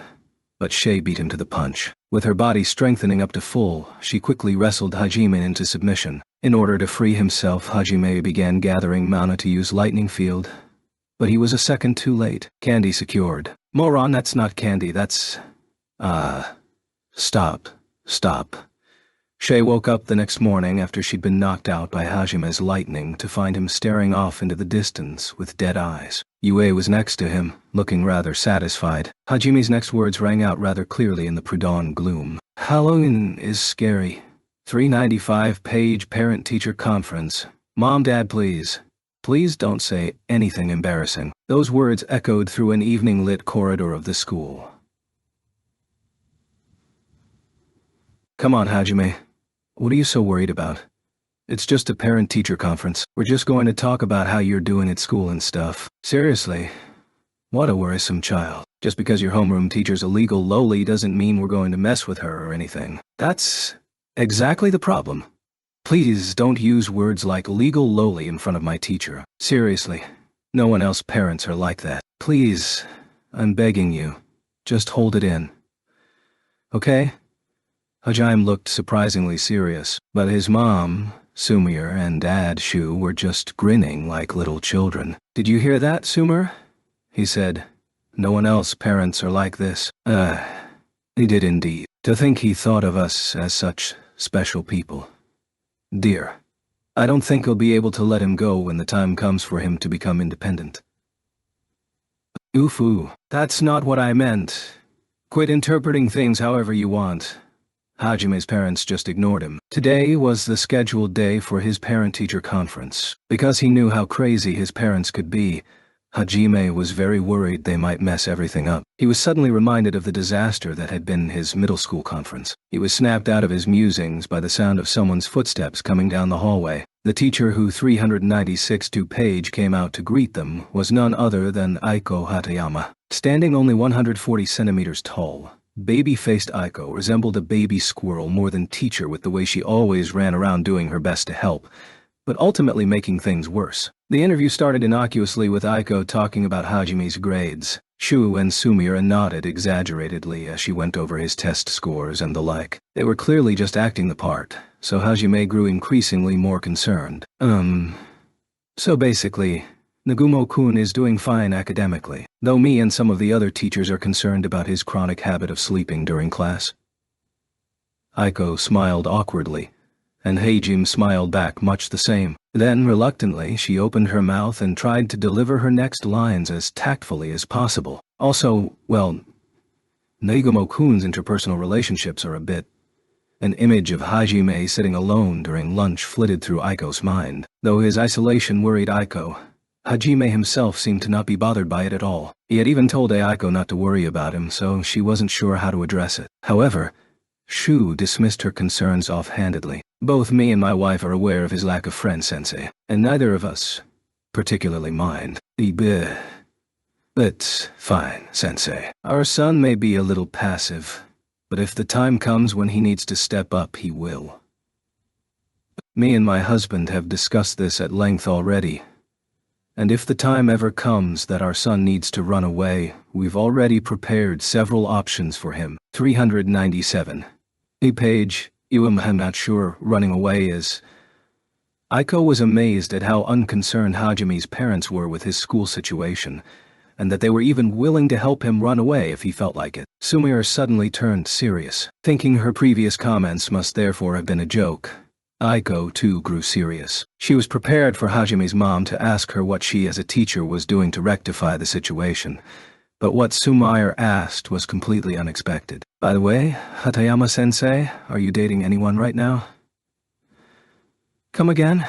but Shay beat him to the punch. With her body strengthening up to full, she quickly wrestled Hajime into submission. In order to free himself, Hajime began gathering mana to use Lightning Field, but he was a second too late. Candy secured. Moron, that's not candy, that's… Stop. Shay woke up the next morning after she'd been knocked out by Hajime's lightning to find him staring off into the distance with dead eyes. Yue was next to him, looking rather satisfied. Hajime's next words rang out rather clearly in the pre-dawn gloom. Halloween is scary. 395-page parent-teacher conference. Mom, Dad, please. Please don't say anything embarrassing. Those words echoed through an evening-lit corridor of the school. Come on, Hajime. What are you so worried about? It's just a parent-teacher conference. We're just going to talk about how you're doing at school and stuff. Seriously, what a worrisome child. Just because your homeroom teacher's a legal loli doesn't mean we're going to mess with her or anything. That's exactly the problem. Please don't use words like legal loli in front of my teacher. Seriously, no one else parents are like that. Please, I'm begging you, just hold it in. Okay? Hajime looked surprisingly serious, but his mom, Sumir, and dad, Shu, were just grinning like little children. Did you hear that, Sumir? He said. No one else parents are like this. He did indeed. To think he thought of us as such special people. Dear, I don't think he'll be able to let him go when the time comes for him to become independent. Oof, that's not what I meant. Quit interpreting things however you want. Hajime's parents just ignored him. Today was the scheduled day for his parent-teacher conference. Because he knew how crazy his parents could be, Hajime was very worried they might mess everything up. He was suddenly reminded of the disaster that had been his middle school conference. He was snapped out of his musings by the sound of someone's footsteps coming down the hallway. The teacher who 396-page came out to greet them was none other than Aiko Hatayama. Standing only 140 centimeters tall, baby-faced Aiko resembled a baby squirrel more than teacher with the way she always ran around doing her best to help, but ultimately making things worse. The interview started innocuously with Aiko talking about Hajime's grades. Shu and Sumira nodded exaggerately as she went over his test scores and the like. They were clearly just acting the part, so Hajime grew increasingly more concerned. So basically, Nagumo-kun is doing fine academically, though me and some of the other teachers are concerned about his chronic habit of sleeping during class. Aiko smiled awkwardly, and Hajime smiled back much the same. Then, reluctantly, she opened her mouth and tried to deliver her next lines as tactfully as possible. Also, well, Nagumo-kun's interpersonal relationships are a bit... An image of Hajime sitting alone during lunch flitted through Aiko's mind. Though his isolation worried Aiko, Hajime himself seemed to not be bothered by it at all. He had even told Aiko not to worry about him, so she wasn't sure how to address it. However, Shu dismissed her concerns offhandedly. Both me and my wife are aware of his lack of friends, Sensei, and neither of us particularly mind. But fine, Sensei. Our son may be a little passive, but if the time comes when he needs to step up, he will. Me and my husband have discussed this at length already, and if the time ever comes that our son needs to run away, we've already prepared several options for him. 397. Page, I'm not sure running away is... Aiko was amazed at how unconcerned Hajime's parents were with his school situation, and that they were even willing to help him run away if he felt like it. Sumire suddenly turned serious, thinking her previous comments must therefore have been a joke. Aiko, too, grew serious. She was prepared for Hajime's mom to ask her what she as a teacher was doing to rectify the situation, but what Sumire asked was completely unexpected. By the way, Hatayama-sensei, are you dating anyone right now? Come again?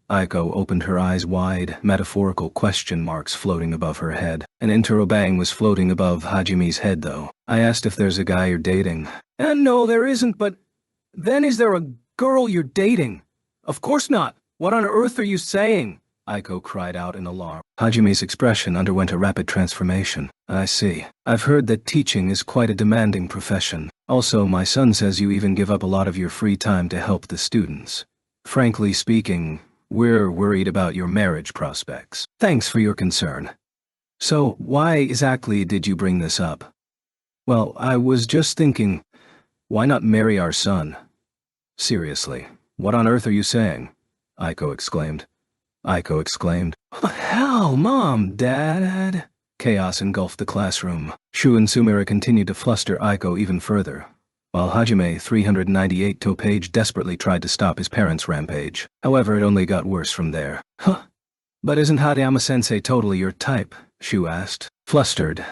Aiko opened her eyes wide, metaphorical question marks floating above her head. An interrobang was floating above Hajime's head, though. I asked if there's a guy you're dating. And no, there isn't, but... Then is there a girl you're dating? Of course not. What on earth are you saying? Aiko cried out in alarm. Hajime's expression underwent a rapid transformation. I see. I've heard that teaching is quite a demanding profession. Also, my son says you even give up a lot of your free time to help the students. Frankly speaking, we're worried about your marriage prospects. Thanks for your concern. So, why exactly did you bring this up? Well, I was just thinking, why not marry our son? Seriously, what on earth are you saying? Aiko exclaimed. Oh, hell, Mom, Dad. Chaos engulfed the classroom. Shu and Sumira continued to fluster Aiko even further, while Hajime, 398-page, desperately tried to stop his parents' rampage. However, it only got worse from there. Huh? But isn't Hatayama-sensei totally your type? Shu asked. Flustered,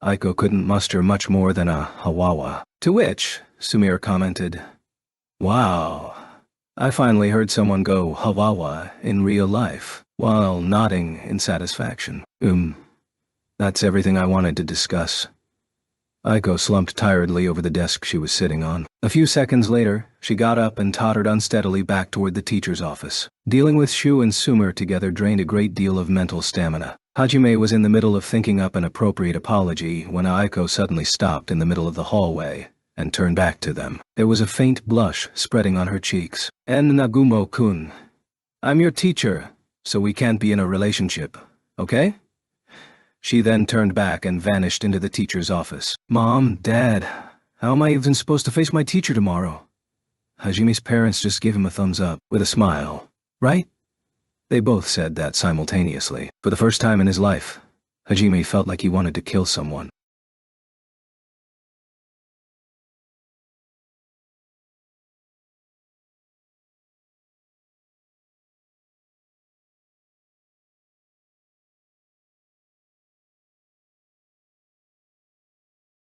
Aiko couldn't muster much more than a hawawa. To which, Sumira commented, Wow. I finally heard someone go hawawa in real life, while nodding in satisfaction. That's everything I wanted to discuss. Aiko slumped tiredly over the desk she was sitting on. A few seconds later, she got up and tottered unsteadily back toward the teacher's office. Dealing with Shu and Sumer together drained a great deal of mental stamina. Hajime was in the middle of thinking up an appropriate apology when Aiko suddenly stopped in the middle of the hallway and turned back to them. There was a faint blush spreading on her cheeks. "En Nagumo-kun, I'm your teacher, so we can't be in a relationship, okay?" She then turned back and vanished into the teacher's office. "Mom, Dad, how am I even supposed to face my teacher tomorrow?" Hajime's parents just gave him a thumbs up, with a smile. "Right?" They both said that simultaneously. For the first time in his life, Hajime felt like he wanted to kill someone.